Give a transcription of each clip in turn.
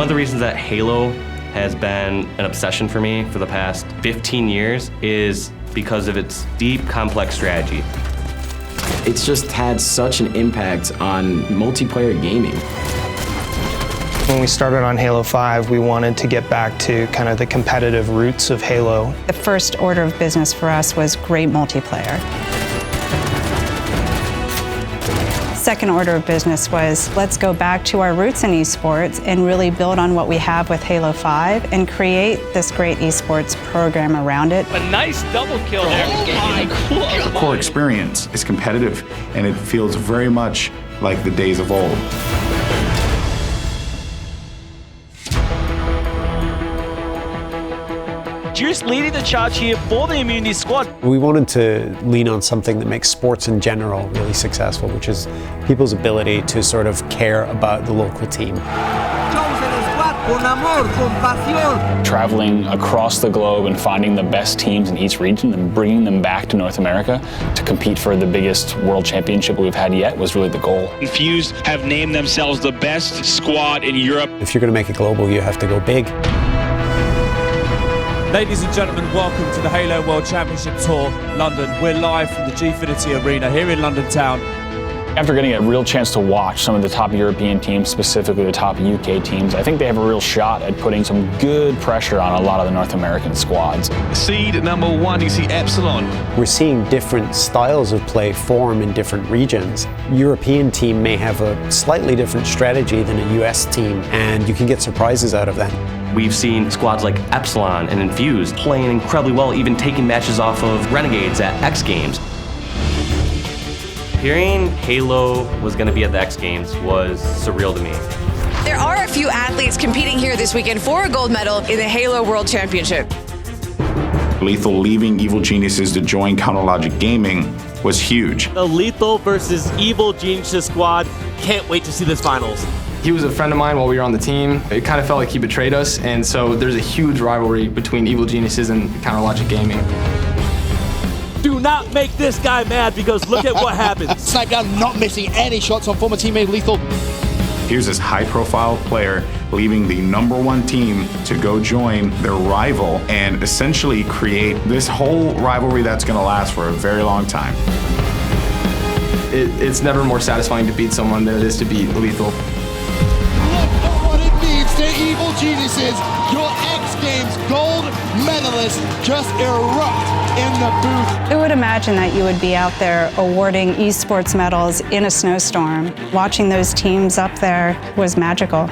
of the reasons that Halo has been an obsession for me for the past 15 years is because of its deep, complex strategy. It's just had such an impact on multiplayer gaming. When we started on Halo 5, we wanted to get back to kind of the competitive roots of Halo. The first order of business for us was great multiplayer. Second order of business was let's go back to our roots in esports and really build on what we have with Halo 5 and create this great esports program around it. A nice double kill there. The core experience is competitive and it feels very much like the days of old. Juice leading the charge here for the Immunity squad. We wanted to lean on something that makes sports in general really successful, which is people's ability to sort of care about the local team. Traveling across the globe and finding the best teams in each region and bringing them back to North America to compete for the biggest world championship we've had yet was really the goal. Fuse have named themselves the best squad in Europe. If you're going to make it global, you have to go big. Ladies and gentlemen, welcome to the Halo World Championship Tour, London. We're live from the Gfinity Arena here in London town. After getting a real chance to watch some of the top European teams, specifically the top UK teams, I think they have a real shot at putting some good pressure on a lot of the North American squads. Seed number 1, you see Epsilon. We're seeing different styles of play form in different regions. European team may have a slightly different strategy than a US team, and you can get surprises out of that. We've seen squads like Epsilon and Infuse playing incredibly well, even taking matches off of Renegades at X Games. Hearing Halo was going to be at the X Games was surreal to me. There are a few athletes competing here this weekend for a gold medal in the Halo World Championship. Lethal leaving Evil Geniuses to join Counterlogic Gaming was huge. The Lethal versus Evil Geniuses squad. Can't wait to see this finals. He was a friend of mine while we were on the team. It kind of felt like he betrayed us, and so there's a huge rivalry between Evil Geniuses and Counterlogic Gaming. Do not make this guy mad because look at what happens. Snipe down, not missing any shots on former teammate Lethal. Here's this high-profile player leaving the #1 team to go join their rival and essentially create this whole rivalry that's going to last for a very long time. It's never more satisfying to beat someone than it is to beat Lethal. The Evil Geniuses, your X Games gold medalists, just erupt in the booth. Who would imagine that you would be out there awarding esports medals in a snowstorm? Watching those teams up there was magical.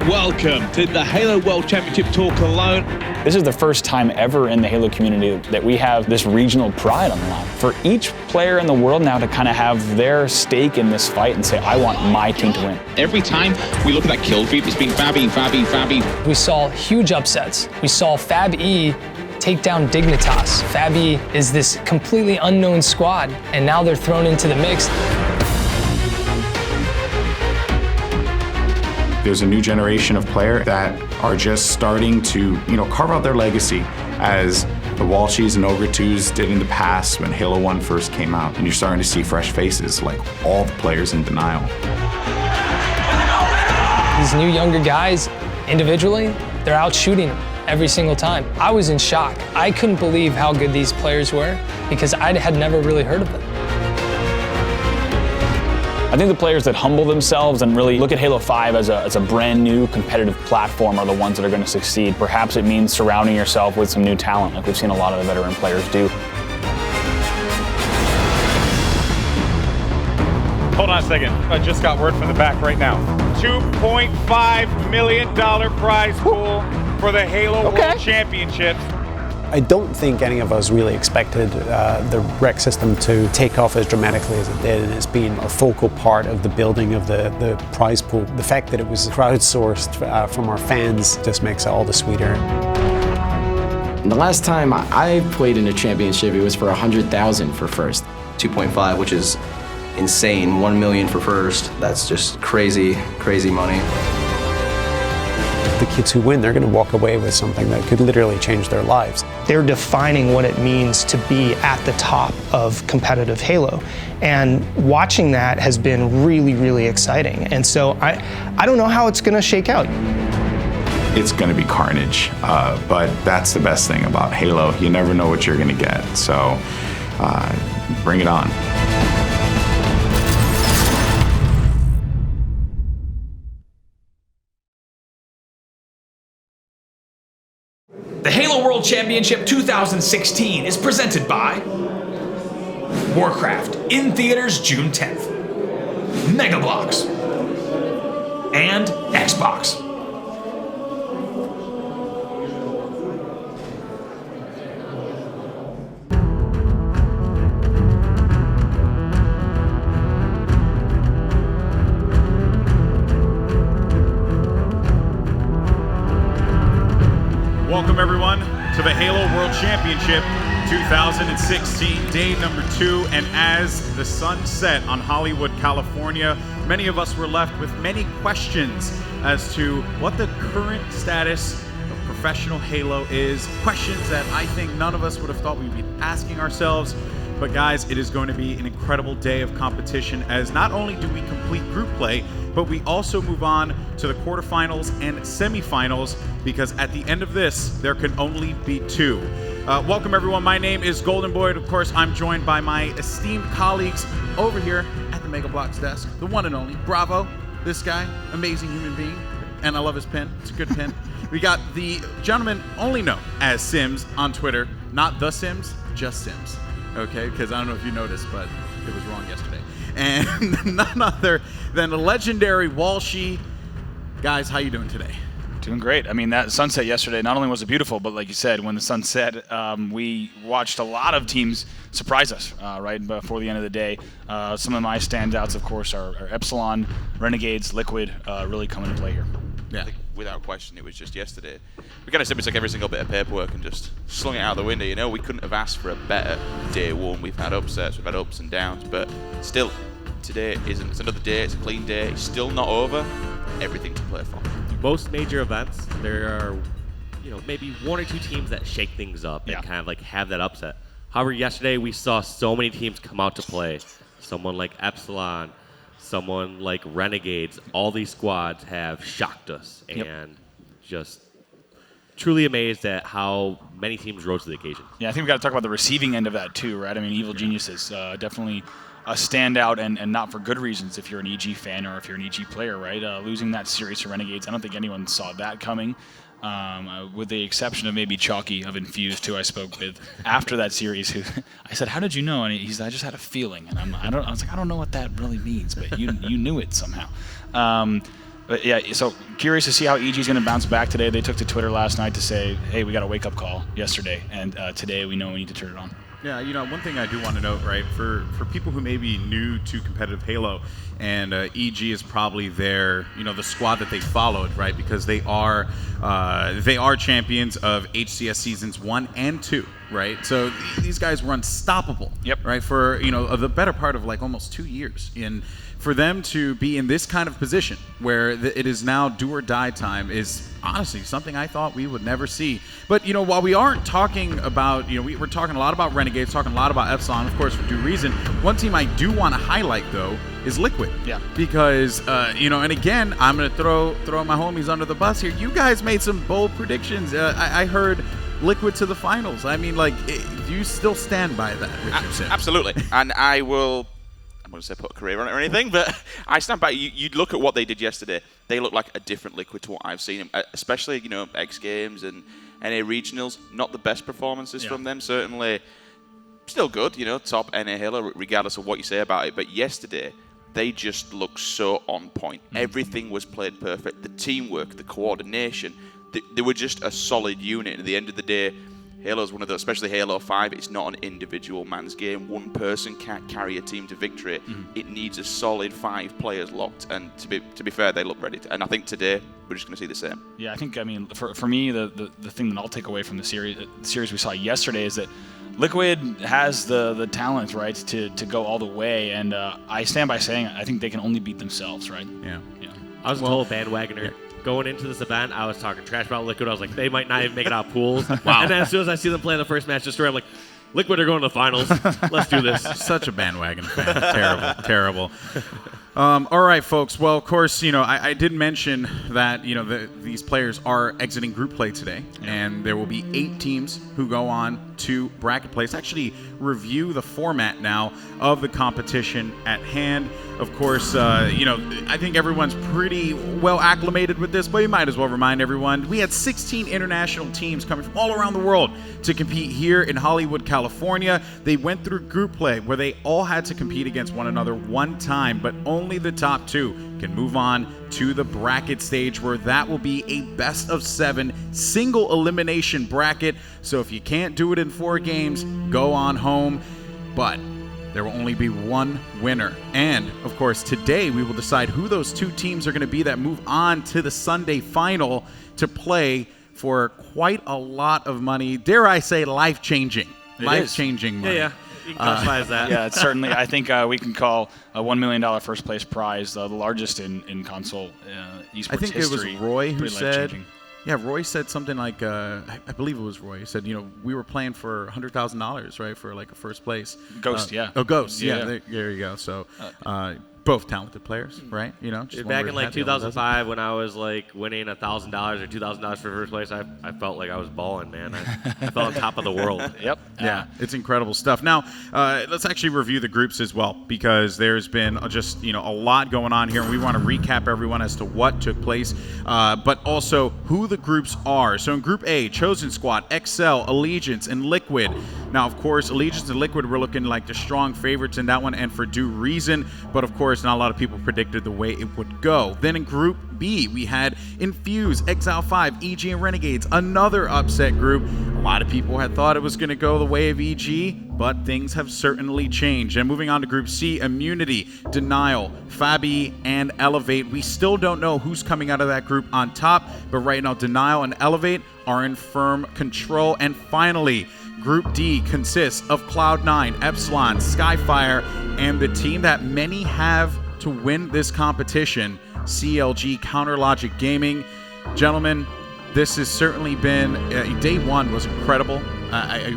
Welcome to the Halo World Championship Tour Cologne. This is the first time ever in the Halo community that we have this regional pride on the line. For each player in the world now to kind of have their stake in this fight and say, I want my team to win. Every time we look at that kill feed, it's been FabE, FabE, FabE. We saw huge upsets. We saw FabE take down Dignitas. FabE is this completely unknown squad, and now they're thrown into the mix. There's a new generation of player that are just starting to, carve out their legacy as the Walshies and Ogre 2s did in the past when Halo 1 first came out. And you're starting to see fresh faces, like all the players in denial. These new younger guys, individually, they're out shooting every single time. I was in shock. I couldn't believe how good these players were because I had never really heard of them. I think the players that humble themselves and really look at Halo 5 as a brand new competitive platform are the ones that are going to succeed. Perhaps it means surrounding yourself with some new talent, like we've seen a lot of the veteran players do. Hold on a second. I just got word from the back right now. $2.5 million prize pool for the Halo World Championships. I don't think any of us really expected the rec system to take off as dramatically as it did, and it's been a focal part of the building of the prize pool. The fact that it was crowdsourced from our fans just makes it all the sweeter. The last time I played in a championship, it was for 100,000 for first. 2.5, which is insane. 1 million for first. That's just crazy, crazy money. The kids who win, they're going to walk away with something that could literally change their lives. They're defining what it means to be at the top of competitive Halo. And watching that has been really, really exciting. And so I don't know how it's going to shake out. It's going to be carnage, but that's the best thing about Halo. You never know what you're going to get, so bring it on. The Halo World Championship 2016 is presented by Warcraft, in theaters June 10th, Mega Bloks, and Xbox. Welcome everyone to the Halo World Championship 2016, day number 2, and as the sun set on Hollywood, California, many of us were left with many questions as to what the current status of professional Halo is. Questions that I think none of us would have thought we'd be asking ourselves. But guys, it is going to be an incredible day of competition, as not only do we complete group play, but we also move on to the quarterfinals and semifinals, because at the end of this, there can only be 2. Welcome everyone, my name is Golden Boy. Of course, I'm joined by my esteemed colleagues over here at the Mega Bloks desk, the one and only Bravo, this guy, amazing human being, and I love his pen, it's a good pen. We got the gentleman only known as Sims on Twitter, not The Sims, just Sims. Okay, because I don't know if you noticed, but it was wrong yesterday. And none other than the legendary Walshy. Guys, how you doing today? Doing great. I mean, that sunset yesterday, not only was it beautiful, but like you said, when the sun set, we watched a lot of teams surprise us right before the end of the day. Some of my standouts, of course, are Epsilon, Renegades, Liquid, really coming to play here. Yeah. Without question, it was just yesterday. We kind of simply took every single bit of paperwork and just slung it out the window. You know, we couldn't have asked for a better day one. We've had upsets, we've had ups and downs, but still, today isn't. It's another day, it's a clean day. It's still not over. Everything to play for. Most major events, there are, maybe 1 or 2 teams that shake things up and kind of like have that upset. However, yesterday we saw so many teams come out to play. Someone like Epsilon, someone like Renegades, all these squads have shocked us and just truly amazed at how many teams rose to the occasion. Yeah, I think we've got to talk about the receiving end of that too, right? I mean, Evil Geniuses, definitely a standout, and not for good reasons if you're an EG fan or if you're an EG player, right? Losing that series to Renegades, I don't think anyone saw that coming. With the exception of maybe Chalky of Infused, who I spoke with after that series, who I said, "How did you know?" And he's, "I just had a feeling." And I was like, "I don't know what that really means, but you knew it somehow." But yeah, so curious to see how EG is going to bounce back today. They took to Twitter last night to say, "Hey, we got a wake-up call yesterday, and today we know we need to turn it on." Yeah, one thing I do want to note, right, for people who may be new to competitive Halo, and EG is probably their, the squad that they followed, right, because they are champions of HCS seasons 1 and 2, right? So these guys were unstoppable, right, for the better part of like almost 2 years. And for them to be in this kind of position where it is now do or die time is honestly something I thought we would never see. But while we aren't talking about, we're talking a lot about Renegades, talking a lot about Epsilon, of course, for due reason. One team I do want to highlight though is Liquid. Yeah. Because and again, I'm gonna throw my homies under the bus here. You guys made some bold predictions. I heard Liquid to the finals. I mean, do you still stand by that, Richard Sims? Absolutely. And I will. I'm going to say put a career on it or anything, but I stand by. You look at what they did yesterday. They look like a different Liquid to what I've seen, especially X Games and NA regionals. Not the best performances from them, certainly. Still good, top NA Halo, regardless of what you say about it. But yesterday, they just looked so on point. Everything was played perfect. The teamwork, the coordination, they were just a solid unit. And at the end of the day, Halo's one of those, especially Halo 5, it's not an individual man's game. One person can't carry a team to victory. It needs a solid 5 players locked, and to be fair, they look ready. And I think today, we're just going to see the same. Yeah, I think, for me, the thing that I'll take away from the series we saw yesterday is that Liquid has the talent, right, to go all the way, and I stand by saying I think they can only beat themselves, right? Yeah. I was a total bandwagoner going into this event, I was talking trash about Liquid. I was like, they might not even make it out of pools. Wow. And then as soon as I see them play the first match destroy, I'm like, Liquid are going to the finals. Let's do this. Such a bandwagon fan. Terrible, terrible. All right, folks. Well, of course, I did mention that, these players are exiting group play today, and there will be 8 teams who go on to bracket play. Let's actually review the format now of the competition at hand. Of course, I think everyone's pretty well acclimated with this, but we might as well remind everyone. We had 16 international teams coming from all around the world to compete here in Hollywood, California. They went through group play where they all had to compete against one another one time, but only the top 2 can move on to the bracket stage, where that will be a best of 7 single elimination bracket. So if you can't do it in 4 games, go on home. But there will only be one winner. And, of course, today we will decide who those 2 teams are going to be that move on to the Sunday final to play for quite a lot of money. Dare I say life-changing. Life-changing money. Yeah. You can customize that. Yeah, it's certainly. I think we can call a $1 million first place prize the largest in console esports I think history. It was Roy who Pretty said. life-changing. Yeah, Roy said something like, I believe it was Roy. He said, we were playing for $100,000, right, for like a first place. Ghost, yeah. Oh, Ghost, yeah. Yeah. There you go. So, both talented players, right? Just back in like 2005 when I was like winning $1,000 or $2,000 for first place, I felt like I was balling, man. I felt on top of the world. Yep. Yeah, it's incredible stuff. Now, let's actually review the groups as well, because there's been just a lot going on here, and we want to recap everyone as to what took place, but also who the groups are. So in Group A, Chosen Squad, Excel, Allegiance, and Liquid. Now, of course, Allegiance and Liquid were looking like the strong favorites in that one, and for due reason, but of course, not a lot of people predicted the way it would go. Then in Group B, we had Infuse, Exile 5, EG, and Renegades, another upset group. A lot of people had thought it was going to go the way of EG, but things have certainly changed. And moving on to Group C, Immunity, Denial, FabE, and Elevate. We still don't know who's coming out of that group on top, but right now, Denial and Elevate are in firm control. And finally, Group D consists of Cloud9, Epsilon, Skyfire, and the team that many have to win this competition, CLG Counterlogic Gaming. Gentlemen, this has certainly been, day one was incredible.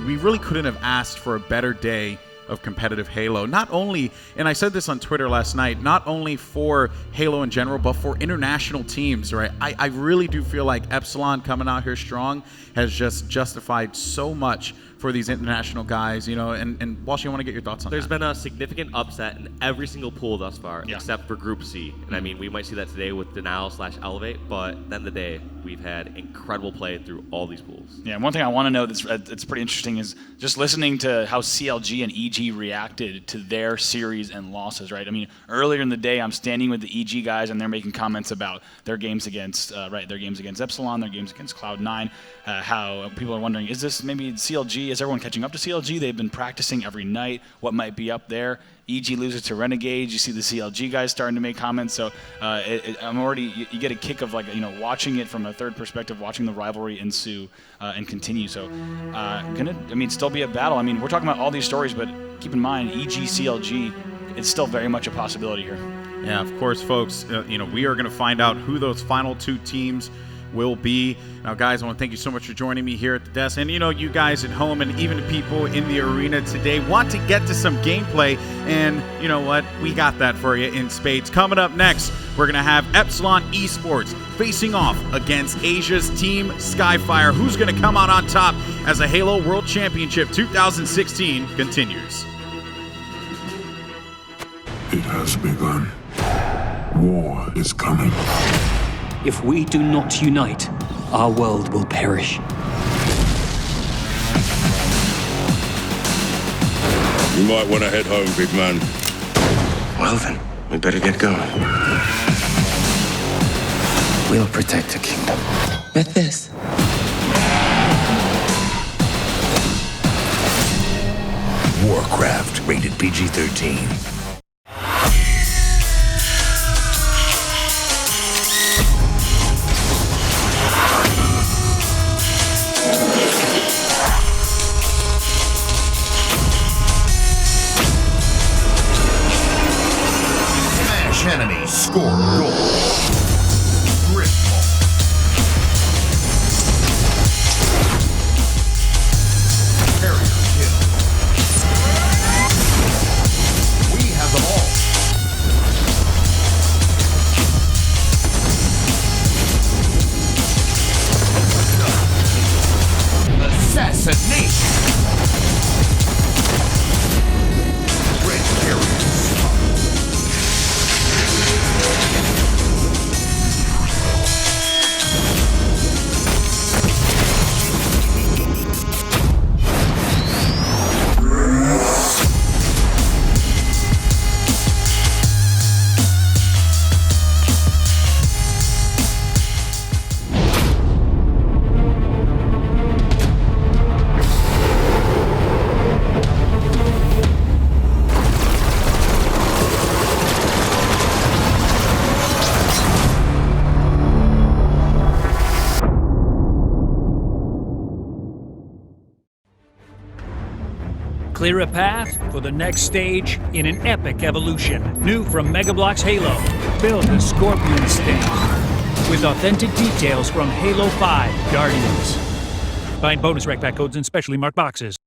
We really couldn't have asked for a better day of competitive Halo. Not only, and I said this on Twitter last night, not only for Halo in general, but for international teams, right? I really do feel like Epsilon coming out here strong has just justified so much for these international guys, and Walsh, I want to get your thoughts on that. There's been a significant upset in every single pool thus far, except for Group C. And I mean, we might see that today with Denial/Elevate, but at the end of the day, we've had incredible play through all these pools. Yeah, one thing I want to know that's pretty interesting is just listening to how CLG and EG reacted to their series and losses, right? I mean, earlier in the day, I'm standing with the EG guys, and they're making comments about their games against, their games against Epsilon, their games against Cloud9, how people are wondering, is this maybe CLG? Is everyone catching up to CLG? They've been practicing every night. What might be up there? EG loses to Renegades. You see the CLG guys starting to make comments. So I'm already, you get a kick of watching it from a third perspective, watching the rivalry ensue and continue. So still be a battle. I mean, we're talking about all these stories, but keep in mind, EG, CLG, it's still very much a possibility here. Yeah, of course, folks. We are going to find out who those final 2 teams will be. Now, guys, I want to thank you so much for joining me here at the desk. And, you guys at home and even the people in the arena today want to get to some gameplay. And you know what? We got that for you in spades. Coming up next, we're going to have Epsilon Esports facing off against Asia's team Skyfire. Who's going to come out on top as the Halo World Championship 2016 continues? It has begun. War is coming. If we do not unite, our world will perish. You might want to head home, big man. Well then, we better get going. We'll protect the kingdom. With this. Warcraft, rated PG-13. Enemies score gold. Grip ball. Mainstage. Red carries. Clear a path for the next stage in an epic evolution. New from Mega Bloks Halo, build a Scorpion stand with authentic details from Halo 5 Guardians. Find bonus rec pack codes in specially marked boxes.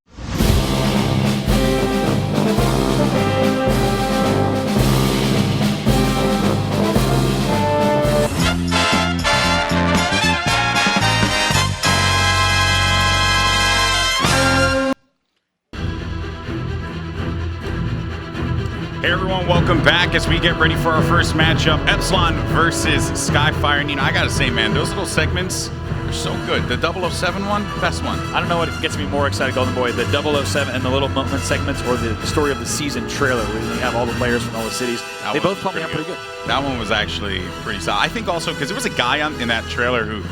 Hey everyone, welcome back as we get ready for our first matchup, Epsilon versus Skyfire. And I gotta say, man, those little segments are so good. The 007 one, best one. I don't know what gets me more excited, Golden Boy, the 007 and the little moment segments, or the story of the season trailer where you have all the players from all the cities. They both put me up pretty good. That one was actually pretty solid. I think also because there was a guy in that trailer who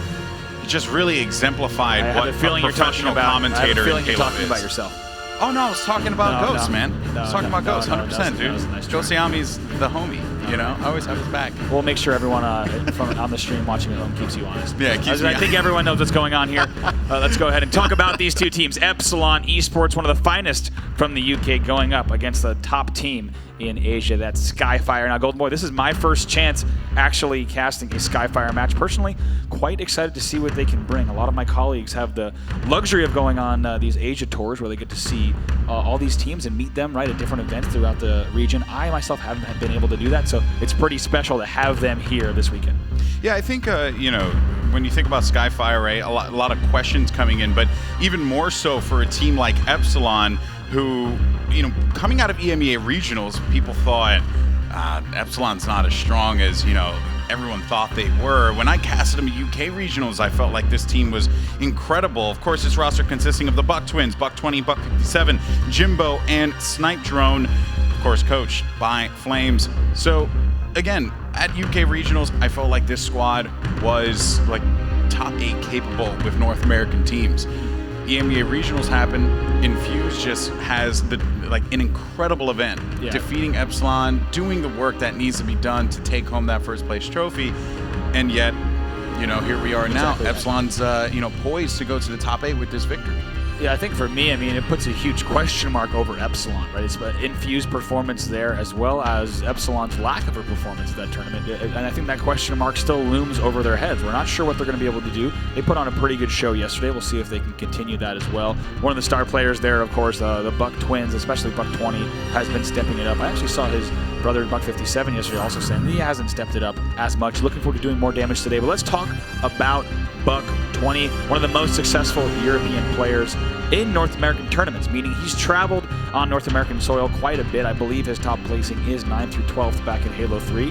just really exemplified what a professional commentator I have a feeling in you're Halo talking is. about yourself. Oh no, I was talking about Ghosts, man. I was talking about Ghosts, 100%, dude. Nice Joe Siami's the homie, you know? I always have his back. We'll make sure everyone on the stream watching at home keeps you honest. Yeah, it keeps me I think everyone knows what's going on here. Let's go ahead and talk about these two teams. Epsilon Esports, one of the finest from the UK, going up against the top team in Asia. That's Skyfire. Now, Golden Boy, this is my first chance actually casting a Skyfire match. Personally, quite excited to see what they can bring. A lot of my colleagues have the luxury of going on these Asia tours where they get to see all these teams and meet them right at different events throughout the region. I myself haven't been able to do that, so it's pretty special to have them here this weekend. Yeah, I think, you know, when you think about Skyfire, right, a lot of questions coming in, but even more so for a team like Epsilon, who, you know, coming out of EMEA regionals, people thought Epsilon's not as strong as, you know, everyone thought they were. When I casted them at UK regionals, I felt like this team was incredible. Of course, this roster consisting of the Buck Twins, Buck 20, Buck 57, Jimbo, and Snipe Drone, of course, coached by Flames. So, again, at UK regionals, I felt like this squad was like top 8 capable with North American teams. EMEA regionals happen. Infuse just has an incredible event, defeating Epsilon, doing the work that needs to be done to take home that first place trophy, and yet, you know, here we are now. Epsilon's, you know, poised to go to the top 8 with this victory. Yeah, I think for me, I mean, it puts a huge question mark over Epsilon, right? It's Infuse performance there, as well as Epsilon's lack of a performance in that tournament. And I think that question mark still looms over their heads. We're not sure what they're going to be able to do. They put on a pretty good show yesterday. We'll see if they can continue that as well. One of the star players there, of course, the Buck Twins, especially Buck 20, has been stepping it up. I actually saw his brother Buck 57 yesterday also saying he hasn't stepped it up as much. Looking forward to doing more damage today. But let's talk about Buck 20, one of the most successful European players in North American tournaments, meaning he's traveled on North American soil quite a bit. I believe his top placing is 9th through 12th back in Halo 3.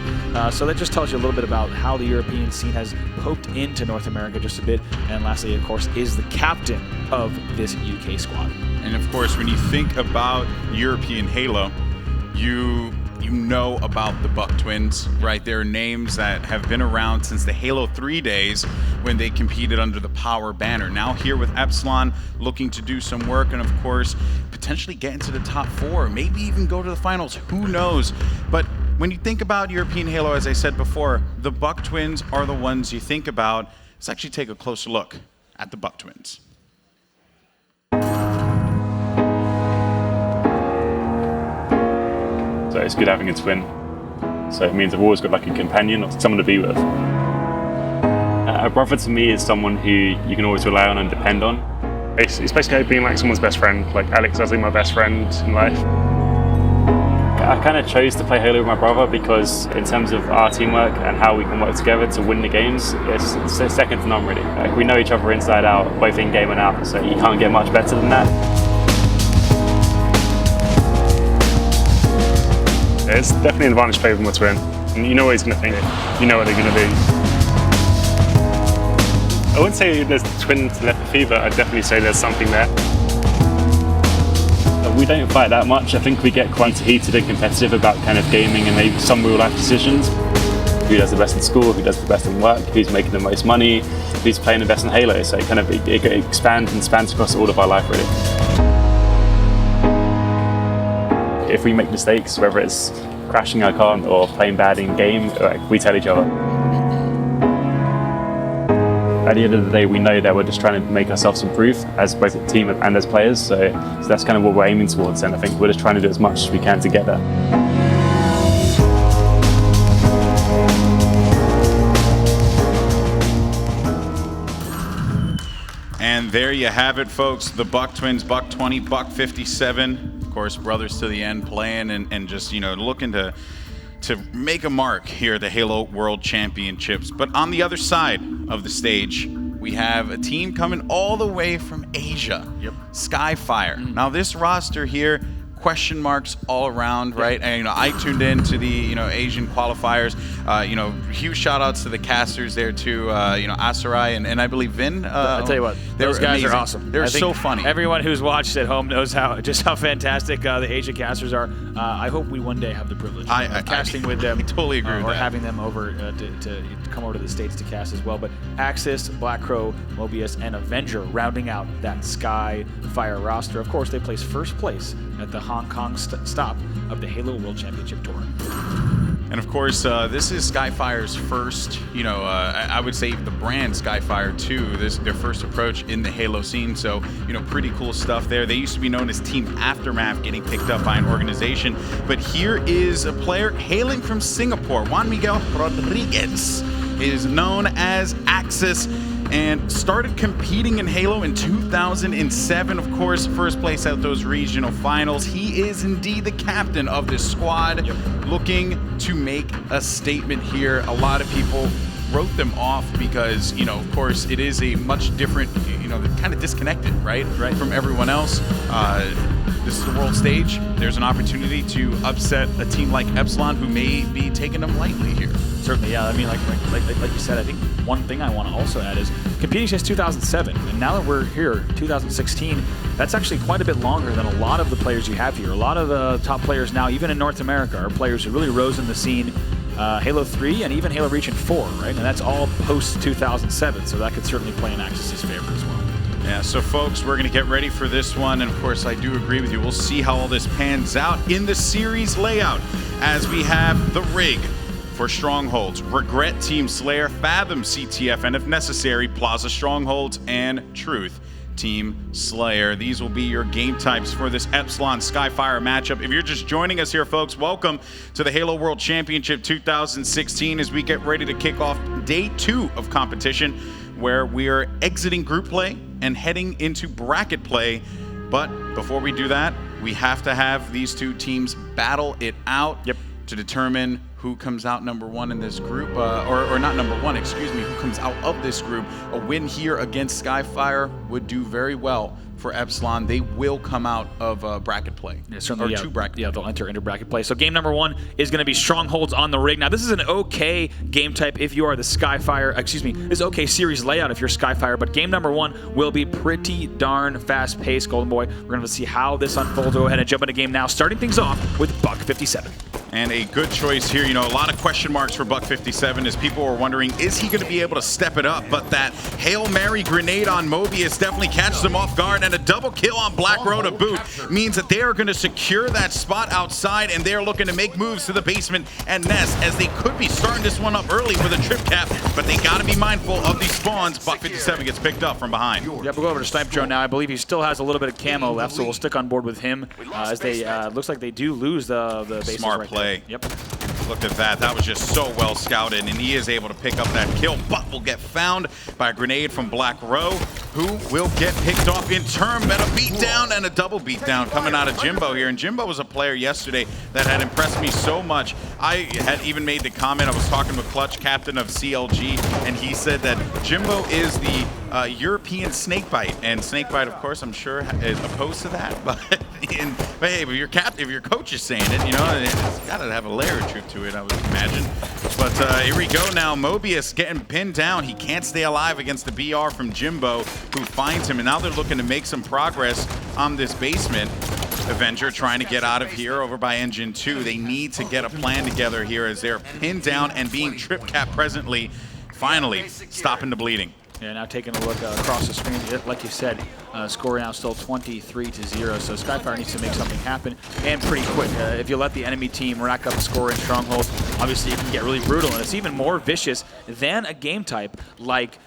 So that just tells you a little bit about how the European scene has poked into North America just a bit. And lastly, of course, is the captain of this UK squad. And of course, when you think about European Halo, you know about the Buck Twins, right? There are names that have been around since the Halo 3 days when they competed under the Power banner. Now here with Epsilon, looking to do some work and of course, potentially get into the top 4, maybe even go to the finals, who knows? But when you think about European Halo, as I said before, the Buck Twins are the ones you think about. Let's actually take a closer look at the Buck Twins. So it's good having a twin. So it means I've always got like a companion or someone to be with. A brother to me is someone who you can always rely on and depend on. It's basically being like someone's best friend. Like Alex is my best friend in life. I kind of chose to play Halo with my brother because in terms of our teamwork and how we can work together to win the games, it's second to none really. Like, we know each other inside out, both in game and out, so you can't get much better than that. It's definitely an advantage to play with my twin. And you know what he's going to think, you know what they're going to do. I wouldn't say there's twin telepathy, but I'd definitely say there's something there. We don't fight that much. I think we get quite heated and competitive about kind of gaming and maybe some real life decisions. Who does the best in school, who does the best in work, who's making the most money, who's playing the best in Halo. So it expands and spans across all of our life really. If we make mistakes, whether it's crashing our car or playing bad in game, we tell each other. At the end of the day, we know that we're just trying to make ourselves improve as both a team and as players. So that's kind of what we're aiming towards. And I think we're just trying to do as much as we can to get there. And there you have it, folks. The Buck Twins, Buck 20, Buck 57. Of course, brothers to the end playing and just, you know, looking to make a mark here at the Halo World Championships. But on the other side of the stage, we have a team coming all the way from Asia. Yep. Skyfire. Now this roster here, question marks all around, right? And, you know, I tuned in to the, you know, Asian qualifiers. You know, huge shout outs to the casters there too. You know, Asarai and I believe Vin. I'll tell you what, those guys are awesome. They're so funny. Everyone who's watched at home knows just how fantastic the Asian casters are. I hope we one day have the privilege of casting with them. I totally agree with or that. having them over to come over to the States to cast as well. But Axis, Black Crow, Mobius, and Avenger rounding out that Skyfire roster. Of course, they placed first place at the Hong Kong stop of the Halo World Championship Tour. And of course, this is Skyfire's first, you know, I would say the brand Skyfire too. This is their first approach in the Halo scene. So, you know, pretty cool stuff there. They used to be known as Team Aftermath, getting picked up by an organization. But here is a player hailing from Singapore. Juan Miguel Rodriguez is known as Axis and started competing in Halo in 2007. Of course, first place at those regional finals. He is indeed the captain of this squad, looking to make a statement here. A lot of people wrote them off because, you know, of course, it is a much different, you know, they're kind of disconnected, right, from everyone else. This is the world stage. There's an opportunity to upset a team like Epsilon, who may be taking them lightly here. Certainly, yeah. I mean, like you said, I think one thing I want to also add is competing since 2007, and now that we're here, 2016, that's actually quite a bit longer than a lot of the players you have here. A lot of the top players now, even in North America, are players who really rose in the scene. Halo 3 and even Halo Reach in 4, right? And that's all post 2007, so that could certainly play in Axis' favor as well. Yeah, so folks, we're going to get ready for this one, and of course I do agree with you. We'll see how all this pans out in the series layout as we have the rig for Strongholds, Regret Team Slayer, Fathom CTF, and if necessary, Plaza Strongholds, and Truth Team Slayer. These will be your game types for this Epsilon Skyfire matchup. If you're just joining us here, folks, welcome to the Halo World Championship 2016 as we get ready to kick off day 2 of competition, where we are exiting group play and heading into bracket play. But before we do that, we have to have these two teams battle it out to determine who comes out number 1 in this group, or not number 1, excuse me, who comes out of this group. A win here against Skyfire would do very well for Epsilon. They will come out of bracket play. Yeah, certainly, or two bracket play. Yeah, they'll enter into bracket play. So game number 1 is going to be Strongholds on the rig. Now, this is an okay game type if you are the Skyfire, excuse me, this is okay series layout if you're Skyfire, but game number 1 will be pretty darn fast-paced, Golden Boy. We're going to see how this unfolds. Go ahead and jump into game now, starting things off with Buck 57. And a good choice here. You know, a lot of question marks for Buck 57 as people were wondering, is he going to be able to step it up? But that Hail Mary grenade on Mobius definitely catches him off guard, and a double kill on Black Row to boot means that they are going to secure that spot outside, and they're looking to make moves to the basement and nest, as they could be starting this one up early with a trip cap, but they got to be mindful of these spawns. Buck 57 gets picked up from behind. Yeah, we'll go over to Sniper Joe now. I believe he still has a little bit of camo left, so we'll stick on board with him as they looks like they do lose the bases. Smart right play. There. Yep. Look at that. That was just so well scouted, and he is able to pick up that kill, but will get found by a grenade from Black Row. who will get picked off in turn. Meta beatdown and a double beatdown coming out of Jimbo here. And Jimbo was a player yesterday that had impressed me so much. I had even made the comment, I was talking with Clutch, captain of CLG, and he said that Jimbo is the European snakebite. And snakebite, of course, I'm sure is opposed to that. But hey, if your coach is saying it, you know, it's got to have a layer of truth to it, I would imagine. But here we go now. Mobius getting pinned down. He can't stay alive against the BR from Jimbo, who finds him. And now they're looking to make some progress on this basement. Avenger trying to get out of here over by Engine 2. They need to get a plan together here as they're pinned down and being trip capped presently, finally stopping the bleeding. Yeah, now taking a look across the screen, like you said, score now still 23-0, so Skyfire needs to make something happen, and pretty quick. If you let the enemy team rack up a score in Stronghold, obviously it can get really brutal, and it's even more vicious than a game type like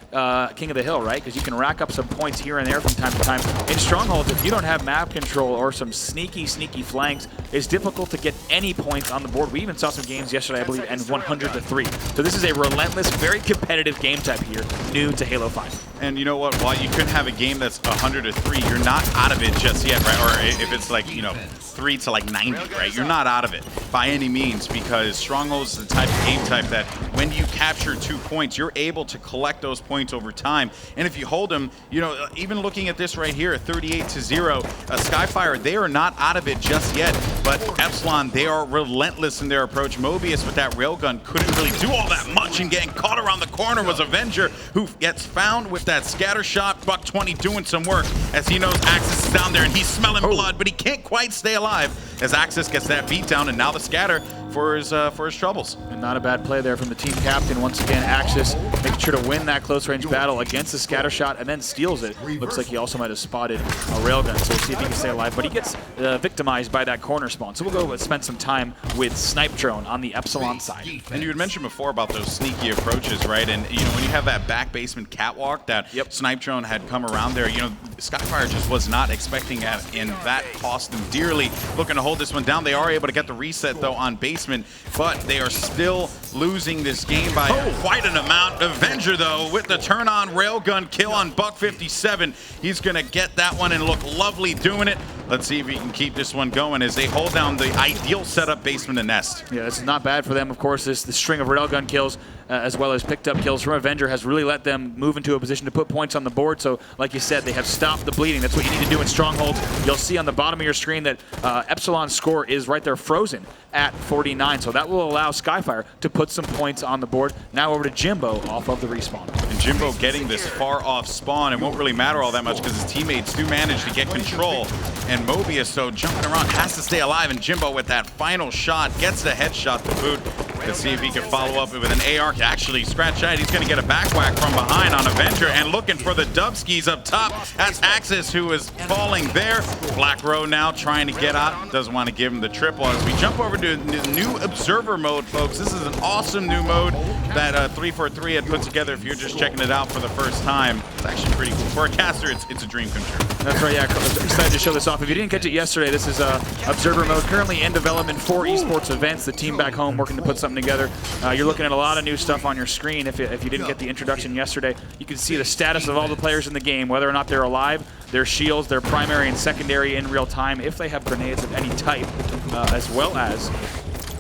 King of the Hill, right? Because you can rack up some points here and there from time to time. In Stronghold, if you don't have map control or some sneaky flanks, it's difficult to get any points on the board. We even saw some games yesterday, I believe, end 100-3. So this is a relentless, very competitive game type here, new to Halo 5. And you know what? While you could have a game that's 100-3, you're not out of it just yet, right? Or if it's like, you know, 3 to like 90, right? You're not out of it by any means, because Stronghold is the type of game type that when you capture 2 points, you're able to collect those points over time. And if you hold them, you know, even looking at this right here, 38-0, Skyfire, they are not out of it just yet. But Epsilon, they are relentless in their approach. Mobius with that railgun couldn't really do all that much, and getting caught around the corner was Avenger, who gets found with that scatter shot. Buck 20 doing some work as he knows Axis is down there and he's smelling blood, but he can't quite stay alive as Axis gets that beat down, and now the scatter for his troubles. And not a bad play there from the team captain. Once again, Axis making sure to win that close range battle against the scatter shot and then steals it. Looks like he also might have spotted a railgun, so we'll see if he can stay alive. But he gets victimized by that corner spawn. So we'll go spend some time with Snipe Drone on the Epsilon side. And you had mentioned before about those sneaky approaches, right? And you know, when you have that back basement catwalk that Snipe Drone had come around there, you know, Skyfire just was not expecting that, and that cost them dearly. Looking to hold this one down. They are able to get the reset though on basement, but they are still losing this game by quite an amount. Avenger though with the turn on railgun kill on Buck 57. He's gonna get that one and look lovely doing it. Let's see if he can keep this one going as they hold down the ideal setup basement and nest. Yeah, this is not bad for them. Of course, this string of railgun kills as well as picked up kills from Avenger has really let them move into a position to put points on the board. So like you said, they have stopped the bleeding. That's what you need to do in Strongholds. You'll see on the bottom of your screen that Epsilon's score is right there frozen at 49. So that will allow Skyfire to put some points on the board. Now over to Jimbo off of the respawn. And Jimbo getting this far off spawn, it won't really matter all that much because his teammates do manage to get control. And Mobius, though, jumping around, has to stay alive. And Jimbo with that final shot gets the headshot to boot. Let's see if he can follow up with an AR. Actually, scratch that. He's going to get a back whack from behind on Avenger, and looking for the dub skis up top. That's Axis, who is falling there. Black Row now trying to get out. Doesn't want to give him the triple. As we jump over to the new Observer mode, folks. This is an awesome new mode that 343 had put together. If you're just checking it out for the first time, it's actually pretty cool. For a caster, it's a dream come true. That's right, yeah. I'm excited to show this off. If you didn't catch it yesterday, this is Observer mode, currently in development for esports events. The team back home working to put something together. You're looking at a lot of new stuff on your screen. If you didn't get the introduction yesterday, you can see the status of all the players in the game, whether or not they're alive, their shields, their primary and secondary in real time, if they have grenades of any type, as well as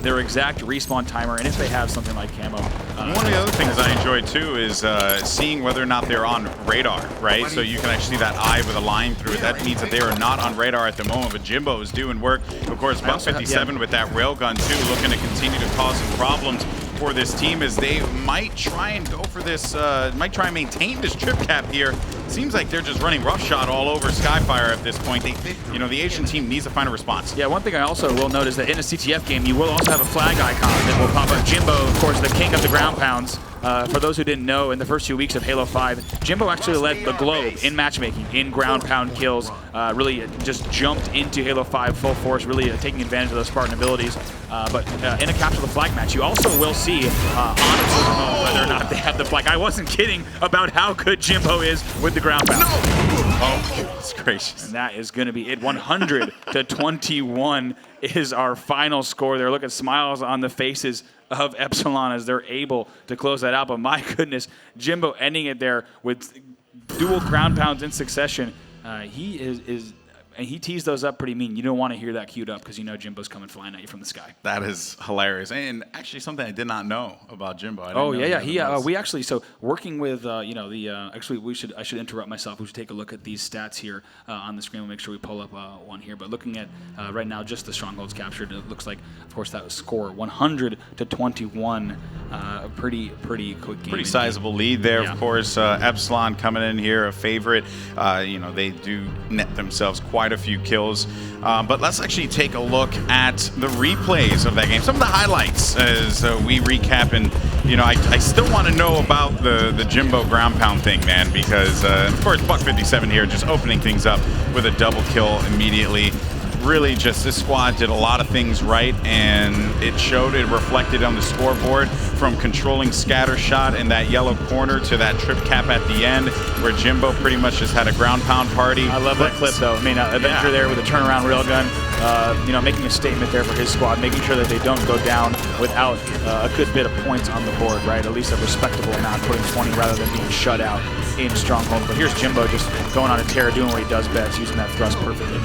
their exact respawn timer, and if they have something like camo. One of the other things I enjoy too is seeing whether or not they're on radar, right? So you can actually see that eye with a line through it. That means that they are not on radar at the moment, but Jimbo is doing work. Of course, Buck 57 with that railgun too, looking to continue to cause some problems for this team as they might try and go for this, might try and maintain this trip cap here. Seems like they're just running roughshod all over Skyfire at this point. You know, the Asian team needs to find a response. Yeah, one thing I also will note is that in a CTF game, you will also have a flag icon that will pop up. Jimbo, of course, the king of the ground pounds. For those who didn't know, in the first 2 weeks of Halo 5, Jimbo actually led the globe in matchmaking, in ground pound kills, really just jumped into Halo 5 full force, really taking advantage of those Spartan abilities. But in a capture the flag match, you also will see on Observer mode whether or not they have the flag. I wasn't kidding about how good Jimbo is with the ground pound. No! Oh, goodness gracious. And that is going to be it. 100-21 is our final score there. Look at smiles on the faces of Epsilon as they're able to close that out. But my goodness, Jimbo ending it there with dual ground pounds in succession. He is and he teased those up pretty mean. You don't want to hear that queued up because you know Jimbo's coming flying at you from the sky. That is hilarious, and actually something I did not know about Jimbo. Oh yeah. We actually working with actually I should interrupt myself. We should take a look at these stats here on the screen. We'll make sure we pull up one here. But looking at right now just the strongholds captured, it looks like of course that was score 100-21. A pretty quick game. Pretty sizable lead there, of course. Epsilon coming in here, a favorite. They do net themselves quite a few kills. But let's actually take a look at the replays of that game. Some of the highlights as we recap. And, I still want to know about the Jimbo ground pound thing, man, because, of course, Buck57 here just opening things up with a double kill immediately. Really just this squad did a lot of things right, and it reflected on the scoreboard, from controlling scatter shot in that yellow corner to that trip cap at the end where Jimbo pretty much just had a ground pound party. I love that clip though. I mean, Avenger there with a turnaround railgun, making a statement there for his squad, making sure that they don't go down without a good bit of points on the board, right? At least a respectable amount, putting 20 rather than being shut out in Stronghold. But here's Jimbo just going on a tear, doing what he does best, using that thrust perfectly.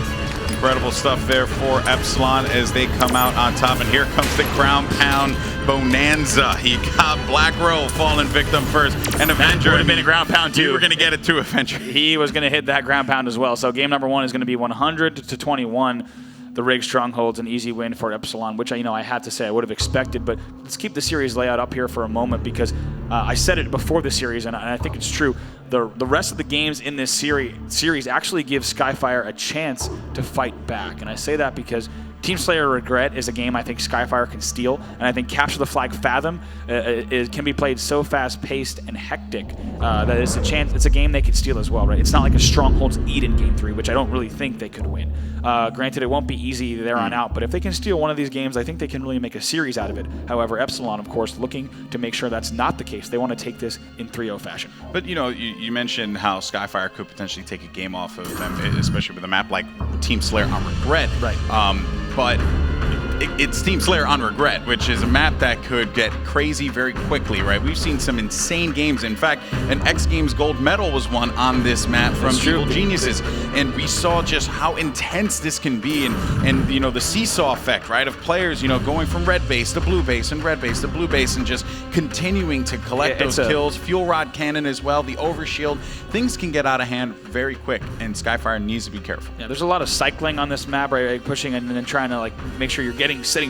Incredible stuff there for Epsilon as they come out on top. And here comes the ground pound bonanza. He got Black Roll falling victim first. And Avenger would have been a ground pound too. You were going to get it to Avenger. He was going to hit that ground pound as well. So game number 1 is going to be 100-21. The Rig Strongholds, an easy win for Epsilon, which I had to say I would have expected. But let's keep the series layout up here for a moment, because I said it before the series, and I think it's true. The rest of the games in this series actually give Skyfire a chance to fight back. And I say that because Team Slayer Regret is a game I think Skyfire can steal, and I think Capture the Flag Fathom can be played so fast-paced and hectic that it's a game they could steal as well, right? It's not like a Strongholds Eden Game 3, which I don't really think they could win. Granted, it won't be easy there on out, but if they can steal one of these games, I think they can really make a series out of it. However, Epsilon, of course, looking to make sure that's not the case. They want to take this in 3-0 fashion. But, you mentioned how Skyfire could potentially take a game off of them, especially with a map like Team Slayer on Regret. Right. But it's Team Slayer on Regret, which is a map that could get crazy very quickly, right? We've seen some insane games. In fact, an X Games gold medal was won on this map from Evil Geniuses, and we saw just how intense this can be, and the seesaw effect, right, of players, going from red base to blue base and red base to blue base, and just continuing to collect those kills. Fuel rod cannon as well, the overshield. Things can get out of hand very quick, and Skyfire needs to be careful. Yeah, there's a lot of cycling on this map, right? Pushing and then trying to make sure you're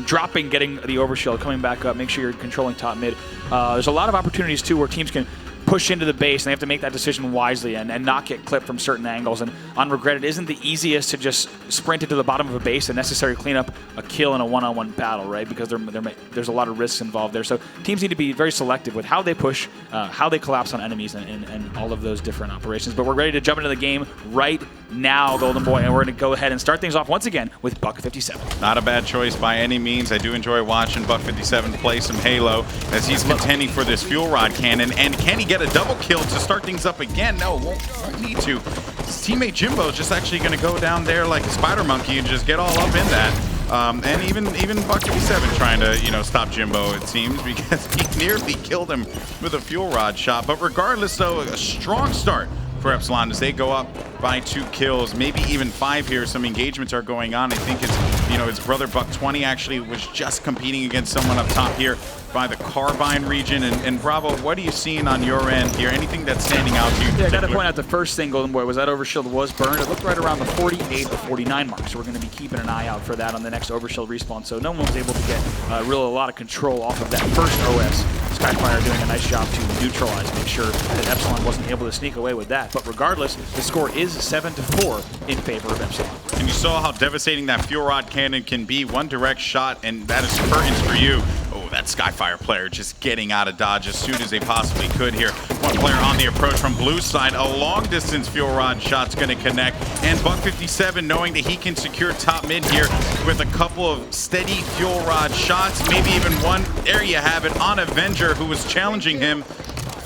dropping, getting the overshield, coming back up, make sure you're controlling top mid. There's a lot of opportunities too where teams can push into the base, and they have to make that decision wisely and not get clipped from certain angles. And on Regret, it isn't the easiest to just sprint into the bottom of a base and necessarily clean up a kill in a one-on-one battle, right? Because there's a lot of risks involved there. So teams need to be very selective with how they push, how they collapse on enemies, and all of those different operations. But we're ready to jump into the game right now, Golden Boy, and we're going to go ahead and start things off once again with Buck57. Not a bad choice by any means. I do enjoy watching Buck57 play some Halo as he's contending for this fuel rod cannon. And can he get a double kill to start things up again? No, won't need to. His teammate Jimbo is just actually going to go down there like a spider monkey and just get all up in that. And even Buck57 trying to stop Jimbo, it seems, because he nearly killed him with a fuel rod shot. But regardless, though, a strong start for Epsilon as they go up by 2 kills, maybe even 5 here. Some engagements are going on. I think his brother Buck20 actually was just competing against someone up top here by the Carbine region. And Bravo, what are you seeing on your end here? Anything that's standing out to you? Yeah, I got to point out the first thing, Golden Boy, was that overshield was burned. It looked right around the 48 or 49 mark, so we're going to be keeping an eye out for that on the next overshield respawn. So no one was able to get really a lot of control off of that first OS. Skyfire doing a nice job to neutralize, make sure that Epsilon wasn't able to sneak away with that. But regardless, the score is 7-4 in favor of Epsilon. And you saw how devastating that fuel rod cannon can be. One direct shot, and that is curtains for you. Oh, that Skyfire player just getting out of dodge as soon as they possibly could here. One player on the approach from blue side. A long distance fuel rod shot's going to connect. And Buck57 knowing that he can secure top mid here with a couple of steady fuel rod shots. Maybe even one. There you have it on Avenger, who was challenging him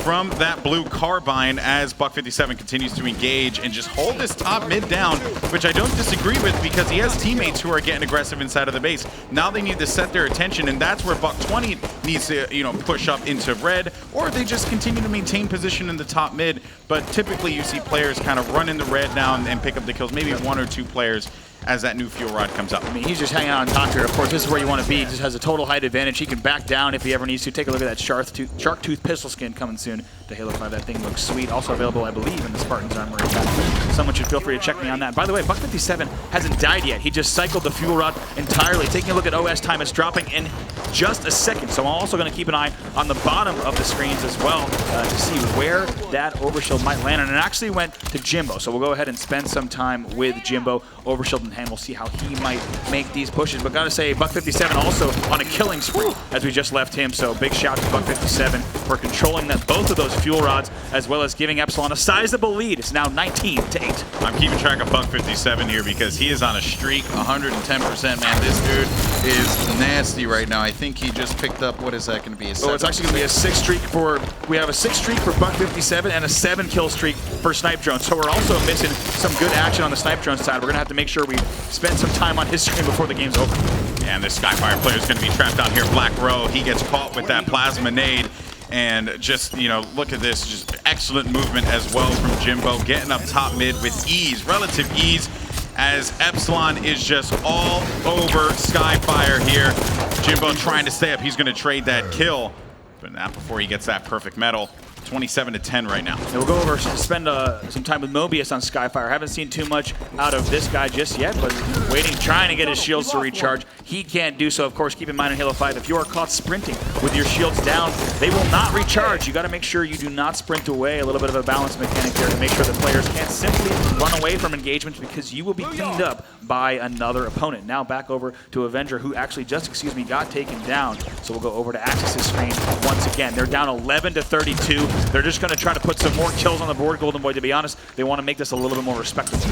from that blue carbine as Buck57 continues to engage and just hold this top mid down, which I don't disagree with because he has teammates who are getting aggressive inside of the base. Now they need to set their attention, and that's where Buck20 needs to, push up into red, or they just continue to maintain position in the top mid. But typically you see players kind of run in the red now and pick up the kills, maybe 1 or 2 players as that new fuel rod comes up. I mean, he's just hanging out on top here. Of course, this is where you want to be. He just has a total height advantage. He can back down if he ever needs to. Take a look at that shark tooth pistol skin coming soon to Halo 5. That thing looks sweet. Also available, I believe, in the Spartan's armory. Someone should feel free to check me on that. By the way, Buck57 hasn't died yet. He just cycled the fuel rod entirely. Taking a look at OS time, it's dropping in just a second. So I'm also going to keep an eye on the bottom of the screens as well to see where that overshield might land. And it actually went to Jimbo. So we'll go ahead and spend some time with Jimbo, overshield in hand. We'll see how he might make these pushes. But gotta say, Buck57 also on a killing spree as we just left him. So big shout to Buck57 for controlling both of those fuel rods, as well as giving Epsilon a sizable lead. It's now 19-8. I'm keeping track of Buck57 here because he is on a streak, 110%. Man, this dude is nasty right now. I think he just picked up, what is that going to be? Well, it's actually going to be a 6 streak for, we have a 6 streak for Buck57 and a 7 kill streak for Snipe Drone. So we're also missing some good action on the Snipe Drone side. We're going to have to make sure we spend some time on his screen before the game's over. Yeah, and this Skyfire player is going to be trapped down here. Black Row, he gets caught with that plasma nade. And just, look at this, just excellent movement as well from Jimbo, getting up top mid with ease, relative ease, as Epsilon is just all over Skyfire here. Jimbo trying to stay up. He's going to trade that kill, but not before he gets that perfect medal. 27-10 right now. And we'll go over, spend some time with Mobius on Skyfire. Haven't seen too much out of this guy just yet, but waiting, trying to get his shields to recharge. He can't do so. Of course, keep in mind in Halo 5, if you are caught sprinting with your shields down, they will not recharge. You got to make sure you do not sprint away. A little bit of a balance mechanic there to make sure the players can't simply run away from engagements because you will be cleaned up by another opponent. Now back over to Avenger, who actually just, got taken down. So we'll go over to Axis' screen once again. They're down 11-32. They're just going to try to put some more kills on the board, Golden Boy. To be honest, they want to make this a little bit more respectable.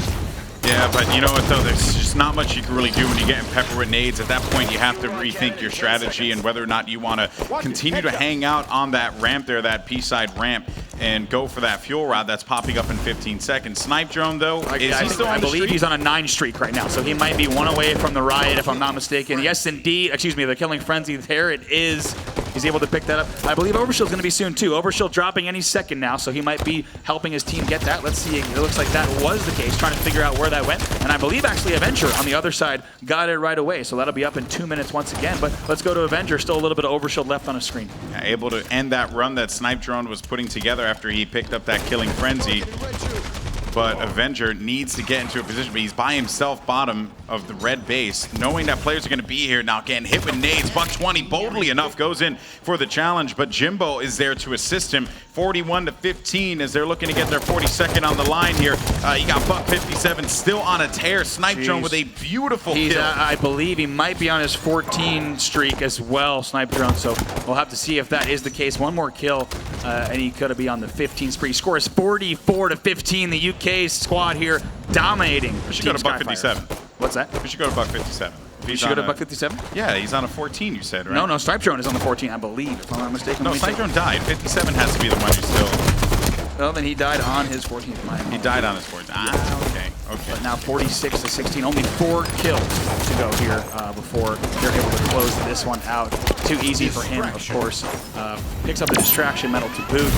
Yeah, but you know what, though? There's just not much you can really do when you're getting pepper with nades. At that point, you have to rethink your strategy and whether or not you want to continue to hang out on that ramp there, that P-side ramp, and go for that fuel rod that's popping up in 15 seconds. Snipe Drone, though, is he still on the streak? I believe he's on a 9 streak right now, so he might be 1 away from the riot, if I'm not mistaken. Yes, indeed. The killing frenzy. There it is. He's able to pick that up. I believe Overshield's going to be soon, too. Overshield dropping any second now, so he might be helping his team get that. Let's see. It looks like that was the case, trying to figure out where that went. And I believe, actually, Avenger on the other side got it right away, so that'll be up in 2 minutes once again. But let's go to Avenger. Still a little bit of Overshield left on his screen. Yeah, able to end that run that Snipe Drone was putting together after he picked up that killing frenzy. But Avenger needs to get into a position, but he's by himself bottom of the red base, knowing that players are going to be here now. Getting hit with nades. Buck20 boldly enough goes in for the challenge, but Jimbo is there to assist him. 41-15 as they're looking to get their 42nd on the line here. You got Buck57 still on a tear. Snipe Drone with a beautiful kill. I believe he might be on his 14 streak as well, Snipe Drone. So we'll have to see if that is the case. One more kill, and he could be on the 15 spree. Scores 44-15. The UK squad here dominating. We should go to Buck57. What's that? We should go to Buck57. You should go to Buck57? Yeah, he's on a 14, you said, right? No, Snipe Drone is on the 14, I believe, if I'm not mistaken. No, Snipe Drone died. 57 has to be the one who's still... Well, then he died on his 14th. He died on his 14th. Ah, okay. But now 46-16, only 4 kills to go here before they're able to close this one out. Too easy for him, of course. Picks up the distraction medal to boot,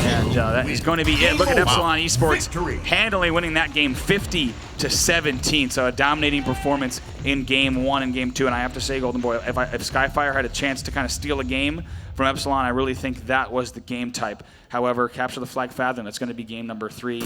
and that is going to be it. Look at Epsilon Esports handily winning that game 50-17. So a dominating performance in Game 1 and Game 2. And I have to say, Golden Boy, if Skyfire had a chance to kind of steal a game from Epsilon, I really think that was the game type. However, capture the flag Fathom, that's going to be game number 3.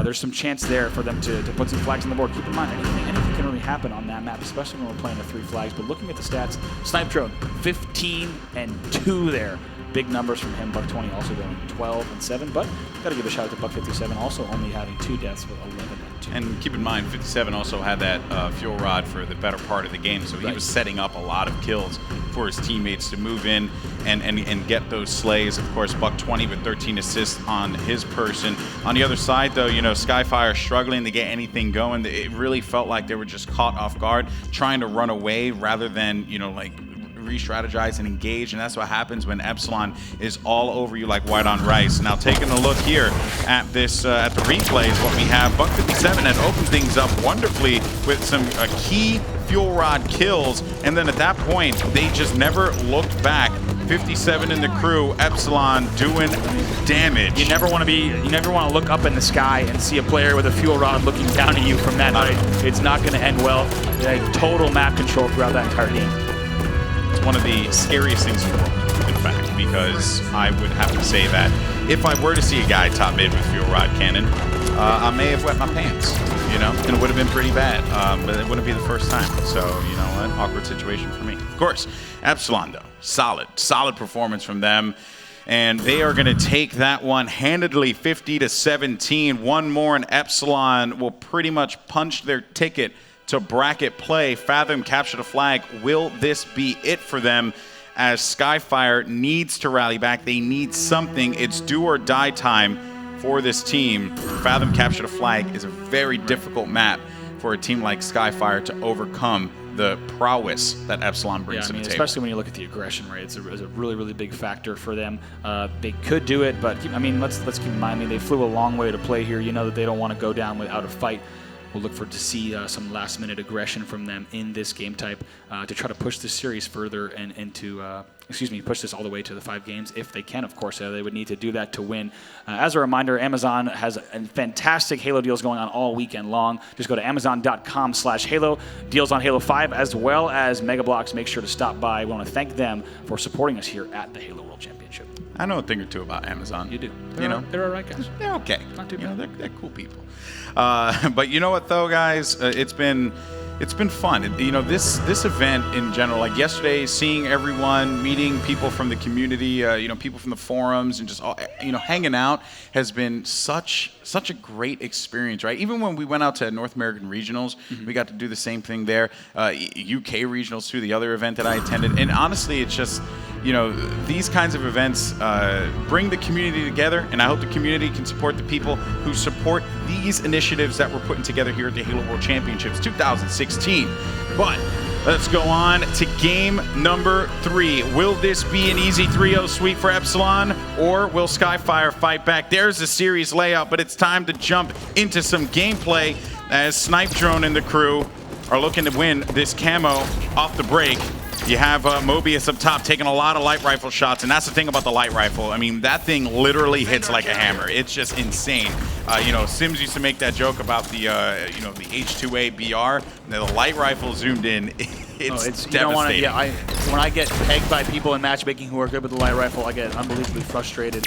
There's some chance there for them to put some flags on the board. Keep in mind, anything can really happen on that map, especially when we're playing with 3 flags. But looking at the stats, Snipe Drone, 15-2 there. Big numbers from him. Buck20 also going 12-7. But got to give a shout out to Buck57, also only having 2 deaths with 11-2. And keep in mind, 57 also had that fuel rod for the better part of the game, so he was setting up a lot of kills for his teammates to move in and get those slays. Of course, Buck20 with 13 assists on his person. On the other side, though, Skyfire struggling to get anything going. It really felt like they were just caught off guard, trying to run away rather than, re-strategize, and engage, and that's what happens when Epsilon is all over you like white on rice. Now, taking a look here at this, at the replays, what we have, Buck57 had opened things up wonderfully with some key fuel rod kills, and then at that point, they just never looked back. 57 in the crew, Epsilon doing damage. You never want to look up in the sky and see a player with a fuel rod looking down at you from that height. It's not going to end well. They had total map control throughout that entire game. It's one of the scariest things in the world, in fact, because I would have to say that if I were to see a guy top mid with fuel rod cannon, I may have wet my pants, you know, and it would have been pretty bad, but it wouldn't be the first time. So, you know what, awkward situation for me. Of course, Epsilon, though, solid performance from them. And they are going to take that one handedly, 50-17. One more, and Epsilon will pretty much punch their ticket to bracket play. Fathom capture the flag. Will this be it for them? As Skyfire needs to rally back. They need something. It's do or die time for this team. Fathom capture the flag is a very difficult map for a team like Skyfire to overcome the prowess that Epsilon brings to the table. Especially when you look at the aggression, right? It's a really, really big factor for them. They could do it, but I mean, let's keep in mind, they flew a long way to play here. You know that they don't want to go down without a fight. We'll look for to see some last-minute aggression from them in this game type to try to push this series further and to push this all the way to the 5 games if they can. Of course, they would need to do that to win. As a reminder, Amazon has fantastic Halo deals going on all weekend long. Just go to Amazon.com/Halo. Deals on Halo 5 as well as Megablox. Make sure to stop by. We want to thank them for supporting us here at the Halo World Championship. I know a thing or two about Amazon. You do. They're all right guys. They're okay. Not too bad. You know, they're cool people. But you know what though, guys? It's been fun. You know, this event in general, like yesterday, seeing everyone, meeting people from the community, you know, people from the forums, and just all, you know, hanging out has been such a great experience, right? Even when we went out to North American regionals, we got to do the same thing there. UK regionals too, the other event that I attended, and honestly, it's just, you know, these kinds of events bring the community together, and I hope the community can support the people who support these initiatives that we're putting together here at the Halo World Championships 2016. But let's go on to game number 3. Will this be an easy 3-0 sweep for Epsilon, or will Skyfire fight back? There's the series layout, but it's time to jump into some gameplay as Snipe Drone and the crew are looking to win this camo off the break. You have Mobius up top taking a lot of light rifle shots, and that's the thing about the light rifle. I mean, that thing literally hits like a hammer. It's just insane. You know, Sims used to make that joke about the, you know, the H2A BR. Now, the light rifle zoomed in, it's devastating. When I get pegged by people in matchmaking who are good with the light rifle, I get unbelievably frustrated.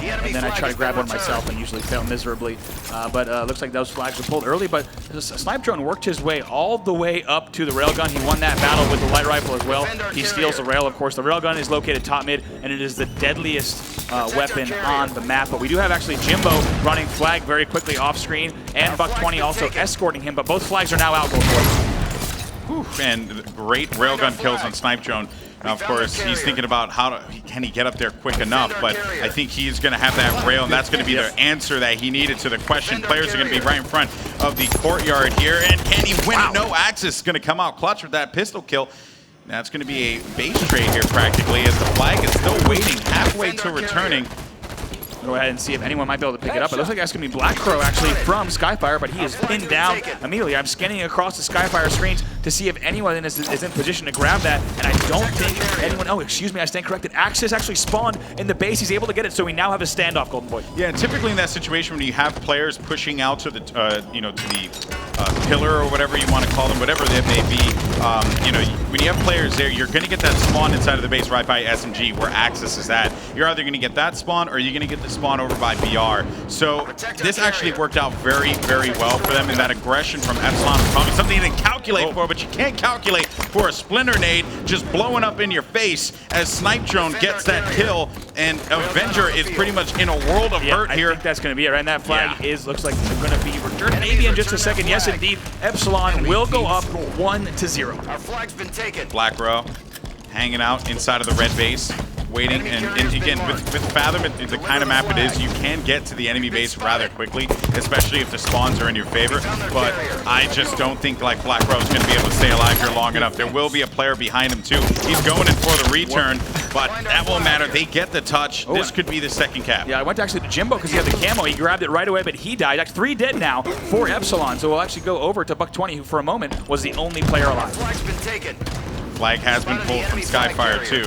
And then I try to grab one myself and usually fail miserably. But looks like those flags were pulled early, but Snipe Drone worked his way all the way up to the railgun. He won that battle with the light rifle as well. He steals the rail, of course. The railgun is located top mid, and it is the deadliest weapon on the map. But we do have actually Jimbo running flag very quickly off screen, and Buck20 also escorting him, but both flags are now out. And great railgun kills on Snipe Drone. Now, of course, he's thinking about can he get up there quick enough, but I think he's going to have that rail, and that's going to be the answer that he needed to the question. Players are going to be right in front of the courtyard here, and can he win it? No, Axis is going to come out clutch with that pistol kill. That's going to be a base trade here practically, as the flag is still waiting halfway to returning. Go ahead and see if anyone might be able to pick it up. It looks like that's going to be Black Crow actually from Skyfire, but he is pinned down immediately. I'm scanning across the Skyfire screens to see if anyone is in position to grab that, and I don't think anyone, oh, excuse me, I stand corrected. Axis actually spawned in the base. He's able to get it, so we now have a standoff, Golden Boy. Yeah, typically in that situation when you have players pushing out to the, you know, to the pillar or whatever you want to call them, whatever they may be, you know, when you have players there, you're going to get that spawn inside of the base right by SMG where Axis is at. You're either going to get that spawn or you're going to get the spawn over by BR. So this actually worked out very, very well for them, and that aggression from Epsilon is probably something you didn't calculate for, but you can't calculate for a Splinter Nade just blowing up in your face as Snipe Drone gets that kill, and Avenger is pretty much in a world of hurt here. I think that's going to be it, right? And that flag is, looks like they're going to be returned maybe in just a second. Yes, indeed, Epsilon will go up 1-0. Our flag's been taken. Black Row hanging out inside of the red base. waiting, and again, with Fathom, the kind of map it is, you can get to the enemy base rather quickly, especially if the spawns are in your favor, but I just don't think like Black Rose is going to be able to stay alive here long enough. There will be a player behind him too. He's going in for the return, but that won't matter. They get the touch. This could be the second cap. Yeah, I went actually to Jimbo because he had the camo. He grabbed it right away, but he died. Like 3 dead now for Epsilon, so we'll actually go over to Buck20, who for a moment was the only player alive. Flag has been pulled from Skyfire too.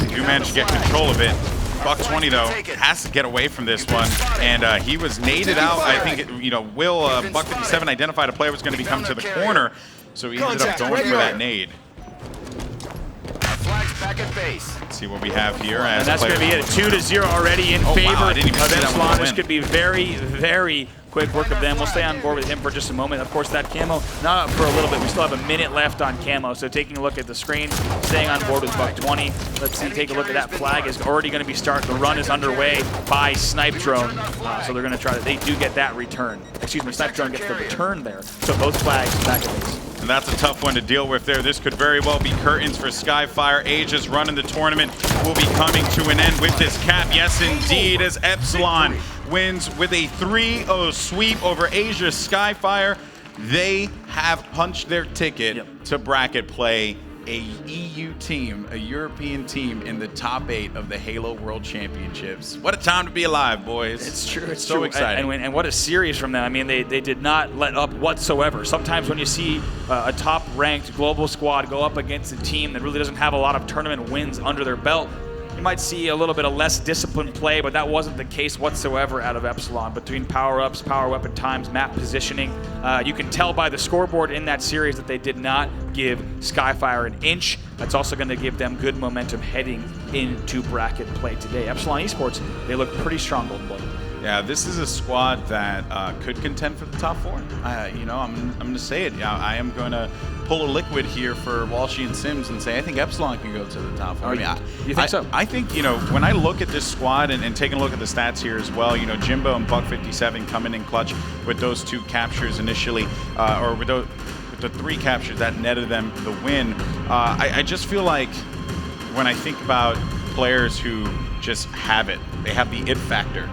They do manage to get control of it. Buck20 though has to get away from this one, and he was naded out. I think Buck57 identified a player was going to be coming to the corner, so he ended up going for that nade. Back at base. Let's see what we have here. And that's going to be it. 2-0 already in favor of Epsilon. This could be very, very quick work of them. We'll stay on board with him for just a moment. Of course, that camo, not up for a little bit. We still have a minute left on camo. So taking a look at the screen, staying on board with Buck20. Let's see, take a look at that flag is already going to be starting. The run is underway by Snipe Drone. So they're going to try to, they do get that return. Excuse me, Snipe Drone gets the return there. So both flags back at base. And that's a tough one to deal with there. This could very well be curtains for Skyfire. Aegis running the tournament will be coming to an end with this cap. Yes, indeed, as Epsilon wins with a 3-0 sweep over Aegis. Skyfire, they have punched their ticket to bracket play. A EU team, a European team in the top 8 of the Halo World Championships. What a time to be alive, boys. It's true. It's so true. exciting. And what a series from them. I mean, they did not let up whatsoever. Sometimes when you see a top-ranked global squad go up against a team that really doesn't have a lot of tournament wins under their belt, you might see a little bit of less disciplined play, but that wasn't the case whatsoever out of Epsilon. Between power-ups, power weapon times, map positioning, you can tell by the scoreboard in that series that they did not give Skyfire an inch. That's also going to give them good momentum heading into bracket play today. Epsilon Esports, they look pretty strong, Golden Boy. Yeah, this is a squad that could contend for the top 4. I'm going to say it. Yeah, I am going to pull a liquid here for Walshy and Sims and say I think Epsilon can go to the top 4. You think so? I think, when I look at this squad and taking a look at the stats here as well, Jimbo and Buck57 coming in clutch with those 2 captures initially, or with the 3 captures that netted them the win. I just feel like when I think about players who just have it, they have the it factor.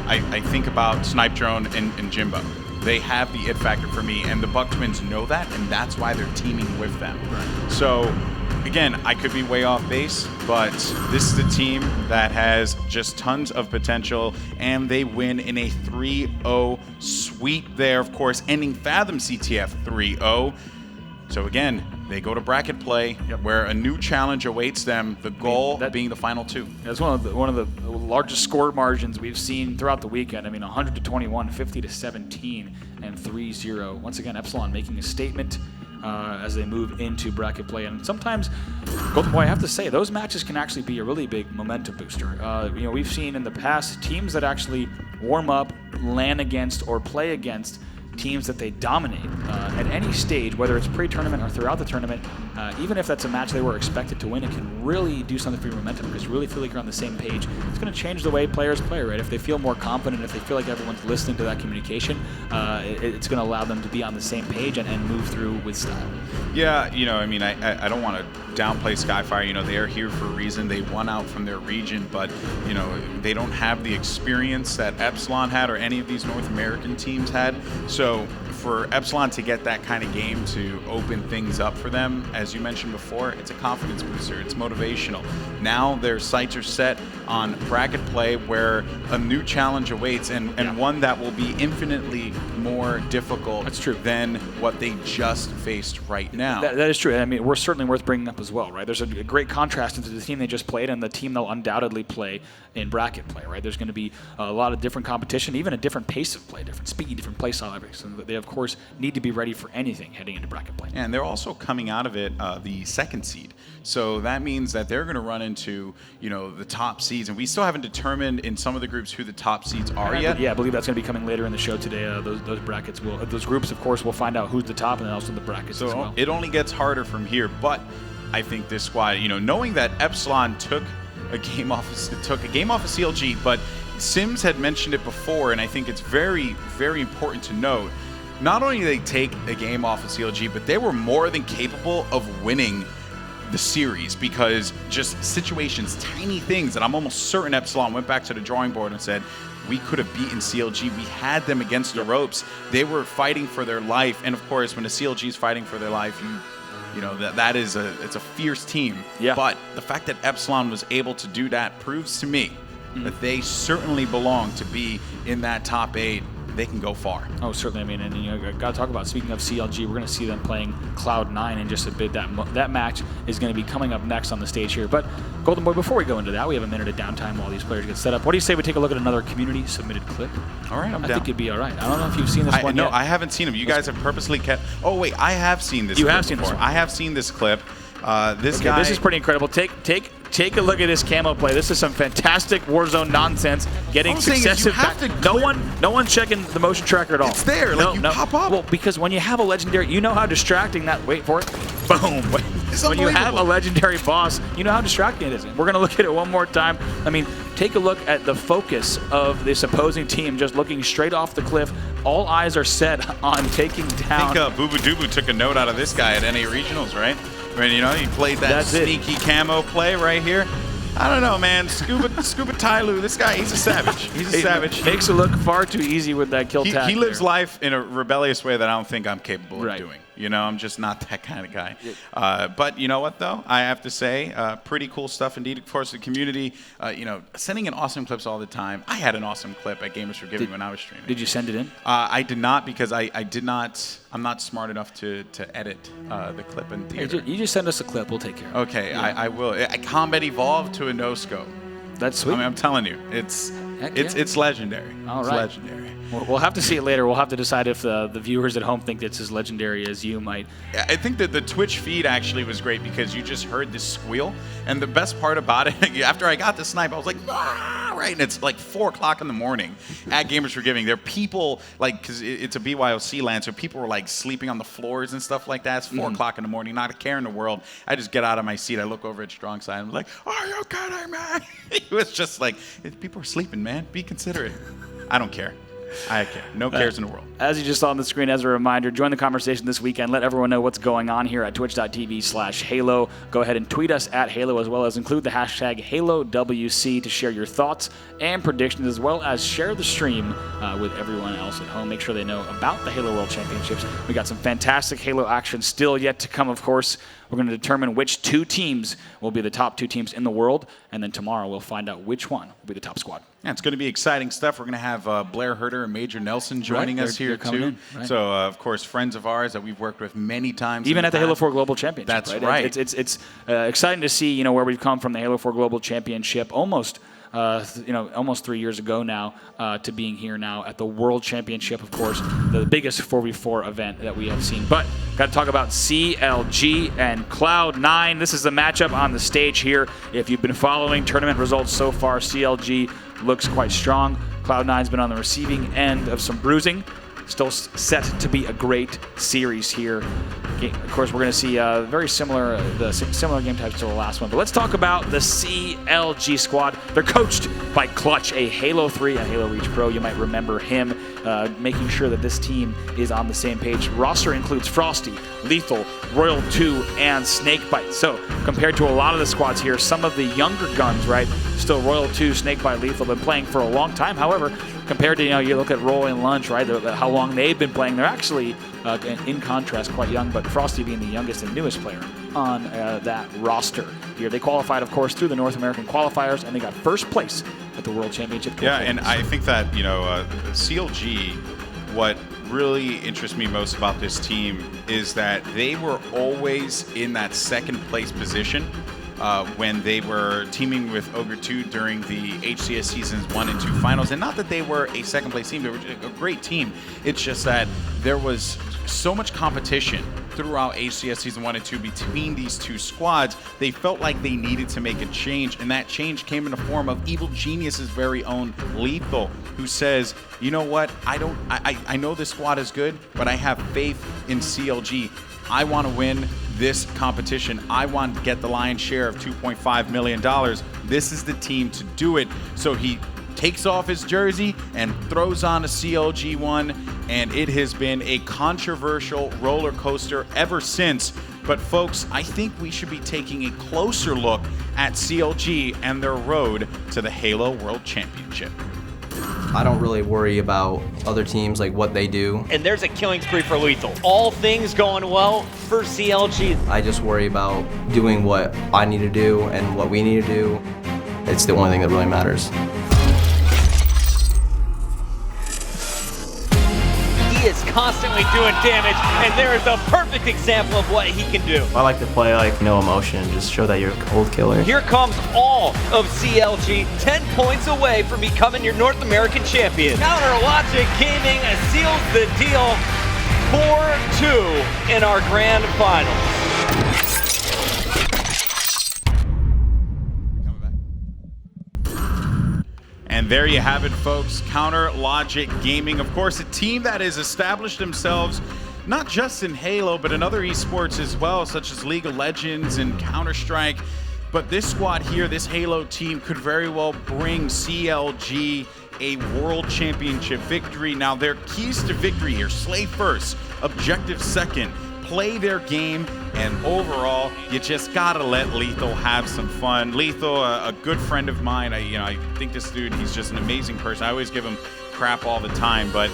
I think about Snipe Drone and Jimbo. They have the it factor for me, and the Buck Twins know that, and that's why they're teaming with them. Right. So, again, I could be way off base, but this is a team that has just tons of potential, and they win in a 3-0 sweep there, of course, ending Fathom CTF 3-0. So again, they go to bracket play where a new challenge awaits them, the goal being the final 2. That's one of the largest score margins we've seen throughout the weekend. I mean, 100-21, 50-17, and 3-0. Once again, Epsilon making a statement as they move into bracket play. And sometimes, Golden Boy, I have to say, those matches can actually be a really big momentum booster. We've seen in the past teams that actually warm up, land against, or play against teams that they dominate at any stage, whether it's pre-tournament or throughout the tournament. Even if that's a match they were expected to win, it can really do something for your momentum because you really feel like you're on the same page. It's going to change the way players play, right? If they feel more confident, if they feel like everyone's listening to that communication, it's going to allow them to be on the same page and move through with style. Yeah, I don't want to downplay Skyfire. They are here for a reason. They won out from their region, but, they don't have the experience that Epsilon had or any of these North American teams had. So for Epsilon to get that kind of game to open things up for them, as you mentioned before, it's a confidence booster. It's motivational. Now their sights are set on bracket play where a new challenge awaits and one that will be infinitely more difficult than what they just faced right now. That is true. I mean, we're certainly worth bringing up as well, right? There's a great contrast into the team they just played and the team they'll undoubtedly play in bracket play, right? There's going to be a lot of different competition, even a different pace of play, different speed, different play style. So they, of course, need to be ready for anything heading into bracket play. And they're also coming out of it the 2nd seed. So that means that they're going to run into, the top seeds. And we still haven't determined in some of the groups who the top seeds are yet. Yeah, I believe that's going to be coming later in the show today. Those brackets those groups, of course, will find out who's the top and then also the brackets as well. It only gets harder from here. But I think this squad, knowing that Epsilon took a game off of CLG, but Sims had mentioned it before, and I think it's very, very important to note. Not only did they take a game off of CLG, but they were more than capable of winning the series, because just situations, tiny things that I'm almost certain Epsilon went back to the drawing board and said, we could have beaten CLG. We had them against the ropes. They were fighting for their life. And of course, when the CLG is fighting for their life, you know, it's a fierce team. Yeah. But the fact that Epsilon was able to do that proves to me that they certainly belong to be in that top 8. They can go far. Oh, certainly. I mean, and you know, got to talk about, speaking of CLG, we're going to see them playing Cloud9 in just a bit. That match is going to be coming up next on the stage here. But Golden Boy, before we go into that, we have a minute of downtime while these players get set up. What do you say we take a look at another community submitted clip? All right, I'm down. I think it'd be all right. I don't know if you've seen this one yet. No, I haven't seen them. You guys have purposely kept. Oh wait, I have seen this. You clip have seen before. this one. I have seen this clip. This guy. This is pretty incredible. Take a look at this camo play. This is some fantastic Warzone nonsense. Getting successive. No one checking the motion tracker at all. It's there. Like you pop up. Well, because when you have a legendary, you know how distracting that. Wait for it. Boom. When you have a legendary boss, you know how distracting it is. We're gonna look at it one more time. I mean, take a look at the focus of this opposing team, just looking straight off the cliff. All eyes are set on taking down. I think Boo Boo Doo took a note out of this guy at NA Regionals, right? I mean, you know, he played that sneaky camo play right here. I don't know, man. Scuba Tyloo, this guy, he's a savage. He's a savage. Makes it look far too easy with that kill tag. He lives life in a rebellious way that I don't think I'm capable of doing. You know, I'm just not that kind of guy. But you know what, though? I have to say, pretty cool stuff indeed. Of course, the community, you know, sending in awesome clips all the time. I had an awesome clip at Gamers Forgiving when I was streaming. Did you send it in? I did not, because I did not. I'm not smart enough to edit the clip in theater. You just send us a clip. We'll take care of it. Okay, yeah. I will. Combat evolved to a no-scope. That's sweet. I mean, I'm telling you, it's legendary. All it's right. legendary. We'll have to see it later. We'll have to decide if the viewers at home think it's as legendary as you might. I think that the Twitch feed actually was great, because you just heard this squeal. And the best part about it, after I got the snipe, I was like, ah, right? And it's like 4 o'clock in the morning at Gamers Forgiving. There are people, like, because it's a BYOC land, so people were like sleeping on the floors and stuff like that. It's 4 o'clock in the morning, not a care in the world. I just get out of my seat. I look over at Strong Side and I'm like, are you kidding me? It was just like, people are sleeping, man. Be considerate. I don't care. I care. No cares in the world. As you just saw on the screen, as a reminder, join the conversation this weekend. Let everyone know what's going on here at twitch.tv/Halo. Go ahead and tweet us at Halo, as well as include the hashtag HaloWC to share your thoughts and predictions, as well as share the stream with everyone else at home. Make sure they know about the Halo World Championships. We got some fantastic Halo action still yet to come, of course. We're going to determine which 2 teams will be the top 2 teams in the world, and then tomorrow we'll find out which one will be the top squad. Yeah, it's going to be exciting stuff. We're going to have Blair Herter and Major Nelson joining us here too. Right. So, of course, friends of ours that we've worked with many times. Even at the Halo 4 Global Championship. That's right. It's exciting to see, you know, where we've come from the Halo 4 Global Championship almost 3 years ago now, to being here now at the World Championship, of course, the biggest 4v4 event that we have seen. But got to talk about CLG and Cloud9. This is the matchup on the stage here. If you've been following tournament results so far, CLG looks quite strong. Cloud9's been on the receiving end of some bruising. Still set to be a great series here. Of course, we're going to see very similar game types to the last one. But let's talk about the CLG squad. They're coached by Clutch, a Halo 3 and Halo Reach Pro. You might remember him, making sure that this team is on the same page. Roster includes Frosty, Lethal, Royal 2, and Snakebite. So compared to a lot of the squads here, some of the younger guns, right? Still Royal 2, Snakebite, Lethal, been playing for a long time. However, compared to, you look at Roll and Lunch, right? How long they've been playing, they're actually, in contrast, quite young. But Frosty being the youngest and newest player on that roster here. They qualified, of course, through the North American qualifiers, and they got first place at the World Championship. Yeah, and I think that CLG, what really interests me most about this team is that they were always in that second place position. When they were teaming with Ogre 2 during the HCS Seasons 1 and 2 finals. And not that they were a second-place team, they were a great team. It's just that there was so much competition throughout HCS Season 1 and 2 between these 2 squads. They felt like they needed to make a change, and that change came in the form of Evil Genius's very own Lethal, who says, you know what, I know this squad is good, but I have faith in CLG. I want to win this competition. I want to get the lion's share of $2.5 million. This is the team to do it. So he takes off his jersey and throws on a CLG one, and it has been a controversial roller coaster ever since. But folks, I think we should be taking a closer look at CLG and their road to the Halo World Championship. I don't really worry about other teams, like what they do. And there's a killing spree for Lethal. All things going well for CLG. I just worry about doing what I need to do and what we need to do. It's the only thing that really matters. He is constantly doing damage, and there is a perfect example of what he can do. I like to play like no emotion, just show that you're a cold killer. Here comes all of CLG, 10 points away from becoming your North American champion. Counter Logic Gaming seals the deal 4-2 in our grand finals. And there you have it, folks. Counter Logic Gaming, of course, a team that has established themselves not just in Halo, but in other esports as well, such as League of Legends and Counter-Strike. But this squad here, this Halo team, could very well bring CLG a world championship victory. Now, their keys to victory here: slay first, objective second, play their game, and overall, you just gotta let Lethal have some fun. Lethal, a good friend of mine. I think this dude, he's just an amazing person. I always give him crap all the time, but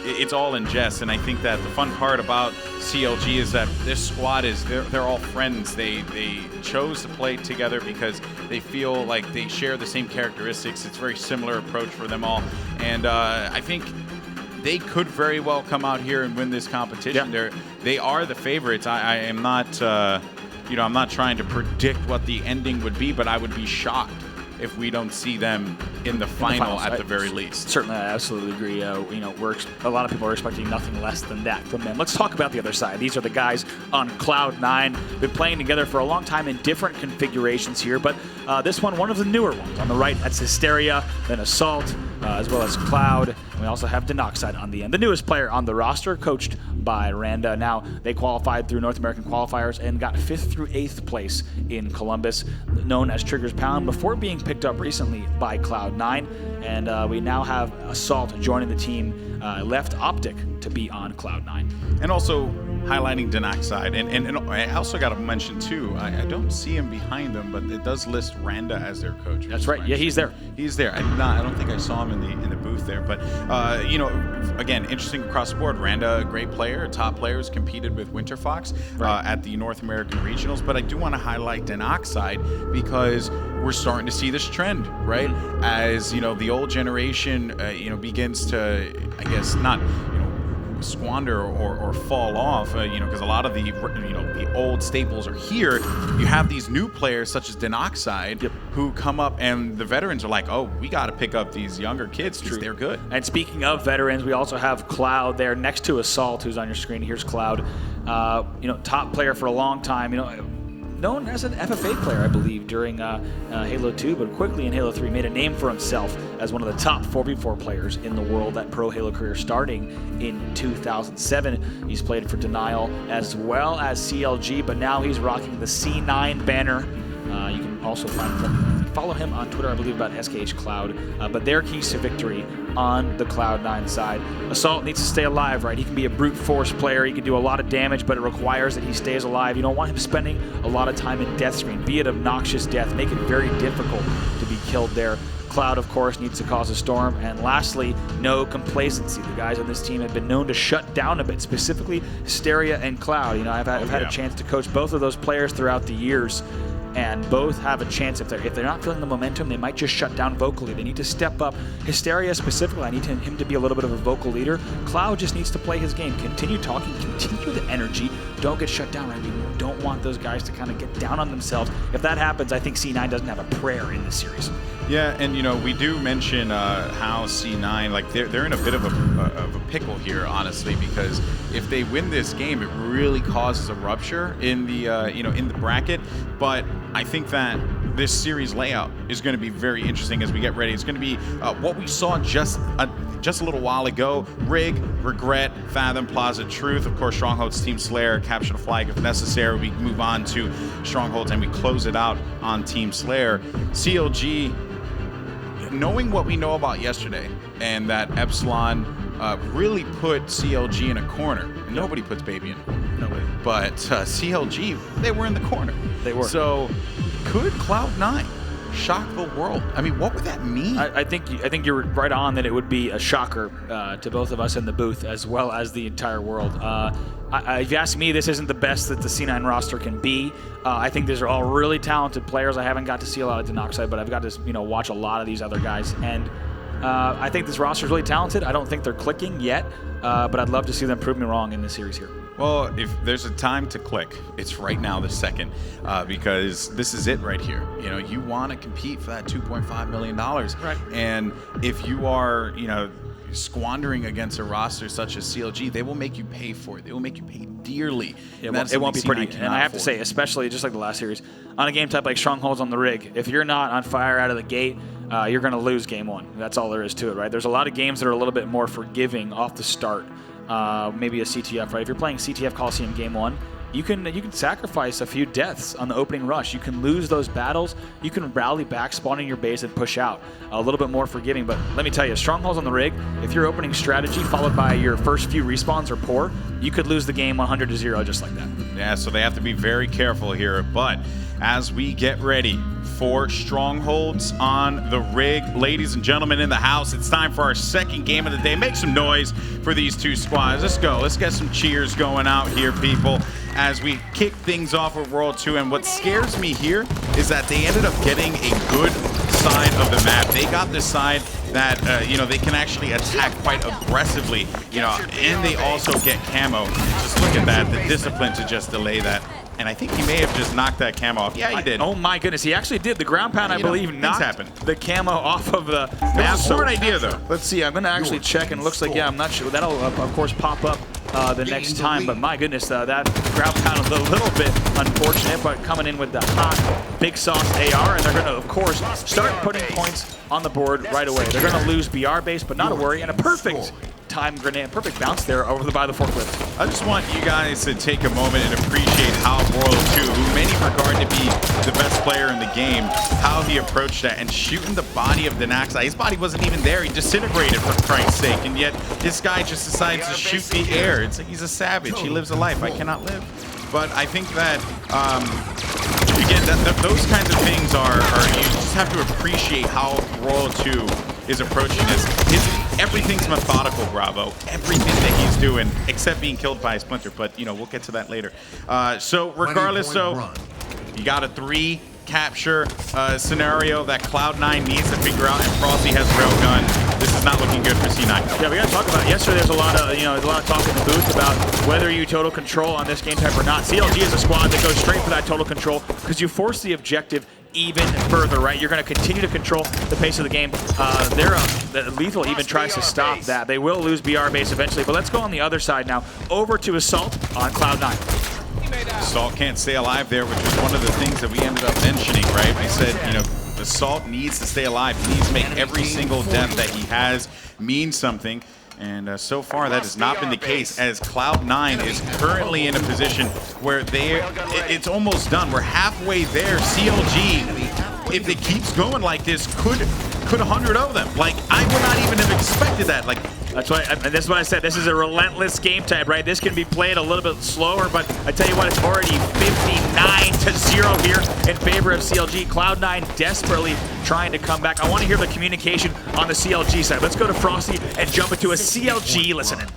it's all in jest. And I think that the fun part about CLG is that this squad is, they're all friends. They chose to play together because they feel like they share the same characteristics. It's a very similar approach for them all. And I think they could very well come out here and win this competition. Yeah. They are the favorites. I am not, I'm not trying to predict what the ending would be, but I would be shocked if we don't see them in the final at the very least. Certainly, I absolutely agree. A lot of people are expecting nothing less than that from them. Let's talk about the other side. These are the guys on Cloud9. Been playing together for a long time in different configurations here, but this one of the newer ones. On the right, that's Hysteria, then Assault, as well as Cloud. And we also have Denoxide on the end. The newest player on the roster, coached by Randa. Now, they qualified through North American qualifiers and got 5th through 8th place in Columbus, known as Trigger's Pound, before being picked up recently by Cloud9. And we now have Assault joining the team, left Optic to be on Cloud9. And also highlighting Denoxide, and I also got to mention too, I don't see him behind them, but it does list Randa as their coach. That's right. Yeah, he's there. He's there. I don't think I saw him in the booth there, but again, interesting across the board. Randa, a great player, top players, competed with Winterfox at the North American Regionals. But I do want to highlight Denoxide because we're starting to see this trend, right? As the old generation, begins to, I guess, not squander or fall off, because a lot of the old staples are here. You have these new players such as Denoxide who come up, and the veterans are like, oh, we got to pick up these younger kids because they're good. And speaking of veterans, we also have Cloud there next to Assault, who's on your screen. Here's Cloud, top player for a long time, known as an FFA player, I believe, during Halo 2, but quickly in Halo 3 made a name for himself as one of the top 4v4 players in the world. That pro Halo career starting in 2007. He's played for Denial as well as CLG, but now he's rocking the C9 banner. You can also follow him on Twitter, I believe, about SKH Cloud. But their keys to victory on the Cloud9 side. Assault needs to stay alive, right? He can be a brute force player. He can do a lot of damage, but it requires that he stays alive. You don't want him spending a lot of time in death screen, be it obnoxious death, make it very difficult to be killed there. Cloud, of course, needs to cause a storm. And lastly, no complacency. The guys on this team have been known to shut down a bit, specifically Hysteria and Cloud. I've had a chance to coach both of those players throughout the years, and both have a chance. If they're not feeling the momentum, they might just shut down vocally. They need to step up. Hysteria specifically, I need him to be a little bit of a vocal leader. Cloud just needs to play his game, continue talking, continue the energy, don't get shut down. We don't want those guys to kind of get down on themselves. If that happens, I think C9 doesn't have a prayer in this series. Yeah, and we do mention how C9, they're in a bit of a pickle here, honestly, because if they win this game, it really causes a rupture in the in the bracket. But I think that this series layout is going to be very interesting as we get ready. It's going to be what we saw just a little while ago. Rig, Regret, Fathom, Plaza, Truth. Of course, Stronghold's Team Slayer, capture the flag if necessary. We move on to Strongholds and we close it out on Team Slayer. CLG, knowing what we know about yesterday, and that Epsilon really put CLG in a corner. And nobody puts Baby in a corner. Nobody. But CLG, they were in the corner. They were. So could Cloud9 shock the world? I mean, what would that mean? I think you're right on that it would be a shocker to both of us in the booth as well as the entire world. If you ask me, this isn't the best that the C9 roster can be. I think these are all really talented players. I haven't got to see a lot of Denoxide, but I've got to watch a lot of these other guys, and I think this roster is really talented. I don't think they're clicking yet, but I'd love to see them prove me wrong in this series here. Well, if there's a time to click, it's right now, the second, because this is it right here. You want to compete for that $2.5 million. Right. And if you are, squandering against a roster such as CLG, they will make you pay for it. They will make you pay dearly. It won't be pretty. And I have to say, especially just like the last series, on a game type like Strongholds on the Rig, if you're not on fire out of the gate, you're going to lose game one. That's all there is to it, right? There's a lot of games that are a little bit more forgiving off the start. Maybe a CTF, right? If you're playing CTF Coliseum game one, you can sacrifice a few deaths on the opening rush. You can lose those battles. You can rally back, spawn in your base, and push out. A little bit more forgiving, but let me tell you, Strongholds on the Rig, if your opening strategy followed by your first few respawns are poor, you could lose the game 100-0 just like that. Yeah, so they have to be very careful here, but as we get ready for Strongholds on the Rig, ladies and gentlemen in the house, it's time for our second game of the day. Make some noise for these two squads. Let's go. Let's get some cheers going out here, people, as we kick things off with World 2. And what scares me here is that they ended up getting a good side of the map. They got the side that, they can actually attack quite aggressively, and they also get camo. Just look at that, the discipline to just delay that. And I think he may have just knocked that camo off. Yeah, he did. Oh my goodness, he actually did. The ground pound, I believe, knocked the camo off of the map. It was a smart idea, though. Let's see, I'm going to actually check, and it looks like, I'm not sure. That'll, of course, pop up the next time. But my goodness, that ground pound is a little bit unfortunate, but coming in with the hot Big Sauce AR, and they're going to, of course, start putting points on the board right away. They're going to lose BR base, but not a worry, and a perfect time grenade, perfect bounce there over by the forklift. I just want you guys to take a moment and appreciate how Royal 2, who many regard to be the best player in the game, how he approached that and shooting the body of Denoxide. His body wasn't even there. He disintegrated, for Christ's sake, and yet this guy just decides to shoot the air. It's like he's a savage. He lives a life I cannot live. But I think that, again, those kinds of things are you just have to appreciate how Royal 2 is approaching this. Everything's methodical, Bravo. Everything that he's doing, except being killed by a Splinter. But, we'll get to that later. So regardless, you got a 3 capture scenario that Cloud9 needs to figure out, and Frosty has Railgun. This is not looking good for C9. Yeah, we got to talk about it. Yesterday there's a lot of talk in the booth about whether you total control on this game type or not. CLG is a squad that goes straight for that total control because you force the objective even further, right? You're going to continue to control the pace of the game. Lethal even tries to stop that. They will lose BR base eventually, but let's go on the other side now. Over to Assault on Cloud9. Assault can't stay alive there, which was one of the things that we ended up mentioning, right? We said, Assault needs to stay alive. He needs to make every single death that he has mean something. And so far, that has not been the case, as Cloud9 is currently in a position where it's almost done. We're halfway there. CLG, if it keeps going like this, could 100-0 them. Like, I would not even have expected that. Like, that's what I said. This is a relentless game type, right? This can be played a little bit slower, but I tell you what, it's already 59-0 here in favor of CLG. Cloud9 desperately trying to come back. I want to hear the communication on the CLG side. Let's go to Frosty and jump into a CLG listening.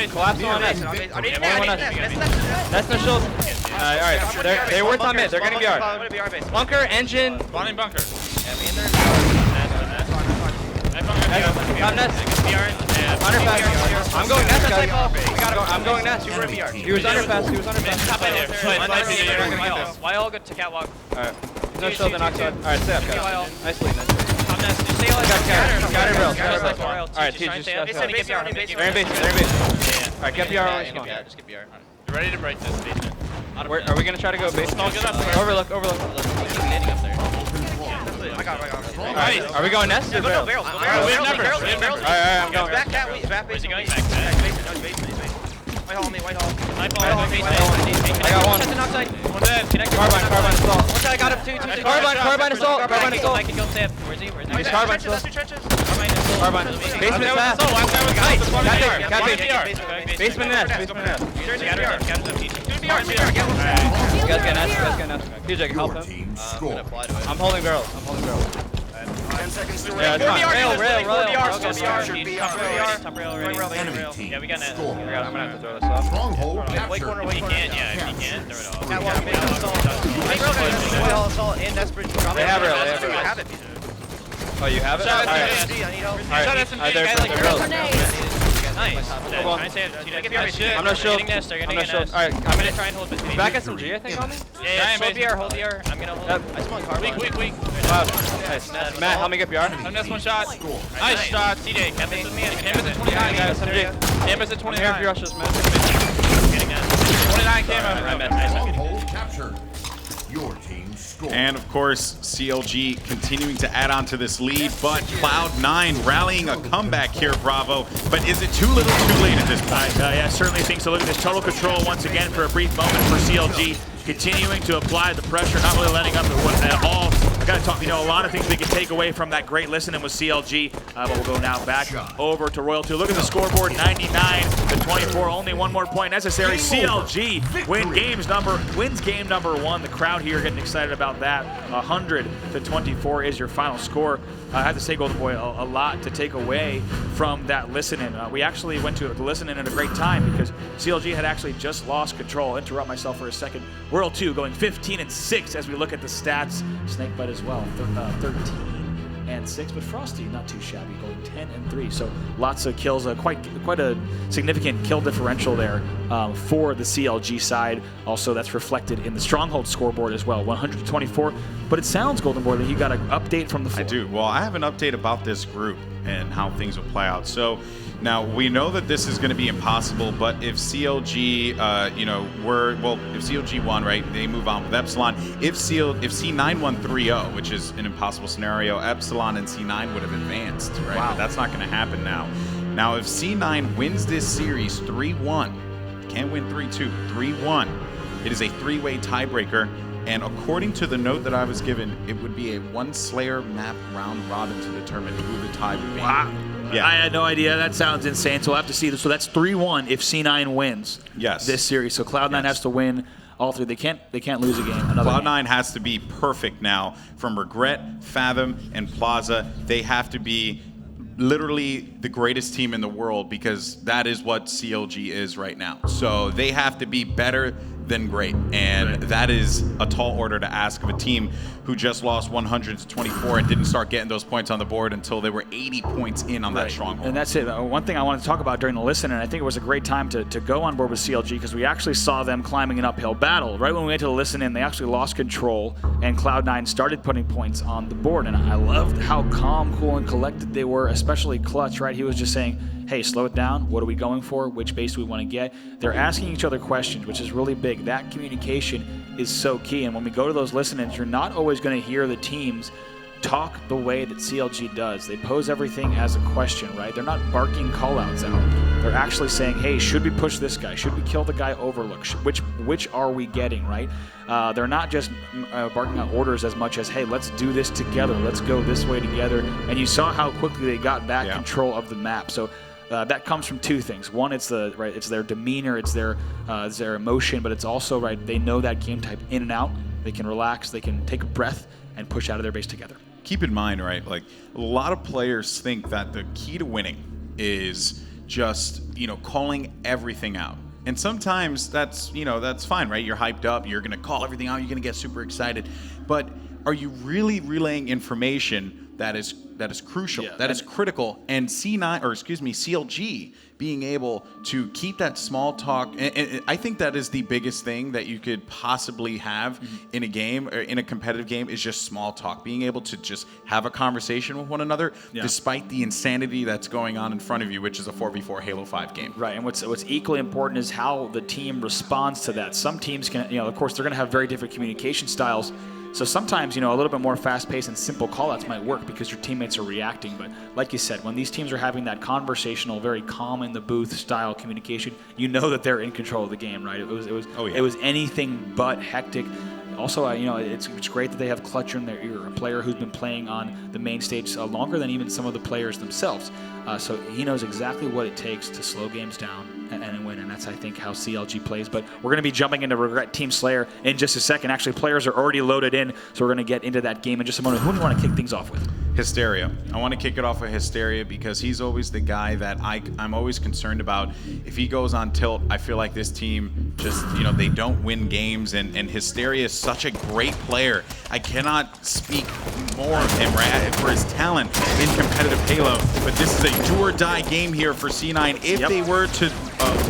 Collapse on us. That's no shield. Alright, they worked on mid. They're gonna be ours. Bunker, engine. Spawning bunker. Come nest. I'm going nest, guys. I'm going nest. He was underpass. Why all good to catwalk? Alright. No shield and oxide. Alright, stay up, guys. Nicely. Scatter rails. Alright, T, just they're in base. They're in base. Alright, get BR on spawn. Yeah, just get BR. You're ready to break this basement. Are we gonna try to go base? Overlook. Alright, are we going nest? Yeah, go barrels. Alright, I'm going. Back cat, back base. Where's he going? Back base. White hole on me, white hole. White White hole on me, white hole on me. I got one. Chest and outside. One dead. Connect. Carbine assault. One side, I got him, two. Carbine assault. Carbine assault. I can go Sam. Where's he? He's carbine assault. Carbine. Basement fast. Basement nest. Basement nest. You guys get nuts. PJ, help him. I'm holding barrels. 10 seconds to rail. Yeah, it's fine. Rail. Top rail already. Yeah, we got it. I'm gonna have to throw this off. Stronghold Wait captured. corner, if you can, yeah, if you can, throw it off. Catwalk, big assault. White hole assault in that bridge. They have rail, they have rail. I have it. Oh, you have it? Shot Alright. I need help. Shot SMG, They're guy like barrels. Nice. Hold on. I say it. I'm not sure. They're getting nest. Alright, I'm gonna try and hold this. back SMG, I think, on me? Yeah, hold the R. I'm gonna hold it. I spawned carbine. Weak. Nice. Matt, help me get PR. I'm just one shot. Nice shot. TJ, Campus with me. Campus at 29, guys. Campus at 29. I'm here if you rush this, man. Getting that. 29 camera. Stronghold captured. Your team scored. And of course, CLG continuing to add on to this lead, but Cloud9 rallying a comeback here, Bravo. But is it too little too late at this point? Yeah, I certainly think so. Look at this total control once again for a brief moment for CLG. Continuing to apply the pressure, not really letting up at all. I gotta talk, a lot of things we can take away from that great listening with CLG, but we'll go now back over to Royal 2. Look at the scoreboard, 99-24, only one more point necessary. CLG wins game number 1. The crowd here getting excited about that. 100-24 is your final score. I have to say, Golden Boy, a lot to take away from that listening. We actually went to the listening at a great time because CLG had actually just lost control. I'll interrupt myself for a second. World 2 going 15-6 as we look at the stats. Snakebite as well, 13-6, but Frosty not too shabby, going 10-3. So lots of kills, quite a significant kill differential there for the CLG side. Also, that's reflected in the Stronghold scoreboard as well, 124. But it sounds, Golden Boy, that you got an update from the floor. I do. Well, I have an update about this group and how things will play out. So now we know that this is going to be impossible, but if CLG, if CLG won, right, they move on with Epsilon. If C9 won 3-0, which is an impossible scenario, Epsilon and C9 would have advanced, right? Wow. But that's not going to happen now. Now, if C9 wins this series 3-1, can't win 3-2, 3-1, it is a three-way tiebreaker. And according to the note that I was given, it would be a one-Slayer map round robin to determine who the tie would be. Wow. Yeah. I had no idea. That sounds insane. So we'll have to see this. So that's 3-1 if C9 wins this series. So Cloud9 has to win all three. They can't lose a game. Cloud9 has to be perfect now. From Regret, Fathom, and Plaza, they have to be literally the greatest team in the world because that is what CLG is right now. So they have to be better than great, and that is a tall order to ask of a team who just lost 100-24 and didn't start getting those points on the board until they were 80 points in on that Stronghold. And that's it. One thing I wanted to talk about during the listen, and I think it was a great time to go on board with CLG because we actually saw them climbing an uphill battle. Right when we went to the listen in, they actually lost control, and Cloud9 started putting points on the board, and I loved how calm, cool, and collected they were, especially Clutch, right? He was just saying, hey, slow it down. What are we going for? Which base do we want to get? They're asking each other questions, which is really big. That communication is so key. And when we go to those listen-ins, you're not always going to hear the teams talk the way that CLG does. They pose everything as a question, right? They're not barking call-outs out. They're actually saying, hey, should we push this guy? Should we kill the guy Overlook? Which are we getting, right? They're not just barking out orders as much as, hey, let's do this together. Let's go this way together. And you saw how quickly they got back control of the map. So that comes from two things. One, it's their demeanor, it's their emotion, but it's also they know that game type in and out. They can relax, they can take a breath, and push out of their base together. Keep in mind, right? Like a lot of players think that the key to winning is just calling everything out. And sometimes that's fine, right? You're hyped up, you're gonna call everything out, you're gonna get super excited. But are you really relaying information that is crucial, that is critical? And CLG being able to keep that small talk, and I think that is the biggest thing that you could possibly have in a game, or in a competitive game, is just small talk. Being able to just have a conversation with one another, despite the insanity that's going on in front of you, which is a 4v4 Halo 5 game. Right, and what's equally important is how the team responds to that. Some teams can, of course, they're going to have very different communication styles. So sometimes, you know, a little bit more fast-paced and simple callouts might work because your teammates are reacting. But like you said, when these teams are having that conversational, very calm in the booth style communication, you know that they're in control of the game, right? It was anything but hectic. Also, you know, it's great that they have Clutcher in their ear, a player who's been playing on the main stage longer than even some of the players themselves. So he knows exactly what it takes to slow games down and win, and that's, I think, how CLG plays. But we're going to be jumping into Regret Team Slayer in just a second. Actually, players are already loaded in, so we're going to get into that game in just a moment. Who do you want to kick things off with? Hysteria. I want to kick it off with Hysteria because he's always the guy that I'm always concerned about. If he goes on tilt, I feel like this team just, you know, they don't win games, and Hysteria is such a great player. I cannot speak more of him, right, for his talent in competitive Halo, but this is a do-or-die game here for C9. If they were to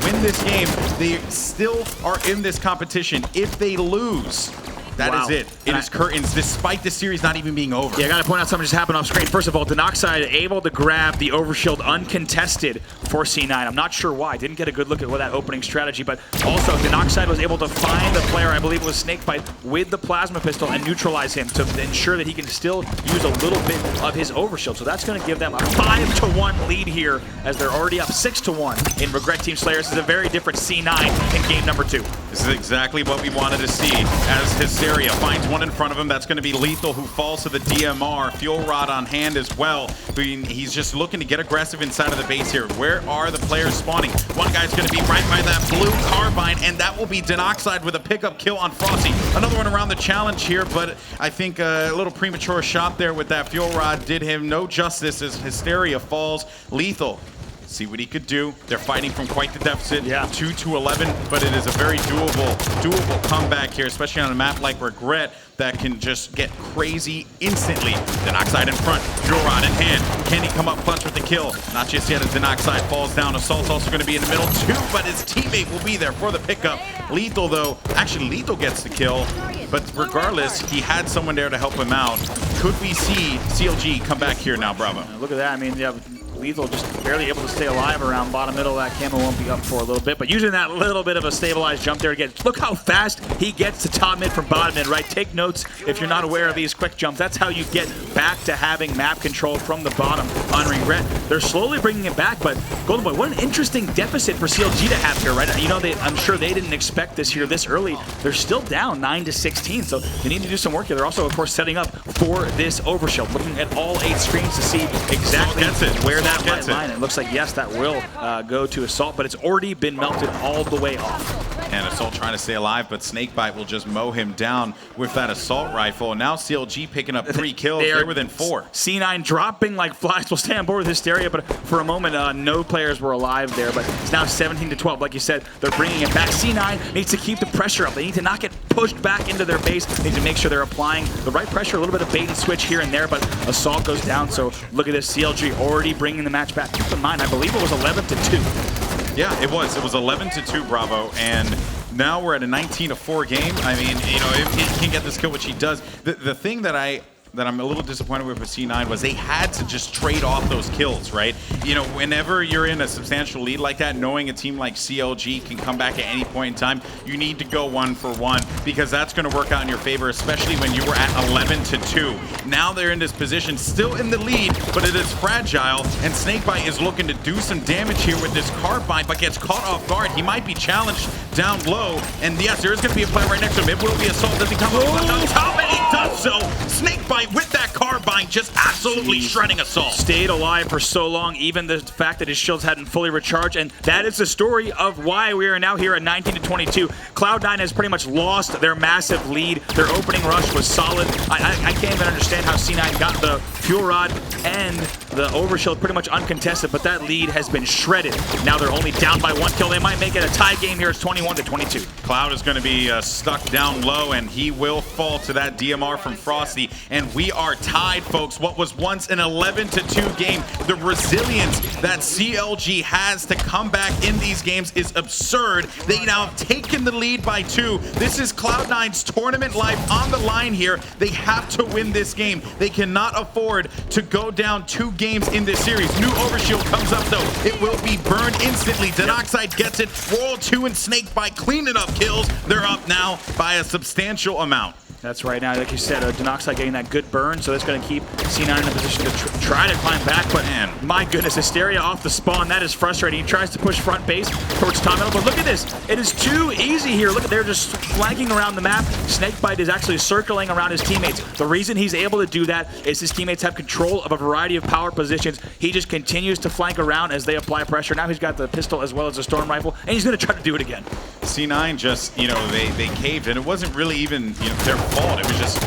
win this game, they still are in this competition. If they lose, that is it. It is curtains, despite the series not even being over. Yeah, I got to point out something just happened off screen. First of all, Denoxide able to grab the overshield uncontested for C9. I'm not sure why. Didn't get a good look at that opening strategy, but also Denoxide was able to find the player, I believe it was Snakebite, with the plasma pistol and neutralize him to ensure that he can still use a little bit of his overshield. So that's going to give them a 5-1 lead here, as they're already up 6-1 in Regret Team Slayer. This is a very different C9 in game number 2. This is exactly what we wanted to see, as Hysteria finds one in front of him. That's going to be Lethal, who falls to the DMR. Fuel Rod on hand as well. He's just looking to get aggressive inside of the base here. Where are the players spawning? One guy's going to be right by that blue carbine, and that will be Denoxide with a pickup kill on Frosty. Another one around the challenge here, but I think a little premature shot there with that Fuel Rod did him no justice as Hysteria falls. Lethal, see what he could do. They're fighting from quite the deficit, 2-11, but it is a very doable comeback here, especially on a map like Regret that can just get crazy instantly. Denoxide in front, Fuel Rod in hand. Can he come up clutch with the kill? Not just yet as Denoxide falls down. Assault's also going to be in the middle too, but his teammate will be there for the pickup. Lethal though, actually Lethal gets the kill, but regardless, he had someone there to help him out. Could we see CLG come back here now, Bravo? Look at that, I mean, yeah, Lethal just barely able to stay alive around bottom middle. That camo won't be up for a little bit, but using that little bit of a stabilized jump there again. Look how fast he gets to top mid from bottom mid, right? Take notes if you're not aware of these quick jumps. That's how you get back to having map control from the bottom on Regret. They're slowly bringing it back, but Golden Boy, what an interesting deficit for CLG to have here, right? You know, I'm sure they didn't expect this here this early. They're still down 9-16, so they need to do some work here. They're also, of course, setting up for this overshield, looking at all 8 screens to see exactly where that might line. It looks like, yes, that will go to Assault, but it's already been melted all the way off. And Assault trying to stay alive, but Snakebite will just mow him down with that Assault rifle. And now CLG picking up 3 kills. They're within 4. C9 dropping like flies. Will stay on board with Hysteria, but for a moment, no players were alive there. But it's now 17-12. Like you said, they're bringing it back. C9 needs to keep the pressure up. They need to not get pushed back into their base. They need to make sure they're applying the right pressure. A little bit of bait and switch here and there, but Assault goes down. So look at this. CLG already bringing the match back. Keep in mind, I believe it was 11-2. Yeah, it was. It was 11-2, Bravo, and now we're at a 19-4 game. I mean, you know, if he can get this kill, which he does. The thing that I'm a little disappointed with C9 was they had to just trade off those kills, right? You know, whenever you're in a substantial lead like that, knowing a team like CLG can come back at any point in time, you need to go 1 for 1 because that's going to work out in your favor, especially when you were at 11-2. Now they're in this position, still in the lead, but it is fragile, and Snakebite is looking to do some damage here with this carbine, but gets caught off guard. He might be challenged down low, and yes, there is going to be a player right next to him. It will be Assault. Does he come up on top? And he does so. Snakebite with that carbine just absolutely shredding Assault. Stayed alive for so long, even the fact that his shields hadn't fully recharged, and that is the story of why we are now here at 19-22. Cloud9 has pretty much lost their massive lead. Their opening rush was solid. I can't even understand how C9 got the Fuel Rod and the overshield pretty much uncontested, but that lead has been shredded. Now they're only down by 1 kill. They might make it a tie game here. It's 21-22. Cloud is going to be stuck down low, and he will fall to that DMR from Frosty, and we are tied, folks. What was once an 11-2 game, the resilience that CLG has to come back in these games is absurd. They now have taken the lead by 2. This is Cloud9's tournament life on the line here. They have to win this game. They cannot afford to go down 2 games in this series. New overshield comes up though. It will be burned instantly. Denoxide gets it. Roll 2 and Snakebite cleaning up kills. They're up now by a substantial amount. That's right. Now, like you said, Denoxide getting that good burn, so that's going to keep C9 in a position to try to climb back. But my goodness, Hysteria off the spawn. That is frustrating. He tries to push front base towards top middle, but look at this. It is too easy here. Look at, they're just flanking around the map. Snakebite is actually circling around his teammates. The reason he's able to do that is his teammates have control of a variety of power positions. He just continues to flank around as they apply pressure. Now he's got the pistol as well as the storm rifle, and he's going to try to do it again. C9 just, they caved, and it wasn't really even, their fault. It was just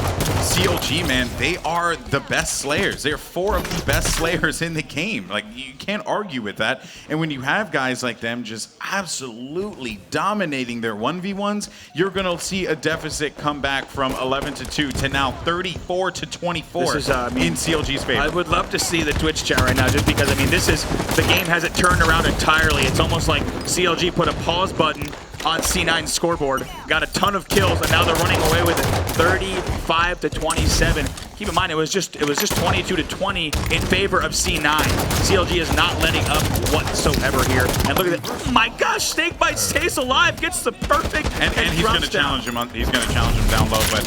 CLG, man. They are the best slayers. They're 4 of the best slayers in the game. Like, you can't argue with that. And when you have guys like them just absolutely dominating their 1v1s, you're going to see a deficit come back from 11-2 to now 34-24 This is, in CLG's favor. I would love to see the Twitch chat right now, just because, this is, the game hasn't turned around entirely. It's almost like CLG put a pause button on C9's scoreboard, got a ton of kills, and now they're running away with it, 35-27. Keep in mind, it was just 22-20 in favor of C9. CLG is not letting up whatsoever here. And look at that! Oh my gosh, Snakebite stays alive, gets the perfect and he's going to challenge him. He's going to challenge him down low, but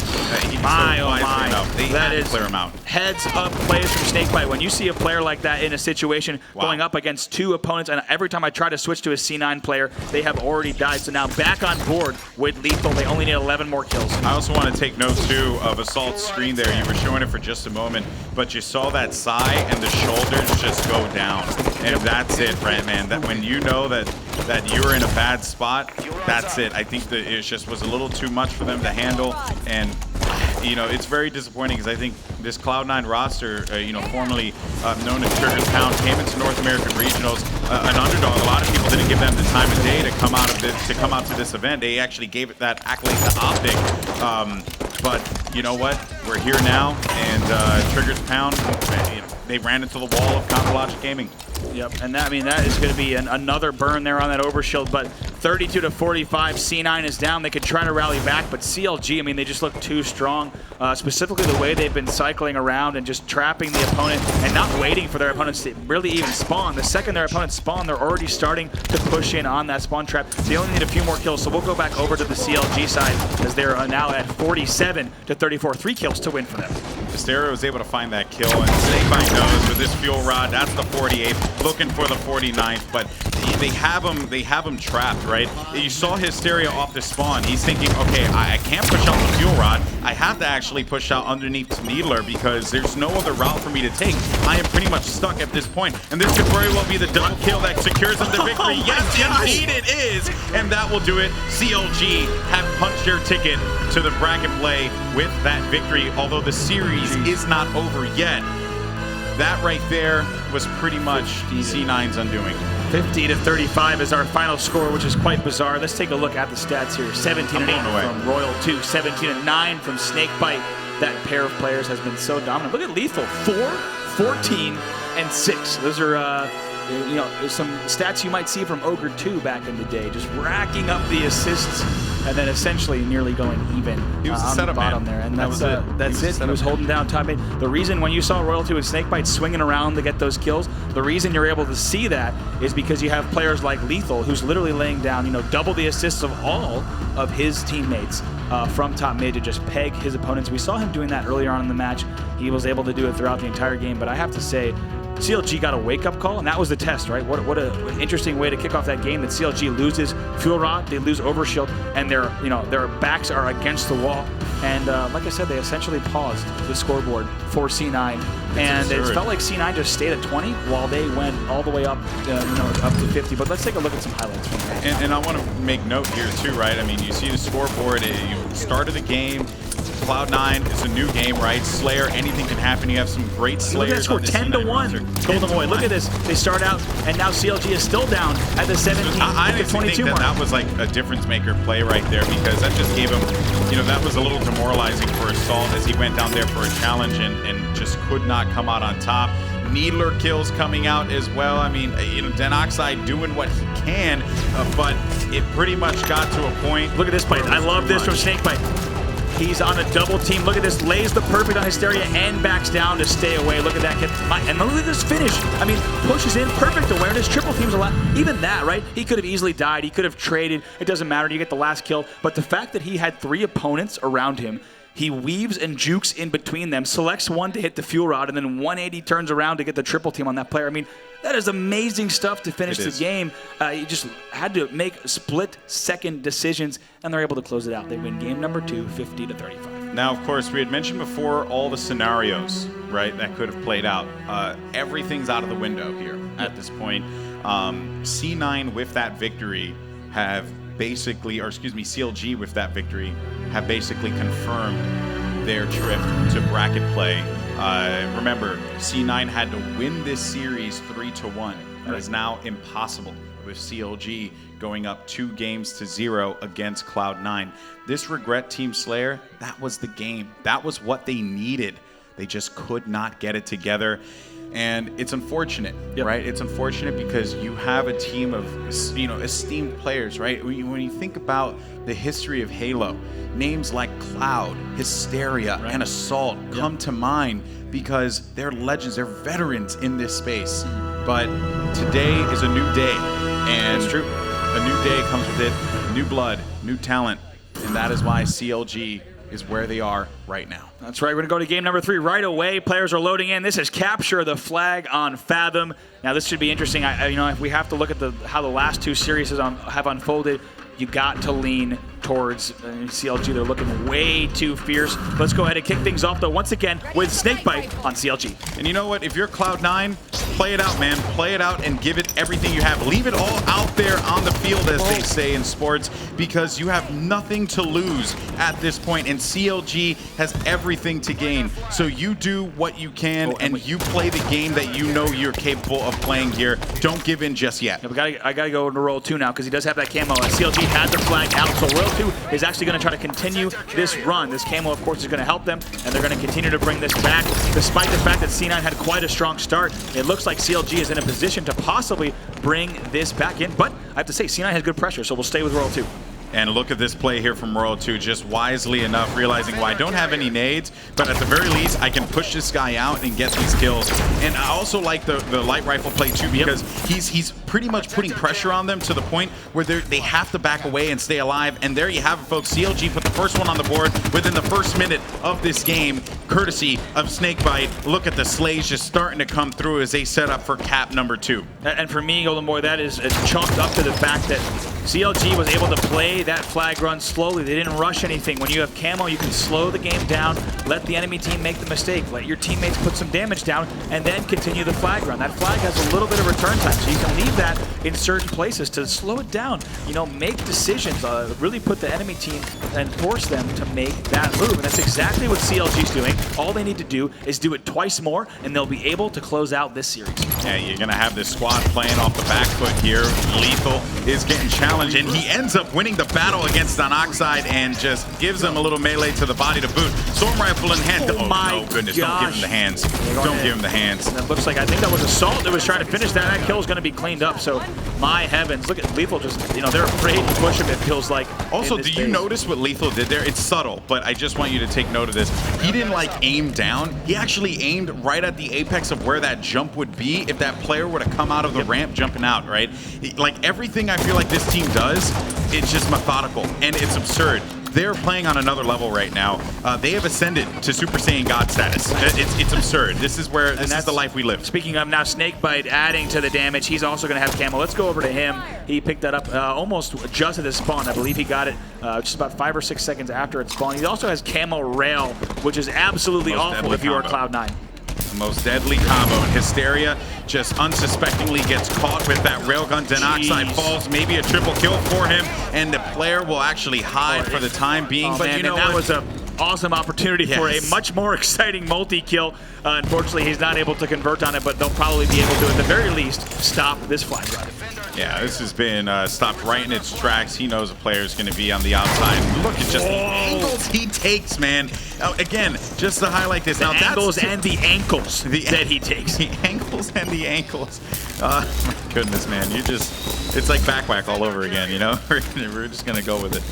he that is clear him out. Heads up plays from Snakebite. When you see a player like that in a situation going up against 2 opponents, and every time I try to switch to a C9 player, they have already died. So now back on board with Lethal. They only need 11 more kills. I also want to take note too of Assault's screen there. You were showing it for just a moment, but you saw that sigh and the shoulders just go down, and that's it, right, man? That when you know that you're in a bad spot, that's it. I think that it just was a little too much for them to handle, and it's very disappointing because I think this Cloud9 roster, formerly known as Triggers Pound, came into North American Regionals an underdog. A lot of people didn't give them the time of day to come out to this event. They actually gave it that accolade to Optic. But you know what? We're here now, and Triggers Pound, they ran into the wall of CounterLogic Gaming. Yep, and that is going to be another burn there on that overshield, but 32-45, C9 is down. They could try to rally back, but CLG, they just look too strong, specifically the way they've been cycling around and just trapping the opponent and not waiting for their opponents to really even spawn. The second their opponents spawn, they're already starting to push in on that spawn trap. They only need a few more kills, so we'll go back over to the CLG side as they're now at 47-34, 3 kills to win for them. Hysteria was able to find that kill, and Snakebite knows with this fuel rod, that's the 48th, looking for the 49th, but they have him trapped, right? You saw Hysteria off the spawn. He's thinking, okay, I can't push out the fuel rod. I have to actually push out underneath Needler because there's no other route for me to take. I am pretty much stuck at this point, and this could very well be the double kill that secures them the victory. Yes, indeed it is, and that will do it. CLG have punched their ticket to the bracket play with that victory, although the series is not over yet. That right there was pretty much C9's undoing. 50-35 is our final score, which is quite bizarre. Let's take a look at the stats here. 17-8 from Royal 2, 17-9 from Snakebite. That pair of players has been so dominant. Look at Lethal, 4, 14, and 6. Those are some stats you might see from Ogre 2 back in the day, just racking up the assists and then essentially nearly going even he was on the bottom there. And that's it. He was holding down top 8. The reason when you saw Royal 2 and Snakebite swinging around to get those kills, the reason you're able to see that is because you have players like Lethal, who's literally laying down, double the assists of all of his teammates from top mid to just peg his opponents. We saw him doing that earlier on in the match. He was able to do it throughout the entire game, but I have to say, CLG got a wake-up call, and that was the test, right? What an interesting way to kick off that game. That CLG loses fuel rod, they lose overshield, and their backs are against the wall. And like I said, they essentially paused the scoreboard for C9, and it felt like C9 just stayed at 20 while they went all the way up, up to 50. But let's take a look at some highlights from that. And I want to make note here too, right? You see the scoreboard. You started the game. Cloud9 is a new game, right? Slayer, anything can happen. You have some great Slayers. Look at that score, 10-1. Golden Boy. Look at this. They start out, and now CLG is still down at the 17. I honestly think that was like a difference maker play right there, because that just gave him, that was a little demoralizing for Assault as he went down there for a challenge and just could not come out on top. Needler kills coming out as well. Denoxide doing what he can, but it pretty much got to a point. Look at this play. I love this from Snakebite. He's on a double team. Look at this. Lays the perfect on Hysteria and backs down to stay away. Look at that kid. And look at this finish. Pushes in. Perfect awareness. Triple teams a lot. Even that, right? He could have easily died. He could have traded. It doesn't matter. You get the last kill. But the fact that he had 3 opponents around him, He weaves and jukes in between them, selects one to hit the fuel rod, and then 180 turns around to get the triple team on that player. I mean, that is amazing stuff to finish the game. You just had to make split-second decisions, and they're able to close it out. They win game number 2, 50-35. Now, of course, we had mentioned before all the scenarios, right, that could have played out. Everything's out of the window here at this point. C9 with that victory have basically, or excuse me, CLG with that victory have basically confirmed their trip to bracket play. Remember, C9 had to win this series 3-1. That is now impossible with CLG going up 2-0 against Cloud9. This Regret Team Slayer, that was the game. That was what they needed. They just could not get it together. And it's unfortunate, right? It's unfortunate because you have a team of, esteemed players, right? When you think about the history of Halo, names like Cloud, Hysteria, and Assault come to mind because they're legends, they're veterans in this space. But today is a new day, and a new day comes with it, new blood, new talent, and that is why CLG is where they are right now. That's right. We're going to go to game number 3 right away. Players are loading in. This is Capture the Flag on Fathom. Now, this should be interesting. If we have to look at how the last 2 series have unfolded, you got to lean towards CLG. They're looking way too fierce. Let's go ahead and kick things off, though, once again with Snakebite on CLG. And you know what? If you're Cloud9, play it out, man. Play it out and give it everything you have. Leave it all out there on the field, as they say in sports, because you have nothing to lose at this point, and CLG has everything to gain. So you do what you can, and you play the game that you know you're capable of playing here. Don't give in just yet. Yeah, I got to go into Royal 2 now, because he does have that camo. CLG has their flag out, so Royal 2 is actually going to try to continue this run. This camo, of course, is going to help them, and they're going to continue to bring this back. Despite the fact that C9 had quite a strong start, it looks like CLG is in a position to possibly bring this back in. But I have to say, C9 has good pressure, so we'll stay with Royal 2. And look at this play here from Royal 2, just wisely enough, realizing, well, I don't have any nades, but at the very least, I can push this guy out and get these kills. And I also like the light rifle play, too, because he's pretty much putting pressure on them to the point where they have to back away and stay alive. And there you have it, folks. CLG put the first one on the board within the first minute of this game, courtesy of Snakebite. Look at the slays just starting to come through as they set up for cap number 2. And for me, Golden Boy, that is chalked up to the fact that CLG was able to play that flag run slowly. They didn't rush anything. When you have camo, you can slow the game down, let the enemy team make the mistake, let your teammates put some damage down, and then continue the flag run. That flag has a little bit of return time, so you can leave that in certain places to slow it down. Make decisions, really put the enemy team and force them to make that move. And that's exactly what CLG's doing. All they need to do is do it twice more, and they'll be able to close out this series. Yeah, you're going to have this squad playing off the back foot here. Lethal is getting challenged, and he ends up winning the battle against Donoxide and just gives him a little melee to the body to boot. Storm rifle in hand. Oh, my goodness. Gosh. Don't give him the hands. Don't give him the hands. And it looks like, I think that was Assault that was trying to finish that. That kill is going to be cleaned up. So, my heavens. Look at Lethal just, they're afraid to push him, it feels like. Also, do you notice what Lethal did there? It's subtle, but I just want you to take note of this. He didn't, aim down. He actually aimed right at the apex of where that jump would be if that player would have come out of the ramp jumping out, right? Everything I feel like this team does, it's just methodical, and it's absurd. They're playing on another level right now. They have ascended to Super Saiyan God status. It's absurd. This is the life we live. Speaking of now, Snakebite adding to the damage. He's also going to have camo. Let's go over to him. He picked that up almost just at the spawn. I believe he got it just about 5 or 6 seconds after it spawned. He also has camo rail, which is absolutely awful if you are Cloud9. The most deadly combo, and Hysteria just unsuspectingly gets caught with that railgun. Donoxide falls, maybe a triple kill for him, and the player will actually hide for the time being. But you know that was an awesome opportunity for a much more exciting multi-kill. Unfortunately, he's not able to convert on it, but they'll probably be able to, at the very least, stop this flag run. Yeah, this has been stopped right in its tracks. He knows a player is going to be on the outside. Look at just the angles he takes, man. Again, just to highlight this. The angles and the ankles that he takes. The ankles and the ankles. My goodness, man. It's like back whack all over again, We're just going to go with it.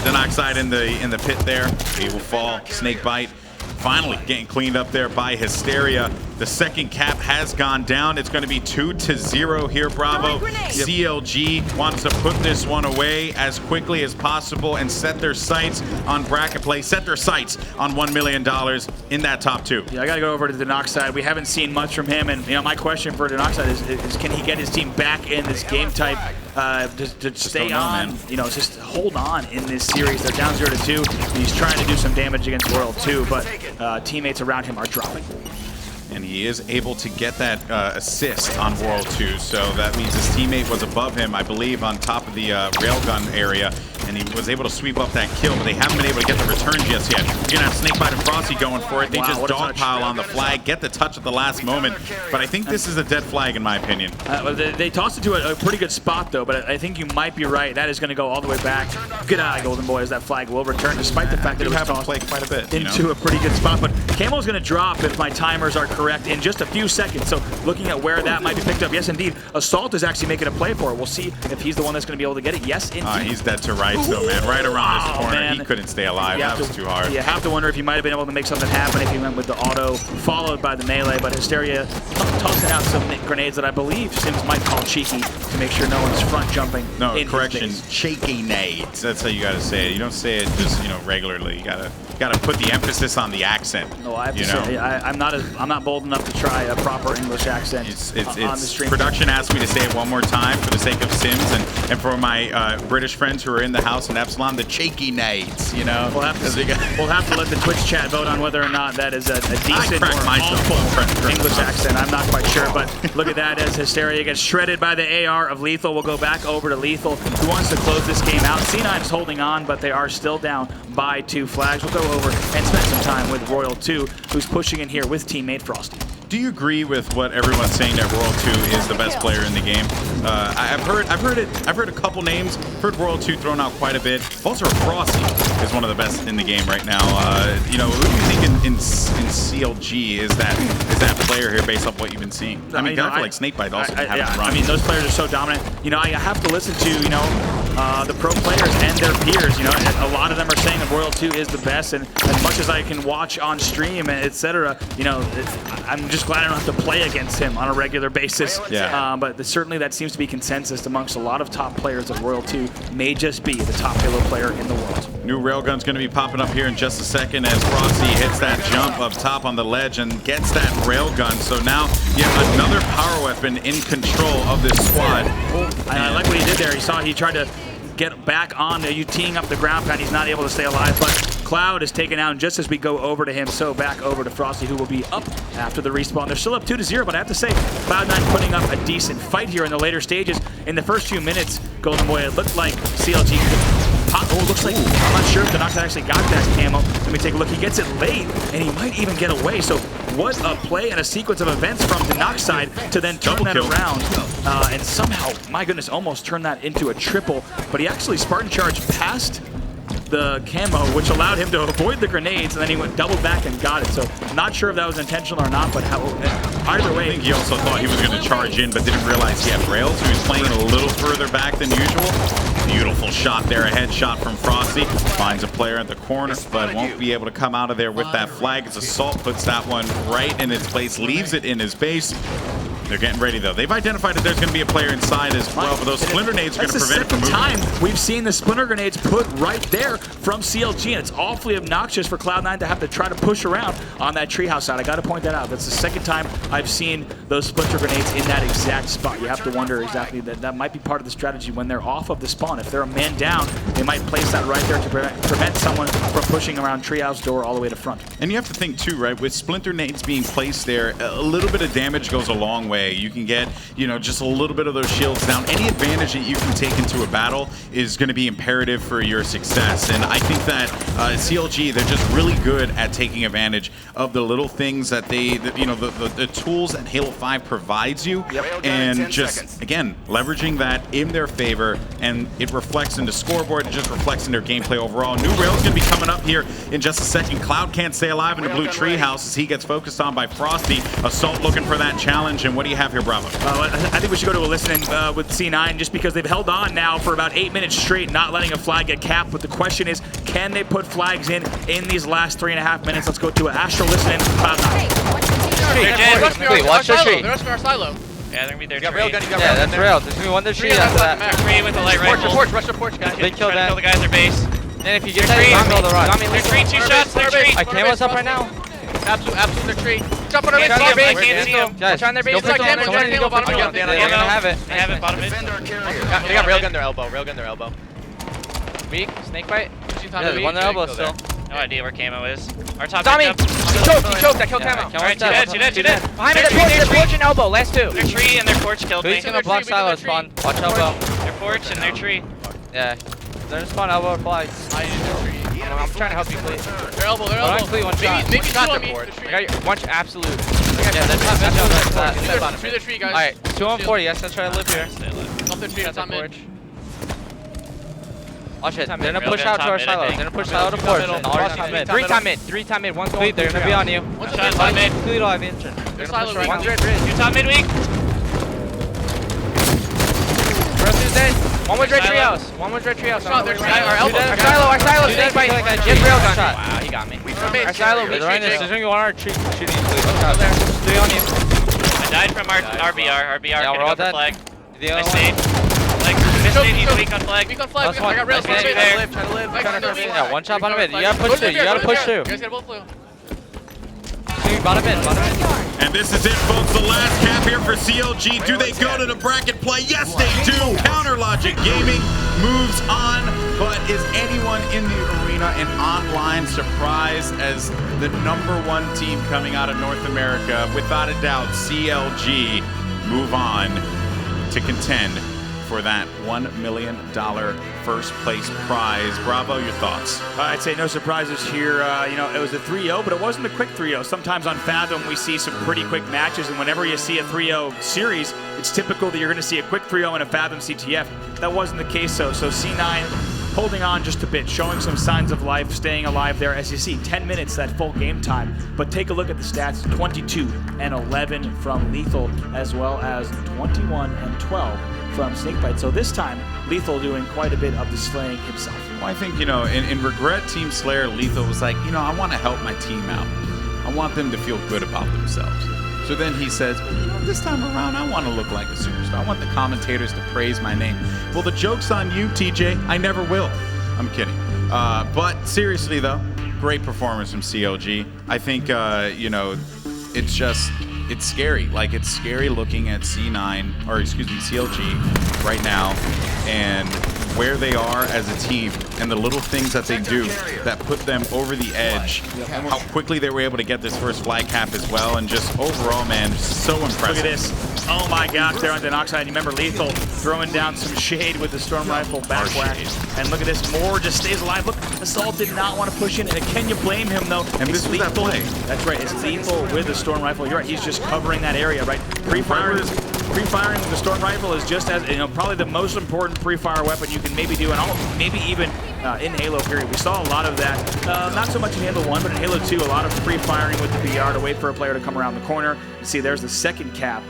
Donoxide in the pit there. He will fall. Snakebite finally getting cleaned up there by Hysteria. The second cap has gone down. It's going to be 2-0 here, Bravo. CLG wants to put this one away as quickly as possible and set their sights on bracket play, set their sights on $1 million in that top 2. Yeah, I got to go over to the Denoxide. We haven't seen much from him, and my question for Denoxide is can he get his team back in this game type to stay on, just hold on in this series. They're down 0-2, and he's trying to do some damage against Royal 2, but teammates around him are dropping. And he is able to get that assist on World 2, so that means his teammate was above him, I believe, on top of the railgun area, and he was able to sweep up that kill, but they haven't been able to get the return just yet. You're going to have Snakebite and Frosty going for it. They just dogpile on the flag, get the touch at the last moment, but I think this is a dead flag in my opinion. They tossed it to a pretty good spot, though, but I think you might be right. That is going to go all the way back. Good eye, Golden Boy, as that flag will return, despite the fact that it was tossed quite a bit, into a pretty good spot. But Camo's going to drop, if my timers are correct, in just a few seconds. So looking at where that might be picked up, yes, indeed. Assault is actually making a play for it. We'll see if he's the one that's going to be able to get it. Yes, indeed. He's dead to rights, though, man. Right around this corner. Man. He couldn't stay alive. That was too hard. You have to wonder if he might have been able to make something happen if he went with the auto, followed by the melee. But Hysteria tossing out some grenades that I believe Sims might call cheeky to make sure no one's front jumping. No, correction, cheeky nades. That's how you got to say it. You don't say it just regularly. You gotta put the emphasis on the accent. No, I have to say I'm not bold enough to try a proper English accent on the stream. Production asked me to say it one more time for the sake of Sims and for my British friends who are in the house in Epsilon, the cheeky nades. We'll have to let the Twitch chat vote on whether or not that is a decent or awful English accent. I'm not quite sure, but look at that as Hysteria gets shredded by the AR of Lethal. We'll go back over to Lethal, who wants to close this game out. C9 is holding on, but they are still down by 2 flags. We'll go over and spend some time with Royal 2, who's pushing in here with teammate Frosty. Do you agree with what everyone's saying that Royal 2 is the best player in the game? I've heard a couple names. Heard Royal 2 thrown out quite a bit. Also, Frosty is one of the best in the game right now. Who do you think in CLG is that player here based off what you've been seeing? I mean, guys like Snakebite also haven't run. I mean, those players are so dominant. I have to listen to the pro players and their peers. A lot of them are saying that Royal 2 is the best, and as much as I can watch on stream, etc. I'm just glad I don't have to play against him on a regular basis. Yeah. But certainly that seems to be consensus amongst a lot of top players that Royal 2 may just be the top Halo player in the world. New railgun's going to be popping up here in just a second as Frosty hits that jump up top on the ledge and gets that railgun. So now yet another power weapon in control of this squad. And I like what he did there. He tried to get back on you teeing up the ground pound. He's not able to stay alive, but Cloud is taken out just as we go over to him. So back over to Frosty, who will be up after the respawn. They're still up 2-0, but I have to say, Cloud9 putting up a decent fight here in the later stages. In the first few minutes, Golden Boy, it looked like CLG could pop. Oh, it looks like, I'm not sure if the Denoxide actually got that camo. Let me take a look. He gets it late, and he might even get away. So what a play and a sequence of events from Denoxide to then turn that around. And somehow, my goodness, almost turned that into a triple. But he actually Spartan charged past the camo, which allowed him to avoid the grenades, and then he went double back and got it. So not sure if that was intentional or not, but either way. I think he also thought he was going to charge in, but didn't realize he had rails, so he was playing a little further back than usual. Beautiful shot there, a headshot from Frosty. Finds a player at the corner, but won't be able to come out of there with that flag as Assault puts that one right in its place, leaves it in his base. They're getting ready, though. They've identified that there's going to be a player inside as well, but those splinter nades are going to prevent it from moving. That's the second time we've seen the splinter grenades put right there from CLG, and it's awfully obnoxious for Cloud9 to have to try to push around on that treehouse side. I got to point that out. That's the second time I've seen those splinter grenades in that exact spot. You have to wonder exactly that might be part of the strategy when they're off of the spawn. If they're a man down, they might place that right there to prevent someone from pushing around treehouse door all the way to front. And you have to think, too, right, with splinter nades being placed there, a little bit of damage goes a long way. You can get, just a little bit of those shields down. Any advantage that you can take into a battle is going to be imperative for your success. And I think that CLG, they're just really good at taking advantage of the little things that the tools that Halo 5 provides you. And just, again, leveraging that in their favor. And it reflects in the scoreboard. It just reflects in their gameplay overall. New rail's going to be coming up here in just a second. Cloud can't stay alive in the blue treehouse as he gets focused on by Frosty. Assault looking for that challenge. And what do you have here, Bravo? I think we should go to a listen with C9 just because they've held on now for about 8 minutes straight, not letting a flag get capped. But the question is, can they put flags in these last 3.5 minutes? Let's go to an Astro listen. Watch the tree. They're rushing our silo. Yeah, they're gonna be there. You got rail gun, yeah, that's rail. There's gonna be one there tree after that. Tree with the light rifle. Rush the porch, guys. They kill the guys at base. And if you get that, you can build a run. Their tree, 2 shots, their tree. I can't up right now. Absolute their tree. Jump on our base, I base. can't see them. Guys, trying their base. go bottom mid. They have it. They have it, bottom mid. They got rail gun their elbow. Rail gun their elbow. Weak, snake bite. Yeah, one their elbow still. No idea where camo is. Our top Tommy! jump. He choked, I killed camo. Alright, two dead. Behind me, their porch and elbow, last 2. Their tree and their porch killed me. He's gonna block silo spawn. Watch elbow. Their porch and their tree. Yeah. They're gonna spawn elbow or flags. I'm trying to help you, Clee. Their elbow. One shot. Maybe shot their board. I got one absolute. Yeah, that's not Through the tree, guys. Alright, 2 on 40. Yes, let's try to live here. Off the tree, it's on mid. Watch it. They're gonna push out to our silo. They're gonna push silo to porch. Top mid. 3 top mid. 3 top mid. One's going. They're gonna be on you. One's top mid. Clee don't have engine. They're gonna push right. One's red bridge. 2 top mid weak. First is dead. One was red treehouse. Our silo. Snake bite. Get rail gun. Wow, he got me. Our silo. There's gonna be one on our tree shooting you. 3 on you. I died from our RBR. Yeah, we're all dead. Flag. The I other stayed. He's weak on flag. Weak on flag. I got rail. Try to live. Yeah, one shot bottom mid. You gotta push through. You guys gotta both blue. Bottom mid. And this is it, folks. The last cap here for CLG. Do they go to the bracket play? Yes, they do. Counter Logic Gaming moves on. But is anyone in the arena an online surprise as the #1 team coming out of North America? Without a doubt, CLG move on to contend for that $1 million first place prize. Bravo, your thoughts? I'd say no surprises here. It was a 3-0, but it wasn't a quick 3-0. Sometimes on FabE, we see some pretty quick matches, and whenever you see a 3-0 series, it's typical that you're going to see a quick 3-0 in a FabE CTF. That wasn't the case, so C9 holding on just a bit, showing some signs of life, staying alive there. As you see, 10 minutes, that full game time. But take a look at the stats, 22 and 11 from Lethal, as well as 21 and 12 from Snakebite. So this time, Lethal doing quite a bit of the slaying himself. Well, I think, in Regret Team Slayer, Lethal was like, I want to help my team out. I want them to feel good about themselves. So then he says, this time around, I want to look like a superstar. I want the commentators to praise my name. Well, the joke's on you, TJ. I never will. I'm kidding. But seriously, though, great performance from CLG. I think, it's scary. Like, it's scary looking at CLG right now and where they are as a team and the little things that they do that put them over the edge. How quickly they were able to get this first flag cap as well, and just overall, man, so impressive. Look at this. Oh my gosh, there on the Oxide. You remember Lethal throwing down some shade with the Storm Rifle backlash. And look at this, Moore just stays alive. Look, Assault did not want to push in. And can you blame him, though? And this was that play. That's right, it's Lethal with the Storm Rifle. You're right, he's just covering that area, right? Pre-firing with the Storm Rifle is just as, probably the most important pre-fire weapon you can maybe do, and maybe even in Halo period. We saw a lot of that, not so much in Halo 1, but in Halo 2, a lot of pre-firing with the BR to wait for a player to come around the corner. You see, there's the second cap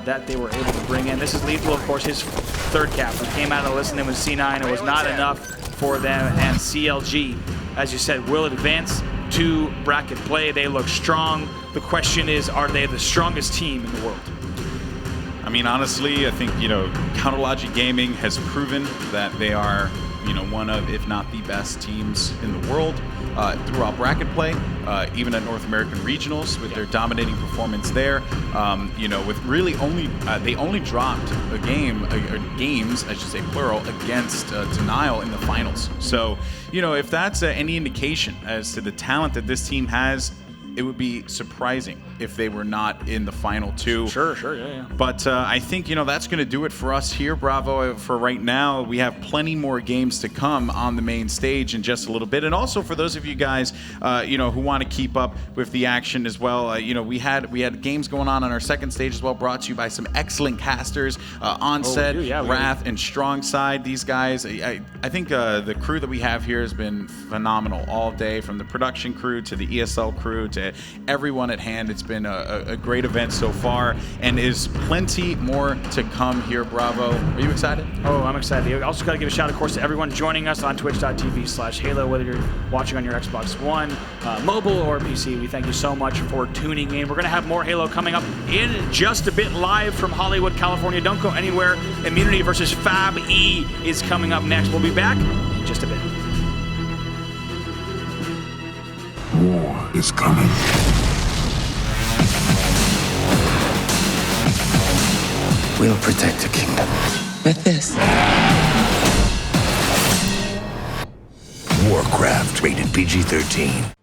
that they were able to bring in. This is Lethal, of course, his third cap. We came out of the listening with C9. It was not enough for them, and CLG, as you said, will advance to bracket play. They look strong. The question is, are they the strongest team in the world? I mean, honestly, I think, Counter Logic Gaming has proven that they are, one of, if not the best teams in the world throughout bracket play, even at North American Regionals with their dominating performance there. With really they only dropped a games, I should say plural, against Denial in the finals. So, if that's any indication as to the talent that this team has, it would be surprising if they were not in the final 2. Sure, yeah. But I think, that's going to do it for us here, Bravo, for right now. We have plenty more games to come on the main stage in just a little bit. And also for those of you guys, who want to keep up with the action as well, we had games going on our second stage as well, brought to you by some excellent casters, Onset, Wrath, and Strong Side. These guys, I think the crew that we have here has been phenomenal all day, from the production crew to the ESL crew to everyone at hand. It's been a great event so far, and is plenty more to come here. Bravo. Are you excited? Oh, I'm excited. I also got to give a shout, of course, to everyone joining us on twitch.tv/Halo, whether you're watching on your Xbox One, mobile, or PC. We thank you so much for tuning in. We're going to have more Halo coming up in just a bit, live from Hollywood, California. Don't go anywhere. Immunity versus FabE is coming up next. We'll be back in just a bit. War is coming. We'll protect the kingdom with this. Warcraft, rated PG-13.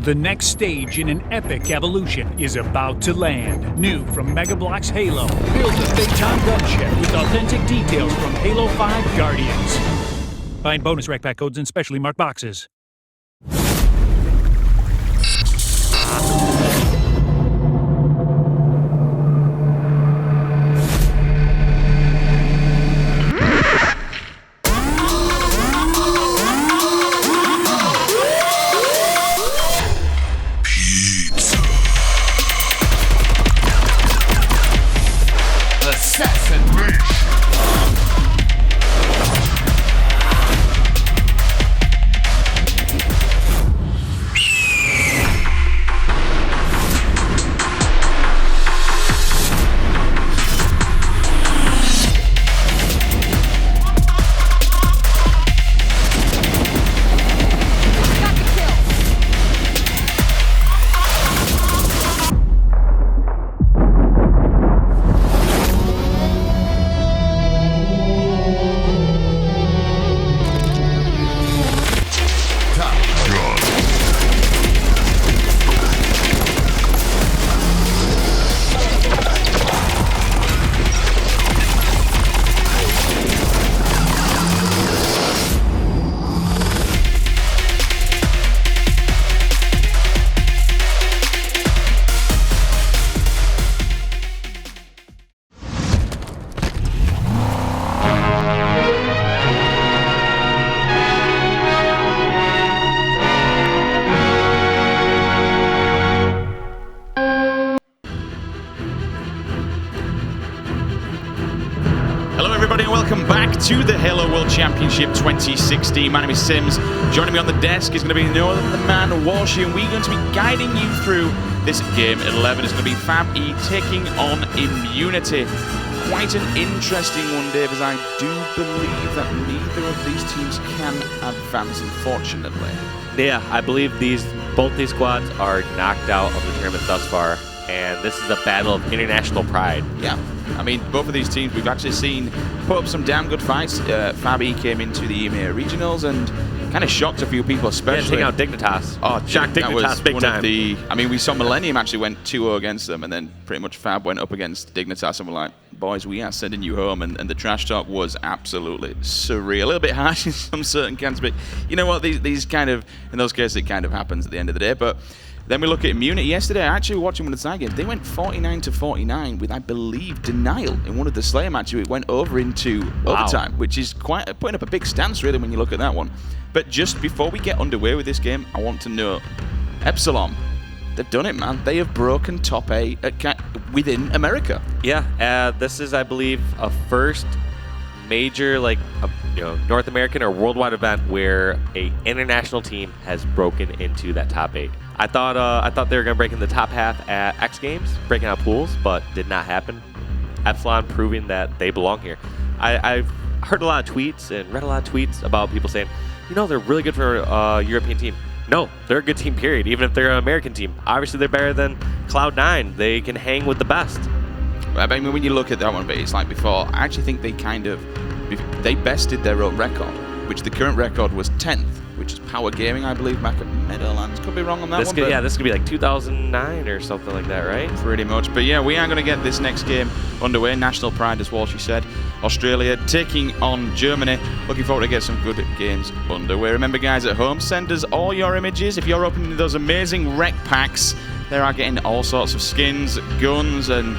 The next stage in an epic evolution is about to land. New from Megablock's Halo, build a Phaeton gunship with authentic details from Halo 5 Guardians. Find bonus rec pack codes in specially marked boxes. To the Halo World Championship 2016. My name is Sims. Joining me on the desk is going to be no other than the man Walshy, and we're going to be guiding you through this game at 11. It's going to be FabE taking on Immunity. Quite an interesting one, Dave, as I do believe that neither of these teams can advance, unfortunately. Yeah, I believe both these squads are knocked out of the tournament thus far, and this is a battle of international pride. Yeah. I mean, both of these teams we've actually seen put up some damn good fights. FabE came into the EMEA regionals and kind of shocked a few people, especially. Yeah, taking out Dignitas. Oh, shocked Dignitas big time. I mean, we saw Millennium actually went 2-0 against them, and then pretty much Fab went up against Dignitas, and we're like, boys, we are sending you home. And the trash talk was absolutely surreal. A little bit harsh in some certain camps, but you know what? These kind of, in those cases, it kind of happens at the end of the day. But then we look at Immunity. Yesterday, I actually watching one of the side games. They went 49-49 with, I believe, denial in one of the Slayer matches. It went over into overtime, which is quite putting up a big stance, really, when you look at that one. But just before we get underway with this game, I want to know, Epsilon, they've done it, man. They have broken top 8 within America. Yeah, this is, I believe, a first major, North American or worldwide event where an international team has broken into that top 8. I thought they were going to break in the top half at X Games, breaking out pools, but did not happen. Epsilon proving that they belong here. I've heard a lot of tweets and read a lot of tweets about people saying, they're really good for a European team. No, they're a good team, period, even if they're an American team. Obviously, they're better than Cloud9. They can hang with the best. I mean, when you look at that one, but it's like before, I actually think they bested their own record, which the current record was 10th, which is Power Gaming, I believe, back at Meadowlands. Could be wrong on that one. This could be like 2009 or something like that, right? Pretty much. But yeah, we are going to get this next game underway. National Pride, as Walshy said. Australia taking on Germany. Looking forward to get some good games underway. Remember, guys, at home, send us all your images. If you're opening those amazing rec packs, they are getting all sorts of skins, guns, and,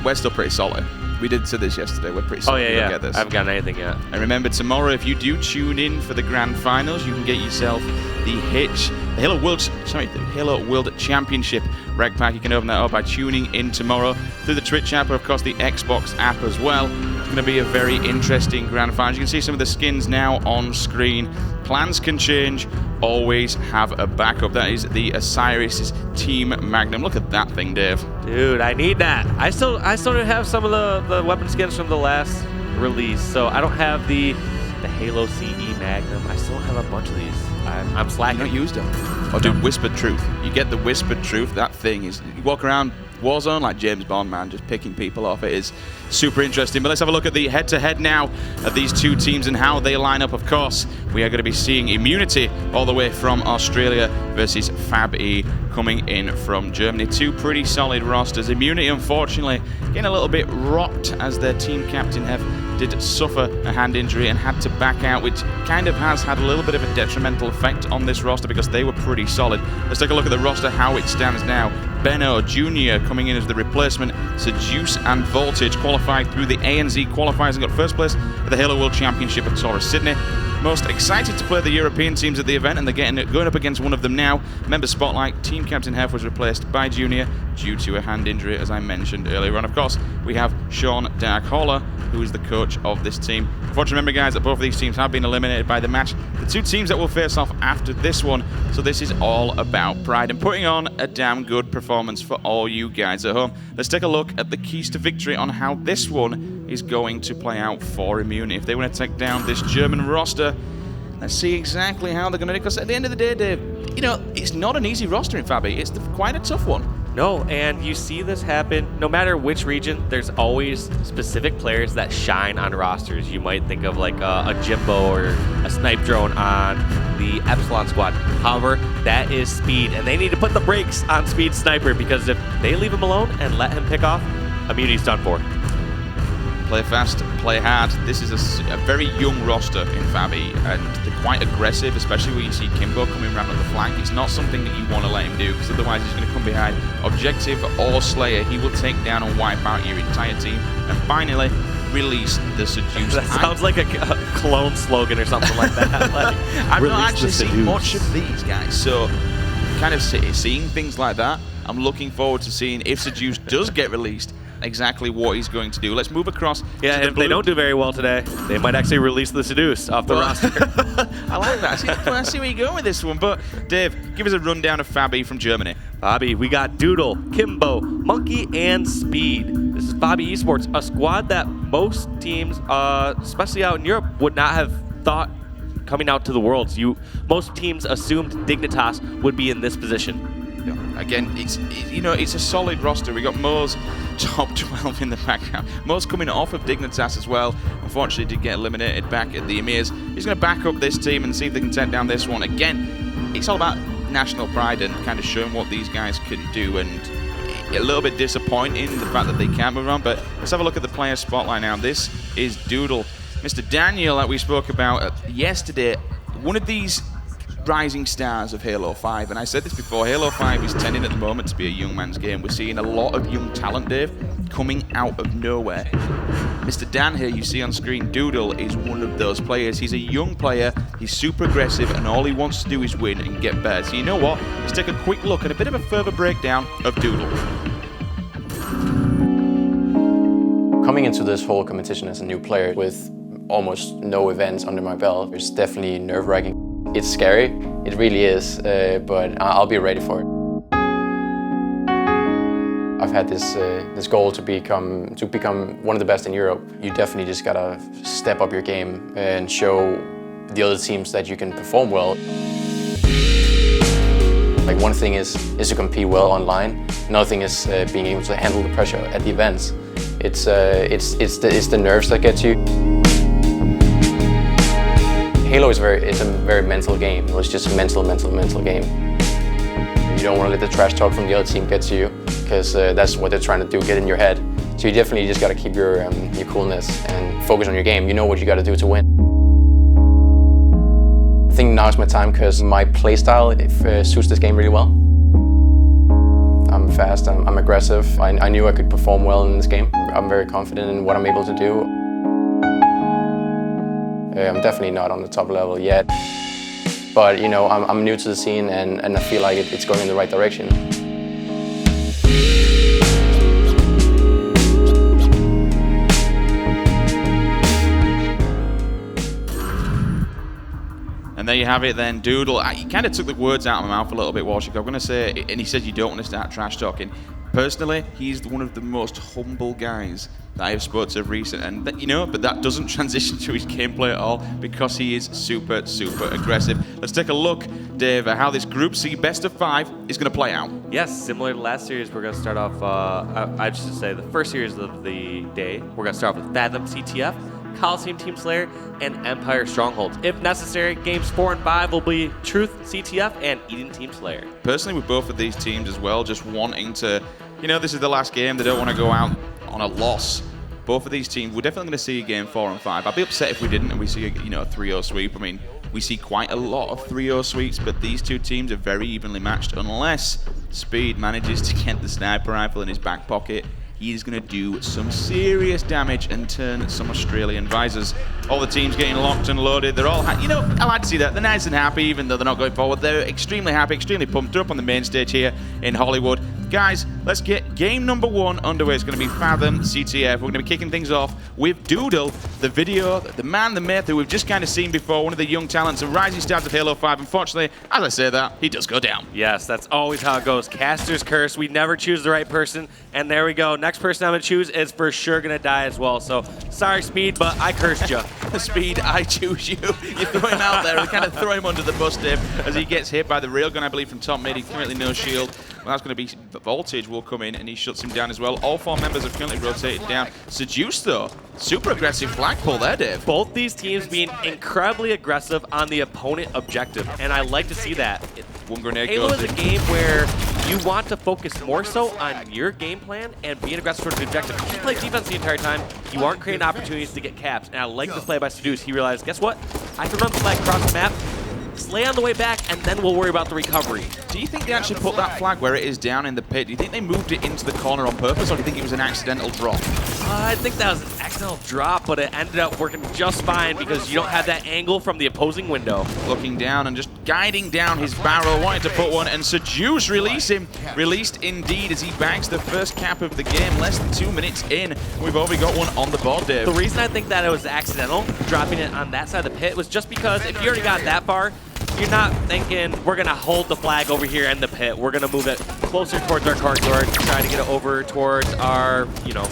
we're still pretty solid. We did say this yesterday. We're pretty solid. Oh, yeah. Get this. I haven't gotten anything yet. And remember, tomorrow, if you do tune in for the grand finals, you can get yourself the Hitch the Halo World Championship reg pack. You can open that up by tuning in tomorrow through the Twitch app, or of course the Xbox app as well. It's going to be a very interesting grand final. You can see some of the skins now on screen. Plans can change. Always have a backup. That is the Osiris Team Magnum. Look at that thing, Dave. Dude, I need that. I still have some of the weapon skins from the last release, so I don't have the Halo CE Magnum. I still don't have a bunch of these. I'm slacking. You don't use them. Oh, dude, Whispered Truth. You get the Whispered Truth. That thing is, you walk around Warzone like James Bond, man, just picking people off. It is super interesting. But let's have a look at the head-to-head now of these two teams and how they line up. Of course, we are going to be seeing Immunity all the way from Australia versus FabE coming in from Germany. Two pretty solid rosters. Immunity, unfortunately, getting a little bit rocked as their team captain did suffer a hand injury and had to back out, which kind of has had a little bit of a detrimental effect on this roster because they were pretty solid. Let's take a look at the roster, how it stands now. Benno Jr. coming in as the replacement. Seduce and Voltage qualified through the ANZ qualifiers and got first place at the Halo World Championship at Taurus Sydney. Most excited to play the European teams at the event, and they're going up against one of them now. Member Spotlight, Team Captain Hef was replaced by Junior due to a hand injury, as I mentioned earlier on. Of course, we have Sean Darkholler, who is the coach of this team. Unfortunately, remember, guys, that both of these teams have been eliminated by the match. The two teams that will face off after this one, so this is all about pride and putting on a damn good performance for all you guys at home. Let's take a look at the keys to victory on how this one is going to play out for Immunity. If they want to take down this German roster, let's see exactly how they're going to do it. Because at the end of the day, Dave, you know, it's not an easy roster in FabE. It's quite a tough one. No, and you see this happen no matter which region. There's always specific players that shine on rosters. You might think of like a Jimbo or a Snipe Drone on the Epsilon squad. However, that is Speed, and they need to put the brakes on Speed Sniper, because if they leave him alone and let him pick off, Immunity's done for. Play fast, play hard. This is a very young roster in FabE, and they're quite aggressive, especially when you see Kimbo coming around on the flank. It's not something that you want to let him do, because otherwise he's going to come behind Objective or Slayer. He will take down and wipe out your entire team. And finally, release the Seduce. That sounds like a clone slogan or something like that. Like, I've not actually seen much of these guys, so kind of seeing things like that, I'm looking forward to seeing if Seduce does get released, exactly what he's going to do. Let's move across. Yeah, and if they don't do very well today, they might actually release the Seduce off the roster. I like that. I see where you're going with this one. But Dave, give us a rundown of FabE from Germany. FabE, we got Doodle, Kimbo, Monkey, and Speed. This is FabE Esports, a squad that most teams, especially out in Europe, would not have thought coming out to the Worlds. Most teams assumed Dignitas would be in this position. Again, it's a solid roster. We got Mo's top 12 in the background. Mo's coming off of Dignitas as well. Unfortunately, did get eliminated back at the Emirs. He's going to back up this team and see if they can take down this one. Again, it's all about national pride and kind of showing what these guys can do. And a little bit disappointing the fact that they can't move on. But let's have a look at the player spotlight now. This is Doodle, Mr. Daniel, that we spoke about yesterday. One of these rising stars of Halo 5, and I said this before, Halo 5 is tending at the moment to be a young man's game. We're seeing a lot of young talent, Dave, coming out of nowhere. Mr. Dan here you see on screen, Doodle, is one of those players. He's a young player, he's super aggressive, and all he wants to do is win and get better. So you know what? Let's take a quick look at a bit of a further breakdown of Doodle. Coming into this whole competition as a new player with almost no events under my belt is definitely nerve-wracking. It's scary, it really is, but I'll be ready for it. I've had this goal to become one of the best in Europe. You definitely just gotta step up your game and show the other teams that you can perform well. Like, one thing is to compete well online. Another thing is being able to handle the pressure at the events. It's the nerves that get you. Halo is a very mental game. It's just a mental game. You don't want to let the trash talk from the other team get to you, because that's what they're trying to do, get in your head. So you definitely just got to keep your coolness and focus on your game. You know what you got to do to win. I think now is my time, because my playstyle suits this game really well. I'm fast, I'm aggressive. I knew I could perform well in this game. I'm very confident in what I'm able to do. I'm definitely not on the top level yet. but you know, I'm new to the scene, and I feel like it's going in the right direction. And there you have it then, Doodle. He kind of took the words out of my mouth a little bit, Walshik. I'm going to say, and he said you don't want to start trash talking. Personally, he's one of the most humble guys that I have spoken to recent, and that, you know, but that doesn't transition to his gameplay at all because he is super, super aggressive. Let's take a look, Dave, at how this Group C best of 5 is going to play out. Yes, similar to last series, we're going to start off, I just say the first series of the day, we're going to start off with Fathom CTF, Coliseum Team Slayer, and Empire Strongholds. If necessary, games 4 and 5 will be Truth CTF and Eden Team Slayer. Personally, with both of these teams as well, just wanting to, you know, this is the last game, they don't want to go out on a loss. Both of these teams, we're definitely going to see game 4 and 5. I'd be upset if we didn't and we see a 3-0 sweep. I mean, we see quite a lot of 3-0 sweeps, but these two teams are very evenly matched unless Speed manages to get the sniper rifle in his back pocket. He's going to do some serious damage and turn some Australian visors. All the teams getting locked and loaded. They're all, you know, I like to see that. They're nice and happy, even though they're not going forward. They're extremely happy, extremely pumped. They're up on the main stage here in Hollywood. Guys, let's get game number 1 underway. It's going to be Fathom CTF. We're going to be kicking things off with Doodle, the video, the man, the myth, who we've just kind of seen before, one of the young talents and rising stars of Halo 5. Unfortunately, as I say that, he does go down. Yes, that's always how it goes. Caster's curse. We never choose the right person, and there we go. Next person I'm going to choose is for sure going to die as well. So, sorry, Speed, but I cursed you. Speed, I choose you. You throw him out there and kind of throw him under the bus, Dave, as he gets hit by the railgun, I believe, from top mid. He currently no shield. Well, that's going to be Voltage will come in and he shuts him down as well. All 4 members have currently rotated down. Seduce, though, super aggressive flag pull there, Dave. Both these teams being incredibly aggressive on the opponent objective, and I like to see that. One grenade Halo goes is a game where you want to focus more so on your game plan and being aggressive towards the objective. If you play defense the entire time, you aren't creating opportunities to get caps. And I like this play by Seduce. He realized, guess what? I can run the flag across the map, slay on the way back, and then we'll worry about the recovery. Do you think they actually put that flag where it is down in the pit? Do you think they moved it into the corner on purpose, or do you think it was an accidental drop? I think that was an accidental drop, but it ended up working just fine because you don't have that angle from the opposing window. Looking down and just guiding down his barrel, wanted to put one, and Seduce release him. Released indeed as he bags the first cap of the game, less than 2 minutes in. We've already got one on the board, Dave. The reason I think that it was accidental, dropping it on that side of the pit, was just because if you already got that far, you're not thinking, we're going to hold the flag over here in the pit. We're going to move it closer towards our courtyard, try to get it over towards our, you know,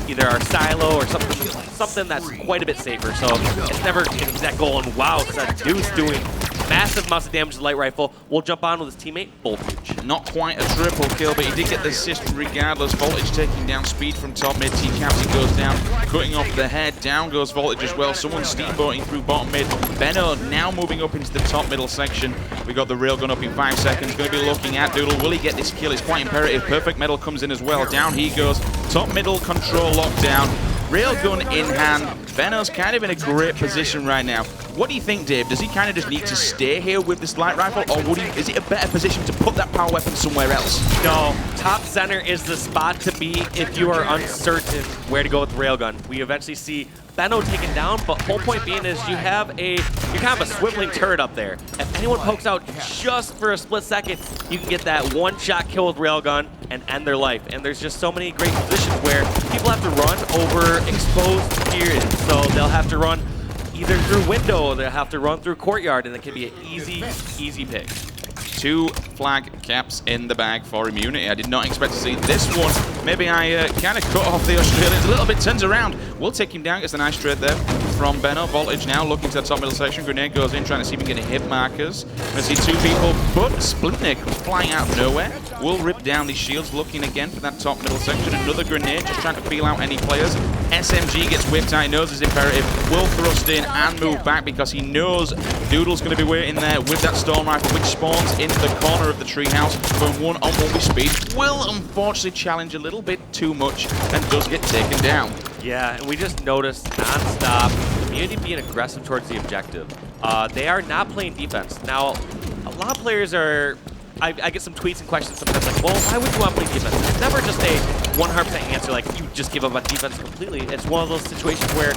either our silo or something that's quite a bit safer. So it's never an exact goal. And wow, Seduce doing massive amounts of damage to the light rifle. We'll jump on with his teammate, Voltage. Not quite a triple kill, but he did get the assist regardless. Voltage taking down Speed from top mid. T-Capsy goes down, cutting off the head. Down goes Voltage as well. Someone steamboating through bottom mid. Benno now moving up into the top middle section. We got the railgun up in 5 seconds. Going to be looking at Doodle. Will he get this kill? It's quite imperative. Perfect Metal comes in as well. Down he goes. Top middle control lockdown. Railgun in hand. Benno's kind of in a great position right now. What do you think, Dave? Does he kind of just need to stay here with this light rifle, or is it a better position to put that power weapon somewhere else? No, top center is the spot to be if you are uncertain where to go with the railgun. We eventually see Benno taken down, but whole point being is you're kind of a swiveling turret up there. If anyone pokes out just for a split second, you can get that one-shot kill with railgun and end their life. And there's just so many great positions where people have to run over exposed periods. So they'll have to run either through window, they'll have to run through courtyard, and it can be an easy pick. 2 flag caps in the bag for immunity. I did not expect to see this one. Maybe I kind of cut off the Australians a little bit. Turns around. We'll take him down. Gets a nice trade there from Benno. Voltage now looking to the top middle section. Grenade goes in, trying to see if he can get hit markers. I see 2 people, but Splintnik flying out of nowhere. Will rip down these shields, looking again for that top middle section. Another grenade, just trying to feel out any players. SMG gets whipped out. He knows it's imperative. Will thrust in and move back because he knows Doodle's going to be waiting there with that storm rifle, which spawns into the corner of the treehouse. Going 1-on-1 with Speed. Will unfortunately challenge a little bit too much and does get taken down. Yeah, and we just noticed non-stop community being aggressive towards the objective. They are not playing defense. Now, a lot of players are... I get some tweets and questions sometimes like, well, why would you want to play defense? It's never just a 100% answer like you just give up on defense completely. It's one of those situations where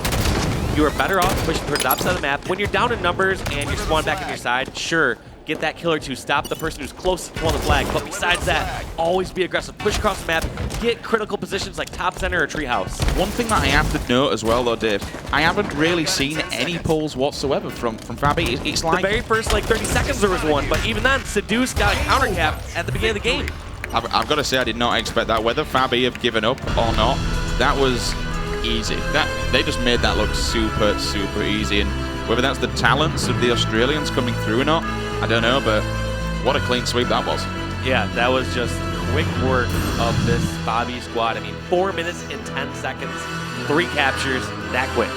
you are better off pushing towards the opposite of the map. When you're down in numbers and you're spawning back on your side, sure, get that kill or two, stop the person who's closest to on the flag. But besides that, always be aggressive. Push across the map, get critical positions like top center or treehouse. One thing that I have to note as well, though, Dave, I haven't really seen any pulls whatsoever from FabE. It's like the very first like 30 seconds there was one, but even then, Seduce got a counter cap at the beginning of the game. I've got to say, I did not expect that. Whether FabE have given up or not, that was easy. They just made that look super, super easy. And whether that's the talents of the Australians coming through or not, I don't know, but what a clean sweep that was. Yeah, that was just quick work of this FabE squad. I mean, 4 minutes and 10 seconds, 3 captures, that quick.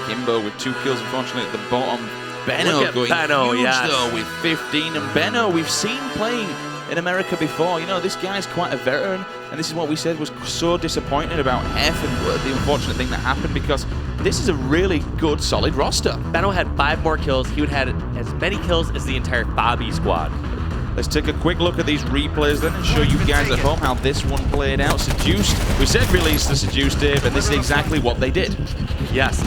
Kimbo with 2 kills, unfortunately, at the bottom. Benno going huge, yes, though, with 15. And Benno, we've seen playing in America before. You know, this guy's quite a veteran, and this is what we said was so disappointing about Hef and the unfortunate thing that happened, because this is a really good, solid roster. Benno had 5 more kills. He would have had as many kills as the entire FabE squad. Let's take a quick look at these replays then and show you guys at home how this one played out. Seduced, we said release the Seduce, Dave, and this is exactly what they did. Yes,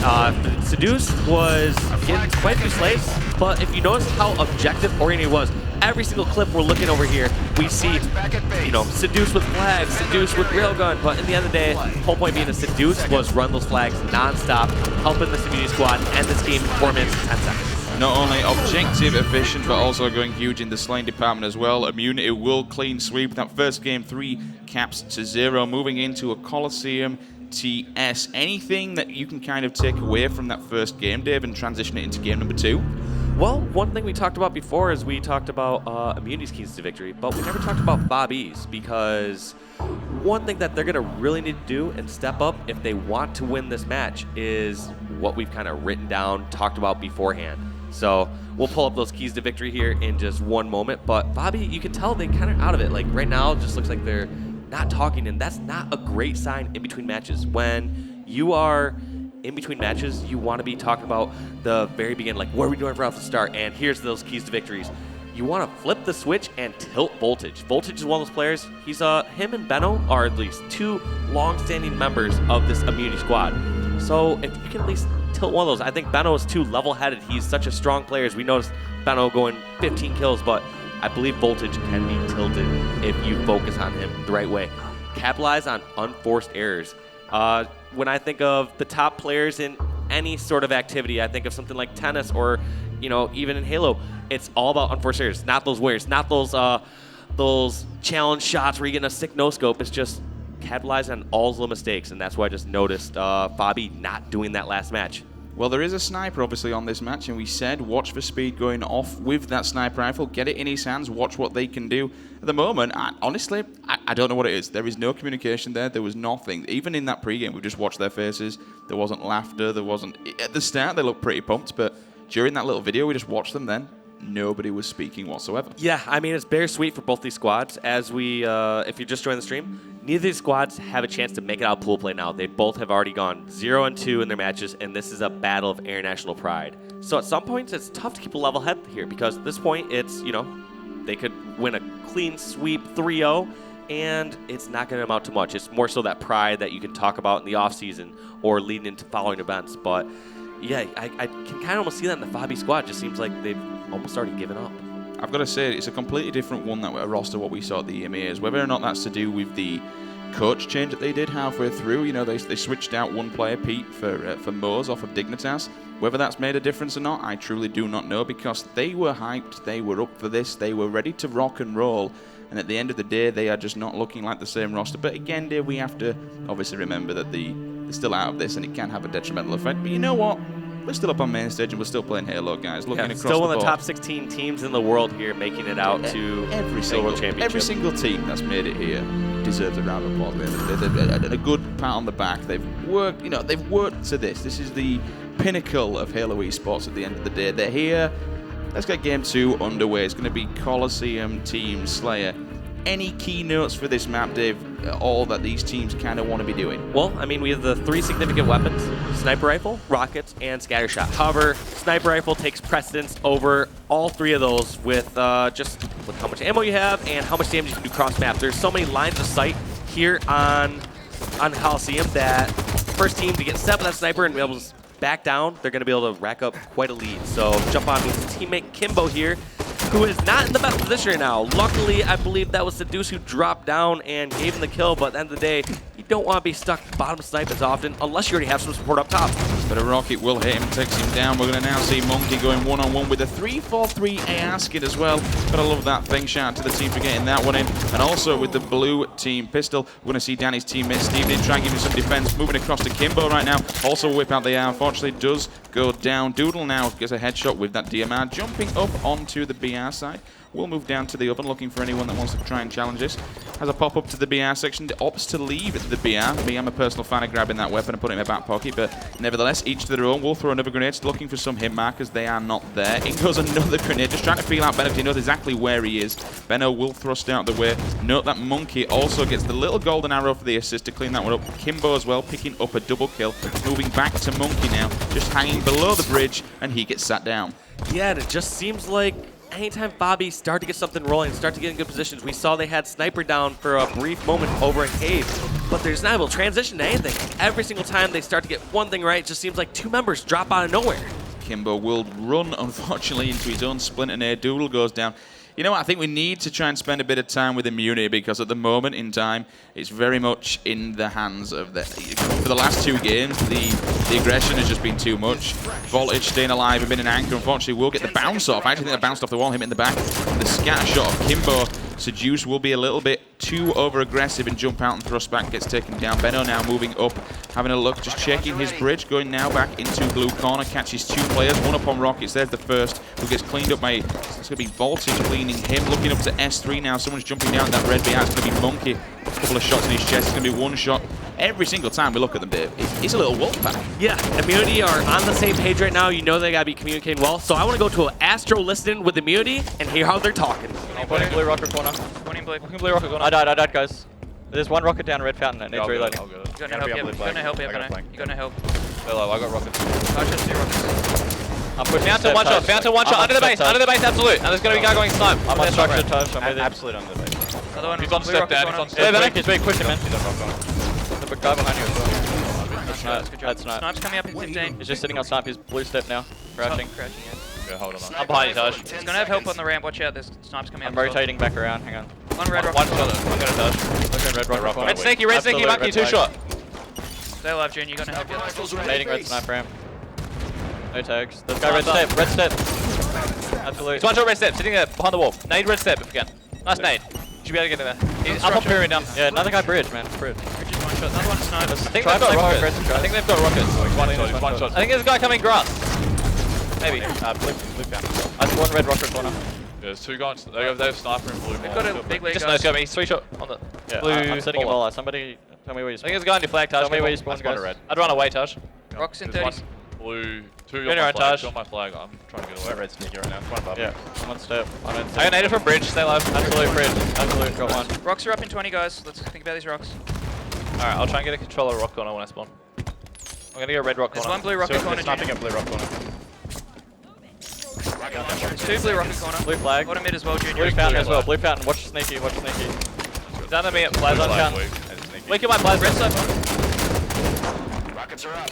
Seduce was getting quite a few slaves, but if you notice how objective-oriented he was, every single clip we're looking over here, we see, you know, Seduce with flags, Seduce with railgun, but in the end of the day, the whole point being that Seduce was run those flags non-stop, helping the community squad end this game in 4 minutes and 10 seconds. Not only objective, efficient, but also going huge in the slaying department as well. Immunity will clean sweep that first game, 3 caps to 0, moving into a Coliseum TS. Anything that you can kind of take away from that first game, Dave, and transition it into game number 2? Well, one thing we talked about before is we talked about immunity's keys to victory, but we never talked about FabE's, because one thing that they're going to really need to do and step up if they want to win this match is what we've kind of written down, talked about beforehand. So we'll pull up those keys to victory here in just one moment, but FabE, you can tell they kind of out of it. Like right now, it just looks like they're not talking, and that's not a great sign in between matches. When you are in between matches, you want to be talking about the very beginning, like what are we doing right off the start, and here's those keys to victories. You want to flip the switch and tilt Voltage. Voltage is one of those players. He's him and Benno are at least 2 long-standing members of this immunity squad. So if you can at least tilt one of those, I think Benno is too level-headed. He's such a strong player. As we noticed Benno going 15 kills, but I believe Voltage can be tilted if you focus on him the right way. Capitalize on unforced errors. When I think of the top players in any sort of activity, I think of something like tennis or, you know, even in Halo, it's all about unforced errors, not those wares, not those challenge shots where you get a sick no-scope. It's just capitalize on all the mistakes, and that's why I just noticed FabE not doing that last match. Well, there is a sniper, obviously, on this match, and we said watch for speed going off with that sniper rifle. Get it in his hands, watch what they can do. At the moment, honestly, I don't know what it is. There is no communication there. There was nothing. Even in that pregame, we just watched their faces. There wasn't laughter. There wasn't... At the start, they looked pretty pumped, but during that little video, we just watched them then. Nobody was speaking whatsoever. Yeah, I mean, it's bittersweet for both these squads. As we, if you're just joining the stream, neither of these squads have a chance to make it out pool play now. They both have already gone 0-2 in their matches, and this is a battle of international pride. So at some points, it's tough to keep a level head here, because at this point, it's, you know, they could win a clean sweep 3-0, and it's not going to amount to much. It's more so that pride that you can talk about in the offseason or leading into following events. But yeah, I can kind of almost see that in the FabE squad. It just seems like they've almost already given up. I've got to say, it's a completely different one, that roster, what we saw at the EMEAs. Whether or not that's to do with the coach change that they did halfway through, you know, they switched out one player, Pete, for Mose off of Dignitas. Whether that's made a difference or not, I truly do not know, because they were hyped, they were up for this, they were ready to rock and roll, and at the end of the day, they are just not looking like the same roster. But again, dear, we have to obviously remember that they're still out of this, and it can have a detrimental effect. But you know what? We're still up on Mainstage, and we're still playing Halo, guys. Looking across still the one of board. the top 16 teams in the world here, making it out to every the World Championship. Every single team that's made it here deserves a round of applause. And a good pat on the back. They've worked, you know, they've worked to this. This is the pinnacle of Halo esports at the end of the day. They're here. Let's get game 2 underway. It's going to be Coliseum Team Slayer. Any keynotes for this map, Dave, all that these teams kind of want to be doing? Well, I mean, we have the 3 significant weapons: sniper rifle, rockets, and scatter shot. However, sniper rifle takes precedence over all 3 of those with just with how much ammo you have and how much damage you can do cross map. There's so many lines of sight here on Coliseum that first team to get set with that sniper and be able to back down, they're going to be able to rack up quite a lead. So jump on his teammate Kimbo here, who is not in the best position right now. Luckily, I believe that was Seduce who dropped down and gave him the kill, but at the end of the day, you don't want to be stuck bottom snipe as often unless you already have some support up top. But a rocket will hit him, takes him down. We're going to now see Monkey going one-on-one with a 3-4-3 AR skid as well. Gotta love that thing. Shout out to the team for getting that one in. And also with the blue team pistol, we're going to see Danny's teammate Steve in try and give him some defense. Moving across to Kimbo right now. Also whip out the AR. Unfortunately, does go down. Doodle now gets a headshot with that DMR. Jumping up onto the BR side. We'll move down to the oven, looking for anyone that wants to try and challenge this. Has a pop up to the BR section, opts to leave the BR. Me, I'm a personal fan of grabbing that weapon and putting it in my back pocket, but nevertheless, each to their own. We'll throw another grenade, looking for some hit markers. They are not there. In goes another grenade, just trying to feel out Benno. He knows exactly where he is. Benno will thrust out the way. Note that Monkey also gets the little golden arrow for the assist to clean that one up. Kimbo as well, picking up a double kill. Moving back to Monkey now, just hanging below the bridge, and he gets sat down. Yeah, and it just seems like anytime FabE start to get something rolling, start to get in good positions, we saw they had Sniper down for a brief moment over in Cave, but they're just not able to transition to anything. Every single time they start to get one thing right, it just seems like two members drop out of nowhere. Kimbo will run, unfortunately, into his own splinter nade. Doodle goes down. You know what, I think we need to try and spend a bit of time with Immunity, because at the moment in time, it's very much in the hands of the... For the last two games, the aggression has just been too much. Voltage staying alive and been an anchor. Unfortunately, will get the bounce off. I actually think that bounced off the wall, him in the back. The scatter shot of Kimbo. Seduce will be a little bit too over-aggressive and jump out and thrust back, gets taken down. Benno now moving up, having a look, just checking his bridge, going now back into blue corner, catches two players, one up on Rockets. There's the first, who gets cleaned up by, it's going to be Voltage cleaning him, looking up to S3 now. Someone's jumping down that red BR. It's going to be Monkey. A couple of shots in his chest. It's going to be one shot. Every single time we look at them, Dave, it's a little wolf pack. Yeah, Immunity are on the same page right now. You know they got to be communicating well. So I want to go to an Astro listening with Immunity and hear how they're talking. I'm pointing blue rocket corner. Pointing blue rocket corner. I died, guys. There's one rocket down red fountain that needs reloading. You're gonna help, you're gonna help, you're gonna help. Hello, I got rockets. I should see rockets. I'm pushing fountain one shot, under the base, absolute. And there's gonna be a guy going snipe. I'm on structure touch, I'm with him. Absolute under the base. Another one. He's on step down, he's on step. He's big, push him in. He's on rock corner. The guy behind you as well. That's Snipe. Snipe's coming up in 15. He's just sitting on Snipe, he's blue step now. Crouching. Yeah, hold on. I'm behind you, Taj. He's gonna have help on the ramp, watch out, there's Snipes coming up. I'm rotating back around, hang on. One red rock. One shot, I'm gonna Taj. Look at red rock. Red sneaky, monkey, two shot. Stay alive, June, you're gonna help you. Nading red snipe ramp. No tags. This guy red step. Absolutely. He's one shot red step, sitting there behind the wall. Nade red step if you can. Nice nade. Should be able to get in there. He's up on pyramid now. Yeah, another guy bridge, man. Bridge. Bridge is one shot, another one Snipe. I think they've got rockets. I think they've got rockets. One shot. I think there's a guy coming grass. Maybe. Blue down. That's one red rocket corner. Yeah, there's two guys. They have sniper and blue. They've got a big lead. Just no scope. He's 3 shot on the blue. I'm setting him all. Somebody tell me where you spawn. I think there's a guy on your flag, Taj. Tell me where you spawn. Red. I'd run away, Taj. Rocks in 30. Blue. Two on my flag. I'm trying to get away. Red sneaky right now. One above. Yeah. One step. I got naded from bridge. Stay alive. Absolute bridge. Absolute. Got one. Rocks are up in 20, guys. Let's think about these rocks. Alright, I'll try and get a controller rock corner when I spawn. I'm gonna get a red rock corner. There's one blue rocket corner. Sniping a blue rock corner. There's two blue rocket corner. Blue flag. Bottom mid as well, Junior. Blue fountain as well. Blue fountain. Watch sneaky. Watch sneaky. Down to me at Plaza fountain. Weak at my Plaza. Red side. Rockets are up.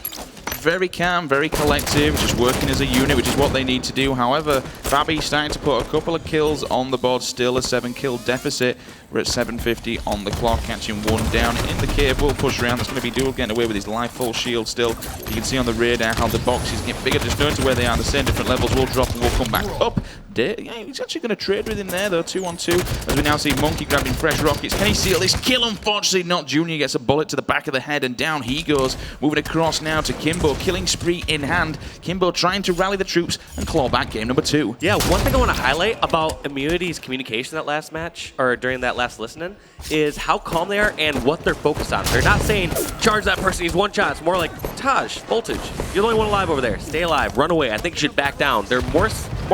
Very calm, very collective, just working as a unit, which is what they need to do. However, FabE starting to put a couple of kills on the board, still a 7-kill deficit. We're at 7:50 on the clock, catching one down in the cave. We'll push around. That's going to be Duel getting away with his life full shield still. You can see on the radar how the boxes get bigger, just knowing to where they are. The same different levels will drop and we'll come back up. He's actually going to trade with him there, though, 2-on-2. As we now see Monkey grabbing fresh rockets. Can he seal this kill? Unfortunately, not. Junior gets a bullet to the back of the head, and down he goes. Moving across now to Kimbo, killing spree in hand. Kimbo trying to rally the troops and claw back game number 2. Yeah, one thing I want to highlight about Immunity's communication that last match, or during that last listening, is how calm they are and what they're focused on. They're not saying, charge that person, he's one shot. It's more like, Taj, Voltage, you're the only one alive over there. Stay alive, run away. I think you should back down. They're more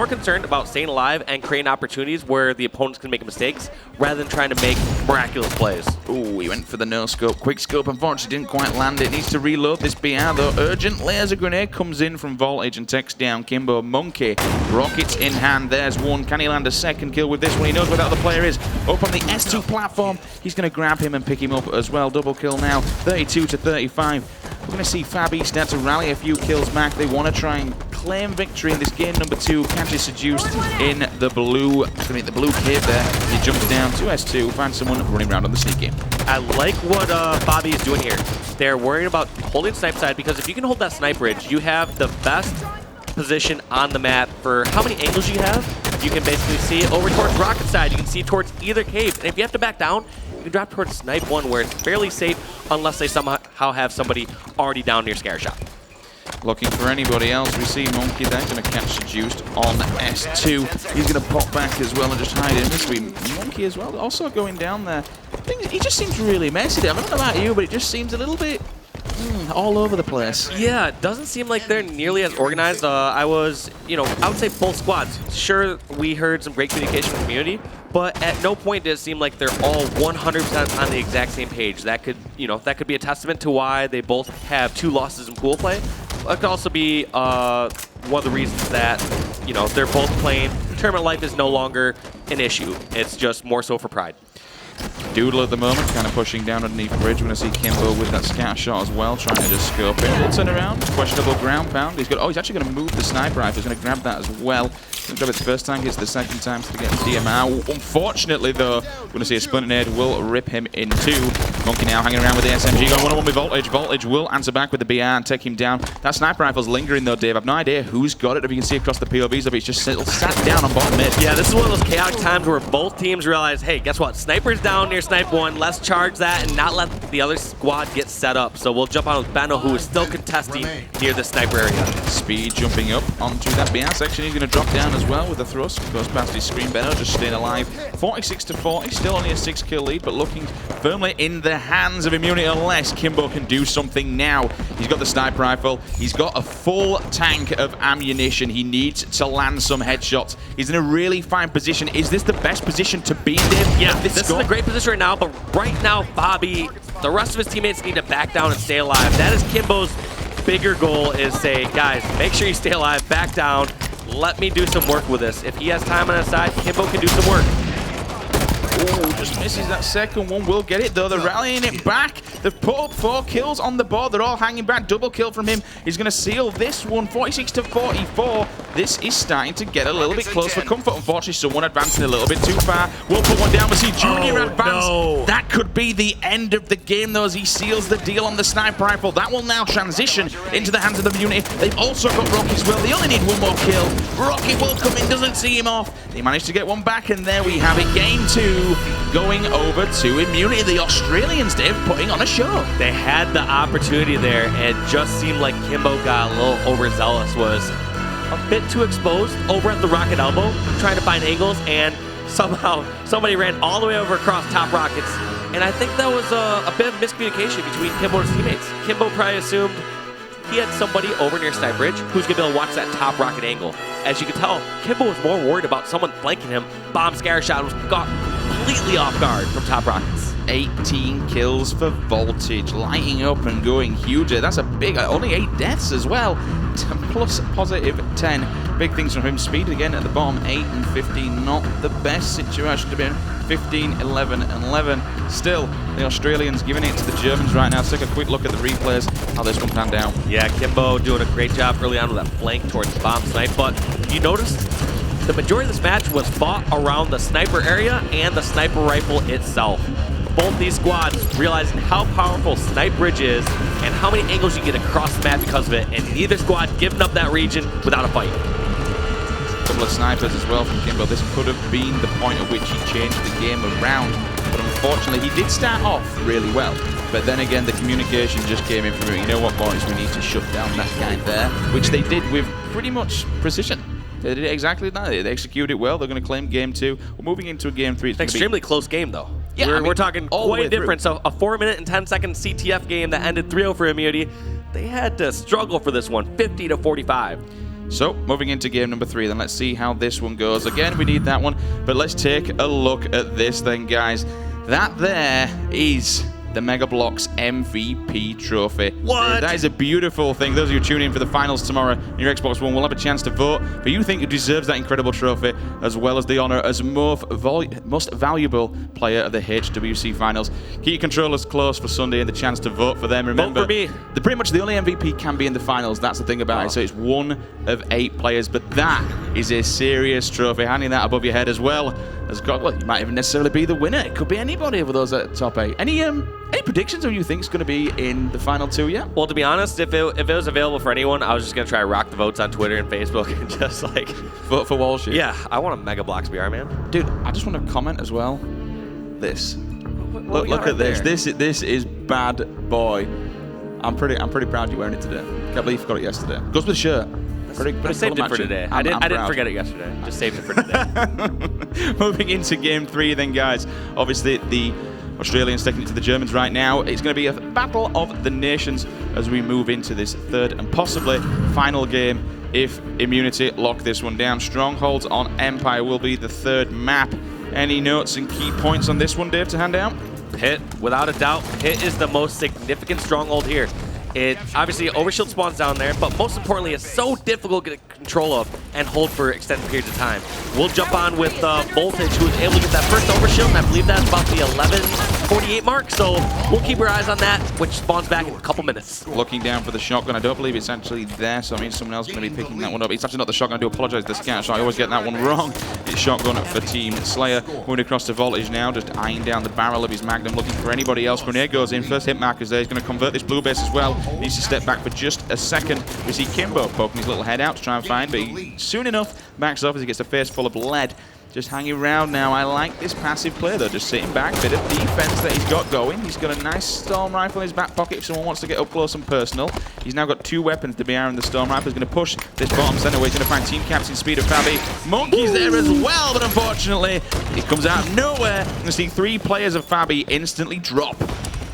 concerned about staying alive and creating opportunities where the opponents can make mistakes rather than trying to make miraculous plays. Ooh, he went for the no-scope. Quick scope, unfortunately, didn't quite land it. Needs to reload this BR, though. Urgent laser grenade comes in from Voltage and takes down Kimbo. Monkey, rockets in hand. There's one. Can he land a second kill with this one? He knows where the other player is. Up on the S2 platform. He's going to grab him and pick him up as well. Double kill now. 32 to 35. We're going to see FabE start to rally a few kills back. They want to try and claim victory in this game number 2. Catches Seduced in the blue. The blue cave there. He jumps down to S2, finds someone running around on the sneak game. I like what FabE is doing here. They're worried about holding snipe side because if you can hold that snipe bridge, you have the best position on the map for how many angles you have. You can basically see it over towards rocket side. You can see towards either cave. And if you have to back down, you can drop towards snipe 1 where it's fairly safe unless they somehow have somebody already down near scare shot. Looking for anybody else. We see Monkey there, going to catch Seduced on S2. He's going to pop back as well and just hide in between. Monkey as well, also going down there. He just seems really messy. I don't know about you, but it just seems a little bit all over the place. Yeah, it doesn't seem like they're nearly as organized. I would say both squads. Sure, we heard some great communication from the community, but at no point did it seem like they're all 100% on the exact same page. That could be a testament to why they both have 2 losses in pool play. It could also be one of the reasons that, they're both playing. Tournament life is no longer an issue. It's just more so for pride. Doodle at the moment, kind of pushing down underneath the bridge. We're going to see Kimbo with that scout shot as well, trying to just scope it. He'll turn around, questionable ground pound. He's actually going to move the sniper rifle. He's going to grab that as well. He's going to grab it the first time, gets the second time to get DM out. Unfortunately, though, we're going to see a splinter nade will rip him in 2. Monkey now hanging around with the SMG, going 1-on-1 with Voltage. Voltage will answer back with the BR and take him down. That sniper rifle's lingering though, Dave. I've no idea who's got it. If you can see across the POVs of it, it's just sat down on bottom mid. Yeah, this is one of those chaotic times where both teams realize, hey, guess what? Sniper's down near snipe 1. Let's charge that and not let the other squad get set up. So we'll jump on with Benno, who is still contesting near the sniper area. Speed jumping up onto that BR section. He's going to drop down as well with the thrust. Goes past his screen. Benno just staying alive. 46-40. Still only a 6-kill lead, but looking firmly in the hands of Immunity unless Kimbo can do something now. He's got the sniper rifle. He's got a full tank of ammunition. He needs to land some headshots. He's in a really fine position. Is this the best position to be in? Yeah, this is a great position right now, but right now, FabE, the rest of his teammates need to back down and stay alive. That is Kimbo's bigger goal, is say, guys, make sure you stay alive, back down, let me do some work with this. If he has time on his side, Kimbo can do some work. Ooh, just misses that second one. Will get it though. They're rallying it back. They've put up 4 kills on the board. They're all hanging back. Double kill from him. He's going to seal this one. 46-44. This is starting to get a little bit close for comfort. Unfortunately, someone advancing a little bit too far. We'll put one down. We see Junior advance. No. That could be the end of the game though, as he seals the deal on the sniper rifle. That will now transition into the hands of the Unity. They've also got Rocky as well. They only need 1 more kill. Rocky will come in, doesn't see him off. They managed to get one back, and there we have it. Game 2 going over to Immunity. The Australians, Dave, putting on a show. They had the opportunity there, and it just seemed like Kimbo got a little overzealous, was a bit too exposed over at the rocket elbow, trying to find angles, and somehow somebody ran all the way over across top rockets. And I think that was a bit of miscommunication between Kimbo and his teammates. Kimbo probably assumed he had somebody over near Snipe Bridge who's going to be able to watch that top rocket angle. As you can tell, Kimbo was more worried about someone flanking him. Bomb scare shot was got completely off guard from top rockets. 18 kills for Voltage, lighting up and going huge. That's a big, only 8 deaths as well. Plus positive 10. Big things from him. Speed again at the bottom, 8 and 15. Not the best situation to be in. 15, 11, and 11. Still, the Australians giving it to the Germans right now. Let's take a quick look at the replays, how this one panned down. Yeah, Kimbo doing a great job early on with that flank towards the bomb snipe, but you notice the majority of this match was fought around the sniper area and the sniper rifle itself. Both these squads realizing how powerful Snipe Bridge is and how many angles you get across the map because of it, and neither squad giving up that region without a fight. A couple of snipers as well from Kimbo. This could have been the point at which he changed the game around, but unfortunately he did start off really well. But then again, the communication just came in from him. You know what, boys, we need to shut down that guy there, which they did with pretty much precision. They did it exactly that. They executed it well. They're going to claim game 2. We're moving into a game 3. It's extremely close game, though. Yeah, we're talking quite a difference. So a 4-minute and 10-second CTF game that ended 3-0 for Immunity. They had to struggle for this one, 50-45. So, moving into game number 3, then let's see how this one goes. Again, we need that one, but let's take a look at this then, guys. That there is the Mega Bloks MVP trophy. What? That is a beautiful thing. Those of you tuning in for the finals tomorrow in your Xbox One will have a chance to vote for who you think who deserves that incredible trophy, as well as the honor as most valuable player of the HWC finals. Keep your controllers close for Sunday and the chance to vote for them. Remember, vote for me. Pretty much the only MVP can be in the finals. That's the thing about it. So it's 1 of 8 players, but that is a serious trophy. Handing that above your head as well has got. Well, you might even necessarily be the winner. It could be anybody of those at top 8. Any predictions of who you think is going to be in the final 2 yet? Well, to be honest, if it was available for anyone, I was just going to try to rock the votes on Twitter and Facebook and just like vote for Walshy. Yeah, I want a Mega Bloks BR, man. Dude, I just want to comment as well. This. Look right at this. there? This is bad boy. I'm pretty proud you're wearing it today. Can't believe you got it yesterday. Goes with the shirt. I saved it for today. I didn't forget it yesterday. Just saved it for today. Moving into game 3 then, guys. Obviously, the Australians taking it to the Germans right now. It's going to be a battle of the nations as we move into this third and possibly final game if Immunity lock this one down. Strongholds on Empire will be the third map. Any notes and key points on this one, Dave, to hand out? Hit, without a doubt, Hit is the most significant stronghold here. It obviously overshield spawns down there, but most importantly, it's so difficult to get control of and hold for extended periods of time. We'll jump on with Voltage, who was able to get that first overshield, and I believe that's about the 11:48 mark. So we'll keep our eyes on that, which spawns back in a couple minutes. Looking down for the shotgun. I don't believe it's actually there, so I mean someone else is going to be picking that one up. It's actually not the shotgun. I do apologize to the scout, so I always get that one wrong. It's shotgun for Team Slayer. Moving across to Voltage now, just eyeing down the barrel of his Magnum, looking for anybody else. Grenade goes in. First hit markers there. He's going to convert this blue base as well. Needs to step back for just a second. We see Kimbo poking his little head out to try and find, but he soon enough backs off as he gets a face full of lead. Just hanging around now. I like this passive play though, just sitting back, bit of defense that he's got going. He's got a nice storm rifle in his back pocket if someone wants to get up close and personal. He's now got 2 weapons, the BR and the storm rifle. He's going to push this bottom center where he's going to find team captain speed of FabE. Monkey's there as well, but unfortunately, it comes out of nowhere. You see 3 players of FabE instantly drop.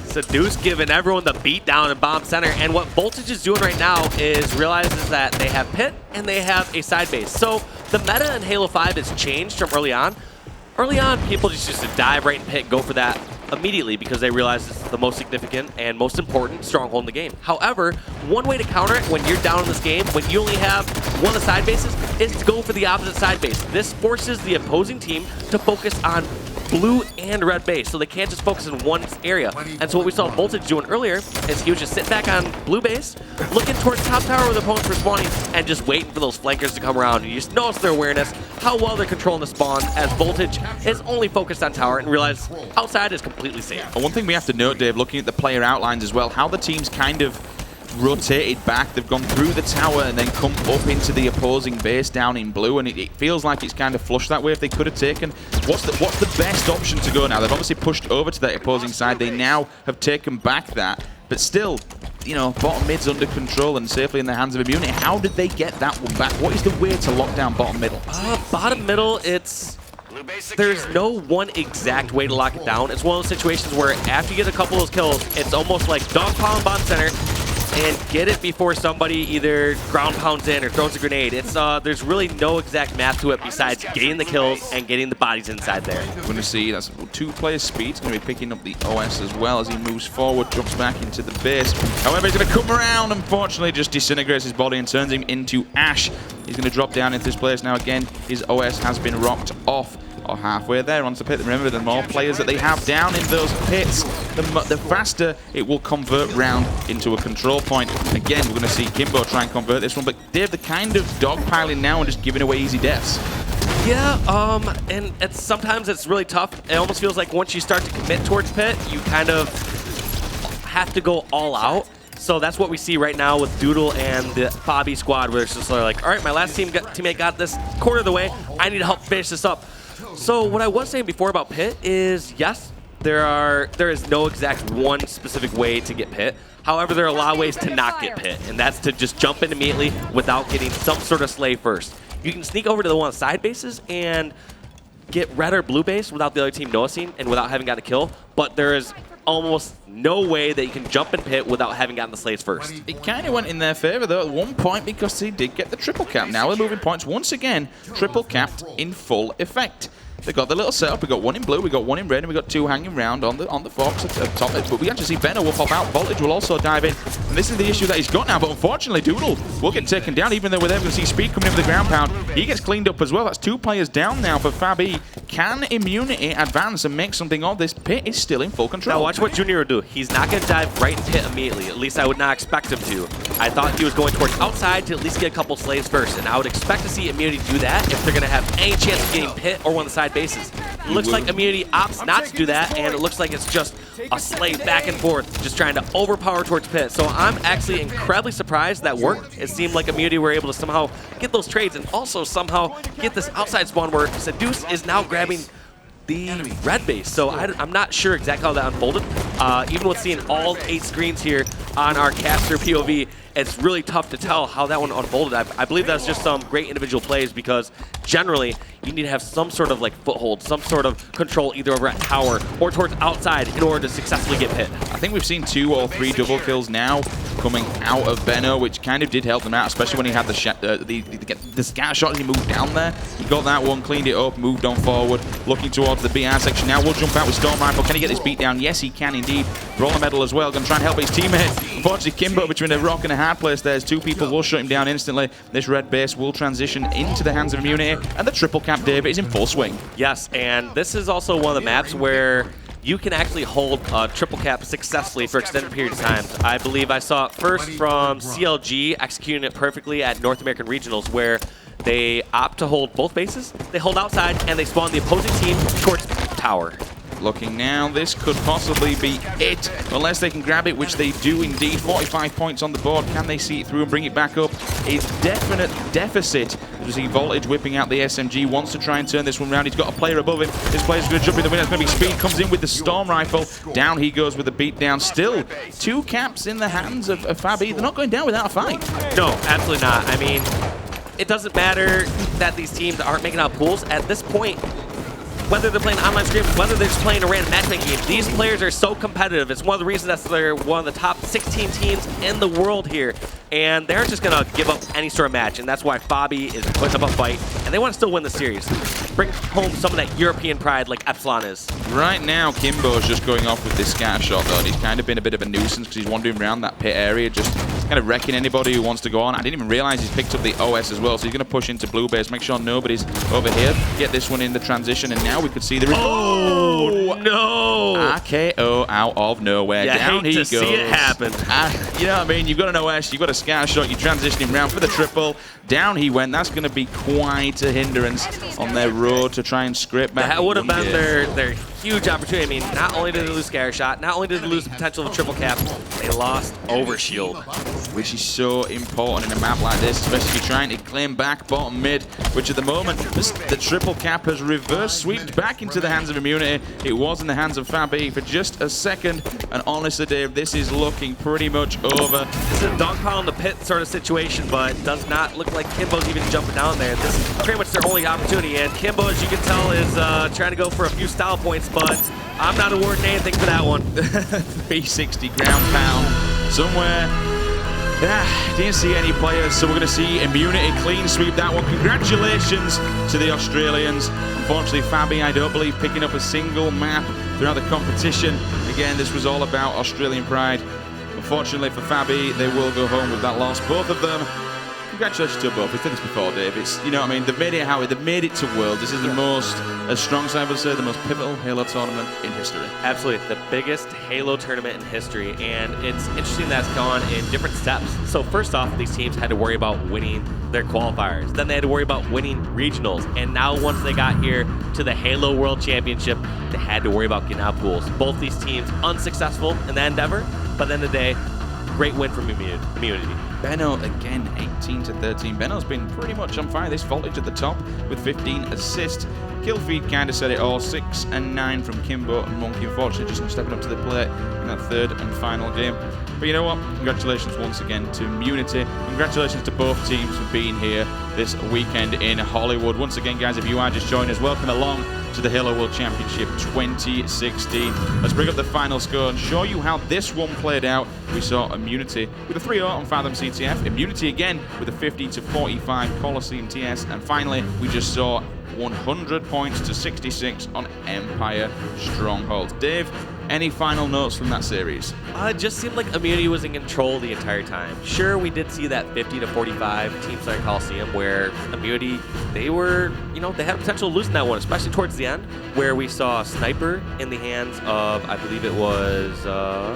Seduce giving everyone the beat down in bomb center, and what Voltage is doing right now is realizes that they have pit and they have a side base. So the meta in Halo 5 has changed from early on. Early on, people just used to dive right in pit, go for that immediately because they realize it's the most significant and most important stronghold in the game. However, one way to counter it when you're down in this game, when you only have one of the side bases, is to go for the opposite side base. This forces the opposing team to focus on blue and red base, so they can't just focus in one area. And so what we saw Voltage doing earlier is he was just sitting back on blue base, looking towards top tower where the opponents were spawning, and just waiting for those flankers to come around. And you just notice their awareness, how well they're controlling the spawn, as Voltage is only focused on tower and realize outside is completely safe. And one thing we have to note, Dave, looking at the player outlines as well, how the teams kind of rotated back. They've gone through the tower and then come up into the opposing base down in blue, and it feels like it's kind of flushed that way. If they could have taken, what's the best option to go now? They've obviously pushed over to that opposing side. They now have taken back that, but still, you know, bottom mid's under control and safely in the hands of Immunity. How did they get that one back? What is the way to lock down bottom middle? Bottom middle, there's no one exact way to lock it down. It's one of those situations where after you get a couple of those kills, it's almost like dog pound bottom center and get it before somebody either ground pounds in or throws a grenade. It's there's really no exact math to it besides getting the kills and getting the bodies inside there. We're going to see that's 2 players' speed. He's going to be picking up the OS as well as he moves forward, jumps back into the base. However, he's going to come around, unfortunately, just disintegrates his body and turns him into ash. He's going to drop down into this place. Now, again, his OS has been rocked off. Or halfway there onto the pit. Remember, the more players that they have down in those pits, the faster it will convert round into a control point. Again, we're going to see Kimbo try and convert this one, but Dave, the kind of dogpiling now and just giving away easy deaths. Yeah, and sometimes it's really tough. It almost feels like once you start to commit towards pit, you kind of have to go all out. So that's what we see right now with Doodle and the FabE squad, where it's just like, all right, my last teammate got this quarter of the way. I need to help finish this up. So what I was saying before about pit is, yes, there is no exact one specific way to get pit. However, there are a lot of ways to not get pit, and that's to just jump in immediately without getting some sort of slay first. You can sneak over to the one of the side bases and get red or blue base without the other team noticing and without having gotten a kill, but there is almost no way that you can jump in pit without having gotten the slays first. It kind of went in their favor though at one point because he did get the triple cap. Now we're moving points once again, triple capped in full effect. They've got the little setup. We've got one in blue, we've got one in red, and we've got two hanging around on the Fox at top. But we actually see Benno will pop out. Voltage will also dive in. And this is the issue that he's got now. But unfortunately, Doodle will get taken down, even though we're there going to see Speed coming in with the ground pound. He gets cleaned up as well. That's 2 players down now for FabE. Can Immunity advance and make something of this? Pit is still in full control. Now watch what Junior will do. He's not going to dive right in Pit immediately. At least I would not expect him to. I thought he was going towards outside to at least get a couple slaves first. And I would expect to see Immunity do that if they're going to have any chance of getting Pit or one of the side bases. It looks like Immunity opts not to do that, and it looks like it's just a slave back and forth, just trying to overpower towards Pit. So I'm actually incredibly surprised that worked. It seemed like Immunity were able to somehow get those trades and also somehow get this outside spawn where Seduce is now grabbing the red base. So I'm not sure exactly how that unfolded. Even with seeing all 8 screens here on our caster POV, it's really tough to tell how that one unfolded. I believe that's just some great individual plays because generally you need to have some sort of like foothold, some sort of control either over at tower or towards outside in order to successfully get Pit. I think we've seen 2 or 3 double kills now coming out of Benno, which kind of did help them out, especially when he had the scatter shot as he moved down there. He got that one, cleaned it up, moved on forward, looking towards the BR section. Now we'll jump out with Storm Rifle. Can he get this beat down? Yes, he can indeed. Roller medal as well. Going to try and help his teammate. Unfortunately, Kimbo between a rock and a hard place. There's 2 people will shut him down instantly. This red base will transition into the hands of Immunity, and the triple cap David is in full swing. Yes, and this is also one of the maps where you can actually hold a triple cap successfully for extended periods of time. I believe I saw it first from CLG executing it perfectly at North American Regionals, where they opt to hold both bases, they hold outside, and they spawn the opposing team towards tower. Looking now, this could possibly be it, unless they can grab it, which they do indeed. 45 points on the board. Can they see it through and bring it back up? A definite deficit. You see Voltage whipping out the SMG, wants to try and turn this one around. He's got a player above him. This player's going to jump in the winner. It's going to be Speed. Comes in with the Storm Rifle. Down he goes with the beatdown. Still 2 caps in the hands of FabE. They're not going down without a fight. No, absolutely not. I mean, it doesn't matter that these teams aren't making out pools. At this point, whether they're playing online scrims, whether they're just playing a random matchmaking game, these players are so competitive. It's one of the reasons that they're one of the top 16 teams in the world here. And they're just going to give up any sort of match. And that's why FabE is putting up a fight. And they want to still win the series. Bring home some of that European pride like Epsilon is. Right now, Kimbo's just going off with this scatter shot, though. And he's kind of been a bit of a nuisance because he's wandering around that pit area, just kind of wrecking anybody who wants to go on. I didn't even realize he's picked up the OS as well. So he's going to push into blue base, make sure nobody's over here. Get this one in the transition. And now we could see the... Oh, no! RKO out of nowhere. Yeah, Down he goes. See it happen. You know what I mean? You've got an OS, you've got a scatter shot, you transition him round for the triple. Down he went. That's going to be quite a hindrance on their road to try and script back. That would have been their huge opportunity. I mean, not only did they lose scatter shot, not only did they lose the potential of a triple cap, they lost overshield. Which is so important in a map like this, especially if you're trying to claim back bottom mid, which at the moment, the triple cap has reverse swept back into the hands of Immunity. It was in the hands of FabE for just a second, and honestly, Dave, this is looking pretty much over. This is a dogpile in the pit sort of situation, but it does not look like Kimbo's even jumping down there. This is pretty much their only opportunity, and Kimbo, as you can tell, is trying to go for a few style points, but I'm not awarding anything for that one. 360 ground pound somewhere. Didn't see any players, so we're going to see Immunity clean sweep that one. Congratulations to the Australians. Unfortunately, FabE, I don't believe, picking up a single map throughout the competition. Again, this was all about Australian pride. Unfortunately for FabE, they will go home with that loss. Both of them. Congratulations to both. We've said this before, Dave. It's, you know what I mean? They've made it They've made it to Worlds. This is the most, as strong as I would say, the most pivotal Halo tournament in history. Absolutely. The biggest Halo tournament in history. And it's interesting that it's gone in different steps. So first off, these teams had to worry about winning their qualifiers. Then they had to worry about winning regionals. And now once they got here to the Halo World Championship, they had to worry about getting out pools. Both these teams unsuccessful in that endeavor. But at the end of the day, great win from Immunity. Benno again, 18 to 13. Benno's been pretty much on fire. This Voltage at the top with 15 assists. Kill feed kind of said it all. 6 and 9 from Kimbo and Monkey. Unfortunately, just not stepping up to the plate in that third and final game. But you know what? Congratulations once again to Immunity. Congratulations to both teams for being here this weekend in Hollywood. Once again, guys, if you are just joining us, welcome along to the Halo World Championship 2016. Let's bring up the final score and show you how this one played out. We saw Immunity with a 3-0 on Fathom CTF, Immunity again with a 50-45 Coliseum TS, and finally we just saw 100 points to 66 on Empire Stronghold. Dave, any final notes from that series? It just seemed like Immunity was in control the entire time. Sure, we did see that 50-45 Team Star Coliseum where Immunity, they were, they had potential of losing that one, especially towards the end, where we saw Sniper in the hands of, I believe it was, I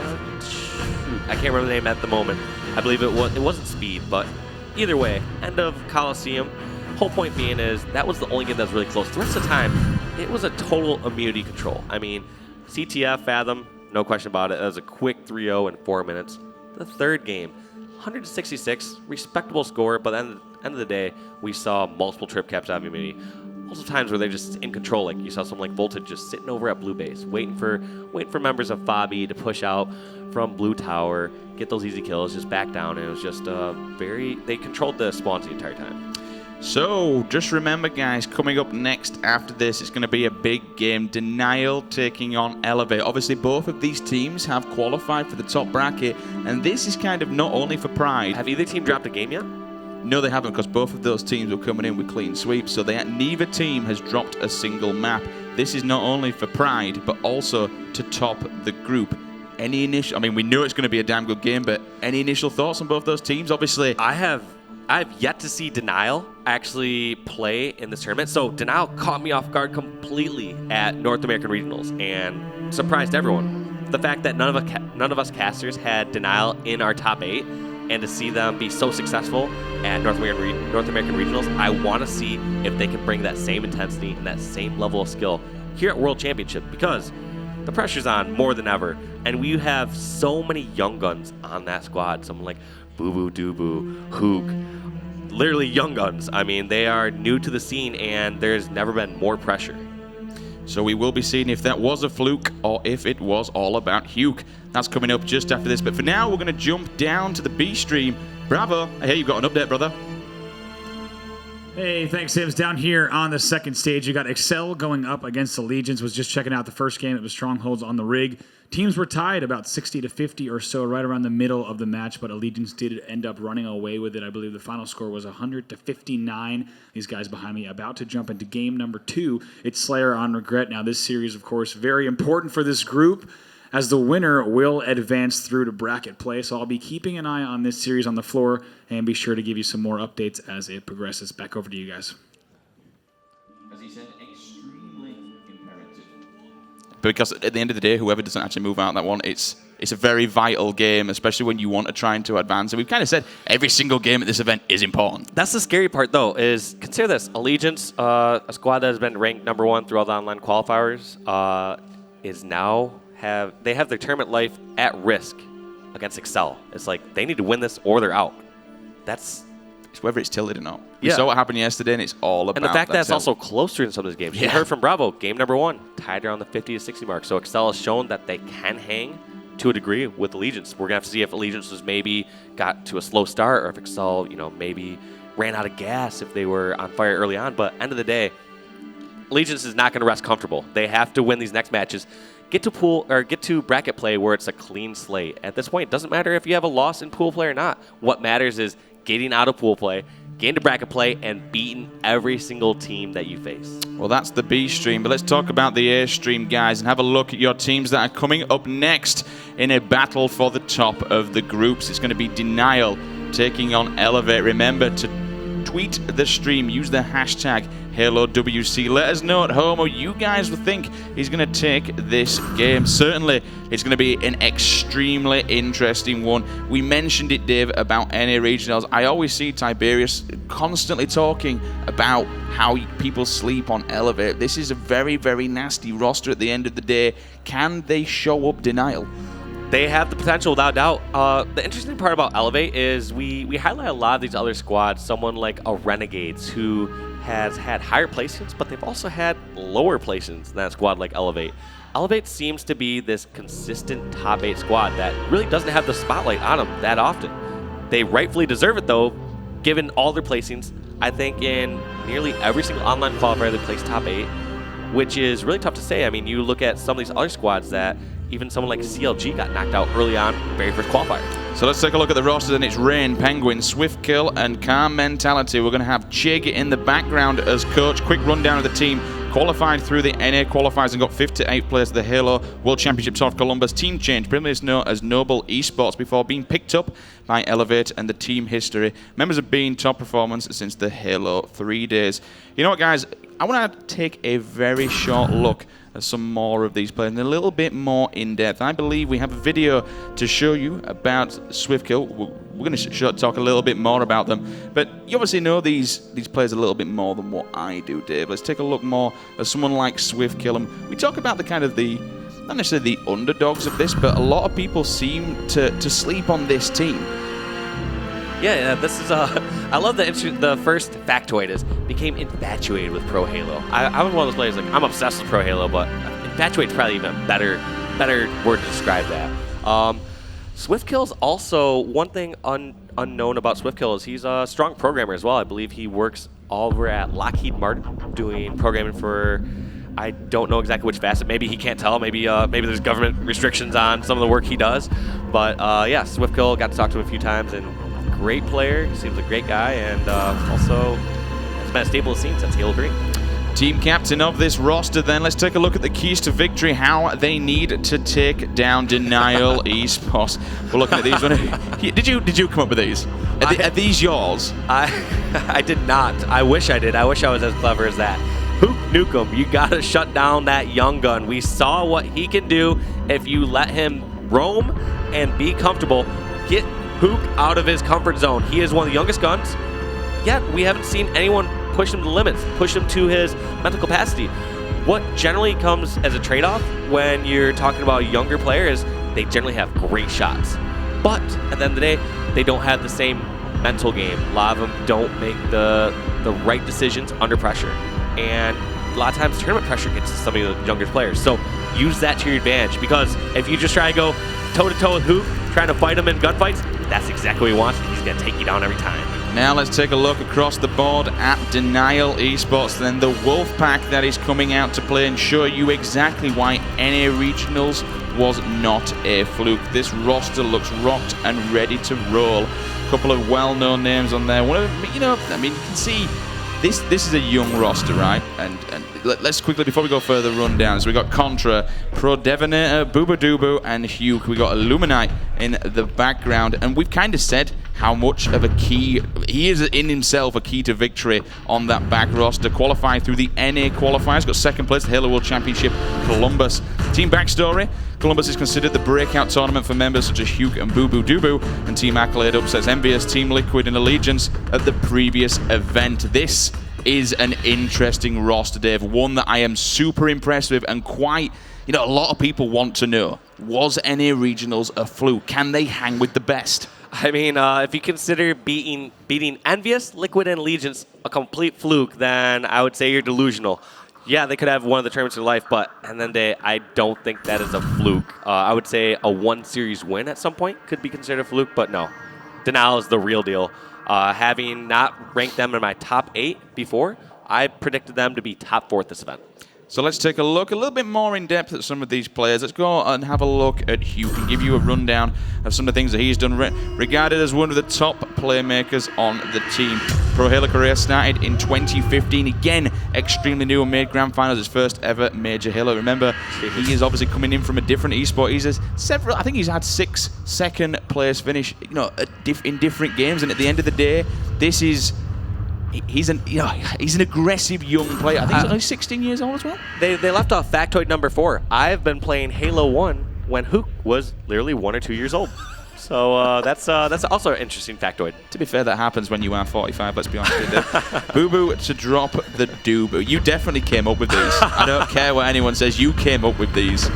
can't remember the name at the moment. I believe it wasn't Speed, but either way, end of Coliseum. Whole point being is that was the only game that was really close. The rest of the time, it was a total Immunity control. I mean, CTF, Fathom, no question about it. That was a quick 3-0 in 4 minutes. The third game, 166, respectable score, but at the end of the day, we saw multiple trip caps out of Immunity. Multiple times where they're just in control. Like you saw someone like Voltage just sitting over at Blue Base, waiting for members of FabE to push out from Blue Tower, get those easy kills, just back down, and it was just they controlled the spawns the entire time. So, just remember guys, coming up next after this, it's going to be a big game. Denial taking on Elevate. Obviously, both of these teams have qualified for the top bracket, and this is kind of not only for pride. Have either team dropped a game yet? No, they haven't, because both of those teams were coming in with clean sweeps, so neither team has dropped a single map. This is not only for pride, but also to top the group. Any initial, we know it's going to be a damn good game, but any initial thoughts on both those teams? Obviously, I've yet to see Denial actually play in this tournament. So Denial caught me off guard completely at North American Regionals and surprised everyone. The fact that none of us casters had Denial in our top 8, and to see them be so successful at North American Regionals, I want to see if they can bring that same intensity and that same level of skill here at World Championship, because the pressure's on more than ever, and we have so many young guns on that squad. Someone like Boo Boo Doo Hook, literally young guns. They are new to the scene, and there's never been more pressure. So we will be seeing if that was a fluke or if it was all about Hugh. That's coming up just after this. But for now, we're going to jump down to the B stream. Bravo, I hear you've got an update, brother. Hey, thanks, Sims. Down here on the second stage, you got Excel going up against the Legions. Was just checking out the first game. It was Strongholds on the rig. Teams were tied about 60-50 or so, right around the middle of the match, but Allegiance did end up running away with it. I believe the final score was 100-59. These guys behind me about to jump into game number 2. It's Slayer on Regret. Now, this series, of course, very important for this group, as the winner will advance through to bracket play. So I'll be keeping an eye on this series on the floor and be sure to give you some more updates as it progresses. Back over to you guys. As he said, extremely imperative. Because at the end of the day, whoever doesn't actually move out that one, it's a very vital game, especially when you want to try to advance. And we've kind of said every single game at this event is important. That's the scary part, though, is consider this. Allegiance, a squad that has been ranked #1 through all the online qualifiers, is now they have their tournament life at risk against Excel. It's like they need to win this or they're out. It's whether it's tilted or not. We saw what happened yesterday, and it's all about. And the fact that it's also closer in some of these games. You heard from Bravo, game #1, tied around the 50-60 mark. So Excel has shown that they can hang to a degree with Allegiance. We're gonna have to see if Allegiance was maybe got to a slow start, or if Excel, maybe ran out of gas if they were on fire early on. But end of the day, Allegiance is not going to rest comfortable. They have to win these next matches. Get to bracket play where it's a clean slate. At this point, it doesn't matter if you have a loss in pool play or not. What matters is getting out of pool play, getting to bracket play, and beating every single team that you face. Well, that's the B stream, but let's talk about the A stream, guys, and have a look at your teams that are coming up next in a battle for the top of the groups. It's going to be Denial taking on Elevate. Remember to tweet the stream, use the hashtag HaloWC. Let us know at home who you guys would think is going to take this game. Certainly, it's going to be an extremely interesting one. We mentioned it, Dave, about NA Regionals. I always see Tiberius constantly talking about how people sleep on Elevate. This is a very, very nasty roster at the end of the day. Can they show up Denial? They have the potential, without doubt. The interesting part about Elevate is we highlight a lot of these other squads. Someone like a Renegades, who has had higher placements, but they've also had lower placements than that squad like Elevate. Elevate seems to be this consistent top 8 squad that really doesn't have the spotlight on them that often. They rightfully deserve it, though, given all their placings. I think in nearly every single online qualifier they placed top 8. which is really tough to say. I mean, you look at some of these other squads that even someone like CLG got knocked out early on, very first qualifier. So let's take a look at the roster, and it's Rain, Penguin, Swift Kill, and Calm Mentality. We're going to have Chig in the background as coach. Quick rundown of the team. Qualified through the NA qualifiers and got 5th to 8th place at the Halo World Championships of Columbus. Team change, previously known as Noble Esports, before being picked up by Elevate and the team history. Members have been top performance since the Halo 3 days. You know what, guys? I want to take a very short look at some more of these players and a little bit more in depth. I believe we have a video to show you about Swiftkill. We're going to talk a little bit more about them, but you obviously know these players a little bit more than what I do, Dave. Let's take a look more at someone like Swiftkill. And we talk about the kind of the, not necessarily the underdogs of this, but a lot of people seem to sleep on this team. Yeah, this is I love the first factoid is became infatuated with Pro Halo. I was one of those players, like, I'm obsessed with Pro Halo, but infatuated is probably even a better word to describe that. Swiftkill's also, one thing unknown about Swiftkill is he's a strong programmer as well. I believe he works over at Lockheed Martin doing programming for, I don't know exactly which facet. Maybe he can't tell. Maybe there's government restrictions on some of the work he does. But yeah, Swiftkill, got to talk to him a few times, and great player. Seems a great guy, and also has been a staple of the scene since Halo 3. Team captain of this roster, then. Let's take a look at the keys to victory, how they need to take down Denial Esports. We're looking at these. Did you come up with these? Are these yours? I did not. I wish I did. I wish I was as clever as that. Hook Nukem, you gotta shut down that young gun. We saw what he can do if you let him roam and be comfortable. Get Hook out of his comfort zone. He is one of the youngest guns, yet we haven't seen anyone push him to the limits, push him to his mental capacity. What generally comes as a trade-off when you're talking about a younger player is they generally have great shots. But at the end of the day, they don't have the same mental game. A lot of them don't make the right decisions under pressure. And a lot of times tournament pressure gets to some of the younger players. So use that to your advantage, because if you just try to go toe-to-toe with Hook, trying to fight him in gunfights, that's exactly what he wants. He's going to take you down every time. Now let's take a look across the board at Denial Esports, then the Wolfpack that is coming out to play and show you exactly why NA Regionals was not a fluke. This roster looks rocked and ready to roll. A couple of well-known names on there. One of them, you know, I mean, you can see this is a young roster, right? And let's quickly, before we go further, run down. So we got Contra, Pro Devonator, Boobadooboo, and Hugh. We got Illuminite in the background, and we've kind of said how much of a key he is in himself, a key to victory on that back roster. Qualified through the NA qualifiers, got 2nd place at the Halo World Championship, Columbus. Team backstory: Columbus is considered the breakout tournament for members such as Hugh and Boobadooboo, and Team Accolade upsets Envious, Team Liquid, and Allegiance at the previous event. This is an interesting roster, Dave. One that I am super impressed with, and quite, you know, a lot of people want to know, was NA Regionals a fluke? Can they hang with the best? I mean, if you consider beating Envious, Liquid, and Allegiance a complete fluke, then I would say you're delusional. Yeah, they could have one of the tournaments of their life, but and then I don't think that is a fluke. I would say a 1-series win at some point could be considered a fluke, but no. Denial is the real deal. Having not ranked them in my top 8 before, I predicted them to be top 4 at this event. So let's take a look a little bit more in depth at some of these players. Let's go and have a look at Hugh and give you a rundown of some of the things that he's done, regarded as one of the top playmakers on the team. Pro Halo career started in 2015. Again, extremely new and made Grand Finals, his first ever major Halo. Remember, he is obviously coming in from a different esport. He's I think he's had 6 second place finish, you know, in different games. And at the end of the day, this is. He's an aggressive young player. I think he's only 16 years old as well. They left off factoid number 4. I've been playing Halo 1 when Hook was literally 1 or 2 years old. So that's also an interesting factoid. To be fair, that happens when you are 45, let's be honest with you. Boo-Boo to drop the Dooboo. You definitely came up with these. I don't care what anyone says, you came up with these.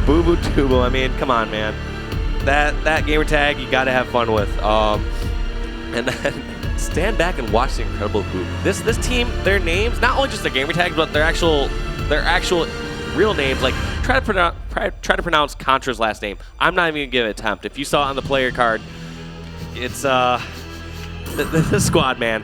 Boo-Boo Dooboo, I mean, come on, man. That gamer tag you got to have fun with. And then stand back and watch the incredible Hoop. This team, their names, not only just their gamer tags, but their actual real names. Like try to pronounce Contra's last name. I'm not even gonna give it an attempt. If you saw it on the player card, it's the squad, man.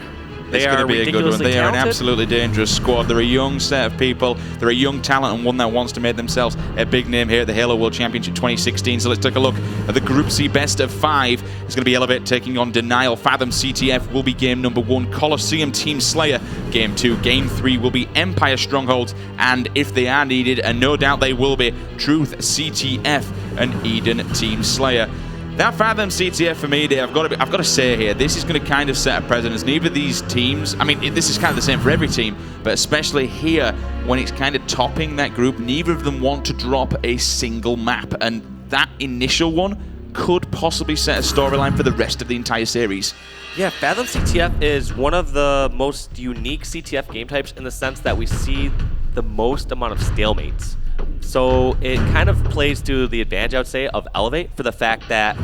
It's going to be a good one. They are an absolutely dangerous squad. They're a young set of people. They're a young talent and one that wants to make themselves a big name here at the Halo World Championship 2016. So let's take a look at the Group C best of 5. It's going to be Elevate taking on Denial. Fathom CTF will be game number 1. Colosseum Team Slayer game 2. Game 3 will be Empire Strongholds. And if they are needed, and no doubt they will be, Truth CTF and Eden Team Slayer. That Fathom CTF for me, Dave, I've got to say here, this is going to kind of set a precedence. Neither of these teams, I mean, this is kind of the same for every team, but especially here, when it's kind of topping that group, neither of them want to drop a single map, and that initial one could possibly set a storyline for the rest of the entire series. Yeah, Fathom CTF is one of the most unique CTF game types in the sense that we see the most amount of stalemates. So it kind of plays to the advantage, I would say, of Elevate for the fact that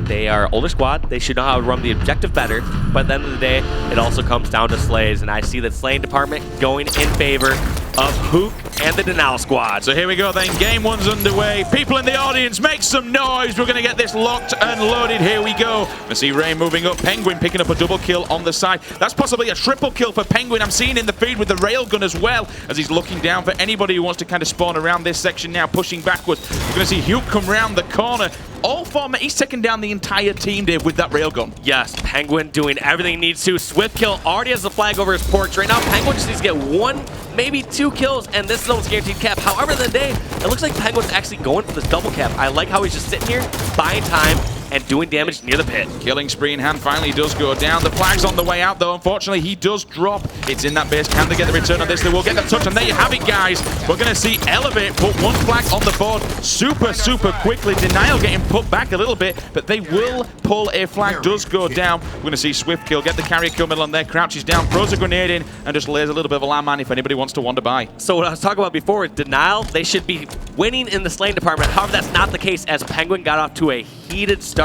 they are older squad. They should know how to run the objective better. But at the end of the day, it also comes down to slays. And I see the slaying department going in favor of Hook and the Denial squad. So here we go then. Game 1's underway. People in the audience, make some noise. We're going to get this locked and loaded. Here we go. I see Ray moving up. Penguin picking up a double kill on the side. That's possibly a triple kill for Penguin. I'm seeing in the feed with the railgun as well as he's looking down for anybody who wants to kind of spawn around this section now, pushing backwards. We're going to see Hugh come round the corner. All format, he's taking down the entire team, Dave, with that railgun. Yes, Penguin doing everything he needs to. Swift kill already has the flag over his porch. Right now, Penguin just needs to get 1, maybe 2 kills, and this is almost guaranteed cap. However, in the day, it looks like Penguin's actually going for this double cap. I like how he's just sitting here, buying time, and doing damage near the pit. Killing spree in hand finally does go down. The flag's on the way out, though. Unfortunately, he does drop. It's in that base. Can they get the return on this? They will get the touch, and there you have it, guys. We're going to see Elevate put 1 flag on the board super quickly. Denial getting put back a little bit, but they will pull a flag. Does go down. We're going to see Swift kill, get the carrier kill middle on there, crouches down, throws a grenade in, and just lays a little bit of a landmine if anybody wants to wander by. So what I was talking about before, Denial, they should be winning in the slaying department. However, that's not the case as Penguin got off to a heated start.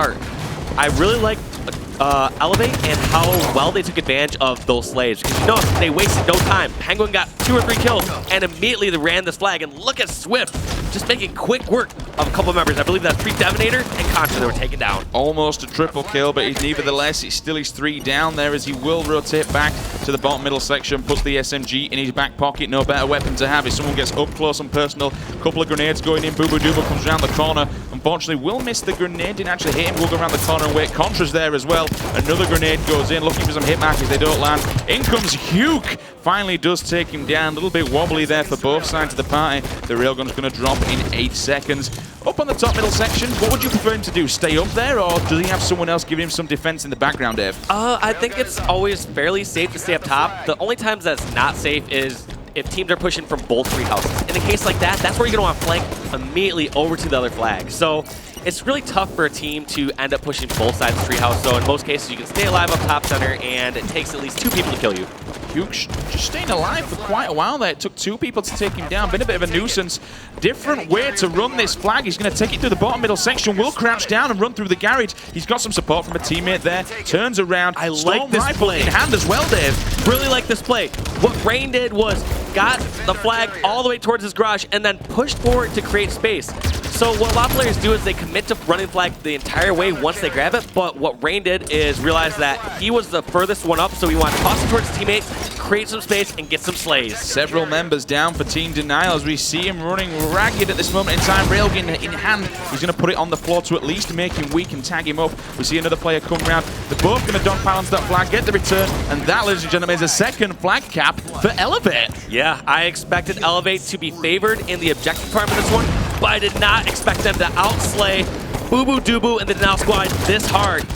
I really like Elevate and how well they took advantage of those slays. Because you know, they wasted no time. Penguin got 2 or 3 kills and immediately they ran this flag. And look at Swift just making quick work of a couple members. I believe that's Pre-Devonator and Contra that were taken down. Almost a triple kill, but nevertheless, he's 3 down there as he will rotate back to the bottom middle section, puts the SMG in his back pocket. No better weapon to have if someone gets up close and personal. Couple of grenades going in. Boo Boo Dooba comes around the corner. Unfortunately, will miss the grenade. Didn't actually hit him. We'll go around the corner and wait. Contra's there as well. Another grenade goes in, looking for some hit markers. They don't land. In comes Hugh. Finally does take him down. A little bit wobbly there for both sides of the party. The railgun's going to drop in 8 seconds. Up on the top middle section, what would you prefer him to do? Stay up there, or does he have someone else giving him some defense in the background, Dave? I think it's always fairly safe to stay up top. The only times that's not safe is if teams are pushing from both tree houses. In a case like that, that's where you're going to want to flank immediately over to the other flag. So it's really tough for a team to end up pushing both sides of the treehouse. So in most cases, you can stay alive up top center, and it takes at least 2 people to kill you. Hugh just staying alive for quite a while there. It took 2 people to take him down. Been a bit of a nuisance. Different way to run this flag. He's going to take it through the bottom middle section. Will crouch down and run through the garage. He's got some support from a teammate there. Turns around. I like this play. In hand as well, Dave. Really like this play. What Rain did was got the flag all the way towards his garage and then pushed forward to create space. So what a lot of players do is they commit to running flag the entire way once they grab it, but what Rain did is realize that he was the furthest one up, so he wanted to toss it towards his teammate, create some space, and get some slays. Several members down for Team Denial as we see him running ragged at this moment in time. Railgun in hand. He's going to put it on the floor to at least make him weak and tag him up. We see another player come round. They're both going to dodge balance that flag, get the return, and that, ladies and gentlemen, is a second flag cap for Elevate. Yeah, I expected Elevate to be favored in the objective part of this one, but I did not expect them to outslay Boo Boo Doo and the Denial squad this hard.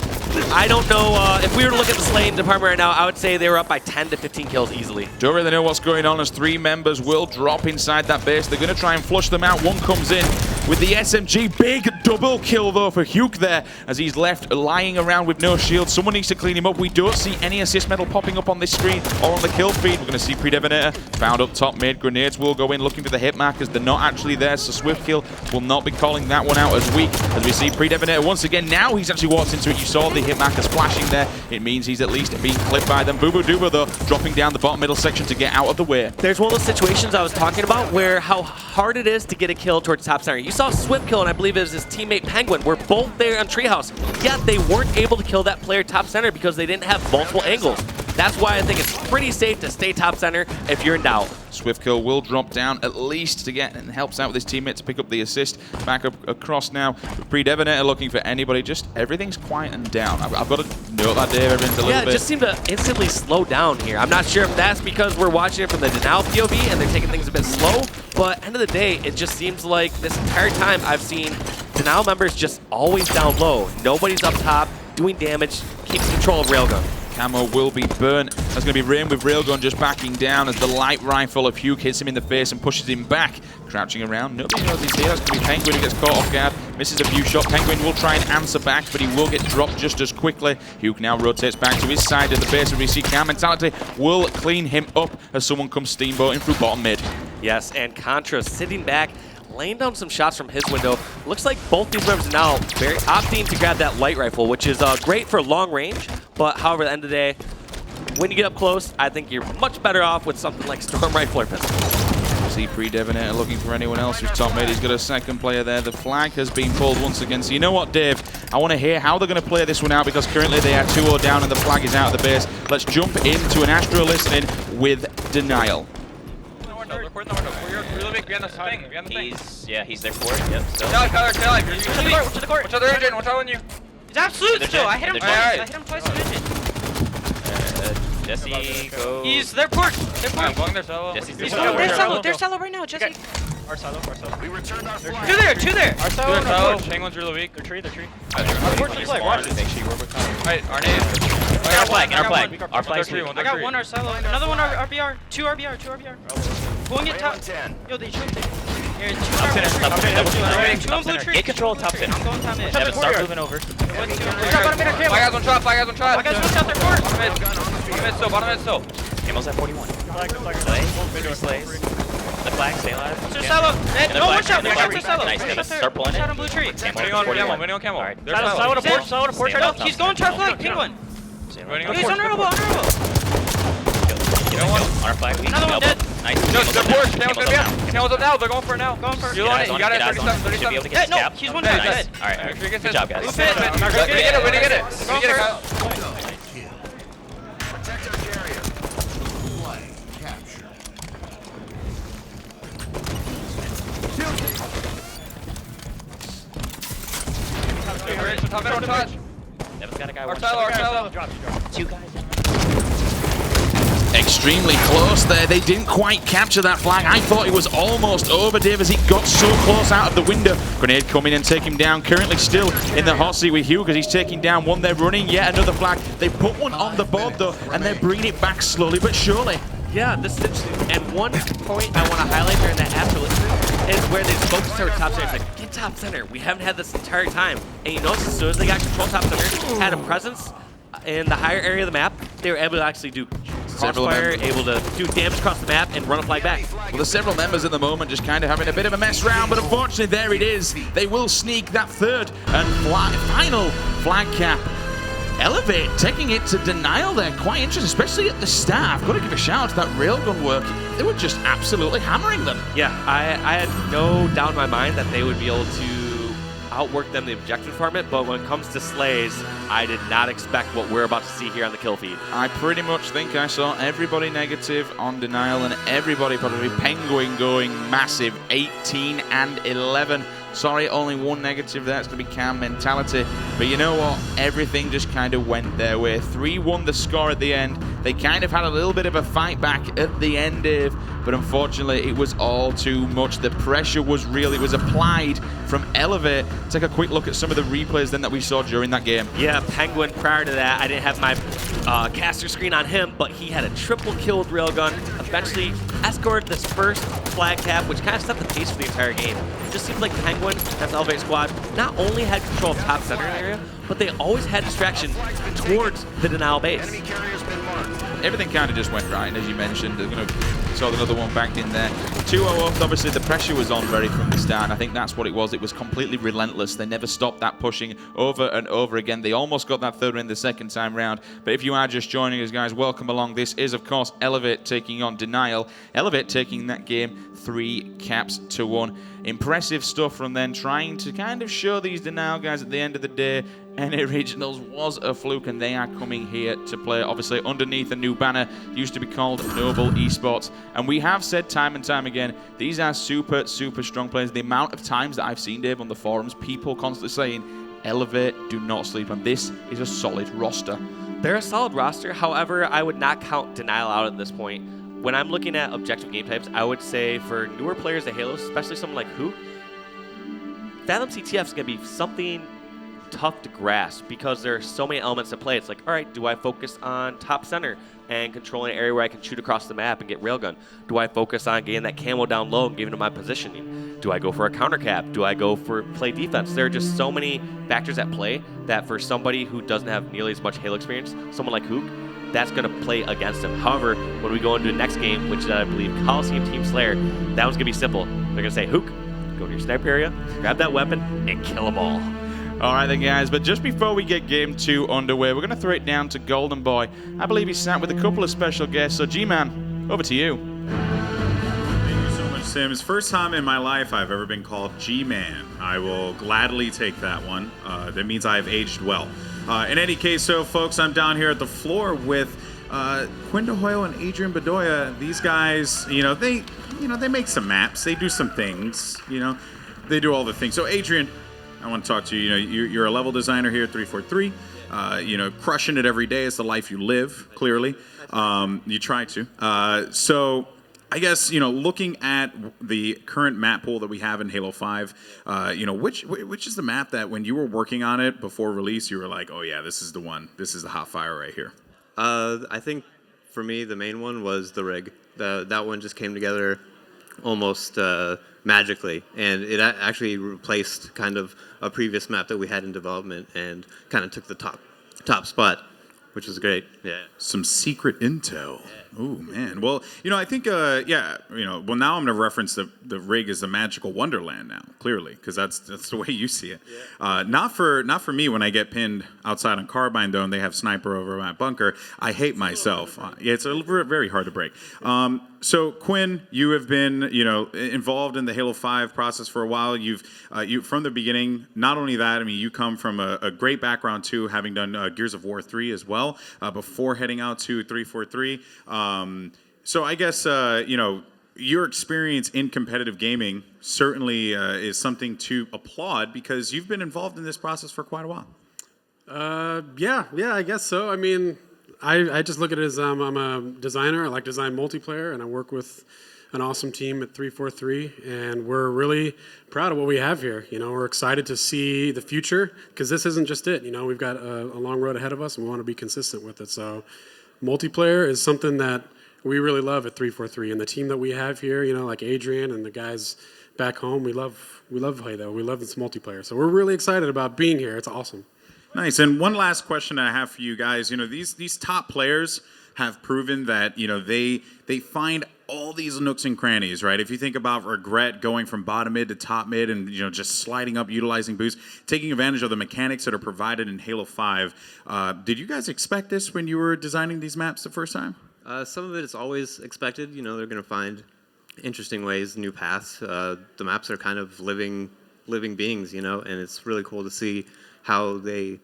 I don't know, if we were to look at the slaying department right now, I would say they were up by 10 to 15 kills easily. Don't really know what's going on as 3 members will drop inside that base. They're going to try and flush them out. One comes in with the SMG. Big double kill, though, for Hugh there as he's left lying around with no shield. Someone needs to clean him up. We don't see any assist medal popping up on this screen or on the kill feed. We're going to see Pre-Devonator found up top mid. Grenades will go in looking for the hit markers. They're not actually there, so Swift Kill will not be calling that one out as weak. As we see Pre-Devonator once again. Now he's actually walked into it. You saw the hit markers flashing there. It means he's at least being clipped by them. Boo Boo Dooba, though, dropping down the bottom middle section to get out of the way. There's one of those situations I was talking about where how hard it is to get a kill towards top center. You saw Swift Kill, and I believe it was his teammate Penguin, were both there on Treehouse, yet they weren't able to kill that player top center because they didn't have multiple angles. That's why I think it's pretty safe to stay top center if you're in doubt. Swiftkill will drop down at least to get and helps out with his teammate to pick up the assist. Back up across now. Pre-Devonator looking for anybody. Just everything's quieting down. I've got to note that, Dave. Everything's a little bit. Yeah, it just seemed to instantly slow down here. I'm not sure if that's because we're watching it from the Denial POV and they're taking things a bit slow, but end of the day, it just seems like this entire time I've seen Denial members just always down low. Nobody's up top, doing damage, keeps control of Railgun. Camo will be burnt. That's going to be Rain with Railgun just backing down as the light rifle of Hugh hits him in the face and pushes him back. Crouching around. Nobody knows he's here. That's going to be Penguin who gets caught off guard. Misses a few shots. Penguin will try and answer back, but he will get dropped just as quickly. Hugh now rotates back to his side at the base of his CK. Mentality will clean him up as someone comes steamboating through bottom mid. Yes, and Contra sitting back, laying down some shots from his window. Looks like both these members are now very opting to grab that light rifle, which is great for long range, but however, at the end of the day, when you get up close, I think you're much better off with something like Storm Rifle or Pistol. See Pre-Devonator looking for anyone else who's top mid. He's got a second player there. The flag has been pulled once again. So you know what, Dave? I want to hear how they're going to play this one out because currently they are 2-0 down and the flag is out of the base. Let's jump into an Astro listening with Denial. He's there for it. Yep. Still. To the court. Watch out the engine. Watch out on you. He's absolute still. I hit him twice. I hit him twice on engine. Jesse, go. He's their port. I'm going there solo. They're solo. They're solo right now. Jesse. Our solo. We returned our flag. Two there. Our solo. Penguin's really weak. They're tree. Our port's in play. Watch Make sure you work with Connor. Alright, our name. Our flag. Our flag's weak. I got one our solo. Another one our RBR. Two RBR. Go and get top. Yo, they shoot. Here, two on blue tree. Get control of top center. I'm going top mid. Devin, start moving over. Flag guys on top. I guys watch out their court. Bottom mid still. Camel's at 41. Slay. Slays. The flag, stay alive. Sir solo. No, one shot to solo. Nice, Devin. Start pulling it. Shot on blue tree. Winning on Camel. Alright. Solo to porch. He's going top flag. Penguin. He's honorable. You know what? On our flag, we Another one dead. Nice. No, the porch. Camel's gonna be up. Camel's up now. They're going for it now. You on it. You got it. 37. No, he's one dead. Alright. Make sure you get Good job, guys. We're gonna get it. We're gonna get it. Protect our carrier. Flag capture. Top mid on touch. Devin's got a guy. Our silo. Two guys. Extremely close there. They didn't quite capture that flag. I thought it was almost over, Dave, as he got so close out of the window. Grenade coming and take him down. Currently still in the hot seat with Hugh because he's taking down one. They're running yet another flag. They put one on the board though, and they're bringing it back slowly but surely. Yeah, this is interesting. And one point I want to highlight during that after listening is where they focused over top center. It's like, get top center. We haven't had this entire time. And you notice as soon as they got control top center, had a presence in the higher area of the map, they were able to actually do crossfire, able to do damage across the map and run a flag back. Well, there's several members at the moment just kind of having a bit of a mess round, but unfortunately there it is. They will sneak that third and final flag cap. Elevate taking it to Denial there. Quite interesting, especially at the start. I've got to give a shout out to that railgun work. They were just absolutely hammering them. Yeah, I had no doubt in my mind that they would be able to outwork them in the objective department, but when it comes to slays, I did not expect what we're about to see here on the kill feed. I pretty much think I saw everybody negative on Denial and everybody probably Penguin going massive, 18 and 11. Sorry, only one negative there. It's going to be Cam Mentality. But you know what? Everything just kind of went their way. 3-1 the score at the end. They kind of had a little bit of a fight back at the end, Dave. But unfortunately, it was all too much. The pressure was real. It was applied from Elevate. Take a quick look at some of the replays then that we saw during that game. Yeah, Penguin, prior to that, I didn't have my caster screen on him, but he had a triple kill with Railgun. Eventually escorted this first flag cap, which kind of set the pace for the entire game. It just seemed like Penguin, that's Elevate Squad, not only had control of top center area, but they always had distraction towards the Denial base. Everything kind of just went right, and as you mentioned, they're going to saw another one back in there. 2-0 up, obviously the pressure was on very from the start. I think that's what it was. It was completely relentless. They never stopped that pushing over and over again. They almost got that third win the second time round. But if you are just joining us, guys, welcome along. This is, of course, Elevate taking on Denial. Elevate taking that game 3 caps to 1. impressive stuff from them, trying to kind of show these Denial guys at the end of the day, NA Regionals was a fluke, and they are coming here to play, obviously, underneath a new banner, used to be called Noble Esports. And we have said time and time again, these are super, super strong players. The amount of times that I've seen, Dave, on the forums, people constantly saying, elevate, do not sleep, and this is a solid roster. They're a solid roster. However, I would not count Denial out at this point. When I'm looking at objective game types, I would say for newer players at Halo, especially someone like Hook, Fathom CTF is going to be something tough to grasp because there are so many elements at play. It's like, all right, do I focus on top center and controlling an area where I can shoot across the map and get railgun? Do I focus on getting that camo down low and giving it my positioning? Do I go for a counter cap? Do I go for play defense? There are just so many factors at play that for somebody who doesn't have nearly as much Halo experience, someone like Hook, that's going to play against him. However, when we go into the next game, which is, I believe, Coliseum Team Slayer, that one's going to be simple. They're going to say, Hook, go to your sniper area, grab that weapon, and kill them all. All right then, guys, but just before we get Game 2 underway, we're going to throw it down to Golden Boy. I believe he's sat with a couple of special guests, so G-Man, over to you. Thank you so much, Sim. It's the first time in my life I've ever been called G-Man. I will gladly take that one. That means I've aged well. In any case, so folks, I'm down here at the floor with Quinn DeHoyle and Adrian Bedoya. These guys, they make some maps. They do some things, They do all the things. So, Adrian, I want to talk to you. You're a level designer here at 343. Crushing it every day. It's the life you live, clearly. You try to. So I guess, looking at the current map pool that we have in Halo 5, which is the map that when you were working on it before release, you were like, oh yeah, this is the one. This is the hot fire right here. I think for me, the main one was the rig. That one just came together almost magically, and it actually replaced kind of a previous map that we had in development and kind of took the top spot, which was great. Yeah. Some secret intel. Oh man. Well, I think well now I'm going to reference the rig as the magical wonderland now, clearly, because that's the way you see it. Yeah. Not for me when I get pinned outside on Carbine though, and they have sniper over my bunker. I hate myself. It's very hard to break. So Quinn, you have been involved in the Halo 5 process for a while. You from the beginning. Not only that, I mean, you come from a great background too, having done Gears of War 3 as well before heading out to 343. So I guess your experience in competitive gaming certainly is something to applaud because you've been involved in this process for quite a while. Yeah, I guess so. I mean, I just look at it as I'm a designer. I like design multiplayer, and I work with an awesome team at 343, and we're really proud of what we have here. We're excited to see the future because this isn't just it. We've got a long road ahead of us, and we want to be consistent with it. So multiplayer is something that we really love at 343, and the team that we have here, like Adrian and the guys back home, we love Halo. We love this multiplayer. So we're really excited about being here. It's awesome. Nice. And one last question I have for you guys. These top players have proven that they find all these nooks and crannies, right? If you think about Regret going from bottom mid to top mid and just sliding up, utilizing boost, taking advantage of the mechanics that are provided in Halo 5. Did you guys expect this when you were designing these maps the first time? Some of it is always expected. They're going to find interesting ways, new paths. The maps are kind of living beings, and it's really cool to see how they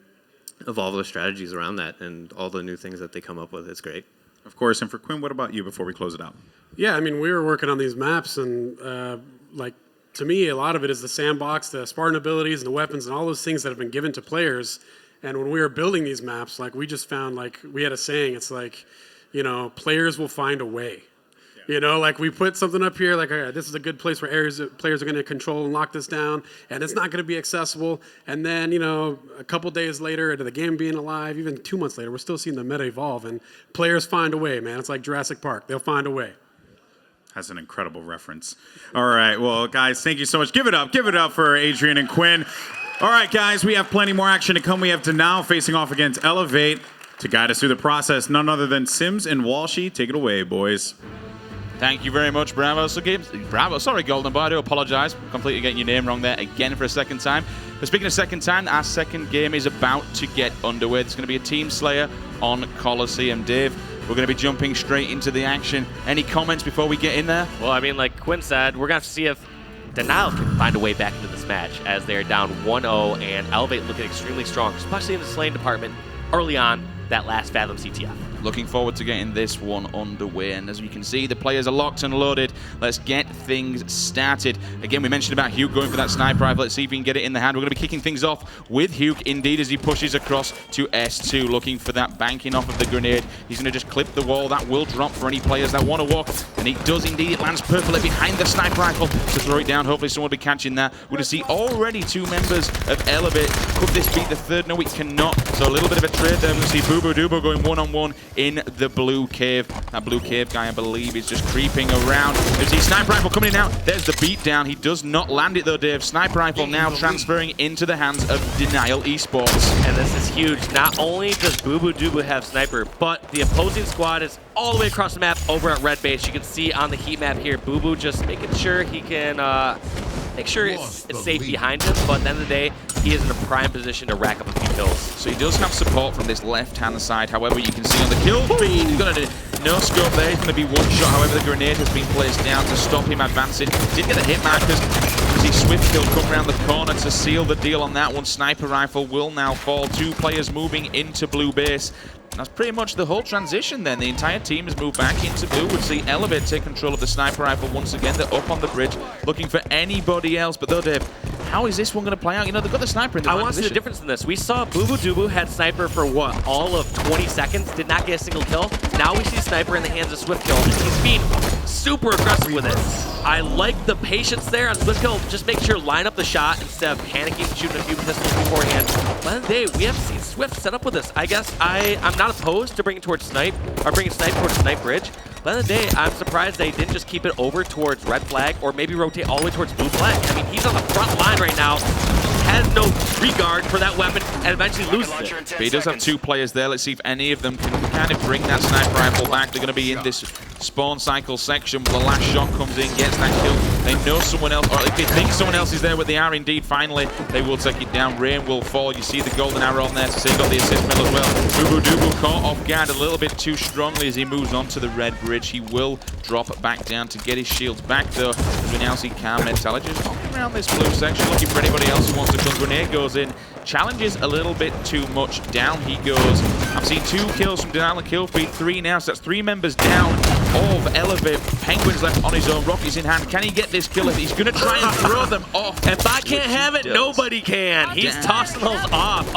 evolve their strategies around that and all the new things that they come up with. It's great. Of course. And for Quinn, what about you before we close it out? Yeah, I mean, we were working on these maps, and to me, a lot of it is the sandbox, the Spartan abilities, and the weapons, and all those things that have been given to players. And when we were building these maps, we just found, we had a saying, it's players will find a way. We put something up here, all right, this is a good place where players are going to control and lock this down, and it's not going to be accessible. And then, a couple days later, into the game being alive, even 2 months later, we're still seeing the meta evolve, and players find a way, man. It's like Jurassic Park. They'll find a way. That's an incredible reference. All right, well, guys, thank you so much. Give it up for Adrian and Quinn. All right, guys, we have plenty more action to come. We have Denial facing off against Elevate. To guide us through the process, none other than Sims and Walshy. Take it away, boys. Thank you very much, Bravo. Sorry, Golden Boy, I do apologize. Completely getting your name wrong there again for a second time. But speaking of second time, our second game is about to get underway. It's going to be a Team Slayer on Coliseum. Dave, we're going to be jumping straight into the action. Any comments before we get in there? Well, I mean, like Quinn said, we're going to have to see if Denial can find a way back into this match as they're down 1-0 and Elevate looking extremely strong, especially in the slaying department early on that last Fathom CTF. Looking forward to getting this one underway, and as you can see, the players are locked and loaded. Let's get things started. Again, we mentioned about Hugh going for that sniper rifle. Let's see if we can get it in the hand. We're going to be kicking things off with Hugh, indeed, as he pushes across to S2, looking for that banking off of the grenade. He's going to just clip the wall. That will drop for any players that want to walk, and he does indeed. It lands perfectly behind the sniper rifle to throw it down. Hopefully someone will be catching that. We're going to see already 2 members of Elevate. Could this be the third? No, it cannot. So a little bit of a trade there. We're going to see Boobo Dubo going one-on-one in the blue cave. That blue cave guy, I believe, is just creeping around. There's the sniper rifle coming in now. There's the beatdown. He does not land it though, Dave. Sniper rifle now transferring into the hands of Denial Esports. And this is huge. Not only does Boobo Dubo have sniper, but the opposing squad is all the way across the map over at red base. You can see on the heat map here, Boo just making sure he can make sure it's safe behind him, but at the end of the day, he is in a prime position to rack up a few kills. So he does have support from this left-hand side. However, you can see on the kill feed, he's got a no scope there. He's going to be one shot. However, the grenade has been placed down to stop him advancing. Did get the hit markers. You see Swift Kill come around the corner to seal the deal on that one. Sniper rifle will now fall. 2 players moving into blue base. That's pretty much the whole transition then. The entire team has moved back into blue. We'll see Elevate take control of the sniper rifle once again. They're up on the bridge looking for anybody else. But though, Dave, how is this one going to play out? You know, they've got the sniper in the right I want to see the difference in this. We saw Boobo Dubo had sniper for what? All of 20 seconds. Did not get a single kill. Now we see sniper in the hands of Swift Kill. And he's being super aggressive with it. I like the patience there on Swift Kill. Just make sure line up the shot instead of panicking, shooting a few pistols beforehand. By the day, we haven't seen Swift set up with this. I guess I'm not opposed to bringing towards snipe, or bringing snipe towards snipe bridge. By the day, I'm surprised they didn't just keep it over towards red flag, or maybe rotate all the way towards blue flag. I mean, he's on the front line right now. Has no regard for that weapon and eventually loses it. But he does have 2 players there. Let's see if any of them can kind of bring that sniper rifle back. They're going to be in this spawn cycle section. The last shot comes in, gets that kill. They know someone else, or if they think someone else is there, but they are indeed. Finally, they will take it down. Rain will fall. You see the golden arrow on there to say he got the assist mill as well. Boobo Dubo caught off guard a little bit too strongly as he moves on to the red bridge. He will drop back down to get his shields back though. As we now see Calm Mentality just walking around this blue section looking for anybody else who wants to come. Grenade goes in. Challenges a little bit too much. Down he goes. I've seen 2 kills from Denial kill feed, 3 now, so that's 3 members down of Elevate. Penguin's left on his own. Rocky's in hand. Can he get this kill? He's going to try and throw them off. If I can't have it, nobody can. He's tossing those off.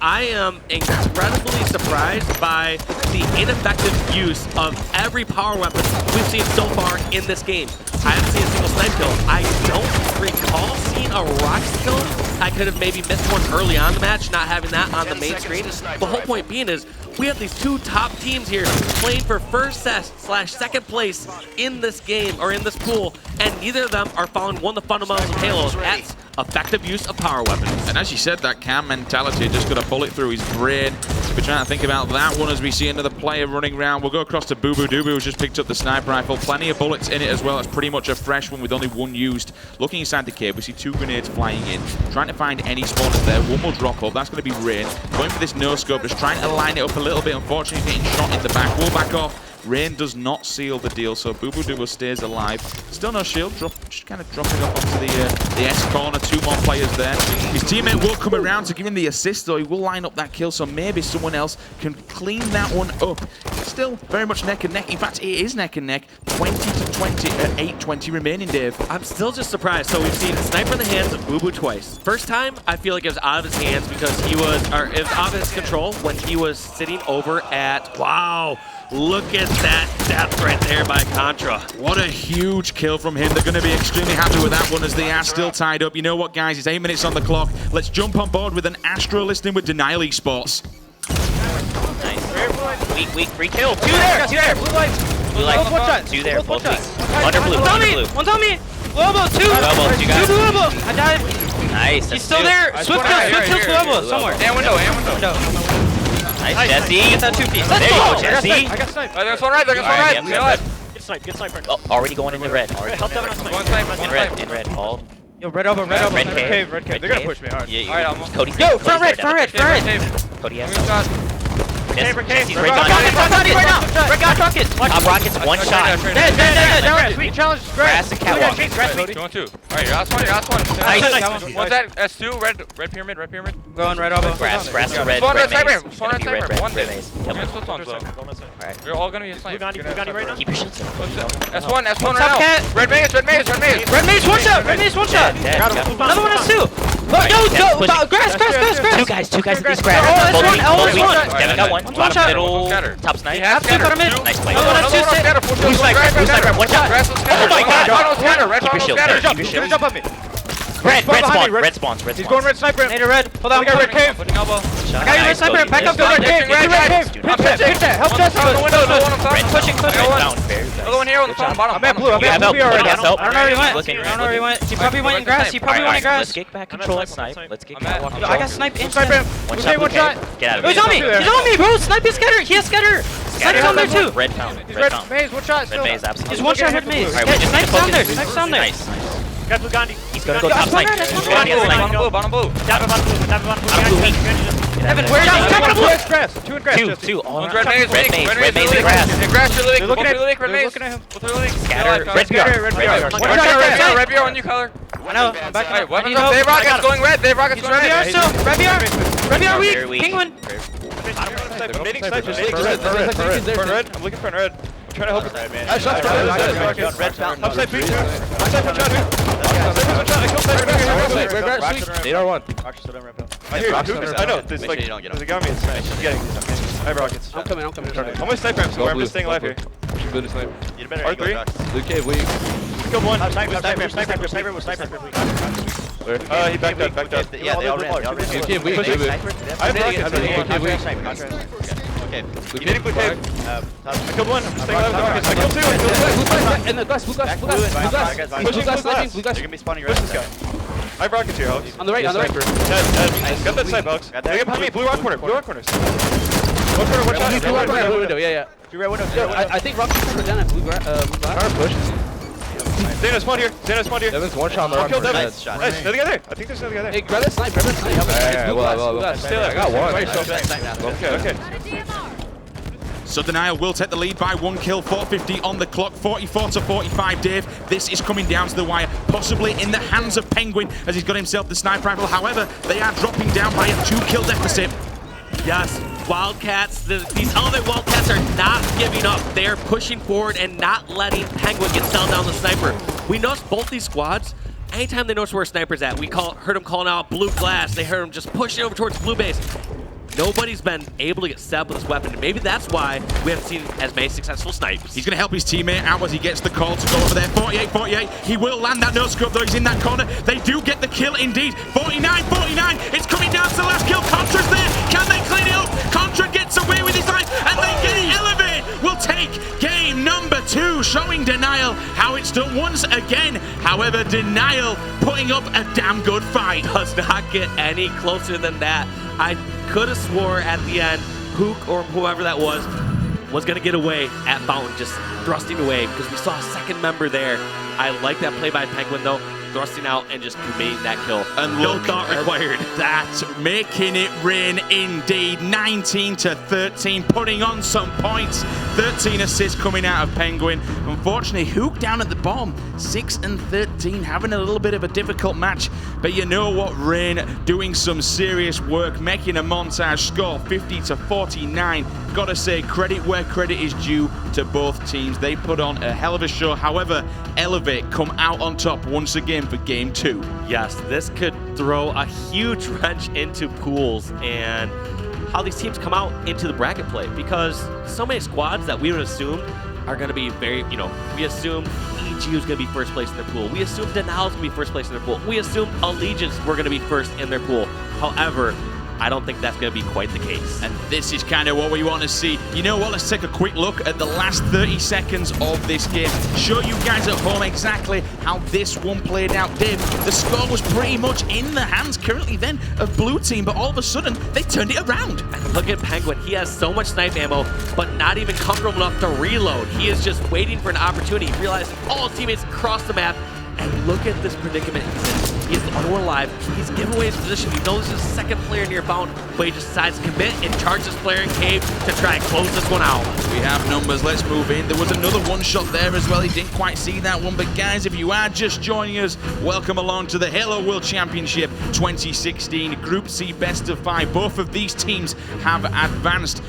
I am incredibly surprised by the ineffective use of every power weapon we've seen so far in this game. I haven't seen a single snipe kill. I don't recall seeing a rocket kill. I could have maybe missed one early on in the match, not having that on the main screen. The whole point being is we have these 2 top teams here playing for first/second place in this game, or in this pool, and neither of them are following one of the fundamentals of Halo. That's effective use of power weapons. And as you said, that Cam Mentality just got a bullet through his brain. We're trying to think about that one as we see another player running around. We'll go across to Boobo Dubo, who's just picked up the sniper rifle. Plenty of bullets in it as well. It's pretty much a fresh one with only 1 used. Looking inside the cave, we see 2 grenades flying in. Trying to find any spawners there. One will drop up. That's going to be Rain. Going for this no-scope, just trying to line it up a little bit. Unfortunately, getting shot in the back. Will back off. Rain does not seal the deal, so Boobo Dubo stays alive. Still no shield, just kind of dropping up onto the S corner. 2 more players there. His teammate will come around to give him the assist, though. He will line up that kill, so maybe someone else can clean that one up. Still very much neck and neck. In fact, it is neck and neck. 20 to 20 at 8:20 remaining, Dave. I'm still just surprised. So we've seen a sniper in the hands of Boobo twice. First time, I feel like it was out of his hands because it was out of his control when he was sitting over at, wow. Look at that depth right there by Contra. What a huge kill from him. They're going to be extremely happy with that one as they are still tied up. You know what, guys? It's 8 minutes on the clock. Let's jump on board with an Astro listing with Denial Esports. Nice. Weak, free kill. 2 there. Blue light. Blue light. 2 there. Both weak. Under blue. One on me. Blue elbow. 2. Blue elbow. 2 guys. Blue elbow. I died. Nice. He's still there. Swift kill. Blue elbow somewhere. And window. Nice, Jesse. Get that 2-piece. There you go, Jesse. I got sniped. There's one right. Get sniped. Oh, already going into red. Help them on One snipe. In red. All. Yo, red elbow. Red cave. They're gonna push me hard. Yeah, Alright, almost. Cody. Yo, front red. Cody has Top Rockets, one shot. Sweet challenge. Grass and catwalk. 2-on-2. Alright, last one. Nice. One's at S2, red pyramid. Going red elbow. Grass to red. Spawn red maze. sniper. Spawn red Gonna be sniper. One red day. maze. Yep. Alright. We're all gonna be a snipe. Keep your shields in. S1 right Top now. cat. Red maze. Red maze, one shot. Dead. Another one has 2. Grass. Two guys at these grass. Oh, S1. Devin got one. Bottom middle. Top snipe. Have to put him in. Nice play. Another one has 2. Blue sniper. One shot. Oh my God. Red Keep your shield. Keep your shield. Jump on me. Red spawns. He's going red sniper. Made a red. Hold on. I got red cave. I got your red sniper. Back up. Go red cave. Red cave. Pitch that. Help us. Pushing. Another one here on the bottom. I'm at blue. You have help. I don't Help. know where he went. He probably went in grass. Let's get back control and snipe. Let's get catwalk control. I got snipe instant. One shot. Get out of He's here. on me. He's on me, bro. Snipe is scatter. He has scatter. Snipe's on there too. Red fountain. Red maze. One shot. Red maze, absolutely. He's one shot red maze. Alright, we just need to Snipe's on there. focus. Snipe's on there. Nice. Got blue Gandhi. He's gonna go top snipe. Bottom blue. Evan, where are you? Top of blue. Grass. Two in grass. Two. One's red maze. Red maze in grass. In grass. They're looking at red maze. Looking at him. Scatter. Red BR. Red BR on you, color. I know. I'm back. Alright, weapons up. They have rockets going red. They have rockets going red. Red BR still. Red BR weak. Penguin. Red. I'm looking for red. I'm trying to help. Red fountain. Upside please. Upside one shot. Need R1. I hear. I know. There's like. There's a guy on me. He's getting these. I have rockets. I'm coming. I'm gonna snipe him, so I'm just staying alive here. Blue to snipe. R3. Blue cave weak. Kill one. He backed up. Yeah, they all ran. Blue cave weak. I have rockets. Okay. You need blue cave. I killed one. I'm staying alive with rockets. I killed two. And the glass. Blue glass. Sniping. Blue glass. You're gonna be spawning Push this guy. I have rockets here, Alex. On the right. Dead. Got that snipe, Alex. They get behind me. Blue rock corner. One corner. One shot. Blue window. Yeah. I think Rock's are down at blue glass. Push. Xeno spawned here. Devin's one shot on the I'll kill rock. Devin. Nice. Another guy there. I think there's another guy there. Hey, grab that snipe. Well. Stay there. I got one. Okay. So Denial will take the lead by 1 kill, 4:50 on the clock, 44 to 45, Dave. This is coming down to the wire, possibly in the hands of Penguin as he's got himself the sniper rifle. However, they are dropping down by a 2-kill deficit. Yes, Wildcats, these other Wildcats are not giving up. They're pushing forward and not letting Penguin get settled down the sniper. We noticed both these squads, anytime they notice where a sniper's at, we heard them calling out blue glass. They heard them just pushing over towards blue base. Nobody's been able to get set up with this weapon, and maybe that's why we haven't seen as many successful snipes. He's going to help his teammate out as he gets the call to go over there. 48. He will land that no-scope, though. He's in that corner. They do get the kill, indeed. 49. It's coming down to the last kill. Contra's there. Can they clean it up? Contra gets away with his life, and they get it. Elevate will take game number 2, showing Denial how it's done once again. However, Denial putting up a damn good fight. Does not get any closer than that. I could have swore at the end, Hook or whoever that was going to get away at Fountain, just thrusting away, because we saw a second member there. I like that play by Penguin, though, thrusting out and just committing that kill. And no thought required. That, making it rain indeed. 19 to 13, putting on some points. 13 assists coming out of Penguin. Unfortunately, Hook down at the bottom, 6 and 13, having a little bit of a difficult match. But you know what, Rain doing some serious work, making a montage score 50 to 49. Gotta say, credit where credit is due to both teams. They put on a hell of a show. However, Elevate come out on top once again for game 2. Yes, this could throw a huge wrench into pools and how these teams come out into the bracket play, because so many squads that we would assume are going to be very, we assume EG is going to be first place in their pool. We assume Denial is going to be first place in their pool. We assume Allegiance were going to be first in their pool. However, I don't think that's going to be quite the case. And this is kind of what we want to see. You know what? Let's take a quick look at the last 30 seconds of this game. Show you guys at home exactly how this one played out. Dave, the score was pretty much in the hands currently then of blue team, but all of a sudden they turned it around. And look at Penguin. He has so much snipe ammo, but not even comfortable enough to reload. He is just waiting for an opportunity. He realized all his teammates across the map, and look at this predicament he's in. He is the only one alive. He's given away his position. He knows there's a second player nearbound, but he just decides to commit and charge this player in cave to try and close this one out. We have numbers. Let's move in. There was another one shot there as well. He didn't quite see that one. But guys, if you are just joining us, welcome along to the Halo World Championship 2016 Group C Best of 5. Both of these teams have advanced.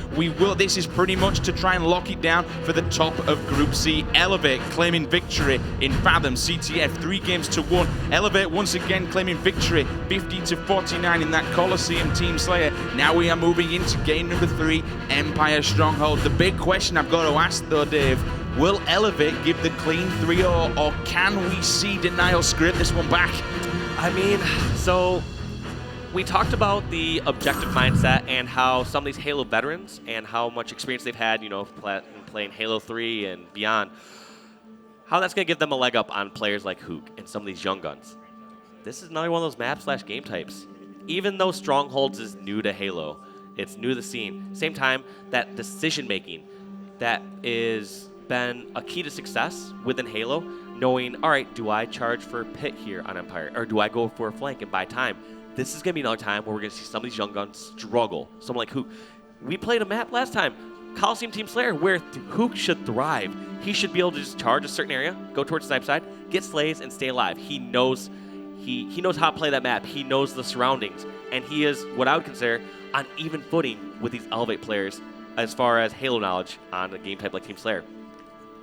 This is pretty much to try and lock it down for the top of Group C. Elevate claiming victory in FabE CTF 3-1. Elevate once again claiming victory 50-49 in that Coliseum Team Slayer. Now we are moving into game number 3, Empire Stronghold. The big question I've got to ask though, Dave, will Elevate give the clean 3-0 or can we see Denial scrape this one back? I mean, so we talked about the objective mindset and how some of these Halo veterans and how much experience they've had, you know, playing Halo 3 and beyond, how that's going to give them a leg up on players like Hook and some of these young guns. This is another one of those map/game types. Even though Strongholds is new to Halo, it's new to the scene. Same time, that decision making that is been a key to success within Halo, knowing, all right, do I charge for a pit here on Empire, or do I go for a flank and buy time? This is going to be another time where we're going to see some of these young guns struggle. Someone like Hook. We played a map last time, Coliseum Team Slayer, where Hook should thrive. He should be able to just charge a certain area, go towards the snipe side, get slays, and stay alive. He knows how to play that map. He knows the surroundings, and he is what I would consider on even footing with these Elevate players as far as Halo knowledge on a game type like Team Slayer.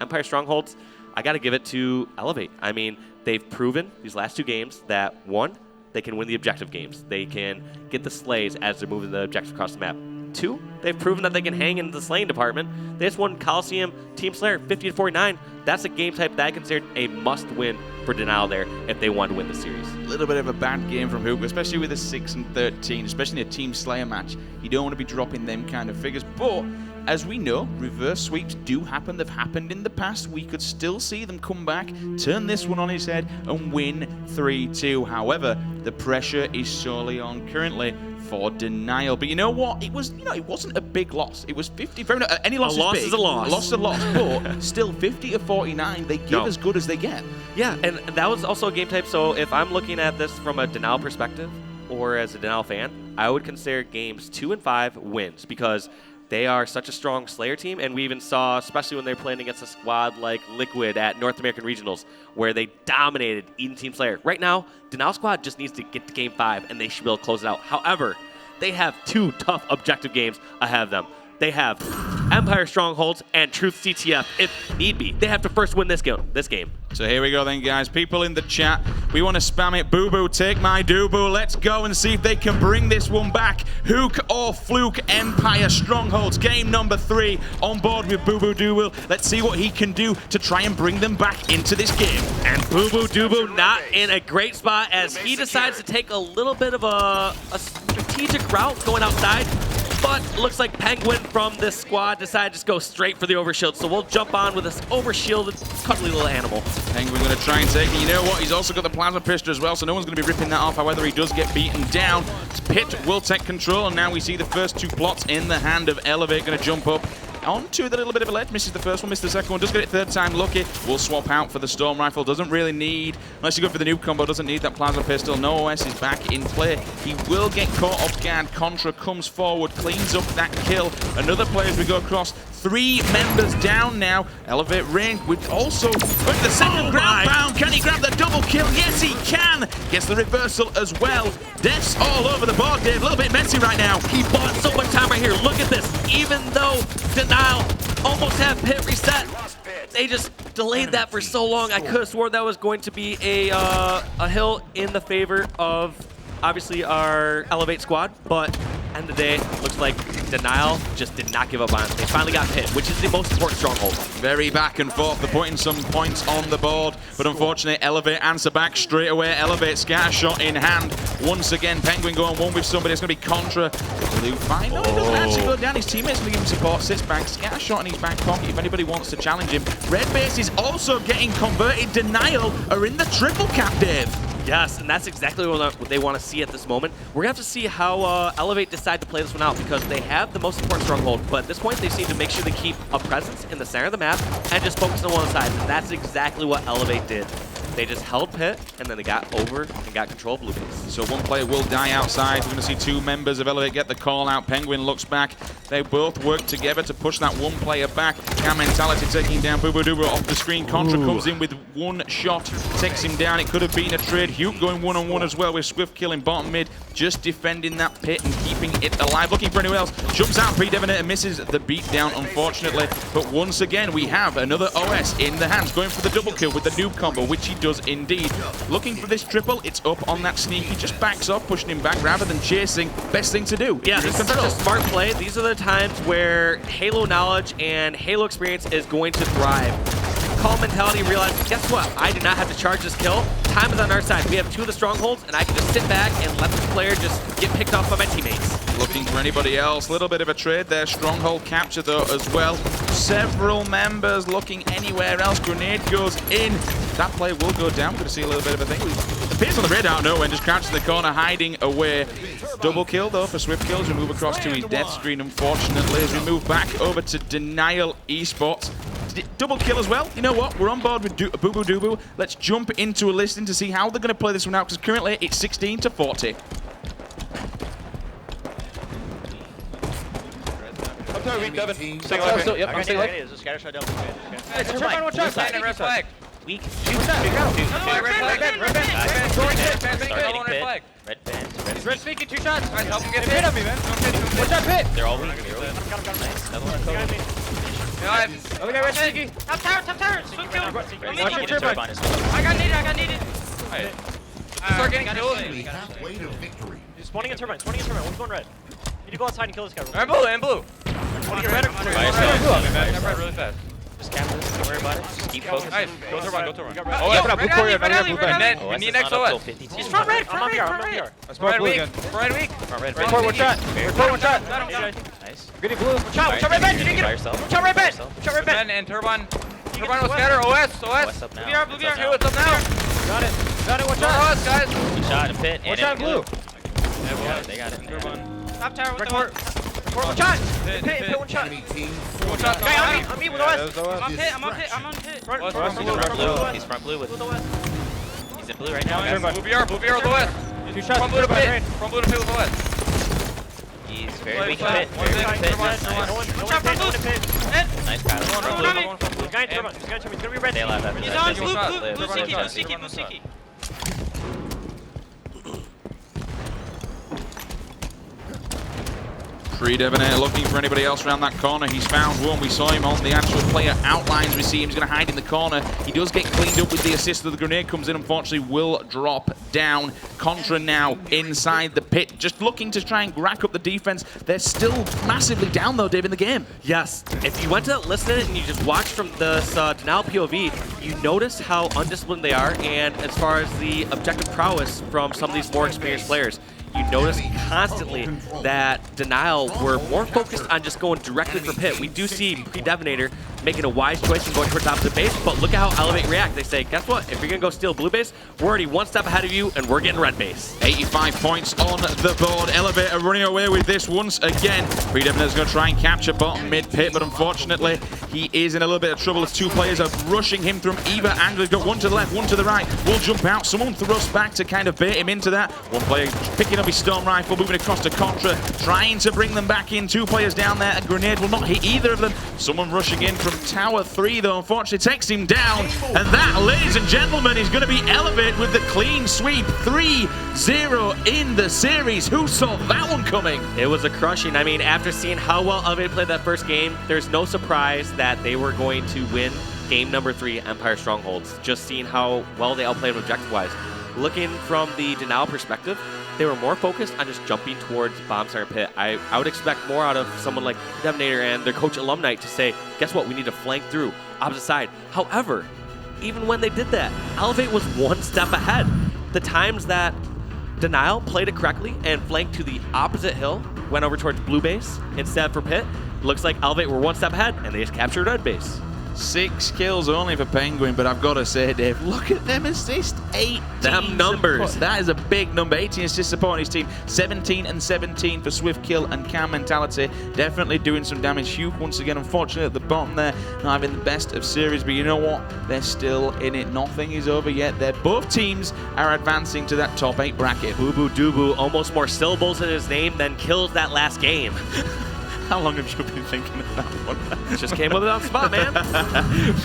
Empire Strongholds, I got to give it to Elevate. I mean, they've proven these last 2 games that, 1, they can win the objective games. They can get the slays as they're moving the objective across the map. 2, they've proven that they can hang in the slaying department. They just won Coliseum Team Slayer 50-49. That's a game type that I considered a must-win for Denial there if they want to win the series. A little bit of a bad game from Hook, especially with a 6-13, especially in a Team Slayer match. You don't want to be dropping them kind of figures, but as we know, reverse sweeps do happen. They've happened in the past. We could still see them come back, turn this one on its head, and win 3-2. However, the pressure is solely on currently for Denial. But you know what? It wasn't a big loss. It was 50. Any loss is a loss. A loss is a loss. But still, 50-49. They give as good as they get. Yeah, and that was also a game type. So if I'm looking at this from a Denial perspective, or as a Denial fan, I would consider games 2 and 5 wins because they are such a strong Slayer team, and we even saw, especially when they're playing against a squad like Liquid at North American Regionals, where they dominated Eden Team Slayer. Right now, Denial Squad just needs to get to Game 5, and they should be able to close it out. However, they have 2 tough objective games ahead of them. They have Empire Strongholds and Truth CTF if need be. They have to first win this game. So here we go then, guys. People in the chat, we want to spam it. Boo Boo, take my doo-boo. Let's go and see if they can bring this one back. Hook or Fluke, Empire Strongholds. Game number 3 on board with Boo Boo Doo-boo. Let's see what he can do to try and bring them back into this game. And Boo Boo Doo-boo not in a great spot as he decides to take a little bit of a strategic route going outside. But looks like Penguin from this squad decided to just go straight for the overshield. So we'll jump on with this overshielded, cuddly little animal. Penguin going to try and take it. You know what? He's also got the plasma pistol as well, so no one's going to be ripping that off. However, he does get beaten down. Pit will take control, and now we see the first 2 plots in the hand of Elevate. Going to jump up onto the little bit of a ledge. Misses the first one, misses the second one. Does get it third time lucky. Will swap out for the Storm Rifle. Doesn't really need, unless you go for the noob combo, doesn't need that plasma pistol. No OS is back in play. He will get caught off guard. Contra comes forward, cleans up that kill. Another player as we go across. 3 members down now. Elevate range with also the second ground pound. Can he grab the double kill? Yes, he can. Gets the reversal as well. Deaths all over the board, Dave. A little bit messy right now. He bought so much time right here. Look at this. Even though Denial almost have pit reset, they just delayed that for so long. I could have sworn that was going to be a hill in the favor of obviously our Elevate squad, but end of the day, looks like Denial just did not give up on it. They finally got hit, which is the most important stronghold. Very back and forth. They're putting some points on the board, but unfortunately, Elevate answer back straight away. Elevate scatter shot in hand. Once again, Penguin going one with somebody. It's going to be Contra. Blue fine. No, he doesn't actually go down. His teammates going to give him support. Sits back, scatter shot in his back pocket if anybody wants to challenge him. Red base is also getting converted. Denial are in the triple cap, Dave. Yes, and that's exactly what they want to see at this moment. We're going to have to see how Elevate decide to play this one out because they have the most important stronghold, but at this point they seem to make sure they keep a presence in the center of the map and just focus on one side. And that's exactly what Elevate did. They just held pit, and then they got over and got control of blue base. So one player will die outside. We're going to see two members of Elevate get the call out. Penguin looks back. They both work together to push that one player back. Cam Mentality taking down Boo Boo Doo off the screen. Contra comes in with one shot, takes him down. It could have been a trade. Hugh going one-on-one as well with Swift killing bottom mid, just defending that pit and keeping it alive. Looking for anyone else. Jumps out, Pre-Devinator misses the beat down, unfortunately. But once again, we have another OS in the hands, going for the double kill with the noob combo, which he does indeed. Looking for this triple, it's up on that sneak. He just backs off, pushing him back rather than chasing. Best thing to do. Yeah, this is such a smart play. These are the times where Halo knowledge and Halo experience is going to thrive. Call Mentality realizes, guess what? I do not have to charge this kill. Time is on our side. We have two of the strongholds, and I can just sit back and let this player just get picked off by my teammates. Looking for anybody else. Little bit of a trade there. Stronghold capture, though, as well. Several members looking anywhere else. Grenade goes in. That player will go down. We're going to see a little bit of a thing. It appears on the radar out nowhere, just crouched in the corner, hiding away. Double kill, though, for Swift Kills. We move across to his death screen, unfortunately, as we move back over to Denial Esports. Double kill as well. You know what? We're on board with Boo Boo Doo Boo. Let's jump into a listing to see how they're going to play this one out, because currently it's 16-40. Up to weak, Devin. Single up. Yep, I'm single up. There's a scatter shot down. Hey, turbine, watch out. Red flag. Weak. Red flag. Red band. Red sneaking 2 shots. Alright, help him get hit on me, man. Watch out, pit. They're all weak. Nice. Another one. Okay, red sneaky. Top tower. Swim kill. Watch your turbine. I got needed. Alright. Start getting kills. Halfway to victory. Spawning in turbine. One's going red. You need to go outside and kill this guy. And blue, and blue. Want to get red or blue? Red really fast. Just cap this. Don't worry about it. Just keep focusing. Nice. Go turbine. Oh, open up. Blue courier. We need next OS. He's front red. I'm on PR. Red weak. Red weak. Red. Report one shot. Report one shot. Nice. Getting blue. Watch out red bed. You didn't get him. Watch out red bed. And turbine. Turbine will scatter. OS. Up now. Blue BR. Okay, what's up now? Got it. Watch out. OS, guys. He shot in pit. Watch out, blue. They got it. Top tower with the Report. one shot. Pit one shot. One shot. Guy on me with OS. I'm on pit. He's front blue with He's in blue right now. Blue BR with OS. 2 shots. From blue to pit. From blue to pit with OS. He's very weak in pit. Nice. Nice Kyle. He's going to turbine. He's going to be red. They left He's on blue sticky. Pre-Devinator looking for anybody else around that corner. He's found one. We saw him on the actual player outlines. We see him. He's going to hide in the corner. He does get cleaned up with the assist. The grenade comes in. Unfortunately, will drop down. Contra now inside the pit, just looking to try and rack up the defense. They're still massively down, though, Dave, in the game. Yes. If you went to listen and you just watched from this Denial POV, you notice how undisciplined they are, and as far as the objective prowess from some of these more experienced players. You notice constantly that Denial were more focused on just going directly for pit. We do see Pre-Devinator making a wise choice and going towards opposite base, but look at how Elevate react. They say, guess what? If you're going to go steal blue base, we're already one step ahead of you, and we're getting red base. 85 points on the board. Elevator running away with this once again. Pre-Devinator's going to try and capture bottom mid pit, but unfortunately, he is in a little bit of trouble as 2 players are rushing him from either angle. He's got one to the left, one to the right. Will jump out. Someone thrusts back to kind of bait him into that. One player picking up his storm rifle, moving across to Contra, trying to bring them back in. 2 players down there. A grenade will not hit either of them. Someone rushing in from Tower 3, though, unfortunately takes him down. And that, ladies and gentlemen, is going to be Elevate with the clean sweep. 3-0 in the series. Who saw that one coming? It was a crushing. I mean, after seeing how well Elevate played that first game, there's no surprise that they were going to win game number 3, Empire Strongholds. Just seeing how well they outplayed objective-wise. Looking from the Denial perspective, they were more focused on just jumping towards bomb center pit. I would expect more out of someone like Devinator and their coach Alumni to say, guess what, we need to flank through, opposite side. However, even when they did that, Elevate was one step ahead. The times that Denial played it correctly and flanked to the opposite hill, went over towards blue base instead for pit, looks like Elevate were one step ahead and they just captured red base. 6 kills only for Penguin, but I've got to say, Dave, look at them assists. 18. Them numbers. That is a big number. 18 assists supporting his team. 17 and 17 for Swift Kill and Calm Mentality. Definitely doing some damage. Hugh, once again, unfortunately at the bottom there, not having the best of series, but you know what? They're still in it. Nothing is over yet. Both teams are advancing to that top 8 bracket. Boo Boo Doo almost more syllables in his name than kills that last game. How long have you been thinking of that one? Just came with it on the spot, man.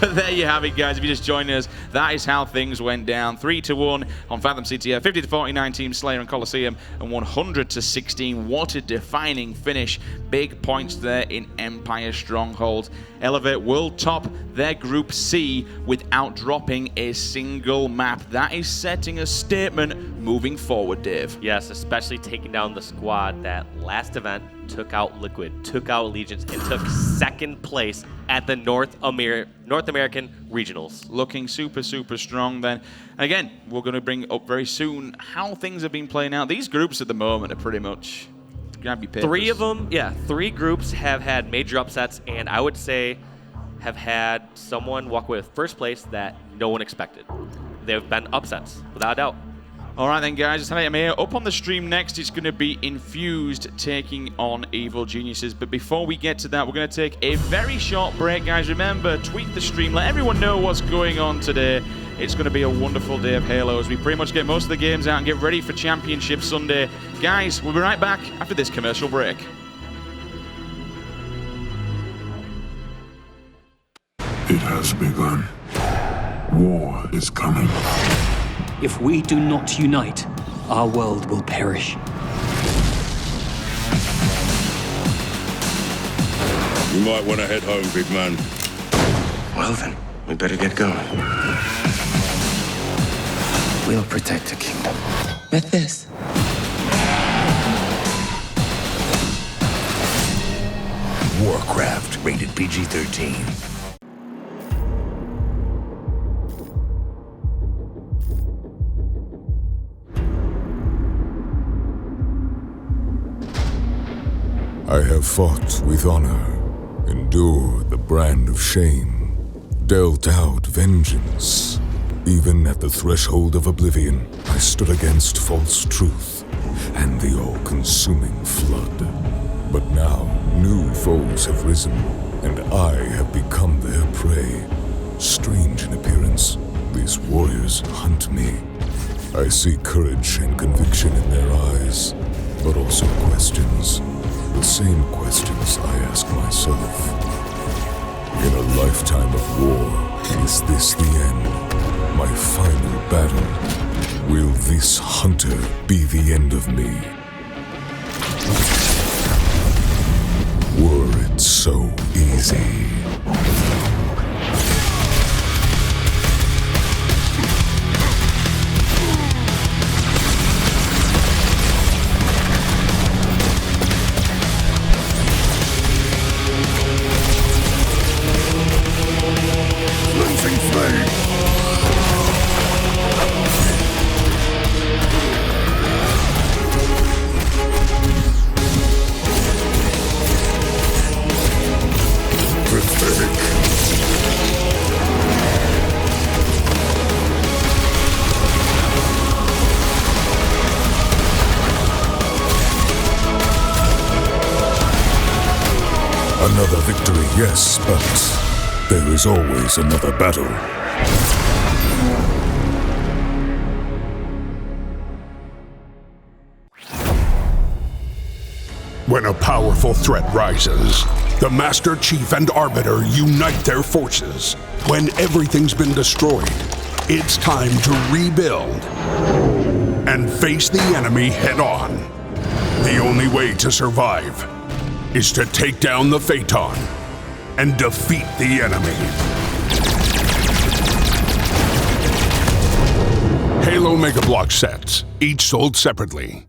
But there you have it, guys. If you just joined us, that is how things went down. 3-1 on Fathom CTF, 50-49 Team Slayer and Coliseum, and 100-16. What a defining finish. Big points there in Empire Stronghold. Elevate will top their Group C without dropping a single map. That is setting a statement moving forward, Dave. Yes, especially taking down the squad that last event took out Liquid, took out Allegiance, and took second place at the North American Regionals. Looking super, super strong then. Again, we're going to bring up very soon how things have been playing out. These groups at the moment are pretty much grab your papers. 3 of them, 3 groups have had major upsets, and I would say have had someone walk away with first place that no one expected. They've been upsets, without a doubt. All right then, guys, I'm here. Up on the stream next, it's going to be Infused taking on Evil Geniuses. But before we get to that, we're going to take a very short break, guys. Remember, tweet the stream. Let everyone know what's going on today. It's going to be a wonderful day of Halo as we pretty much get most of the games out and get ready for Championship Sunday. Guys, we'll be right back after this commercial break. It has begun. War is coming. If we do not unite, our world will perish. You might want to head home, big man. Well then, we better get going. We'll protect the kingdom. With this. Warcraft, rated PG-13. I have fought with honor, endured the brand of shame, dealt out vengeance. Even at the threshold of oblivion, I stood against false truth and the all-consuming flood. But now, new foes have risen, and I have become their prey. Strange in appearance, these warriors hunt me. I see courage and conviction in their eyes, but also questions. The same questions I ask myself. In a lifetime of war, is this the end? My final battle? Will this hunter be the end of me? Were it so easy? Another victory, yes, but there is always another battle. When a powerful threat rises, the Master Chief and Arbiter unite their forces. When everything's been destroyed, it's time to rebuild and face the enemy head-on. The only way to survive is to take down the Phaeton and defeat the enemy. Halo Mega Block sets, each sold separately.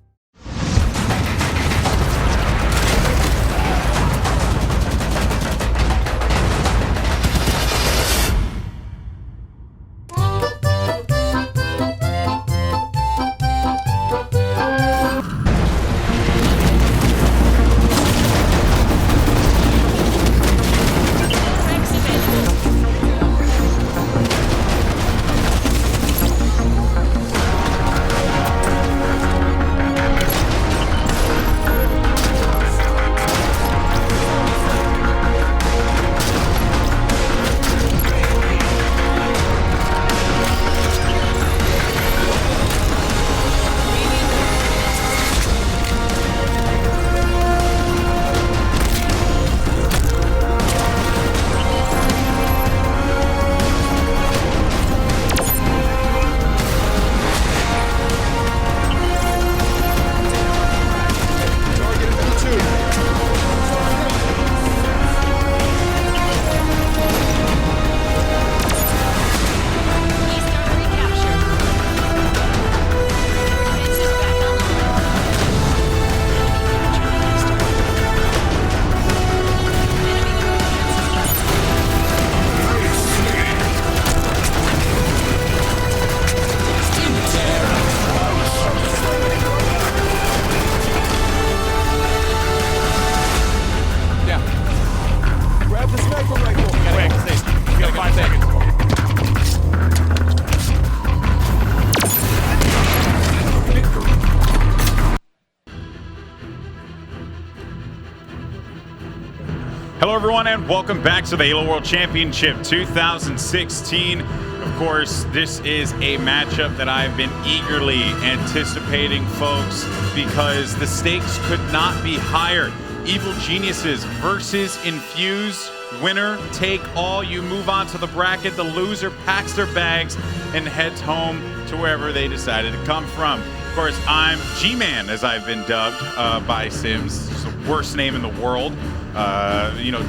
Hello, everyone, and welcome back to the Halo World Championship 2016. Of course, this is a matchup that I've been eagerly anticipating, folks, because the stakes could not be higher. Evil Geniuses versus Infuse. Winner take all. You move on to the bracket. The loser packs their bags and heads home to wherever they decided to come from. Of course, I'm G-Man, as I've been dubbed by Sims. It's the worst name in the world.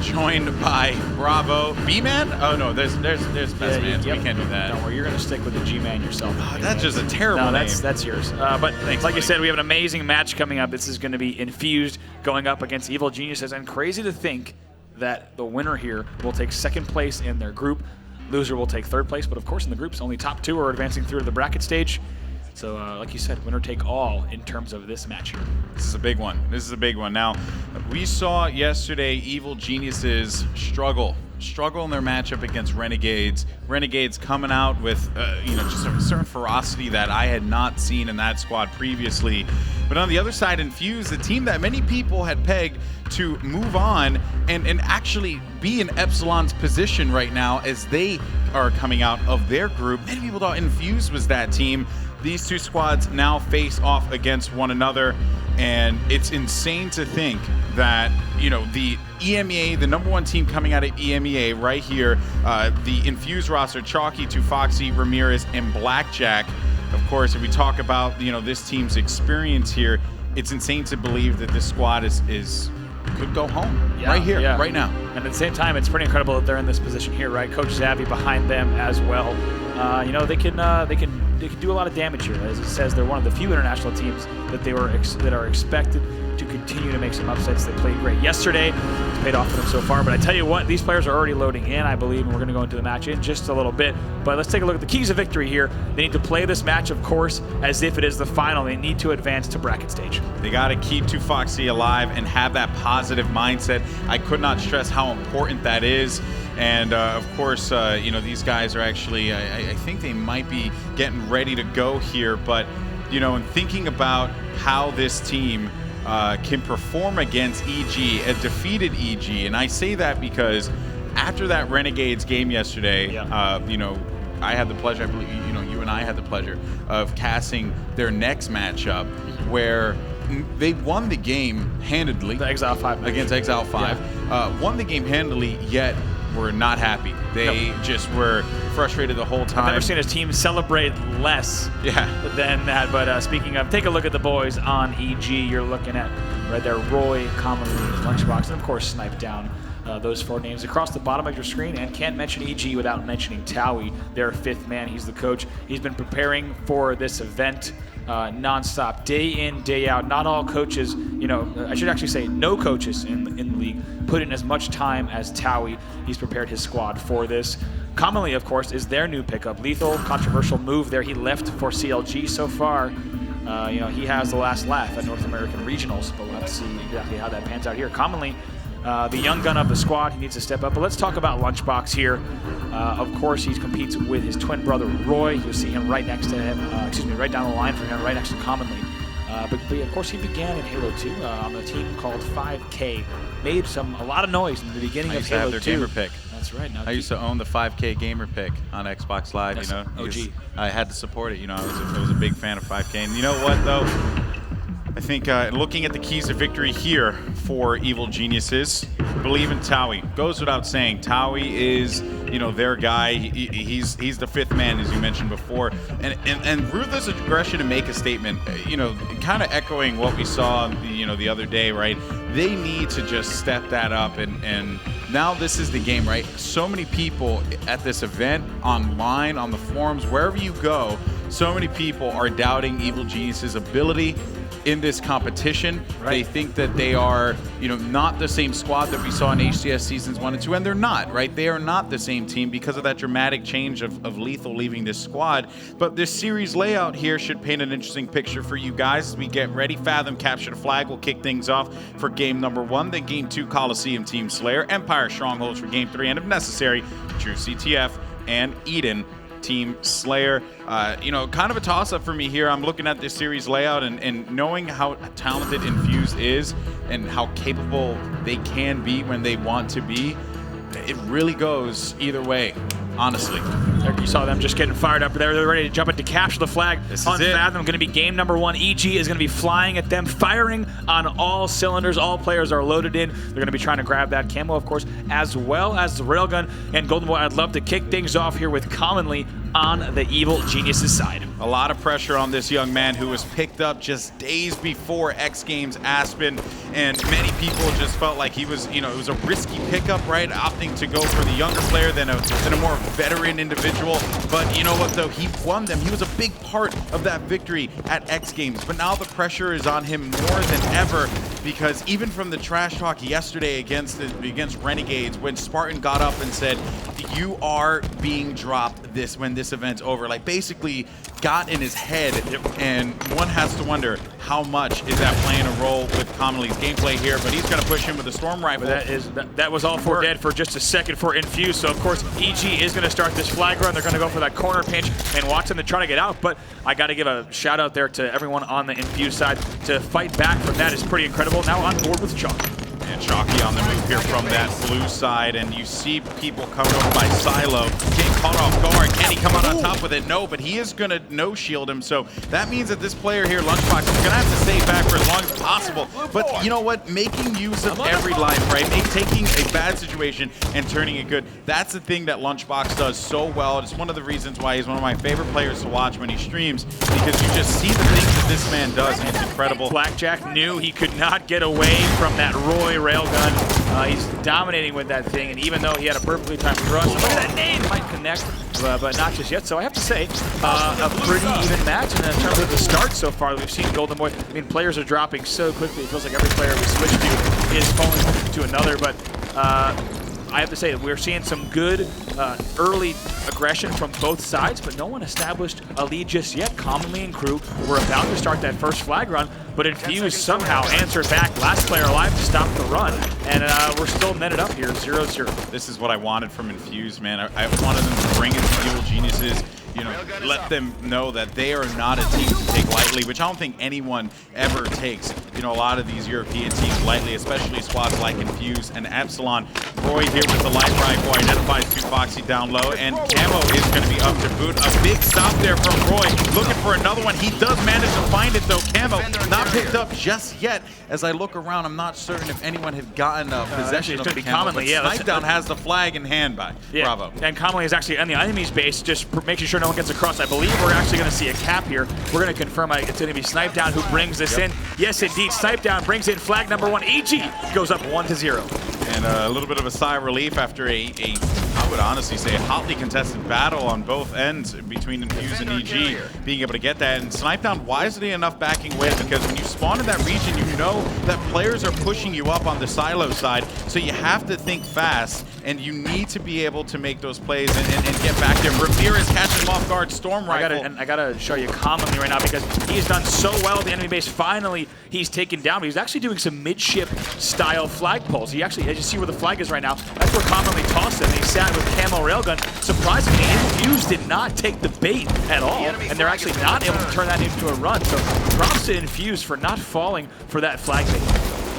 Joined by Bravo. B-Man? Oh, no, there's Best Man. We can't do that. Don't worry, you're going to stick with the G-Man yourself. Oh, that's just a terrible name. That's yours. But Thanks, like buddy. you said, we have an amazing match coming up. This is going to be Infused going up against Evil Geniuses. And crazy to think that the winner here will take second place in their group. Loser will take third place. But of course, in the groups, only top 2 are advancing through to the bracket stage. So, like you said, winner take all in terms of this match here. This is a big one. This is a big one. Now, we saw yesterday Evil Geniuses struggle in their matchup against Renegades. Renegades coming out with, just a certain ferocity that I had not seen in that squad previously. But on the other side, Infuse, the team that many people had pegged to move on and actually be in Epsilon's position right now as they are coming out of their group. Many people thought Infuse was that team. These two squads now face off against one another, and it's insane to think that, the EMEA, the #1 team coming out of EMEA right here, the Infuse roster, Chalky, Tufoxy, Ramirez, and Blackjack. Of course, if we talk about, this team's experience here, it's insane to believe that this squad could go home right here, right now. And at the same time, it's pretty incredible that they're in this position here, right? Coach Zavvy behind them as well. They can do a lot of damage here. As it says, they're one of the few international teams that that are expected to continue to make some upsets. They played great yesterday. It's paid off for them so far. But I tell you what, these players are already loading in, I believe, and we're going to go into the match in just a little bit. But let's take a look at the keys of victory here. They need to play this match, of course, as if it is the final. They need to advance to bracket stage. They got to keep Tufoxy alive and have that positive mindset. I could not stress how important that is. And of course, these guys are actually, I think they might be getting ready to go here. But, in thinking about how this team can perform against EG, a defeated EG, and I say that because after that Renegades game yesterday, I had the pleasure, I believe, you and I had the pleasure of casting their next matchup where they won the game handedly. The Exile 5 against Exile 5. Yeah. Won the game handedly, yet were not happy. They just were frustrated the whole time. I've never seen a team celebrate less than that. But speaking of, take a look at the boys on EG. You're looking at right there, Roy, Commonly, Lunchbox, and of course Snipe down. Those 4 names across the bottom of your screen, and can't mention EG without mentioning Towie, their 5th man. He's the coach. He's been preparing for this event non-stop, day in, day out. Not all coaches, I should actually say no coaches in the league put in as much time as Towie. He's prepared his squad for this. Commonly, of course, is their new pickup. Lethal, controversial move there. He left for CLG so far. He has the last laugh at North American Regionals, but we'll have to see exactly how that pans out here. Commonly, the young gun of the squad, he needs to step up. But let's talk about Lunchbox here. Of course, he competes with his twin brother, Roy. You'll see him right next to him, right down the line from him, right next to Commonly. But of course, he began in Halo 2 on a team called 5K. Made a lot of noise in the beginning of Halo 2. I used to have their gamer pick. That's right. Now I used to own the 5K gamer pick on Xbox Live. That's OG. I had to support it. I was a big fan of 5K. And you know what, though? I think looking at the keys to victory here for Evil Geniuses, believe in Towie. Goes without saying, Towie is, their guy. He's the 5th man, as you mentioned before. And ruthless aggression to make a statement, kind of echoing what we saw, the other day, right? They need to just step that up, and now this is the game, right? So many people at this event, online, on the forums, wherever you go, so many people are doubting Evil Geniuses' ability in this competition. They think that they are, not the same squad that we saw in HCS seasons 1 and 2, and they're not, right? They are not the same team because of that dramatic change of Lethal leaving this squad. But this series layout here should paint an interesting picture for you guys as we get ready. Fathom capture the flag will kick things off for game number 1, then game 2, Coliseum Team Slayer, Empire Strongholds for game 3, and if necessary, True CTF and Eden Team Slayer. Kind of a toss-up for me here. I'm looking at this series layout and knowing how talented Infused is, and how capable they can be when they want to be, it really goes either way, honestly. You saw them just getting fired up there. They're ready to jump in to capture the flag on Fathom. Going to be game number 1. EG is going to be flying at them, firing on all cylinders. All players are loaded in. They're going to be trying to grab that camo, of course, as well as the Railgun and Golden Boy. I'd love to kick things off here with Commonly on the Evil Geniuses side. A lot of pressure on this young man who was picked up just days before X Games Aspen, and many people just felt like he was, it was a risky pickup, right? Opting to go for the younger player than a more veteran individual. But you know what, though? He won them. He was a big part of that victory at X Games. But now the pressure is on him more than ever, because even from the trash talk yesterday against Renegades, when Spartan got up and said, "You are being dropped when this event's over," like basically got in his head, and one has to wonder how much is that playing a role with Commonly's gameplay here. But he's going to push him with a storm rifle. That was all for dead for just a second for Infuse. So of course EG is going to start this flag run. They're going to go for that corner pinch and watch them to try to get out. But I got to give a shout out there to everyone on the Infuse side. To fight back from that is pretty incredible. Now on board with Chalk. And Chalky on the move here from that blue side, and you see people coming over by Silo, getting caught off guard. Can he come out on top with it? No, but he is going to no-shield him, so that means that this player here, Lunchbox, is going to have to stay back for as long as possible. But you know what? Making use of every life, right? Taking a bad situation and turning it good, that's the thing that Lunchbox does so well. It's one of the reasons why he's one of my favorite players to watch when he streams, because you just see the things that this man does, and it's incredible. Blackjack knew he could not get away from that Roy railgun. He's dominating with that thing, and even though he had a perfectly timed thrust, look at that nade might connect, but not just yet. So I have to say, a pretty even match in terms of the start so far. We've seen Golden Boy. I mean, players are dropping so quickly. It feels like every player we switch to is falling to another, but I have to say that we're seeing some good early aggression from both sides, but no one established a lead just yet. Commonly and Crew were about to start that first flag run, but Infuse somehow answered back. Last player alive to stop the run, and we're still netted up here, 0-0. This is what I wanted from Infuse, man. I wanted them to bring in the Evil Geniuses, let them know that they are not a team to take lightly, which I don't think anyone ever takes, a lot of these European teams lightly, especially squads like Infuse and Epsilon. Roy here with the light rifle identifies 2 Foxy down low, and Camo is going to be up to boot. A big stop there from Roy, looking for another one. He does manage to find it, though. Camo not picked up just yet. As I look around, I'm not certain if anyone had gotten possession of the Camo. Commonly, yeah. Snipedown has the flag in hand by Bravo. And Commonly is actually on the enemy's base, just making sure no one gets across. I believe we're actually going to see a cap here. We're going to confirm it's going to be Snipedown who brings this in. Yes, indeed, Snipedown brings in flag number 1. EG goes up 1-0. And a little bit of a sigh of relief after I would honestly say, a hotly contested battle on both ends between Infuse and EG, being able to get that. And Snipedown wisely enough backing away, because when you spawn in that region, you know that players are pushing you up on the silo side, so you have to think fast, and you need to be able to make those plays and get back there. Ramirez catching him off guard, storm rifle. I gotta show you Commonly right now, because he's done so well at the enemy base. Finally, he's taken down, but he's actually doing some midship style flag pulls. He actually, as you see where the flag is right now, that's where Commonly tossed him. He sat with Camo Railgun. Surprisingly, Infuse did not take the bait at all, and they're actually not able to turn that into a run. So props to Infuse for not falling for that flag bait.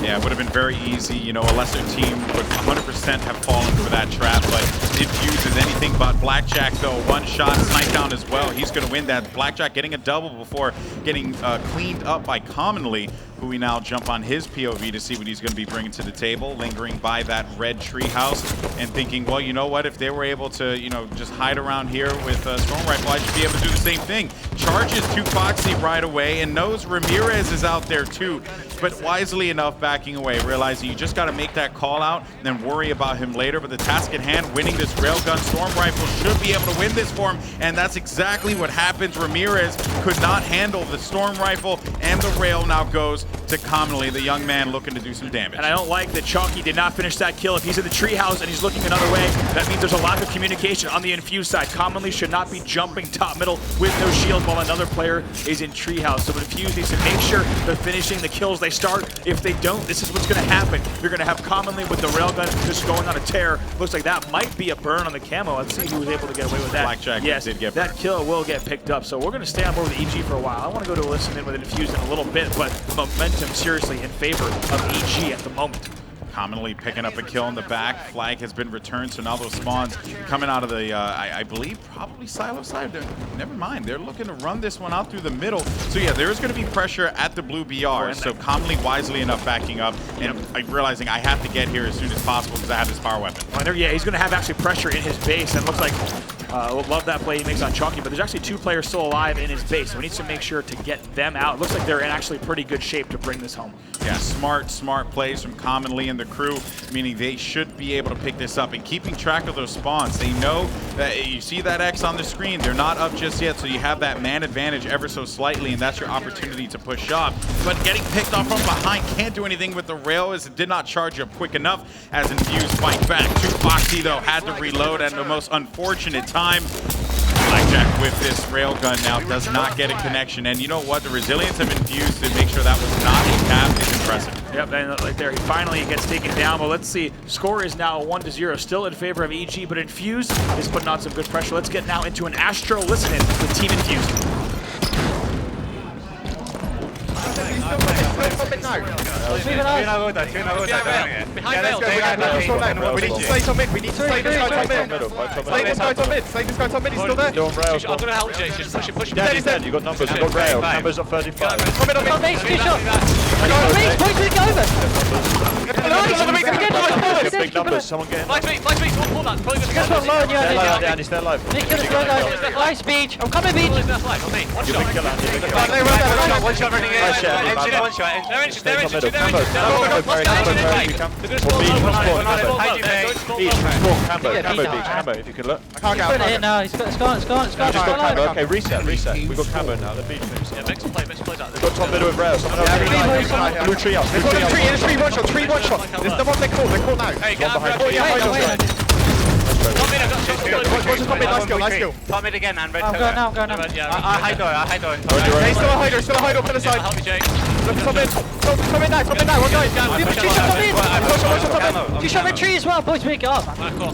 Yeah, it would have been very easy. A lesser team would 100% have fallen for that trap, but Infuse is anything but. Blackjack, though, one shot, Snipedown as well. He's going to win that. Blackjack getting a double before getting cleaned up by Commonly, who we now jump on his POV to see what he's going to be bringing to the table, lingering by that red treehouse and thinking, well, you know what, if they were able to, just hide around here with a storm rifle, I should be able to do the same thing. Charges to Foxy right away and knows Ramirez is out there too, but wisely enough backing away, realizing you just got to make that call out and then worry about him later. But the task at hand, winning this railgun storm rifle, should be able to win this for him, and that's exactly what happens. Ramirez could not handle the storm rifle, and the rail now goes to Commonly, the young man looking to do some damage. And I don't like that Chalky did not finish that kill. If he's in the treehouse and he's looking another way, that means there's a lack of communication on the Infuse side. Commonly should not be jumping top middle with no shield while another player is in treehouse. So Infuse needs to make sure they're finishing the kills they start. If they don't, this is what's going to happen. You're going to have Commonly with the railgun just going on a tear. Looks like that might be a burn on the Camo. Let's see who was able to get away with that. Blackjack did get that kill will get picked up. So we're going to stay on board with EG for a while. I want to go to a listen in with Infuse in a little bit, but momentum him seriously in favor of EG at the moment. Commonly picking up a kill in the back. Flag has been returned, so now those spawns coming out of the, I believe, probably silo side. Never mind. They're looking to run this one out through the middle. So yeah, there is going to be pressure at the blue BR. So Commonly, wisely enough, backing up and realizing I have to get here as soon as possible because I have this power weapon. Well, yeah, he's going to have actually pressure in his base, and it looks like love that play he makes on Chalky, but there's actually 2 players still alive in his base, so he needs to make sure to get them out. It looks like they're in actually pretty good shape to bring this home. Yeah, smart plays from Commonly and the crew, meaning they should be able to pick this up. And keeping track of those spawns, they know that you see that X on the screen, they're not up just yet, so you have that man advantage ever so slightly, and that's your opportunity to push up. But getting picked off from behind can't do anything with the rail as it did not charge up quick enough as Infuse fight back. 2 Foxy, though, had to reload at the most unfortunate time. Blackjack with this railgun now does not get a connection, and you know what? The resilience of Infuse to make sure that was not a cap is impressive. Yep, and right there, he finally gets taken down. But let's see, score is now 1-0, still in favor of EG, but Infuse is putting on some good pressure. Let's get now into an Astro listen-in with Team Infuse. We need to stay top mid. We need to stay this guy top mid. Stay this guy top mid. Stay this guy top mid. He's still there. I'm gonna help Jay. Just push him. Yeah, he's dead. You got numbers. You got rail. Numbers at 35. Come in on me. Mates, 2 shots. Mates, point to the over. Big numbers. Someone get him. Flight me. Pull that. Guess what, Lauren, you're down. He's there live. Nick, kill this guy, guys. Nice, Beach. I'm coming, Beach. One shot running in. Engine, one shot. They're engine. They're Cambo, if you can look. I can't get out. No, it's gone. Okay, reset. We've got Cambo now. The beach. Yeah, mix plays out. Got top middle with rail. Someone else. Blue tree up. They've got a tree, one shot. This is the one they call. Now. Hey, get out. Nice kill. Top mid again, and red. I'm going now. I hide door. Hey, still a hider on the side. Help me, Jay. Look, top mid now, one guy. 2 shot red tree as well, boys, make it up.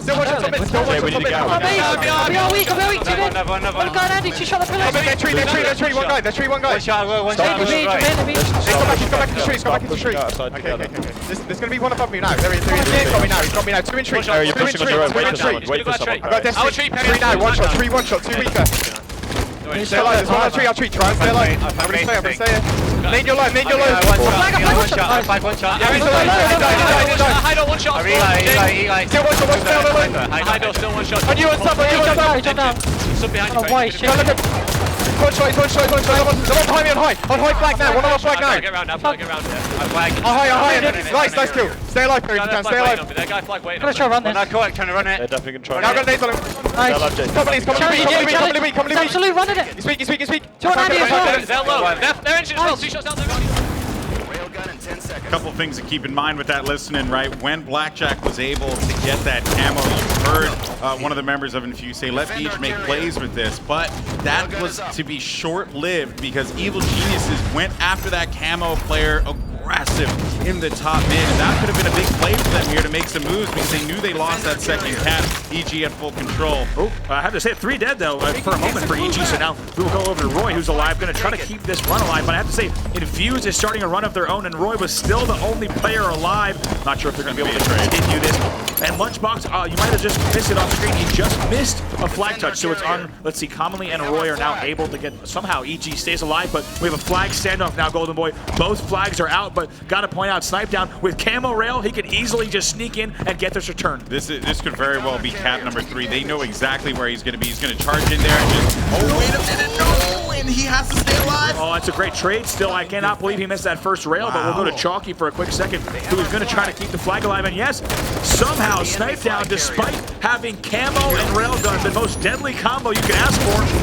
Still one shot top mid. I'm weak, 2 mid. One guy, Andy, 2 shot the pillar. There's tree, one guy. One shot. Come back to the tree. Okay. There's gonna be one above me now. There he is. He's got me now. 2 in tree. You're pushing on your own. Wait for someone. I got Destiny. 3 now, 1 shot, 3 1 shot, 2 weaker. Stay alive, there's one on tree, I'll treat, try and stay alive. I'm gonna stay here. Main your life. One shot. Hide on 1 shot. Eli. Still 1 shot, Hide still 1 shot. On you on top, Sub behind you. Oh, why? Shit. One shot. The one behind me on high flag now, one on flag now. Get around now, get around. I'm flagging. Nice kill. Stay alive, Perry, if you can, stay alive. That guy flag waiting. I'm gonna try to run this. Trying to run it. They're definitely going to try. Now I've got nades on him. Nice. Come on, Absolutely running it. He's weak. 2 on Andy as well. They're low. They're engine as well. 2 shots down there. A couple things to keep in mind with that listening, right? When Blackjack was able to get that camo, you heard one of the members of Infuse say, let Beach make plays with this, but that was to be short-lived because Evil Geniuses went after that camo player aggressive in the top mid, and that could have been a big play for them here to make some moves because they knew they lost that second cap. EG had full control. Oh, I have to say 3 dead though for a moment for EG, so now we will go over to Roy, who's alive, going to try to keep this run alive, but I have to say Infuse is starting a run of their own, and Roy was still the only player alive. Not sure if they're going to be able to continue this. And Lunchbox, you might have just missed it off screen. He just missed a flag touch, so it's on. Let's see, Commonly and Roy are now able to get, somehow EG stays alive, but we have a flag standoff now, Golden Boy. Both flags are out, but got to point out, Snipe down with camo rail, he could easily just sneak in and get this return. This could very well be cap number 3. They know exactly where he's going to be. He's going to charge in there and just, oh, wait a minute, no, and he has to stay alive. Oh, that's a great trade still. I cannot believe he missed that first rail, but we'll go to Chalky for a quick second, who is going to try to keep the flag alive, and yes, somehow Snipe down despite having camo and railgun, the most deadly combo you can ask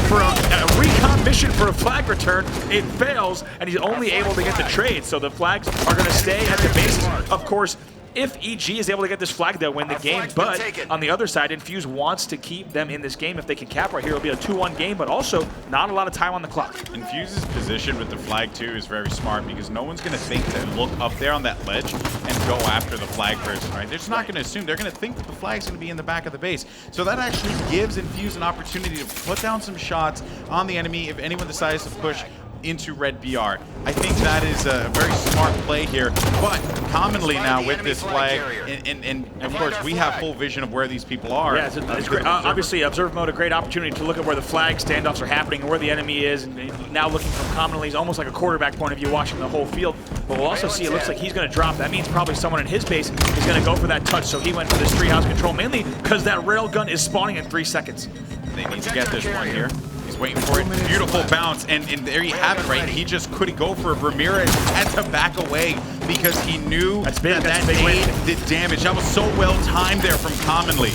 for a recon mission for a flag return. It fails, and he's only able to get the trade, so the flags are going to stay at the base. Of course, if EG is able to get this flag, they'll win the game, but on the other side, Infuse wants to keep them in this game. If they can cap right here, it'll be a 2-1 game, but also not a lot of time on the clock. Infuse's position with the flag too is very smart because no one's going to think to look up there on that ledge and go after the flag person, right? They're just not going to assume. They're going to think that the flag's going to be in the back of the base. So that actually gives Infuse an opportunity to put down some shots on the enemy if anyone decides to push into Red BR. I think that is a very smart play here. But commonly now with this flag, and of course we have full vision of where these people are. Yeah, it's great. Obviously, observe mode, a great opportunity to look at where the flag standoffs are happening and where the enemy is. And now looking from commonly, it's almost like a quarterback point of view, watching the whole field. But we'll also see it looks like he's going to drop. That means probably someone in his base is going to go for that touch. So he went for this treehouse control, mainly because that railgun is spawning in 3 seconds. They need to get this one here. He's waiting for it. Beautiful bounce, and there you have it, right? He just couldn't go for it. Ramirez had to back away because he knew that nade did damage. That was so well timed there from Commonly.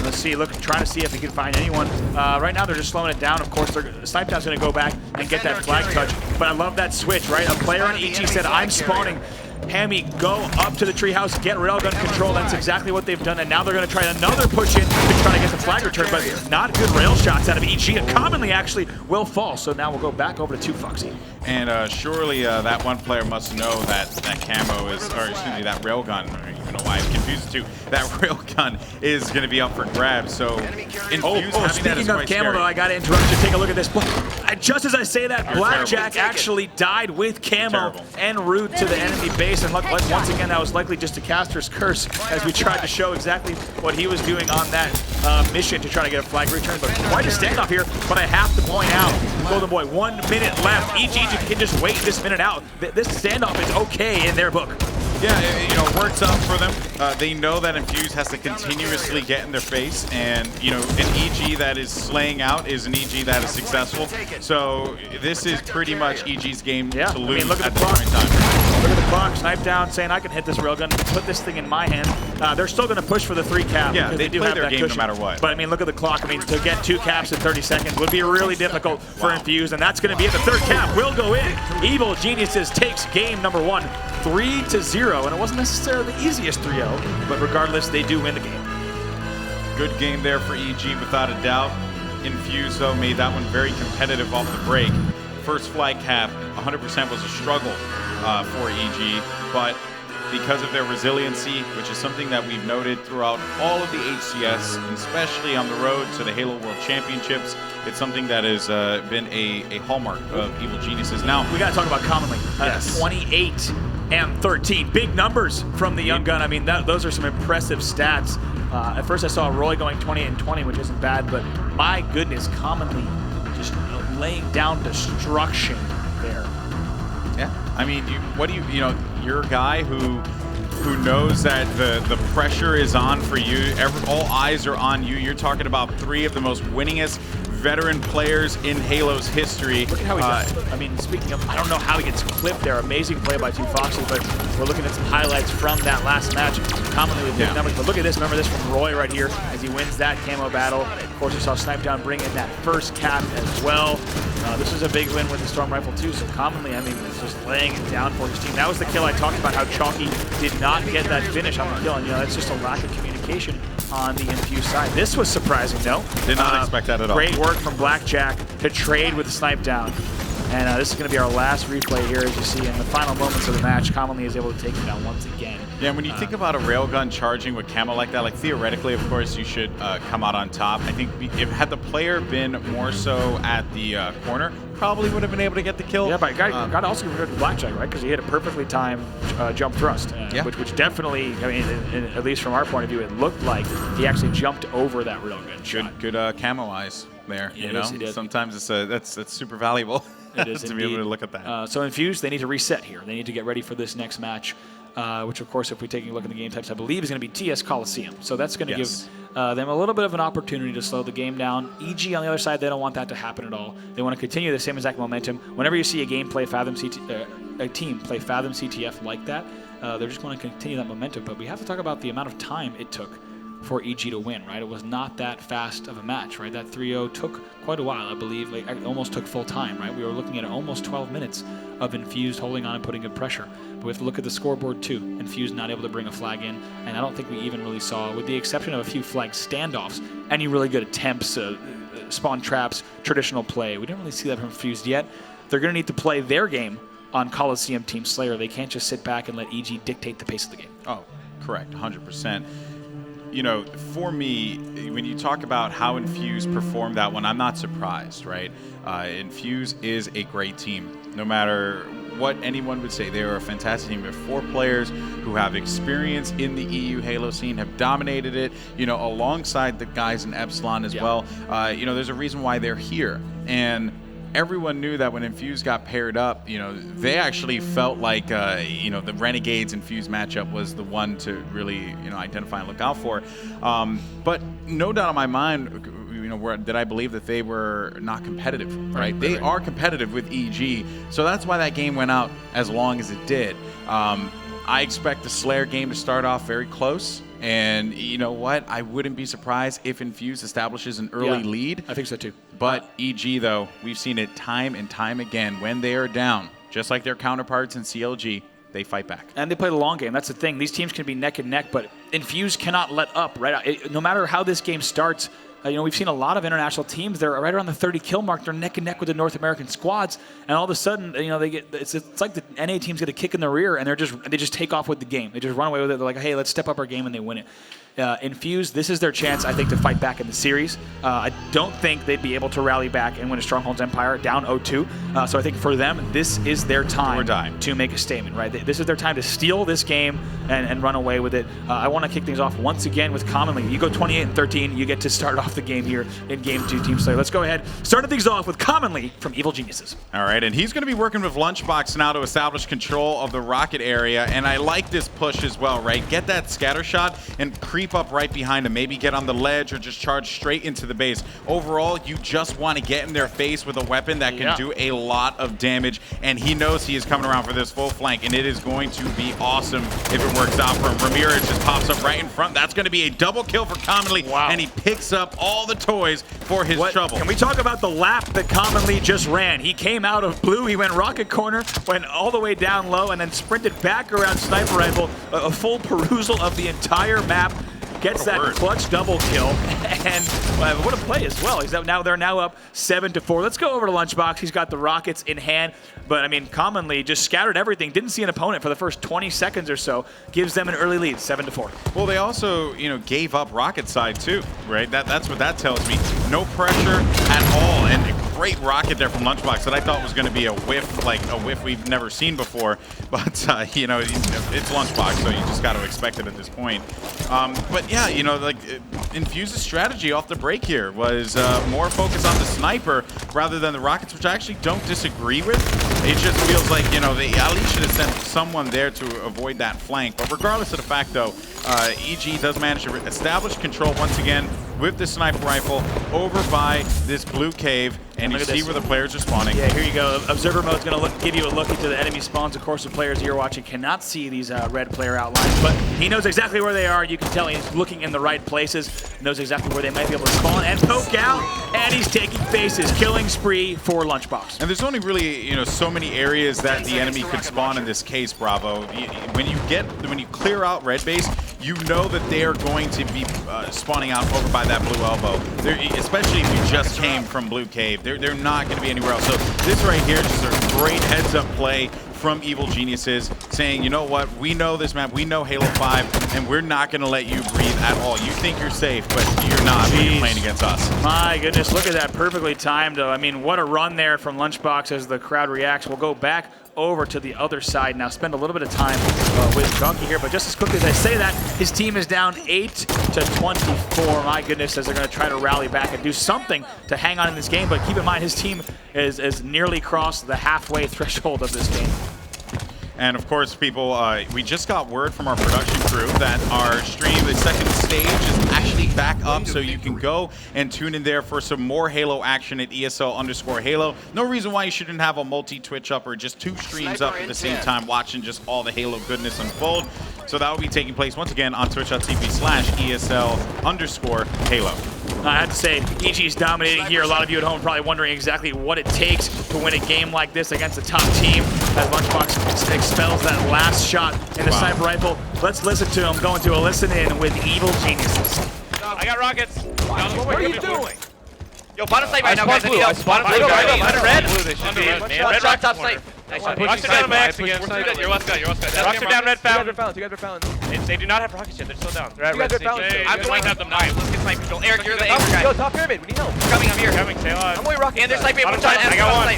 Let's see, trying to see if he can find anyone. Right now, they're just slowing it down. Of course, Snipedown's going to go back and get that flag touch. But I love that switch, right? A player on EG said, I'm spawning. Hammy, go up to the treehouse, get railgun control. That's exactly what they've done. And now they're going to try another push in to try to get the flag return. But not good rail shots out of EG. And commonly actually will fall. So now we'll go back over to 2 Foxy. And surely that one player must know that that camo is, or excuse me, that railgun. I don't know why I'm confused too. That railgun is going to be up for grabs. So speaking of camo, though, I got to interrupt you. Take a look at this. Just as I say that, Blackjack actually died with camo en route to the enemy base. And look, once again, that was likely just a caster's curse as we tried to show exactly what he was doing on that mission to try to get a flag return. But quite a standoff here. But I have to point out, Golden Boy, 1 minute left. EG can just wait this minute out. This standoff is okay in their book. Yeah, it works out for them. They know that Infuse has to continuously get in their face, and an EG that is slaying out is an EG that is successful. So this is pretty much EG's game to lose look at the this point in time. Look at the clock. Snipedown saying, I can hit this railgun, put this thing in my hand. They're still going to push for the 3 cap. Yeah, they do play have their that game cushion. no matter what. But I mean, look at the clock. I mean, to get 2 caps in 30 seconds would be really difficult for Infuse, and that's going to be it. The 3rd cap will go in. Evil Geniuses takes game number 1, 3-0, and it wasn't necessarily the easiest 3-0, but regardless, they do win the game. Good game there for EG, without a doubt. Infuse, though, made that one very competitive off the break. First flag cap, 100% was a struggle for EG, but because of their resiliency, which is something that we've noted throughout all of the HCS, especially on the road to the Halo World Championships, it's something that has been a hallmark of Evil Geniuses. Now, we got to talk about commonly. 28 and 13. Big numbers from the young gun. I mean, those are some impressive stats. At first, I saw Roy going 28 and 20, which isn't bad, but my goodness, commonly just laying down destruction there. Yeah, I mean, you're a guy who knows that the pressure is on for you. All eyes are on you. You're talking about 3 of the most winningest veteran players in Halo's history. Look at how he I mean, speaking of, I don't know how he gets clipped there. Amazing play by 2 Foxy, but we're looking at some highlights from that last match. Commonly with big numbers, but look at this. Remember this from Roy right here as he wins that camo battle. Of course, we saw Snipedown bring in that first cap as well. This is a big win with the Storm Rifle too. So commonly, I mean, it's just laying it down for his team. That was the kill I talked about, how Chalky did not get that finish on the kill, and that's just a lack of communication on the Infuse side. This was surprising, though. Did not expect that at all. Great work from Blackjack to trade with Snipedown. And this is going to be our last replay here, as you see, in the final moments of the match. Commonly is able to take him down once again. Yeah, when you think about a railgun charging with camo like that, like theoretically, of course, you should come out on top. I think had the player been more so at the corner, probably would have been able to get the kill. Yeah, but got to also give it to Blackjack, right? Because he hit a perfectly timed jump thrust, which definitely, I mean, at least from our point of view, it looked like he actually jumped over that railgun shot. Good camo eyes there. Sometimes it's that's super valuable. It is to be able to look at that. So Infuse, they need to reset here. They need to get ready for this next match, which of course, if we take a look at the game types, I believe is going to be TS Coliseum. So that's going to give them a little bit of an opportunity to slow the game down. EG on the other side, they don't want that to happen at all. They want to continue the same exact momentum. Whenever you see a game play a team play FabE CTF like that, they're just going to continue that momentum. But we have to talk about the amount of time it took for EG to win, right? It was not that fast of a match, right? That 3-0 took quite a while, I believe. Like, it almost took full time, right? We were looking at almost 12 minutes of Infused holding on and putting good pressure. But we have to look at the scoreboard too. Infused not able to bring a flag in, and I don't think we even really saw, with the exception of a few flag standoffs, any really good attempts, spawn traps, traditional play. We didn't really see that from Infused yet. They're going to need to play their game on Coliseum Team Slayer. They can't just sit back and let EG dictate the pace of the game. Oh, correct, 100%. you know, for me, when you talk about how Infuse performed that one, I'm not surprised, right? Infuse is a great team. No matter what anyone would say, they are a fantastic team. They're 4 players who have experience in the EU Halo scene, have dominated it, you know, alongside the guys in Epsilon as well. You know, there's a reason why they're here. And everyone knew that when Infuse got paired up, you know, they actually felt like, you know, the Renegades Infuse matchup was the one to really, you know, identify and look out for. But no doubt in my mind, you know, did I believe that they were not competitive, right? They are competitive with EG, so that's why that game went out as long as it did. I expect the Slayer game to start off very close. And you know what? I wouldn't be surprised if Infuse establishes an early lead. I think so too. But EG, though, we've seen it time and time again. When they are down, just like their counterparts in CLG, they fight back. And they play the long game. That's the thing. These teams can be neck and neck, but Infuse cannot let up, right? No matter how this game starts, you know, we've seen a lot of international teams. They're right around the 30 kill mark. They're neck and neck with the North American squads, and all of a sudden, you know, they get it's like the NA teams get a kick in the rear, and they just take off with the game. They just run away with it. They're like, hey, let's step up our game, and they win it. Infuse, this is their chance, I think, to fight back in the series. I don't think they'd be able to rally back and win a Strongholds Empire down 0-2. So I think for them, this is their time to make a statement, right? This is their time to steal this game and run away with it. I want to kick things off once again with Commonly. You go 28-13, you get to start off the game here in Game 2 Team Slayer. Let's go ahead. Starting things off with Commonly from Evil Geniuses. All right, and he's going to be working with Lunchbox now to establish control of the rocket area, and I like this push as well, right? Get that scatter shot and creep up right behind him. Maybe get on the ledge or just charge straight into the base. Overall, you just want to get in their face with a weapon that can do a lot of damage, and he knows he is coming around for this full flank, and it is going to be awesome if it works out for him. Ramirez just pops up right in front. That's going to be a double kill for Commonly, and he picks up all the toys for his trouble. Can we talk about the lap that Commonly just ran? He came out of blue, he went rocket corner, went all the way down low, and then sprinted back around sniper rifle, a full perusal of the entire map. Gets that clutch double kill, and what a play as well. They're now up 7-4. Let's go over to Lunchbox. He's got the rockets in hand, but I mean, Commonly just scattered everything. Didn't see an opponent for the first 20 seconds or so. Gives them an early lead, 7-4. Well, they also, you know, gave up rocket side too, right? That's what that tells me. No pressure at all, and great rocket there from Lunchbox that I thought was going to be a whiff, like a whiff we've never seen before. But you know, it's Lunchbox, so you just got to expect it at this point. But yeah, you know, like Infuse's strategy off the break here was more focus on the sniper rather than the rockets, which I actually don't disagree with. It just feels like, you know, they at least should have sent someone there to avoid that flank. But regardless of the fact, though, EG does manage to establish control once again with the sniper rifle over by this blue cave, and you see where the players are spawning. Yeah, here you go. Observer mode is going to give you a look into the enemy spawns. Of course, the players you're watching cannot see these red player outlines, but he knows exactly where they are. You can tell he's looking in the right places, knows exactly where they might be able to spawn and poke out, and he's taking faces. Killing spree for Lunchbox. And there's only really, you know, so many areas that the enemy could spawn in this case, Bravo. When you clear out red base, you know that they are going to be spawning out over by that blue elbow. Especially if you just came from blue cave, they're not going to be anywhere else. So this right here is just a great heads-up play from Evil Geniuses, saying, you know what, we know this map, we know Halo 5, and we're not going to let you breathe at all. You think you're safe, but you're not when you're playing against us. My goodness, look at that, perfectly timed, though. I mean, what a run there from Lunchbox as the crowd reacts. We'll go back over to the other side now, spend a little bit of time with Donkey here, but just as quickly as I say that, his team is down 8-24. My goodness, as they're going to try to rally back and do something to hang on in this game, but keep in mind his team is nearly crossed the halfway threshold of this game. And of course, people, we just got word from our production crew that our stream, the second stage, is actually back up, so you can go and tune in there for some more Halo action at ESL_Halo. No reason why you shouldn't have a multi-Twitch up or just 2 streams up at the same time watching just all the Halo goodness unfold. So that will be taking place once again on twitch.tv/ESL_Halo. I have to say, EG is dominating here. A lot of you at home are probably wondering exactly what it takes to win a game like this against a top team, as Lunchbox expels that last shot in the sniper rifle. Let's listen to him going to a listen in with Evil Geniuses. I got rockets. What are you doing? Yo, bottom site right now, guys. I spawned blue. Under red. Red rock top site. Nice shot. Rocks are down on my X again. You're west guy. Rocks are down red fountain. You guys are fountain. They do not have rockets yet. They're still down. They're at You guys red are balanced. stage. I'm going to have them now. Let's get sniper control. Eric, you're the Top anchor guy. Yo, top pyramid. We need help. Coming, I'm here. Coming, stay alive. I'm going rocket. And there's sniper. One shot. I got one.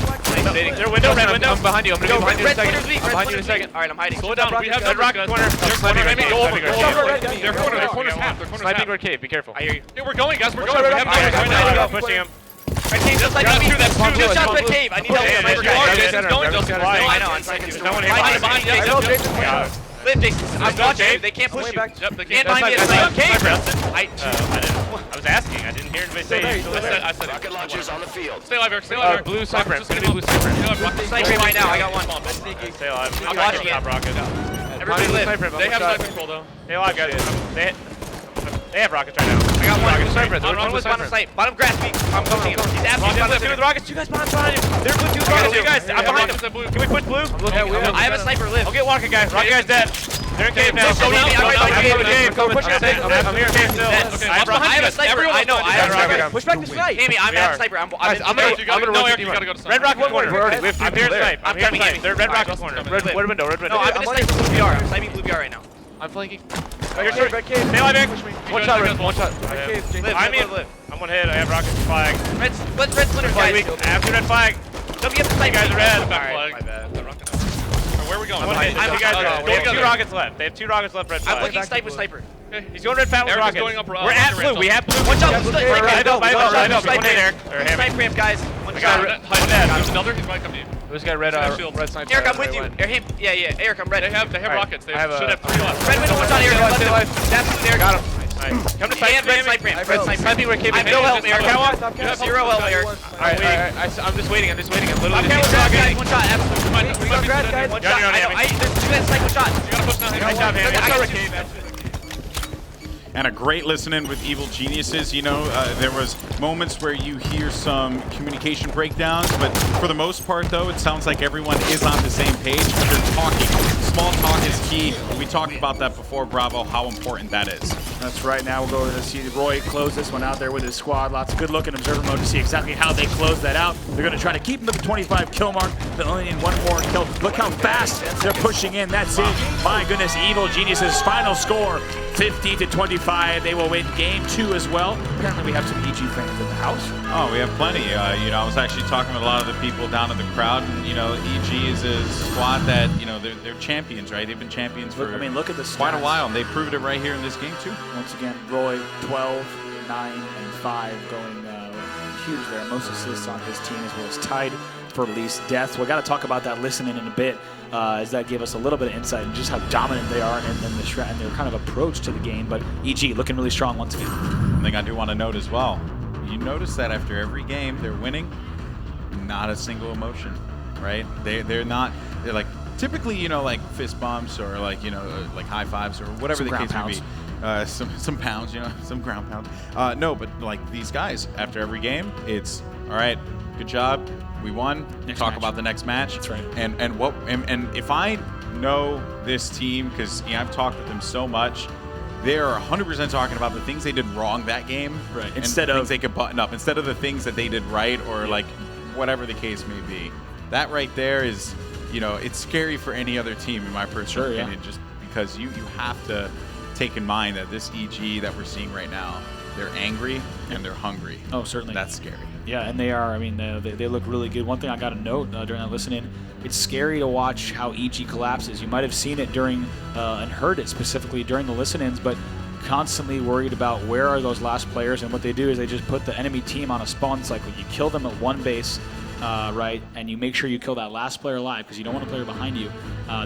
They're window, red window. I'm behind you. I'm going to be behind you in a second. I'm behind you in a second. All right, I'm hiding. Slow down. We have the rocket corner. They're corner. They're corner's half. They're corner's half. Sniping red cave. Be careful. I hear you. Dude, we're going, guys. We're going. We have no pushing him. Red cave, just like me. That's two shots red cave. I need help. Sniper guy. Jason's going. Jason's flying. I know. I'm trying. No one hit. Behind Jason. Live, Jason. I'm watching you. They can't push you. Yep, they Stand can't. behind me in the cave. I was asking. I didn't hear anybody say it. I said rocket launchers on the field. Stay alive, Eric. Stay alive, Eric. Blue sniper. It's gonna be blue sniper. Sniper right now. I got one. Stay alive. I'm watching it. Rocket. Everybody live. They have sniper control though. Stay alive, guys. They have rockets right now. I got one. One was bottom snipe. Bottom grass peak. I'm pushing him. He's absolutely bottom with rockets. You guys behind you. They're blue two rockets. You guys. I'm behind them. Can we push blue? I have a sniper live. I'll get rocket guy. Rocket guy's dead. They're in cave now. Go down. I'm cave. I'm here cave still. I have a sniper. I know. I have a sniper. Push back the snipe. Amy, I'm at sniper. I'm gonna no, Eric, you gotta go to snipe. Red rocket corner. I'm here snipe. I'm here snipe. They're red rocket corner. Red window. No, I'm in sniper blue VR. I'm sniping blue VR right now. I'm flanking. Red cave. Stay alive, Eric. One shot. I'm in. I'm one hit. I have rockets flag. Red splitters, guys. I have two red flag. Don't get the sniper. You guys are red. Alright. My bad. Where are we going? One hit. You guys are. They have two rockets left. They have two rockets left. Red flag. I'm looking sniper with sniper. He's going red fat with rockets. We're at blue. We have blue. One shot. One hit, Eric. Sniper ramp, guys. One I shot. got there's another. He's right coming to you. This guy red sniper. Eric, I'm with you. Yeah. Eric, I'm red. They have rockets. They should have three left. Red window, one shot, Eric. That's Eric. Got him. Nice. Come to snipe. Red sniper ramp. Red sniper. Sniping where cave. I have no help, Eric. You have zero help, Eric. I'm just waiting. I'm literally I'm just one shot. Absolutely. One shot. There's two guys snipe, one shot. You gotta push now. Nice job, Hammy. I got cave. And a great listen-in with Evil Geniuses. You know, there was moments where you hear some communication breakdowns, but for the most part, though, it sounds like everyone is on the same page. They're talking. Small talk is key. We talked about that before, Bravo, how important that is. That's right. Now we'll go to see Roy close this one out there with his squad. Lots of good look in observer mode to see exactly how they close that out. They're going to try to keep him to the 25 kill mark. They only need one more kill. Look how fast they're pushing in. That's it. My goodness, Evil Geniuses' final score, 50-25. They will win game 2 as well. Apparently we have some EG fans in the house. Oh, we have plenty. You know, I was actually talking with a lot of the people down in the crowd, and you know, EG is a squad that, you know, they're champions, right? They've been champions for look at this quite a while, and they proved it right here in this game too. Once again, Roy 12, 9, and 5 going huge there. Most assists on his team, as well as tied for least deaths. We got to talk about that listening in a bit, as that gave us a little bit of insight into just how dominant they are and their kind of approach to the game. But EG looking really strong once again. One thing I do want to note as well, you notice that after every game they're winning, not a single emotion, right? They're like typically, you know, like fist bumps or like, you know, like high fives or whatever the case may be. Some pounds, you know, some ground pounds. No, but like these guys, after every game, it's all right, good job, we won. Talk about the next match. That's right. And if I know this team, because I've talked with them so much, they are 100% talking about the things they did wrong that game, right? Instead of things they could button up, instead of the things that they did right, or like whatever the case may be. That right there is, you know, it's scary for any other team in my personal opinion, just because you have to take in mind that this EG that we're seeing right now, they're angry and they're hungry. Oh, certainly. That's scary. Yeah, and they are. I mean, they look really good. One thing I got to note during that listening, it's scary to watch how EG collapses. You might have seen it during and heard it specifically during the listen-ins, but constantly worried about where are those last players, and what they do is they just put the enemy team on a spawn cycle. You kill them at one base, right, and you make sure you kill that last player alive because you don't want a player behind you.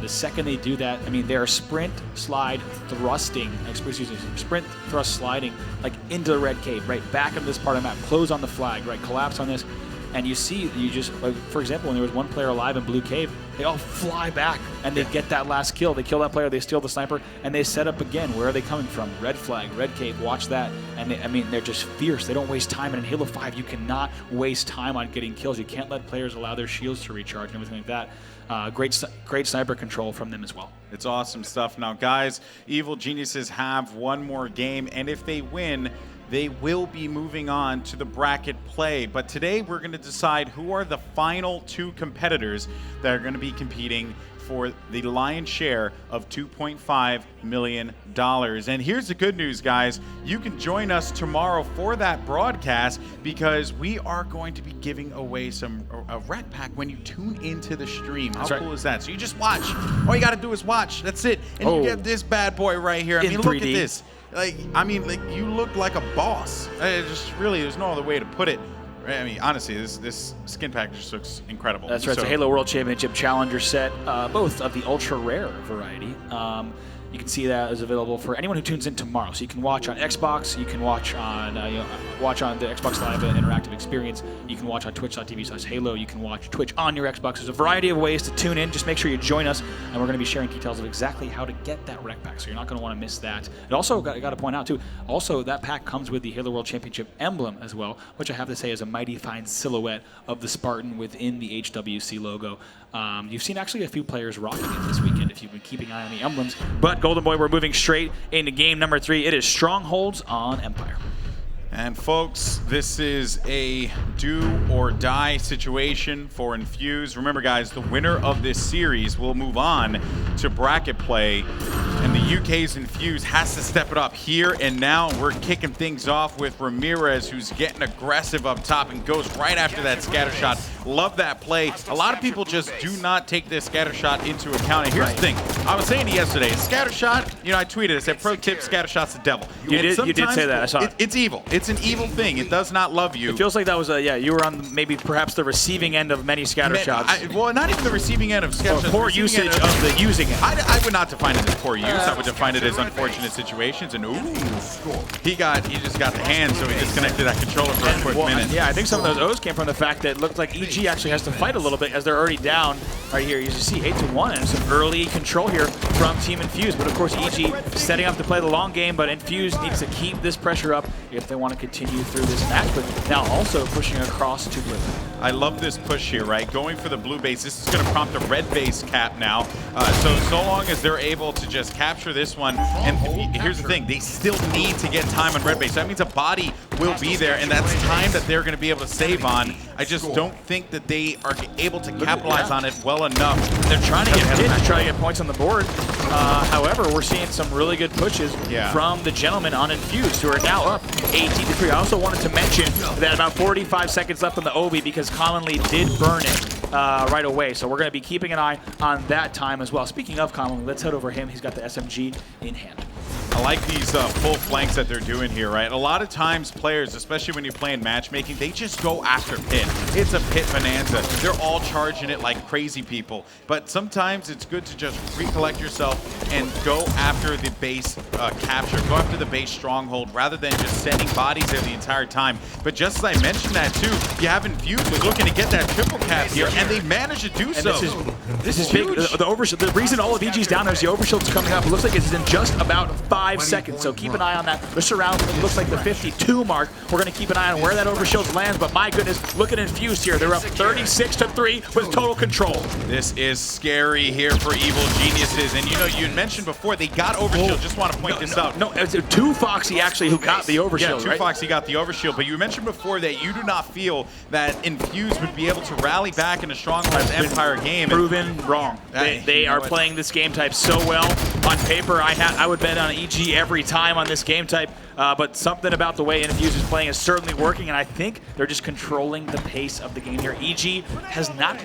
The second they do that, I mean, they're sprint, slide, thrusting, sprint, thrust, sliding, like into the red cave, right, back into this part of the map, close on the flag, right, collapse on this, and you see, you just, like, for example, when there was one player alive in blue cave, they all fly back, and they get that last kill. They kill that player, they steal the sniper, and they set up again. Where are they coming from? Red flag, red cave, watch that. And they, I mean, they're just fierce. They don't waste time. And in Halo 5, you cannot waste time on getting kills. You can't let players allow their shields to recharge and everything like that. Great sniper control from them as well. It's awesome stuff. Now, guys, Evil Geniuses have one more game, and if they win, they will be moving on to the bracket play. But today we're going to decide who are the final 2 competitors that are going to be competing for the lion's share of $2.5 million. And here's the good news, guys. You can join us tomorrow for that broadcast because we are going to be giving away a rec pack when you tune into the stream. How cool is that? So you just watch. All you got to do is watch. That's it. And you get this bad boy right here. I mean, look at this. You look like a boss. Just really, there's no other way to put it. I mean, honestly, this skin package looks incredible. That's right. So Halo World Championship Challenger set, both of the ultra rare variety. You can see that is available for anyone who tunes in tomorrow. So you can watch on Xbox, you can watch on the Xbox Live interactive experience, you can watch on twitch.tv/Halo, you can watch Twitch on your Xbox. There's a variety of ways to tune in. Just make sure you join us, and we're going to be sharing details of exactly how to get that rec pack. So you're not going to want to miss that. And also, got to point out too, also that pack comes with the Halo World Championship emblem as well, which I have to say is a mighty fine silhouette of the Spartan within the HWC logo. You've seen actually a few players rocking it this weekend if you've been keeping an eye on the emblems. But Golden Boy, we're moving straight into game number 3. It is Strongholds on Empire. And folks, this is a do or die situation for Infuse. Remember, guys, the winner of this series will move on to bracket play. And the UK's Infuse has to step it up here and now. We're kicking things off with Ramirez, who's getting aggressive up top and goes right after that scatter shot. Love that play. A lot of people just do not take this scatter shot into account. And here's the thing. I was saying yesterday, scatter shot, I tweeted, I said, pro tip, scatter shot's the devil. You did say that. I saw it. It's evil. It's an evil thing. It does not love you. It feels like that was you were on perhaps the receiving end of many scatter shots. Well, not even the receiving end of scatter shots. Poor usage of the using it. I would not define it as poor use. I would define it as unfortunate situations. And he just got the hand, so he disconnected that controller for a quick minute. Yeah, I think some of those O's came from the fact that it looked like EG actually has to fight a little bit as they're already down right here. You see 8-1 and some early control here from Team Infuse. But of course, EG setting up to play the long game, but Infuse needs to keep this pressure up if they want to continue through this match. But now also pushing across to blue. I love this push here, right? Going for the blue base. This is going to prompt a red base cap now. So long as they're able to just capture this one. And here's the thing. They still need to get time on red base. That means a body will be there, and that's time that they're going to be able to save on. I just don't think that they are able to capitalize on it well enough. They're trying to get hit to try to get points on the board. However, we're seeing some really good pushes from the gentlemen on Infused, who are now up 18-3. I also wanted to mention that about 45 seconds left on the Obi because Commonly did burn it right away. So we're going to be keeping an eye on that time as well. Speaking of Commonly, let's head over him. He's got the SMG in hand. I like these full flanks that they're doing here, right? A lot of times players, especially when you're playing matchmaking, they just go after pit. It's a pit bonanza. They're all charging it like crazy people. But sometimes it's good to just recollect yourself and go after the base capture, go after the base stronghold rather than just sending bodies there the entire time. But just as I mentioned that too, you have Infused was looking to get that triple cap here, and they managed to do so. This is big. The overshield. The reason all of EG's down there is the overshield's coming up. It looks like it's in just about 5 seconds, so keep an eye on that. They're surrounded. It looks like the 52 mark. We're going to keep an eye on where that overshield lands, but my goodness, look at Infused here. They're up 36-3 with total control. This is scary here for Evil Geniuses, and you had mentioned before they got overshield. Just want to point this out. No, it's 2 Foxy actually who got the overshield. Yeah, 2 Foxy got the overshield, but you mentioned before that you do not feel that Infused would be able to rally back in a Stronghold's Empire game. Proven wrong. They are playing this game type so well. On paper, I would bet on EG every time on this game type, but something about the way Infuse is playing is certainly working, and I think they're just controlling the pace of the game here. EG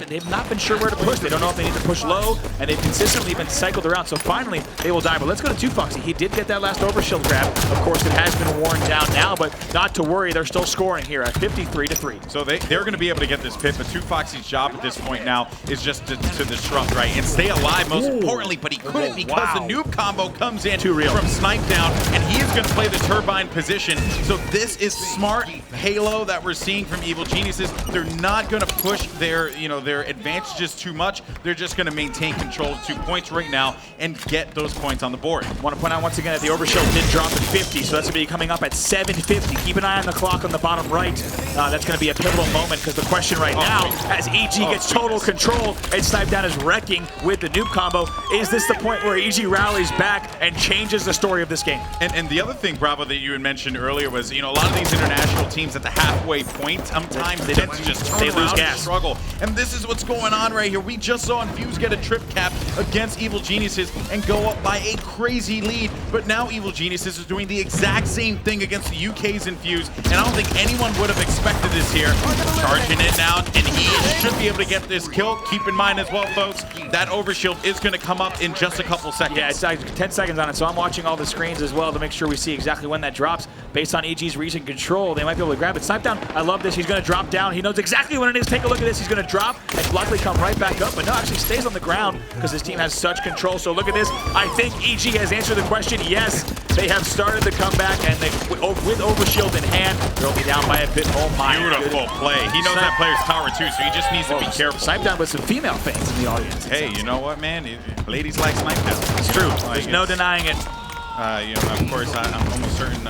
they've not been sure where to push. They don't know if they need to push low, and they've consistently been cycled around, so finally they will die. But let's go to 2 Foxy. He did get that last overshield grab. Of course, it has been worn down now, but not to worry. They're still scoring here at 53-3. So they're going to be able to get this pit, but 2 Foxy's job at this point now is just to disrupt, right, and stay alive most importantly, but he couldn't because the noob combo comes in from Snipe Down, and he is going to play the turbine position. So this is smart Halo that we're seeing from Evil Geniuses. They're not going to push their advantages too much. They're just going to maintain control of 2 points right now and get those points on the board. I want to point out once again that the overshield did drop at 50, so that's going to be coming up at 7:50. Keep an eye on the clock on the bottom right. That's going to be a pivotal moment because the question right now, as EG gets total control and Snipe Down is wrecking with the noob combo, is this the point where EG rallies back and changes the story of this game? And the other thing, Bravo, that you had mentioned earlier was, a lot of these international teams at the halfway point, sometimes they tend to just turn around and struggle. And this is what's going on right here. We just saw Infuse get a trip cap. against Evil Geniuses and go up by a crazy lead. But now Evil Geniuses is doing the exact same thing against the UK's Infuse, and I don't think anyone would have expected this here. Charging in now, and he should be able to get this kill. Keep in mind as well, folks, that overshield is going to come up in just a couple seconds. Yeah, it's 10 seconds on it, so I'm watching all the screens as well to make sure we see exactly when that drops. Based on EG's recent control, they might be able to grab it. Snipe down, I love this. He's going to drop down. He knows exactly when it is. Take a look at this. He's going to drop and luckily come right back up, but no, actually stays on the ground because his team has such control. So look at this. I think EG has answered the question. Yes, they have started the comeback, and they, with overshield in hand, they'll be down by a bit. Oh my Beautiful play. He knows that player's power too, so he just needs to be careful. Snipe down with some female fans in the audience. Hey, you know what, man? Ladies like snipe down. It's true. There's no denying it. You know, of course, I'm almost certain,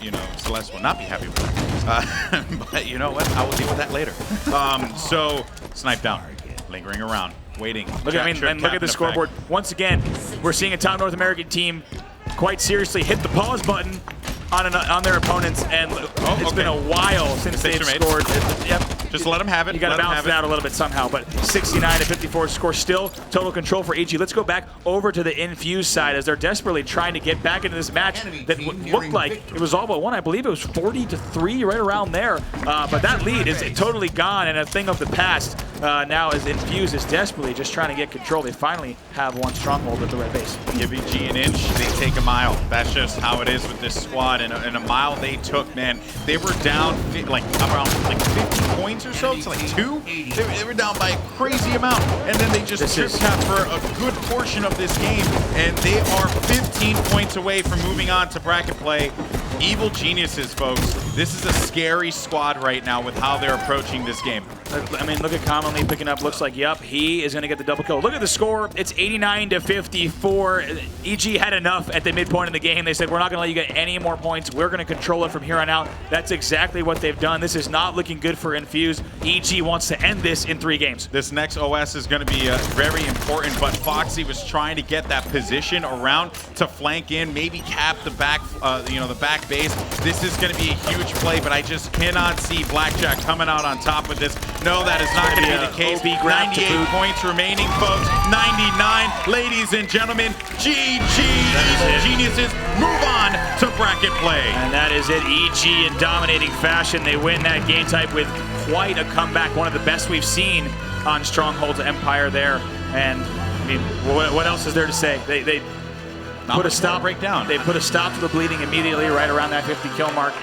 you know, Celeste will not be happy with that. But you know what? I will deal with that later. So, snipe down, lingering around, waiting. Look at the scoreboard. Once again, we're seeing a top North American team quite seriously hit the pause button on their opponents, and it's been a while since they've scored. Yep. Just let them have it. You got to bounce it out a little bit somehow, but 69-54 score still. Total control for EG. Let's go back over to the Infuse side as they're desperately trying to get back into this match that looked like it was all but one. I believe it was 40-3, right around there. But that lead is totally gone and a thing of the past. Now as Infuse is desperately just trying to get control. They finally have one stronghold at the red base. Give EG an inch, they take a mile. That's just how it is with this squad. And a mile they took, man. They were down like around 50 points or so to like 2. They were down by a crazy amount, and then they just trip cap for a good portion of this game, and they are 15 points away from moving on to bracket play. Evil Geniuses, folks. This is a scary squad right now with how they're approaching this game. I mean, look at Commonly picking up. Looks like, yep, he is going to get the double kill. Look at the score. It's 89-54. EG had enough at the midpoint of the game. They said, we're not going to let you get any more points. We're going to control it from here on out. That's exactly what they've done. This is not looking good for Infuse. EG wants to end this in 3 games. This next OS is going to be very important, but Foxy was trying to get that position around to flank in, maybe cap the back, the back base. This is going to be a huge play, but I just cannot see Blackjack coming out on top with this. No, that is not going to be the case. 98 points remaining, folks. 99. Ladies and gentlemen, GG. Evil Geniuses move on to bracket play. And that is it. EG in dominating fashion. They win that game type with quite a comeback. One of the best we've seen on Stronghold's Empire there. And, I mean, what else is there to say? They put a stop. They put a stop to the bleeding immediately right around that 50 kill mark.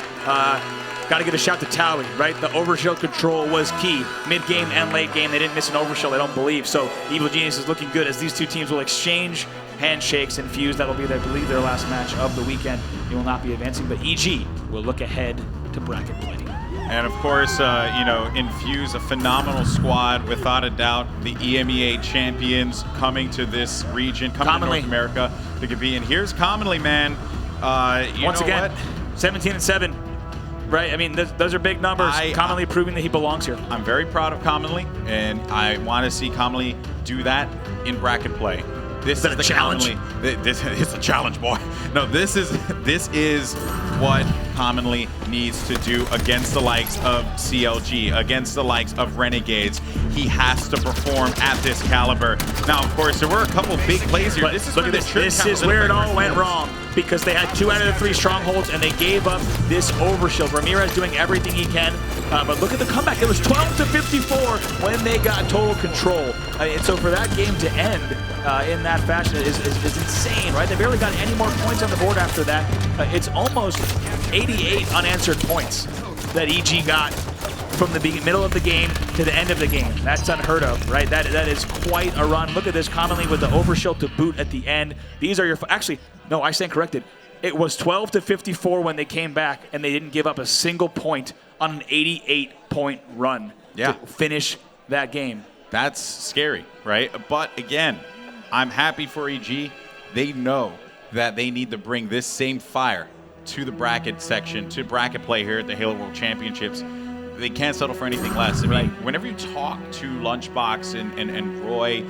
Got to give a shout to Towie, right? The overshield control was key. Mid-game and late game, they didn't miss an overshield, I don't believe. So Evil Genius is looking good as these two teams will exchange handshakes and Fuse. That'll be, I believe, their last match of the weekend. They will not be advancing, but EG will look ahead to bracket play. And of course, Infuse, a phenomenal squad, without a doubt. The EMEA champions coming to this region, coming to North America to compete. And here's Commonly, man. Once again, 17-7. Right, I mean, those are big numbers. Commonly proving that he belongs here. I'm very proud of Commonly, and I want to see Commonly do that in bracket play. This is the challenge. This is a challenge, boy. No, this is what Commonly needs to do against the likes of CLG, against the likes of Renegades. He has to perform at this caliber. Now, of course, there were a couple big plays here. But this is where it all went wrong, because they had 2 out of the 3 strongholds and they gave up this overshield. Ramirez doing everything he can, but look at the comeback. It was 12-54 when they got total control. And so for that game to end in that fashion is insane, right? They barely got any more points on the board after that. It's almost 88 unanswered points that EG got from the middle of the game to the end of the game. That's unheard of, right? That is quite a run. Look at this, Commonly with the overshield to boot at the end. These are your... Actually, no, I stand corrected. It was 12-54 when they came back, and they didn't give up a single point on an 88-point run to finish that game. That's scary, right? But again, I'm happy for EG. They know that they need to bring this same fire to the bracket section, to bracket play here at the Halo World Championships. They can't settle for anything less. I mean, whenever you talk to Lunchbox and Roy,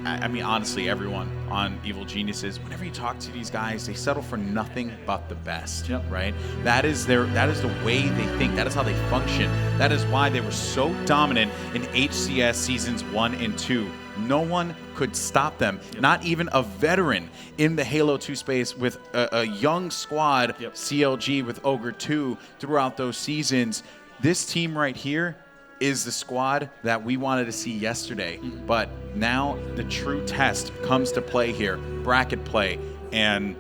I mean, honestly, everyone on Evil Geniuses, whenever you talk to these guys, they settle for nothing but the best, right? That is the way they think. That is how they function. That is why they were so dominant in HCS Seasons 1 and 2. No one could stop them. Not even a veteran in the Halo 2 space with a young squad, CLG with Ogre 2 throughout those seasons. This team right here is the squad that we wanted to see yesterday. But now the true test comes to play here, bracket play. And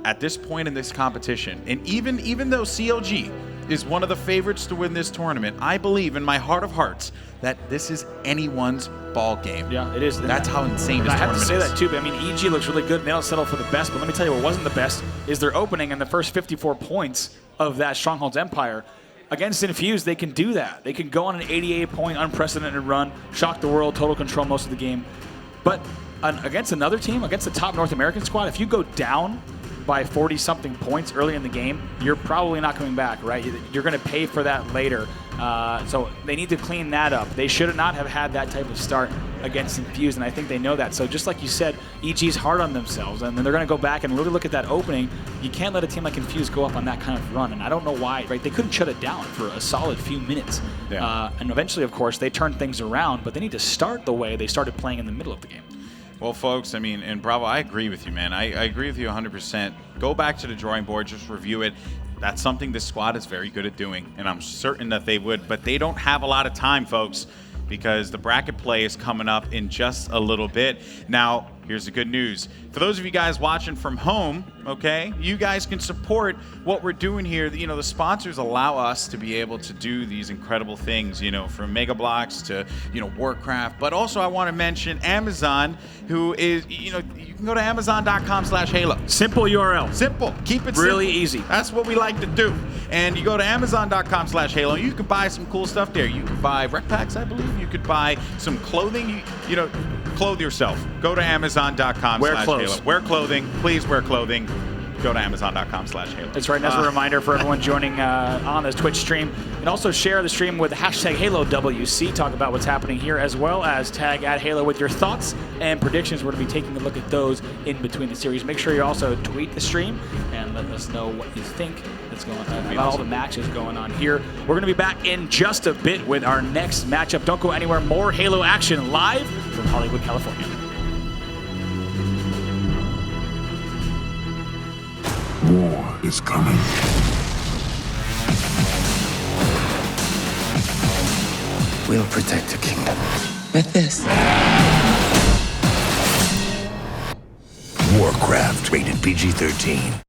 at this point in this competition, and even though CLG is one of the favorites to win this tournament, I believe in my heart of hearts that this is anyone's ball game. Yeah, it is. That's how insane this I have tournament to say is. that too, but I mean, EG looks really good. They don't settle for the best, but let me tell you what wasn't the best is their opening and the first 54 points of that Stronghold's Empire. Against Infused, they can do that. They can go on an 88-point unprecedented run, shock the world, total control most of the game. But against another team, against the top North American squad, if you go down by 40-something points early in the game, you're probably not coming back, right? You're going to pay for that later. So they need to clean that up. They should not have had that type of start against Infused, and I think they know that. So just like you said, EG's hard on themselves, and then they're going to go back and really look at that opening. You can't let a team like Infused go up on that kind of run, and I don't know why, right? They couldn't shut it down for a solid few minutes. And eventually, of course, they turned things around, but they need to start the way they started playing in the middle of the game. Well, folks, I mean, and Bravo, I agree with you, man. I agree with you 100%. Go back to the drawing board, just review it. That's something this squad is very good at doing, and I'm certain that they would, but they don't have a lot of time, folks, because the bracket play is coming up in just a little bit. Now, here's the good news. For those of you guys watching from home, okay, you guys can support what we're doing here. You know, the sponsors allow us to be able to do these incredible things, you know, from Mega Bloks to, you know, Warcraft. But also I want to mention Amazon, who is, you know, you can go to Amazon.com/Halo. Simple URL. Simple. Keep it really simple. easy. That's what we like to do. And you go to Amazon.com/Halo. You can buy some cool stuff there. You can buy rec packs, I believe. You could buy some clothing. You know, clothe yourself. Go to Amazon.com/Halo. Wear clothing. Please wear clothing. Go to Amazon.com/Halo. That's right. And as a reminder for everyone joining on this Twitch stream, and also share the stream with hashtag HaloWC. Talk about what's happening here, as well as tag @Halo with your thoughts and predictions. We're going to be taking a look at those in between the series. Make sure you also tweet the stream and let us know what you think that's going on about all the matches going on here. We're going to be back in just a bit with our next matchup. Don't go anywhere. More Halo action live from Hollywood, California. War is coming. We'll protect the kingdom. With this. Warcraft, rated PG-13.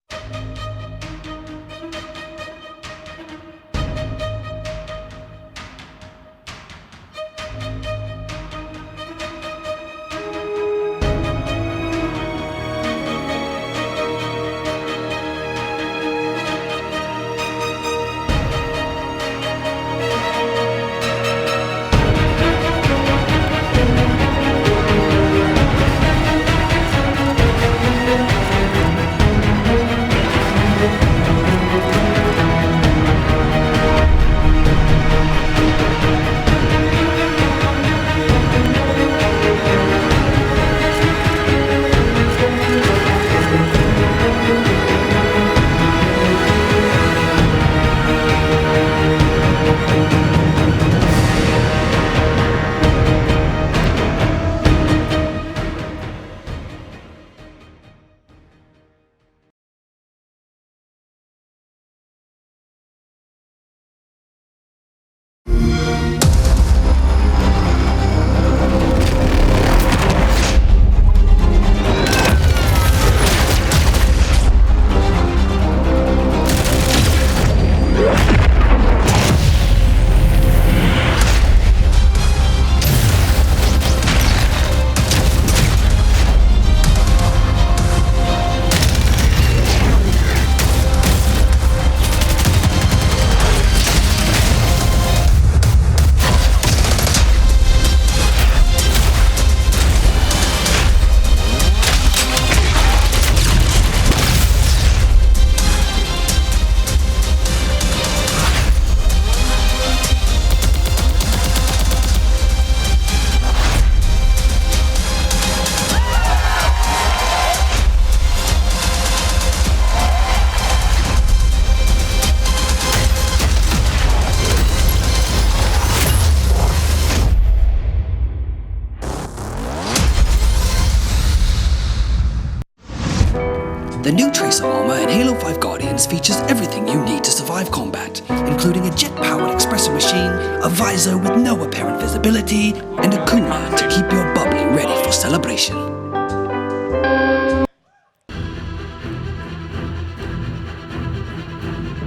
5 combat, including a jet-powered espresso machine, a visor with no apparent visibility, and a cooler to keep your bubbly ready for celebration.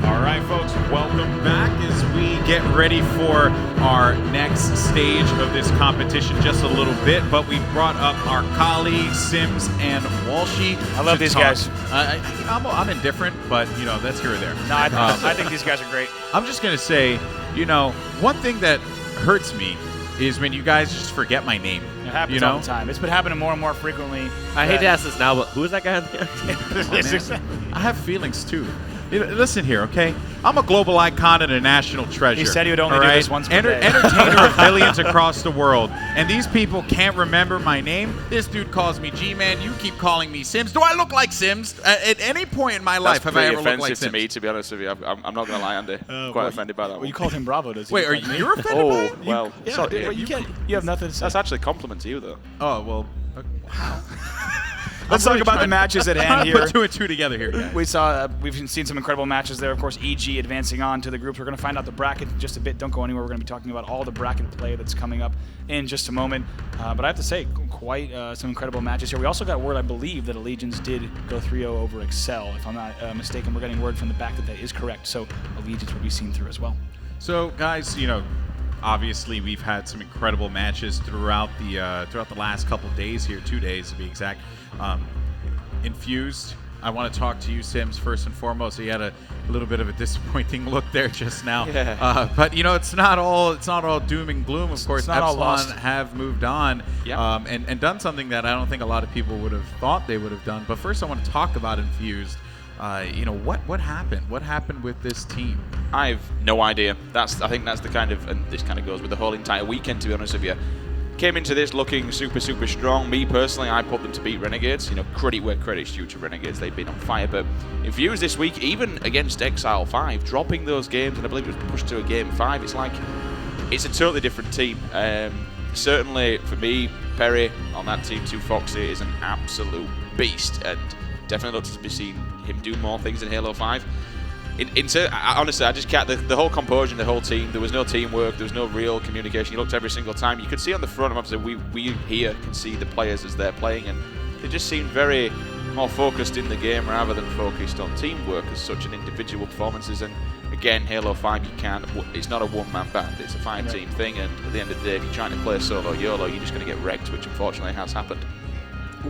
All right, folks, welcome back as we get ready for our next stage of this competition just a little bit, but we brought up our colleagues, Sims and Walshy. I love these guys. I'm indifferent, but, you know, that's here or there. No, I think these guys are great. I'm just going to say, you know, one thing that hurts me is when you guys just forget my name. It happens all the time. It's been happening more and more frequently. I hate to ask this now, but who is that guy on the end? I have feelings, too. Listen here, okay? I'm a global icon and a national treasure. He said he would only do this once per day. Entertainer of millions across the world. And these people can't remember my name. This dude calls me G-Man. You keep calling me Sims. Do I look like Sims? At any point in my life have I ever looked like Sims? That's pretty offensive to me, to be honest with you. I'm not going to lie, Andy. Quite offended by that one. Well, you called him Bravo, does he? Wait, are you offended by it? Oh, well, Yeah, sorry. well, you have nothing to say. That's actually a compliment to you, though. Oh, well, wow. Let's talk about the matches at hand here. Put 2 and 2 together here. Guys. We've seen some incredible matches there. Of course, EG advancing on to the groups. We're going to find out the bracket in just a bit. Don't go anywhere. We're going to be talking about all the bracket play that's coming up in just a moment. But I have to say, quite some incredible matches here. We also got word, I believe, that Allegiance did go 3-0 over Excel. If I'm not mistaken, we're getting word from the back that that is correct. So Allegiance will be seen through as well. So, guys, you know, obviously we've had some incredible matches throughout the last couple days here, 2 days to be exact. Infused, I want to talk to you, Sims, first and foremost. You had a little bit of a disappointing look there just now. Yeah. But you know, it's not all doom and gloom. Of course, Epsilon have moved on and done something that I don't think a lot of people would have thought they would have done. But first, I want to talk about Infused. You know, what happened? What happened with this team? I have no idea. I think that's the kind of, and this kind of goes with the whole entire weekend, to be honest with you. Came into this looking super, super strong. Me personally, I put them to beat Renegades. You know, credit where credit's due to Renegades. They've been on fire. But Infused this week, even against Exile 5, dropping those games, and I believe it was pushed to a game 5. It's like, it's a totally different team. Certainly for me, Perry on that team, 2 Foxy, is an absolute beast, and definitely looks to be seeing him do more things in Halo 5. Honestly, I just can't. The whole composure in the whole team, there was no teamwork, there was no real communication. You looked every single time. You could see on the front, obviously, we here can see the players as they're playing, and they just seemed very more focused in the game rather than focused on teamwork as such and individual performances. And again, Halo 5, it's not a one-man band, it's a 5-team thing, and at the end of the day, if you're trying to play solo YOLO, you're just going to get wrecked, which unfortunately has happened.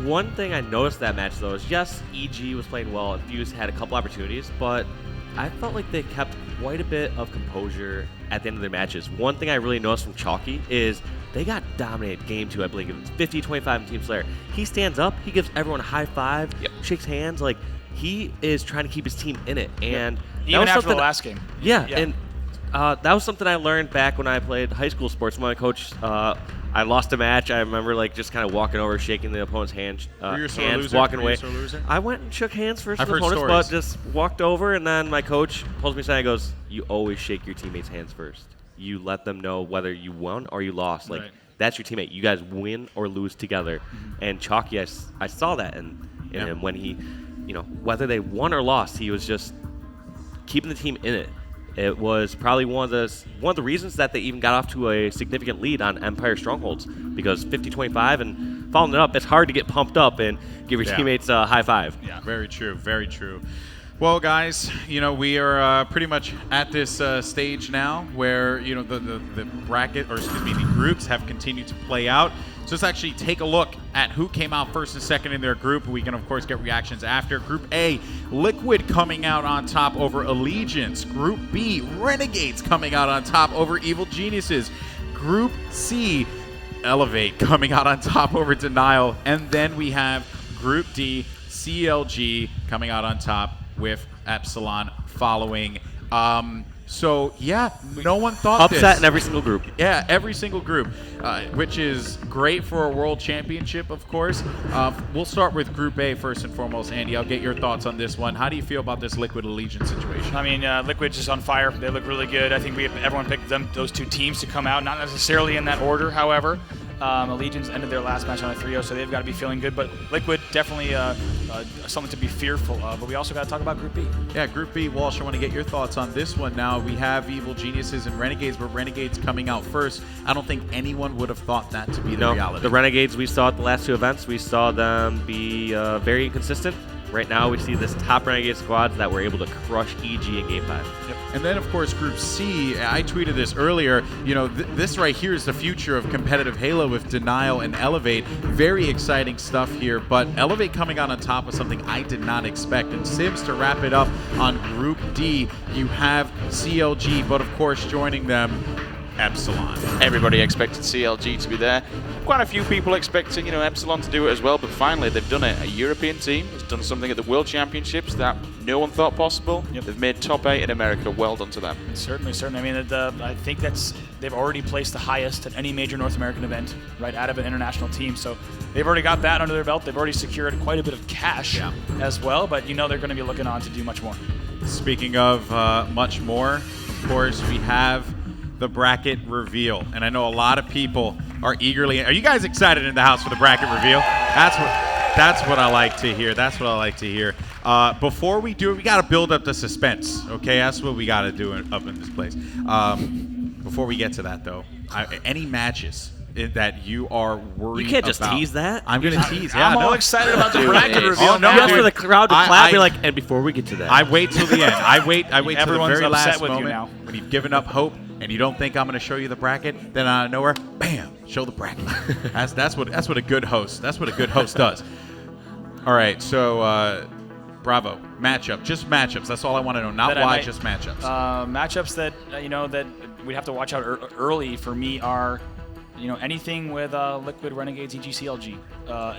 One thing I noticed that match, though, is yes, EG was playing well, and Fuse had a couple opportunities, but I felt like they kept quite a bit of composure at the end of their matches. One thing I really noticed from Chalky is they got dominated game 2, I believe. It was 50-25 in Team Slayer. He stands up, he gives everyone a high five, shakes hands, like he is trying to keep his team in it. And even after the last game. Yeah, and that was something I learned back when I played high school sports. My coach, I lost a match. I remember like just kind of walking over, shaking the opponent's hands, walking away. I went and shook hands first with the opponents, but just walked over, and then my coach pulls me aside and goes, "You always shake your teammates' hands first. You let them know whether you won or you lost. Like that's your teammate. You guys win or lose together." And Chalky, I saw that in him when he, you know, whether they won or lost, he was just keeping the team in it. It was probably one of the reasons that they even got off to a significant lead on Empire Strongholds, because 50-25 and following it up, it's hard to get pumped up and give your teammates a high five. Yeah, very true, very true. Well, guys, you know, we are pretty much at this stage now where, you know, the bracket, or excuse me, the groups have continued to play out. So let's actually take a look at who came out first and second in their group. We can, of course, get reactions after. Group A, Liquid coming out on top over Allegiance. Group B, Renegades coming out on top over Evil Geniuses. Group C, Elevate coming out on top over Denial. And then we have Group D, CLG coming out on top with Epsilon following. So, yeah, no one thought upset in every single group. Yeah, every single group, which is great for a world championship, of course. We'll start with Group A first and foremost. Andy, I'll get your thoughts on this one. How do you feel about this Liquid Allegiance situation? I mean, Liquid's just on fire. They look really good. I think everyone picked those 2 teams to come out, not necessarily in that order, however. Allegiance ended their last match on a 3-0, so they've got to be feeling good. But Liquid definitely something to be fearful of. But we also got to talk about Group B. Yeah, Group B. Walsh, I want to get your thoughts on this one. Now we have Evil Geniuses and Renegades, but Renegades coming out first. I don't think anyone would have thought that to be the reality. The Renegades we saw at the last 2 events, we saw them be very inconsistent. Right now, we see this top Renegade squads that were able to crush EG in Game 5. Yep. And then, of course, Group C, I tweeted this earlier, you know, this right here is the future of competitive Halo with Denial and Elevate. Very exciting stuff here, but Elevate coming out on top of something I did not expect. And Sims, to wrap it up on Group D, you have CLG, but of course, joining them, Epsilon. Everybody expected CLG to be there. Quite a few people expecting, you know, Epsilon to do it as well, but finally they've done it. A European team has done something at the World Championships that no one thought possible. Yep. They've made top 8 in America. Well done to them. Certainly. I mean, I think they've already placed the highest at any major North American event, right, out of an international team. So they've already got that under their belt. They've already secured quite a bit of cash as well, but you know they're going to be looking on to do much more. Speaking of much more, of course, we have the bracket reveal, and I know a lot of people are eagerly. Are you guys excited in the house for the bracket reveal? That's what I like to hear. That's what I like to hear. Before we do it, we got to build up the suspense. Okay, that's what we got to do up in this place. Before we get to that, though, any matches that you are worried about? You can't just tease that. I'm going to tease. Yeah, I'm all excited about the bracket reveal. Oh, no, just for the crowd to clap. You're like, and before we get to that, I wait till the end. I wait till the Everyone's very last with moment you now. when you've given up hope and you don't think I'm going to show you the bracket. Then out of nowhere, bam, show the bracket. That's what a good host. That's what a good host does. All right, so bravo, matchup, just matchups. That's all I want to know. Not why, just matchups. Matchups that that we'd have to watch out early for me are, anything with Liquid, Renegades, EG, CLG.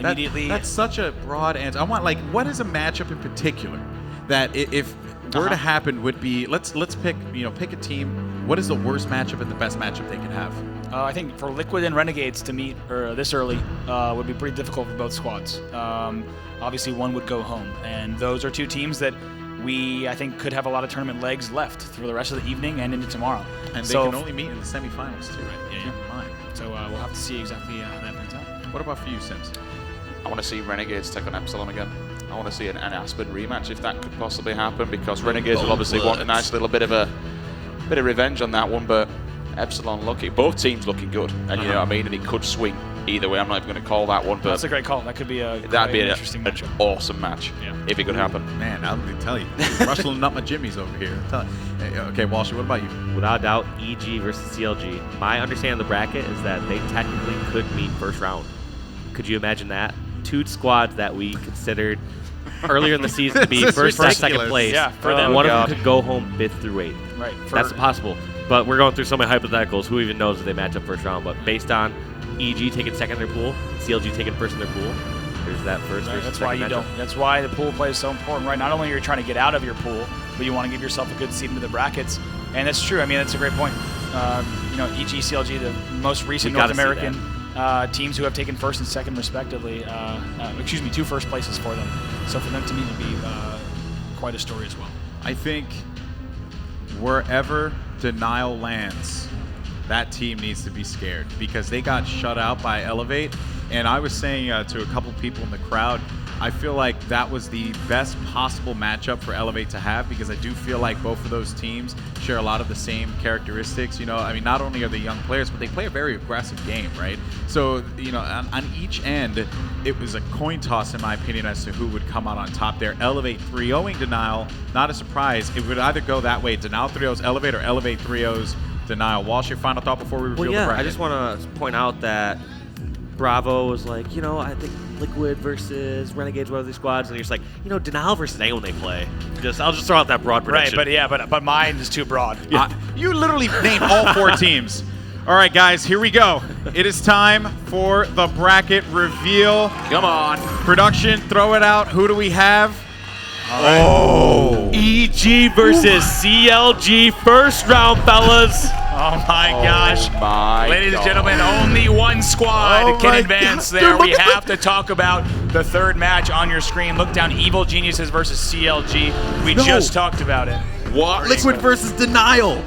Immediately. That's such a broad answer. I want what is a matchup in particular that if were to happen would be let's pick pick a team. What is the worst matchup and the best matchup they can have? I think for Liquid and Renegades to meet this early would be pretty difficult for both squads. Obviously, one would go home, and those are two teams that I think could have a lot of tournament legs left through the rest of the evening and into tomorrow. And they can only meet in the semifinals too, right? Yeah. Keep in mind. So we'll have to see exactly how that plays out. What about for you, Sims? I want to see Renegades take on Epsilon again. I want to see an Aspen rematch if that could possibly happen, because Renegades will obviously want a nice little bit of revenge on that one, but Epsilon both teams looking good, and you know what I mean, and it could swing either way. I'm not even going to call that one, but that's a great call. That could be an interesting match. An awesome match if it could happen. Man, I'm going to tell you, rustling up my jimmies over here. Okay, Walsh, what about you? Without doubt, EG versus CLG. My understanding of the bracket is that they technically could meet first round. Could you imagine that? Two squads that we considered earlier in the season to be first and second place. Yeah, for them. One of them could go home 5th through 8th. Right. That's possible. But we're going through so many hypotheticals. Who even knows if they match up first round? But based on EG taking second in their pool, CLG taking first in their pool, there's that first versus That's why second matchup. That's why the pool play is so important, right? Not only are you trying to get out of your pool, but you want to give yourself a good seed into the brackets. And that's true. I mean, that's a great point. EG, CLG, the most recent North American teams who have taken first and second respectively. Two first places for them. So for them to meet would be quite a story as well. I think wherever Denial lands, that team needs to be scared, because they got shut out by Elevate. And I was saying to a couple people in the crowd, I feel like that was the best possible matchup for Elevate to have, because I do feel like both of those teams share a lot of the same characteristics. I mean, not only are they young players, but they play a very aggressive game, right? So, on each end, it was a coin toss, in my opinion, as to who would come out on top there. Elevate 3-0ing Denial, not a surprise. It would either go that way, Denial 3-0's Elevate, or Elevate 3-0's Denial. Walsh, your final thought before we reveal the bracket? I just want to point out that Bravo was like, I think Liquid versus Renegades, one of these squads, and you're just like, Denial versus anyone they play. I'll just throw out that broad prediction. Right, but mine is too broad. Yeah. You literally named all 4 teams. All right, guys, here we go. It is time for the bracket reveal. Come on. Production, throw it out. Who do we have? Oh. EG versus CLG first round, fellas. Oh my gosh. Ladies and gentlemen, only one squad can advance there. We have to talk about the third match on your screen. Look down, Evil Geniuses versus CLG. We just talked about it. What? Liquid versus Denial.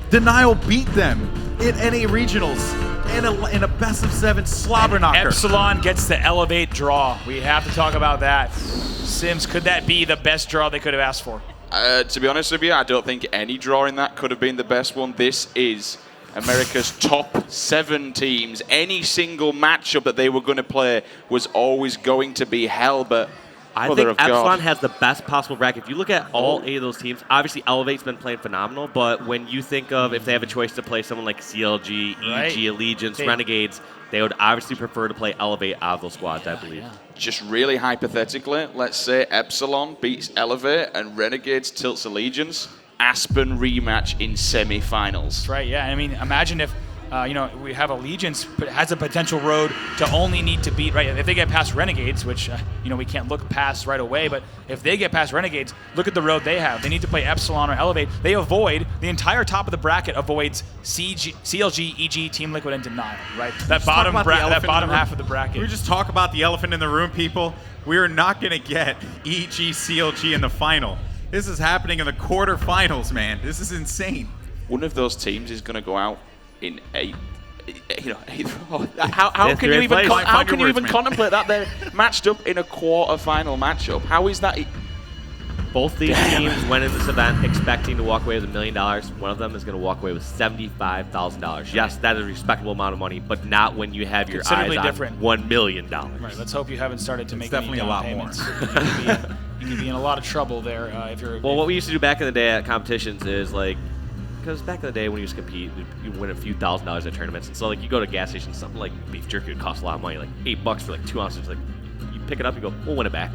Denial beat them in NA regionals, in a best of 7 slobber knocker. Epsilon gets the elevate draw. We have to talk about that. Sims, could that be the best draw they could have asked for? To be honest with you, I don't think any draw in that could have been the best one. This is America's top 7 teams. Any single matchup that they were going to play was always going to be hell, but I think Epsilon has the best possible bracket. If you look at all 8 of those teams, obviously Elevate's been playing phenomenal, but when you think of if they have a choice to play someone like CLG, EG, Allegiance, Renegades, they would obviously prefer to play Elevate out of those squads, I believe. Just really hypothetically, let's say Epsilon beats Elevate and Renegades tilts Allegiance. Aspen rematch in semi-finals. That's right, yeah. I mean, imagine if we have Allegiance has a potential road to only need to beat, right? If they get past Renegades, which, we can't look past right away, but if they get past Renegades, look at the road they have. They need to play Epsilon or Elevate. They avoid, the entire top of the bracket avoids CLG, EG, Team Liquid, and Denial, right? That bottom half of the bracket. We just talk about the elephant in the room, people. We are not going to get EG, CLG in the final. This is happening in the quarterfinals, man. This is insane. One of those teams is going to go out in 8. How can you even contemplate that they're matched up in a quarterfinal matchup? How is that? Both these teams went into this event expecting to walk away with $1 million. One of them is going to walk away with $75,000. Yes, that is a respectable amount of money, but not when you have your eyes on $1 million. Right. Let's hope you haven't started to make definitely any down payments. You could be in a lot of trouble there if you're. Well, what we used to do back in the day at competitions is because back in the day when you used to compete, you win a few $1,000s at tournaments, and so you go to a gas station, something like beef jerky would cost a lot of money, like $8 for 2 ounces. You pick it up, you go, we'll win it back.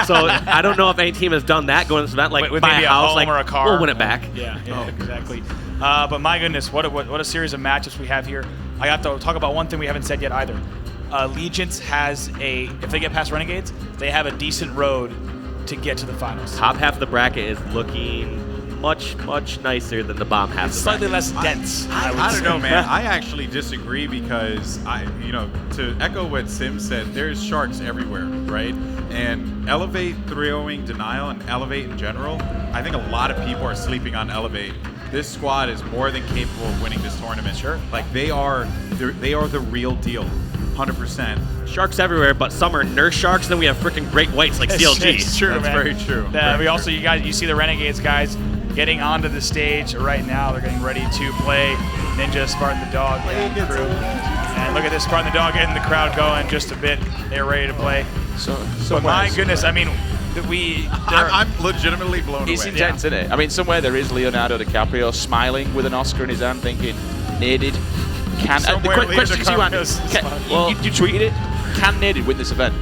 So I don't know if any team has done that going to this event, with buy maybe a house, or a car. We'll win it back. Yeah, exactly. But my goodness, what a series of matchups we have here. I have to talk about one thing we haven't said yet either. Allegiance has if they get past Renegades, they have a decent road to get to the finals. Top half of the bracket is looking much nicer than the bottom half. It's slightly less dense. I don't know, man. I actually disagree because to echo what Sim said, there's sharks everywhere, right? And Elevate throwing Denial and Elevate in general, I think a lot of people are sleeping on Elevate. This squad is more than capable of winning this tournament. Sure. They are the real deal. 100%. Sharks everywhere, but some are nurse sharks, then we have freaking great whites like CLG. It's true, That's man. very true. You see the Renegades guys getting onto the stage right now. They're getting ready to play Ninja, Spartan the Dog, and crew. And look at this, Spartan the Dog getting the crowd going just a bit. They're ready to play. But my goodness, I mean, I'm legitimately blown away. It's intense, isn't it? I mean, somewhere there is Leonardo DiCaprio smiling with an Oscar in his hand, thinking, "Naded can." The question is, you tweeted it. Can Naded win this event?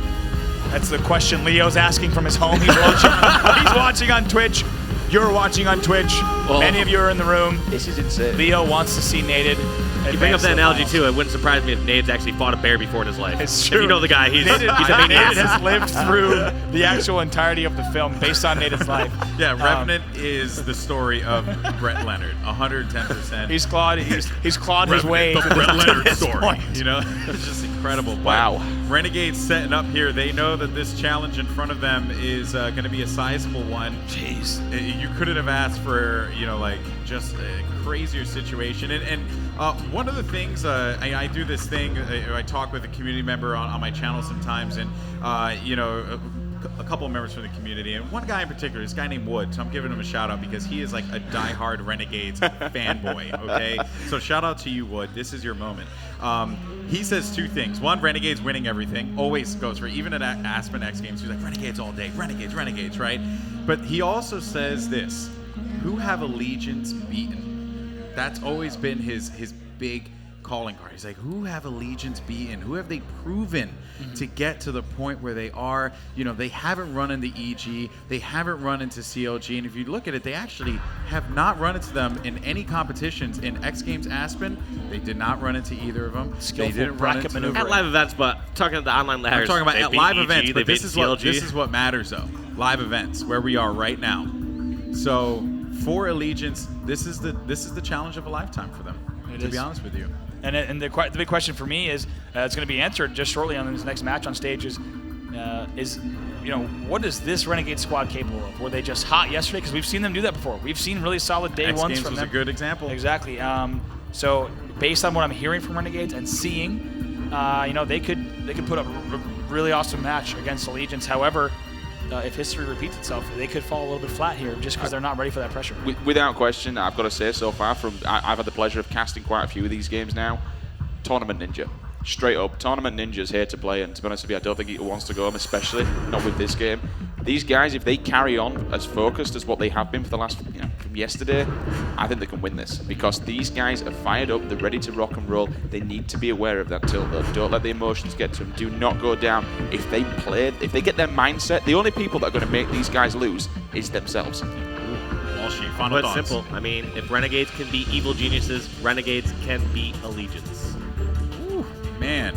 That's the question Leo's asking from his home. He's watching on Twitch. You're watching on Twitch. Many of you are in the room. This is insane. Leo wants to see Naded. You bring up that analogy too. It wouldn't surprise me if Nade's actually fought a bear before in his life. It's true. If you know the guy, he's a maniac. Naded has lived through the actual entirety of the film based on Naded's life. Yeah, Revenant is the story of Brett Leonard, 110%. He's clawed his way the to Brett Leonard this story. point. It's just incredible. Wow. But Renegades setting up here. They know that this challenge in front of them is going to be a sizable one. Jeez. You couldn't have asked for, just a crazier situation. And one of the things, I do this thing, I talk with a community member on my channel sometimes, and, a couple of members from the community, and one guy in particular, this guy named Wood, so I'm giving him a shout out because he is like a diehard Renegades fanboy, okay? So shout out to you, Wood. This is your moment. He says 2 things. One, Renegades winning everything. Always goes for, even at Aspen X Games, he's like, Renegades all day, Renegades, right? But he also says this, who have Allegiance beaten? That's always been his big calling card. He's like, who have Allegiance beaten? Who have they proven to get to the point where they are? They haven't run into EG. They haven't run into CLG. And if you look at it, they actually have not run into them in any competitions. In X Games Aspen, they did not run into either of them. Skillful they didn't bracket run into maneuver. At live events, but talking about the online ladders. I'm talking about at live events, but this CLG. is what matters, though. Live events, where we are right now. So for Allegiance, this is the challenge of a lifetime for them. To be honest with you. And the big question for me is, it's going to be answered just shortly on this next match on stage, is what is this Renegade squad capable of? Were they just hot yesterday? Because we've seen them do that before. We've seen really solid day ones from them. X Games was a good example. Exactly. So based on what I'm hearing from Renegades and seeing, they could put up a really awesome match against Allegiance. However, if history repeats itself, they could fall a little bit flat here just because they're not ready for that pressure. Without question, I've got to say, so far, I've had the pleasure of casting quite a few of these games now. Tournament Ninja. Straight up, Tournament Ninja's here to play, and to be honest with you, I don't think he wants to go home, especially not with this game. These guys, if they carry on as focused as what they have been for the last, from yesterday, I think they can win this, because these guys are fired up, they're ready to rock and roll. They need to be aware of that tilt, though. Don't let the emotions get to them. Do not go down. If they get their mindset, the only people that are going to make these guys lose is themselves. Final But thoughts. simple. I mean, if Renegades can beat Evil Geniuses, Renegades can beat Allegiance. Man.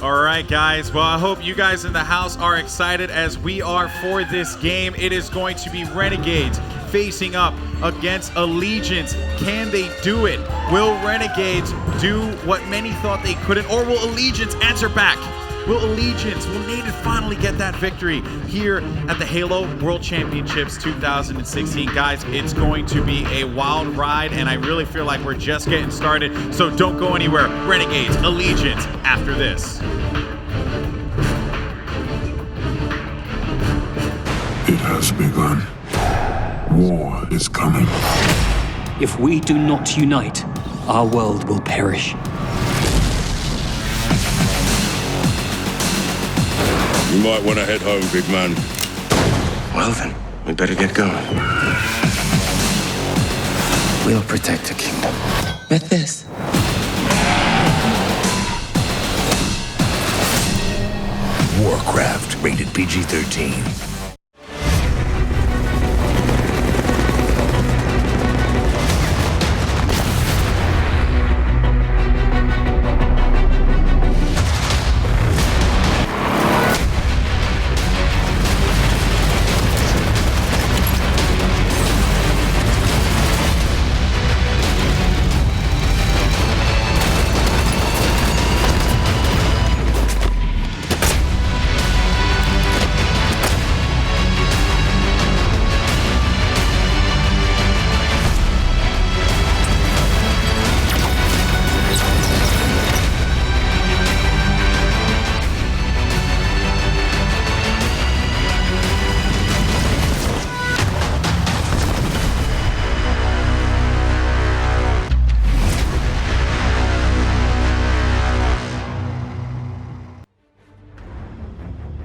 All right, guys. Well, I hope you guys in the house are excited as we are for this game. It is going to be Renegades facing up against Allegiance. Can they do it? Will Renegades do what many thought they couldn't, or will Allegiance answer back? Will Native finally get that victory here at the Halo World Championships 2016? Guys, it's going to be a wild ride, and I really feel like we're just getting started. So don't go anywhere. Renegades, Allegiance, after this. It has begun. War is coming. If we do not unite, our world will perish. You might want to head home, big man. Well then, we better get going. We'll protect the kingdom. With this. Warcraft, rated PG-13.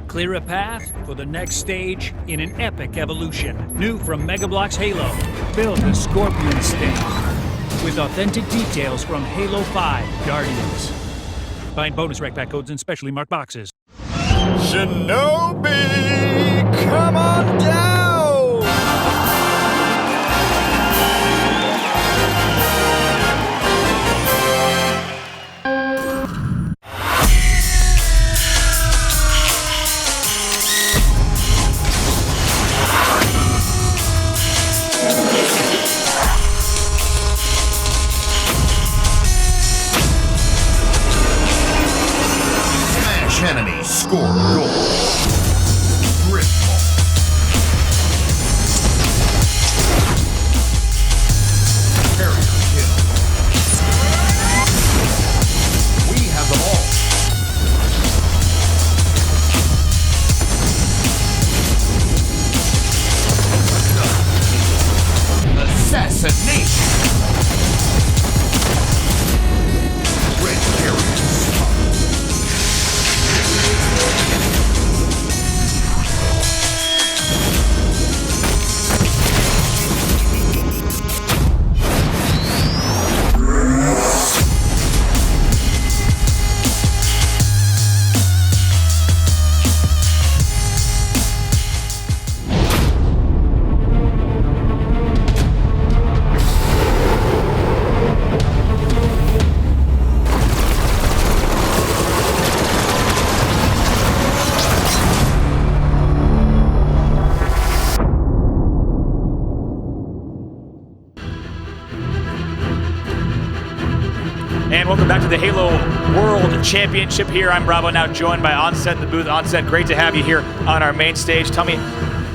Clear a path for the next stage in an epic evolution. New from Megablock's Halo, build a Scorpion Sting. With authentic details from Halo 5 Guardians. Find bonus rec pack codes in specially marked boxes. Shinobi, come on down! Enemy score goal. Gripball. Carrier kill. We have them all. Assassination. Red carrier. And welcome back to the Halo World Championship here. I'm Bravo, now joined by Onset in the booth. Onset, great to have you here on our main stage. Tell me,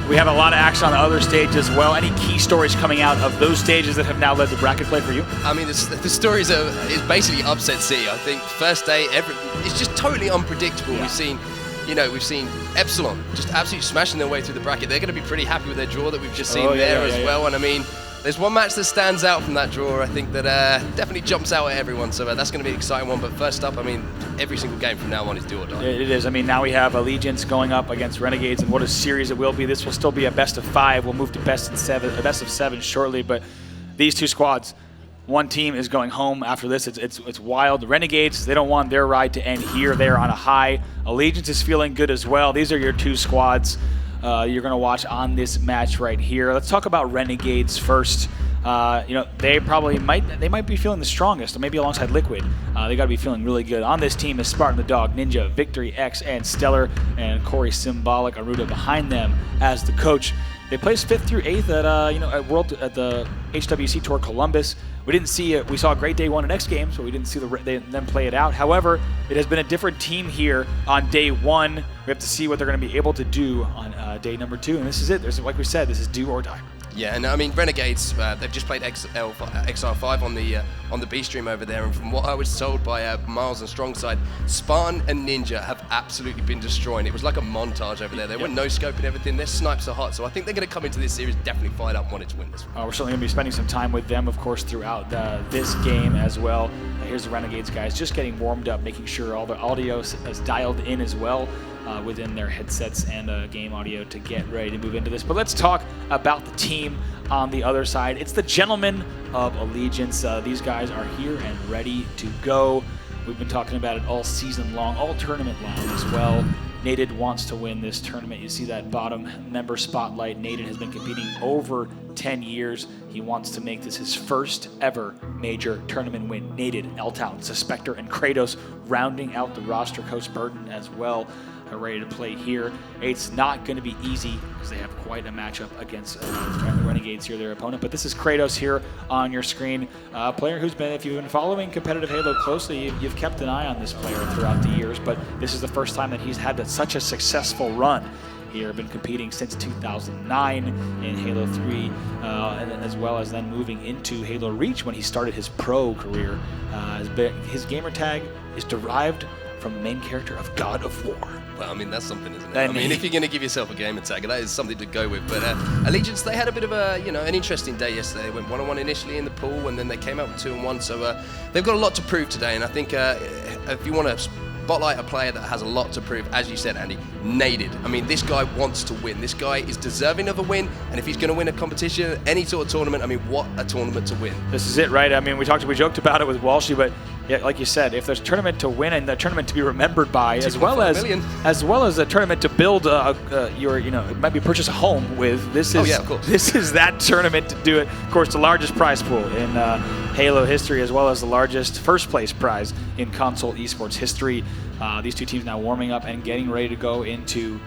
We have a lot of action on the other stage as well. Any key stories coming out of those stages that have now led to bracket play for you? I mean, the stories is basically upset city. I think first day, it's just totally unpredictable. Yeah. We've seen Epsilon just absolutely smashing their way through the bracket. They're going to be pretty happy with their draw that we've just seen as well. And I mean, there's one match that stands out from that draw, I think, that definitely jumps out at everyone. So that's going to be an exciting one. But first up, I mean, every single game from now on is do or die. It is. I mean, now we have Allegiance going up against Renegades, and what a series it will be. This will still be a best of 5. We'll move to best of 7 shortly. But these two squads, one team is going home after this. It's wild. The Renegades, they don't want their ride to end here. They're on a high. Allegiance is feeling good as well. These are your two squads you're going to watch on this match right here. Let's talk about Renegades first. They might be feeling the strongest, maybe alongside Liquid. They got to be feeling really good. On this team is Spartan the Dog, Ninja, Victory X, and Stellar, and Corey Symbolic Aruda behind them as the coach. They placed 5th through 8th at the HWC Tour Columbus. We saw a great day 1 at X Games, but we didn't see them play it out. However, it has been a different team here on day 1. We have to see what they're going to be able to do on day number 2, and this is it. Like we said, this is do or die. Yeah, and I mean, Renegades, they've just played XR5 on the B stream over there, and from what I was told by Miles and Strongside, Spartan and Ninja have absolutely been destroying. It was like a montage over there. They went no-scope and everything. Their snipes are hot, so I think they're going to come into this series definitely fired up and wanting to win this one. We're certainly going to be spending some time with them, of course, throughout this game as well. Here's the Renegades guys just getting warmed up, making sure all the audio is dialed in as well within their headsets and game audio to get ready to move into this. But let's talk about the team on the other side. It's the Gentlemen of Allegiance. These guys are here and ready to go. We've been talking about it all season long, all tournament long as well. Naded wants to win this tournament. You see that bottom member spotlight. Naded has been competing over 10 years. He wants to make this his first ever major tournament win. Naded, L-Town, Suspector, and Kratos rounding out the roster. Coach Burton as well are ready to play here. It's not going to be easy because they have quite a matchup against the Renegades here, their opponent. But this is Kratos here on your screen. A player who's been, if you've been following competitive Halo closely, you've kept an eye on this player throughout the years. But this is the first time that he's had such a successful run. Here, been competing since 2009 in Halo 3, and as well as then moving into Halo Reach when he started his pro career. His gamer tag is derived from the main character of God of War. Well, I mean, that's something, isn't it? I mean, if you're going to give yourself a gamer tag, that is something to go with. But Allegiance, they had a bit of an interesting day yesterday. They went 1-1 initially in the pool, and then they came out with 2-1. So they've got a lot to prove today. And I think if you want to spotlight a player that has a lot to prove, as you said, Andy, Naded. I mean, this guy wants to win. This guy is deserving of a win, and if he's going to win a competition, any sort of tournament, I mean, what a tournament to win. This is it, right? I mean, we joked about it with Walshy, but yeah, like you said, if there's a tournament to win and a tournament to be remembered by, as well as a tournament to build maybe purchase a home with, this is that tournament to do it. Of course, the largest prize pool in Halo history, as well as the largest first place prize in console esports history. These two teams now warming up and getting ready to go into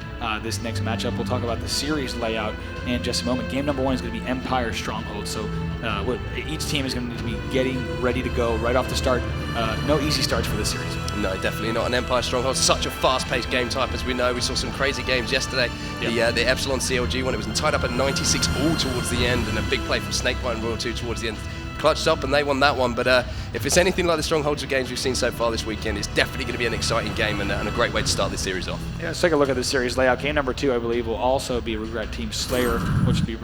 this next matchup. We'll talk about the series layout in just a moment. Game number 1 is going to be Empire Stronghold. So each team is going to be getting ready to go right off the start. No easy starts for this series. No, definitely not. An Empire Stronghold, such a fast-paced game type, as we know. We saw some crazy games yesterday. Yep. The Epsilon CLG one, it was tied up at 96 all towards the end, and a big play from Snakebite and Royal 2 towards the end. Clutched up and they won that one, but if it's anything like the Strongholds of games we've seen so far this weekend, it's definitely going to be an exciting game and a great way to start this series off. Yeah, let's take a look at the series layout. Game number 2, I believe, will also be Regret Team Slayer, which will be,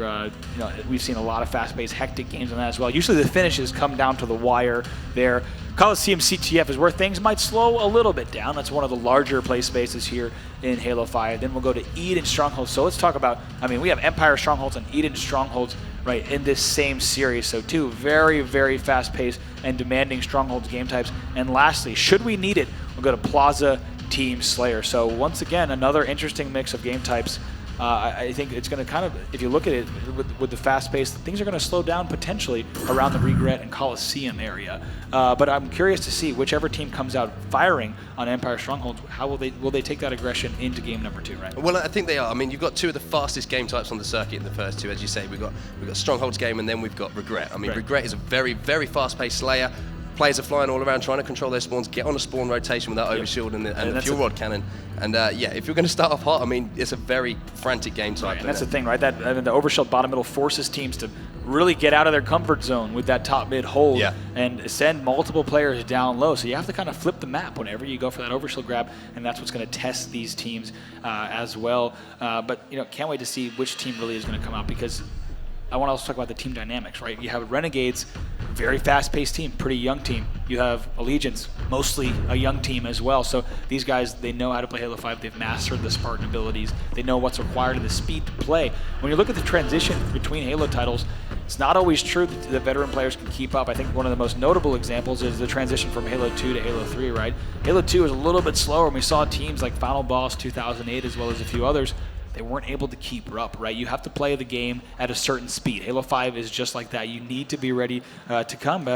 we've seen a lot of fast-paced, hectic games on that as well. Usually the finishes come down to the wire there. Coliseum CTF is where things might slow a little bit down. That's one of the larger play spaces here in Halo 5. Then we'll go to Eden Strongholds. So let's talk about, we have Empire Strongholds and Eden Strongholds right in this same series. So two very, very fast-paced and demanding Strongholds game types. And lastly, should we need it, we'll go to Plaza Team Slayer. So once again, another interesting mix of game types. I think it's going to kind of, if you look at it with the fast pace, things are going to slow down potentially around the Regret and Coliseum area. But I'm curious to see whichever team comes out firing on Empire Strongholds, how will they take that aggression into game number 2, right? Well, I think they are. I mean, you've got two of the fastest game types on the circuit in the first two, as you say. We've got Strongholds game, and then we've got Regret. I mean, Regret is a very, very fast-paced Slayer. players are flying all around trying to control their spawns, get on a spawn rotation with that overshield and the fuel rod cannon. And yeah, if you're going to start off hot, I mean, it's a very frantic game type. And that's the thing, right? That the overshield bottom middle forces teams to really get out of their comfort zone with that top mid hold and send multiple players down low. So you have to kind of flip the map whenever you go for that overshield grab, and that's what's going to test these teams as well. But you know, can't wait to see which team really is going to come out, because I want to also talk about the team dynamics, right? You have Renegades, very fast-paced team, pretty young team. You have Allegiance, mostly a young team as well. So these guys, they know how to play Halo 5. They've mastered the Spartan abilities. They know what's required and the speed to play. When you look at the transition between Halo titles, it's not always true that the veteran players can keep up. I think one of the most notable examples is the transition from Halo 2 to Halo 3, right? Halo 2 was a little bit slower, and we saw teams like Final Boss 2008 as well as a few others. They weren't able to keep up, right? You have to play the game at a certain speed. Halo 5 is just like that. You need to be ready to come,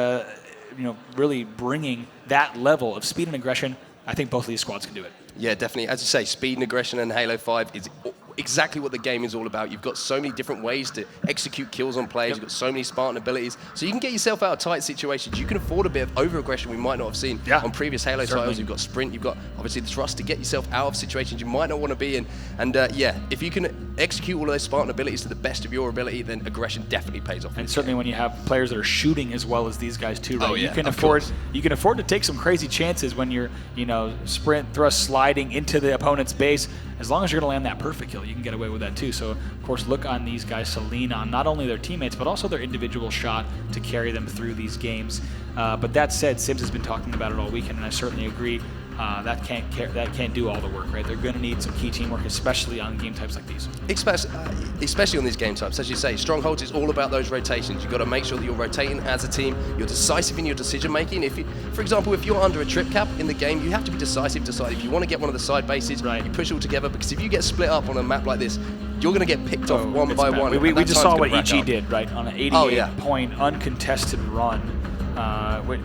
you know, really bringing that level of speed and aggression. I think both of these squads can do it. Yeah, definitely. As you say, speed and aggression in Halo 5 is exactly what the game is all about. You've got so many different ways to execute kills on players. You've got so many Spartan abilities. So you can get yourself out of tight situations. You can afford a bit of over-aggression we might not have seen on previous Halo titles. You've got sprint. You've got, obviously, the thrust to get yourself out of situations you might not want to be in. And, yeah, if you can execute all of those Spartan abilities to the best of your ability, then aggression definitely pays off. And certainly when you have players that are shooting as well as these guys, too, right? You can afford to take some crazy chances when you're, you know, sprint, thrust, sliding into the opponent's base. As long as you're going to land that perfect kill, you can get away with that too. So, of course, look on these guys to lean on not only their teammates, but also their individual shot to carry them through these games. But that said, Sims has been talking about it all weekend, and I certainly agree. That can't do all the work, right? They're going to need some key teamwork, especially on game types like these. Especially on these game types. As you say, Strongholds is all about those rotations. You've got to make sure that you're rotating as a team. You're decisive in your decision making. If you, for example, if you're under a trip cap in the game, you have to be decisive. Decide if you want to get one of the side bases, you push all together, because if you get split up on a map like this, you're going to get picked off one by one. We just saw what EG did, right, on an 88-point uncontested run.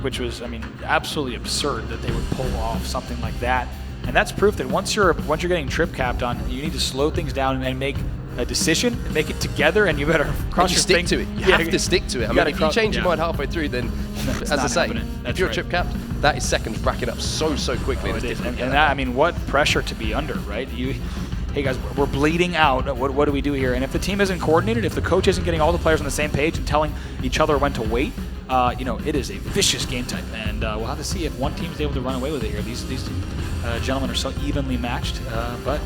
Which was, I mean, absolutely absurd that they would pull off something like that. And that's proof that once you're getting trip capped on, you need to slow things down and make a decision, make it together, and you better cross your stick to it. You have to stick to it. I mean, if you change your mind halfway through, then, as I say, if you're trip capped, that is seconds racking up so quickly. And that, I mean, what pressure to be under, right? Hey guys, we're bleeding out. What do we do here? And if the team isn't coordinated, if the coach isn't getting all the players on the same page and telling each other when to wait, you know, it is a vicious game type, and we'll have to see if one team is able to run away with it here. These gentlemen are so evenly matched, but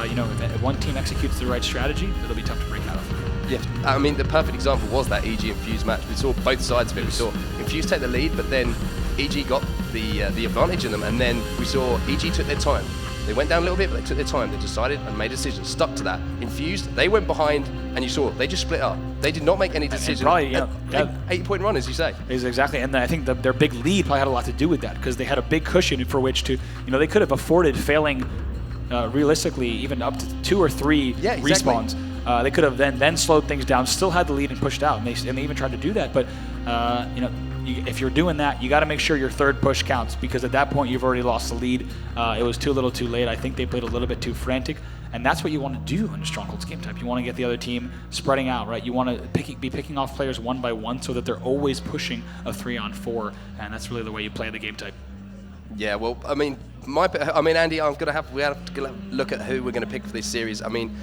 you know, if one team executes the right strategy, it'll be tough to break out of. Yeah, I mean, the perfect example was that EG and Fuse match. We saw both sides of it. We saw Fuse take the lead, but then EG got the advantage in them, and then we saw EG took their time. They went down a little bit, but they took their time. They decided and made a decision, stuck to that. Infused, they went behind, and you saw they just split up. They did not make any decision. Probably, you know, 8-point run, as you say. Exactly, and I think their big lead probably had a lot to do with that, because they had a big cushion for which to, you know, they could have afforded failing realistically even up to 2 or 3 respawns. They could have then slowed things down, still had the lead and pushed out, and they even tried to do that. But you know, if you're doing that, you got to make sure your third push counts, because at that point you've already lost the lead. It was too little, too late. I think they played a little bit too frantic, and that's what you want to do in a Strongholds game type. You want to get the other team spreading out, right? You want to be picking off players one by one so that they're always pushing a 3-on-4, and that's really the way you play the game type. Yeah, well, I mean, Andy, we have to look at who we're going to pick for this series. I mean,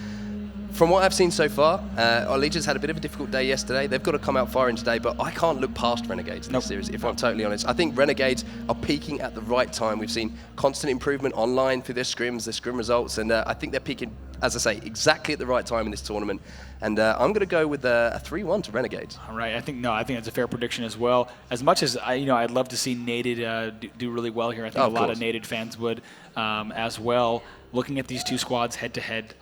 from what I've seen so far, our Legions had a bit of a difficult day yesterday. They've got to come out firing today, but I can't look past Renegades in this series, if I'm totally honest. I think Renegades are peaking at the right time. We've seen constant improvement online through their scrims, their scrim results, and I think they're peaking, as I say, exactly at the right time in this tournament. And I'm going to go with a 3-1 to Renegades. All right, I think that's a fair prediction as well. As much as I'd love to see Naded do really well here. I think a lot of Naded fans would as well. Looking at these two squads head to head,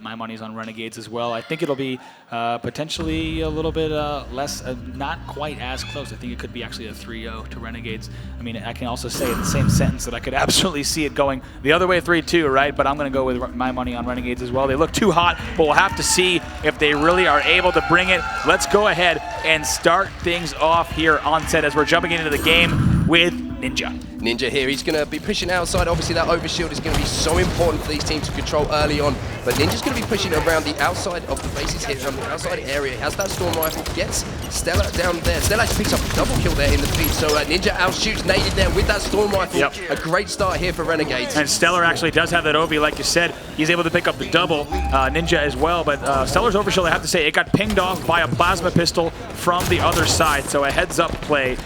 my money's on Renegades as well. I think it'll be potentially a little bit less, not quite as close. I think it could be actually a 3-0 to Renegades. I mean, I can also say in the same sentence that I could absolutely see it going the other way, 3-2, right? But I'm going to go with my money on Renegades as well. They look too hot, but we'll have to see if they really are able to bring it. Let's go ahead and start things off here on set as we're jumping into the game with Ninja. Ninja here, he's going to be pushing outside. Obviously, that overshield is going to be so important for these teams to control early on. But Ninja's going to be pushing around the outside of the bases here, around the outside area. He has that storm rifle, gets Stella down there. Stella actually picks up a double kill there in the feed. So Ninja outshoots Naded there with that storm rifle. Yep. A great start here for Renegades. And Stellar actually does have that OV, like you said. He's able to pick up the double, Ninja as well. But Stellar's overshield, I have to say, it got pinged off by a plasma pistol from the other side. So a heads-up play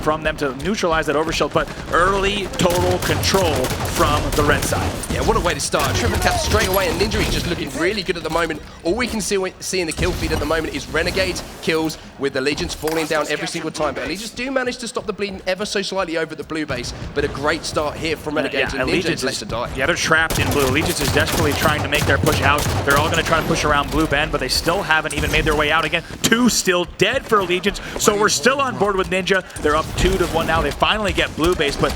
from them to neutralize that overshield. But early total control from the red side. Yeah, what a way to start. Triple tap straight away, and Ninja is just looking really good at the moment. All we can see in the kill feed at the moment is Renegades kills with Allegiance falling down every single time. But Allegiance do manage to stop the bleeding ever so slightly over the blue base. But a great start here from Renegades, and Ninja's left to die. Yeah, they're trapped in blue. Allegiance is desperately trying to make their push out. They're all going to try to push around blue bend, but they still haven't even made their way out again. 2 still dead for Allegiance, so we're still on board with Ninja. They're up 2-1 now. They finally get blue base, but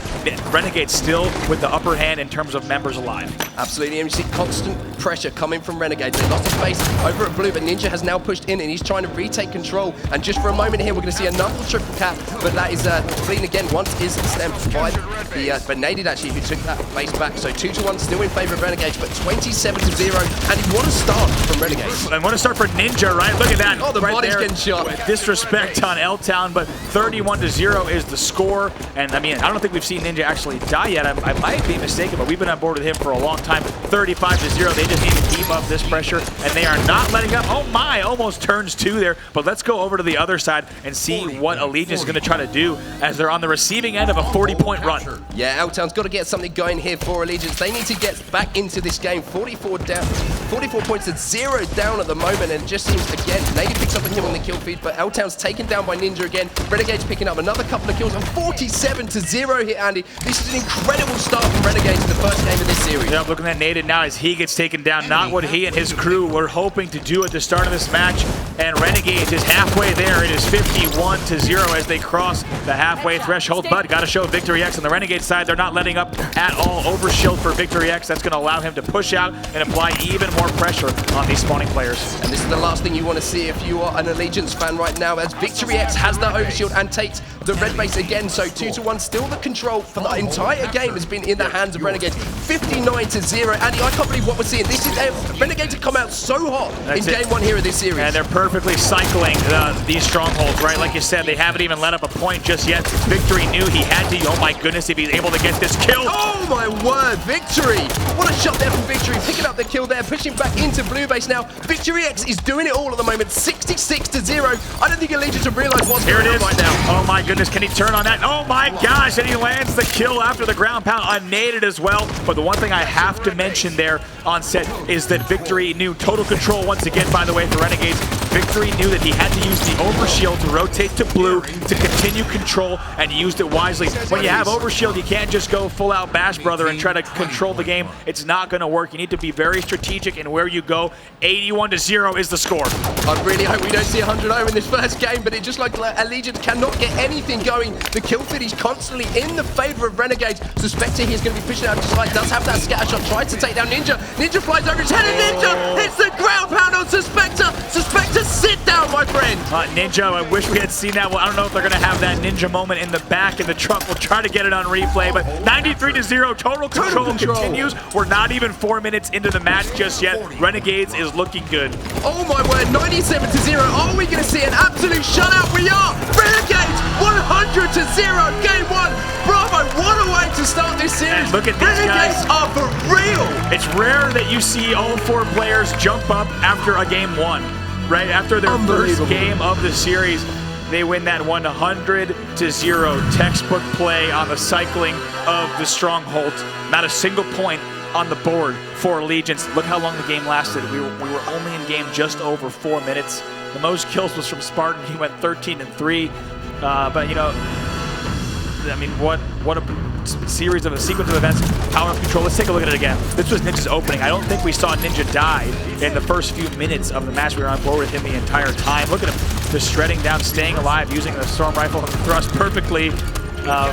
Renegades still with the upper hand in terms of members alive. Absolutely, and you see constant pressure coming from Renegades. They lost his base over at blue, but Ninja has now pushed in, and he's trying to retake control. And just for a moment here, we're going to see another triple cap, but that is bleeding again. Once is stemmed by the Naded actually, who took that base back. So 2-1 still in favor of Renegades, but 27-0. And what a start from Renegades. And what a start for Ninja, right? Look at that. Oh, the right body's there. getting shot. Disrespect on L-Town, but 31-0 is the score. And I mean, I don't think we've seen Ninja actually die yet. I might be mistaken, but we've been on board with him for a long time. 35-0. They just need to keep up this pressure, and they are not letting up. Oh my, almost turns 2 there. But let's go over to the other side and see what Allegiance is going to try to do as they're on the receiving end of a 40-point run. Yeah, L-Town's got to get something going here for Allegiance. They need to get back into this game. 44 down, 44 points at 0 down at the moment, and it just seems, again, Nady picks up a kill on the kill feed, but L-Town's taken down by Ninja again. Renegades picking up another couple of kills, and 47-0 here, Andy. This is an incredible start from Renegades in the first game of this series. Yeah, looking at Naded now as he gets taken down. Not what he and his crew were hoping to do at the start of this match, and Renegades is halfway there. It is 51-0 as they cross the halfway threshold, but got to show Victory X on the Renegade side. They're not letting up at all. Overshield for Victory X. That's going to allow him to push out and apply even more pressure on these spawning players. And this is the last thing you want to see if you are an Allegiance fan right now, as Victory X has that overshield and takes the red base again. So 2-1, still the control for the entire game has been in the hands of Renegades. 59-0. Andy, I can't believe what we're seeing. This is Renegades have come out so hot in game 1 here of this series. And they're perfectly cycling these strongholds, right? Like you said, they haven't even let up a point just yet. Victory knew he had to. Oh my goodness, if he's able to get this kill. Oh my word, Victory! What a shot there from Victory, picking up the kill there, pushing back into blue base now. Victory X is doing it all at the moment, 66-0. I don't think Allegiance have realized what's going on right now. Oh my goodness, can he turn on that? Oh my gosh, and he lands the kill after the ground pound, unnaded as well. But the one thing I have to mention there on set is that Victory knew total control once again, by the way, for Renegades. Victory knew that he had to use the overshield to rotate to blue to continue control, and he used it wisely. When you have overshield, you can't just go full out Bash Brother and try to control the game. It's not going to work. You need to be very strategic in where you go. 81-0 is the score. I really hope we don't see 100-0 in this first game, but it just like Allegiance cannot get anything going. The kill feed is constantly in the favor of Renegades. Suspector here is going to be pushing out to side, does have that scatter shot, tries to take down Ninja. Ninja flies over his head, and Ninja hits the ground pound on Suspector. Suspector, sit down, my friend. Ninja, I wish we had seen that. Well, I don't know if they're going to have that Ninja moment in the back in the truck. We'll try to get it on replay, but 93-0, total control continues. We're not even 4 minutes into the match just yet. Renegades is looking good. Oh my word, 97-0. Are we going to see an absolute shutout? We are. Renegades 100-0, game 1. Bravo, what a way to start this series. And look at these Renegades guys. are for real. It's rare that you see all 4 players jump up after a game 1, right? After their first game of the series. They win that 100-0 textbook play on the cycling of the stronghold. Not a single point on the board for Allegiance. Look how long the game lasted. We were only in game just over 4 minutes. The most kills was from Spartan. He went 13-3. But you know, I mean, what a series of a sequence of events. Power of control. Let's take a look at it again. This was Ninja's opening. I don't think we saw Ninja die in the first few minutes of the match. We were on board with him the entire time. Look at him just shredding down, staying alive, using the storm rifle and the thrust perfectly.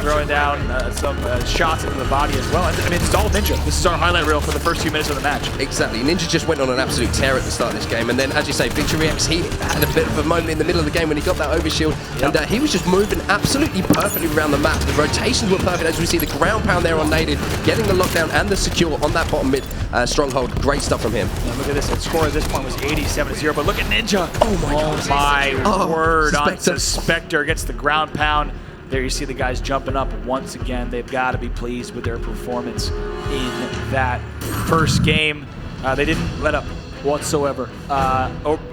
throwing down some shots into the body as well. I mean, it's all Ninja. This is our highlight reel for the first few minutes of the match. Exactly. Ninja just went on an absolute tear at the start of this game, and then, as you say, Victory X, he had a bit of a moment in the middle of the game when he got that overshield, and he was just moving absolutely perfectly around the map. The rotations were perfect, as we see the ground pound there on Naded, getting the lockdown and the secure on that bottom mid stronghold. Great stuff from him. Yeah, look at this. The score at this point was 87-0, but look at Ninja. Oh my word. On Spectre gets the ground pound. There you see the guys jumping up once again. They've got to be pleased with their performance in that first game. They didn't let up whatsoever.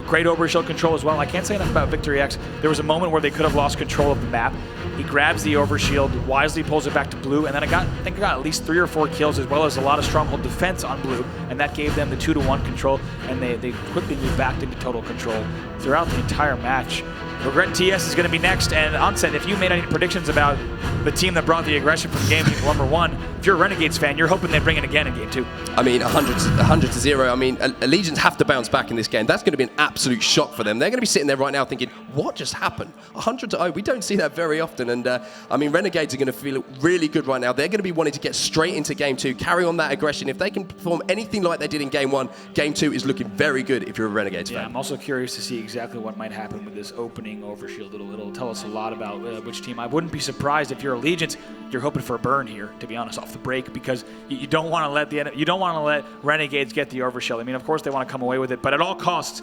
Great overshield control as well. I can't say enough about Victory X. There was a moment where they could have lost control of the map. He grabs the overshield, wisely pulls it back to blue, and then I think I got at least 3 or 4 kills, as well as a lot of stronghold defense on blue, and that gave them the 2-1 control, and they quickly moved back into total control throughout the entire match. Regret TS is going to be next, and Onset, if you made any predictions about the team that brought the aggression from game number 1, if you're a Renegades fan, you're hoping they bring it again in game 2. I mean, 100-0. I mean, Allegiance have to bounce back in this game. That's going to be an absolute shock for them. They're going to be sitting there right now thinking, what just happened? 100-0. We don't see that very often, and I mean, Renegades are going to feel really good right now. They're going to be wanting to get straight into game 2, carry on that aggression. If they can perform anything like they did in game 1, game 2 is looking very good if you're a Renegades fan. I'm also curious to see exactly what might happen with this opening overshield. It'll tell us a lot about which team. I wouldn't be surprised if you're Allegiance, you're hoping for a burn here, to be honest, off the break, because you don't want to let Renegades get the overshield. I mean, of course they want to come away with it, but at all costs,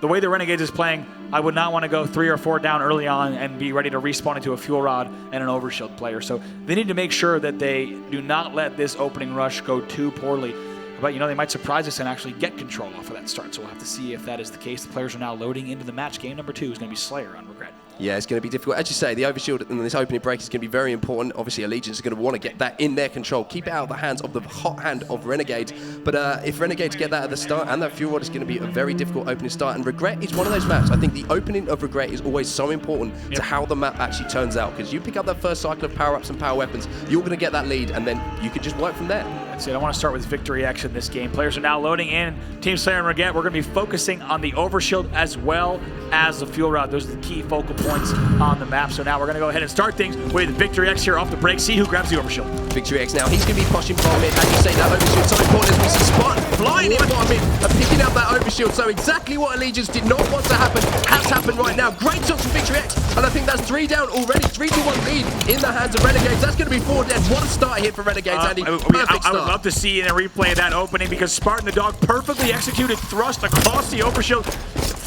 the way the Renegades is playing, I would not want to go 3 or 4 down early on and be ready to respawn into a fuel rod and an overshield player. So they need to make sure that they do not let this opening rush go too poorly. But, they might surprise us and actually get control off of that start. So we'll have to see if that is the case. The players are now loading into the match. Game number 2 is going to be Slayer on Regret. Yeah, it's going to be difficult. As you say, the overshield in this opening break is going to be very important. Obviously, Allegiance is going to want to get that in their control, keep it out of the hands of the hot hand of Renegades. But if Renegades get that at the start, and that fuel rod is going to be a very difficult opening start. And Regret is one of those maps. I think the opening of Regret is always so important to how the map actually turns out. Because you pick up that first cycle of power-ups and power weapons, you're going to get that lead, and then you can just work from there. That's it. I want to start with Victory X in this game. Players are now loading in. Team Slayer and Regret, we're going to be focusing on the overshield as well as the fuel rod. Those are the key focal points on the map. So now we're going to go ahead and start things with Victory X here off the break. See who grabs the overshield. Victory X now, he's going to be pushing bottom mid. As you say, that overshield so important as we see Spartan flying in bottom mid and picking up that overshield. So exactly what Allegiance did not want to happen has happened right now. Great shots from Victory X, and I think that's 3 down already. 3-1 lead in the hands of Renegades. That's going to be 4 dead. What a start here for Renegades, Andy. Perfect start. I would love to see in a replay of that opening, because Spartan the Dog perfectly executed thrust across the overshield,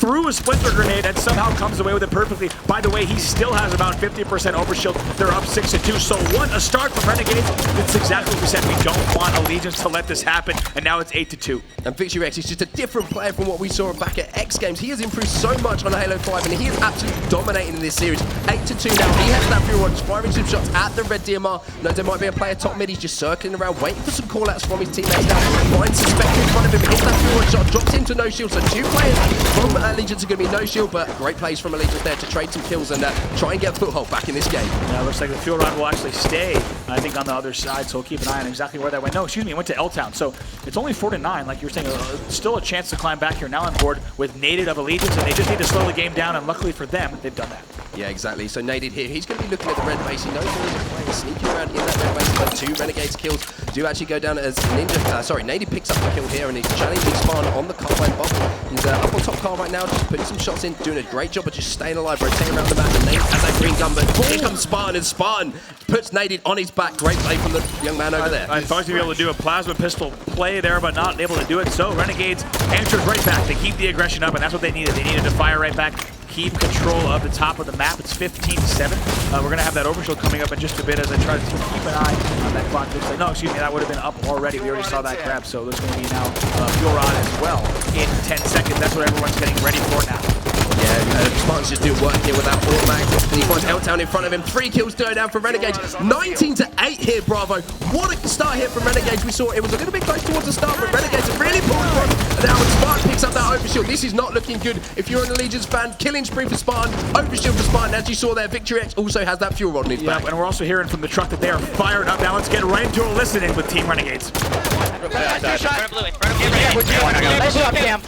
threw a splinter grenade, and somehow comes away with it perfectly. By the way, he still has about 50% overshield. They're up 6-2. So what a start from Renegades. It's exactly what we said. We don't want Allegiance to let this happen, and now it's 8-2. And Victory X is just a different player from what we saw back at X Games. He has improved so much on Halo 5, and he is absolutely dominating in this series. 8-2 now. He has that fuel rod, just firing some shots at the red DMR. No, there might be a player top mid. He's just circling around, waiting for some call-outs from his teammates now. Finds Suspect in front of him, hits that fuel rod shot, drops into no shield. So 2 players from Allegiance are going to be no shield, but great plays from Allegiance there to trade some kills and try and get a foothold back in this game. Yeah, looks like the fuel rod will actually stay, I think, on the other side, so we'll keep an eye on exactly where that went. No, excuse me, it went to L-Town, so it's only 4-9, like you were saying, still a chance to climb back here. Now on board with Naded of Allegiance, and they just need to slow the game down, and luckily for them, they've done that. Yeah, exactly. So Naded here, he's going to be looking at the red base. He knows there is a player sneaking around in that red base, but 2 Renegades kills do actually go down as Naded picks up the kill here, and he's challenging Spawn on the carbine bomb. He's up on top car right now, just putting some shots in, doing a great job of just staying alive, rotating around the map, and Naded has that green gun, but here comes Spawn, and Spawn puts Naded on his back. Great play from the young man over there. I thought he'd be able to do a plasma pistol play there, but not able to do it, so Renegades answers right back. They keep the aggression up, and that's what they needed. They needed to fire right back, keep control of the top of the map. It's 15-7. We're going to have that overshield coming up in just a bit as I try to keep an eye on that clock. Looks like, no, excuse me, that would have been up already. We already saw that grab, so there's going to be now fuel rod as well in 10 seconds. That's what everyone's getting ready for now. Yeah, Spartan's just doing work here without automatic. And he finds L-Town in front of him. 3 kills go down for Renegades. 19-8 here, Bravo. What a start here from Renegades. We saw it was a little bit close towards the start, but Renegades have really pulled from. And now when Spartan picks up that overshield, this is not looking good. If you're an Allegiance fan, killing spree for Spartan, overshield for Spartan. As you saw there, Victory X also has that fuel rod in his back. And we're also hearing from the truck that they are fired up. Now let's get right into a listening with Team Renegades. Get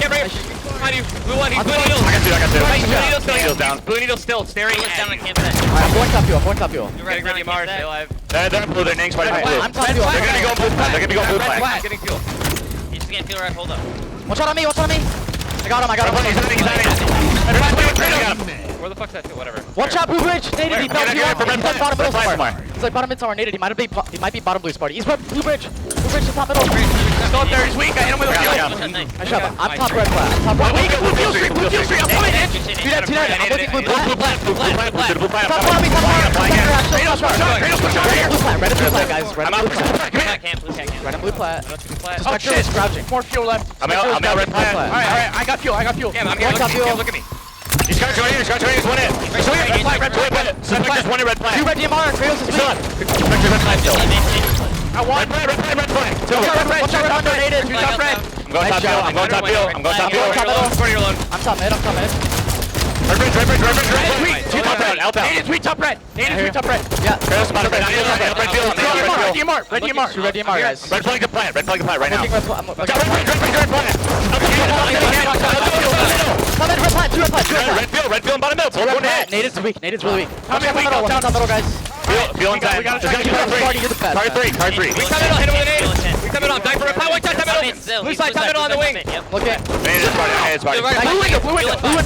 ready. behind you. Blue one, he's blue needle. I got two. Needle's down. Blue needle still staring at you. I'm going top fuel. I'm going top fuel. Getting ready, Mars. Stay alive. They're blue. They're nings fighting blue. I'm top fuel. They're gonna be going blue flag. They're gonna be going blue flag. Getting fuel. He's just getting fuel right. Hold up. Watch out on me. Watch out on me. I got him. He's where the fuck's that fuel? Whatever. Watch out, blue bridge. Nated. He fell. He's like bottom middle somewhere. He's like bottom mid somewhere. Nated. He might be bottom blue Sparty. He's blue bridge. Blue bridge to top middle. Still up there. He's weak. I hit him with a fuel. I shot him. I'm top red flat. Top red. Weak. Blue fuel streak. Blue fuel streak. I'm coming in. Do that. I'm looking blue flat. Blue flat. Top bottom. Blue flat. Red and blue flat, guys. Red and blue flat. Red and blue flat. Oh shit. Crouching. More fuel left. I'm out red flat. All right. I got fuel. Yeah, I'm getting fuel. Look at me. He's got joining. He's one hit. Red flag. Just one red flag. Two red DMR. Kratos is weak. Red flag still. I want red flag. Watch out red under. Nated. Two top red. I'm going top fuel. I'm top mid. Red. Two top red. Nated sweet top red. Yeah. Kratos bottom red. Red DMR. Two red DMR, guys. Red flag to plant right now. Red plant. Red fuel and bottom middle. Naded's weak. Naded's really weak. Top middle, guys. Fuel inside. Card three. We come middle. Hit him with an ace. We come middle. Die for red flag. White side top middle. Blue side top middle on the wing. Look at. Blue window. I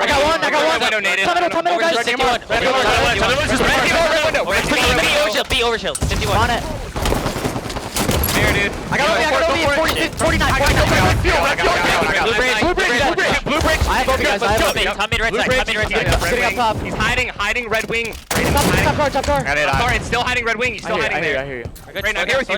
got one. Top middle, guys. B overshield. 51. On it. Here, dude. I got OB. 49. Blue bridge. I have OB, guys. Top mid right side. Sitting up top. He's hiding red wing. Top car. I'm sorry, it's still hiding red wing. He's still hiding there. I hear you. Right now, I'm here with you.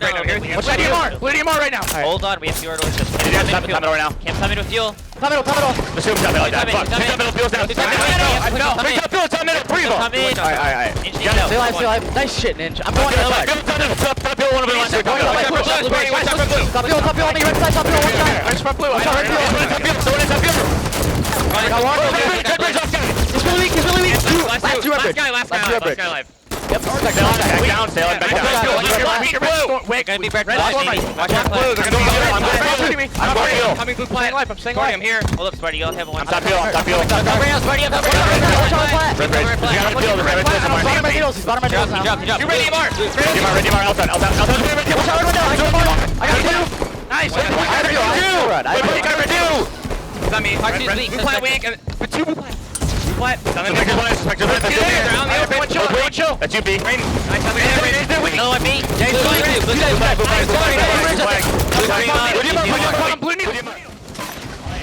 What's that DMR? Blue DMR right now. Hold on, we have fuel orders. Top middle right now. Camp top mid with fuel. Top middle. Assume top middle. Fuck. Top middle feels down. Top middle. Three of them. Top mid. Alright. Stay alive. Nice shit, Ninja. I'm going outside. Top middle. One of them last. Top fuel on the right side. Top fuel. One side. Nice front blue. I got red fuel. I got one. He's really weak. Last guy alive. Yep. Back down. Back down. Wait, Gonna be red flag. Watch out blue. They're going to I'm going coming blue plant. I'm staying alive. I'm here. Hold up, Sparty. You'll have one. I'm top fuel. Sparty, Red bridge. Bottom my needles. He's bottom my needles now. You ready, Mar? DMR outside. Watch out right now. I got two. Nice. I got two. It's on me. Blue plant weak. Two blue plant. What? That's you, B. No, I'm me.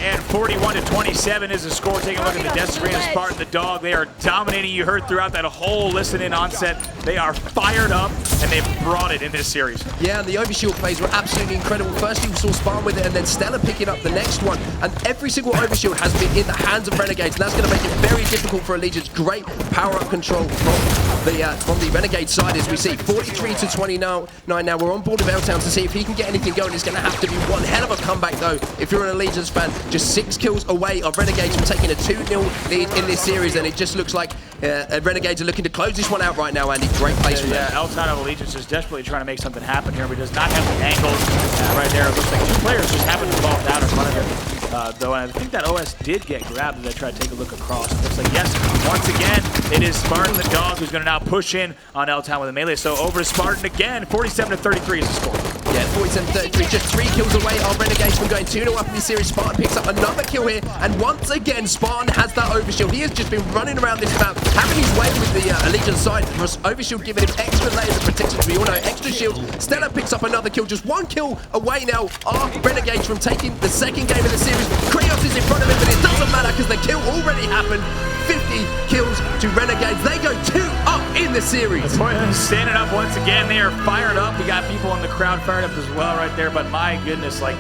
And 41-27 is the score. Take a look at the Desperate Spartan, the dog. They are dominating. You heard throughout that whole listen-in onset. They are fired up, and they've brought it in this series. Yeah, and the overshield plays were absolutely incredible. First you saw Spartan with it, and then Stella picking up the next one. And every single overshield has been in the hands of Renegades, and that's going to make it very difficult for Allegiance. Great power-up control from the Renegade side, as we see. 43-29 now. We're on board with L-Town to see if he can get anything going. It's going to have to be one hell of a comeback, though, if you're an Allegiance fan. Just 6 kills away of Renegades from taking a 2-0 lead in this series, and it just looks like Renegades are looking to close this one out right now, Andy. Great place from there. L-Town of Allegiance is desperately trying to make something happen here, but does not have the angles right there. It looks like 2 players just happen to fall down in front of him. Though, and I think that OS did get grabbed as I tried to take a look across. It looks like, yes, once again, it is Spartan the dog who's going to now push in on L-Town with a melee. So over to Spartan again, 47-33 is the score. Yeah, 47-33, just 3 kills away of Renegades from going 2-0 up in this series. Spartan picks up another kill here, and once again, Spartan has that overshield. He has just been running around this map, having his way with the Allegiance side. Overshield giving him extra layers of protection, we all know, extra shield. Stella picks up another kill, just 1 kill away now of Renegades from taking the second game of the series. Kratos is in front of him, but it doesn't matter because the kill already happened. 50 kills to Renegades. They go 2 up in the series. Standing up once again. They are fired up. We got people in the crowd fired up as well right there, but my goodness, like,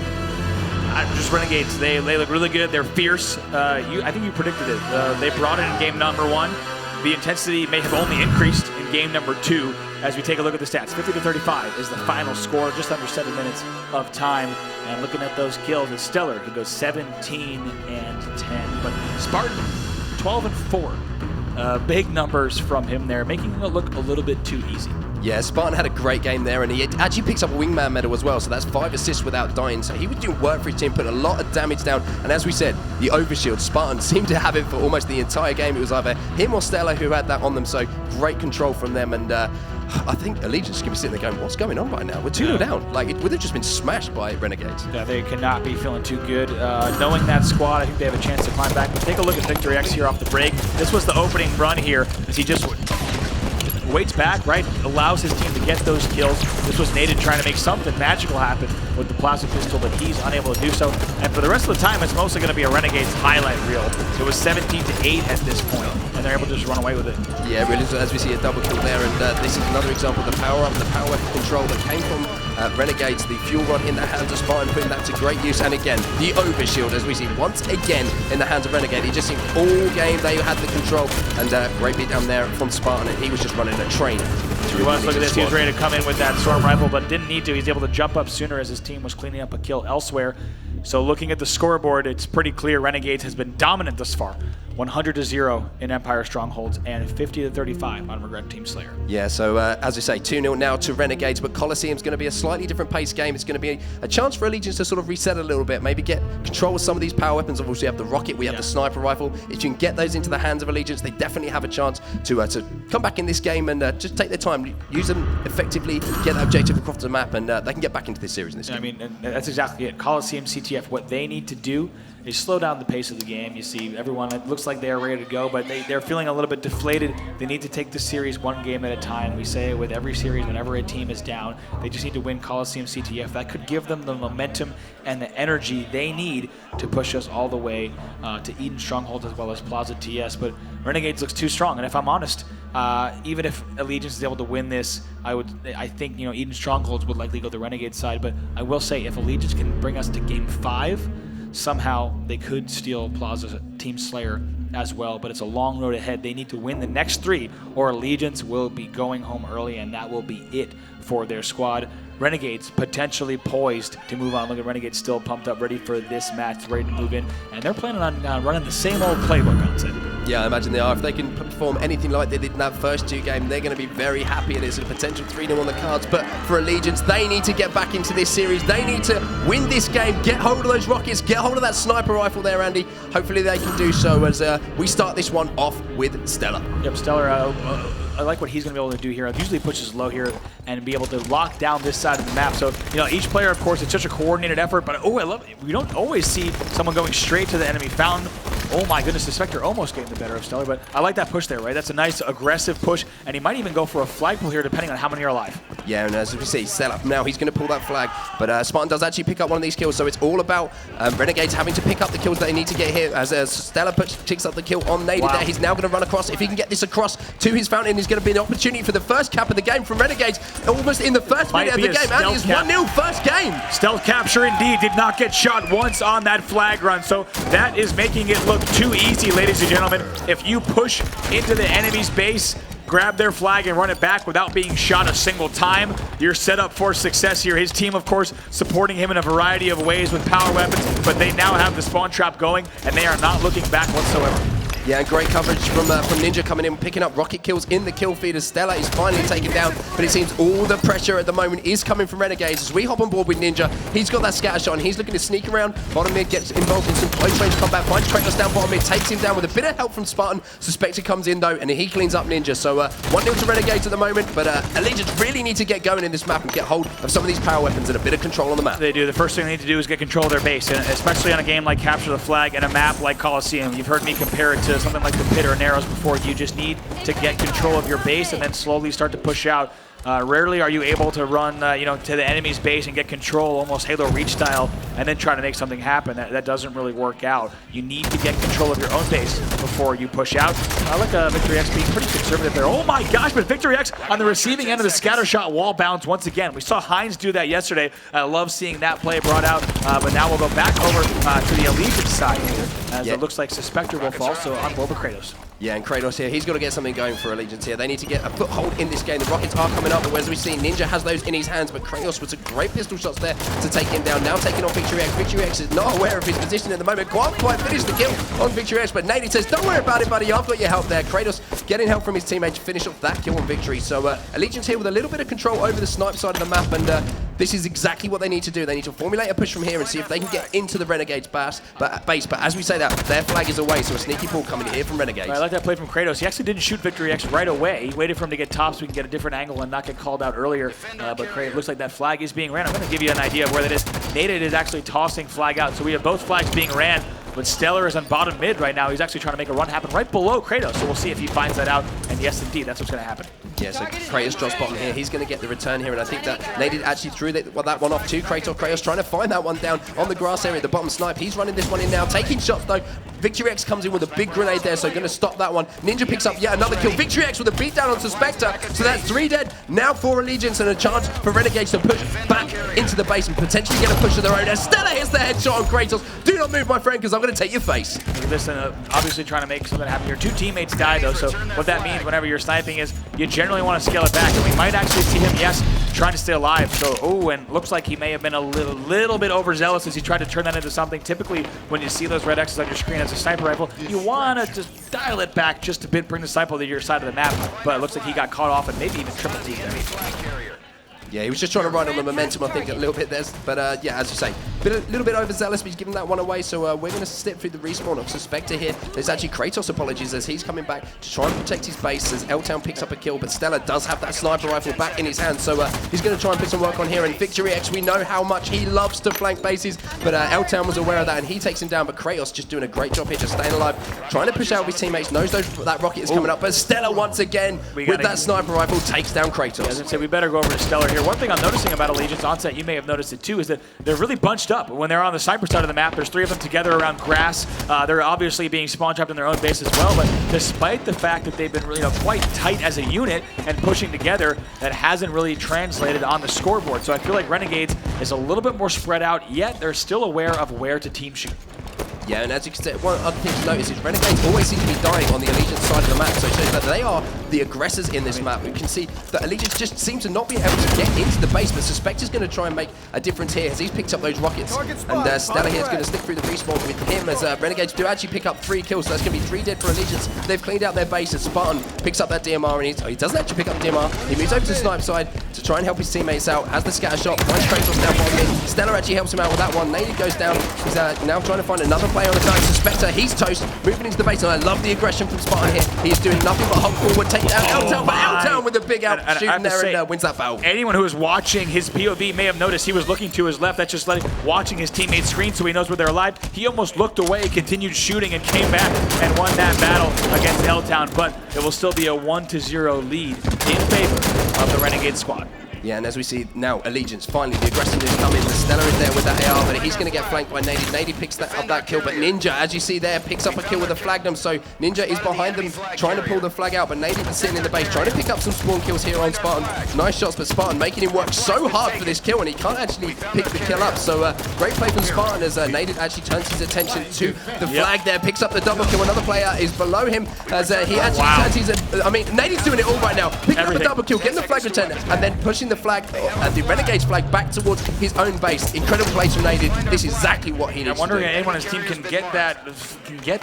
just Renegades, they look really good. They're fierce. I think you predicted it. They brought it in game number 1. The intensity may have only increased in game number 2 as we take a look at the stats. 50-35 is the final score, just under 7 minutes of time. And looking at those kills, it's Stellar who goes 17-10. But Spartan, 12-4. Big numbers from him there, making it look a little bit too easy. Yeah, Spartan had a great game there, and he actually picks up a wingman medal as well, so that's 5 assists without dying. So he was doing work for his team, putting a lot of damage down. And as we said, the overshield, Spartan seemed to have it for almost the entire game. It was either him or Stella who had that on them, so great control from them. And I think Allegiance is going to be sitting there going, what's going on right now? We're 2-0 down. Like, it would have just been smashed by Renegades. Yeah, they cannot be feeling too good. Knowing that squad, I think they have a chance to climb back. But take a look at Victory X here off the break. This was the opening run here, as he just waits back, right? Allows his team to get those kills. This was Naded trying to make something magical happen with the plasma pistol, but he's unable to do so. And for the rest of the time, it's mostly going to be a Renegades highlight reel. It was 17-8 at this point, and they're able to just run away with it. Yeah, really, as we see a double kill there, and this is another example of the power up, the power weapon control that came from Renegades, the fuel rod in the hands of Spartan, putting that to great use. And again, the overshield, as we see once again in the hands of Renegade. It just seemed all game they had the control, and great beat down there from Spartan, and he was just running a train. He was, look at this, he was ready to come in with that storm rifle, but didn't need to. He's able to jump up sooner as his team was cleaning up a kill elsewhere. So looking at the scoreboard, it's pretty clear Renegades has been dominant thus far. 100-0 in Empire Strongholds and 50-35 on Regret Team Slayer. Yeah, so as I say, 2-0 now to Renegades, but Coliseum's going to be a slightly different pace game. It's going to be a chance for Allegiance to sort of reset a little bit, maybe get control of some of these power weapons. Obviously, we have the rocket, we have the sniper rifle. If you can get those into the hands of Allegiance, they definitely have a chance to come back in this game and just take their time, use them effectively, get that objective across the map, and they can get back into this series in this game. I mean, and that's exactly it. Coliseum, CTF, what they need to do is slow down the pace of the game. You see everyone, it looks like they are ready to go, but they're feeling a little bit deflated. They need to take the series one game at a time. We say it with every series, whenever a team is down, they just need to win Coliseum CTF. That could give them the momentum and the energy they need to push us all the way to Eden Stronghold as well as Plaza TS. But Renegades looks too strong, and if I'm honest, even if Allegiance is able to win this, I think Eden Strongholds would likely go the Renegade side. But I will say, if Allegiance can bring us to Game 5, somehow they could steal Plaza Team Slayer as well, but it's a long road ahead. They need to win the next 3, or Allegiance will be going home early, and that will be it for their squad. Renegades potentially poised to move on. Look at Renegades still pumped up, ready for this match, ready to move in, and they're planning on running the same old playbook, I'd say. Yeah, I imagine they are. If they can perform anything like they did in that first 2 games, they're going to be very happy, and it's a potential 3-0 on the cards. But for Allegiance, they need to get back into this series. They need to win this game, get hold of those rockets, get hold of that sniper rifle there, Andy. Hopefully they can do so as we start this one off with Stellar. Yep, Stellar, I like what he's going to be able to do here. Usually pushes low here and be able to lock down this side of the map. So, each player, of course, it's such a coordinated effort, but I love it. We don't always see someone going straight to the enemy fountain. Oh my goodness, the Spectre almost getting the better of Stellar, but I like that push there, right? That's a nice aggressive push, and he might even go for a flag pull here depending on how many are alive. Yeah, and as we see, Stellar now, he's going to pull that flag, but Spartan does actually pick up one of these kills, so it's all about Renegades having to pick up the kills that they need to get here. As Stellar picks up the kill on Naded there, he's now going to run across. If he can get this across to his fountain, he's going to be an opportunity for the first cap of the game from Renegades, almost in the first minute of the game, and it's 1-0 first game. Stealth capture indeed, did not get shot once on that flag run, so that is making it look too easy, ladies and gentlemen. If you push into the enemy's base, grab their flag and run it back without being shot a single time, you're set up for success here. His team, of course, supporting him in a variety of ways with power weapons, but they now have the spawn trap going, and they are not looking back whatsoever. Yeah, and great coverage from Ninja coming in, picking up rocket kills in the kill feed as Stella is finally taken down, but it seems all the pressure at the moment is coming from Renegades as we hop on board with Ninja. He's got that scatter shot and he's looking to sneak around. Bottom mid gets involved in some close range combat, finds Kratos down bottom mid, takes him down with a bit of help from Spartan. Suspector comes in though, and he cleans up Ninja. So 1-0 to Renegades at the moment, but Allegiance really need to get going in this map and get hold of some of these power weapons and a bit of control on the map. They do. The first thing they need to do is get control of their base, and especially on a game like Capture the Flag and a map like Coliseum. You've heard me compare it to something like the Pit or Narrows before. You just need to get control of your base and then slowly start to push out. Rarely are you able to run to the enemy's base and get control almost Halo Reach style and then try to make something happen. That doesn't really work out. You need to get control of your own base before you push out. I like Victory X being pretty conservative there. Oh my gosh, but Victory X on the receiving end of the scatter shot wall bounce once again. We saw Hines do that yesterday. I love seeing that play brought out, but now we'll go back over to the Allegiance side here. as it looks like Suspector will fall, so on board with Kratos. Yeah, and Kratos here, he's got to get something going for Allegiance here. They need to get a foothold in this game. The rockets are coming up, but as we see, Ninja has those in his hands, but Kratos with some great pistol shots there to take him down. Now taking on Victory X. Victory X is not aware of his position at the moment. Quite finished the kill on Victory X, but Naded says, don't worry about it, buddy. I've got your help there. Kratos getting help from his teammate to finish off that kill on Victory. So Allegiance here with a little bit of control over the snipe side of the map, and this is exactly what they need to do. They need to formulate a push from here and see if they can get into the Renegade's base. But as we say that, their flag is away, so a sneaky pull coming here from Renegades. I like that play from Kratos. He actually didn't shoot Victory X right away. He waited for him to get top so we can get a different angle and not get called out earlier. But Kratos, looks like that flag is being ran. I'm going to give you an idea of where that is. Naded is actually tossing flag out, so we have both flags being ran. But Stellar is on bottom mid right now. He's actually trying to make a run happen right below Kratos. So we'll see if he finds that out. And yes, indeed, that's what's going to happen. Yeah, so Kratos drops bottom here. He's going to get the return here. And I think that Naded actually threw that one off to Kratos. Kratos trying to find that one down on the grass area at the bottom snipe. He's running this one in now, taking shots though. Victory X comes in with a big grenade there, so going to stop that one. Ninja picks up yet another kill. Victory X with a beatdown on Suspector. So that's 3 dead. Now 4 Allegiance and a chance for Renegades to push back into the base and potentially get a push of their own. As Stella hits the headshot on Kratos. Do not move, my friend, because I'm going to take your face. Look at this, obviously trying to make something happen here. 2 teammates die though, so what that means whenever you're sniping is you generally want to scale it back, and we might actually see him, yes, trying to stay alive. So, and looks like he may have been a little bit overzealous as he tried to turn that into something. Typically, when you see those red X's on your screen as a sniper rifle, you want to just dial it back just a bit, bring the sniper to your side of the map, but it looks like he got caught off and maybe even triple teamed there. Yeah, he was just trying to ride on the momentum, I think, a little bit there. But yeah, as you say, a little bit overzealous, but he's giving that one away. So we're going to step through the respawn of Suspector here. There's actually Kratos apologies as he's coming back to try and protect his base as L-Town picks up a kill. But Stella does have that sniper rifle back in his hand. So he's going to try and put some work on here. And Victory X, we know how much he loves to flank bases. But L-Town was aware of that and he takes him down. But Kratos just doing a great job here, just staying alive, trying to push out his teammates. Knows that rocket is coming up. But Stella once again, with that sniper rifle, takes down Kratos. As I say, we better go over to Stellar here. One thing I'm noticing about Allegiance onset, you may have noticed it too, is that they're really bunched up. When they're on the sniper side of the map, there's 3 of them together around grass. They're obviously being spawn trapped in their own base as well, but despite the fact that they've been really quite tight as a unit and pushing together, that hasn't really translated on the scoreboard. So I feel like Renegades is a little bit more spread out, yet they're still aware of where to team shoot. Yeah, and as you can see, one other thing to notice is Renegades always seem to be dying on the Allegiance side of the map, so it shows that they are the aggressors in this map. We can see that Allegiance just seems to not be able to get into the base, but Suspector's going to try and make a difference here as he's picked up those rockets. And Stella here is going to stick through the respawn with him as Renegades do actually pick up 3 kills, so that's going to be 3 dead for Allegiance. They've cleaned out their base as Spartan picks up that DMR, and he doesn't actually pick up the DMR. He moves over to the snipe side to try and help his teammates out. Has the scatter shot, finds Kratos down bottom mid. Stella actually helps him out with that one. Naded goes down. He's now trying to find another player on the side. Suspector, he's toast, moving into the base, and I love the aggression from Spartan here. He is doing nothing but hop forward, take down L-Town, but L-Town with a big out shooting there and wins that foul. Anyone who is watching his POV may have noticed he was looking to his left. That's just watching his teammates screen so he knows where they're alive. He almost looked away, continued shooting, and came back and won that battle against L-Town, but it will still be a 1-0 lead in favor of the Renegade squad. Yeah, and as we see now, Allegiance, finally, the aggressiveness coming. The Stellar is there with that AR, but he's going to get flanked by Naded. Naded picks up that kill, but Ninja, as you see there, picks up a kill with a Flagnum. So Ninja is behind them, trying to pull the flag out, but Naded is sitting in the base, trying to pick up some spawn kills here on Spartan. Nice shots, but Spartan making him work so hard for this kill, and he can't actually pick the kill up. So great play from Spartan as Naded actually turns his attention to the flag there, picks up the double kill. Another player is below him as he actually turns his... I mean, Naded's doing it all right now. Picking up a double kill, getting the flag return, and then pushing the flag... the Renegade's flag back towards his own base. Incredible place from Naded. This is exactly what he needs to do. I'm wondering if anyone on his team can get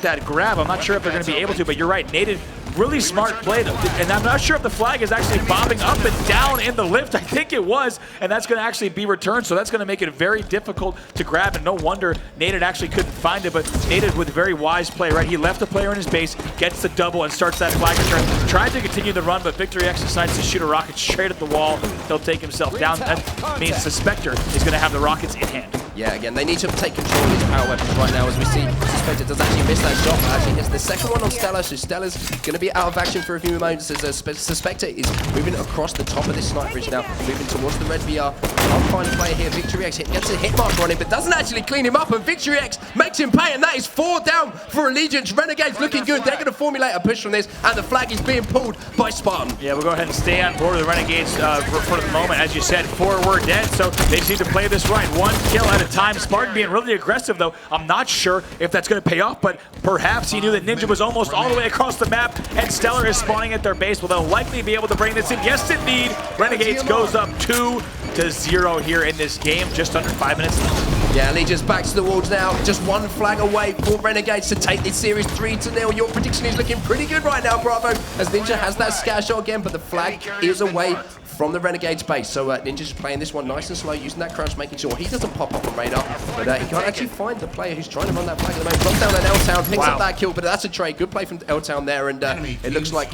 that grab. I'm not sure if they're going to be able to, but you're right. Naded, really smart play, though. And I'm not sure if the flag is actually bobbing up and down in the lift. I think it was, and that's going to actually be returned, so that's going to make it very difficult to grab, and no wonder Naded actually couldn't find it, but Naded with very wise play, right? He left the player in his base, gets the double, and starts that flag return. Tried to continue the run, but Victory X decides to shoot a rocket straight at the wall. He'll take himself down. That means Suspector is going to have the rockets in hand. Yeah, again, they need to take control of these power weapons right now as we see Suspector does actually miss that shot, but actually hits the second one on Stella, so Stella's going to be out of action for a few moments as Suspector is moving across the top of this snipe bridge now, moving towards the red VR. I'll find a player here, Victory X gets a hit marker on him, but doesn't actually clean him up, and Victory X makes him pay, and that is 4 down for Allegiance. Renegades looking good. They're going to formulate a push from this, and the flag is being pulled by Spartan. Yeah, we'll go ahead and stay on board with the Renegades for the moment. As you said, 4 were dead, so they just need to play this right. 1 kill at a time. Spartan being really aggressive, though. I'm not sure if that's going to pay off, but perhaps he knew that Ninja was almost all the way across the map, and Stellar is spawning at their base. Well, they'll likely be able to bring this in. Yes, indeed. Renegades goes up 2-0 here in this game. Just under 5 minutes left. Yeah, Legion's back to the walls now. Just one flag away for Renegades to take this series 3-0. Your prediction is looking pretty good right now, Bravo, as Ninja has that scatter shot again, but the flag is away from the Renegades base. So Ninja's playing this one nice and slow, using that crouch, making sure he doesn't pop up on radar, but he can't actually find the player who's trying to run that flag at the moment. Drops down at L-Town, picks up that kill, but that's a trade. Good play from L-Town there, and it looks like...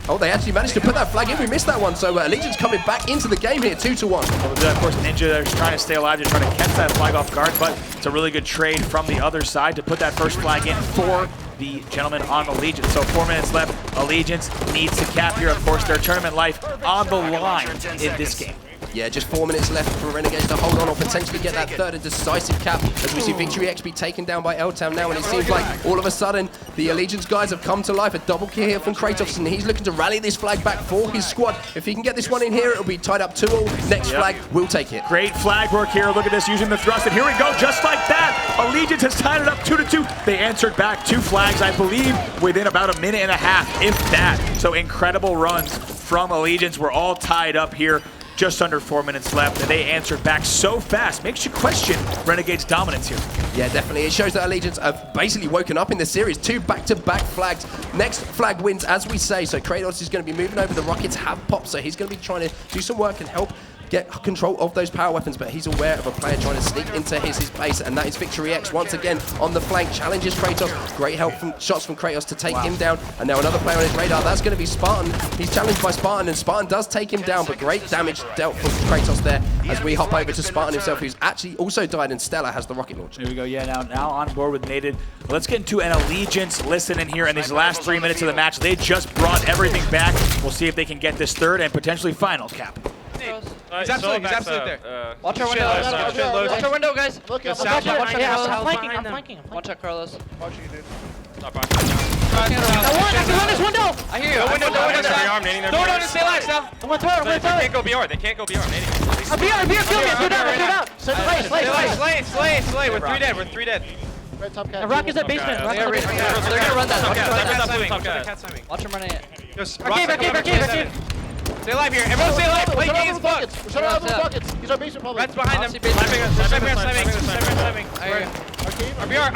Oh, they actually managed to put that flag in. We missed that one, so Legion's coming back into the game here, 2-1. Well, of course, Ninja is trying to stay alive. They're trying to catch that flag off guard, but it's a really good trade from the other side to put that first flag in for the gentleman on Allegiance. So 4 minutes left. Allegiance needs to cap here, of course, their tournament life on the line in this game. Yeah, just 4 minutes left for Renegades to hold on or potentially get that third and decisive cap, as we see Victory X be taken down by L-Town now, and it seems like all of a sudden the Allegiance guys have come to life. A double kill here from Kratos, and he's looking to rally this flag back for his squad. If he can get this one in here, it'll be tied up 2-all. Next flag, we'll take it. Great flag work here. Look at this, using the thrust, and here we go, just like that. Allegiance has tied it up 2-2. They answered back 2 flags, I believe, within about a minute and a half, if that. So incredible runs from Allegiance. We're all tied up here. Just under 4 minutes left, and they answered back so fast. Makes you question Renegade's dominance here. Yeah, definitely. It shows that Allegiance have basically woken up in this series. 2 back-to-back flags. Next flag wins, as we say. So Kratos is going to be moving over. The Rockets have popped, so he's going to be trying to do some work and help get control of those power weapons, but he's aware of a player trying to sneak into his base, and that is Victory X once again on the flank. Challenges Kratos. Great help from shots from Kratos to take him down, and now another player on his radar. That's going to be Spartan. He's challenged by Spartan, and Spartan does take him down, but great damage dealt from Kratos there as we hop over to Spartan himself, who's actually also died, and Stella has the rocket launcher. Here we go. Yeah, now on board with Nated. Let's get into an Allegiance listen in here in these last 3 minutes of the match. They just brought everything back. We'll see if they can get this third and potentially final cap. He's absolutely there. Watch our window. Watch our window, guys. Look, I'm flanking. Watch out, Carlos. Watching you, dude. I can run this window. I hear you. No window. Throw it on and stay alive, Sal. I'm gonna throw it. They can't go BR. They can't go BR. I'm BR, kill me. Two down. Slay. We're 3 dead. The Rock is at basement. They're gonna run that. Watch him running it. Arcade. Stay alive here. Everyone stay alive. Play games buckets. We're shutting out those buckets. He's our basement probably. Red's behind them. Slamming. RBR.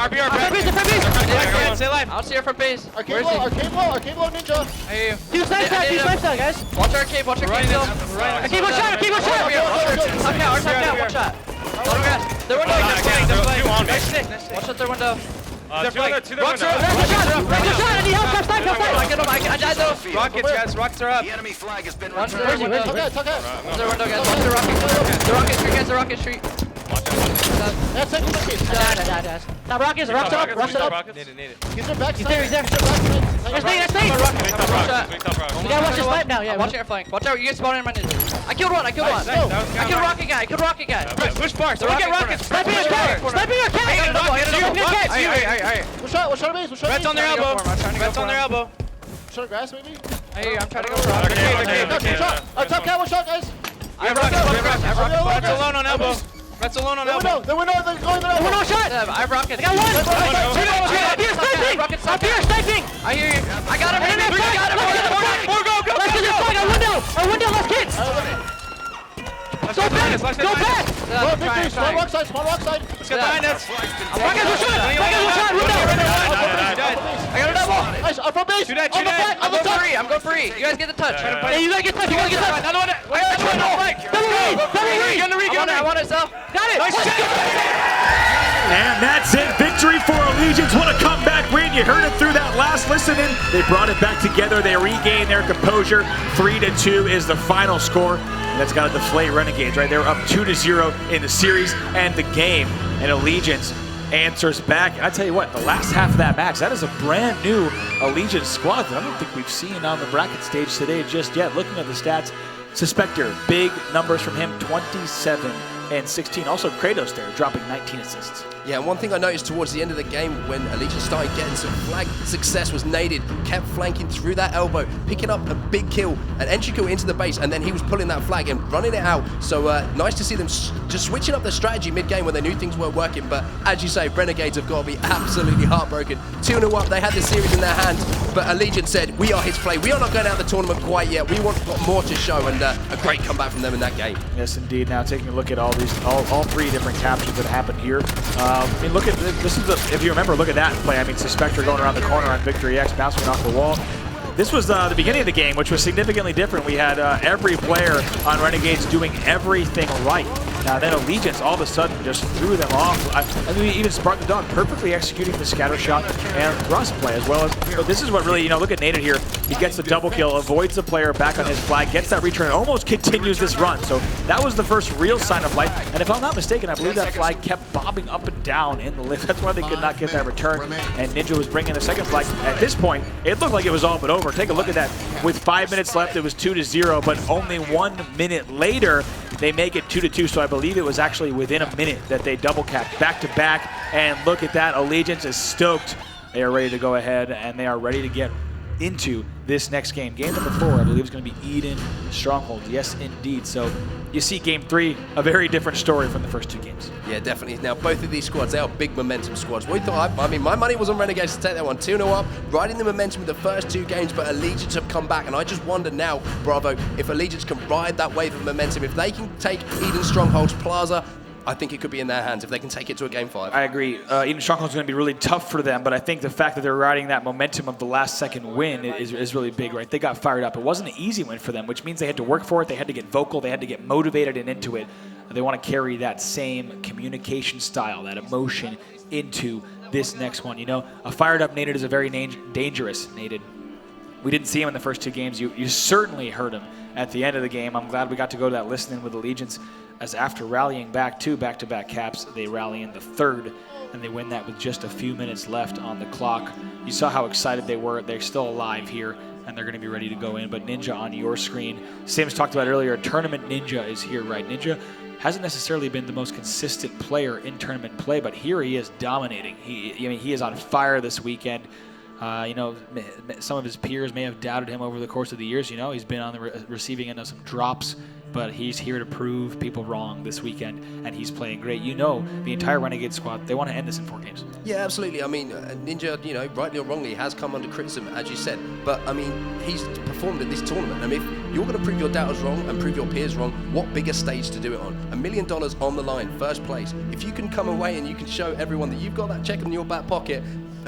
Stay alive. I'll see her from base. Arcade low, Ninja. I hear you. Two snipe tag, guys. Watch arcade still. Arcade, one shot. Top down, one shot. Their window. Watch out their window. Two there. Rocks are up. I need help. Snipe. I died though. Rockets are up. The enemy flag has been Watch returned. their window, guys. The rocket street. That's second piece. Now Rockets up. Need it. He's there. There's nade. We gotta watch his snipe now. Yeah, watch your flank. Watch out, you guys spawning in my ninja. I killed one. I killed rocket guy. Push bars. Don't get rockets. Sniping your cat. We'll shot base. Red's on their elbow. Shot grass maybe? I hear you. I'm trying to go for arcade. Top cat, one shot, guys. I have rockets. Red's alone on elbow. The window, they're going there. Window shot. I have rockets. I got one. Up here, sniping. I hear you. I got him. More go. Let's get this flag. Our window, let's get. Go back. Victory, small rock side. Let's get behind us. Rockets, one shot. I got a double. Nice, up from base. Two dead. I'm going free. You guys get the touch. Hey, you gotta get touch. Another one. I want it, Sal. Got it. And that's it. Victory for Allegiance. What a comeback win. You heard it through that last listening. They brought it back together. They regained their composure. 3-2 is the final score. And that's got to deflate Renegades, right? They were up 2-0 in the series and the game. And Allegiance answers back. And I tell you what, the last half of that match, that is a brand new Allegiance squad that I don't think we've seen on the bracket stage today just yet. Looking at the stats, Suspector, big numbers from him, 27 and 16. Also Kratos there, dropping 19 assists. Yeah, and one thing I noticed towards the end of the game when Allegiance started getting some flag success was Naded kept flanking through that elbow, picking up a big kill, an entry kill into the base, and then he was pulling that flag and running it out. So nice to see them just switching up their strategy mid-game when they knew things weren't working. But as you say, Renegades have got to be absolutely heartbroken. 2-0 up, they had the series in their hands, but Allegiance said, we are his play. We are not going out of the tournament quite yet. We want got more to show, and a great comeback from them in that game. Yes, indeed. Now taking a look at all three different captures that happened here. I mean, look at this is if you remember, look at that play. I mean, Suspector going around the corner on Victory X, bouncing off the wall. This was the beginning of the game, which was significantly different. We had every player on Renegades doing everything right. Then Allegiance all of a sudden just threw them off. I mean, even Spark the Dog perfectly executing the scatter shot and thrust play as well as. But this is what really, you know, look at Naded here. He gets the double kill, avoids the player back on his flag, gets that return, almost continues this run. So that was the first real sign of life. And if I'm not mistaken, I believe that flag kept bobbing up and down in the lift. That's why they could not get that return. And Ninja was bringing the second flag. At this point, it looked like it was all but over. Take a look at that. With 5 minutes left, it was 2-0, but only 1 minute later, they make it 2-2. So I believe it was actually within a minute that they double capped back to back. And look at that, Allegiance is stoked. They are ready to go ahead, and they are ready to get into this next game. Game number 4, I believe, is going to be Eden Stronghold. Yes, indeed. So you see game 3, a very different story from the first 2 games. Yeah, definitely. Now, both of these squads, they are big momentum squads. We thought, I mean, my money was on Renegades to take that one 2-0 up, riding the momentum of the first 2 games, but Allegiance have come back, and I just wonder now, Bravo, if Allegiance can ride that wave of momentum, if they can take Eden Stronghold's Plaza, I think it could be in their hands if they can take it to a game 5. I agree. Eden Stronghold is going to be really tough for them, but I think the fact that they're riding that momentum of the last second win is really big, right? They got fired up. It wasn't an easy win for them, which means they had to work for it. They had to get vocal. They had to get motivated and into it. They want to carry that same communication style, that emotion into this next one. You know, a fired up Naded is a very dangerous Naded. We didn't see him in the first 2 games. You certainly heard him at the end of the game. I'm glad we got to go to that listening with Allegiance, as after rallying back 2 back-to-back caps, they rally in the 3rd, and they win that with just a few minutes left on the clock. You saw how excited they were. They're still alive here, and they're going to be ready to go in. But Ninja on your screen, Sims talked about earlier, Tournament Ninja is here, right? Ninja hasn't necessarily been the most consistent player in tournament play, but here he is dominating. He is on fire this weekend. You know, some of his peers may have doubted him over the course of the years. You know, he's been on the receiving end of some drops, but he's here to prove people wrong this weekend, and he's playing great. You know, the entire Renegade squad, they want to end this in 4 games. Yeah, absolutely. I mean, Ninja, you know, rightly or wrongly, has come under criticism, as you said. But, I mean, he's performed in this tournament. I mean, if you're going to prove your doubters wrong and prove your peers wrong, what bigger stage to do it on? $1 million on the line, first place. If you can come away and you can show everyone that you've got that check in your back pocket,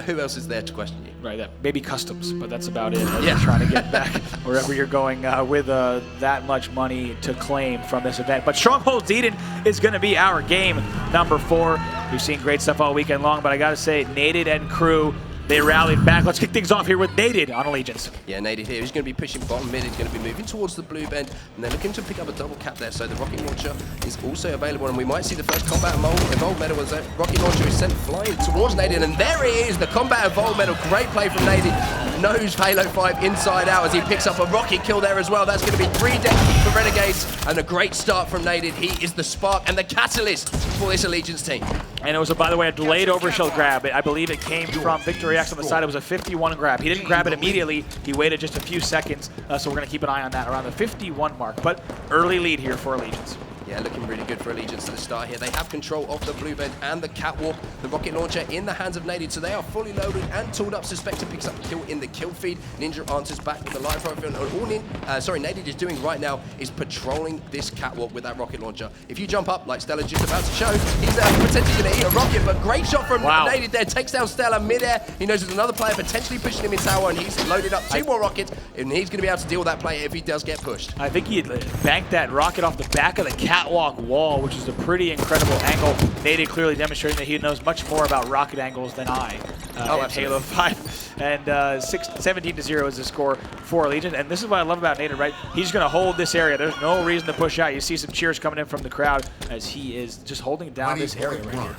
who else is there to question you? Right, that maybe customs, but that's about it. You're trying to get back wherever you're going with that much money to claim from this event. But Stronghold Eden is going to be our game number 4. We've seen great stuff all weekend long, but I got to say, Naded and crew, they rallied back. Let's kick things off here with Naded on Allegiance. Yeah, Naded here. He's going to be pushing bottom mid. He's going to be moving towards the blue bend, and they're looking to pick up a double cap there. So the rocket launcher is also available, and we might see the first combat evolved medal as that rocket launcher is sent flying towards Naded, and there he is, the combat evolved medal. Great play from Naded. Knows Halo 5 inside out as he picks up a rocket kill there as well. That's going to be 3 deaths for Renegades, and a great start from Naded. He is the spark and the catalyst for this Allegiance team. And it was, by the way, a delayed overshield grab. I believe it came from Victory X on the side. It was a 51 grab. He didn't grab it immediately. He waited just a few seconds, so we're going to keep an eye on that around the 51 mark. But early lead here for Allegiance. Yeah, looking really good for Allegiance to the start here. They have control of the blue bend and the catwalk. The rocket launcher in the hands of Naded, so they are fully loaded and tooled up. Suspector picks up the kill in the kill feed. Ninja answers back with the live rifle. And all Naded is doing right now is patrolling this catwalk with that rocket launcher. If you jump up, like Stella's just about to show, he's potentially going to eat a rocket, but great shot from Naded there. Takes down Stella midair. He knows there's another player potentially pushing him in tower, and he's loaded up 2 more rockets, and he's going to be able to deal with that player if he does get pushed. I think he banked that rocket off the back of the catwalk wall, which is a pretty incredible angle. Naded clearly demonstrating that he knows much more about rocket angles than I in Halo 5. And 17-0 is the score for Allegiance. And this is what I love about Naded, right? He's going to hold this area. There's no reason to push out. You see some cheers coming in from the crowd as he is just holding down this area right here.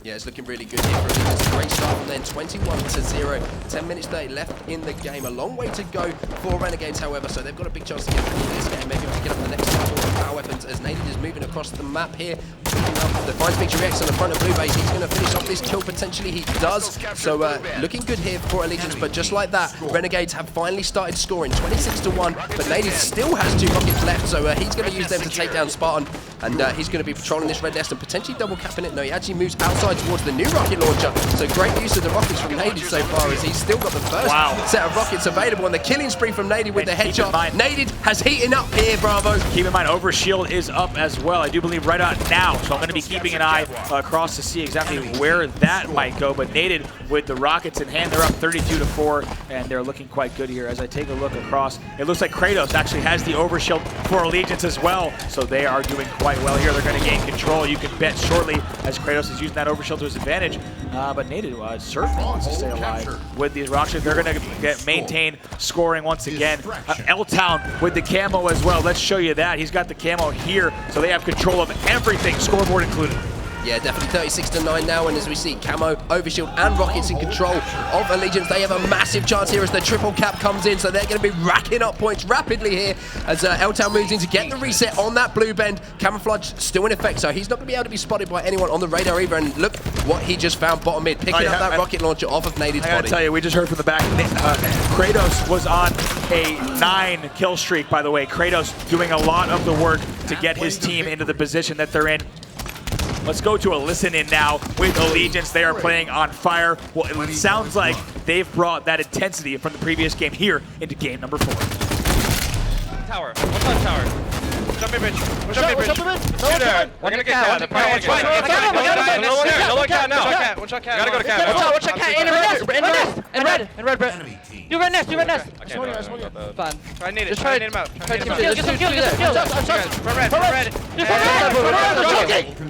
Yeah, it's looking really good here for Allegiance. Great start from then, 21-0. 10 minutes 30 left in the game. A long way to go for Renegades, however, so they've got a big chance to get through this game. Maybe we can get up the next couple of power weapons as Naded is moving across the map here. The finds Victory X on the front of Blue Base. He's going to finish off this kill, potentially he does. So looking good here for Allegiance, but just like that, Renegades have finally started scoring 26-1, but Nady still has 2 rockets left, so he's going to use them to take down Spartan, and he's going to be patrolling this red nest and potentially double capping it. No, he actually moves outside towards the new rocket launcher, so great use of the rockets from Nady so far, as he's still got the first set of rockets available, and the killing spree from Nady with the headshot. Nady has heating up here, Bravo. Keep in mind, Overshield is up as well, I do believe right out now, so I'm going to be keeping an eye across to see exactly where that might go, but Nady with the rockets in hand, they're up 32-4, and they're looking quite good here. As I take a look across, it looks like Kratos actually has the Overshield for Allegiance as well, so they are doing quite well here. They're going to gain control, you can bet shortly, as Kratos is using that Overshield to his advantage, but Nady certainly wants to stay alive with these rockets. They're going to maintain scoring once again. L-Town with the camo as well. Let's show you that. He's got the camo here, so they have control of everything, scoreboard included. Yeah, definitely 36-9 now, and as we see, Camo, Overshield, and Rockets in control of Allegiance. They have a massive chance here as the triple cap comes in, so they're going to be racking up points rapidly here as L-Town moves in to get the reset on that blue bend. Camouflage still in effect, so he's not going to be able to be spotted by anyone on the radar either, and look what he just found bottom mid, picking up that rocket launcher off of Nady's body. I gotta tell you, we just heard from the back, Kratos was on a 9 kill streak, by the way. Kratos doing a lot of the work to get his team into the position that they're in. Let's go to a listen-in now with Allegiance. They are playing on fire. Well, it sounds like they've brought that intensity from the previous game here into game number 4. Tower. What's on tower? Jump in, bitch. Jump in, bitch. Shoot her. We're gonna get cat. No one cat now. One shot cat. Gotta go to cat. One shot cat. In red. In red, Brett. Do red nest. Fine. Try nade it. Just try nade him out. Get some kills. Front red.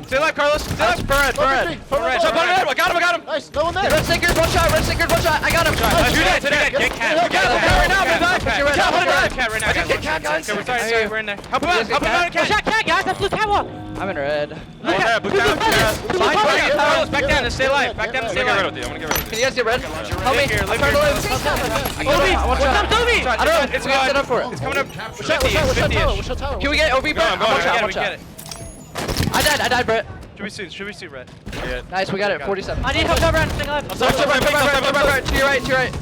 Stay alive, Carlos. Stay alive. Front red. Jump on it. I got him. Nice. No one there. Red stickers. One shot. I got him. Get cat right now, Cat right now. Get cat, guys. Sorry, we're in there. Help him out. One shot cat, guys. That's blue tower. I'm in red. Blue tower. Carlos, back down and stay alive. Back down and stay alive. Can you guys get red? Help me. What's up, Toby? I don't know. It's set up for it. It's coming up. What's tower? Can we get OB, Brett? We get it. I died, Brett. Should we see red? Nice, we got it. 47. I need help, Red. Stay alive. To your right.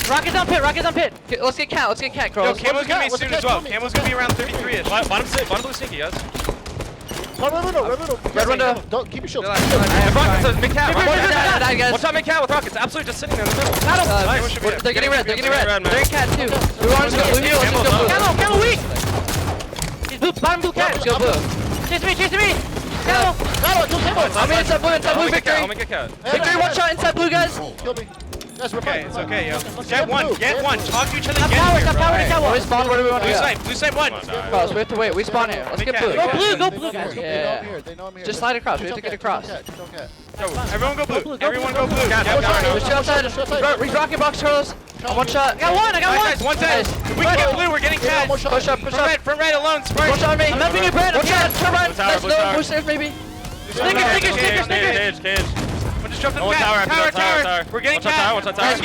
Rocket's on pit. Let's get cat, Carlos. Camo's gonna be soon as well. Camo's gonna be around 33-ish. Bottom blue sneaky, guys. Red window. Don't keep your shield. Rockets, mid cat. What's up, mid cat with rockets? Absolutely just sitting there in the middle. They're getting red. They're in cat too. We want to go blue. Let's go blue. Camo weak. He's blue. Bottom blue cat. Let's go blue. Chase me. Camo. I'm inside blue, Victory. I'll make a cat. Victory, one shot inside blue, guys. Kill me. That's okay, it's okay, yo. Get one. Talk to each other. Stop power. We spawn, where do we want to go? Blue side one. Carlos, we have to wait. We spawn here. Let's get blue. Go blue, guys. Yeah. Just slide across. We have to get across. Everyone go blue. We're outside. He's rocket box, Carlos. One shot. I got one. Guys, one time. We can get blue. We're getting cat. Push up. Front red alone. One shot on me. I'm helping you, Brad. One shot. Turn right. Let's go. Push safe, maybe. Stickers. Cage. We're just jumping the tower. We're getting cat. What's on tower?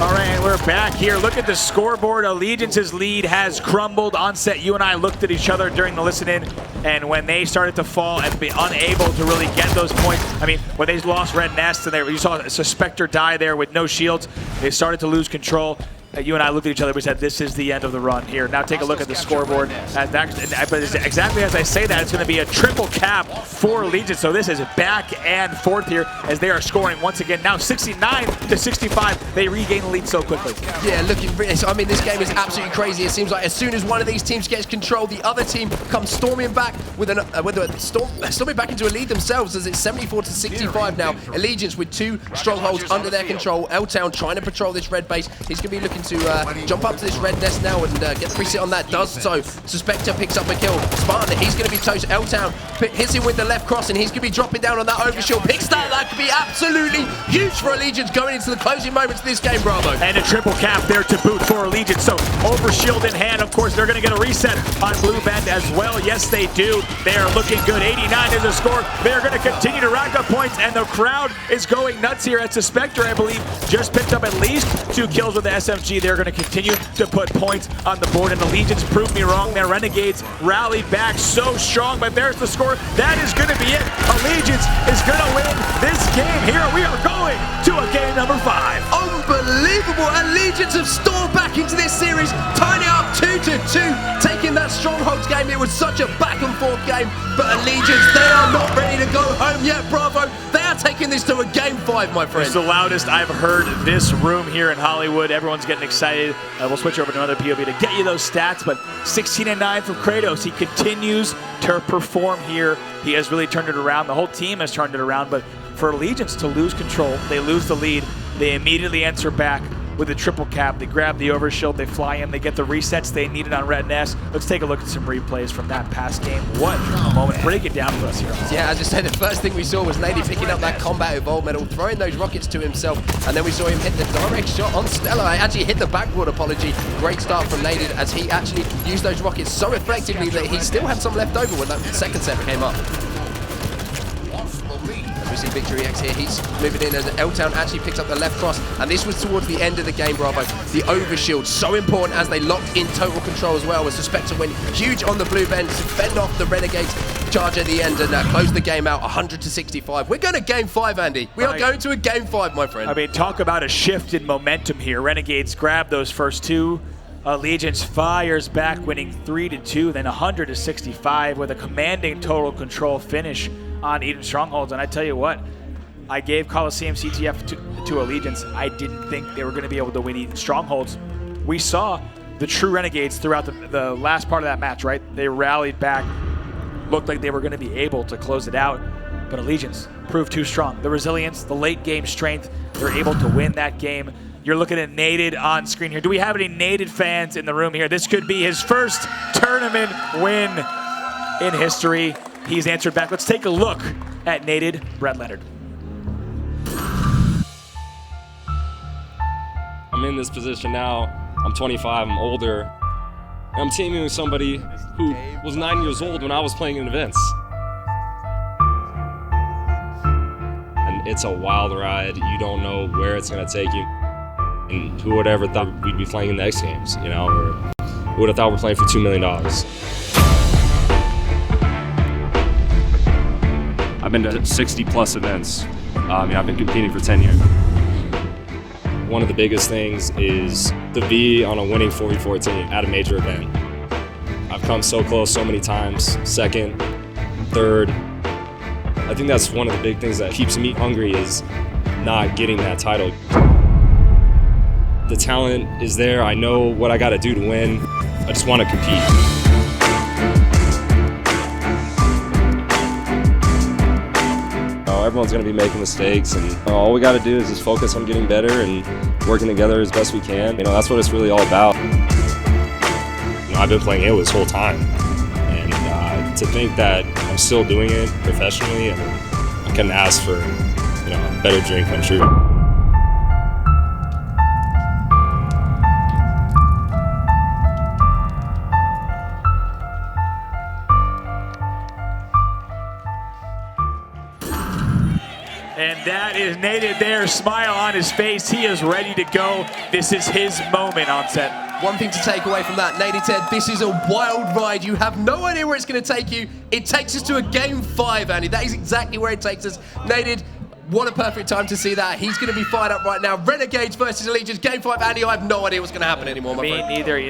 All right, and we're back here. Look at the scoreboard. Allegiance's lead has crumbled. On set, you and I looked at each other during the listen-in, and when they started to fall and be unable to really get those points, I mean, when they lost red nest and you saw a Suspector die there with no shields, they started to lose control. You and I looked at each other, we said, this is the end of the run here. Now take a look at the scoreboard. But exactly as I say that, it's going to be a triple cap for Allegiance. So this is back and forth here as they are scoring once again. Now 69-65. They regain the lead so quickly. Yeah, I mean, this game is absolutely crazy. It seems like as soon as one of these teams gets control, the other team comes storming back storming back into a lead themselves, as it's 74-65 now. Allegiance with 2 strongholds under their control. L-Town trying to patrol this red base. He's going to be looking to jump up to this red nest now and get the reset on that. Does so. Suspector picks up a kill. Spartan, he's going to be toast. L-Town hits him with the left cross, and he's going to be dropping down on that overshield. Picks that. That could be absolutely huge for Allegiance going into the closing moments of this game, Bravo. And a triple cap there to boot for Allegiance. So overshield in hand. Of course, they're going to get a reset on blue bend as well. Yes, they do. They are looking good. 89 is the score. They're going to continue to rack up points, and the crowd is going nuts here at Suspector, I believe, just picked up at least 2 kills with the SMG. CLG, they're going to continue to put points on the board, and the Legions proved me wrong. Their Renegades rallied back so strong, but there's the score. That is going to be it. Allegiance is going to win this game. Here we are going to a game number 5. Unbelievable! Allegiance have stormed back into this series, tying it up 2-2, taking that Strongholds game. It was such a back and forth game, but Allegiance, they are not ready to go home yet, Bravo. They are taking this to a game 5, my friend. It's the loudest I've heard this room here in Hollywood. Everyone's getting excited. We'll switch over to another POV to get you those stats, but 16-9 from Kratos. He continues to perform here. He has really turned it around. The whole team has turned it around, but for Allegiance to lose control, they lose the lead, they immediately answer back with a triple cap. They grab the overshield, they fly in, they get the resets they needed on Red Nest. Let's take a look at some replays from that past game. What a moment. Break it down for us here. Yeah, as I said, the first thing we saw was Nady picking up that Combat Evolve medal, throwing those rockets to himself, and then we saw him hit the direct shot on Stella. I actually hit the backboard, apology. Great start from Nady as he actually used those rockets so effectively that he still had some left over when that second set came up. We see Victory X here, he's moving in as L-Town actually picks up the left cross, and this was towards the end of the game, Bravo. The overshield, so important as they locked in total control as well, as Spectre went huge on the blue bend to fend off the Renegades charge at the end and close the game out 100-65. We're going to game 5, Andy. We are going to a game 5, my friend. I mean, talk about a shift in momentum here. Renegades grab those first 2. Allegiance fires back, winning 3-2, then 100-65 with a commanding total control finish on Eden Strongholds. And I tell you what, I gave Coliseum CTF to Allegiance. I didn't think they were going to be able to win Eden Strongholds. We saw the true Renegades throughout the last part of that match, right? They rallied back, looked like they were going to be able to close it out, but Allegiance proved too strong. The resilience, the late game strength, they're able to win that game. You're looking at Naded on screen here. Do we have any Naded fans in the room here? This could be his first tournament win in history. He's answered back. Let's take a look at Naded Brett Leonard. I'm in this position now. I'm 25, I'm older. I'm teaming with somebody who was 9 years old when I was playing in events. And it's a wild ride. You don't know where it's gonna take you. And who would ever thought we'd be playing in the X Games, you know? Or who would have thought we're playing for $2 million? I've been to 60 plus events. I've been competing for 10 years. One of the biggest things is to be on a winning 4v4 team at a major event. I've come so close so many times, second, third. I think that's one of the big things that keeps me hungry is not getting that title. The talent is there. I know what I got to do to win. I just want to compete. Everyone's going to be making mistakes, and all we got to do is just focus on getting better and working together as best we can. That's what it's really all about. I've been playing Halo this whole time, and to think that I'm still doing it professionally, I couldn't ask for a better dream come true. And that is Naded there, smile on his face. He is ready to go. This is his moment on set. One thing to take away from that, Naded said, this is a wild ride. You have no idea where it's going to take you. It takes us to a game 5, Andy. That is exactly where it takes us. Naded, what a perfect time to see that. He's going to be fired up right now. Renegades versus Allegiance, game 5. Andy, I have no idea what's going to happen anymore, my friend. Me neither.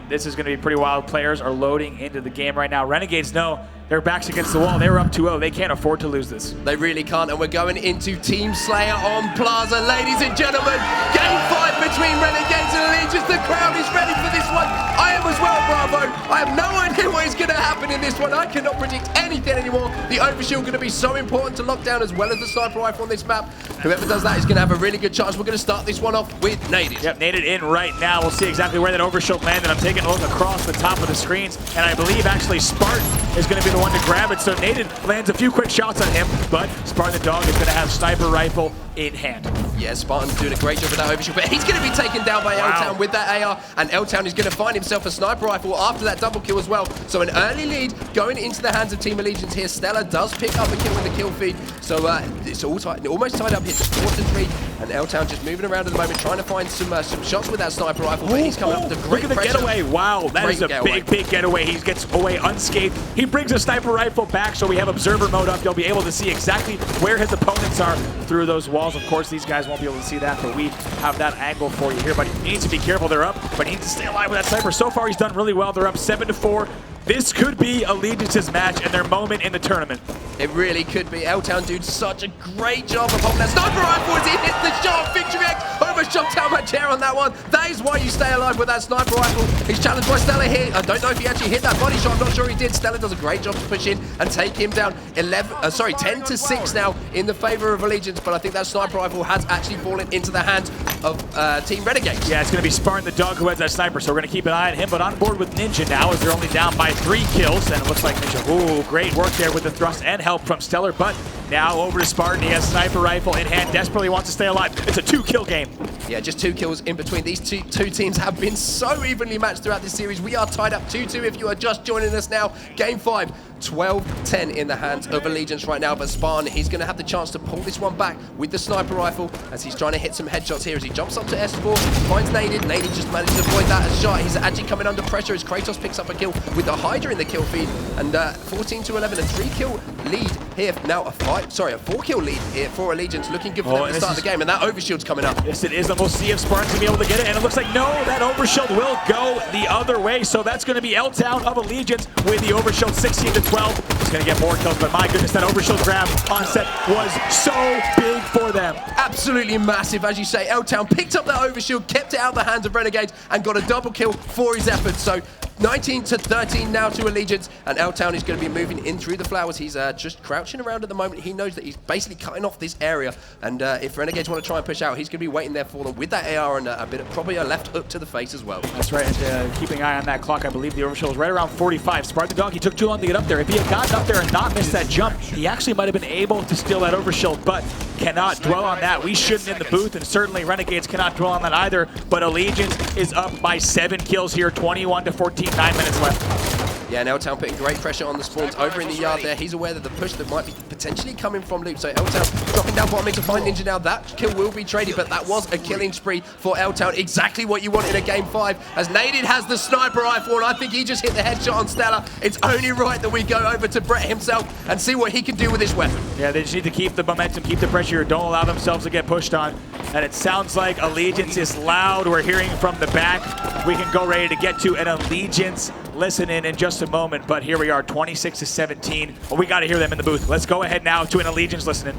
This is going to be pretty wild. Players are loading into the game right now. Renegades know their backs against the wall. They were up 2-0. They can't afford to lose this. They really can't, and we're going into Team Slayer on Plaza. Ladies and gentlemen, game 5 between Renegades and Allegiance. The crowd is ready for this one. I am as well, Bravo. I have no idea what is going to happen in this one. I cannot predict anything anymore. The overshield going to be so important to lock down, as well as the sniper rifle on this map. Whoever does that is going to have a really good chance. We're going to start this one off with Naded. Yep, Naded in right now. We'll see exactly where that overshield landed. I'm taking a look across the top of the screens, and I believe actually Spartan is going to be the one to grab it. So Naded lands a few quick shots on him, but Spartan the dog is going to have sniper rifle in hand. Yeah, Spartan's doing a great job with that overshield, but he's going to be taken down by L-Town with that AR, and L-Town is going to find himself a sniper rifle after that double kill as well. So an early lead going into the hands of Team Allegiance here. Stella does pick up a kill in the kill feed. So it's all tied, almost tied up here, just 4-3. And L-Town just moving around at the moment, trying to find some shots with that sniper rifle. But he's coming up with a great Look at the getaway. Wow, that is a big getaway. He gets away unscathed. He brings a sniper rifle back, so we have observer mode up. You'll be able to see exactly where his opponents are through those walls. Of course, these guys won't be able to see that, but we have that angle for you here. But he needs to be careful. They're up, but he needs to stay alive with that sniper. So far, he's done really well. They're up 7-4. This could be Allegiance's match and their moment in the tournament. It really could be. L-Town doing such a great job of holding that sniper rifle as he hits the shot. Victory X almost jumped out my chair on that one. That is why you stay alive with that sniper rifle. He's challenged by Stella here. I don't know if he actually hit that body shot. I'm not sure he did. Stella does a great job to push in and take him down. 10-6 now in the favor of Allegiance, but I think that sniper rifle has actually fallen into the hands of Team Renegades. Yeah, it's going to be Spartan the dog who has that sniper, so we're going to keep an eye on him, but on board with Ninja now as they're only down by 3 kills, and it looks like Ninja, ooh, great work there with the thrust and help from Stellar, but now over to Spartan. He has sniper rifle in hand, desperately wants to stay alive. It's a 2-kill game. Yeah, just 2 kills in between. These two teams have been so evenly matched throughout this series. We are tied up 2-2 if you are just joining us now. Game 5, 12-10 in the hands of Allegiance right now, but Spartan, he's going to have the chance to pull this one back with the sniper rifle as he's trying to hit some headshots here as he jumps up to S4, finds Naded. Naded just managed to avoid that shot. He's actually coming under pressure as Kratos picks up a kill with the Hydra in the kill feed, and 14-11, a 3-kill lead here. Now a 4-kill lead here for Allegiance, looking good for them to start the game, and that overshield's coming up. Yes, it is, and we'll see if Spartan's going to be able to get it, and it looks like no, that overshield will go the other way, so that's going to be L-Town of Allegiance with the overshield 16-12. He's going to get more kills, but my goodness, that overshield grab on set was so big for them. Absolutely massive, as you say. L-Town picked up that overshield, kept it out of the hands of Renegades, and got a double kill for his efforts. So 19-13 now to Allegiance, and L-Town is going to be moving in through the flowers. He's just crouching around at the moment. He knows that he's basically cutting off this area, and if Renegades want to try and push out, he's going to be waiting there for them with that AR and a bit of probably a left hook to the face as well. That's right, and keeping an eye on that clock, I believe the overshield is right around 45. Spartan the dog, he took too long to get up there. If he had gotten up there and not missed that jump, he actually might have been able to steal that overshield, but cannot dwell on that. We shouldn't in the booth, and certainly Renegades cannot dwell on that either, but Allegiance is up by 7 kills here, 21-14, 9 minutes left. Yeah, and L-Town putting great pressure on the spawns over in the yard there. He's aware that the push that might be potentially coming from Loop. So L-Town dropping down bottom to find Ninja now. That kill will be traded, but that was a killing spree for L-Town. Exactly what you want in a game 5. As Naded has the sniper rifle, and I think he just hit the headshot on Stella. It's only right that we go over to Brett himself and see what he can do with this weapon. Yeah, they just need to keep the momentum, keep the pressure. Don't allow themselves to get pushed on. And it sounds like Allegiance is loud. We're hearing from the back. We can go ready to get to an Allegiance listen in just a moment, but here we are, 26-17. Well, we got to hear them in the booth. Let's go ahead now to an Allegiance listening.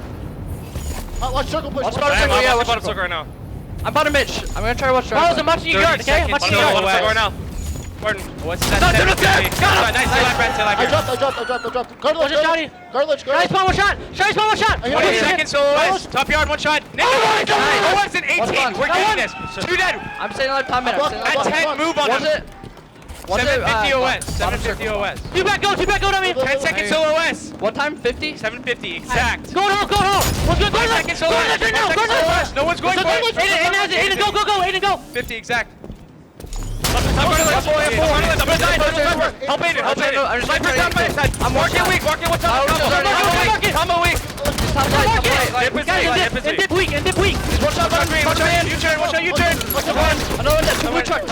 Watch circle push. Watch circle, yeah, watch circle right now. I'm bottom Mitch. I'm gonna try to watch circle. I'm watching you guard, okay? I'm watching you guard. Watch circle right now. Gordon, what's that? Got him! Nice, I dropped. Guard ledge. Nice spawn, one shot. 20 seconds, solo west. Top yard, one shot. Oh, what's an 18? We're getting this. 2 dead. I'm staying alive, top minute. At 10, move on him. 750 OS. 750 OS. Two back, go to me. 10 seconds solo OS. What time? 50? 750, exact. Go home. Let's go. 5 seconds solo OS. Right now. Go. No one's going for it. Aiden, go. 50, exact. I'm gonna die. Help Aiden. Sniper's down by his head. I'm marking weak. What's up? Combo weak. Dip weak. Watch out, U-turn. Another truck.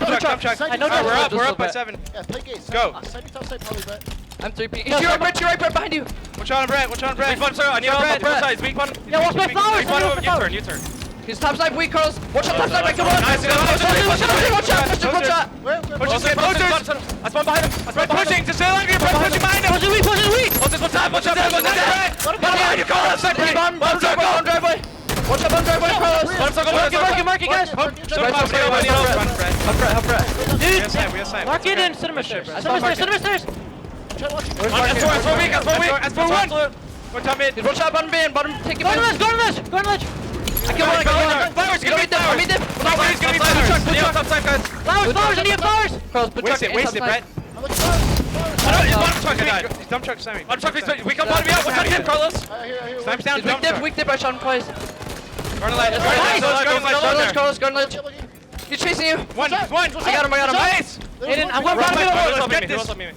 I know that. We're up by 7. Yeah, play gates. Go. I'm 3P. You're right, Brett, behind you. Watch out on Brett. Weak one, sir. I need help. Both sides. Weak one. Yeah, watch my flowers. U-turn. He's top side weak, Carlos. Watch out, top side, come on. Nice. Watch out. I spawned behind him. Pushing. Just stay alive here, Brett. Pushing behind him. Pushing weak. Watch out. Behind you, Carlos. Bomb driveway. Watch out, bomb driveway, Carlos. Mark it, guys. Help Brett. Dude, mark it in cinema stairs. Stairs. That's for one. Watch out, bottom van. Take it. Go on ledge. I killed one. Flowers, gonna be I mean them. Flowers, gonna be flowers. Flowers, I need flowers. Carlos, put waste it, Brett. He's bottom truck, I died. He's dump truck, Sammy. Bottom truck, we come bottom out. What's on him, Carlos? Snipes down, dump truck. Weak dip, I shot him twice. Garden ledge, Carlos. Garden ledge. He's chasing you. One. I got him. Nice. Aiden, I'm going bottom middle. Let's get this.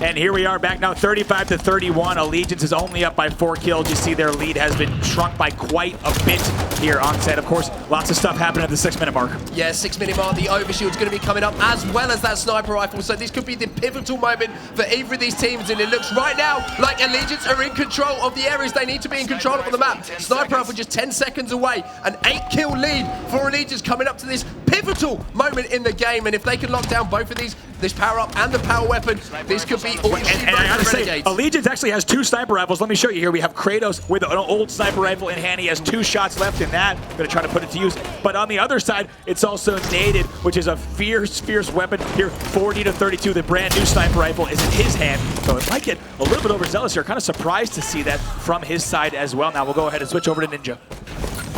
And here we are back now, 35-31. Allegiance is only up by 4 kills. You see their lead has been shrunk by quite a bit here on set. Of course, lots of stuff happening at the 6-minute mark. Yeah, 6-minute mark. The overshield's going to be coming up as well as that sniper rifle. So this could be the pivotal moment for either of these teams. And it looks right now like Allegiance are in control of the areas they need to be in control of on the map. Sniper rifle just 10 seconds away. An 8-kill lead for Allegiance coming up to this pivotal moment in the game. And if they can lock down both of these, this power-up and the power weapon, this could be all she and I gotta say, Renegades. Allegiance actually has 2 sniper rifles. Let me show you here. We have Kratos with an old sniper rifle in hand. He has 2 shots left in that. Gonna try to put it to use. But on the other side, it's also Naded, which is a fierce weapon here. 40-32, the brand new sniper rifle is in his hand. So it might get a little bit overzealous here. Kind of surprised to see that from his side as well. Now we'll go ahead and switch over to Ninja.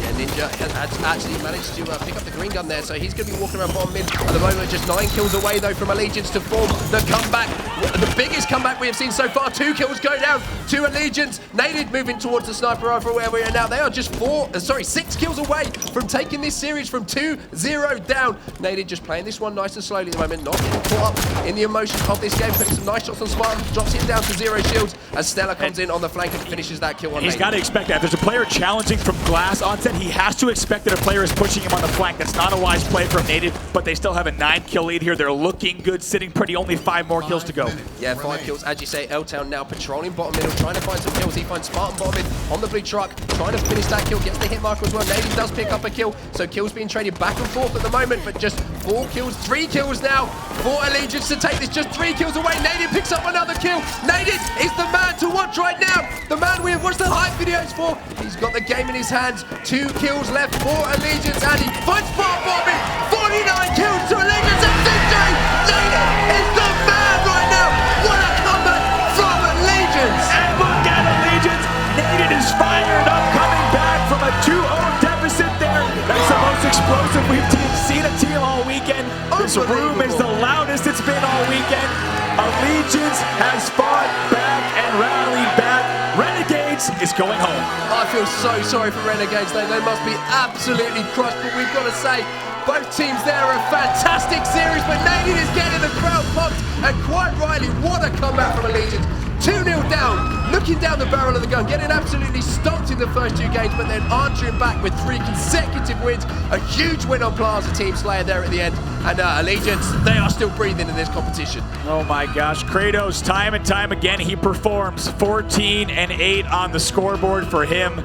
Yeah, Ninja has actually managed to pick up the green gun there, so he's going to be walking around bottom mid at the moment. Just 9 kills away, though, from Allegiance to form the comeback. The biggest comeback we have seen so far. 2 kills go down to Allegiance. Naded moving towards the sniper rifle where we are now. They are just 6 kills away from taking this series from 2-0 down. Naded just playing this one nice and slowly at the moment, not getting caught up in the emotion of this game. Putting some nice shots on Spartan, drops him down to 0 shields as Stella comes in on the flank and finishes that kill on He's Naded. got to expect that. If there's a player challenging from glass onset, he has to expect that a player is pushing him on the flank. That's not a wise play from Native, but they still have a 9-kill lead here. They're looking good, sitting pretty. Only 5 more kills to go. Yeah, 5 kills. As you say, L-Town now patrolling bottom middle, trying to find some kills. He finds Spartan bottom mid on the blue truck, trying to finish that kill, gets the hit marker as well. Native does pick up a kill, so kills being traded back and forth at the moment, but just 4 kills, 3 kills now for Allegiance to take this. Just 3 kills away. Native picks up another kill. Native is the man to watch right now. The man we have watched the hype videos for. He's got the game in his hands. 2 kills left for Allegiance, and he finds Spartan bottom mid. 49 kills to Allegiance and victory. Native is the man right now. What a comeback from Allegiance. And look at Allegiance. Native is fired up, coming back from a 2-0 deficit there. That's the most explosive we've seen a team all weekend. This room is the loudest it's been all weekend. Allegiance has fought back and rallied back. Renegades is going home. I feel so sorry for Renegades, though. They must be absolutely crushed, but we've got to say, both teams there are a fantastic series, but Native is getting the crowd pumped, and quite rightly, what a comeback from Allegiance. 2-0 down, looking down the barrel of the gun, getting absolutely stomped in the first 2 games, but then answering back with 3 consecutive wins. A huge win on Plaza Team Slayer there at the end. And Allegiance, they are still breathing in this competition. Oh my gosh, Kratos, time and time again, he performs. 14-8 on the scoreboard for him.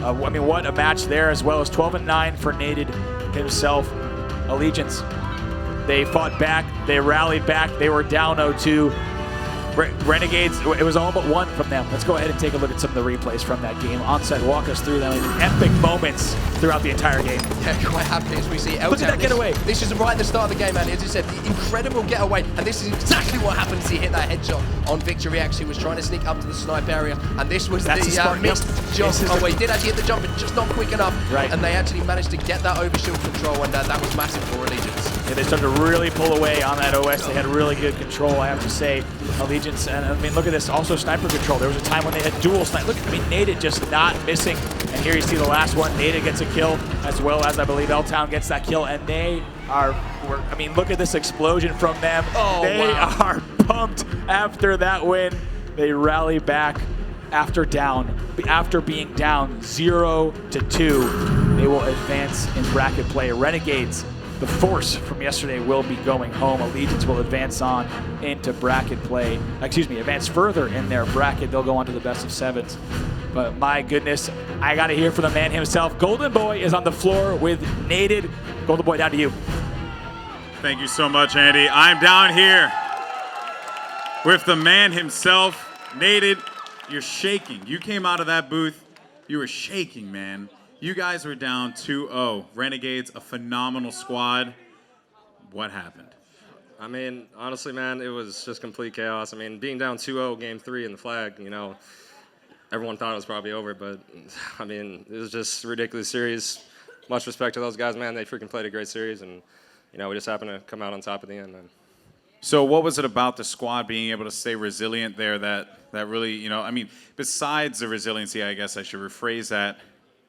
I mean, what a match there, as well as 12-9 for Nated himself. Allegiance, they fought back, they rallied back, they were down 0-2. Renegades, it was all but 1 from them. Let's go ahead and take a look at some of the replays from that game. Onset, walk us through them. Epic moments throughout the entire game. Yeah, quite happy as we see L-Town. Look at that getaway. This is right at the start of the game, and as you said, the incredible getaway, and this is exactly what happened as he hit that headshot on Victory X. He was trying to sneak up to the snipe area, and this was the missed jump. Oh, well, he did actually hit the jump, but just not quick enough. Right. And they actually managed to get that overshield control, and that was massive for Allegiance. Yeah, they started to really pull away on that OS. They had really good control, I have to say. Allegiance, and I mean, look at this, also sniper control. There was a time when they had dual snipe. Look, I mean, Nated just not missing. And here you see the last one. Nated gets a kill, as well as I believe L-Town gets that kill. And they are, I mean, look at this explosion from them. Oh, they are pumped after that win. They rally back after being down 0-2. They will advance in bracket play. Renegades, the force from yesterday, will be going home. Allegiance will advance on into bracket play. Advance further in their bracket. They'll go on to the best of 7s. But my goodness, I got to hear from the man himself. Golden Boy is on the floor with Nated. Golden Boy, down to you. Thank you so much, Andy. I'm down here with the man himself. Nated, you're shaking. You came out of that booth, you were shaking, man. You guys were down 2-0. Renegades, a phenomenal squad. What happened? I mean, honestly, man, it was just complete chaos. I mean, being down 2-0 game 3 in the flag, you know, everyone thought it was probably over, but I mean, it was just a ridiculous series. Much respect to those guys, man. They freaking played a great series, and, you know, we just happened to come out on top at the end, man. So what was it about the squad being able to stay resilient there that really, you know, I mean, besides the resiliency, I guess I should rephrase that,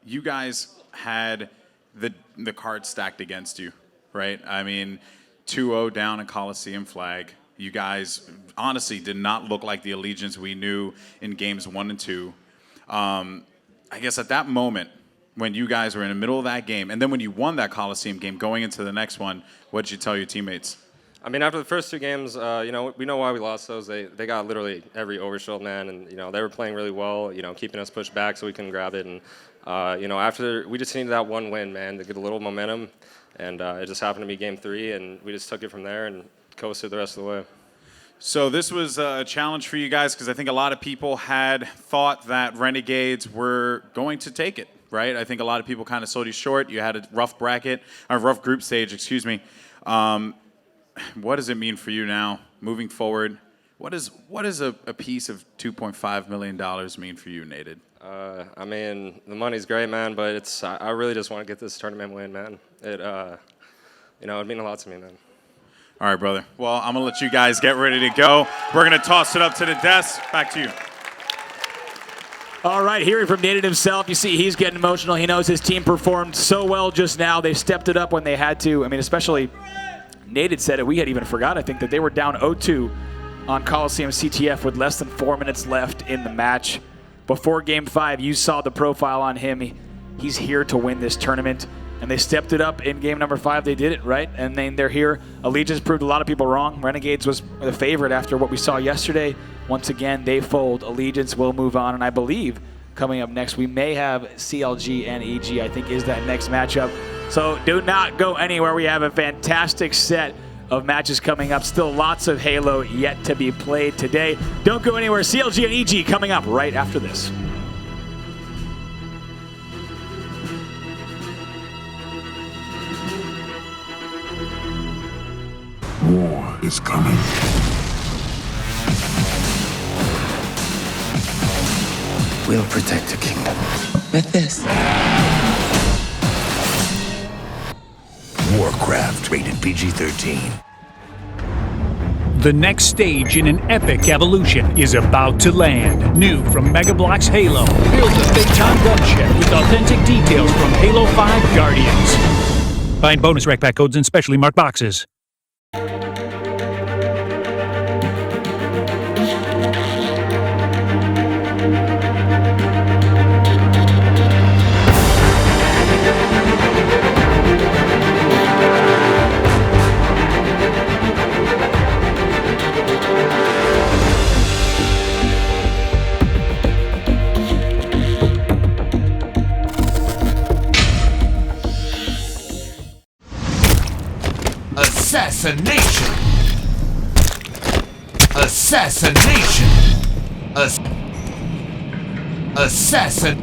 you guys had the cards stacked against you, right? I mean, 2-0 down a Coliseum flag. You guys honestly did not look like the Allegiance we knew in games 1 and 2. I guess at that moment, when you guys were in the middle of that game, and then when you won that Coliseum game going into the next one, what did you tell your teammates? I mean, after the first 2 games, you know, we know why we lost those. They got literally every overshield, man, and, you know, they were playing really well, you know, keeping us pushed back so we couldn't grab it. And, you know, after, we just needed that one win, man, to get a little momentum. And it just happened to be game 3, and we just took it from there and coasted the rest of the way. So this was a challenge for you guys because I think a lot of people had thought that Renegades were going to take it, right? I think a lot of people kind of sold you short. You had a rough bracket, or rough group stage, excuse me. What does it mean for you now, moving forward? What does a piece of $2.5 million mean for you, Nated? I mean, the money's great, man, but I really just want to get this tournament win, man. It, you know, it'd mean a lot to me, man. All right, brother. Well, I'm going to let you guys get ready to go. We're going to toss it up to the desk. Back to you. All right, hearing from Nated himself, you see he's getting emotional. He knows his team performed so well just now. They stepped it up when they had to. I mean, especially Nated said it. We had even forgot, I think, that they were down 0-2 on Coliseum CTF with less than 4 minutes left in the match. Before Game 5, you saw the profile on him. He's here to win this tournament. And they stepped it up in game number 5. They did it, right? And then they're here. Allegiance proved a lot of people wrong. Renegades was the favorite after what we saw yesterday. Once again, they fold. Allegiance will move on. And I believe coming up next, we may have CLG and EG, I think, is that next matchup. So do not go anywhere. We have a fantastic set of matches coming up. Still lots of Halo yet to be played today. Don't go anywhere. CLG and EG coming up right after this. War is coming. We'll protect the kingdom with this. Warcraft, rated PG-13. The next stage in an epic evolution is about to land. New from Megablock's Halo. Build a Phaeton gunship with authentic details from Halo 5 Guardians. Find bonus rec pack codes in specially marked boxes. Assassination! Assassination! Assassin!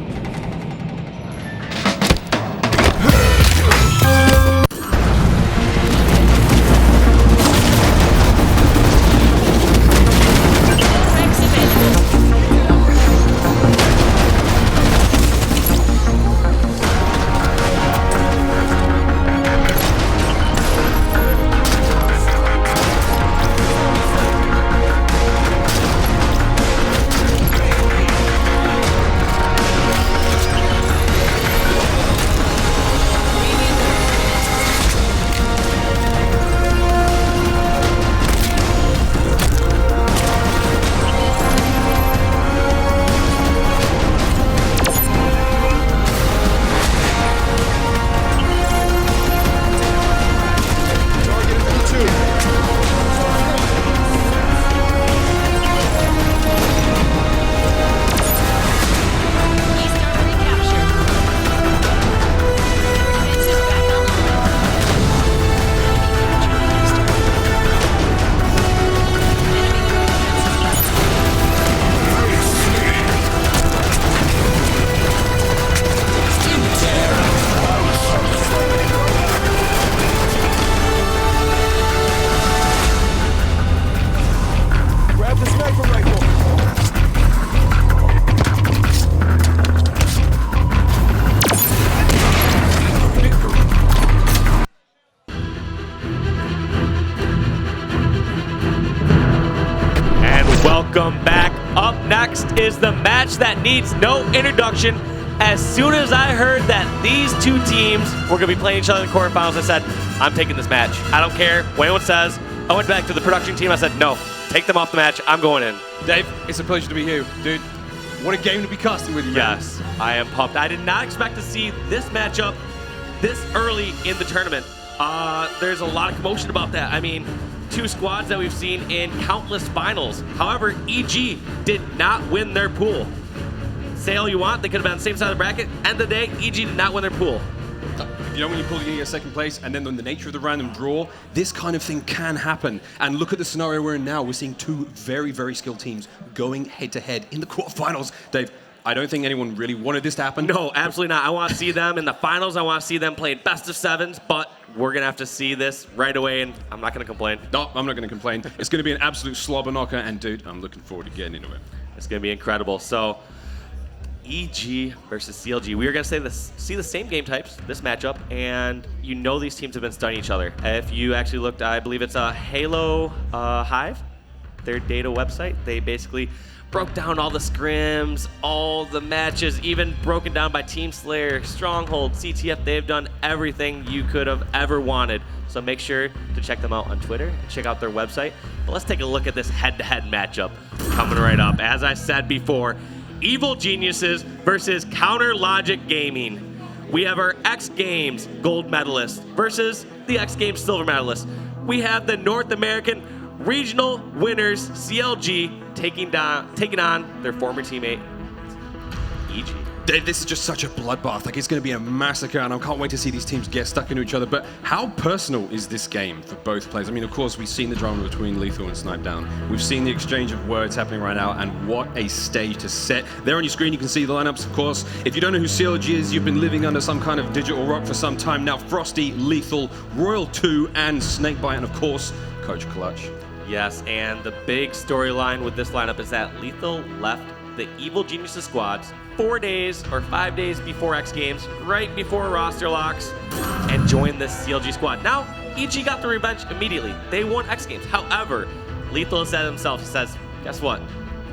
Welcome back. Up next is the match that needs no introduction. As soon as I heard that these two teams were going to be playing each other in the quarterfinals, I said, I'm taking this match. I don't care what anyone says. I went back to the production team. I said, no, take them off the match. I'm going in. Dave, it's a pleasure to be here, dude. What a game to be casting with you, man. Yes, I am pumped. I did not expect to see this matchup this early in the tournament. There's a lot of commotion about that. I mean, two squads that we've seen in countless finals. However, EG did not win their pool. Say all you want, they could have been on the same side of the bracket. End of the day, EG did not win their pool. You know when you pull, you're going to get second place, and then the nature of the random draw, this kind of thing can happen. And look at the scenario we're in now. We're seeing two very, very skilled teams going head-to-head in the quarterfinals. Dave, I don't think anyone really wanted this to happen. No, absolutely not. I want to see them in the finals. I want to see them playing best of sevens, but we're going to have to see this right away, and I'm not going to complain. No, I'm not going to complain. It's going to be an absolute slobber knocker, and dude, I'm looking forward to getting into it. It's going to be incredible. So, EG versus CLG. We are going to see the same game types, this matchup, and you know these teams have been studying each other. If you actually looked, I believe it's a Halo Hive, their data website. They basically broke down all the scrims, all the matches, even broken down by Team Slayer, Stronghold, CTF. They've done everything you could have ever wanted. So make sure to check them out on Twitter and check out their website. But let's take a look at this head-to-head matchup coming right up. As I said before, Evil Geniuses versus Counter Logic Gaming. We have our X Games gold medalist versus the X Games silver medalist. We have the North American regional winners, CLG, taking on their former teammate, EG. Dave, this is just such a bloodbath. Like, it's going to be a massacre, and I can't wait to see these teams get stuck into each other. But how personal is this game for both players? I mean, of course, we've seen the drama between Lethal and Snipe Down. We've seen the exchange of words happening right now, and what a stage to set. There on your screen, you can see the lineups, of course. If you don't know who CLG is, you've been living under some kind of digital rock for some time now. Frosty, Lethal, Royal 2, and Snakebite, and of course, Coach Clutch. Yes, and the big storyline with this lineup is that Lethal left the Evil Geniuses squads 4 days or 5 days before X Games, right before roster locks, and joined this CLG squad. Now, EG got the revenge immediately. They won X Games. However, Lethal said himself, he says, guess what?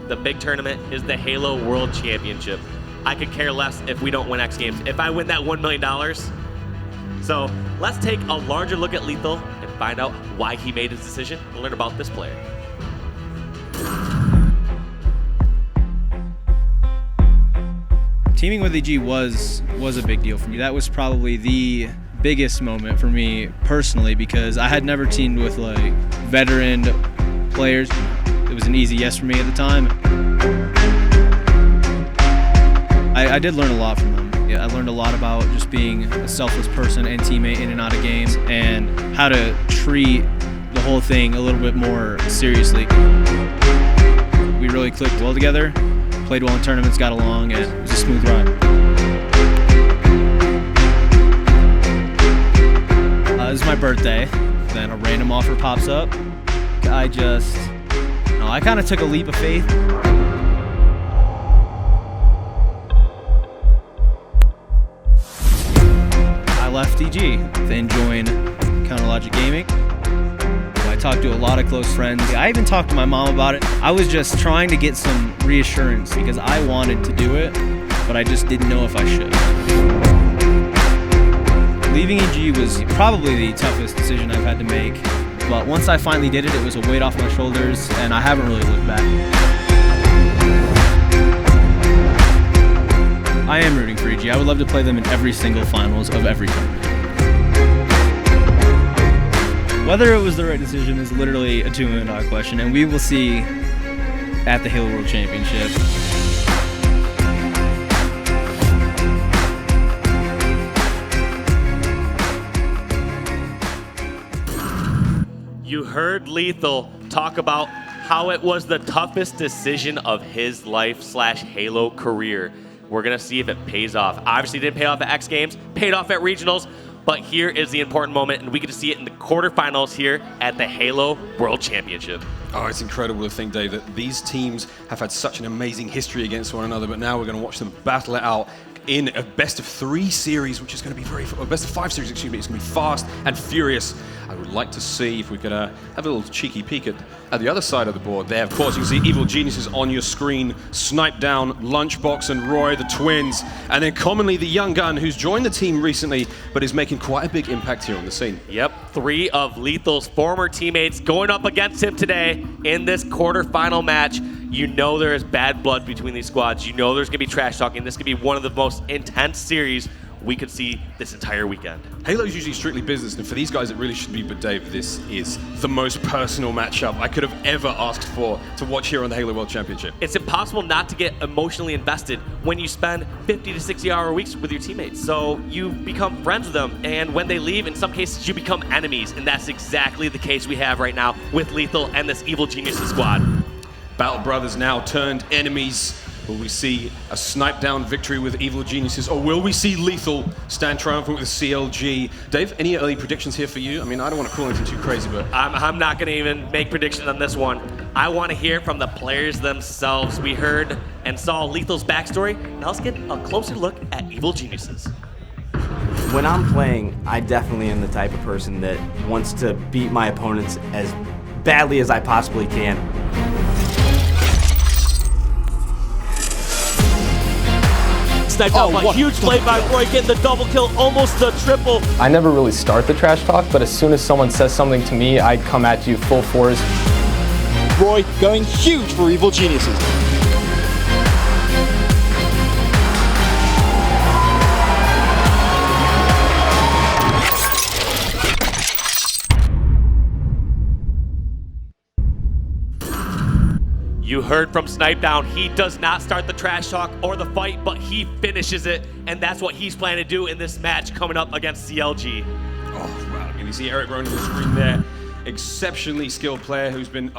The big tournament is the Halo World Championship. I could care less if we don't win X Games. If I win that $1 million. So let's take a larger look at Lethal and find out why he made his decision and learn about this player. Teaming with EG was a big deal for me. That was probably the biggest moment for me personally, because I had never teamed with like veteran players. It was an easy yes for me at the time. I did learn a lot from them. Yeah, I learned a lot about just being a selfless person and teammate in and out of games, and how to treat the whole thing a little bit more seriously. We really clicked well together. Played well in tournaments, got along, and it was a smooth ride. This is my birthday, then a random offer pops up. I kind of took a leap of faith. I left EG, then joined Counter Logic Gaming. I talked to a lot of close friends. I even talked to my mom about it. I was just trying to get some reassurance because I wanted to do it, but I just didn't know if I should. Leaving EG was probably the toughest decision I've had to make, but once I finally did it, it was a weight off my shoulders, and I haven't really looked back. I am rooting for EG. I would love to play them in every single finals of every tournament. Whether it was the right decision is literally a $2 million question, and we will see at the Halo World Championship. You heard Lethal talk about how it was the toughest decision of his life / Halo career. We're going to see if it pays off. Obviously, it didn't pay off at X Games, paid off at Regionals, but here is the important moment, and we get to see it in the quarterfinals here at the Halo World Championship. Oh, it's incredible to think, Dave, that these teams have had such an amazing history against one another, but now we're going to watch them battle it out in a best-of-3 series, which is going to be best-of-5 series, excuse me. It's going to be fast and furious. I would like to see if we could have a little cheeky peek at the other side of the board there. Of course, you can see Evil Geniuses on your screen, Snipe Down, Lunchbox and Roy, the twins, and then commonly the young gun who's joined the team recently, but is making quite a big impact here on the scene. Yep, 3 of Lethal's former teammates going up against him today in this quarterfinal match. You know there is bad blood between these squads. You know there's going to be trash talking. This could be one of the most intense series we could see this entire weekend. Halo's usually strictly business, and for these guys it really should be, but Dave, this is the most personal matchup I could have ever asked for to watch here on the Halo World Championship. It's impossible not to get emotionally invested when you spend 50 to 60-hour weeks with your teammates. So you become friends with them, and when they leave, in some cases, you become enemies, and that's exactly the case we have right now with Lethal and this Evil Geniuses squad. Battle Brothers now turned enemies. Will we see a Snipe Down victory with Evil Geniuses, or will we see Lethal stand triumphant with CLG? Dave, any early predictions here for you? I mean, I don't want to call anything too crazy, but... I'm not going to even make predictions on this one. I want to hear from the players themselves. We heard and saw Lethal's backstory. Now let's get a closer look at Evil Geniuses. When I'm playing, I definitely am the type of person that wants to beat my opponents as badly as I possibly can. Sniped out, but huge play by Roy, getting the double kill, almost the triple. I never really start the trash talk, but as soon as someone says something to me, I come at you full force. Roy going huge for Evil Geniuses. You heard from Snipe Down, he does not start the trash talk or the fight, but he finishes it, and that's what he's planning to do in this match coming up against CLG. Oh, wow. And you see Eric Rowan on the screen there. Exceptionally skilled player who's been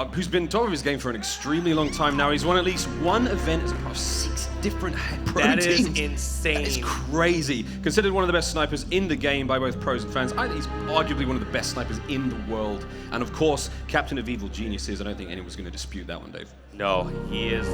top of his game for an extremely long time now. He's won at least one event as a part of 6 different pro teams. That is insane. That is crazy. Considered one of the best snipers in the game by both pros and fans. I think he's arguably one of the best snipers in the world. And of course, captain of Evil Geniuses. I don't think anyone's going to dispute that one, Dave. No, he is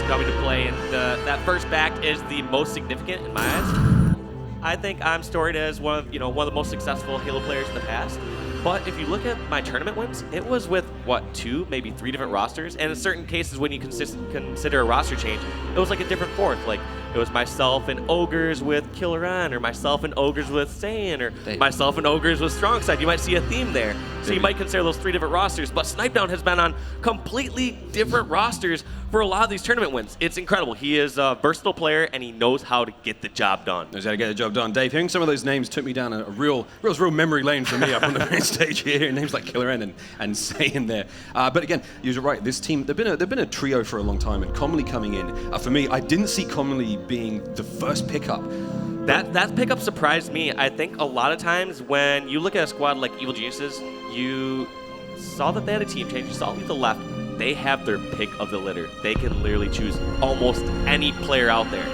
coming to play, and that first back is the most significant in my eyes. I think I'm storied as one of the most successful Halo players in the past. But if you look at my tournament wins, it was with, 2, maybe 3 different rosters. And in certain cases, when you consider a roster change, it was like a different fourth. Like, it was myself and Ogres with Killer N, or myself and Ogres with Saiyan, or myself and Ogres with Strong Side. You might see a theme there. So you might consider those 3 different rosters. But Snipe Down has been on completely different rosters for a lot of these tournament wins. It's incredible. He is a versatile player, and he knows how to get the job done. Knows how to get the job done. Dave, hearing some of those names took me down a real memory lane for me up on the main stage here. Names like Killer N and Saiyan there. But again, you're right. This team, they've been a trio for a long time, and Commonly coming in. For me, I didn't see Commonly being the first pickup. That pickup surprised me. I think a lot of times when you look at a squad like Evil Geniuses, you saw that they had a team change. You saw Lethal left. They have their pick of the litter. They can literally choose almost any player out there.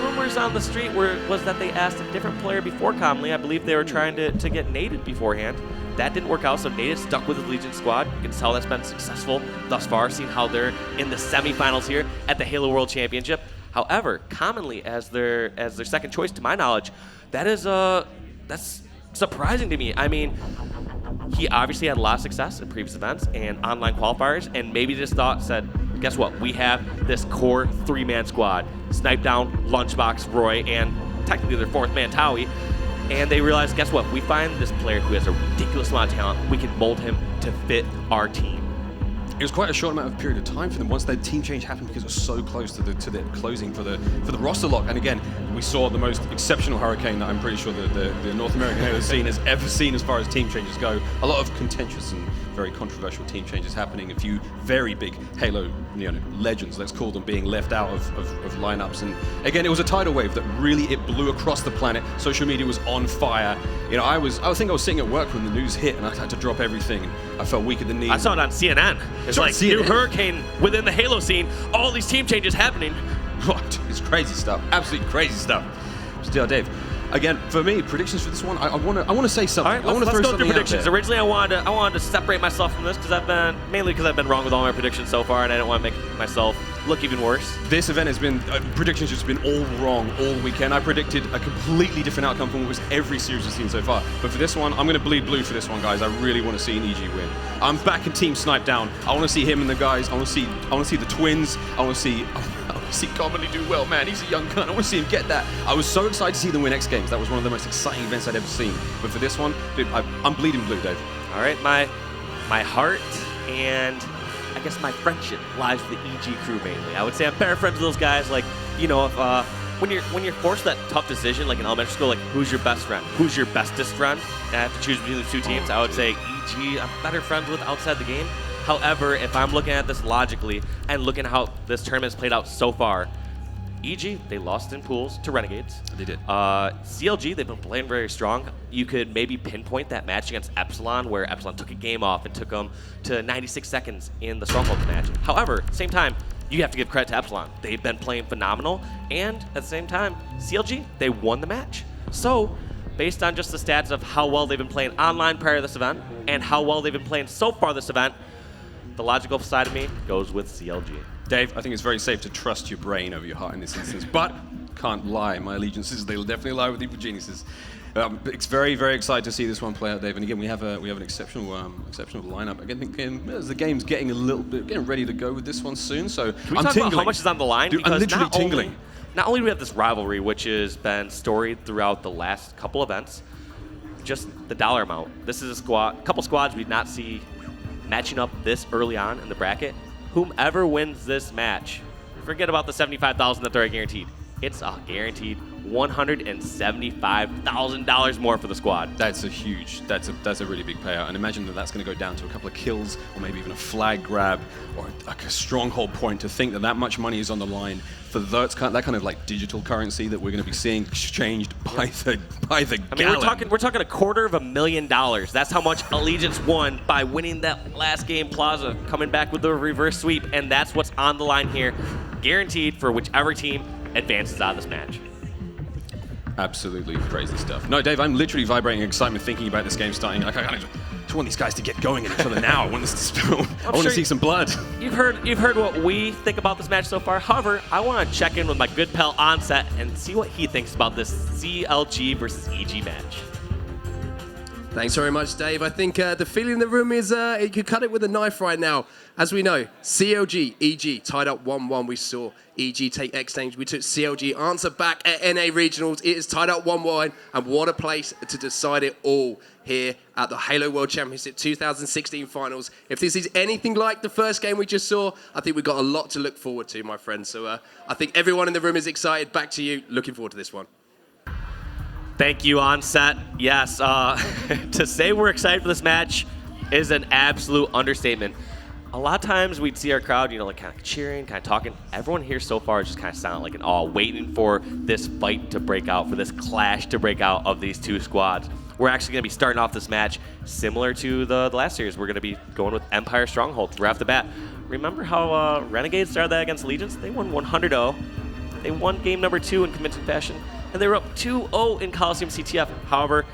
Rumors on the street was that they asked a different player before Commonly. I believe they were trying to get Nated beforehand. That didn't work out, so Nated stuck with the Legion squad. You can tell that's been successful thus far, seeing how they're in the semifinals here at the Halo World Championship. However, Commonly as their second choice, to my knowledge, that's surprising to me. I mean, he obviously had a lot of success in previous events and online qualifiers, and maybe just said, guess what? We have this core 3-man squad. Snipe Down, Lunchbox, Roy, and technically their 4th man, Towie. And they realized, guess what? We find this player who has a ridiculous amount of talent. We can mold him to fit our team. It was quite a short amount of period of time for them once that team change happened, because it was so close to the closing for the roster lock. And again, we saw the most exceptional hurricane that I'm pretty sure the North American Halo scene has ever seen as far as team changes go. A lot of contentious and very controversial team changes happening. A few very big Halo legends, let's call them, being left out of lineups. And again, it was a tidal wave that really it blew across the planet. Social media was on fire. I think I was sitting at work when the news hit, and I had to drop everything. And I felt weak at the knees. I saw it on CNN. It's like new hurricane within the Halo scene. All these team changes happening. What? It's crazy stuff. Absolutely crazy stuff. Still, Dave. Again, for me, predictions for this one, I want to say something. All right, let's go through predictions. Originally, I wanted to separate myself from this because I've been wrong with all my predictions so far, and I didn't want to make myself look even worse. This event has been, predictions just been all wrong all weekend. I predicted a completely different outcome from what was every series we've seen so far. But for this one, I'm going to bleed blue for this one, guys. I really want to see an EG win. I'm backing Team Snipe down. I want to see him and the guys. I want to see the twins. I want to see Commonly do well, man. He's a young gun. I want to see him get that. I was so excited to see them win X Games. That was one of the most exciting events I'd ever seen. But for this one, dude, I'm bleeding blue, Dave. All right, my heart and I guess my friendship lies with the EG crew mainly. I would say I'm better friends with those guys. Like, you know, if when you're forced that tough decision, like in elementary school, like who's your best friend, who's your bestest friend, and I have to choose between the two teams, I would say EG. I'm better friends with outside the game. However, if I'm looking at this logically and looking at how this tournament's played out so far, EG, they lost in pools to Renegades. They did. CLG, they've been playing very strong. You could maybe pinpoint that match against Epsilon, where Epsilon took a game off and took them to 96 seconds in the Stronghold match. However, at the same time, you have to give credit to Epsilon. They've been playing phenomenal, and at the same time, CLG, they won the match. So, based on just the stats of how well they've been playing online prior to this event, and how well they've been playing so far this event, the logical side of me goes with CLG. Dave, I think it's very safe to trust your brain over your heart in this instance, but can't lie. My allegiances, they'll definitely lie with Evil Geniuses. It's very, very excited to see this one play out, Dave. And again, we have an exceptional lineup. Again, as the game's getting getting ready to go with this one soon. So Can we talk about how much is on the line? Dude, I'm literally tingling. Not only do we have this rivalry, which has been storied throughout the last couple events, just the dollar amount. This is a couple squads we did not see matching up this early on in the bracket. Whomever wins this match, forget about the $75,000 that they're guaranteed. It's a guaranteed $175,000 more for the squad. That's a really big payout. And imagine that's going to go down to a couple of kills, or maybe even a flag grab, or like a stronghold point. To think that much money is on the line for that kind of like digital currency that we're going to be seeing exchanged by the gallon. I mean, we're talking $250,000. That's how much Allegiance won by winning that last game Plaza, coming back with the reverse sweep, and that's what's on the line here, guaranteed for whichever team advances out of this match. Absolutely crazy stuff. No, Dave, I'm literally vibrating in excitement thinking about this game starting. Like, I just want these guys to get going at each other now. I want to see some blood. You've heard what we think about this match so far. However, I want to check in with my good pal Onset and see what he thinks about this CLG versus EG match. Thanks very much, Dave. I think the feeling in the room is you could cut it with a knife right now. As we know, CLG, EG tied up 1-1. We saw EG take X Games. We took CLG answer back at NA Regionals. It is tied up 1-1, and what a place to decide it all here at the Halo World Championship 2016 Finals. If this is anything like the first game we just saw, I think we've got a lot to look forward to, my friends. So I think everyone in the room is excited. Back to you. Looking forward to this one. Thank you, Onset. Yes, to say we're excited for this match is an absolute understatement. A lot of times we'd see our crowd, like kind of cheering, kind of talking. Everyone here so far is just kind of sounding like an awe, waiting for this fight to break out, for this clash to break out of these two squads. We're actually going to be starting off this match similar to the last series. We're going to be going with Empire Stronghold right off the bat. Remember how Renegades started that against Allegiance? They won 100-0. They won game number 2 in convincing fashion, and they were up 2-0 in Coliseum CTF. However,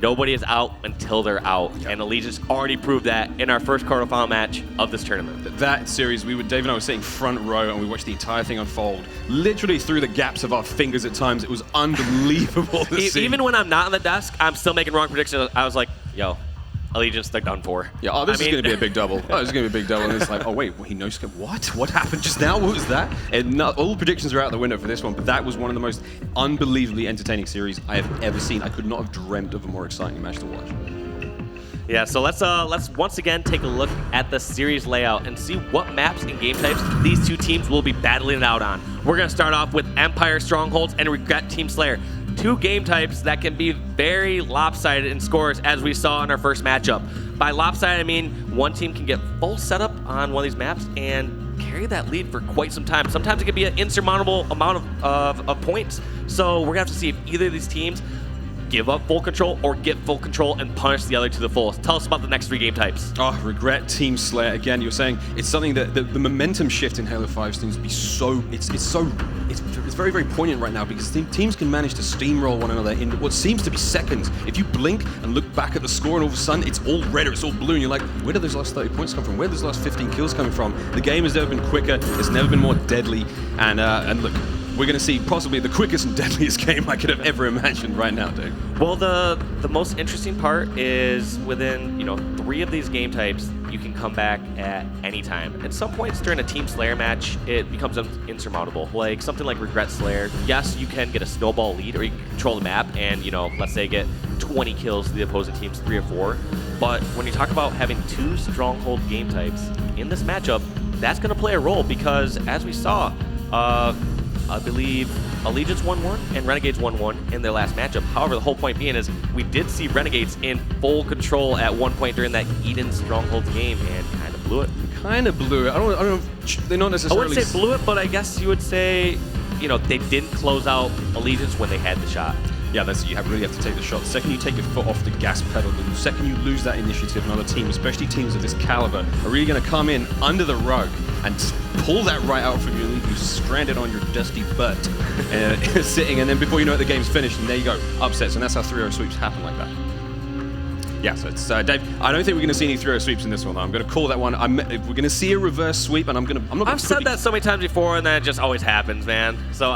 nobody is out until they're out, and Allegiance already proved that in our first quarterfinal match of this tournament. That series, Dave and I were sitting front row, and we watched the entire thing unfold, literally through the gaps of our fingers at times. It was unbelievable to see. Even when I'm not on the desk, I'm still making wrong predictions. I was like, yo, Allegiance, they're done for. Yeah, this is going to be a big double. This is going to be a big double. And it's like, oh, wait, he knows. What? What happened just now? What was that? And all the predictions are out the window for this one, but that was one of the most unbelievably entertaining series I have ever seen. I could not have dreamt of a more exciting match to watch. Yeah, so let's once again take a look at the series layout and see what maps and game types these two teams will be battling it out on. We're going to start off with Empire Strongholds and Regret Team Slayer. Two game types that can be very lopsided in scores, as we saw in our first matchup. By lopsided, I mean one team can get full setup on one of these maps and carry that lead for quite some time. Sometimes it can be an insurmountable amount of points. So we're going to have to see if either of these teams give up full control or get full control and punish the other to the fullest. Tell us about the next 3 game types. Oh, regret, Team Slayer. Again, you're saying it's something that the momentum shift in Halo 5 seems to be so, it's very, very poignant right now because teams can manage to steamroll one another in what seems to be seconds. If you blink and look back at the score and all of a sudden it's all red or it's all blue and you're like, where did those last 30 points come from? Where did those last 15 kills coming from? The game has never been quicker, it's never been more deadly, and look, we're going to see possibly the quickest and deadliest game I could have ever imagined right now, Dave. Well, the most interesting part is within 3 of these game types, you can come back at any time. At some points during a Team Slayer match, it becomes insurmountable. Like something like Regret Slayer. Yes, you can get a snowball lead, or you can control the map and let's say get 20 kills to the opposing team's 3 or 4. But when you talk about having 2 stronghold game types in this matchup, that's going to play a role because as we saw, I believe Allegiance 1-1 and Renegades 1-1 in their last matchup. However, the whole point being is we did see Renegades in full control at one point during that Eden Strongholds game and kind of blew it. Kind of blew it. I don't know. They're not necessarily. I wouldn't say blew it, but I guess you would say, they didn't close out Allegiance when they had the shot. Yeah, you really have to take the shot. The second you take your foot off the gas pedal, the second you lose that initiative, another team, especially teams of this caliber, are really going to come in under the rug and pull that right out from you and leave you stranded on your dusty butt, sitting, and then before you know it, the game's finished, and there you go, upsets, and that's how 3-0 sweeps happen like that. Yeah, so it's Dave. I don't think we're going to see any 3-0 sweeps in this one, though. I'm going to call that one. We're going to see a reverse sweep, and I've said that so many times before, and then it just always happens, man. So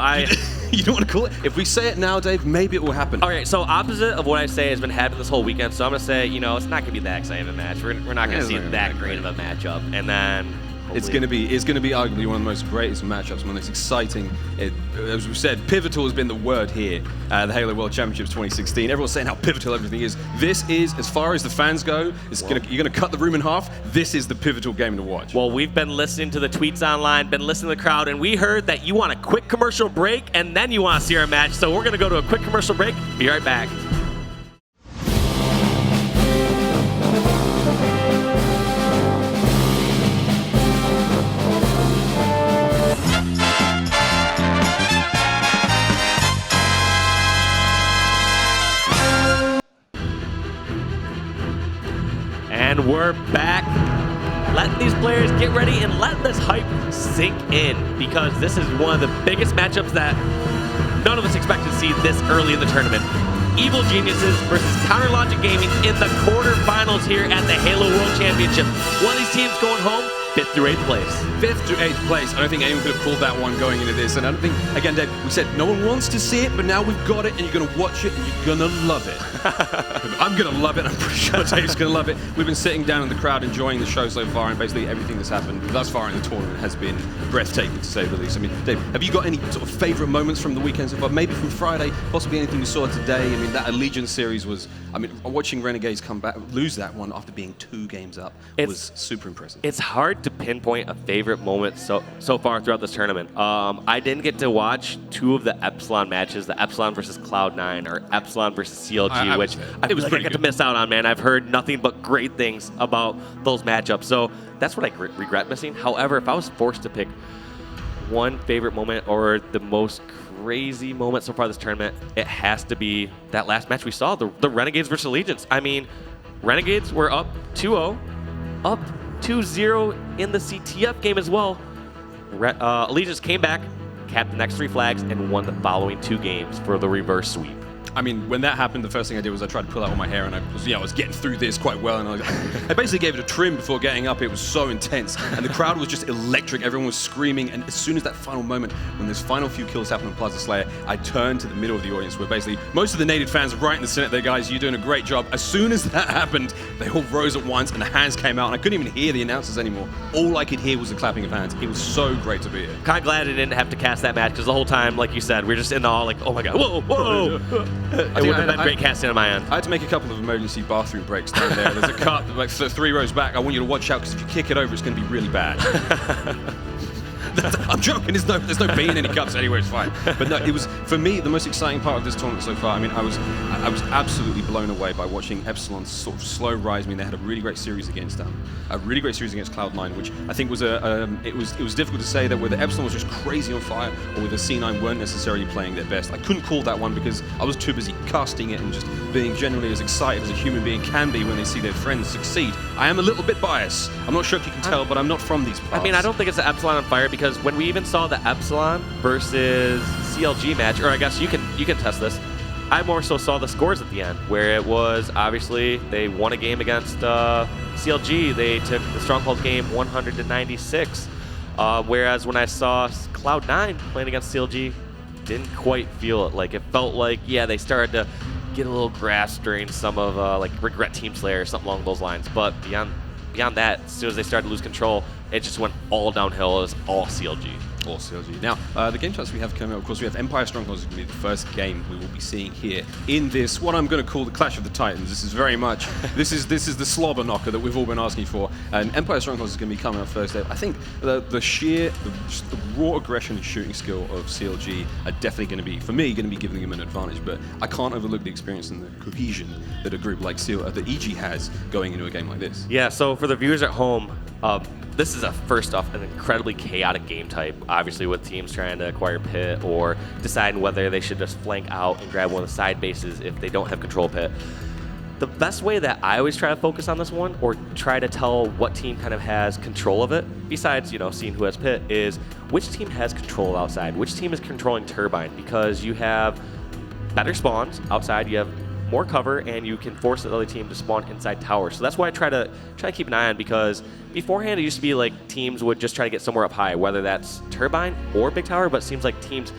You don't want to call it? If we say it now, Dave, maybe it will happen. All right, so opposite of what I say has been happening this whole weekend, so I'm going to say, it's not going to be that exciting of a match. We're not going to see that great of a matchup, and then it's going to be arguably one of the most greatest matchups, one of the most exciting. As we said, pivotal has been the word here. The Halo World Championships 2016. Everyone's saying how pivotal everything is. This is, as far as the fans go, you're going to cut the room in half. This is the pivotal game to watch. Well, we've been listening to the tweets online, been listening to the crowd, and we heard that you want a quick commercial break, and then you want to see our match. So we're going to go to a quick commercial break. Be right back. And we're back. Let these players get ready and let this hype sink in because this is one of the biggest matchups that none of us expected to see this early in the tournament. Evil Geniuses versus Counter Logic Gaming in the quarterfinals here at the Halo World Championship. One of these teams going home, 5th through 8th place. 5th through 8th place. I don't think anyone could have called that one going into this. And I don't think, again, Dave, we said no one wants to see it, but now we've got it and you're going to watch it and you're going to love it. I'm going to love it. I'm pretty sure Dave's going to love it. We've been sitting down in the crowd enjoying the show so far, and basically everything that's happened thus far in the tournament has been breathtaking, to say the least. I mean, Dave, have you got any sort of favorite moments from the weekend so far? Maybe from Friday, possibly anything we saw today. I mean, that Allegiance series was, watching Renegades come back, lose that one after being 2 games up was super impressive. It's hard to pinpoint a favorite moment so far throughout this tournament. I didn't get to watch 2 of the Epsilon matches, the Epsilon versus Cloud9 or Epsilon versus CLG, which I feel like I got to miss out on, man. I've heard nothing but great things about those matchups, so that's what I regret missing. However, if I was forced to pick one favorite moment or the most crazy moment so far this tournament, it has to be that last match we saw, the Renegades versus Allegiance. I mean, Renegades were up 2-0, up 2-0 in the CTF game as well. Allegiance came back, capped the next 3 flags, and won the following 2 games for the reverse sweep. I mean, when that happened, the first thing I did was I tried to pull out all my hair, and I was getting through this quite well, and I basically gave it a trim before getting up. It was so intense, and the crowd was just electric. Everyone was screaming, and as soon as that final moment, when those final few kills happened on Plaza Slayer, I turned to the middle of the audience, where basically most of the native fans were right in the center there, guys, you're doing a great job. As soon as that happened, they all rose at once, and the hands came out, and I couldn't even hear the announcers anymore. All I could hear was the clapping of hands. It was so great to be here. Kind of glad I didn't have to cast that match, because the whole time, like you said, we were just in awe, like, oh my god, whoa, whoa! It would have been great casting on my end. I had to make a couple of emergency bathroom breaks down there. There's a cut like 3 rows back. I want you to watch out because if you kick it over, it's going to be really bad. I'm joking. There's no being any cups anyway. It's fine. But no, it was for me the most exciting part of this tournament so far. I mean, I was absolutely blown away by watching Epsilon's sort of slow rise. I mean, they had a really great series against Cloud9, which I think was it was difficult to say that whether Epsilon was just crazy on fire or whether C9 weren't necessarily playing their best. I couldn't call that one because I was too busy casting it and just being generally as excited as a human being can be when they see their friends succeed. I am a little bit biased. I'm not sure if you can tell, but I'm not from these parts. I mean, I don't think it's the Epsilon on fire because when we even saw the Epsilon versus CLG match, or I guess you can test this, I more so saw the scores at the end, where it was obviously they won a game against CLG. They took the Stronghold game 100-96, whereas when I saw Cloud9 playing against CLG, didn't quite feel it. Like it felt like, yeah, they started to get a little grasp during some of like Regret Team Slayer or something along those lines. But beyond that, as soon as they started to lose control, it just went all downhill. It was all CLG. All CLG. Now, the game charts we have coming up, of course, we have Empire Strongholds is going to be the first game we will be seeing here in this, what I'm going to call the Clash of the Titans. This is very much, this is the slobber knocker that we've all been asking for. And Empire Strongholds is going to be coming up first. I think the raw aggression and shooting skill of CLG are definitely going to be, for me, going to be giving them an advantage. But I can't overlook the experience and the cohesion that a group like that EG has going into a game like this. Yeah, so for the viewers at home, this is first off an incredibly chaotic game type, obviously with teams trying to acquire pit or deciding whether they should just flank out and grab one of the side bases if they don't have control pit. The best way that I always try to focus on this one, or try to tell what team kind of has control of it, besides seeing who has pit, is which team has control outside, which team is controlling Turbine, because you have better spawns outside, you have more cover, and you can force the other team to spawn inside towers. So that's why I try to keep an eye on, because beforehand it used to be like teams would just try to get somewhere up high, whether that's Turbine or Big Tower, but it seems like teams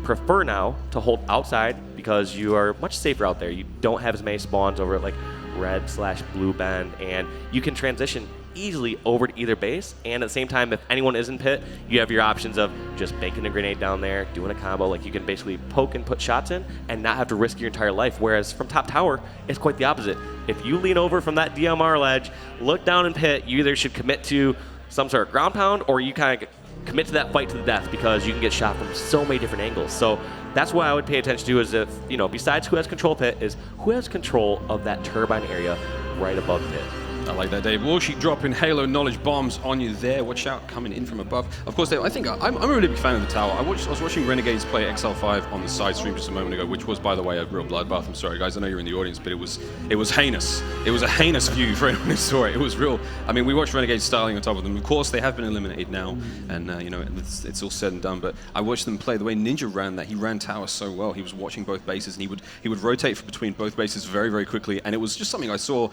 prefer now to hold outside because you are much safer out there. You don't have as many spawns over at like red/blue bend, and you can transition easily over to either base, and at the same time, if anyone is in pit, you have your options of just banking a grenade down there, doing a combo. Like you can basically poke and put shots in and not have to risk your entire life, whereas from top tower, it's quite the opposite. If you lean over from that DMR ledge, look down in pit, you either should commit to some sort of ground pound, or you kind of commit to that fight to the death, because you can get shot from so many different angles. So that's what I would pay attention to, is if, besides who has control pit, is who has control of that Turbine area right above pit. I like that, Dave. Will she dropping Halo knowledge bombs on you there? Watch out, coming in from above. Of course, Dave, I think I'm a really big fan of the tower. I was watching Renegades play XL5 on the side stream just a moment ago, which was, by the way, a real bloodbath. I'm sorry, guys. I know you're in the audience, but it was heinous. It was a heinous view for anyone who saw it. It was real. I mean, we watched Renegades styling on top of them. Of course, they have been eliminated now, and it's all said and done. But I watched them play the way Ninja ran that. He ran tower so well. He was watching both bases, and he would rotate between both bases very, very quickly. And it was just something I saw.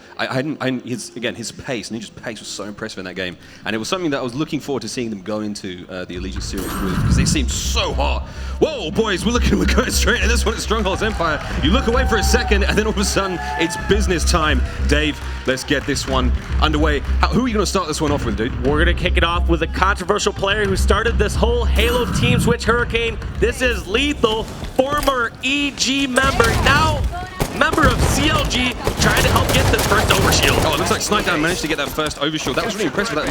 His pace. Ninja's pace was so impressive in that game, and it was something that I was looking forward to seeing them go into the Allegiance series with, because they seemed so hot. Whoa, boys, we're going straight into this one at Strongholds Empire. You look away for a second, and then all of a sudden, it's business time. Dave, let's get this one underway. Who are you going to start this one off with, dude? We're going to kick it off with a controversial player who started this whole Halo Team Switch hurricane. This is Lethal, former EG member, now member of CLG, trying to help get this first overshield. Oh, it looks like Snipedown managed to get that first overshield. That was really impressive. That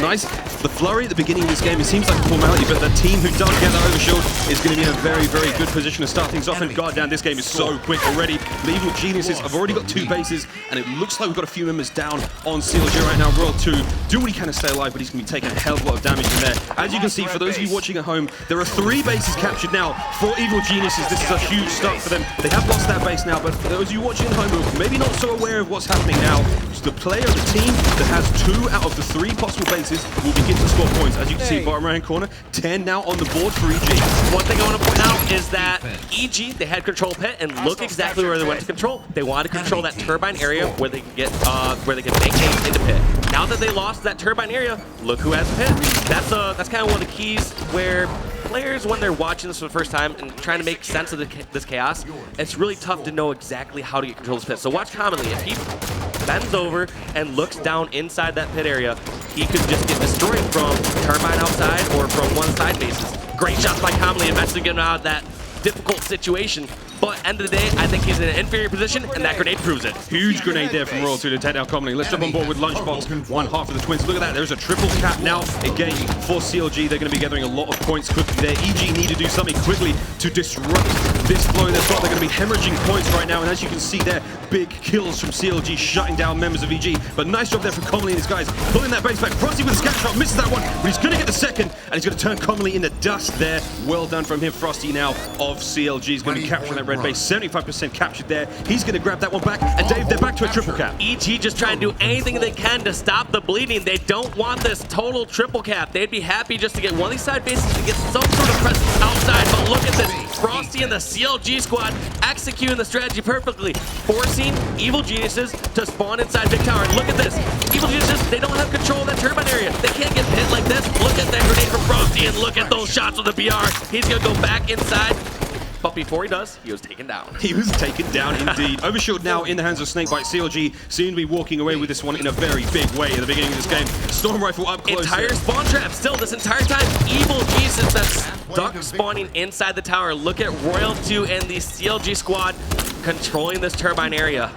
the flurry at the beginning of this game, it seems like a formality, but the team who does get that overshield is going to be in a very, very good position to start things off. And goddamn, this game is so quick already. The Evil Geniuses have already got 2 bases, and it looks like we've got a few members down on CLG right now. Royal 2 doing what he can to stay alive, but he's going to be taking a hell of a lot of damage in there. As you can see, for those of you watching at home, there are 3 bases captured now for Evil Geniuses. This is a huge start for them. They have lost that base now, but for those of you watching at home who are maybe not so aware of what's happening now, the player of the team that has 2 out of the 3 possible bases will begin to score points. As you can see, bottom right corner, 10 now on the board for EG. One thing I want to point out is that EG, they had control pit, and look exactly where they went to control. They wanted to control that Turbine area where they can get make games into pit. Now that they lost that Turbine area, look who has pit. That's kind of one of the keys where players, when they're watching this for the first time and trying to make sense of this chaos, it's really tough to know exactly how to get control of this pit. So watch commonly. If he bends over and looks down inside that pit area, he could just get destroyed from Turbine outside or from one side bases. Great shots by Commonly, eventually getting out of that difficult situation. But end of the day, I think he's in an inferior position, and that grenade proves it. Huge grenade there from Royal 2 to take down Commonly. Let's jump on board with Lunchbox, one half of the Twins. Look at that, there's a triple cap now. Again, for CLG, they're going to be gathering a lot of points quickly there. EG need to do something quickly to disrupt this flow they've got. They're going to be hemorrhaging points right now, and as you can see there, big kills from CLG shutting down members of EG. But nice job there from Commonly and his guys, pulling that base back. Frosty with a scat shot, misses that one, but he's going to get the second, and he's going to turn Commonly in the dust there. Well done from him. Frosty now of CLG is going to be capturing that red base. 75% captured there. He's going to grab that one back, and Dave, they're back to a triple cap. EG just trying to do anything they can to stop the bleeding. They don't want this total triple cap. They'd be happy just to get one of these side bases to get some sort of presence outside, but look at this. Frosty and the CLG squad executing the strategy perfectly, forcing Evil Geniuses to spawn inside Big Tower. And look at this. Evil Geniuses, they don't have control of that turbine area. They can't get hit like this. Look at that grenade from Frosty, and look at those shots with the BR. He's going to go back inside. But before he does, he was taken down. He was taken down indeed. Overshield now in the hands of Snakebite. CLG seem to be walking away with this one in a very big way at the beginning of this game. Storm Rifle up close. Entire spawn trap still this entire time. Evil Jesus that's stuck spawning inside the tower. Look at Royal 2 and the CLG squad controlling this turbine area.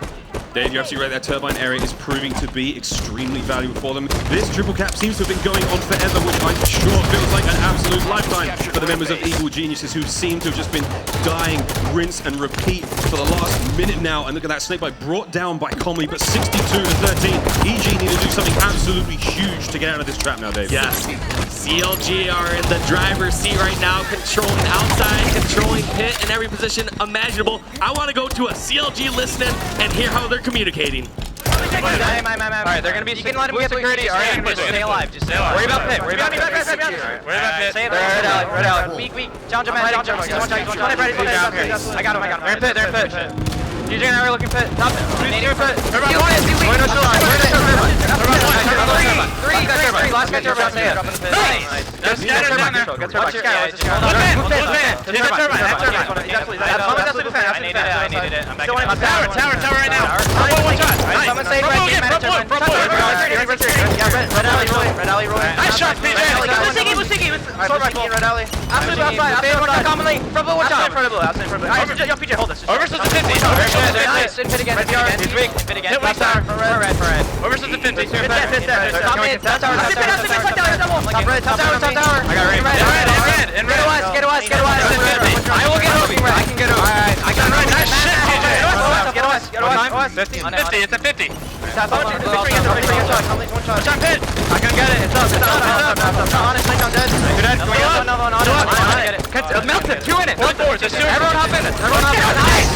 Dave, you're absolutely right. That turbine area is proving to be extremely valuable for them. This triple cap seems to have been going on forever, which I'm sure feels like an absolute lifetime for the members of Evil Geniuses, who seem to have just been dying, rinse and repeat for the last minute now. And look at that, Snakebite brought down by Comley, but 62 to 13. EG need to do something absolutely huge to get out of this trap now, Dave. Yes. CLG are in the driver's seat right now, controlling outside, controlling pit in every position imaginable. I want to go to a CLG listening and hear how they're communicating. Alright, they're gonna be blue security. Alright, just stay alive. Just stay alive. Worry about pit. Worry about pit. Worry about pit. Stay alive. Red alley. Weak. Challenge him. I got him. They're in pit. They're in pit. DJ and I are looking pit. Top it. Native pit. Three. Last guy turbine. Nice. Just get down there. Get turbine. I needed it. I'm back. Tower right now. One shot. Someone save Red alley, Roy. Nice shot, PJ. Sticky. Red alley. Absolutely outside. Commonly. Front blue, watch out. Outside in front of blue. Yo, PJ, hold this. Over's the 50. Nice. In pit again. He's weak. In pit again. Left tower. For red. Over's the 50. Top mid. Top tower. Top tower. I got red. In red. Get away. I will get over. I can get over. Alright. I got red. Nice shit, PJ. Get away. 50. It's a 50. One shot pit. I can get it. It's up. Honestly, I'm dead. You're dead. No. Melt it. 2 in it. Everyone hop in. Nice.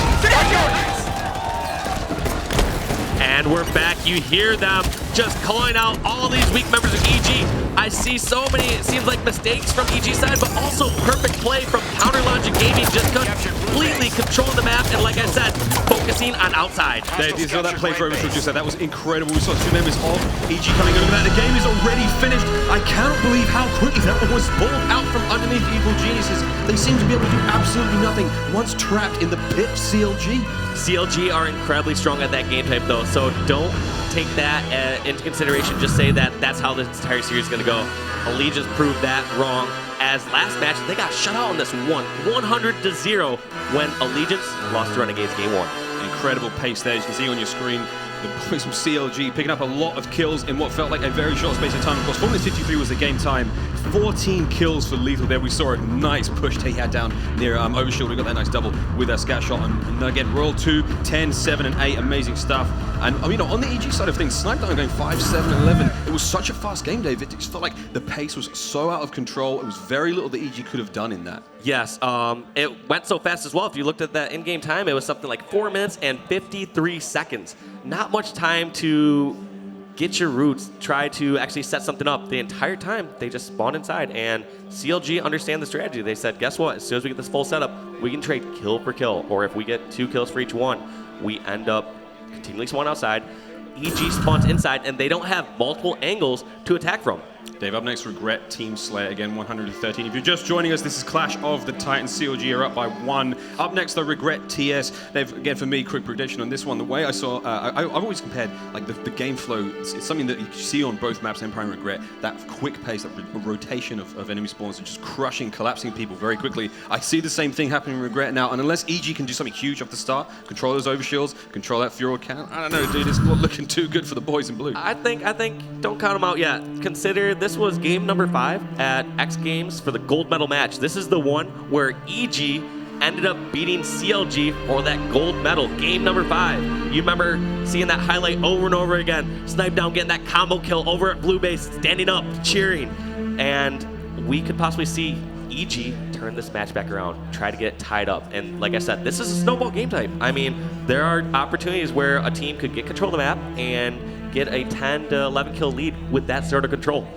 And we're back. You hear them just calling out all these weak members of EG. I see so many, it seems like, mistakes from EG side, but also perfect play from Counter Logic Gaming, just completely controlling the map, and like I said, focusing on outside. Dave, you saw that play for Overshield just said. That was incredible. We saw 2 members of EG coming over that. The game is already finished. I cannot believe how quickly that one was pulled out from underneath Evil Geniuses. They seem to be able to do absolutely nothing once trapped in the pit of CLG. CLG are incredibly strong at that game type, though, so don't take that into consideration. Just say that that's how this entire series is going to go. Allegiance proved that wrong, as last match they got shut out on this one, 100-0, when Allegiance lost to Renegades game 1. Incredible pace there, as you can see on your screen. The boys from CLG picking up a lot of kills in what felt like a very short space of time. Of course, 4 minutes 53 was the game time. 14 kills for Lethal there. We saw a nice push he had down near Overshield. We got that nice double with that scat shot. And again, Royal 2, 10, 7, and 8. Amazing stuff. And I mean, on the EG side of things, Snipedown going 5, 7, and 11. It was such a fast game, Dave. It just felt like the pace was so out of control. It was very little that EG could have done in that. Yes, it went so fast as well. If you looked at that in-game time, it was something like 4 minutes and 53 seconds. Not much time to get your roots, try to actually set something up. The entire time, they just spawned inside, and CLG understand the strategy. They said, guess what? As soon as we get this full setup, we can trade kill for kill, or if we get 2 kills for each one, we end up continually spawning outside. EG spawns inside, and they don't have multiple angles to attack from. Dave, up next, Regret Team Slayer, again, 113. If you're just joining us, this is Clash of the Titans. CLG are up by 1. Up next, though, Regret TS. Dave, again, for me, quick prediction on this one. The way I saw, I've always compared like the game flow. It's something that you see on both maps, Empire and Regret. That quick pace, that rotation of enemy spawns, and just crushing, collapsing people very quickly. I see the same thing happening in Regret now, and unless EG can do something huge off the start, control those overshields, control that Furor cannon, I don't know, dude, it's not looking too good for the boys in blue. I think, don't count them out yet. Consider this was game number 5 at X Games for the gold medal match. This is the one where EG ended up beating CLG for that gold medal. Game number 5. You remember seeing that highlight over and over again. Snipe down, getting that combo kill over at blue base, standing up, cheering. And we could possibly see EG turn this match back around, try to get tied up. And like I said, this is a snowball game type. I mean, there are opportunities where a team could get control of the map and get a 10 to 11 kill lead with that sort of control.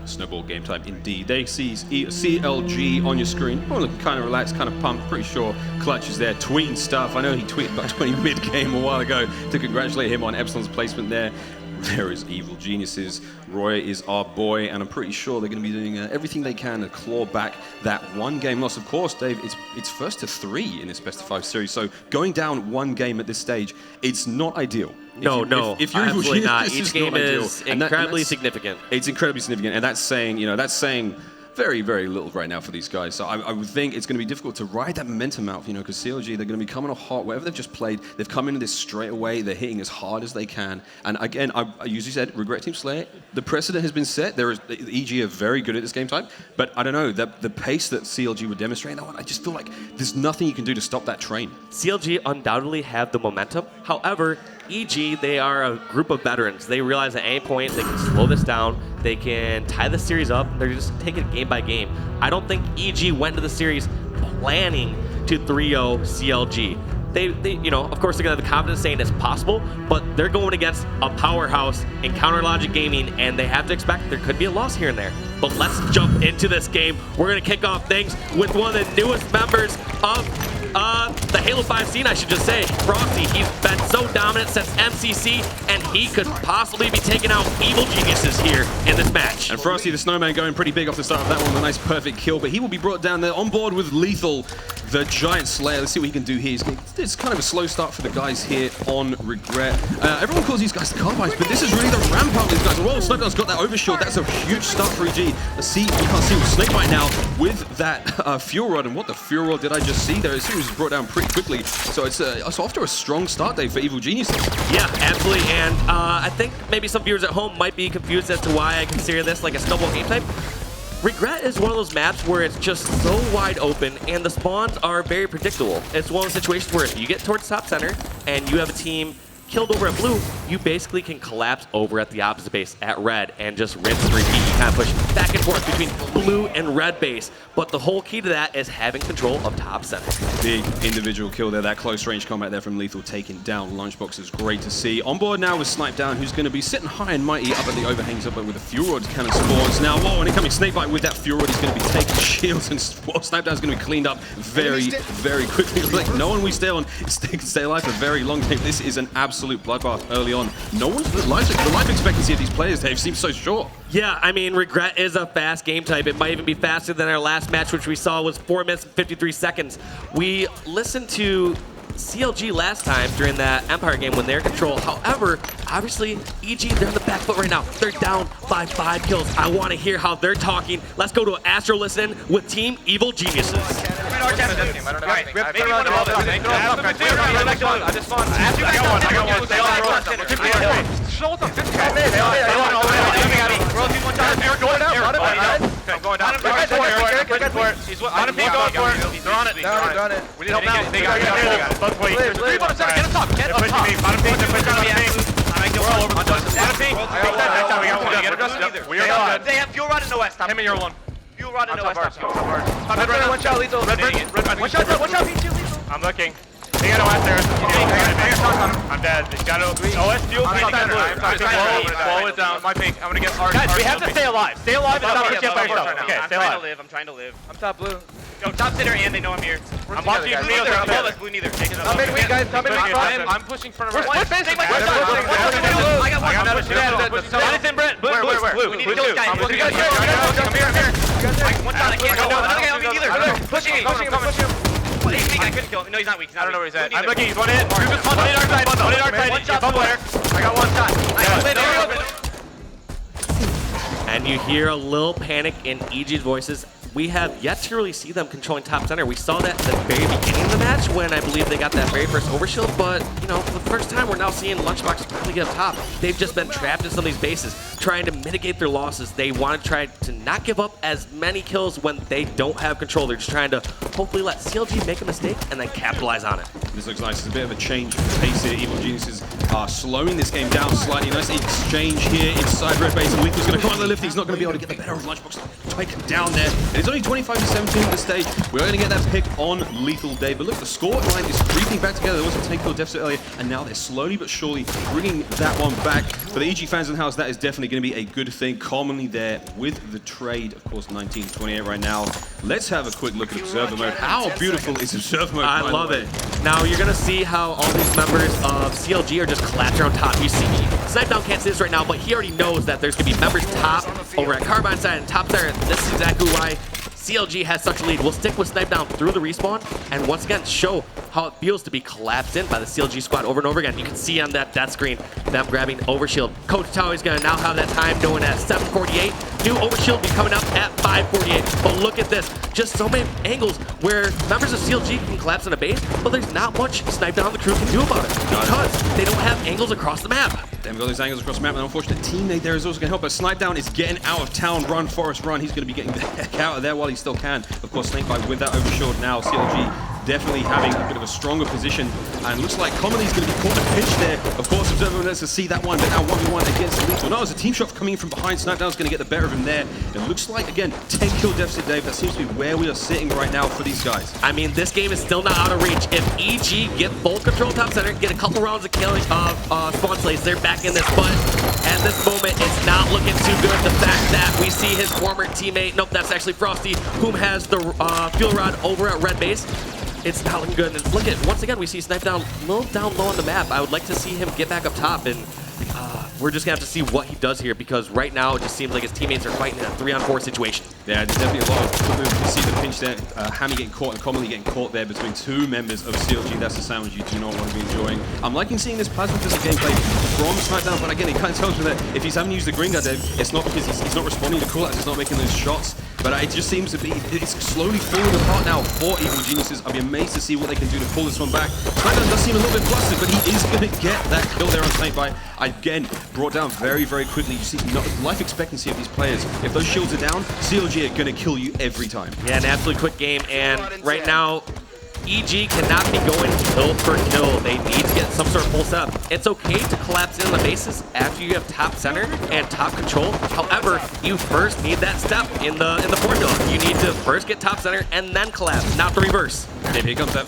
Snowball game type indeed. They see CLG on your screen. Oh, looking kind of relaxed, kind of pumped. Pretty sure Clutch is there tweeting stuff. I know he tweeted about 20 mid-game a while ago to congratulate him on Epsilon's placement there. There is Evil Geniuses. Roy is our boy, and I'm pretty sure they're going to be doing everything they can to claw back that one game loss. Of course, Dave, it's first to 3 in this best of 5 series, so going down one game at this stage, it's not ideal. No, if you're absolutely not. Each game is incredibly significant. It's incredibly significant, and that's saying, very, very little right now for these guys. So I would think it's going to be difficult to ride that momentum out, because CLG, they're going to be coming off hot. Whatever they've just played, they've come into this straight away. They're hitting as hard as they can. And again, I usually said, Regret Team Slayer, the precedent has been set. EG are very good at this game type. But I don't know, the pace that CLG would demonstrate in that one, I just feel like there's nothing you can do to stop that train. CLG undoubtedly have the momentum. However, EG, they are a group of veterans. They realize at any point they can slow this down, they can tie the series up, they're just taking it game by game. I don't think EG went into the series planning to 3-0 CLG. They, of course, they're going to have the confidence saying it's possible, but they're going against a powerhouse in Counter Logic Gaming, and they have to expect there could be a loss here and there. But let's jump into this game. We're going to kick off things with one of the newest members of the Halo 5 scene, I should just say, Frosty. He's been so dominant since MCC, and he could possibly be taking out Evil Geniuses here in this match. And Frosty the Snowman going pretty big off the start of that one, a nice perfect kill, but he will be brought down there on board with Lethal, the Giant Slayer. Let's see what he can do here. It's kind of a slow start for the guys here on Regret. Everyone calls these guys the Carbides, but this is really the ramp up these guys. Well, Snipedown's got that overshield. That's a huge start for EG. Let's see, you can't see with Snakebite now with that Fuel Rod, and what the Fuel Rod did I just see there? It was brought down pretty quickly, so it's off to a strong start day for Evil Geniuses. Yeah, absolutely, and I think maybe some viewers at home might be confused as to why I consider this like a snowball game type. Regret is one of those maps where it's just so wide open and the spawns are very predictable. It's one of those situations where if you get towards top center and you have a team killed over at blue, you basically can collapse over at the opposite base at red and just rinse and repeat. You kind of push back and forth between blue and red base. But the whole key to that is having control of top center. Big individual kill there, that close range combat there from Lethal taking down Lunchbox is great to see. On board now with Snipe Down, who's going to be sitting high and mighty up at the overhangs up with the Fuel Rod cannon spawns. Now, whoa, and incoming Snakebite with that Fuel Rod, he's going to be taking shields, and Snipe Down's going to be cleaned up very, very quickly. Like, no one we stay alive for a very long time. This is an absolute bloodbath early on. No one's the life expectancy of these players, Dave, seems so short. Yeah, I mean, Regret is a fast game type. It might even be faster than our last match, which we saw was 4 minutes and 53 seconds. We listened to CLG last time during that Empire game when they're in control. However, obviously, EG, they're on the back foot right now. They're down by 5 kills. I want to hear how they're talking. Let's go to Astro Listen with Team Evil Geniuses. They have Fuel Rod in the west. Him and your one. Fuel Rod in the west. Watch out, Lethal. Watch out, PG, Lethal. I'm looking. They got a west there. I'm dead. They got OS fuel. Slow it down. My pink. I'm gonna get hard. Guys, we have to stay alive. Stay alive and not get by yourself. Okay, stay alive. I'm trying to live. I'm top blue. Yo, top center and they know I'm here. I'm watching you. Blue neither. Take it up. I'm in weak, guys. I'm in weak. I'm pushing front of right. I got one. Madison, Brett. Where? blue. We need to kill this guy. Come here. One shot, I can't go. Another guy on me either. Pushing him. He's weak, I couldn't kill him. No, he's not weak. I don't know where he's at. I'm looking, he's one hit. Rufus, one hit our side. One hit our side. One shot, player. I got one shot. And you hear a little panic in EG's voices. We have yet to really see them controlling top center. We saw that at the very beginning of the match when I believe they got that very first overshield, but you know, for the first time we're now seeing Lunchbox finally get up top. They've just been trapped in some of these bases, trying to mitigate their losses. They want to try to not give up as many kills when they don't have control. They're just trying to hopefully let CLG make a mistake and then capitalize on it. This looks nice. It's a bit of a change of pace here. Evil Geniuses are slowing this game down slightly. Nice exchange here inside red base. And Lethal's going to come on the lift. He's not going to be able to get the better of Lunchbox. Take down there. And it's only 25-17 at the stage. We're going to get that pick on Lethal Day. But look, the score line is creeping back together. There was a 10-kill deficit earlier, and now they're slowly but surely bringing that one back. For the EG fans in the house, that is definitely going to be a good thing. Commonly there with the trade, of course, 19-28 right now. Let's have a quick look at Observer Mode. How beautiful is Observer Mode? I love it. Now you're going to see how all these members of CLG are just collapsed on top. You see, Snipedown can't see this right now, but he already knows that there's going to be members top over at Carbine side and top there. This is exactly why CLG has such a lead. We'll stick with Snipedown through the respawn and once again show how it feels to be collapsed in by the CLG squad over and over again. You can see on that death screen them grabbing Overshield. Coach Tao is going to now have that time knowing at 7:48. New Overshield be coming up at 5:48. But look at this. Just so many angles where members of CLG can collapse in a base, but there's not much Snipedown the crew can do about it because they don't have angles across the map. They haven't got those angles across the map. An unfortunate teammate there is also going to help, but Snipedown is getting out of town. Run, Forest, run. He's going to be getting the heck out of there while he still can. Of course, Snakebite with that overshield now. CLG definitely having a bit of a stronger position, and looks like Commonly's going to be caught in a pinch there. Of course, Observer wants to see that one, but now 1v1 against Lethal. No, it's a team shot coming in from behind. Snipedown's going to get the better of him there. It looks like, again, 10-kill deficit, Dave. That seems to be where we are sitting right now for these guys. I mean, this game is still not out of reach. If EG get full control top center, get a couple rounds of killing spawn slays, they're back in this, but at this moment, it's not looking too good. The fact that we see his former teammate, nope, that's actually Frosty, whom has the fuel rod over at red base. It's not looking good. And look at, once again, we see Snipedown a little down low on the map. I would like to see him get back up top, and we're just going to have to see what he does here because right now it just seems like his teammates are fighting in a 3-on-4 situation. Yeah, there's definitely a lot of movement. You see the pinch there, Hammy getting caught and Commonly getting caught there between two members of CLG. That's a sandwich you do not want to be enjoying. I'm liking seeing this plasma pistol gameplay from Snipedown, but again, it kind of tells me that if he's having used the green guard, it's not because he's not responding to callouts, he's not making those shots. But it just seems to be, it's slowly falling apart now for Evil Geniuses. I'll be amazed to see what they can do to pull this one back. Snipedown does seem a little bit flustered, but he is going to get that kill there on Snakebite. Again, brought down very, very quickly. You see life expectancy of these players. If those shields are down, CLG are going to kill you every time. Yeah, an absolutely quick game, and right now, EG cannot be going kill for kill. They need to get some sort of full setup. It's okay to collapse in the bases after you have top center and top control. However, you first need that step in the formula. You need to first get top center and then collapse, not the reverse. And here comes that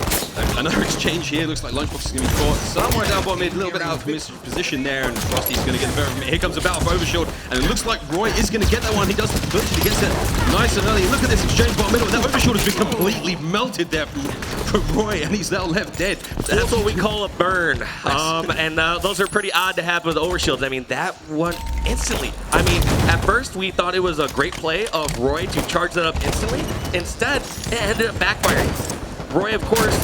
another exchange here. Looks like Lunchbox is going to be caught somewhere down bottom mid, a little bit out of position there, and Frosty's going to get the better of him. Here comes the battle for Overshield, and it looks like Roy is going to get that one. He does virtually gets it nice and early. Look at this exchange bottom middle. That Overshield has been completely melted there from Roy, and he's now left dead. That's what we call a burn. And those are pretty odd to happen with Overshields. I mean, that one instantly. I mean, at first we thought it was a great play of Roy to charge that up instantly. Instead, it ended up backfiring. Roy, of course,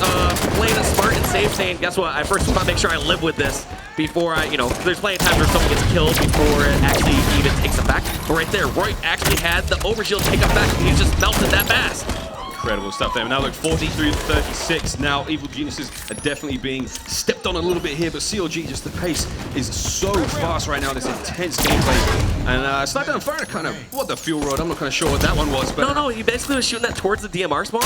playing it smart and safe, saying, guess what, I first want to make sure I live with this before I, there's plenty of times where someone gets killed before it actually even takes effect. But right there, Roy actually had the Overshield take effect, and he just melted that fast. Incredible stuff there. Now look, 43-36. Now Evil Geniuses are definitely being stepped on a little bit here, but CLG, just the pace is so fast right now. This intense gameplay. And Snipedown fired kind of, what the fuel rod? I'm not kind of sure what that one was. But no, he basically was shooting that towards the DMR spawn.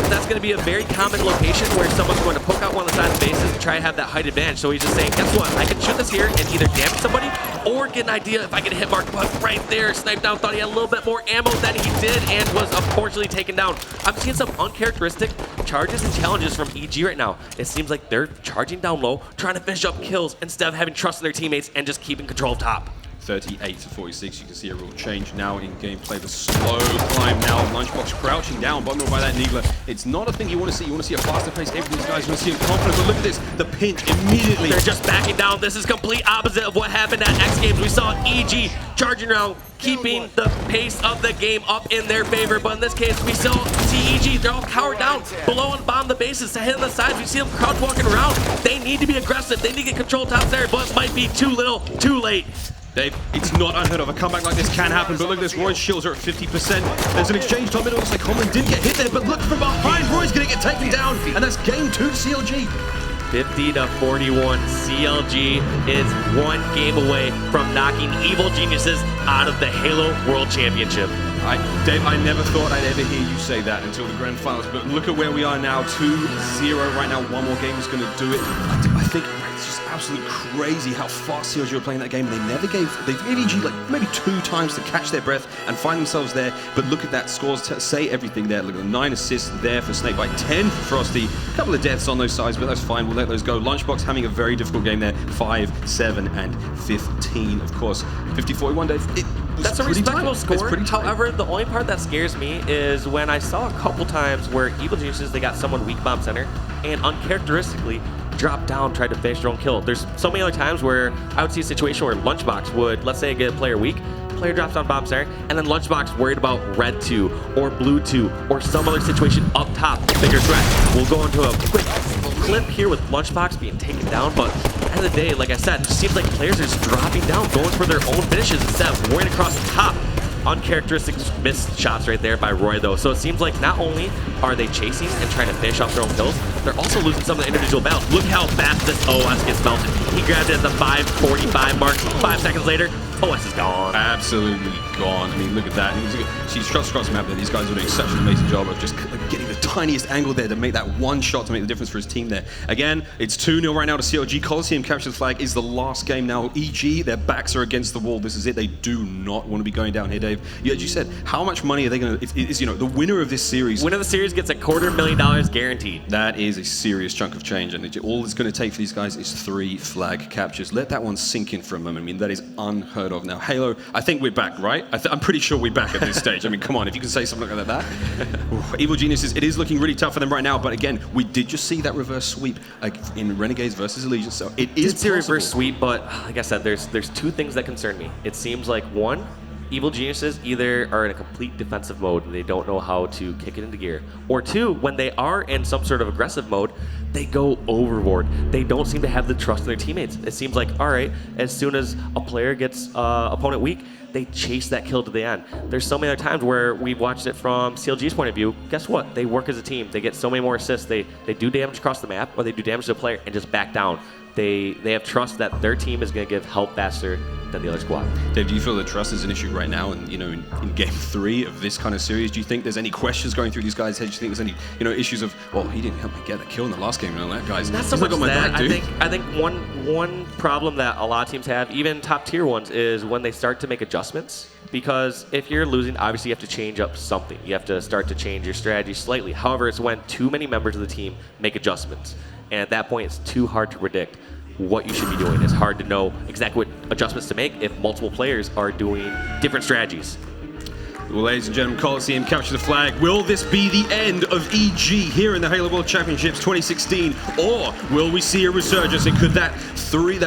That's going to be a very common location where someone's going to poke out one of the sides of the bases and try to have that height advantage. So he's just saying, guess what? I can shoot this here and either damage somebody or get an idea if I get a hit mark. But right there, Snipedown thought he had a little bit more ammo than he did and was unfortunately taken down. I'm seeing some uncharacteristic charges and challenges from EG right now. It seems like they're charging down low, trying to finish up kills instead of having trust in their teammates and just keeping control of top. 38 to 46. You can see a real change now in gameplay. The slow climb now. Lunchbox crouching down, bundled by that Needler. It's not a thing you want to see. You want to see a faster pace. Every these guys want to see him confident. But look at this. The pinch immediately. They're just backing down. This is complete opposite of what happened at X Games. We saw EG charging around, keeping the pace of the game up in their favor. But in this case, we still see EG. They're all cowered down below and bomb the bases to hit on the sides. We see them crouch walking around. They need to be aggressive. They need to get control top there, but it might be too little, too late. Dave, it's not unheard of. A comeback like this can happen, but look at this. Roy's shields are at 50%. There's an exchange top middle. Looks like Holman didn't get hit there, but look from behind. Roy's going to get taken down, and that's game 2 to CLG. 50 to 41. CLG is 1 game away from knocking Evil Geniuses out of the Halo World Championship. Dave, I never thought I'd ever hear you say that until the grand finals, but look at where we are now, 2-0 right now. 1 more game is going to do it. I think it's just absolutely crazy how fast CLG were playing that game. They gave EG like maybe 2 times to catch their breath and find themselves there, but look at that, scores say everything there. Look at the 9 assists there for Snakebite, 10 for Frosty, a couple of deaths on those sides, but that's fine, we'll let those go. Lunchbox having a very difficult game there, 5, 7, and 15, of course. 50-41, Dave. That's a respectable score. However, the only part that scares me is when I saw a couple times where Evil Geniuses, they got someone weak bomb center and uncharacteristically dropped down, tried to finish their own kill. There's so many other times where I would see a situation where Lunchbox would, let's say, get a player weak, player drops down bomb center, and then Lunchbox worried about red 2 or blue 2 or some other situation up top, bigger threat. We'll go into a quick clip here with Lunchbox being taken down, but at the end of the day, like I said, it just seems like players are just dropping down, going for their own finishes instead of worrying across the top. Uncharacteristic missed shots right there by Roy, though. So it seems like not only are they chasing and trying to finish off their own kills, they're also losing some of the individual battles. Look how fast this OS gets melted. He grabbed it at the 5:45 mark. 5 seconds later, OS is gone. Absolutely gone. I mean, look at that. She's shots across the map there. These guys are doing such an amazing job of just getting the tiniest angle there to make that one shot to make the difference for his team there. Again, it's 2-0 right now to CLG. Coliseum captures the flag. Is the last game now. EG, their backs are against the wall. This is it. They do not want to be going down here, Dave. Yeah, as you said, how much money are they going to, you know, the winner of this series. Winner of the series gets $250,000 guaranteed. That is a serious chunk of change, and all it's going to take for these guys is 3 flag captures. Let that one sink in for a moment. I mean, that is unheard of. Now, Halo, I think we're back, right? I'm pretty sure we're back at this stage. I mean, come on, if you can say something like that. Evil Geniuses, it is looking really tough for them right now, but again, we did just see that reverse sweep in Renegades versus Allegiance, so it is possible. A reverse sweep, but like I said, there's 2 things that concern me. It seems like, 1, Evil Geniuses either are in a complete defensive mode and they don't know how to kick it into gear, or 2, when they are in some sort of aggressive mode, they go overboard. They don't seem to have the trust in their teammates. It seems like, all right, as soon as a player gets opponent weak, they chase that kill to the end. There's so many other times where we've watched it from CLG's point of view. Guess what? They work as a team. They get so many more assists. They do damage across the map, or they do damage to a player and just back down. They have trust that their team is going to give help faster than the other squad. Dave, do you feel that trust is an issue right now? And in game 3 of this kind of series, do you think there's any questions going through these guys' heads? Do you think there's any issues of, well, he didn't help me get a kill in the last game, that guy's not so much that. Back, I think one problem that a lot of teams have, even top tier ones, is when they start to make adjustments. Because if you're losing, obviously you have to change up something. You have to start to change your strategy slightly. However, it's when too many members of the team make adjustments. And at that point, it's too hard to predict what you should be doing. It's hard to know exactly what adjustments to make if multiple players are doing different strategies. Well, ladies and gentlemen, Coliseum capture the flag. Will this be the end of EG here in the Halo World Championships 2016? Or will we see a resurgence? And could that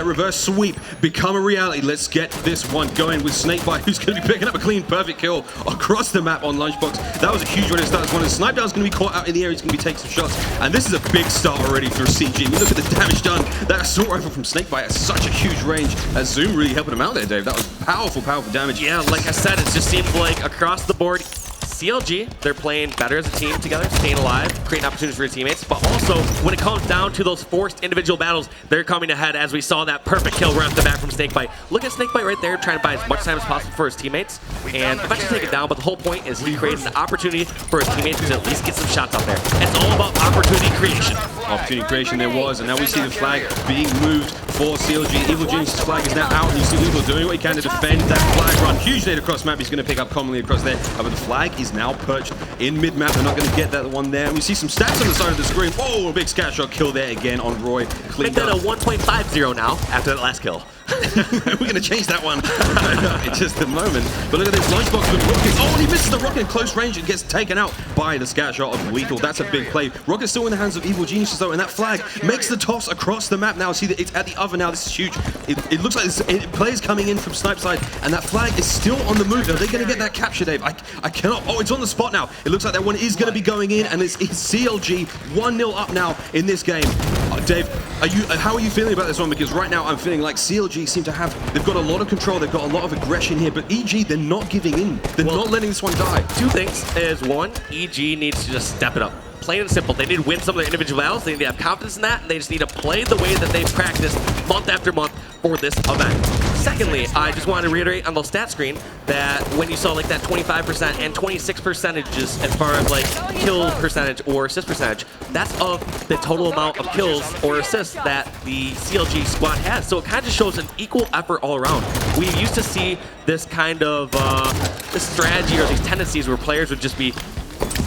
reverse sweep become a reality? Let's get this one going with Snakebite, who's going to be picking up a clean, perfect kill across the map on Lunchbox. That was a huge way to start this one. And Snipedown's going to be caught out in the air. He's going to be taking some shots. And this is a big start already for CG. We look at the damage done. That assault rifle from Snakebite at such a huge range. That Zoom really helping him out there, Dave. That was powerful, powerful damage. Yeah, like I said, it just seems like across the board, CLG, they're playing better as a team together, staying alive, creating opportunities for their teammates, but also when it comes down to those forced individual battles, they're coming ahead, as we saw that perfect kill right off the bat from Snakebite. Look at Snakebite right there, trying to buy as much time as possible for his teammates, and eventually take it down, but the whole point is he creates an opportunity for his teammates to at least get some shots out there. It's all about opportunity creation. Opportunity creation there was, and now we see the flag being moved for CLG. Evil Genius' flag is now out, and you see Lugo doing what he can to defend that flag run. Huge nade across map, he's going to pick up commonly across there, but the flag is now perched in mid-map. They're not going to get that one there. And we see some stats on the side of the screen. Oh, a big scat shot kill there again on Roy. Make that a 1.50 now after that last kill. We're going to change that one in just a moment. But look at this lunchbox with Rocket. Oh, and he misses the Rocket in close range and gets taken out by the scat shot of Lethal. That's a big play. Rocket's still in the hands of Evil Geniuses though, and that flag makes the toss across the map now. See that it's at the other now. This is huge. It looks like players coming in from snipe side, and that flag is still on the move. Are they going to get that capture, Dave? I cannot. Oh, it's on the spot now. It looks like that one is going to be going in, and it's CLG 1-0 up now in this game. Dave, how are you feeling about this one? Because right now I'm feeling like CLG seem to have, they've got a lot of control, they've got a lot of aggression here, but EG, they're not giving in. They're not letting this one die. Two things is, one, EG needs to just step it up. Plain and simple. They need to win some of their individual battles. They need to have confidence in that, and they just need to play the way that they've practiced month after month for this event. Secondly, I just wanted to reiterate on the stat screen that when you saw like that 25% and 26% as far as like kill percentage or assist percentage, that's of the total amount of kills or assists that the CLG squad has. So it kind of just shows an equal effort all around. We used to see this kind of this strategy or these tendencies where players would just be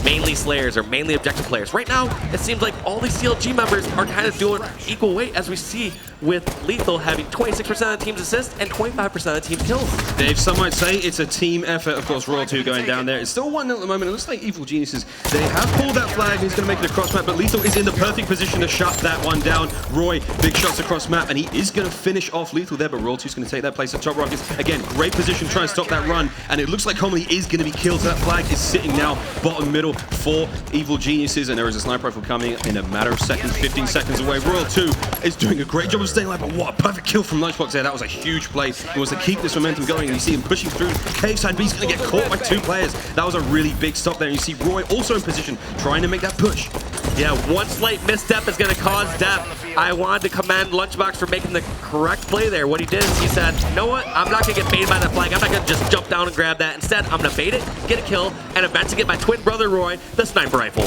mainly slayers or mainly objective players. Right now, it seems like all these CLG members are kind of doing equal weight, as we see with Lethal having 26% of the team's assists and 25% of the team's kills. Dave, some might say it's a team effort. Of course, Royal 2 going down there. It's still 1-0 at the moment. It looks like Evil Geniuses, they have pulled that flag. He's going to make it across map, but Lethal is in the perfect position to shut that one down. Roy, big shots across map, and he is going to finish off Lethal there, but Royal 2 is going to take that place at top. Rockets. Again, great position, trying to stop that run, and it looks like Commonly is going to be killed. So that flag is sitting now bottom middle for Evil Geniuses, and there is a sniper rifle coming in a matter of seconds, 15 seconds away. Royal 2 is doing a great job of staying alive, but what a perfect kill from Lunchbox there. That was a huge play. He wants to keep this momentum going, and you see him pushing through cave side, but he's going to get caught by 2 players. That was a really big stop there, and you see Roy also in position, trying to make that push. Yeah, one slight misstep is going to cause death. I wanted to commend Lunchbox for making the correct play there. What he did is he said, you know what, I'm not going to get baited by that flag. I'm not going to just jump down and grab that. Instead, I'm going to bait it, get a kill, and eventually get my twin brother Roy the sniper rifle.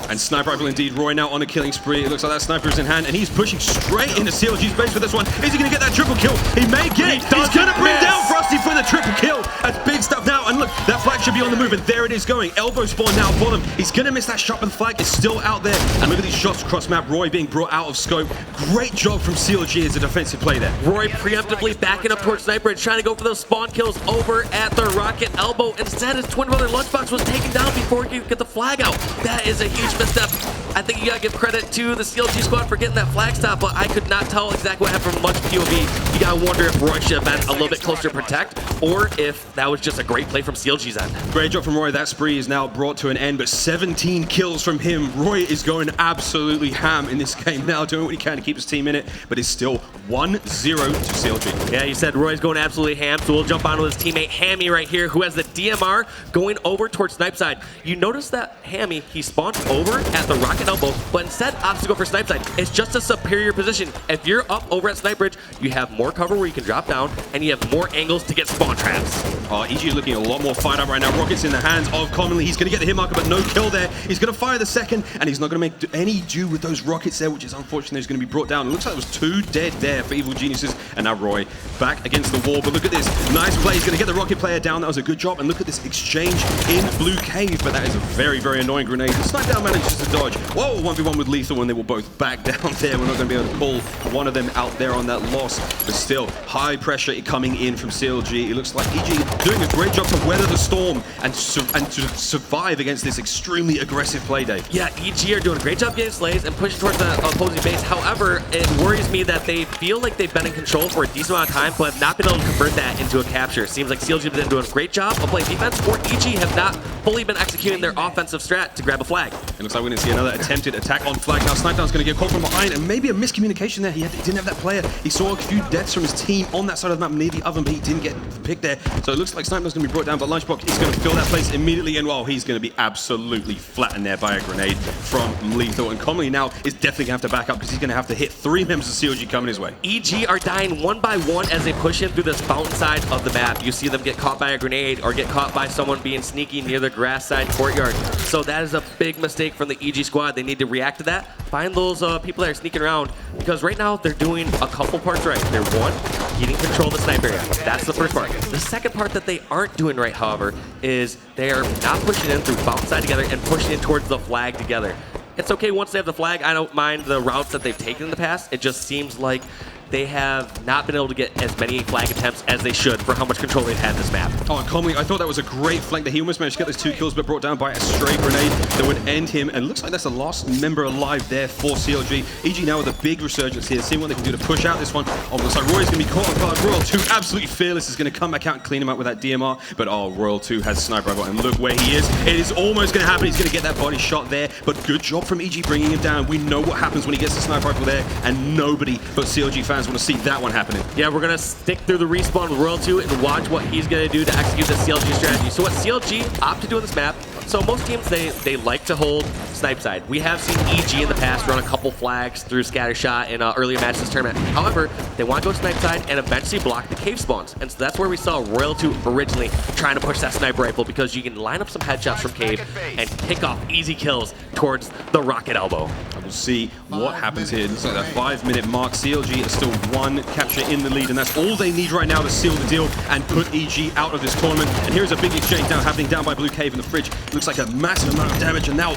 And sniper rifle indeed. Roy now on a killing spree. It looks like that sniper is in hand, and he's pushing straight into CLG's base for this one. Is he going to get that triple kill? He may get it. He's going to bring down Frosty for the triple kill. That's big stuff now. And look, that flag should be on the move, and there it is going. Elbow spawn now for them. He's going to miss that shot, but the flag is still out there. And look at these shots across map. Roy being brought out of scope. Great job from CLG as a defensive play there. Roy preemptively backing up towards Sniper and trying to go for those spawn kills over at the Rocket Elbow. Instead, his twin brother Lunchbox was taken down before he could get the flag out. That is a huge misstep. I think you gotta give credit to the CLG squad for getting that flag stop, but I could not tell exactly what happened from Lunch POV. You gotta wonder if Roy should have been a little bit closer to protect, or if that was just a great play from CLG's end. Great job from Roy. That spree is now brought to an end, but 17 kills from him. Roy is going absolutely ham in this game now, doing what he can to keep his team in it, but it's still 1-0 to CLG. Yeah, you said Roy's going absolutely ham, so we'll jump on with his teammate Hammy right here, who has the DMR going over towards Snipe side. You notice that Hammy, he spawned over at the Rocket Elbow, but instead opts to go for Snipe side. It's just a superior position. If you're up over at Snipe Bridge, you have more cover where you can drop down, and you have more angles to get spawn traps. EG is looking a lot more fired up right now. Rocket's in the hands of Commonly. He's going to get the hit marker, but no kill there. He's going to fire the second, and he's not going to make any do with those rockets there, which is unfortunate. He's going to be brought down. It looks like it was 2 dead there for Evil Geniuses, and now Roy back against the wall. But look at this. Nice play. He's going to get the rocket player down. That was a good job. And look at this exchange in Blue Cave, but that is a very, very annoying grenade. The Snipe down manages to dodge. Whoa, 1v1 with Lethal, and they will both back down there. We're not going to be able to pull one of them out there on that loss, but still, high pressure coming in from CLG. It looks like EG doing a great job to weather the storm and to survive against this extremely aggressive play, Dave. Yeah, EG are doing a great job getting slays and pushing towards the opposing base. However, it worries me that they feel like they've been in control for a decent amount of time, but have not been able to convert that into a capture. It seems like CLG have been doing a great job of playing defense, or EG have not fully been executing their offensive strat to grab a flag. It looks like we're going to see another attempted attack on flag. Now Snipedown's going to get caught from behind, and maybe a miscommunication there. He didn't have that player. He saw a few deaths from his team on that side of the map near the oven, but he didn't get picked there. So it looks like Snipedown's going to be brought down, but Lunchbox is going to fill that place immediately, and well, he's going to be absolutely flattened there by a grenade from Lethal. And Commonly now is definitely going to have to back up because he's going to have to hit 3 members of CLG coming his way. EG are dying one by one as they push in through this fountain side of the map. You see them get caught by a grenade or get caught by someone being sneaky near the grass side courtyard. So that is a big mistake from the EG squad. They need to react to that. Find those people that are sneaking around, because right now they're doing a couple parts right. They're one, getting control of the sniper area. That's the first part. The second part that they aren't doing right, however, is they are not pushing in through fountain side together and pushing in towards the flag together. It's okay once they have the flag. I don't mind the routes that they've taken in the past. It just seems like they have not been able to get as many flag attempts as they should for how much control they've had in this map. Oh, and Comley, I thought that was a great flank that he almost managed to get those 2 kills, but brought down by a stray grenade that would end him. And it looks like that's the last member alive there for CLG. EG now with a big resurgence here, seeing what they can do to push out this one. Oh, looks like Roy's going to be caught off guard. Royal 2, absolutely fearless, is going to come back out and clean him up with that DMR. But oh, Royal 2 has sniper rifle, and look where he is. It is almost going to happen. He's going to get that body shot there, but good job from EG bringing him down. We know what happens when he gets the sniper rifle there, and nobody but CLG fans want to see that one happening. Yeah, we're going to stick through the respawn with Royal 2 and watch what he's going to do to execute the CLG strategy. So what CLG opt to do on this map, so most games they like to hold snipe side. We have seen EG in the past run a couple flags through scatter shot in earlier matches this tournament. However, they want to go snipe side and eventually block the cave spawns. And so that's where we saw Royal 2 originally trying to push that sniper rifle, because you can line up some headshots from cave and pick off easy kills towards the rocket elbow. We'll see what happens here. It looks like that 5-minute mark. CLG is still 1 capture in the lead, and that's all they need right now to seal the deal and put EG out of this tournament. And here's a big exchange now happening down by Blue Cave in the fridge. Looks like a massive amount of damage, and now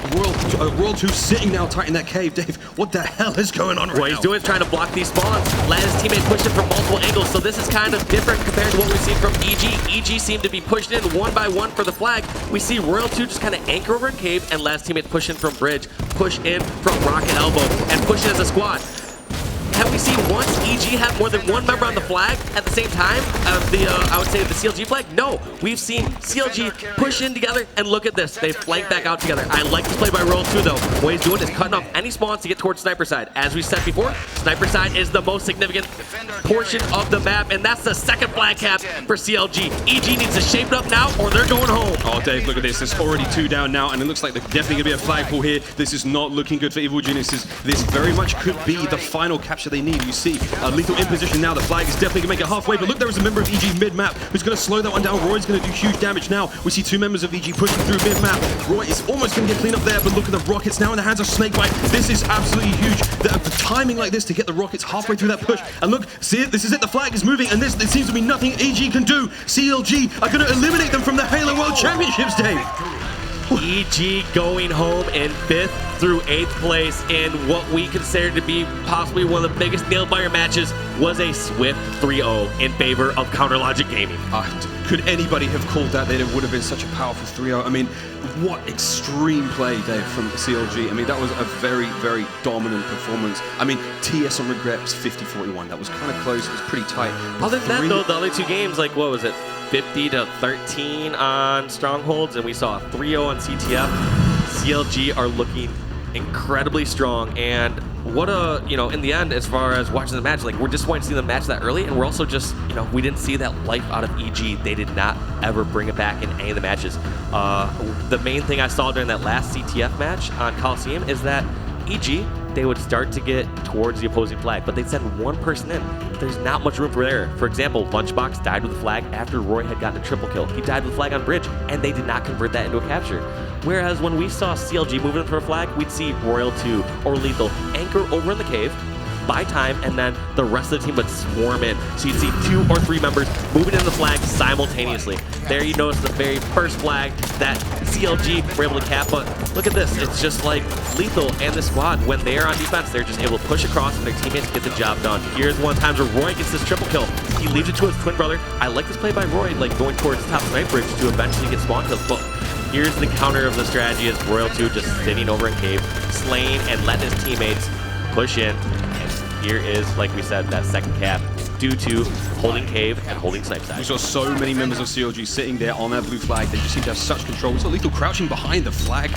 Royal 2 sitting now tight in that cave. Dave, what the hell is going on right now? What he's doing is trying to block these spawns. Let his teammate push him from multiple angles, so this is kind of different compared to what we've seen from EG. EG seemed to be pushed in 1 by 1 for the flag. We see Royal 2 just kind of anchor over in cave, and let his teammates push in from bridge, push in from rocket elbow, and push in as a squad. Have we seen once EG have more than 1 member on the flag at the same time of the, I would say, the CLG flag? No. We've seen CLG push in together, and look at this. They flank back out together. I like this play by Royal 2, though. What he's doing is cutting off any spawns to get towards sniper side. As we said before, sniper side is the most significant portion of the map, and that's the 2nd flag cap for CLG. EG needs to shape it up now, or they're going home. Oh, Dave, look at this. There's already 2 down now, and it looks like there's definitely going to be a flagpole here. This is not looking good for Evil Geniuses. This very much could be the final capture they need. You see Lethal in position now. The flag is definitely going to make it halfway, but look, there is a member of EG mid-map who's going to slow that one down. Roy's going to do huge damage now. We see 2 members of EG pushing through mid-map. Roy is almost going to get cleaned up there, but look at the rockets now in the hands of Snakebite. This is absolutely huge. The timing like this to get the rockets halfway through that push. And look, see it? This is it. The flag is moving, and it seems to be nothing EG can do. CLG are going to eliminate them from the Halo World Championships, Dave. EG going home in 5th through 8th place in what we consider to be possibly one of the biggest nail-biter matches. Was a swift 3-0 in favor of Counter Logic Gaming. Could anybody have called that? It would have been such a powerful 3-0. I mean, what extreme play, Dave, from CLG. I mean, that was a very, very dominant performance. I mean, TS on regrets 50-41. That was kind of close. It was pretty tight. Other than that, though, the other 2 games, like, what was it? 50-13 on Strongholds, and we saw a 3-0 on CTF. CLG are looking incredibly strong, and what a, in the end, as far as watching the match, like, we're disappointed to see the match that early, and we're also just, we didn't see that life out of EG. They did not ever bring it back in any of the matches. The main thing I saw during that last CTF match on Coliseum is that EG, they would start to get towards the opposing flag, but they'd send 1 person in. There's not much room for error. For example, Lunchbox died with the flag after Roy had gotten a triple kill. He died with the flag on bridge, and they did not convert that into a capture. Whereas when we saw CLG moving in for a flag, we'd see Royal 2 or Lethal anchor over in the cave, buy time, and then the rest of the team would swarm in. So you'd see 2 or 3 members moving in the flag simultaneously. There you notice the very first flag that CLG were able to cap, but look at this. It's just like Lethal and the squad. When they are on defense, they're just able to push across and their teammates get the job done. Here's one time where Roy gets this triple kill. He leaves it to his twin brother. I like this play by Roy, like going towards top snipe bridge to eventually get spawn kills. But here's the counter of the strategy is Royal 2 just sitting over in cave, slaying and letting his teammates push in. Here is, like we said, that 2nd cap due to holding cave and holding snipe side. We saw so many members of CLG sitting there on that blue flag. They just seem to have such control. We saw Lethal crouching behind the flag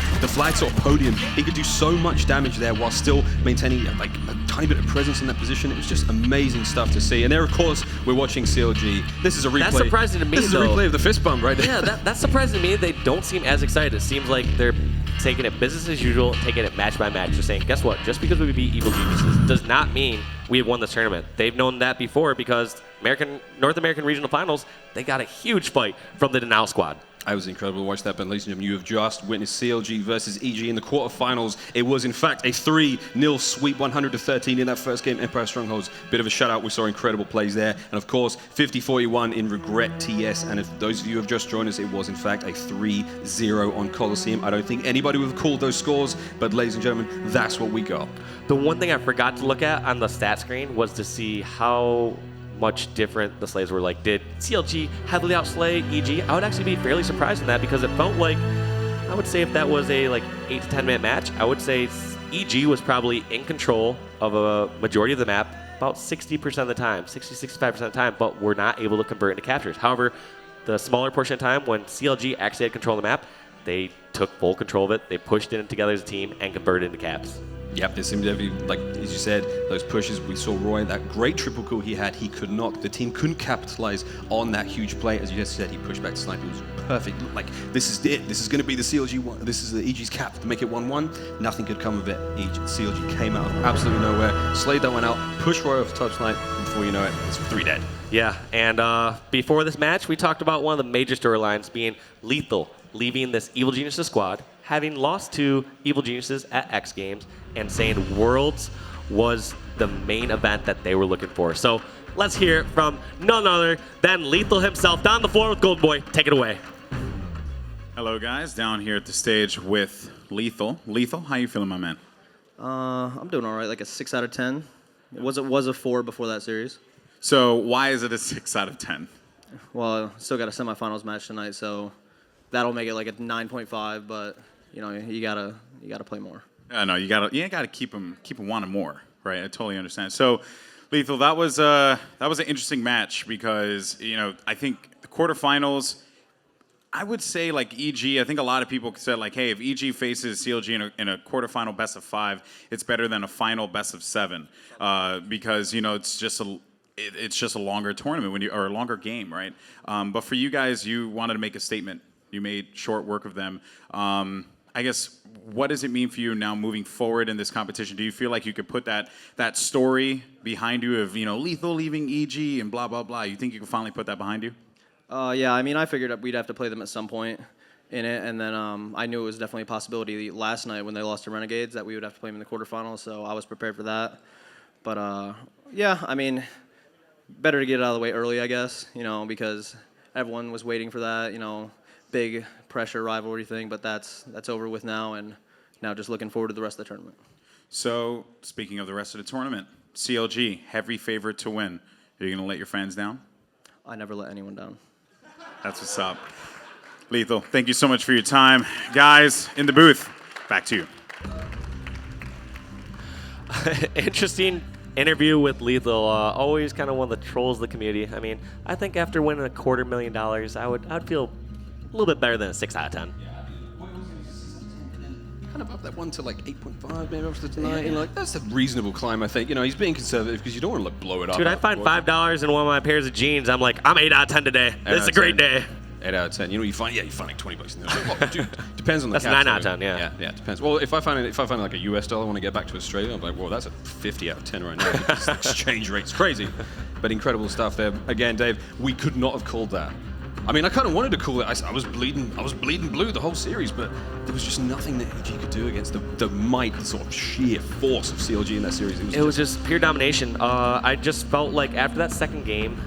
sort of podium. He could do so much damage there while still maintaining like a tiny bit of presence in that position. It was just amazing stuff to see. And there, of course, we're watching CLG. This is a replay. That's surprising to me, This is a replay of the fist bump right there. Yeah, that's surprising to me. They don't seem as excited. It seems like they're taking it business as usual, taking it match by match, just saying, guess what? Just because we beat Evil Geniuses does not mean we have won this tournament. They've known that before because North American Regional Finals, they got a huge fight from the Denial Squad. I was incredible to watch that, but ladies and gentlemen, you have just witnessed CLG versus EG in the quarterfinals. It was, in fact, a 3-0 sweep, 100-13 in that first game, Empire Strongholds. Bit of a shutout. We saw incredible plays there. And, of course, 50-41 in Regret TS. And if those of you who have just joined us, it was, in fact, a 3-0 on Coliseum. I don't think anybody would have called those scores, but, ladies and gentlemen, that's what we got. The one thing I forgot to look at on the stat screen was to see how much different the slays were. Like, did CLG heavily outslay EG? I would actually be fairly surprised in that, because it felt like, I would say if that was a 8 to 10 minute match, I would say EG was probably in control of a majority of the map about 60% of the time, 60-65% of the time, but were not able to convert into captures. However, the smaller portion of time when CLG actually had control of the map, they took full control of it, they pushed it in together as a team and converted into caps. Yep, it seemed every, like as you said, those pushes. We saw Roy, that great triple kill he had, he could not, the team couldn't capitalize on that huge play. As you just said, he pushed back to snipe. It was perfect. Like, this is it. This is going to be the CLG one. This is the EG's cap to make it 1-1. Nothing could come of it. CLG came out of absolutely nowhere, slayed that one out, pushed Roy off the top snipe, and before you know it, it's 3 dead. Yeah, and before this match, we talked about one of the major storylines being Lethal leaving this Evil Geniuses squad, having lost to Evil Geniuses at X Games, and saying Worlds was the main event that they were looking for. So let's hear it from none other than Lethal himself. Down the floor with Golden Boy. Take it away. Hello, guys. Down here at the stage with Lethal. Lethal, how you feeling, my man? I'm doing all right, like a 6 out of 10. It was a 4 before that series. So why is it a 6 out of 10? Well, still got a semifinals match tonight, so that'll make it like a 9.5. But you know, you gotta play more. No, you gotta keep them wanting more, right? I totally understand. So, Lethal, that was an interesting match because, you know, I think the quarterfinals, I would say like EG. I think a lot of people said like, hey, if EG faces CLG in a quarterfinal best of 5, it's better than a final best of 7 because, you know, it's just a longer tournament or a longer game, right? But for you guys, you wanted to make a statement. You made short work of them. I guess, what does it mean for you now moving forward in this competition? Do you feel like you could put that story behind you of, you know, Lethal leaving EG and blah, blah, blah? You think you can finally put that behind you? Yeah, I mean, I figured we'd have to play them at some point in it, and then I knew it was definitely a possibility last night when they lost to Renegades that we would have to play them in the quarterfinals, so I was prepared for that. But, yeah, I mean, better to get it out of the way early, I guess, you know, because everyone was waiting for that, you know, big pressure rivalry thing, but that's over with now, and now just looking forward to the rest of the tournament. So, speaking of the rest of the tournament, CLG, heavy favorite to win. Are you going to let your fans down? I never let anyone down. That's what's up. Lethal, thank you so much for your time. Guys, in the booth, back to you. Interesting interview with Lethal. Always kind of one of the trolls of the community. I mean, I think after winning $250,000, I would feel a little bit better than a 6 out of 10. Kind of up that one to like 8.5 maybe after tonight. You know, like, that's a reasonable climb, I think. You know, he's being conservative because you don't want to like blow it up. Dude, I find $5 in one of my pairs of jeans. I'm like, I'm 8 out of 10 today. This is a great day. 8 out of 10. You know, you find like $20 in there. Well, dude, depends on the. That's 9 out of 10. Yeah. Yeah, it depends. Well, if I find like a US dollar when I get back to Australia, I'm like, well, that's a 50 out of 10 right now. Because the exchange rate's crazy. But incredible stuff there. Again, Dave, we could not have called that. I mean, I kind of wanted to call it. I was bleeding blue the whole series, but there was just nothing that EG could do against the might, the sort of sheer force of CLG in that series. It was just pure domination. I just felt like after that second game,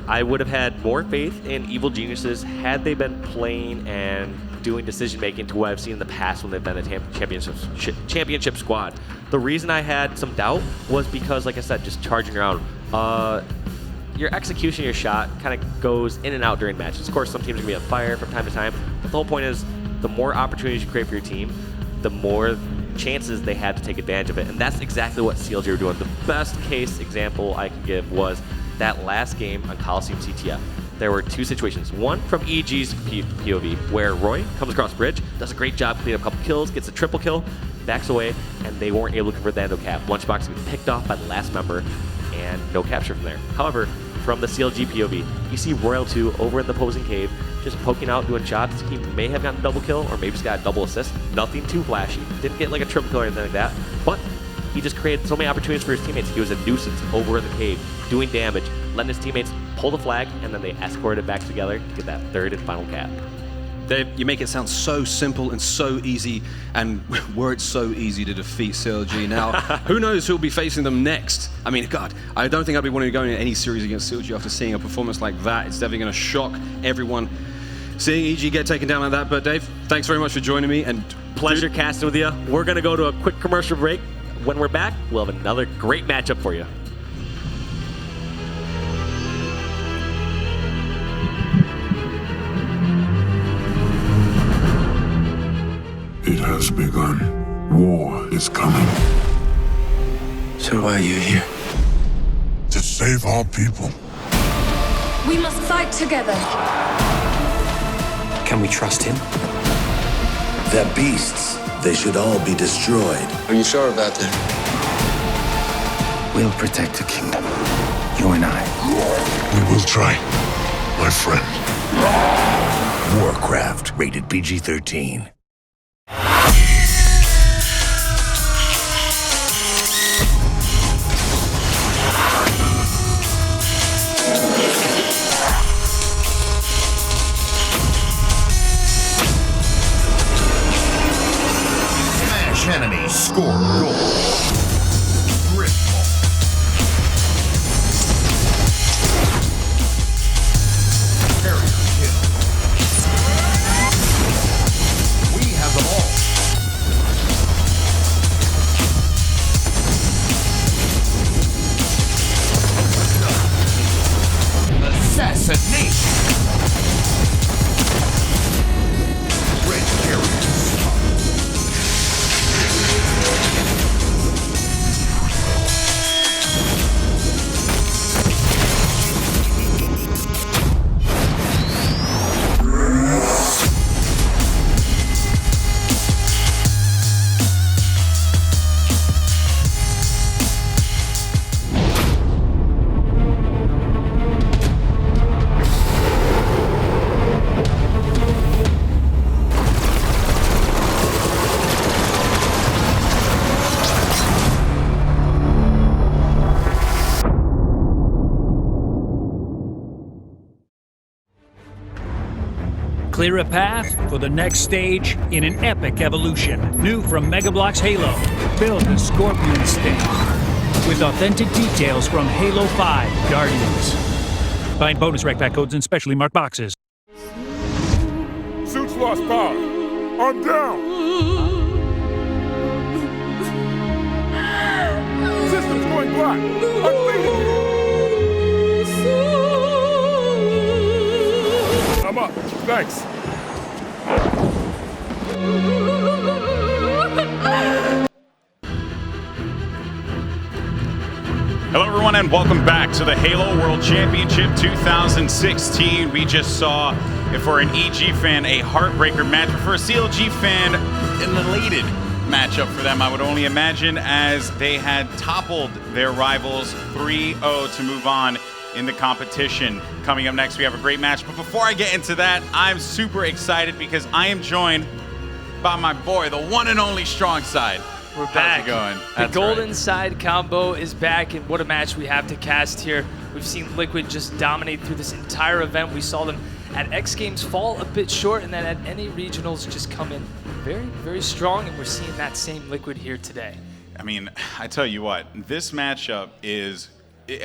I would have had more faith in Evil Geniuses had they been playing and doing decision making to what I've seen in the past when they've been a championship squad. The reason I had some doubt was because, like I said, just charging around. Your execution, your shot, kind of goes in and out during matches. Of course, some teams are going to be on fire from time to time, but the whole point is the more opportunities you create for your team, the more chances they had to take advantage of it, and that's exactly what CLG were doing. The best case example I can give was that last game on Coliseum CTF. There were 2 situations. One from EG's POV, where Roy comes across the bridge, does a great job cleaning up a couple kills, gets a triple kill, backs away, and they weren't able to convert that into a cap. Lunchbox gets picked off by the last member, and no capture from there. However, from the CLG POV, you see Royal 2 over in the opposing cave, just poking out, doing shots. He may have gotten a double kill, or maybe just got a double assist. Nothing too flashy. Didn't get like a triple kill or anything like that, but he just created so many opportunities for his teammates. He was a nuisance over in the cave, doing damage, letting his teammates pull the flag, and then they escorted back together to get that 3rd and final cap. You make it sound so simple and so easy, and were it so easy to defeat CLG. Now, who knows who'll be facing them next? I mean, God, I don't think I'd be wanting to go into any series against CLG after seeing a performance like that. It's definitely going to shock everyone. Seeing EG get taken down like that, but Dave, thanks very much for joining me. And pleasure casting with you. We're going to go to a quick commercial break. When we're back, we'll have another great matchup for you. It has begun. War is coming. So why are you here? To save our people. We must fight together. Can we trust him? They're beasts. They should all be destroyed. Are you sure about that? We'll protect the kingdom. You and I. We will try, my friend. Warcraft, rated PG-13. Enemy score goal. Ripple. Carrier kill. We have them all. Assassination. Red carrier. Clear a path for the next stage in an epic evolution. New from Megablox Halo, build a Scorpion Stand. With authentic details from Halo 5 Guardians. Find bonus rec pack codes in specially marked boxes. Suits lost power. I'm down. Systems going black. I'm bleeding. I'm up. Thanks. Hello everyone and welcome back to the Halo World Championship 2016. We just saw, for an EG fan, a heartbreaker match, but for a CLG fan, an elated matchup for them, I would only imagine, as they had toppled their rivals 3-0 to move on in the competition. Coming up next, we have a great match. But before I get into that, I'm super excited because I am joined by my boy, the one and only Strong Side. We're How's back. it going? The That's Golden right. Side combo is back, and what a match we have to cast here. We've seen Liquid just dominate through this entire event. We saw them at X Games fall a bit short, and then at any regionals just come in very, very strong, and we're seeing that same Liquid here today. I mean, I tell you what, this matchup is,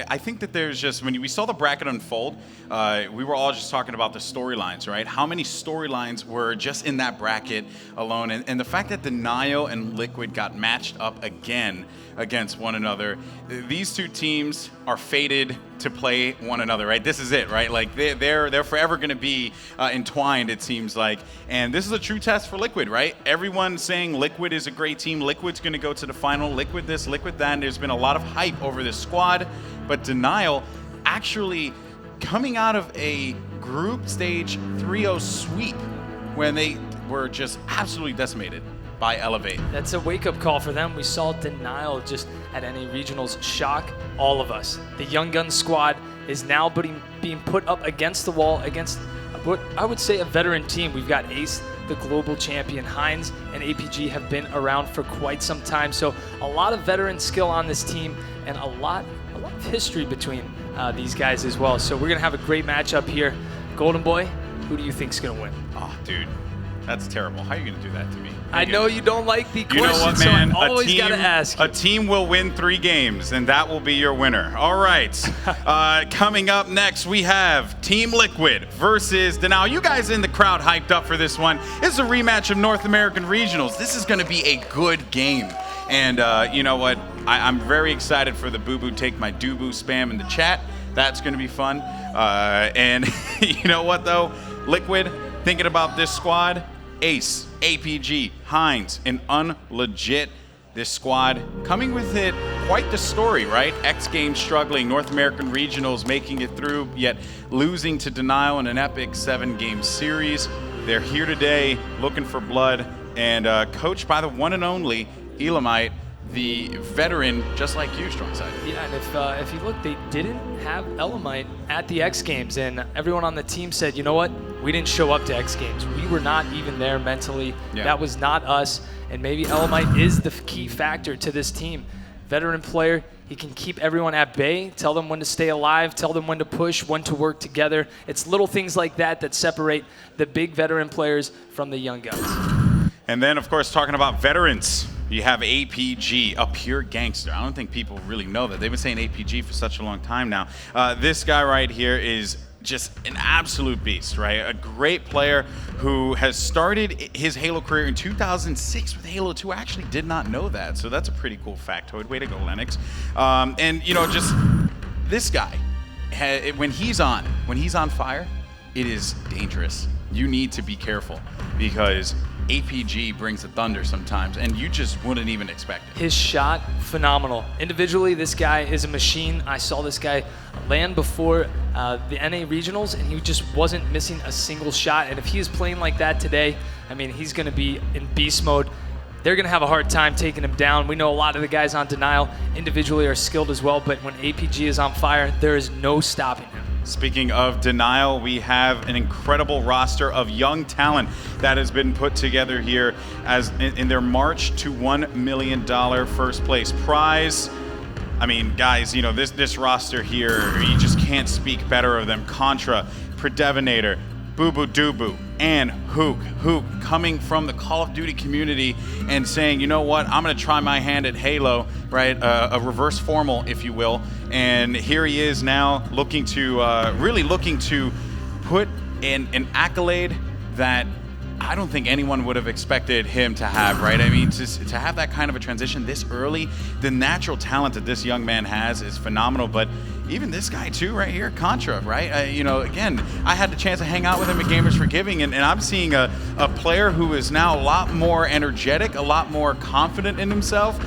I think that there's just, when we saw the bracket unfold, we were all just talking about the storylines, right? How many storylines were just in that bracket alone? And the fact that Denial and Liquid got matched up again against one another, these two teams are fated to play one another, right? This is it, right? Like they're forever going to be entwined, it seems like. And this is a true test for Liquid, right? Everyone saying Liquid is a great team. Liquid's going to go to the final. Liquid this, Liquid that. And there's been a lot of hype over this squad. But Denial actually coming out of a group stage 3-0 sweep when they were just absolutely decimated by Elevate. That's a wake-up call for them. We saw Denial just at any regionals shock all of us. The Young Guns squad is now being put up against the wall against what I would say a veteran team. We've got Ace, the global champion. Heinz and APG have been around for quite some time. So a lot of veteran skill on this team and a lot of history between these guys as well. So we're gonna have a great matchup here. Golden Boy, who do you think's going to win? Oh, dude. That's terrible. How are you going to do that to me? I know you don't like the question, you know what, man? so I always got to ask you. A team will win 3 games, and that will be your winner. All right. Coming up next, we have Team Liquid versus Denial. You guys in the crowd hyped up for this one. This is a rematch of North American Regionals. This is going to be a good game. And you know what? I'm very excited for the Boo-Boo Take My Doo-Boo spam in the chat. That's going to be fun. And you know what, though? Liquid, thinking about this squad, Ace, APG, Hines, and Unlegit. This squad coming with it quite the story, right? X Games struggling, North American Regionals making it through, yet losing to Denial in an epic 7-game series. They're here today looking for blood and coached by the one and only Elamite, the veteran, just like you, Strongside. Yeah, and if you look, they didn't have Elamite at the X Games, and everyone on the team said, you know what? We didn't show up to X Games. We were not even there mentally. Yeah. That was not us, and maybe Elamite is the key factor to this team. Veteran player, he can keep everyone at bay, tell them when to stay alive, tell them when to push, when to work together. It's little things like that that separate the big veteran players from the young guns. And then, of course, talking about veterans, you have APG, a pure gangster. I don't think people really know that. They've been saying APG for such a long time now. This guy right here is just an absolute beast, right? A great player who has started his Halo career in 2006 with Halo 2. I actually did not know that, so that's a pretty cool factoid. Way to go, Lennox. And, you know, just this guy, when he's on fire, it is dangerous. You need to be careful because APG brings the thunder sometimes, and you just wouldn't even expect it. His shot, phenomenal. Individually, this guy is a machine. I saw this guy land before the NA Regionals, and he just wasn't missing a single shot. And if he is playing like that today, I mean, he's going to be in beast mode. They're going to have a hard time taking him down. We know a lot of the guys on Denial individually are skilled as well, but when APG is on fire, there is no stopping him. Speaking of Denial, we have an incredible roster of young talent that has been put together here as in their march to $1 million first place prize. I mean, guys, you know, this roster here, you just can't speak better of them. Contra, Predevinator, Boo-Boo Doo-Boo, and Hook. Hook coming from the Call of Duty community and saying, you know what, I'm going to try my hand at Halo, right? A reverse formal, if you will. And here he is now looking to, really looking to put an accolade that I don't think anyone would have expected him to have, right? I mean, to have that kind of a transition this early, the natural talent that this young man has is phenomenal, but even this guy too right here, Contra, right? You know, again, I had the chance to hang out with him at Gamers for Giving, and I'm seeing a player who is now a lot more energetic, a lot more confident in himself,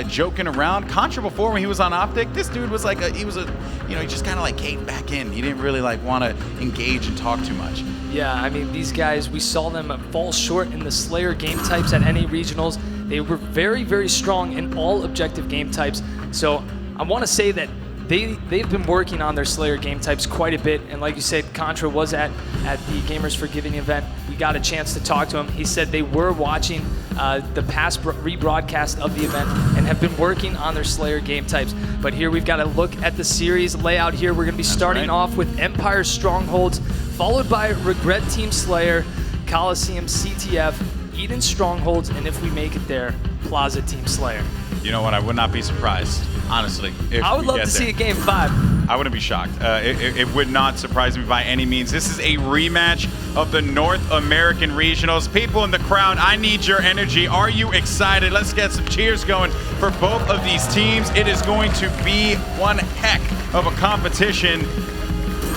joking around. Contra before, when he was on Optic, this dude was like, he just kind of like caved back in. He didn't really like want to engage and talk too much. Yeah, I mean, these guys, we saw them fall short in the Slayer game types at NA Regionals. They were very, very strong in all objective game types. So I want to say that they've been working on their Slayer game types quite a bit. And like you said, Contra was at the Gamers for Giving event. We got a chance to talk to him. He said they were watching the past rebroadcast of the event and have been working on their Slayer game types. But here we've got to look at the series layout here. We're going to be starting off with Empire Strongholds, followed by Regret Team Slayer, Coliseum CTF, Eden Strongholds, and if we make it there, Plaza Team Slayer. You know what? I would not be surprised, honestly. If I would love to see a Game 5. I wouldn't be shocked. It would not surprise me by any means. This is a rematch of the North American Regionals. People in the crowd, I need your energy. Are you excited? Let's get some cheers going for both of these teams. It is going to be one heck of a competition.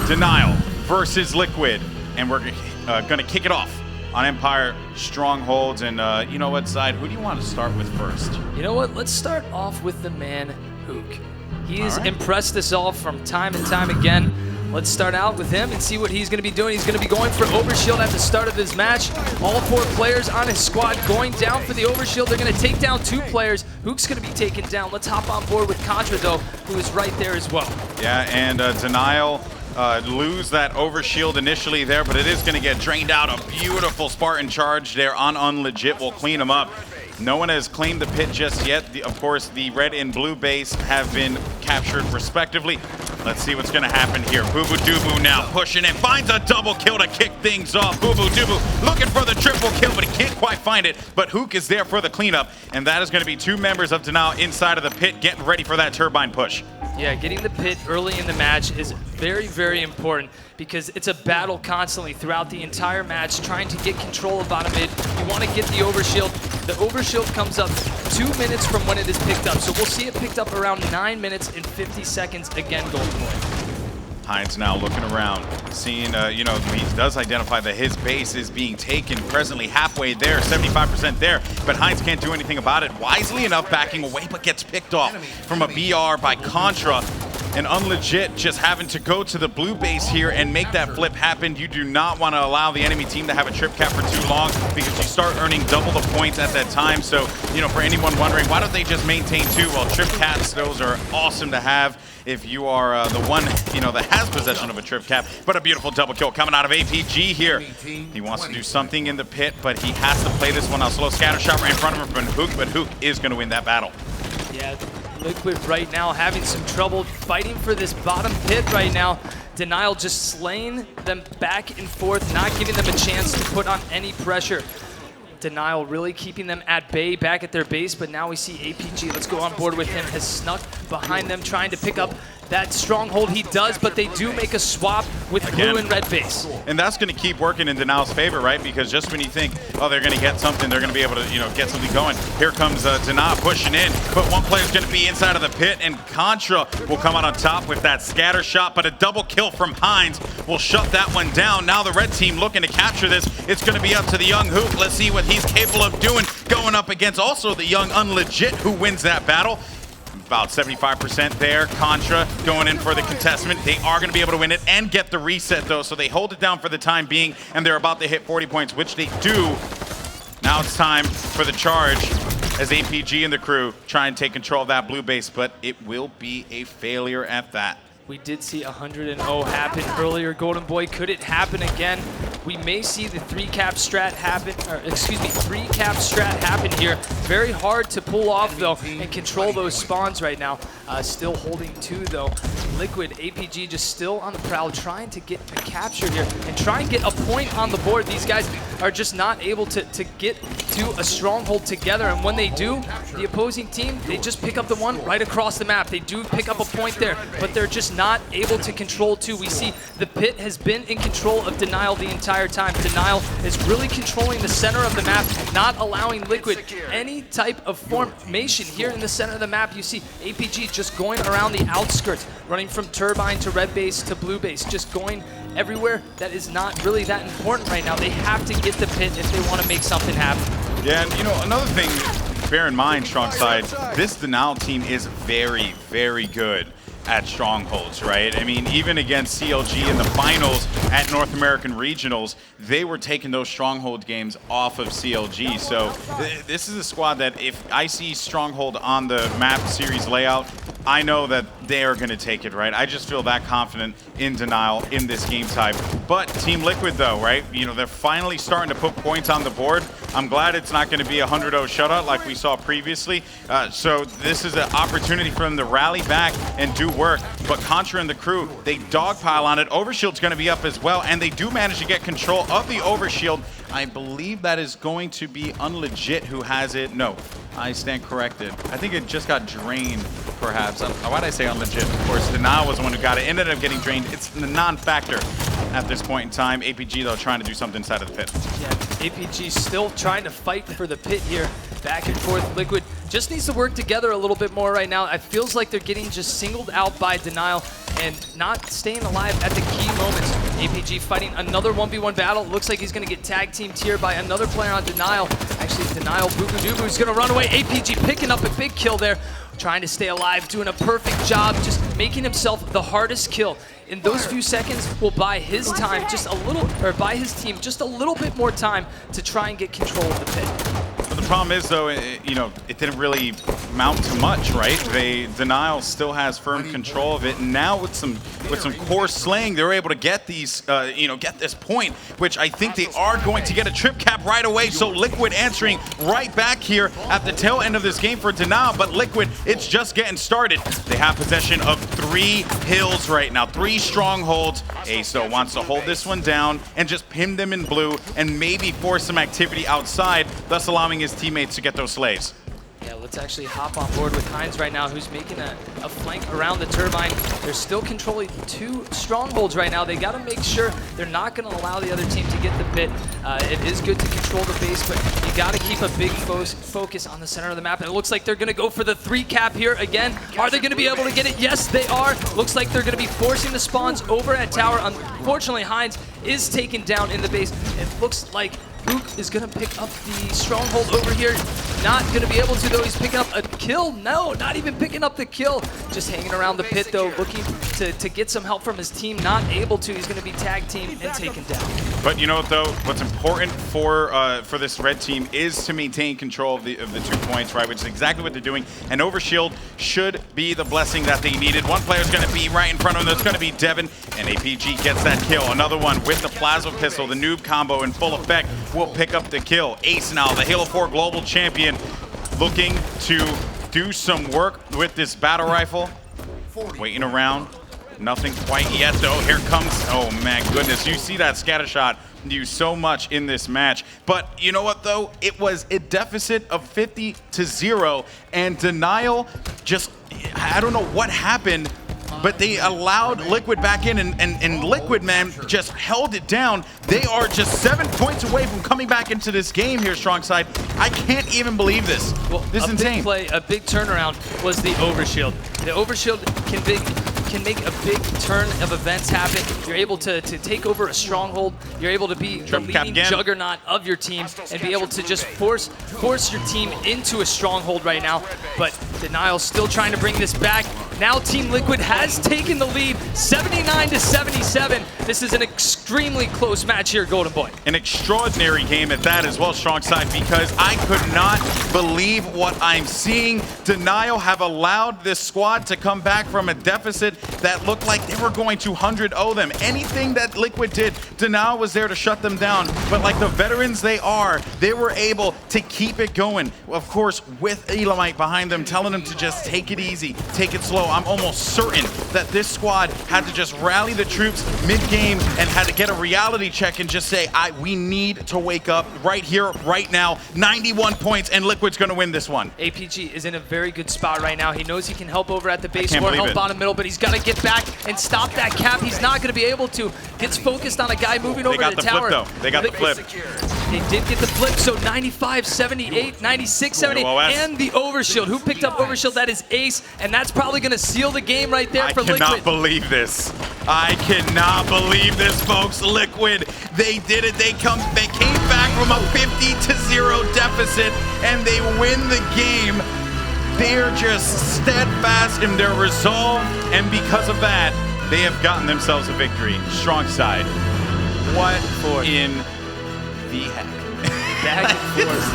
Denial versus Liquid. And we're going to kick it off on Empire Strongholds. And you know what, Side? Who do you want to start with first? You know what? Let's start off with the man, Hook. He has impressed us all from time and time again. Let's start out with him and see what he's going to be doing. He's going to be going for Overshield at the start of his match. All 4 players on his squad going down for the Overshield. They're going to take down 2 players. Hook's going to be taken down. Let's hop on board with Contra, though, who is right there as well. Yeah, and Denial lose that Overshield initially there, but it is going to get drained out. A beautiful Spartan charge there on Unlegit will clean him up. No one has claimed the pit just yet. Of course, the red and blue base have been captured respectively. Let's see what's gonna happen here. Boo-Boo-Doo-Boo now pushing in, finds a double kill to kick things off. Boo-Boo-Doo-Boo looking for the triple kill, but he can't quite find it. But Hook is there for the cleanup, and that is gonna be 2 members of Denial inside of the pit, getting ready for that turbine push. Yeah, getting the pit early in the match is very, very important because it's a battle constantly throughout the entire match, trying to get control of bottom mid. You want to get the overshield. The overshield comes up 2 minutes from when it is picked up, so we'll see it picked up around 9 minutes and 50 seconds again, Golden Boy. Heinz now looking around, seeing, you know, he does identify that his base is being taken presently halfway there, 75% there, but Heinz can't do anything about it. Wisely enough, backing away, but gets picked off from a BR by Contra. And Unlegit just having to go to the blue base here and make that flip happen. You do not want to allow the enemy team to have a trip cap for too long because you start earning double the points at that time. So, you know, for anyone wondering, why don't they just maintain 2? Well, trip caps, those are awesome to have if you are the one, you know, that has possession of a trip cap. But a beautiful double kill coming out of APG here. He wants to do something in the pit, but he has to play this one out slow. Scatter shot right in front of him from Hook, but Hook is going to win that battle. Yeah, Liquid right now having some trouble fighting for this bottom pit right now. Denial just slaying them back and forth, not giving them a chance to put on any pressure. Denial really keeping them at bay back at their base, but now we see APG, let's go on board with him, has snuck behind them trying to pick up that stronghold. He does, but they do make a swap with blue and red base. And that's going to keep working in Denial's favor, right? Because just when you think, oh, they're going to get something, they're going to be able to, you know, get something going. Here comes Denial pushing in, but one player's going to be inside of the pit, and Contra will come out on top with that scatter shot, but a double kill from Heinz will shut that one down. Now the red team looking to capture this. It's going to be up to the young Hoop. Let's see what he's capable of doing, going up against also the young Unlegit, who wins that battle. About 75% there. Contra going in for the contestment. They are going to be able to win it and get the reset, though, so they hold it down for the time being, and they're about to hit 40 points, which they do. Now it's time for the charge as APG and the crew try and take control of that blue base, but it will be a failure at that. We did see 100-0 happen earlier, Golden Boy. Could it happen again? We may see the 3-cap strat happen, or excuse me, 3-cap strat happen here. Very hard to pull off, though, and control those spawns right now. Still holding 2, though. Liquid, APG just still on the prowl, trying to get a capture here and try and get a point on the board. These guys are just not able to get to a stronghold together, and when they do, the opposing team, they just pick up the one right across the map. They do pick up a point there, but they're just not able to control 2. We see the pit has been in control of Denial the entire time. Denial is really controlling the center of the map, not allowing Liquid any type of formation here in the center of the map. You see APG just going around the outskirts, running from turbine to red base to blue base, just going everywhere that is not really that important right now. They have to get the pit if they want to make something happen. Yeah, and you know, another thing, bear in mind, Strong Side, this Denial team is very, very good at strongholds, right? I mean, even against CLG in the finals at North American Regionals, they were taking those stronghold games off of CLG. So this is a squad that if I see stronghold on the map series layout, I know that they are going to take it, right? I just feel that confident in Denial in this game type. But Team Liquid, though, right? You know, they're finally starting to put points on the board. I'm glad it's not going to be a 100-0 shutout like we saw previously. So this is an opportunity for them to rally back and do work. But Contra and the crew, they dogpile on it. Overshield's going to be up as well, and they do manage to get control of the Overshield. I believe that is going to be Unlegit who has it. No, I stand corrected. I think it just got drained, perhaps. Why did I say Unlegit? Of course, Denial was the one who got it. It ended up getting drained. It's the non-factor at this point in time. APG, though, trying to do something inside of the pit. Yeah, APG still trying to fight for the pit here. Back and forth. Liquid just needs to work together a little bit more right now. It feels like they're getting just singled out by Denial and not staying alive at the key moments. APG fighting another 1v1 battle. Looks like he's going to get tag teamed here by another player on Denial. Actually, Denial, Boo-Boo-Doo-Boo is going to run away. APG picking up a big kill there. Trying to stay alive, doing a perfect job, just making himself the hardest kill. In those few seconds will buy his time just a little, or buy his team just a little bit more time to try and get control of the pit. the problem is, though, it didn't really mount to much, right? Denial still has firm control of it, and now with some core slaying, they're able to get these, get this point, which I think they are going to get a trip cap right away. So Liquid answering right back here at the tail end of this game for Denial, but Liquid, it's just getting started. They have possession of 3 hills right now, 3 strongholds. Ace, though, wants to hold this one down and just pin them in blue and maybe force some activity outside, thus allowing his teammates to get those slays. Yeah, let's actually hop on board with Heinz right now, who's making a flank around the turbine. They're still controlling 2 strongholds right now. They got to make sure they're not going to allow the other team to get the pit. It is good to control the base, but you got to keep a big focus on the center of the map. And it looks like they're going to go for the 3 cap here again. Are they going to be able to get it? Yes, they are. Looks like they're going to be forcing the spawns over at tower. Unfortunately, Heinz is taken down in the base. It looks like Luke is going to pick up the stronghold over here. Not going to be able to, though. He's picking up a kill. No, not even picking up the kill. Just hanging around the pit, though, looking to get some help from his team. Not able to. He's going to be tag teamed and taken down. But you know what, though? What's important for this red team is to maintain control of the 2 points, right? Which is exactly what they're doing. And Overshield should be the blessing that they needed. One player's going to be right in front of them. That's going to be Devin. And APG gets that kill. Another one with the plasma pistol, the noob combo in full effect, will pick up the kill. Ace now, the Halo 4 global champion, looking to do some work with this battle rifle. Waiting around. Nothing quite yet, though. Here comes, oh my goodness. You see that scatter shot used so much in this match. But you know what, though? It was a deficit of 50-0, and Denial just, I don't know what happened, but they allowed Liquid back in, and Liquid, man, just held it down. They are just 7 points away from coming back into this game here, Strongside. I can't even believe this. Well, this is insane. A big turnaround was the Overshield. The Overshield can make a big turn of events happen. You're able to take over a stronghold. You're able to be the leading juggernaut of your team and be able to just force your team into a stronghold right now. But Denial still trying to bring this back. Now Team Liquid has taken the lead, 79-77. This is an extremely close match here, Golden Boy. An extraordinary game at that as well, Strongside, because I could not believe what I'm seeing. Denial have allowed this squad to come back from a deficit that looked like they were going to 100-0 them. Anything that Liquid did, Denial was there to shut them down. But like the veterans they are, they were able to keep it going. Of course, with Elamite behind them, telling them to just take it easy, take it slow. I'm almost certain that this squad had to just rally the troops mid-game and had to get a reality check and just say, we need to wake up right here, right now. 91 points, and Liquid's going to win this one. APG is in a very good spot right now. He knows he can help over at the base, or help bottom middle, but he's got to get back and stop that cap. He's not going to be able to. Gets focused on a guy moving over to the tower. They got the flip. They did get the flip, so 95-78, 96-78, and the Overshield. Who picked up Overshield? That is Ace, and that's probably going to seal the game right there for Liquid. I cannot believe this. I cannot believe this, folks. Liquid, they did it. They came back from a 50-0 deficit, and they win the game. They're just steadfast in their resolve, and because of that, they have gotten themselves a victory. Strong side. What in the heck? Back and forth.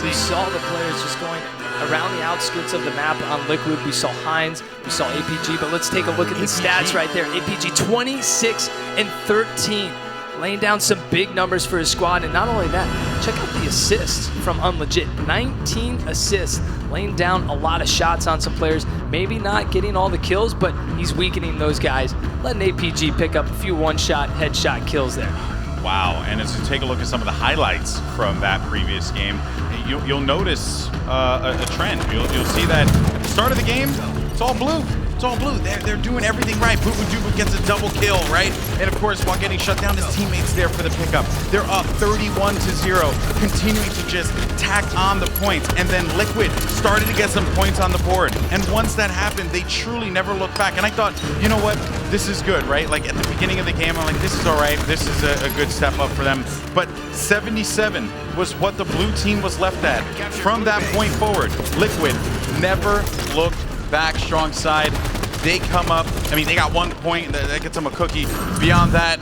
We saw the players just going around the outskirts of the map on Liquid. We saw Heinz, we saw APG, but let's take a look at the stats right there. APG 26-13, laying down some big numbers for his squad. And not only that, check out the assists from Unlegit. 19 assists, laying down a lot of shots on some players. Maybe not getting all the kills, but he's weakening those guys, letting APG pick up a few one-shot, headshot kills there. Wow, and as you take a look at some of the highlights from that previous game, you'll notice a trend. You'll see that at the start of the game, it's all blue. It's all blue. They're doing everything right. Boo gets a double kill, right? And of course, while getting shut down, his teammates there for the pickup. They're up 31-0, continuing to just tack on the points. And then Liquid started to get some points on the board. And once that happened, they truly never looked back. And I thought, you know what? This is good, right? Like at the beginning of the game, I'm like, this is all right. This is a good step up for them. But 77 was what the blue team was left at. From that point forward, Liquid never looked back. Strong side. They come up. I mean, they got 1 point. That gets them a cookie. Beyond that,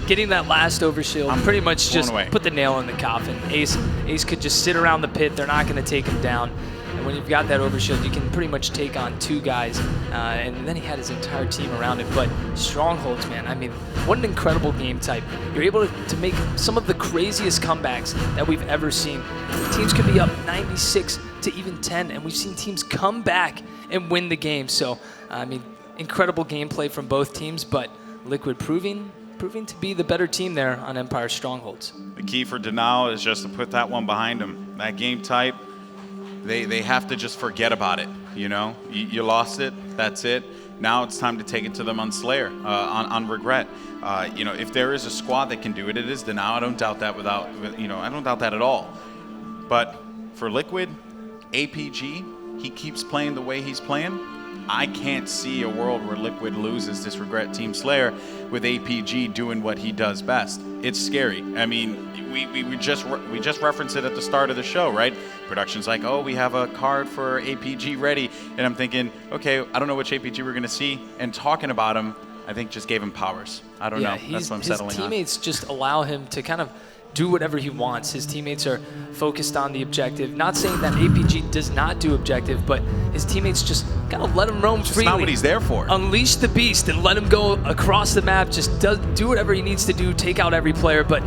getting that last overshield pretty much just away. put the nail in the coffin. Ace could just sit around the pit. They're not going to take him down. And when you've got that overshield, you can pretty much take on 2 guys. And then he had his entire team around him. But Strongholds, man, I mean, what an incredible game type. You're able to make some of the craziest comebacks that we've ever seen. Teams could be up 96 to even 10, and we've seen teams come back and win the game. So, I mean, incredible gameplay from both teams, but Liquid proving to be the better team there on Empire Strongholds. The key for Denial is just to put that one behind them. That game type, they have to just forget about it. You know, you lost it, that's it. Now it's time to take it to them on Slayer, on Regret. You know, if there is a squad that can do it, it is Denial. I don't doubt that I don't doubt that at all. But for Liquid, APG, he keeps playing the way he's playing. I can't see a world where Liquid loses this Regret Team Slayer with APG doing what he does best. It's scary. I mean, we just referenced it at the start of the show, right? Production's like, oh, we have a card for APG ready. And I'm thinking, okay, I don't know which APG we're going to see. And talking about him, I think just gave him powers. I don't know. That's what I'm settling on. His teammates just allow him to kind of do whatever he wants. His teammates are focused on the objective. Not saying that APG does not do objective, but his teammates just kind of let him roam freely. That's not what he's there for. Unleash the beast and let him go across the map. Just do whatever he needs to do, take out every player. But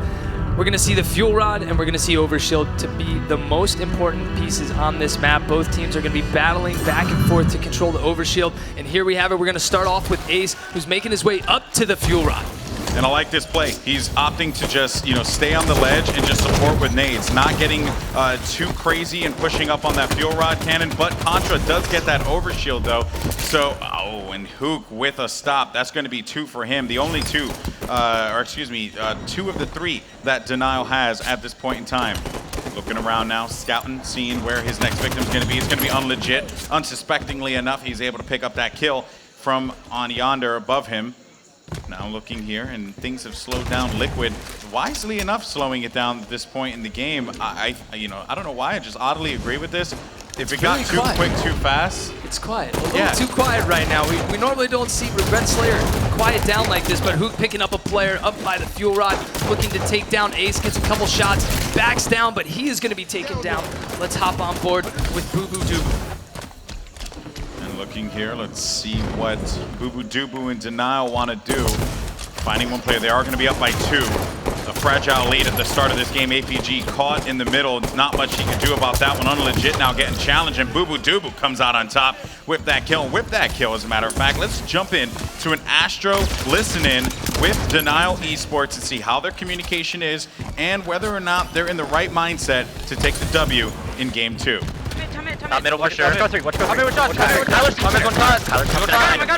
we're going to see the Fuel Rod and we're going to see Overshield to be the most important pieces on this map. Both teams are going to be battling back and forth to control the Overshield. And here we have it. We're going to start off with Ace, who's making his way up to the Fuel Rod. And I like this play. He's opting to just, stay on the ledge and just support with nades, not getting too crazy and pushing up on that fuel rod cannon. But Contra does get that overshield though. So, and Hook with a stop. That's going to be 2 for him. The only 2, 2 of the 3 that Denial has at this point in time. Looking around now, scouting, seeing where his next victim's going to be. It's going to be unlegit. Unsuspectingly enough, he's able to pick up that kill from on yonder above him. Now looking here, and things have slowed down Liquid. Wisely enough, slowing it down at this point in the game. I don't know why. I just oddly agree with this. If it got too quick, too fast. It's quiet. A little too quiet right now. We normally don't see Regret Slayer quiet down like this, but Hook picking up a player up by the fuel rod, looking to take down Ace, gets a couple shots, backs down, but he is going to be taken down. Let's hop on board with Boo Boo Doo. Looking here, let's see what Boo Boo Doo and Denial want to do. Finding one player, they are going to be up by 2. A fragile lead at the start of this game. APG caught in the middle. Not much he can do about that one. Unlegit now getting challenged, and Boo Boo Doo comes out on top. Whip that kill, as a matter of fact. Let's jump in to an Astro listen-in with Denial Esports and see how their communication is and whether or not they're in the right mindset to take the W in Game 2. Top middle for sure. Watch go 3. Kyler's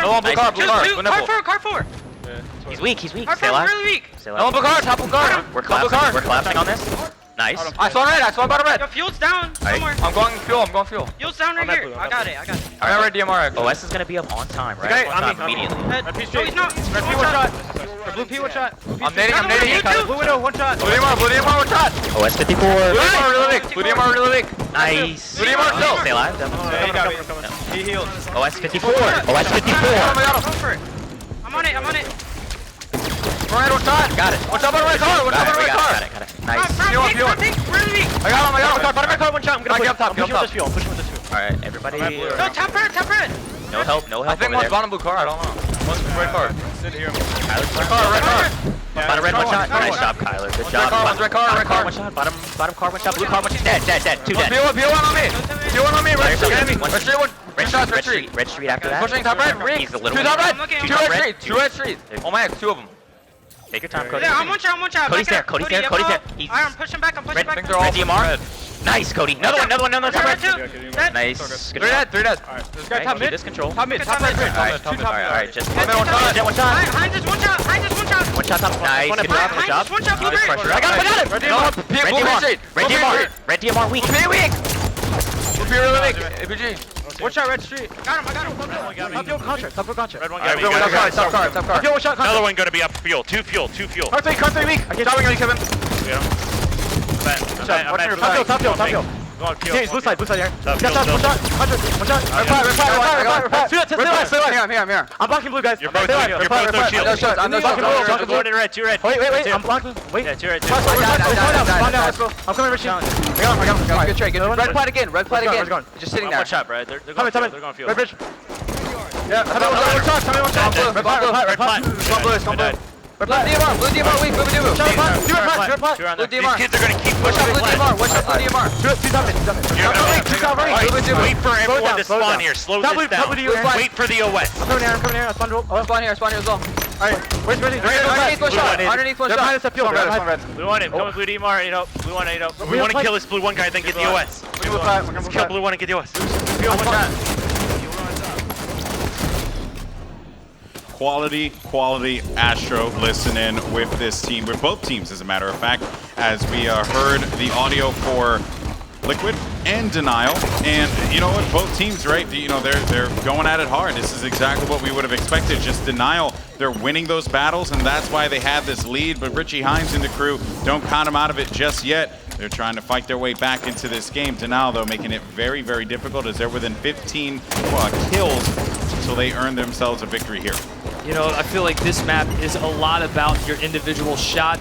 No, blue car 4. He's weak. Car 4 really weak. No, blue car, top blue car. We're collapsing on this. Nice. I saw bottom red. Your fuel's down somewhere. I'm going fuel. Fuel's down right here. I got it. I got red DMR. OS is gonna be up on time, right? Immediately. Red P straight. He's not. Red P 1 shot. Blue P 1 shot. I'm nading. Blue window 1 shot. Blue DMR 1 shot. OS 54. Blue DMR really weak. Nice. Blue DMR still. Stay alive. He healed. OS 54. OS 54. I'm on it. Red 1 shot. Got it. 1 shot on the red car. Got it. Nice. Really weak. I got him. Bottom red car 1 shot. I'm gonna get up top. Push him with this fuel. Alright, everybody. No, top red. No help. I think one's bottom blue car. I don't know. One's red car. Sit here. Red car. Bottom red 1 shot. Nice job, Kyler. Good job. Red car. 1 shot. Bottom car 1 shot. Blue car 1 shot. Dead. 2 dead. P1 on me. Red street 1. Red street after that. Pushing top red. He's a little 2 top red. 2 red street. Oh my God, 2 of them. Take your time, Cody. Yeah, I'm one shot. Cody's there. I'm pushing back. Red DMR. Nice, Cody. Another one. Top red. Nice. 3 dead. Alright, this guy top mid. This control. Top mid. Alright, just one shot. Heinz is one shot. 1 shot top. Nice. Good job. One shot. Blue green. I got him. Red DMR weak. Blue really weak. APG. One shot red street. Got him. Top contract. Red one got Top car. Fuel shot. Another one gonna be up fuel. 2 fuel. Car 3 weak. I can't stop you, Kevin. Top fuel. James, blue side here. Top, One shot. I'm here. I'm blocking blue, guys. You're both no shield. No shots. I'm no shots. Two red, two red. Wait. I'm blocking. Wait. Yeah, two red. Calm down. Let's go. I'm coming, Richie. I got him. Good trade. Red plat again. Just sitting there. One shot, Brad. They're Coming. They're going field. Red bridge. Yeah. One shot. Red plat. Blue. Blue DMR, weak, blue DMR. Blue DMR. These kids are going to keep pushing. Watch out, blue DMR. Wait for everyone to spawn here. Slow this down. Wait for the OS. I'm coming here. Spawn here as well. Alright, where's Ready? Underneath one shot. Behind us at field. Blue one in. Come with blue DMR. Blue one. We want to kill this blue one guy, then get the OS. Let's kill blue one and get the OS. Quality Astro listen in with this team, with both teams as a matter of fact, as we heard the audio for Liquid and Denial. And you know what, both teams, right, you know, they're going at it hard. This is exactly what we would have expected. Just Denial, they're winning those battles, and that's why they have this lead. But Richie Hines and the crew, don't count them out of it just yet. They're trying to fight their way back into this game. Denial, though, making it very, very difficult as they're within 15 kills until they earn themselves a victory here. You know, I feel like this map is a lot about your individual shot.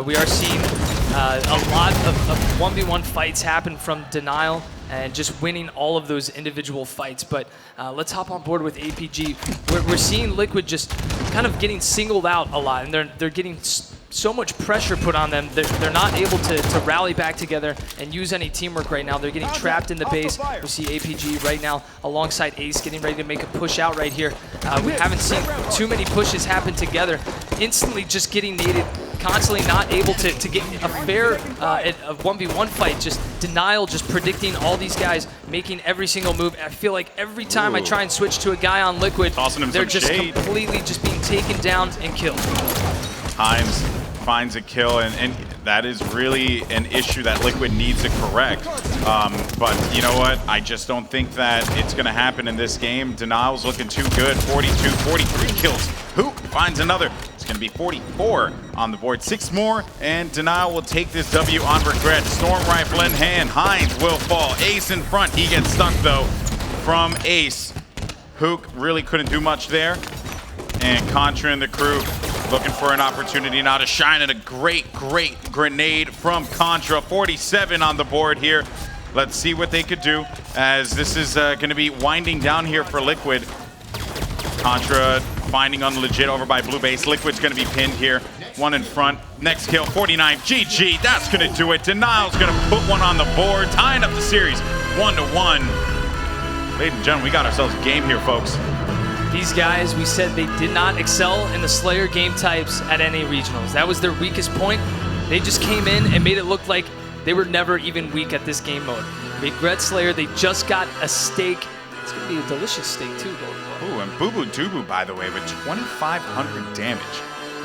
We are seeing a lot of 1v1 fights happen from Denial and just winning all of those individual fights. But let's hop on board with APG. We're seeing Liquid just kind of getting singled out a lot, and they're getting so much pressure put on them. They're not able to rally back together and use any teamwork right now. They're getting trapped in the base. We see APG right now alongside Ace getting ready to make a push out right here. We haven't seen too many pushes happen together. Instantly just getting needed, constantly not able to get a fair a 1v1 fight. Just Denial, just predicting all these guys, making every single move. I feel like every time I try and switch to a guy on Liquid, they're just completely just being taken down and killed. Hines finds a kill, and that is really an issue that Liquid needs to correct. But you know what? I just don't think that it's going to happen in this game. Denial's looking too good. 42, 43 kills. Who finds another? It's going to be 44 on the board. 6 more, and Denial will take this W on regret. Storm rifle in hand. Hines will fall. Ace in front. He gets stuck, though, from Ace. Hook really couldn't do much there. And Contra and the crew looking for an opportunity now to shine, at a great grenade from Contra. 47 on the board here. Let's see what they could do, as this is going to be winding down here for Liquid. Contra finding on legit over by Blue Base. Liquid's going to be pinned here. One in front. Next kill, 49. GG, that's going to do it. Denial's going to put one on the board, tying up the series 1-1. Ladies and gentlemen, we got ourselves a game here, folks. These guys, we said they did not excel in the Slayer game types at NA Regionals. That was their weakest point. They just came in and made it look like they were never even weak at this game mode. Regret Slayer, they just got a steak. It's going to be a delicious steak too, though. Ooh, and Boo Boo Dubu, by the way, with 2,500 damage.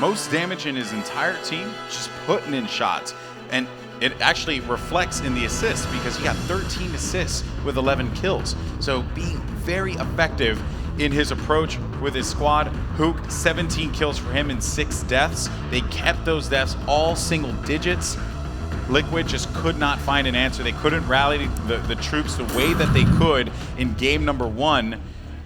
Most damage in his entire team, just putting in shots. And it actually reflects in the assists, because he got 13 assists with 11 kills. So being very effective in his approach with his squad. Hook, 17 kills for him and 6 deaths. They kept those deaths all single digits. Liquid just could not find an answer. They couldn't rally the troops the way that they could in game number 1.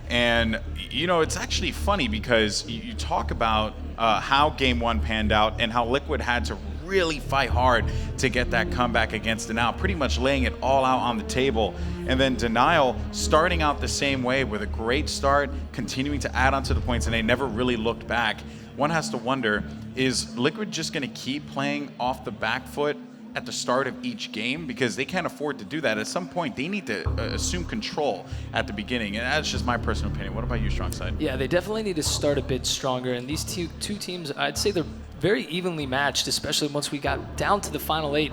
And, you know, it's actually funny because you talk about how game 1 panned out and how Liquid had to really fight hard to get that comeback against Denial, pretty much laying it all out on the table. And then Denial starting out the same way with a great start, continuing to add on to the points, and they never really looked back. One has to wonder, is Liquid just going to keep playing off the back foot at the start of each game? Because they can't afford to do that. At some point, they need to assume control at the beginning. And that's just my personal opinion. What about you, Strong Side? Yeah, they definitely need to start a bit stronger. And these two teams, I'd say they're very evenly matched, especially once we got down to the final 8.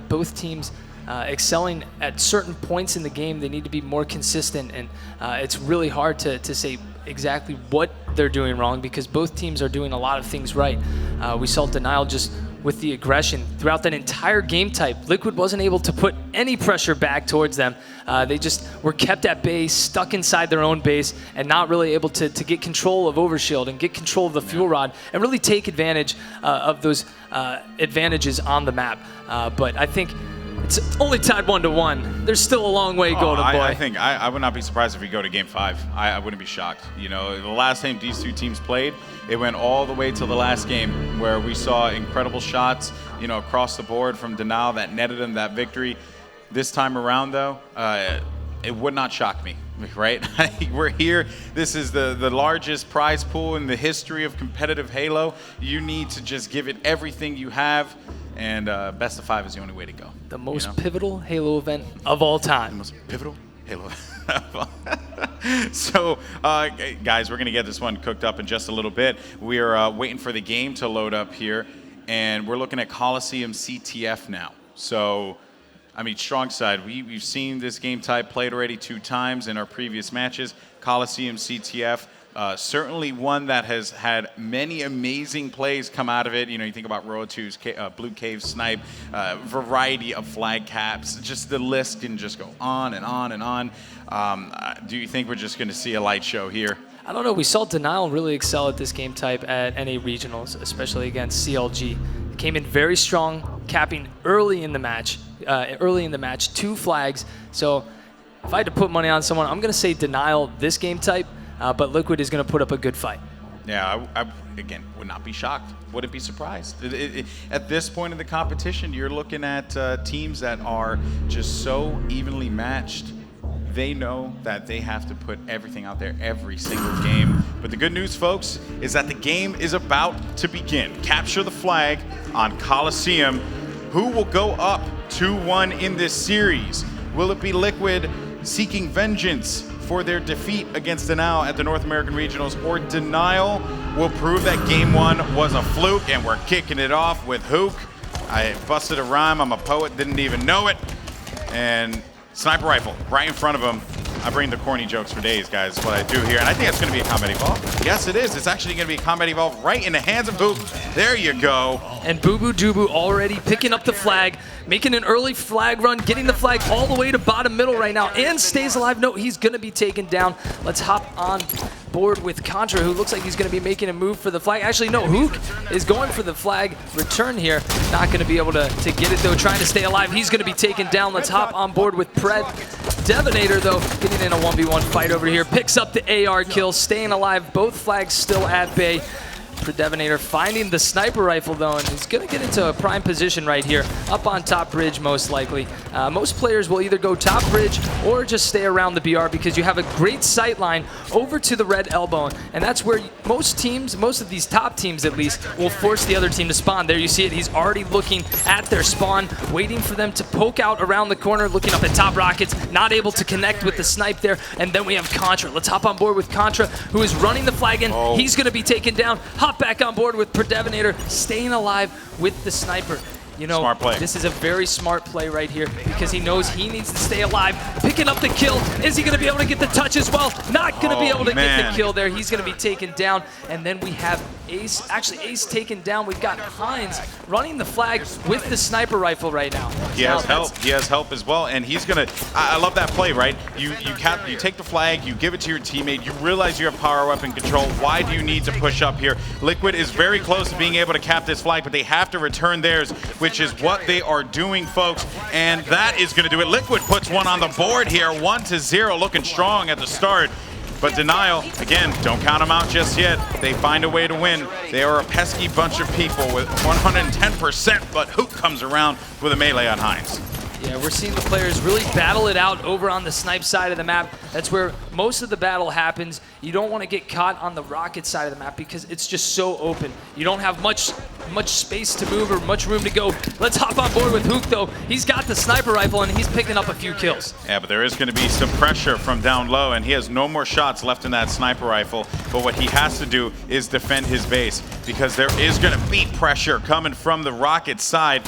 Both teams excelling at certain points in the game. They need to be more consistent, and it's really hard to say exactly what they're doing wrong, because both teams are doing a lot of things right. We saw Denial just with the aggression throughout that entire game type. Liquid wasn't able to put any pressure back towards them. They just were kept at base, stuck inside their own base, and not really able to get control of Overshield and get control of the fuel rod and really take advantage of those advantages on the map. But I think It's only tied 1-1. There's still a long way, Golden Boy. I think I would not be surprised if we go to Game 5. I wouldn't be shocked. You know, the last time these two teams played, it went all the way till the last game where we saw incredible shots, you know, across the board from Denial that netted them that victory. This time around, though, it would not shock me, right? We're here. This is the largest prize pool in the history of competitive Halo. You need to just give it everything you have, and best of 5 is the only way to go. The most pivotal Halo event of all time. The most pivotal Halo. So, guys, we're going to get this one cooked up in just a little bit. We are waiting for the game to load up here, and we're looking at Coliseum CTF now. So, I mean, strong side. We've seen this game type played already 2 times in our previous matches. Coliseum CTF, certainly one that has had many amazing plays come out of it. You know, you think about Roa 2's Blue Cave Snipe, variety of flag caps. Just the list can just go on and on and on. Do you think we're just going to see a light show here? I don't know. We saw Denial really excel at this game type at NA Regionals, especially against CLG. Came in very strong, capping early in the match. 2 flags. So if I had to put money on someone, I'm going to say Denial this game type, but Liquid is going to put up a good fight. Yeah, I again, would not be shocked. Wouldn't be surprised. At this point in the competition, you're looking at teams that are just so evenly matched. They know that they have to put everything out there every single game. But the good news, folks, is that the game is about to begin. Capture the flag on Coliseum. Who will go up 2-1 in this series? Will it be Liquid seeking vengeance for their defeat against Denial at the North American Regionals, or Denial will prove that Game 1 was a fluke and we're kicking it off with Hook? I busted a rhyme. I'm a poet, didn't even know it. And sniper rifle right in front of him. I bring the corny jokes for days, guys. That's what I do here. And I think it's going to be a combat evolve. Yes, it is. It's actually going to be a combat evolve right in the hands of Hook. There you go. And Boo Boo Doo already picking up the flag, making an early flag run, getting the flag all the way to bottom middle right now, and stays alive. No, he's going to be taken down. Let's hop on board with Contra, who looks like he's going to be making a move for the flag. Actually, no, Hook is going for the flag return here. Not going to be able to get it, though, trying to stay alive. He's going to be taken down. Let's hop on board with Devonator, though, getting in a 1v1 fight over here. Picks up the AR kill, staying alive. Both flags still at bay. Devonator finding the sniper rifle, though, and he's going to get into a prime position right here, up on top bridge most likely. Most players will either go top bridge or just stay around the BR because you have a great sight line over to the red elbow, and that's where most teams, most of these top teams at least, will force the other team to spawn. There you see it. He's already looking at their spawn, waiting for them to poke out around the corner, looking up at top rockets, not able to connect with the snipe there, and then we have Contra. Let's hop on board with Contra, who is running the flag in. He's going to be taken down. Hop back on board with Devonator, staying alive with the sniper. You know, smart play. This is a very smart play right here because he knows he needs to stay alive. Picking up the kill. Is he going to be able to get the touch as well? Not going to be able to get the kill there. He's going to be taken down. And then we have Ace, actually Ace taken down. We've got Hines running the flag with the sniper rifle right now. He has help. He has help as well, and he's gonna. I love that play, right? You take the flag, you give it to your teammate. You realize you have power weapon control. Why do you need to push up here? Liquid is very close to being able to cap this flag, but they have to return theirs, which is what they are doing, folks. And that is gonna do it. Liquid puts one on the board here, 1-0, looking strong at the start. But Denial, again, don't count them out just yet. They find a way to win. They are a pesky bunch of people with 110%, but Hook comes around with a melee on Hines. Yeah, we're seeing the players really battle it out over on the snipe side of the map. That's where most of the battle happens. You don't want to get caught on the rocket side of the map because it's just so open. You don't have much space to move or much room to go. Let's hop on board with Hook, though. He's got the sniper rifle, and he's picking up a few kills. Yeah, but there is going to be some pressure from down low, and he has no more shots left in that sniper rifle. But what he has to do is defend his base because there is going to be pressure coming from the rocket side.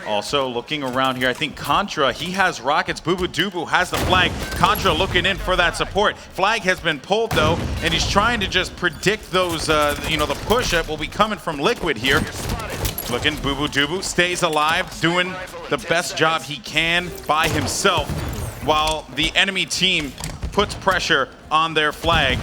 Also, looking around here, I think Contra, he has rockets. Boo Boo Doo has the flag. Contra looking in for that support. Flag has been pulled, though, and he's trying to just predict those, the push-up will be coming from Liquid here. Looking, Boo Boo Doo stays alive, doing the best job he can by himself, while the enemy team puts pressure on their flag.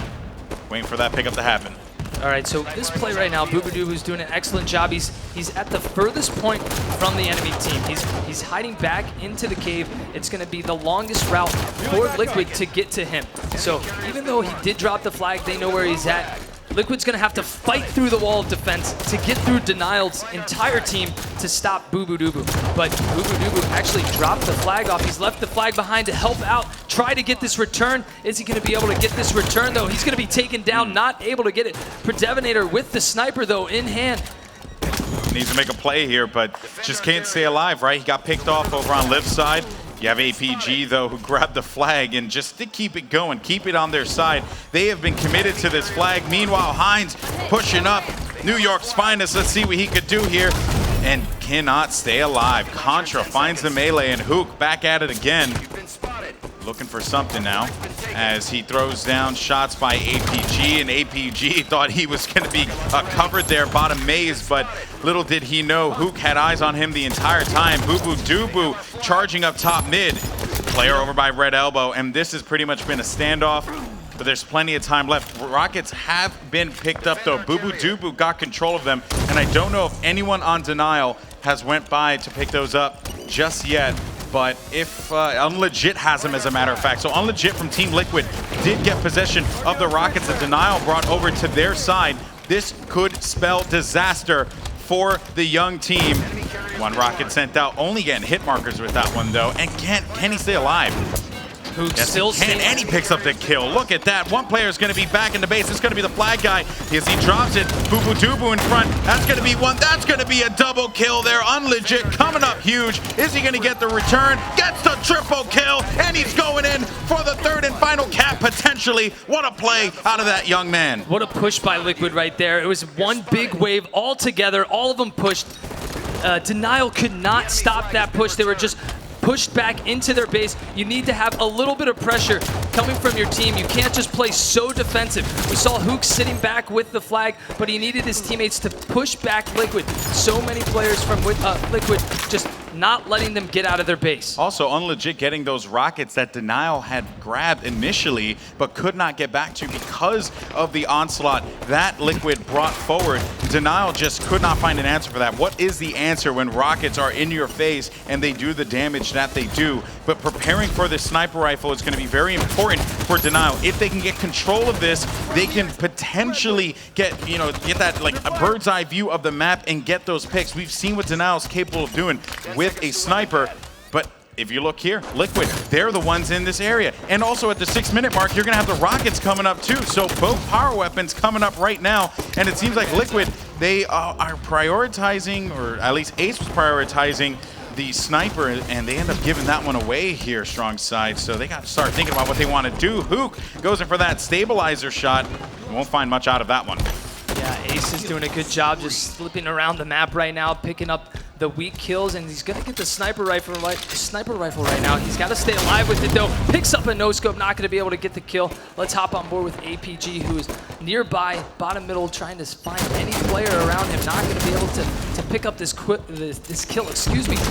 Waiting for that pickup to happen. All right, so this play right now, Boobadooboo's doing an excellent job. He's at the furthest point from the enemy team. He's hiding back into the cave. It's going to be the longest route for Liquid to get to him. So even though he did drop the flag, they know where he's at. Liquid's going to have to fight through the wall of defense to get through Denial's entire team to stop Boobadooboo. But Boobadooboo actually dropped the flag off. He's left the flag behind to help out, try to get this return. Is he going to be able to get this return, though? He's going to be taken down, not able to get it. Predevinator with the sniper, though, in hand. Needs to make a play here, but just can't stay alive, right? He got picked off over on Liv's side. You have APG, though, who grabbed the flag, and just to keep it going, keep it on their side. They have been committed to this flag. Meanwhile, Hines pushing up. New York's finest. Let's see what he could do here. And cannot stay alive. Contra finds the melee, and Hook back at it again. Looking for something now as he throws down shots by APG, and APG thought he was going to be covered there bottom maze, but little did he know Hook had eyes on him the entire time. Boobadooboo charging up top mid. Player over by Red Elbow, and this has pretty much been a standoff, but there's plenty of time left. Rockets have been picked up though. Boobadooboo got control of them, and I don't know if anyone on Denial has went by to pick those up just yet. But if Unlegit has him, as a matter of fact. So Unlegit from Team Liquid did get possession of the Rockets that Denial brought over to their side. This could spell disaster for the young team. One Rocket sent out, only getting hit markers with that one though. And can he stay alive? Yes, still can, and he picks up the kill. Look at that. One player is going to be back in the base. It's going to be the flag guy. As he drops it, Boobadooboo in front. That's going to be one. That's going to be a double kill there. Unlegit coming up huge. Is he going to get the return? Gets the triple kill, and he's going in for the third and final cap potentially. What a play out of that young man. What a push by Liquid right there. It was one big wave all together. All of them pushed. Denial could not stop that push. They were just pushed back into their base. You need to have a little bit of pressure coming from your team. You can't just play so defensive. We saw Hook sitting back with the flag, but he needed his teammates to push back Liquid. So many players from Liquid just not letting them get out of their base. Also, Unlegit getting those rockets that Denial had grabbed initially, but could not get back to because of the onslaught that Liquid brought forward. Denial just could not find an answer for that. What is the answer when rockets are in your face and they do the damage that they do? But preparing for the sniper rifle is going to be very important for Denial. If they can get control of this, they can potentially get that like a bird's eye view of the map and get those picks. We've seen what Denial is capable of doing with a sniper, but if you look here, Liquid, they're the ones in this area. And also at the 6-minute mark, you're going to have the Rockets coming up too. So both power weapons coming up right now. And it seems like Liquid, they are prioritizing, or at least Ace was prioritizing the sniper, and they end up giving that one away here, Strong Side. So they got to start thinking about what they want to do. Hook goes in for that stabilizer shot. Won't find much out of that one. Yeah, Ace is doing a good job just slipping around the map right now, picking up the weak kills, and he's gonna get the sniper rifle right now. He's got to stay alive with it though. Picks up a no-scope, not gonna be able to get the kill. Let's hop on board with APG, who is nearby, bottom middle, trying to find any player around him. Not gonna be able to pick up this kill,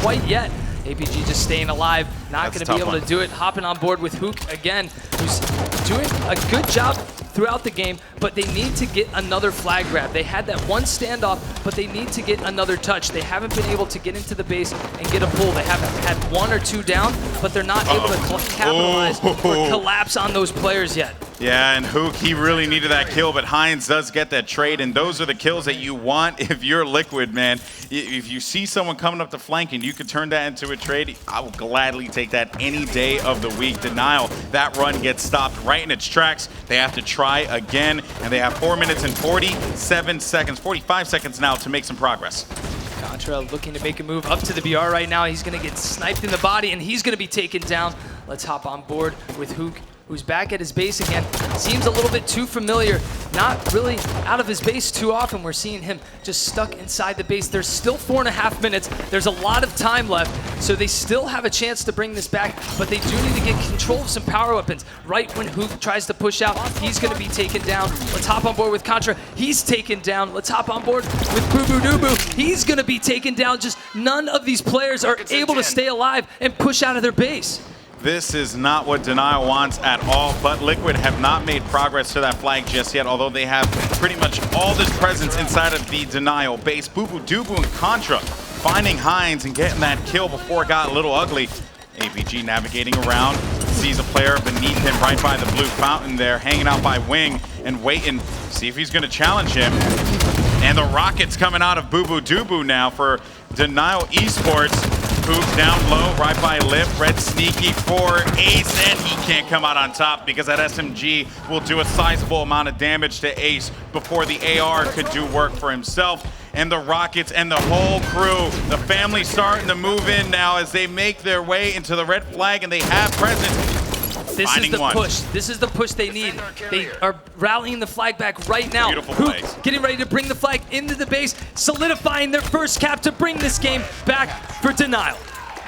quite yet. APG just staying alive, not gonna be able to do it. Hopping on board with Hook again, who's doing a good job throughout the game, but they need to get another flag grab. They had that one standoff, but they need to get another touch. They haven't been able to get into the base and get a pull. They haven't had one or two down, but they're not able to capitalize or collapse on those players yet. Yeah, and Hook, he really needed that kill, but Hines does get that trade, and those are the kills that you want if you're Liquid, man. If you see someone coming up the flank and you can turn that into a trade, I will gladly take that any day of the week. Denial, that run gets stopped right in its tracks. They have to try again, and they have 4 minutes and 45 seconds now to make some progress. Contra looking to make a move up to the BR right now. He's going to get sniped in the body, and he's going to be taken down. Let's hop on board with Hook, who's back at his base again. Seems a little bit too familiar. Not really out of his base too often. We're seeing him just stuck inside the base. There's still 4.5 minutes. There's a lot of time left, so they still have a chance to bring this back, but they do need to get control of some power weapons. Right when Hook tries to push out, he's going to be taken down. Let's hop on board with Contra. He's taken down. Let's hop on board with Boobadooboo. He's going to be taken down. Just none of these players are able to stay alive and push out of their base. This is not what Denial wants at all, but Liquid have not made progress to that flag just yet, although they have pretty much all this presence inside of the Denial base. Bubu and Contra finding Hines and getting that kill before it got a little ugly. APG navigating around, sees a player beneath him right by the blue fountain there, hanging out by Wing and waiting, see if he's going to challenge him. And the rockets coming out of Bubu now for Denial Esports. Poop down low, right by Lip. Red sneaky for Ace, and he can't come out on top because that SMG will do a sizable amount of damage to Ace before the AR could do work for himself. And the Rockets and the whole crew, the family starting to move in now as they make their way into the red flag, and they have presence. This is the push. This is the push they need. They are rallying the flag back right now. Beautiful plays. Getting ready to bring the flag into the base, solidifying their first cap to bring this game back for Denial.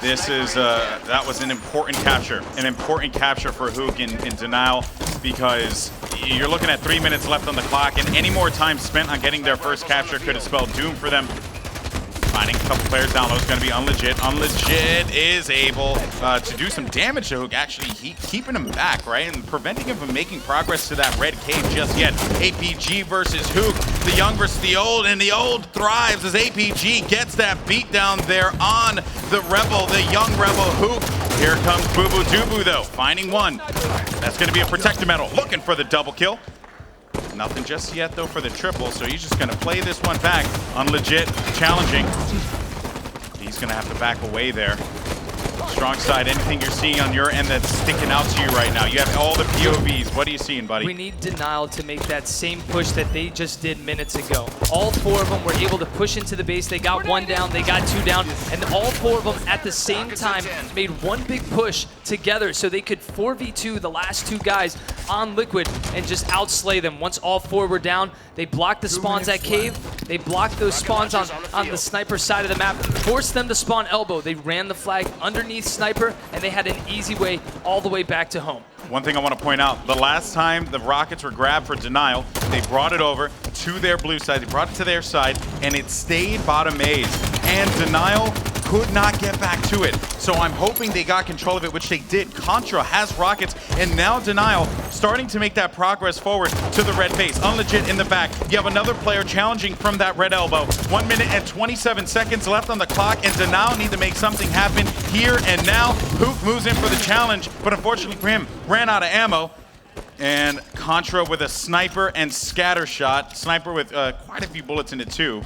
This is, that was an important capture for Hook in Denial, because you're looking at 3 minutes left on the clock, and any more time spent on getting their first capture could have spelled doom for them. Finding a couple players down low is going to be Unlegit. Unlegit is able to do some damage to Hook, actually keeping him back, right? And preventing him from making progress to that red cave just yet. APG versus Hook, the young versus the old, and the old thrives as APG gets that beat down there on the Rebel, the young Rebel Hook. Here comes Bubu though, finding one. That's going to be a protector medal, looking for the double kill. Nothing just yet, though, for the triple, so he's just going to play this one back. Unlegit, challenging. He's going to have to back away there. Strong side, anything you're seeing on your end that's sticking out to you right now? You have all the POVs. What are you seeing, buddy? We need Denial to make that same push that they just did minutes ago. All four of them were able to push into the base. They got one down, they got two down, and all four of them at the same time made one big push together so they could 4v2 the last two guys on Liquid and just outslay them. Once all four were down, they blocked the spawns at Cave. They blocked those spawns on the sniper side of the map, forced them to spawn elbow. They ran the flag underneath sniper, and they had an easy way all the way back to home. One thing I want to point out, the last time the Rockets were grabbed for Denial, they brought it over to their blue side, they brought it to their side, and it stayed bottom maze. And Denial could not get back to it. So I'm hoping they got control of it, which they did. Contra has Rockets, and now Denial starting to make that progress forward to the red base. Unlegit in the back. You have another player challenging from that red elbow. 1 minute and 27 seconds left on the clock, and Denial need to make something happen here and now. Hook moves in for the challenge, but unfortunately for him, ran out of ammo. And Contra with a sniper and scatter shot. Sniper with quite a few bullets into two.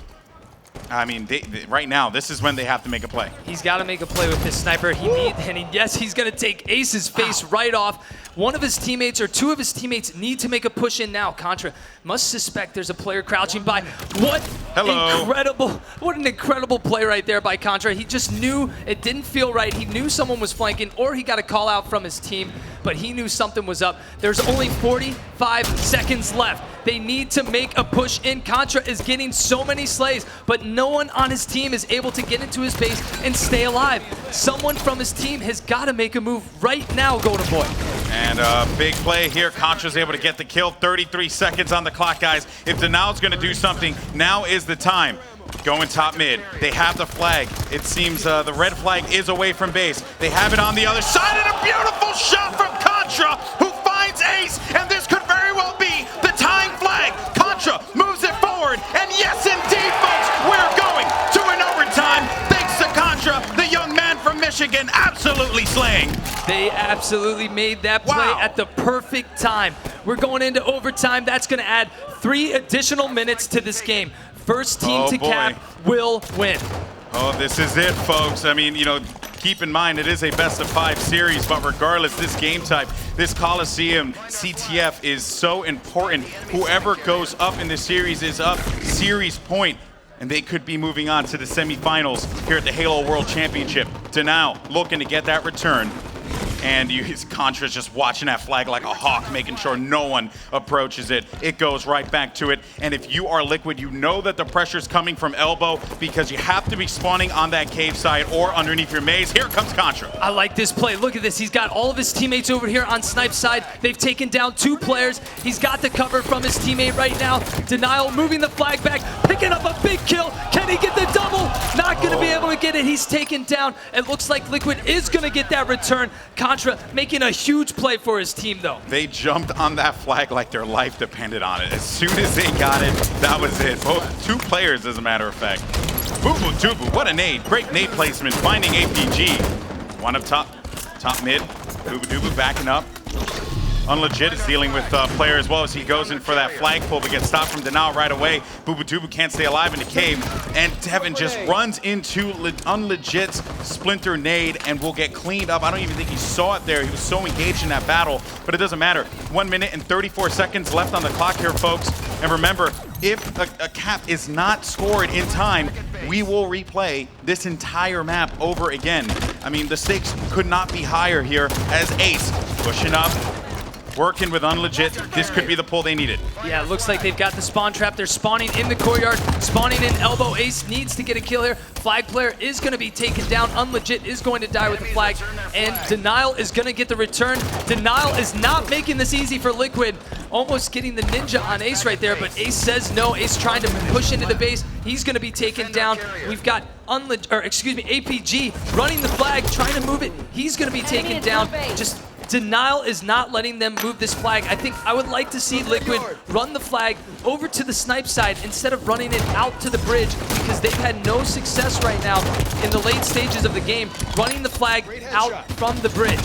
I mean, right now, this is when they have to make a play. He's got to make a play with this sniper. Yes, he's going to take Ace's face right off. One of his teammates or two of his teammates need to make a push in now. Contra must suspect there's a player crouching by. What an incredible play right there by Contra. He just knew it didn't feel right. He knew someone was flanking, or he got a call out from his team, but he knew something was up. There's only 45 seconds left. They need to make a push in. Contra is getting so many slays, but no one on his team is able to get into his base and stay alive. Someone from his team has got to make a move right now, Golden Boy. And a big play here. Contra's able to get the kill. 33 seconds on the clock, guys. If Denial's going to do something, now is the time. Going top mid. They have the flag. It seems the red flag is away from base. They have it on the other side, and a beautiful shot from Contra, who finds Ace, and this could very well be the tying flag. Contra moves it forward, and yes indeed, folks, we're going to an overtime. Thanks to Contra, the young man from Michigan, absolutely slaying. They absolutely made that play at the perfect time. We're going into overtime. That's going to add 3 additional minutes to this game. First team to cap will win. Oh, this is it, folks. I mean, you know, keep in mind it is a best-of-5 series, but regardless, this game type, this Coliseum CTF is so important. Whoever goes up in the series is up series point, and they could be moving on to the semifinals here at the Halo World Championship. Denial looking to get that return. And Contra's just watching that flag like a hawk, making sure no one approaches it. It goes right back to it. And if you are Liquid, you know that the pressure's coming from elbow because you have to be spawning on that cave side or underneath your maze. Here comes Contra. I like this play. Look at this. He's got all of his teammates over here on Snipe's side. They've taken down 2 players. He's got the cover from his teammate right now. Denial moving the flag back, picking up a big kill. Can he get the double? Not going to be able to get it. He's taken down. It looks like Liquid is going to get that return. Contra making a huge play for his team, though. They jumped on that flag like their life depended on it. As soon as they got it, that was it. Both two players, as a matter of fact. Boo-boo Dubu, what a nade. Great nade placement, finding APG. One up top mid. Boo-boo Dubu backing up. Unlegit is dealing with player as well as he goes in for that flag pull, but gets stopped from Denial right away. Boo-boo Dubu can't stay alive in the cave, and Devin just runs into Unlegit's Splinter nade and will get cleaned up. I don't even think he saw it there. He was so engaged in that battle, but it doesn't matter. 1 minute and 34 seconds left on the clock here, folks. And remember, if a cap is not scored in time, we will replay this entire map over again. I mean, the stakes could not be higher here as Ace pushing up, working with Unlegit. This could be the pull they needed. Yeah, it looks like they've got the spawn trap. They're spawning in the courtyard, spawning in elbow. Ace needs to get a kill here. Flag player is going to be taken down. Unlegit is going to die with the flag, and Denial is going to get the return. Denial is not making this easy for Liquid. Almost getting the ninja on Ace right there, but Ace says no. Ace trying to push into the base. He's going to be taken down. We've got APG running the flag, trying to move it. He's going to be taken down. Just Denial is not letting them move this flag. I think I would like to see Liquid run the flag over to the snipe side instead of running it out to the bridge, because they've had no success right now in the late stages of the game running the flag out from the bridge.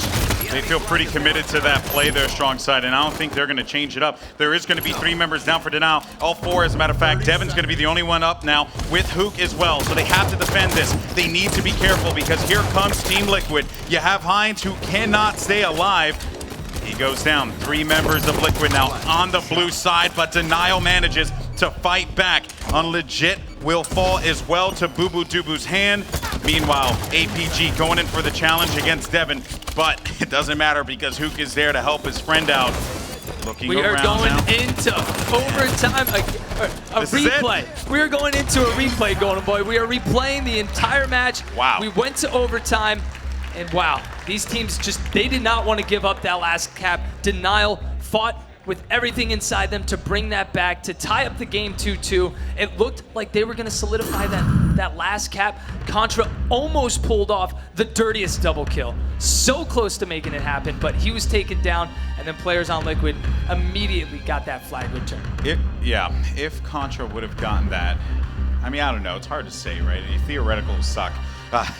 They feel pretty committed to that play, their strong side, and I don't think they're going to change it up. There is going to be 3 members down for Denial. All 4, as a matter of fact. Devin's going to be the only one up now with Hook as well, so they have to defend this. They need to be careful because here comes Team Liquid. You have Heinz, who cannot stay alive. He goes down. 3 members of Liquid now on the blue side, but Denial manages to fight back. Unlegit will fall as well to Boo-Boo Dubu's hand. Meanwhile, APG going in for the challenge against Devin, but it doesn't matter because Hook is there to help his friend out. We are going into overtime, a replay. We are going into a replay, Golden Boy. We are replaying the entire match. Wow. We went to overtime, and wow, these teams they did not want to give up that last cap. Denial fought with everything inside them to bring that back, to tie up the game 2-2. It looked like they were going to solidify that last cap. Contra almost pulled off the dirtiest double kill. So close to making it happen, but he was taken down, and then players on Liquid immediately got that flag return. If Contra would have gotten that, I mean, I don't know. It's hard to say, right? Theoreticals suck.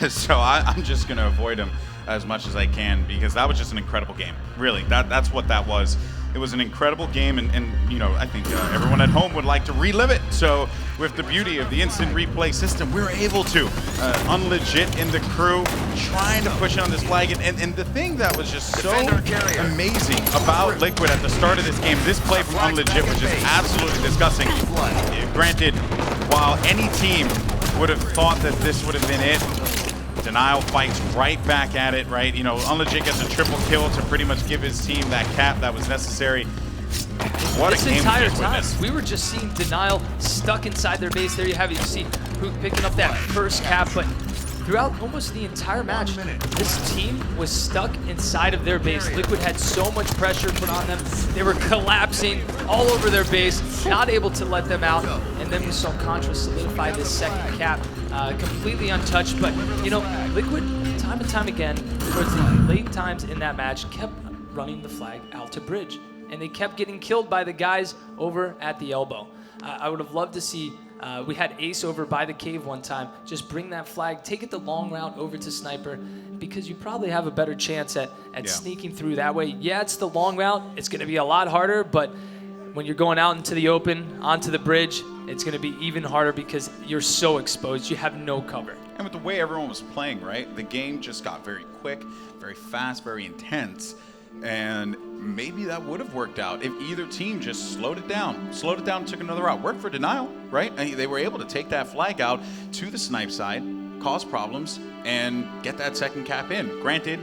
So I'm just going to avoid him as much as I can because that was just an incredible game. Really, that's what that was. It was an incredible game, and you know, I think everyone at home would like to relive it. So with the beauty of the instant replay system, we were able to. Unlegit in the crew, trying to push on this flag. And the thing that was just so amazing about Liquid at the start of this game, this play from Unlegit was just absolutely disgusting. Granted, while any team would have thought that this would have been it, Denial fights right back at it, right? You know, Unlegit gets a triple kill to pretty much give his team that cap that was necessary. What this a game entire time, we were just seeing Denial stuck inside their base. There you have it. You see Hook picking up that first cap, but throughout almost the entire match, this team was stuck inside of their base. Liquid had so much pressure put on them. They were collapsing all over their base, not able to let them out. And then we saw Contra solidify this second cap, completely untouched. But, you know, Liquid, time and time again, towards the late times in that match, kept running the flag out to bridge. And they kept getting killed by the guys over at the elbow. I would have loved to see, we had Ace over by the cave one time, just bring that flag, take it the long route over to Sniper, because you probably have a better chance at sneaking through that way. Yeah, it's the long route, it's gonna be a lot harder, but when you're going out into the open, onto the bridge, it's gonna be even harder because you're so exposed, you have no cover. And with the way everyone was playing, right, the game just got very quick, very fast, very intense. And maybe that would have worked out if either team just slowed it down, took another route. Worked for Denial, right? And they were able to take that flag out to the snipe side, cause problems, and get that second cap in. Granted,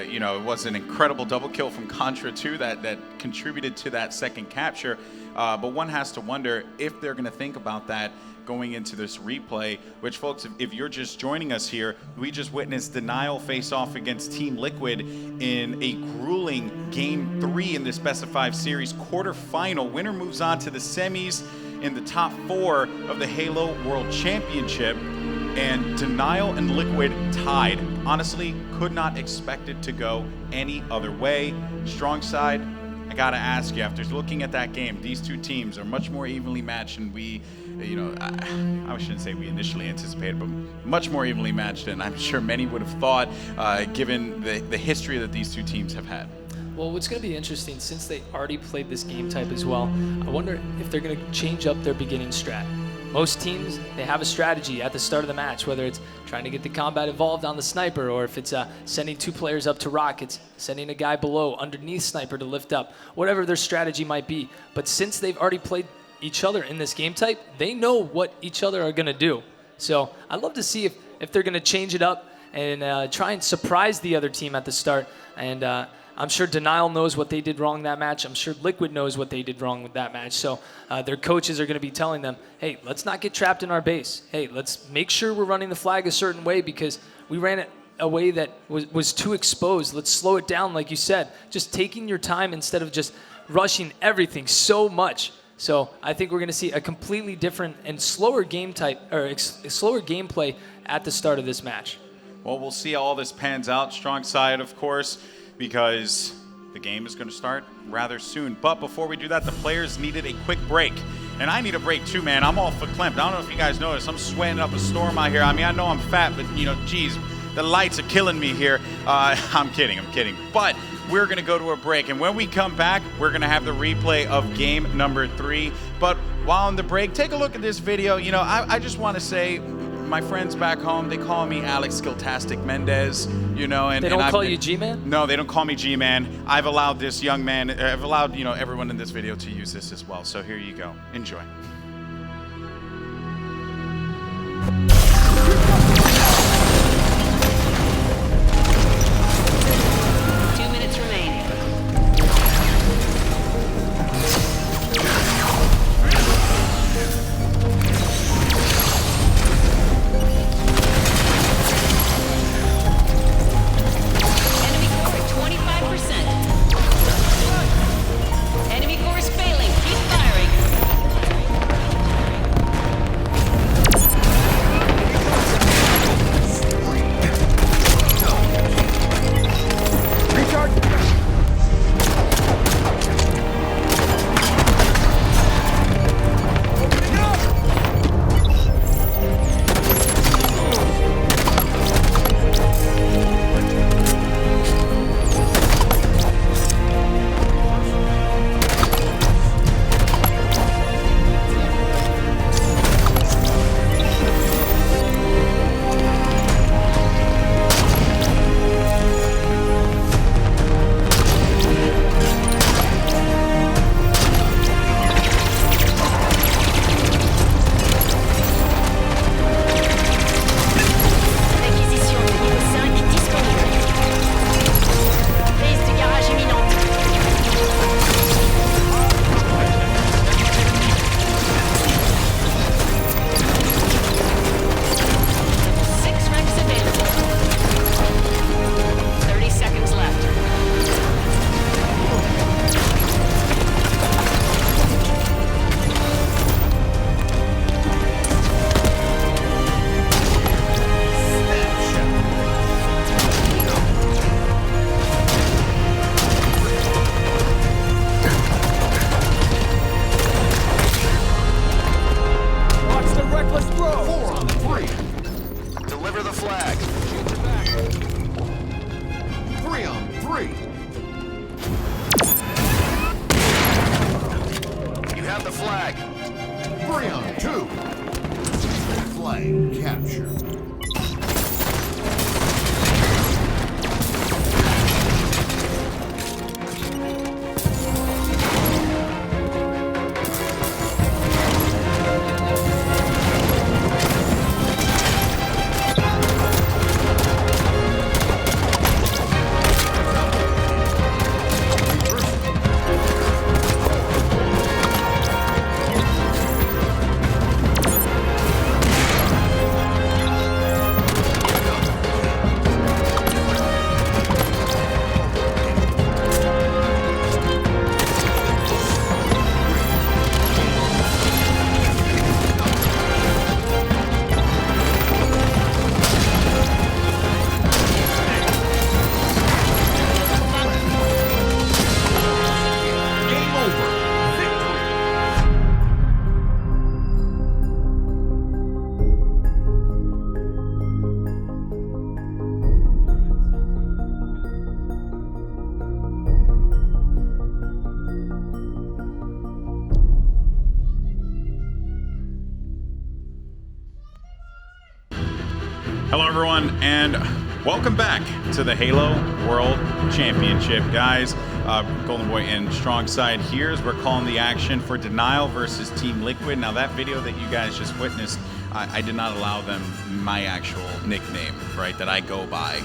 you know, it was an incredible double kill from Contra too that contributed to that second capture. But one has to wonder if they're going to think about that going into this replay, which, folks, if you're just joining us here, we just witnessed Denial face off against Team Liquid in a grueling Game 3 in this Best of 5 series quarterfinal. Winner moves on to the semis in the top 4 of the Halo World Championship. and Denial and Liquid tied. Honestly, could not expect it to go any other way. Strong side, I gotta ask you, after looking at that game, these two teams are much more evenly matched than we, you know, I shouldn't say we initially anticipated, but much more evenly matched than I'm sure many would have thought, given the history that these two teams have had. Well, what's going to be interesting, since they already played this game type as well, I wonder if they're going to change up their beginning strat. Most teams, they have a strategy at the start of the match, whether it's trying to get the combat evolved on the sniper, or if it's sending 2 players up to rockets, sending a guy below underneath sniper to lift up, whatever their strategy might be. But since they've already played each other in this game type, they know what each other are going to do. So I'd love to see if they're going to change it up and try and surprise the other team at the start. And I'm sure Denial knows what they did wrong that match. I'm sure Liquid knows what they did wrong with that match. So their coaches are going to be telling them, hey, let's not get trapped in our base. Hey, let's make sure we're running the flag a certain way because we ran it a way that was too exposed. Let's slow it down, like you said. Just taking your time instead of just rushing everything so much. So I think we're going to see a completely different and slower game type, or slower gameplay at the start of this match. Well, we'll see how all this pans out. Strong side, of course, because the game is going to start rather soon. But before we do that, the players needed a quick break. And I need a break too, man. I'm all verklempt. I don't know if you guys noticed. I'm sweating up a storm out here. I mean, I know I'm fat, but, you know, geez, the lights are killing me here. I'm kidding. But we're going to go to a break. And when we come back, we're going to have the replay of game number 3. But while on the break, take a look at this video. You know, I just want to say, my friends back home, they call me Alex Skilltastic Mendez, you know, and they don't call you G-Man? No, they don't call me G-Man. I've allowed this young man, I've allowed, you know, everyone in this video to use this as well. So here you go. Enjoy. And welcome back to the Halo World Championship, guys. Golden Boy and Strong Side here as we're calling the action for Denial versus Team Liquid. Now, that video that you guys just witnessed, I did not allow them my actual nickname, right, that I go by.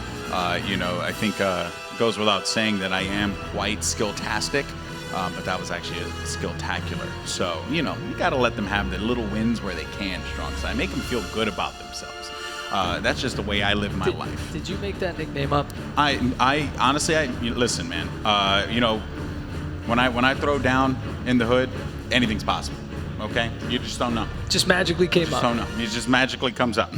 You know, I think it goes without saying that I am quite skill-tastic, but that was actually a skill-tacular. So, you know, you got to let them have the little wins where they can, Strong Side. Make them feel good about themselves. That's just the way I live my life. Did you make that nickname up? I honestly, listen, man. You know, when I throw down in the hood, anything's possible. Okay, you just don't know. Just magically came up. Just don't know. It just magically comes up.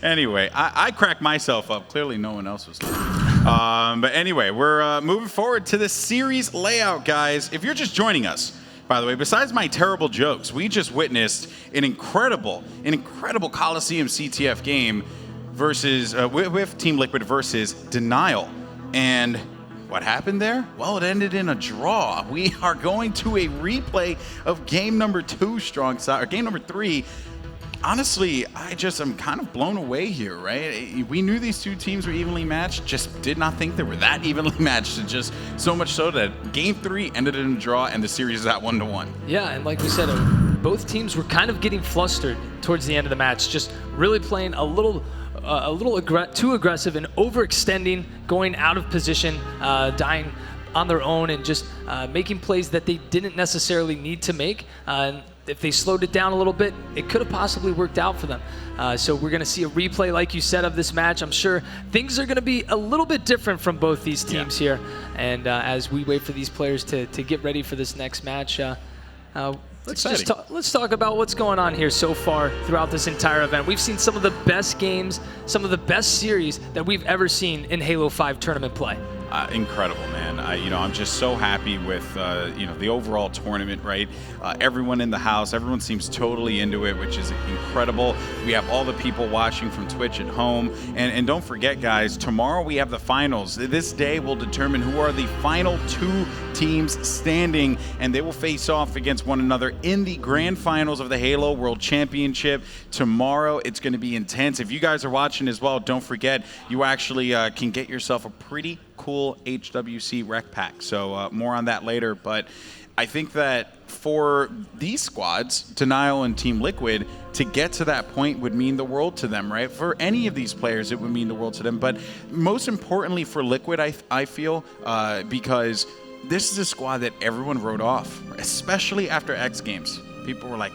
Anyway, I cracked myself up. Clearly, no one else was. But anyway, we're moving forward to the series layout, guys. If you're just joining us. By the way, besides my terrible jokes, we just witnessed an incredible Coliseum CTF game versus with Team Liquid versus Denial. And what happened there? Well, it ended in a draw. We are going to a replay of game number 2, Strong Side, or game number 3. Honestly, I'm kind of blown away here, right? We knew these two teams were evenly matched, just did not think they were that evenly matched, and just so much so that Game 3 ended in a draw and the series is at 1-1. Yeah, and like we said, both teams were kind of getting flustered towards the end of the match, just really playing a little too aggressive and overextending, going out of position, dying on their own, and just making plays that they didn't necessarily need to make. If they slowed it down a little bit, it could have possibly worked out for them. So we're going to see a replay, like you said, of this match. I'm sure things are going to be a little bit different from both these teams here. And as we wait for these players to get ready for this next match, let's talk about what's going on here so far throughout this entire event. We've seen some of the best games, some of the best series that we've ever seen in Halo 5 tournament play. Incredible, man. I'm just so happy with, the overall tournament, right? Everyone in the house, everyone seems totally into it, which is incredible. We have all the people watching from Twitch at home. And don't forget, guys, tomorrow we have the finals. This day will determine who are the final 2 teams standing, and they will face off against one another in the grand finals of the Halo World Championship. Tomorrow, it's going to be intense. If you guys are watching as well, don't forget, you actually can get yourself a pretty cool HWC rec pack. So more on that later, but I think that for these squads, Denial and Team Liquid, to get to that point would mean the world to them, right? For any of these players, it would mean the world to them, but most importantly for Liquid, I feel, because this is a squad that everyone wrote off, especially after X Games. People were like,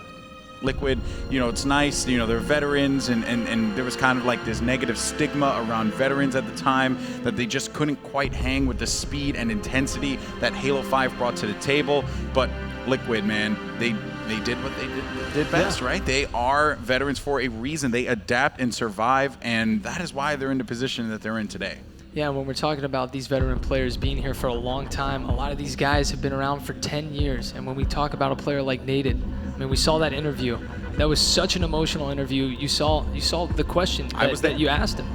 Liquid, it's nice, they're veterans, and there was kind of like this negative stigma around veterans at the time, that they just couldn't quite hang with the speed and intensity that Halo 5 brought to the table. But Liquid, man, they did what they did best, right? They are veterans for a reason. They adapt and survive, and that is why they're in the position that they're in today. Yeah, when we're talking about these veteran players being here for a long time, a lot of these guys have been around for 10 years. And when we talk about a player like Naded, we saw that interview. That was such an emotional interview. You saw the question that you asked him.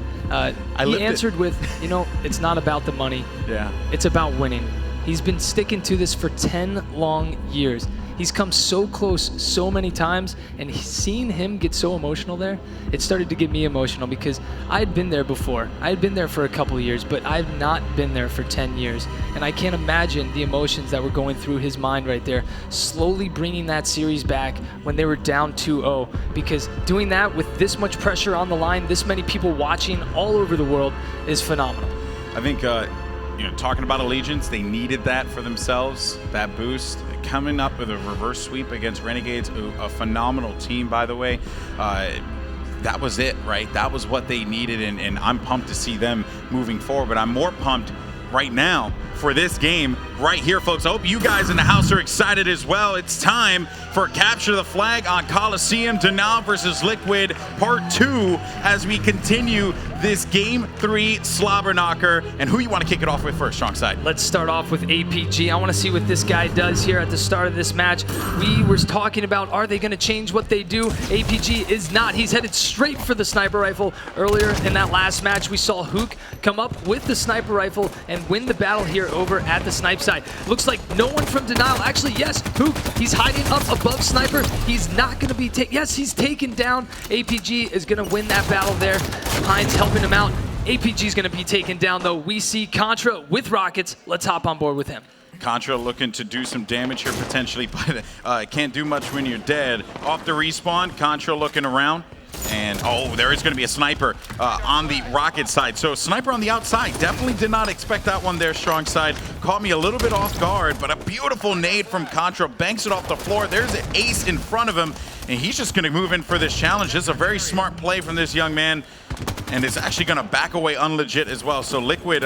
He answered with, it's not about the money. Yeah. It's about winning. He's been sticking to this for 10 long years. He's come so close so many times, and seeing him get so emotional there, it started to get me emotional because I had been there before. I had been there for a couple of years, but I've not been there for 10 years. And I can't imagine the emotions that were going through his mind right there, slowly bringing that series back when they were down 2-0. Because doing that with this much pressure on the line, this many people watching all over the world is phenomenal. I think, talking about Allegiance, they needed that for themselves, that boost. Coming up with a reverse sweep against Renegades, a phenomenal team, by the way. That was it, right? That was what they needed, and I'm pumped to see them moving forward. But I'm more pumped right now for this game right here, folks. I hope you guys in the house are excited as well. It's time for Capture the Flag on Coliseum. Denial versus Liquid Part 2 as we continue this Game 3 slobber knocker. And who you want to kick it off with first, Strong Side? Let's start off with APG. I want to see what this guy does here at the start of this match. We were talking about, are they going to change what they do? APG is not. He's headed straight for the sniper rifle. Earlier in that last match, we saw Hook come up with the sniper rifle and win the battle here over at the snipe side. Looks like no one from Denial. Actually, yes, Hook, he's hiding up above Sniper. He's not going to be yes, he's taken down. APG is going to win that battle there. Heinz helping him out. APG is going to be taken down, though. We see Contra with rockets. Let's hop on board with him. Contra looking to do some damage here potentially, but can't do much when you're dead. Off the respawn, Contra looking around. And, oh, there is going to be a sniper on the rocket side. So sniper on the outside. Definitely did not expect that one there, Strong Side. Caught me a little bit off guard, but a beautiful nade from Contra. Banks it off the floor. There's an ace in front of him, and he's just going to move in for this challenge. This is a very smart play from this young man, and it's actually going to back away unlegit as well. So Liquid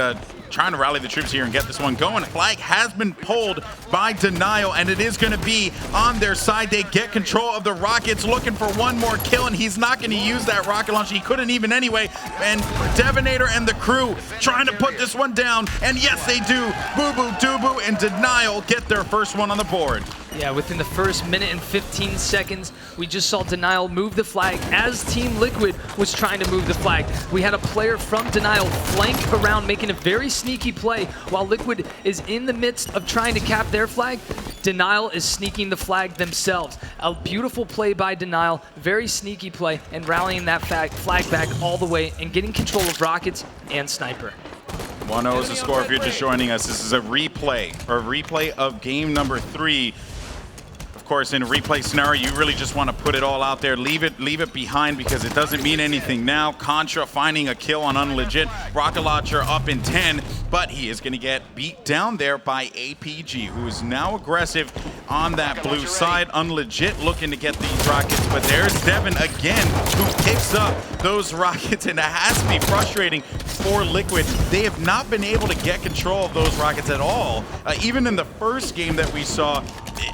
trying to rally the troops here and get this one going. Flag has been pulled by Denial, and it is going to be on their side. They get control of the rockets, looking for one more kill, and he's not going to use that rocket launch. He couldn't even anyway. And Devonator and the crew trying to put this one down, and yes, they do. Boo Boo Doo and Denial get their first one on the board. Yeah, within the first minute and 15 seconds, we just saw Denial move the flag as Team Liquid was trying to move the flag. We had a player from Denial flank around, making a very sneaky play while Liquid is in the midst of trying to cap their flag. Denial is sneaking the flag themselves. A beautiful play by Denial, very sneaky play, and rallying that flag back all the way and getting control of rockets and sniper. 1-0 is the score if you're just joining us. This is a replay of game number 3. Of course, in a replay scenario, you really just want to put it all out there. Leave it behind because it doesn't mean anything now. Contra finding a kill on unlegit. Rocket launcher up in 10, but he is going to get beat down there by APG, who is now aggressive on that blue side. Unlegit looking to get these rockets, but there's Devin again, who picks up those rockets, and it has to be frustrating for Liquid. They have not been able to get control of those rockets at all. Even in the first game that we saw,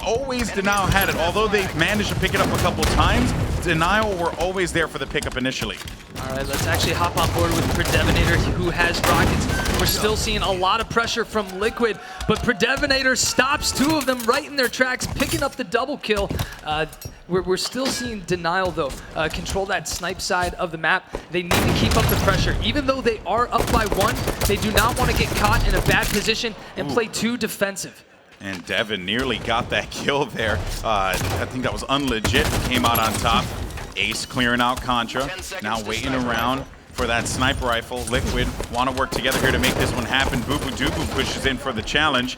always Denial had it. Although they've managed to pick it up a couple times, Denial were always there for the pickup initially. All right, let's actually hop on board with Predevonator, who has rockets. We're still seeing a lot of pressure from Liquid, but Predevonator stops 2 of them right in their tracks, picking up the double kill. We're still seeing Denial, though, control that snipe side of the map. They need to keep up the pressure. Even though they are up by 1, they do not want to get caught in a bad position and play too defensive. And Devin nearly got that kill there. I think that was unlegit. Came out on top. Ace clearing out Contra. Now waiting around for that sniper rifle. Liquid want to work together here to make this one happen. Boo Boo Doo pushes in for the challenge.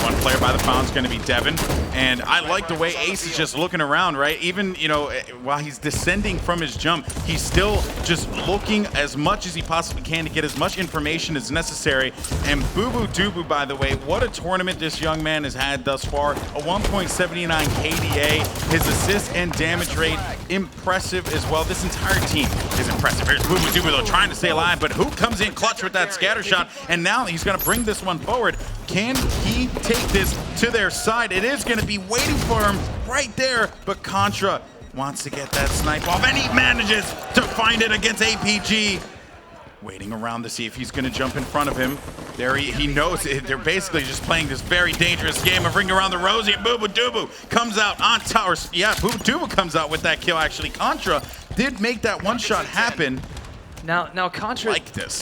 One player by the fountain is going to be Devin. And I like the way Ace is just looking around, right? Even, you know, while he's descending from his jump, he's still just looking as much as he possibly can to get as much information as necessary. And Boo Boo Doo, by the way, what a tournament this young man has had thus far. A 1.79 KDA. His assist and damage rate, impressive as well. This entire team is impressive. Here's Boo Boo Doo, though, trying to stay alive, but who comes in clutch with that scatter shot? And now he's going to bring this one forward. Can he take this to their side? It is going to be waiting for him right there, but Contra wants to get that snipe off, and he manages to find it against APG. Waiting around to see if he's going to jump in front of him. There he knows it. They're basically just playing this very dangerous game of ring around the rosy. Boo Boo Doo comes out on tower. Yeah, Boo Boo Doo comes out with that kill, actually. Contra did make that one shot happen. Now Contra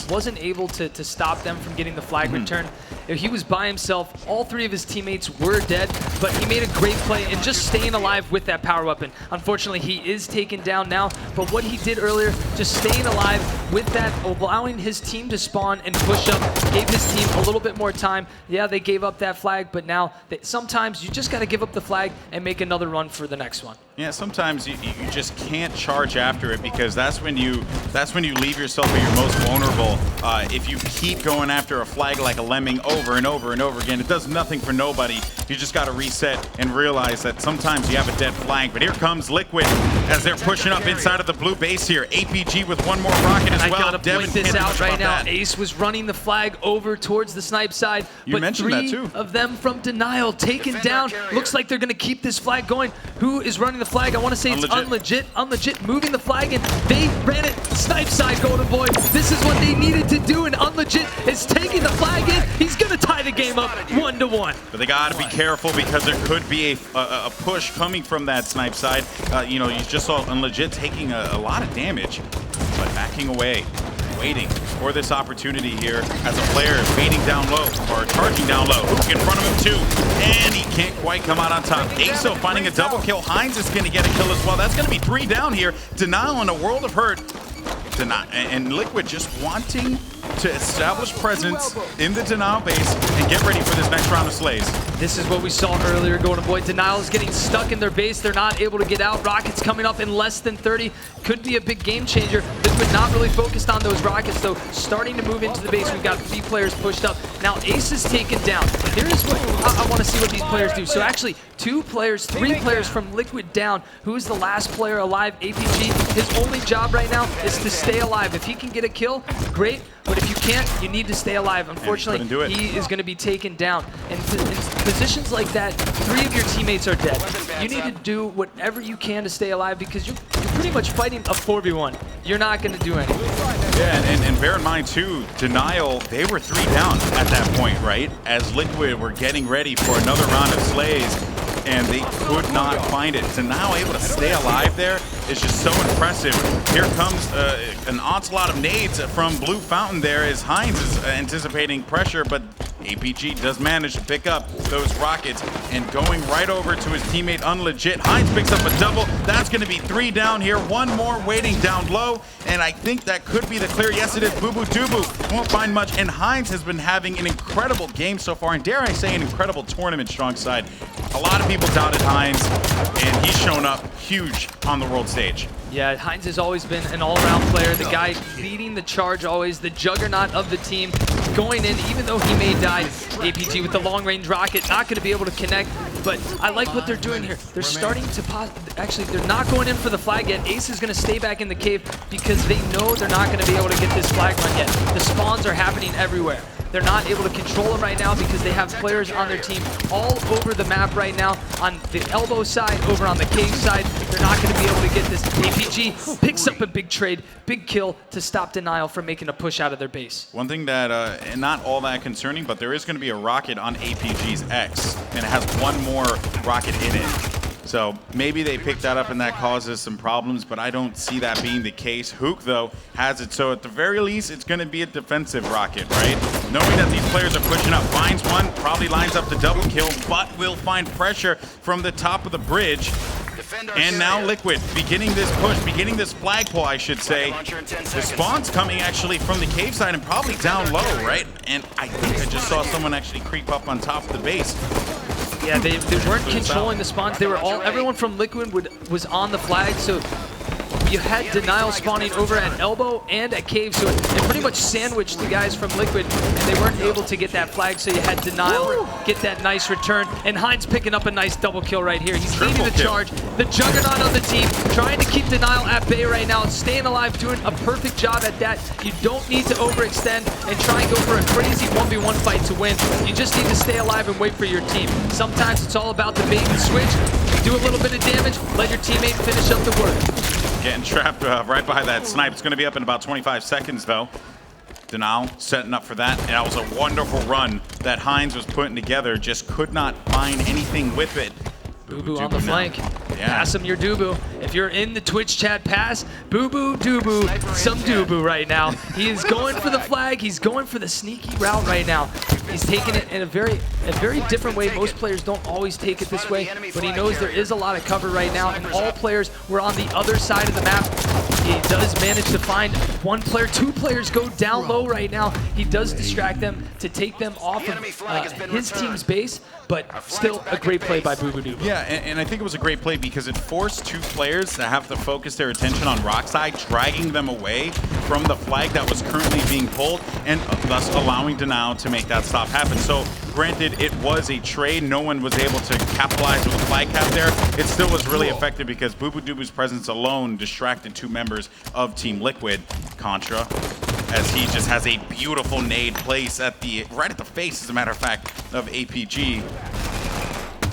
wasn't able to stop them from getting the flag return. He was by himself. All 3 of his teammates were dead, but he made a great play and just staying alive with that power weapon. Unfortunately, he is taken down now, but what he did earlier, just staying alive with that, allowing his team to spawn and push up, gave his team a little bit more time. Yeah, they gave up that flag, but now sometimes you just got to give up the flag and make another run for the next one. Yeah, sometimes you just can't charge after it, because that's when you leave yourself at your most vulnerable. If you keep going after a flag like a lemming, oh, over and over and over again. It does nothing for nobody. You just got to reset and realize that sometimes you have a dead flag. But here comes Liquid as they're pushing up inside of the blue base here. APG with one more rocket as well. I gotta point this out right now. That. Ace was running the flag over towards the snipe side, You but mentioned that three too. of them from Denial taken down. Looks like they're gonna keep this flag going. Who is running the flag? I want to say it's Unlegit. Unlegit moving the flag, and they ran it snipe side, Golden Boy. This is what they needed to do, and Unlegit is taking the flag in. He's gonna tie the game up 1-1. But they gotta be careful because there could be a push coming from that snipe side. You know, you just saw Unlegit taking a lot of damage, but backing away, waiting for this opportunity here as a player fading down low or charging down low. Hook in front of him too, and he can't quite come out on top. Aso finding a double kill. Heinz is going to get a kill as well. That's going to be 3 down here. Denial in a world of hurt. And Liquid just wanting to establish presence in the Denial base and get ready for this next round of slays. This is what we saw earlier, Golden Boy. Denial is getting stuck in their base. They're not able to get out. Rockets coming up in less than 30. Could be a big game changer. Liquid not really focused on those rockets, though. Starting to move into the base. We've got 3 players pushed up. Now Ace is taken down. Here's what I want to see what these players do. So actually, 3 players from Liquid down. Who's the last player alive? APG. His only job right now is to stay alive. If he can get a kill, great. But if you can't, you need to stay alive. Unfortunately, he is going to be taken down. And in positions like that, 3 of your teammates are dead. You need to do whatever you can to stay alive because you're pretty much fighting a 4v1. You're not going to do anything. Yeah, and bear in mind too, Denial, they were 3 down at that point, right? As Liquid were getting ready for another round of slays, and they could not find it. Denial able to stay alive there is just so impressive. Here comes an onslaught of nades from Blue Fountain there as Heinz is anticipating pressure, but APG does manage to pick up those rockets and going right over to his teammate Unlegit. Heinz picks up a double. That's going to be 3 down here. 1 more waiting down low, and I think that could be the clear. Yes, it is. Boo Boo Dubu won't find much, and Heinz has been having an incredible game so far, and dare I say an incredible tournament strong side. A lot of people doubted Heinz, and he's shown up huge on the world stage. Yeah, Heinz has always been an all-around player, the guy leading the charge always, the juggernaut of the team, going in, even though he may die. APG with the long-range rocket, not going to be able to connect, but I like what they're doing here. They're starting to actually, they're not going in for the flag yet. Ace is going to stay back in the cave because they know they're not going to be able to get this flag run yet. The spawns are happening everywhere. They're not able to control them right now because they have players on their team all over the map right now. On the elbow side, over on the cave side, they're not going to be able to get this. APG picks up a big trade, big kill to stop Denial from making a push out of their base. One thing that, not all that concerning, but there is going to be a rocket on APG's X, and it has 1 more rocket in it. So maybe they picked that up and that causes some problems, but I don't see that being the case. Hook, though, has it. So at the very least, it's going to be a defensive rocket, right? Knowing that these players are pushing up, finds one, probably lines up the double kill, but will find pressure from the top of the bridge. And now Liquid beginning this push, beginning this flagpole, I should say. The spawn's coming actually from the cave side and probably down low, right? And I think I just saw someone actually creep up on top of the base. Yeah, they weren't controlling the spawns. They were everyone from Liquid was on the flag, so you had Denial spawning over at elbow and at cave, so it pretty much sandwiched the guys from Liquid, and they weren't able to get that flag, so you had Denial get that nice return, and Heinz picking up a nice double kill right here. He's leading the charge, the juggernaut of the team, trying to keep Denial at bay right now, staying alive, doing a perfect job at that. You don't need to overextend and try and go for a crazy 1v1 fight to win. You just need to stay alive and wait for your team. Sometimes it's all about the bait and switch. Do a little bit of damage, let your teammate finish up the work. Getting trapped right by that snipe. It's going to be up in about 25 seconds, though. Denial setting up for that. And that was a wonderful run that Heinz was putting together. Just could not find anything with it. Boo Boo on the flank. Yeah. Pass him your Dubu. If you're in the Twitch chat, pass Boo Boo Dubu some Dubu right now. He is going for the flag. He's going for the sneaky route right now. He's taking it in a very different way. Most players don't always take it this way, but he knows there is a lot of cover right now, and all players were on the other side of the map. He does manage to find one player, two players go down low right now. He does distract them to take them off of his team's base, but still a great play by BuBuDuBu. Yeah, and I think it was a great play because it forced two players to have to focus their attention on Rockside, dragging them away from the flag that was currently being pulled, and thus allowing Denial to make that stop happen. So, granted, it was a trade. No one was able to capitalize with a flag cap there. It still was really effective because BuBuDuBu's presence alone distracted two members of Team Liquid. Contra, as he just has a beautiful nade place at right at the face, as a matter of fact, of APG.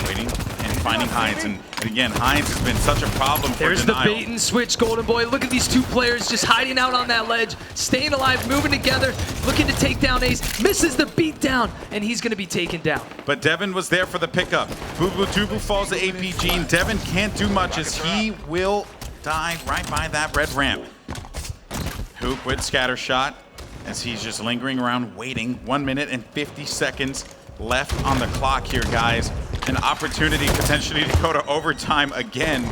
Waiting and finding Heinz, and again, Heinz has been such a problem for There's Denial. the bait and switch, Golden Boy. Look at these two players just hiding out on that ledge, staying alive, moving together, looking to take down Ace, misses the beat down, and he's going to be taken down. But Devin was there for the pickup. BuBuDuBu falls to APG, and Devin can't do much as he will die right by that red ramp. Hoop with scatter shot as he's just lingering around waiting. 1 minute and 50 seconds left on the clock here, guys. An opportunity potentially to go to overtime again,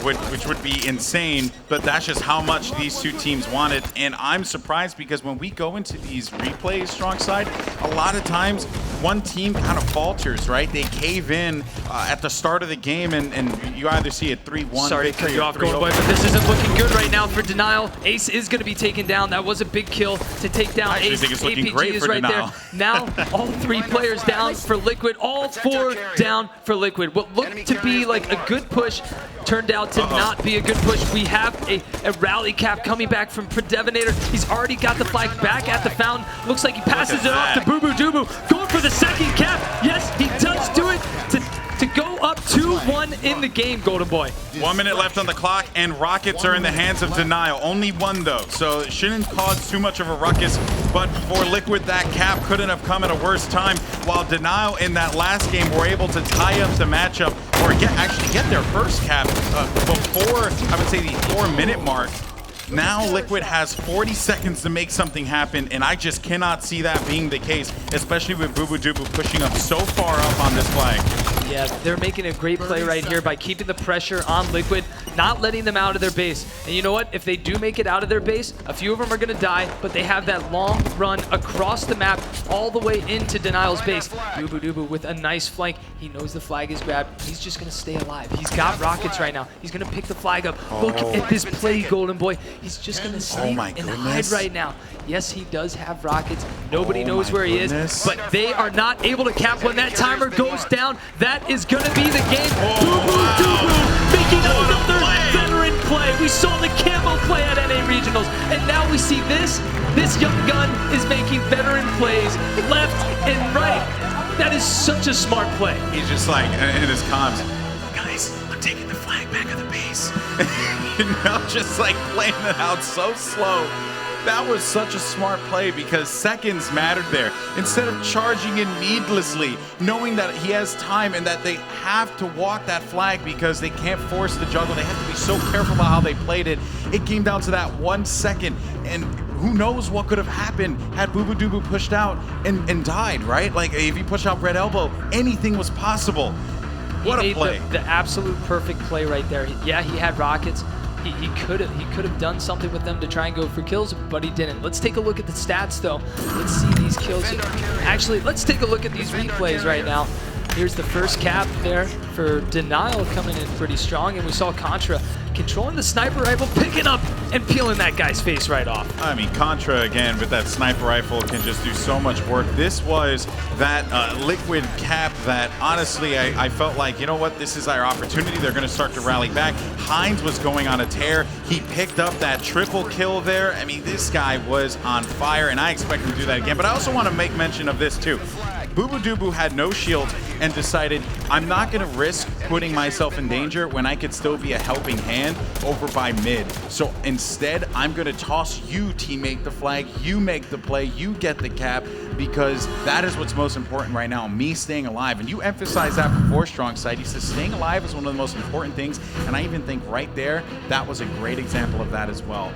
which would be insane, but that's just how much these two teams want it. And I'm surprised because when we go into these replays, Strong Side, a lot of times one team kind of falters, right? They cave in at the start of the game, and you either see a 3-1 Sorry to cut you off, Golden Boy, but this isn't looking good right now for Denial. Ace is going to be taken down. That was a big kill to take down I Ace. think it's looking APG great is for right Denial. there. Now, all three players down for Liquid, all four down for Liquid. What looked to be like a good push turned out to not be a good push. We have a rally cap coming back from Predevinator. He's already got the flag back at the fountain. Looks like he passes it off to BuBuDuBu. Going for the second cap. Yes, he does do it to go up 2-1 in the game, Golden Boy. 1 minute left on the clock, and rockets are in the hands of Denial. Only one, though, so it shouldn't cause too much of a ruckus. But for Liquid, that cap couldn't have come at a worse time. While Denial in that last game were able to tie up the matchup, or actually get their first cap before, I would say, the 4-minute mark. Now Liquid has 40 seconds to make something happen, and I just cannot see that being the case, especially with BuBuDuBu pushing up so far up on this flag. Yeah, they're making a great play right here by keeping the pressure on Liquid, not letting them out of their base. And you know what? If they do make it out of their base, a few of them are going to die, but they have that long run across the map all the way into Denial's base. BuBuDuBu with a nice flank. He knows the flag is grabbed. He's just going to stay alive. He's got rockets right now. He's going to pick the flag up. Look at this play, Golden Boy. He's just going to sleep and hide right now. Yes, he does have rockets. Nobody knows where he is, but they are not able to cap when that timer goes down. That is going to be the game. BuBuDuBu making another veteran play. We saw the camo play at NA Regionals, and now we see this. This young gun is making veteran plays left and right. That is such a smart play. He's just like, in his comms, guys, I'm taking the flag back of the base. You know, just like playing it out so slow. That was such a smart play because seconds mattered there. Instead of charging in needlessly, knowing that he has time and that they have to walk that flag because they can't force the juggle. They have to be so careful about how they played it. It came down to that 1 second, and who knows what could have happened had BuBuDuBu pushed out and died, right? Like, if he pushed out Red Elbow, anything was possible. What a play. The absolute perfect play right there. Yeah, he had rockets. He could have done something with them to try and go for kills, but he didn't. Let's take a look at the stats, though. Let's see these kills. Actually, let's take a look at these replays right now. Here's the first cap there for Denial coming in pretty strong, and we saw Contra controlling the sniper rifle, picking up and peeling that guy's face right off. I mean, Contra, again, with that sniper rifle, can just do so much work. This was that Liquid cap that, honestly, I felt like, you know what, this is our opportunity. They're going to start to rally back. Heinz was going on a tear. He picked up that triple kill there. I mean, this guy was on fire, and I expect him to do that again. But I also want to make mention of this, too. BuBuDuBu had no shield and decided, I'm not going to risk putting myself in danger when I could still be a helping hand over by mid. So instead, I'm going to toss you, teammate, the flag. You make the play. You get the cap, because that is what's most important right now, me staying alive. And you emphasized that before, Strong Side. He says staying alive is one of the most important things. And I even think right there, that was a great example of that as well.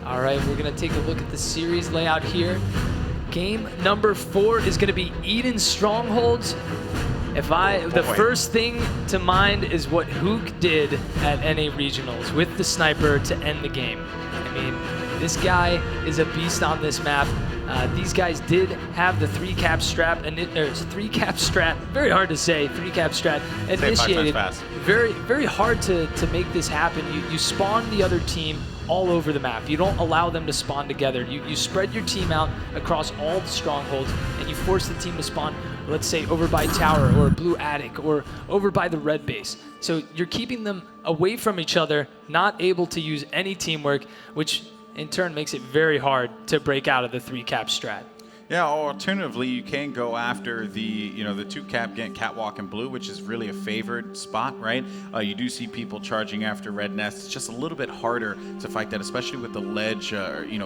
All right, we're going to take a look at the series layout here. Game number 4 is going to be Eden Strongholds. The first thing to mind is what Hook did at NA Regionals with the sniper to end the game. mean, this guy is a beast on this map. These guys did have the 3-cap strap, and there's 3-cap strat, very hard to say, 3-cap strat initiated. Very, very hard to make this happen. You spawn the other team all over the map. You don't allow them to spawn together. You spread your team out across all the strongholds, and you force the team to spawn, let's say, over by tower or blue attic or over by the red base. So you're keeping them away from each other, not able to use any teamwork, which in turn makes it very hard to break out of the 3-cap strat. Yeah, alternatively, you can go after the 2-cap catwalk and blue, which is really a favored spot, right? You do see people charging after red nest. It's just a little bit harder to fight that, especially with the ledge,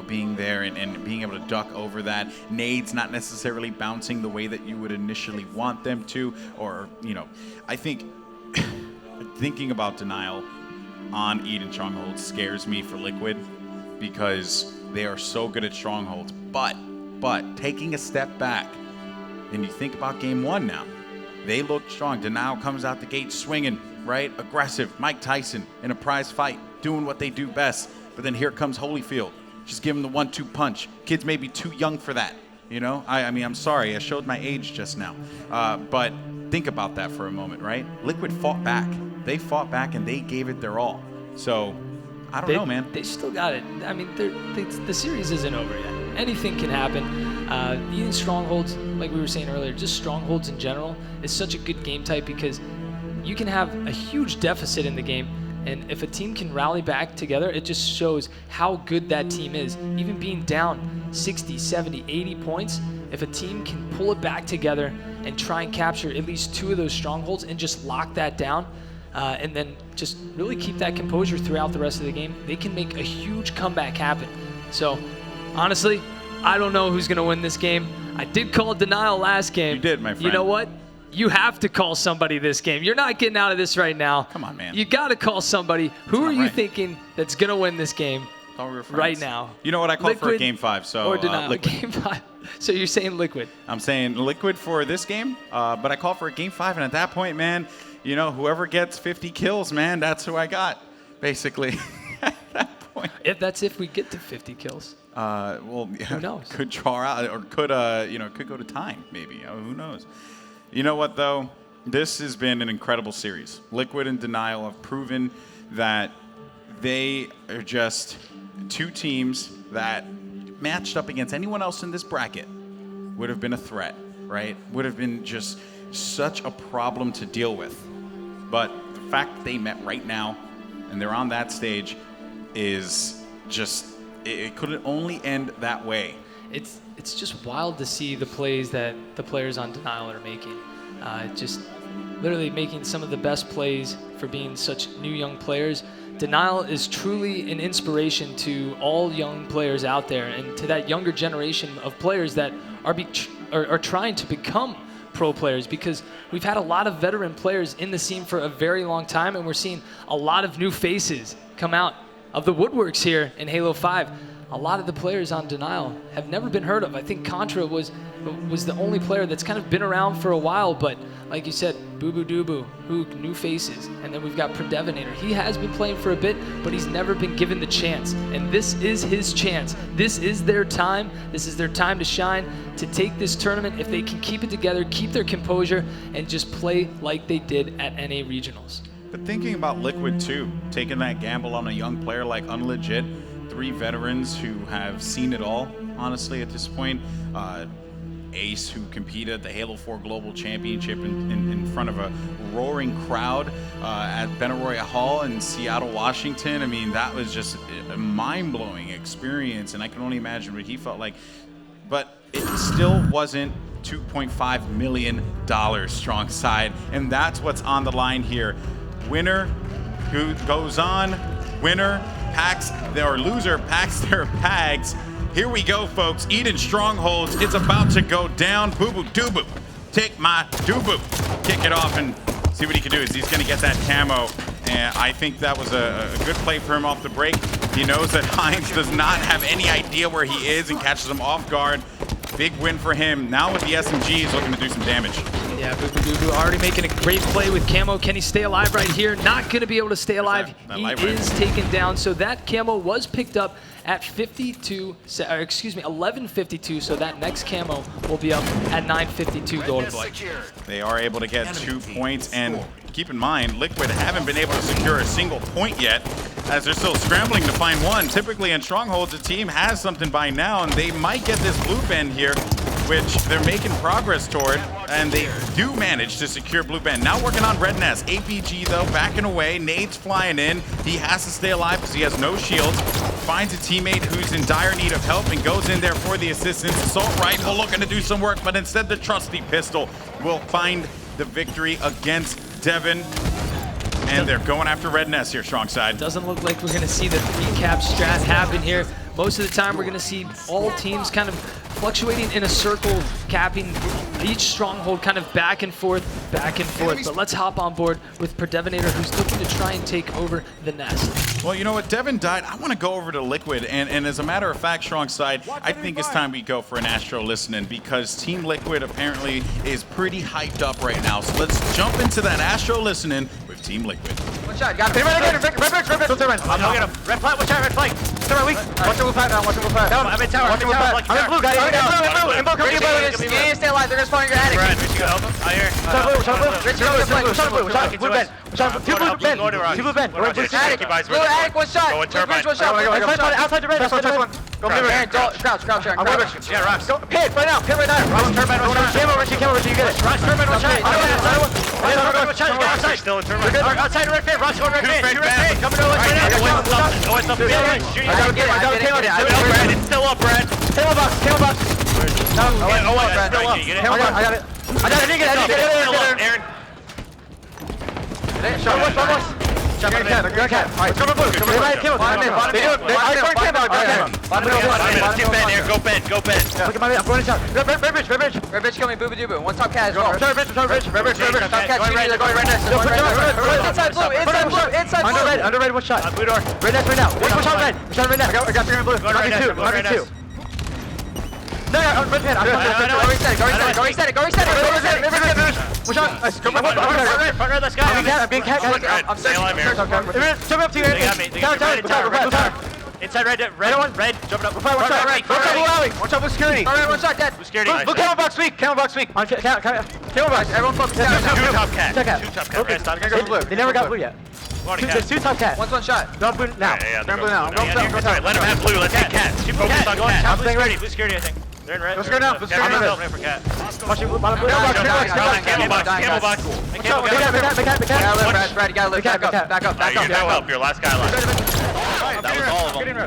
being there and being able to duck over that. Nades not necessarily bouncing the way that you would initially want them to, or, I think thinking about denial on Eden Strongholds scares me for Liquid because they are so good at strongholds, but taking a step back, and you think about game 1 now, they look strong. Denial comes out the gate swinging, right? Aggressive, Mike Tyson in a prize fight, doing what they do best. But then here comes Holyfield, just give him the 1-2 punch. Kids may be too young for that, I mean, I'm sorry, I showed my age just now. But think about that for a moment, right? Liquid fought back. They fought back and they gave it their all. So, I don't know, man. They still got it. I mean, the series isn't over yet. Anything can happen. Eden Strongholds, like we were saying earlier, just Strongholds in general is such a good game type because you can have a huge deficit in the game, and if a team can rally back together, it just shows how good that team is. Even being down 60, 70, 80 points, if a team can pull it back together and try and capture at least 2 of those Strongholds and just lock that down, and then just really keep that composure throughout the rest of the game, they can make a huge comeback happen. So, honestly, I don't know who's going to win this game. I did call Denial last game. You did, my friend. You know what? You have to call somebody this game. You're not getting out of this right now. Come on, man. You got to call somebody. Who are you thinking that's going to win this game right now? You know what? I called for a game 5, so or Denial. Liquid. Game 5. So you're saying Liquid. I'm saying Liquid for this game, but I called for a game 5, and at that point, man, whoever gets 50 kills, man, that's who I got, basically. At that point. If we get to 50 kills. Well, yeah, who knows? Could draw out, or could go to time, maybe. Who knows? You know what, though? This has been an incredible series. Liquid and Denial have proven that they are just 2 teams that matched up against anyone else in this bracket would have been a threat, right? Would have been just such a problem to deal with. But the fact that they met right now and they're on that stage is just, it could only end that way. It's just wild to see the plays that the players on Denial are making. Just literally making some of the best plays for being such new young players. Denial is truly an inspiration to all young players out there and to that younger generation of players that are trying to become pro players, because we've had a lot of veteran players in the scene for a very long time, and we're seeing a lot of new faces come out of the woodworks here in Halo 5. A lot of the players on Denial have never been heard of. I think Contra was the only player that's kind of been around for a while, but like you said, Boo Boo Doo Boo, new faces. And then we've got Predevinator. He has been playing for a bit, but he's never been given the chance. And this is his chance. This is their time. This is their time to shine, to take this tournament. If they can keep it together, keep their composure, and just play like they did at NA Regionals. But thinking about Liquid too, taking that gamble on a young player like Unlegit, 3 veterans who have seen it all, honestly, at this point. Ace, who competed at the Halo 4 Global Championship in front of a roaring crowd at Benaroya Hall in Seattle, Washington. I mean, that was just a mind-blowing experience, and I can only imagine what he felt like. But it still wasn't $2.5 million strong side, and that's what's on the line here. Winner who goes on, winner packs their loser packs their bags. Here we go, folks. Eden Strongholds is about to go down. Boo Boo Doo Boo, take my Doo Boo. Kick it off and see what he can do. He's going to get that camo, and I think that was a good play for him off the break. He knows that Hines does not have any idea where he is and catches him off guard. Big win for him. Now with the SMG, he's looking to do some damage. Yeah, Boo Boo Doo Boo already making a great play with Camo. Can he stay alive right here? Not going to be able to stay alive. He is taken down. So that Camo was picked up at 11:52. So that next Camo will be up at 9:52 Golden Boy. They are able to get 2 points, and keep in mind, Liquid haven't been able to secure a single point yet, as they're still scrambling to find one. Typically in Strongholds, the team has something by now, and they might get this blue bend here, which they're making progress toward, and they do manage to secure blue bend. Now working on Red Nest. APG, though, backing away. Nades flying in. He has to stay alive because he has no shields. Finds a teammate who's in dire need of help and goes in there for the assistance. Assault rifle looking to do some work, but instead the trusty pistol will find the victory against Devin. And they're going after Red Nest here, strong side. Doesn't look like we're going to see the 3-cap strat happen here. Most of the time, we're going to see all teams kind of fluctuating in a circle, capping each stronghold kind of back and forth, back and forth. But let's hop on board with Predevinator, who's looking to try and take over the nest. Well, you know what? Devin died. I want to go over to Liquid, and as a matter of fact, strong side, I think it's time we go for an Astro listening, because Team Liquid apparently is pretty hyped up right now. So let's jump into that Astro listening with Team Liquid. One shot, got him. Red, red flag, watch out, red flag. Turn weak. Watch the blue flag now, watch the blue flag. I'm in tower, I'm in tower. I'm in blue, guys. I'm in blue, coming to you, you need to stay alive, they're going to spawn in your attic. Brad, Rich, you help him? I hear. Watch out blue, Rich, watch out blue, watch out blue bend. Watch out blue bend, two blue bend. Attic, blue attic, one shot. Blue bridge, one shot. Outside the red, outside the red. Go blue red. Crouch, Aaron. I'm with you. Yeah, Rox. Hit right now, hit right now. Rox, turbine, one shot. Camo, Richie, you get it. Rox, turbine, one shot. Outside, still a turbine. Outside the red pit, Rox, going red pit. Two red pit, coming over right now. Oh, it's up. I got it. It's still up, Brad. Camo box. No, Brad. Still up. I got it. I didn't get it. Aaron. Shot one. Cat. Alright, cover blue. Cover blue. They do it. Go bend. Look at my man. I'm going to shot. Red bridge coming. Boo boo. One top cat as well. Red bridge. Top cat. They're going red nest. Inside blue. Under red. One shot. Blue door. Red nest right now. One shot red. I got 3 in blue. 1v2. No, red pin. Go reset it. One shot. Nice. Go front red, let's go. I'm being cat. I'm staying alive here. Jump up to you. Inside red. Jumping up. One shot red. One shot blue security. Alright, one shot dead. Blue security. Blue camo box weak. Camo box. Everyone focus. Two top cat. Okay, stop. They never got blue yet. There's 2 top cat. One's one shot. Go blue now. They're blue now. Go top. Let him have blue. Let's get cat. Keep focused on cat. I'm staying ready. Blue security, I think. They're in red. Let's go now. I'm ready for cat. Watching blue. Camo box. Brad, you gotta live. Back up. You no help. Your last guy alive. That was all of them.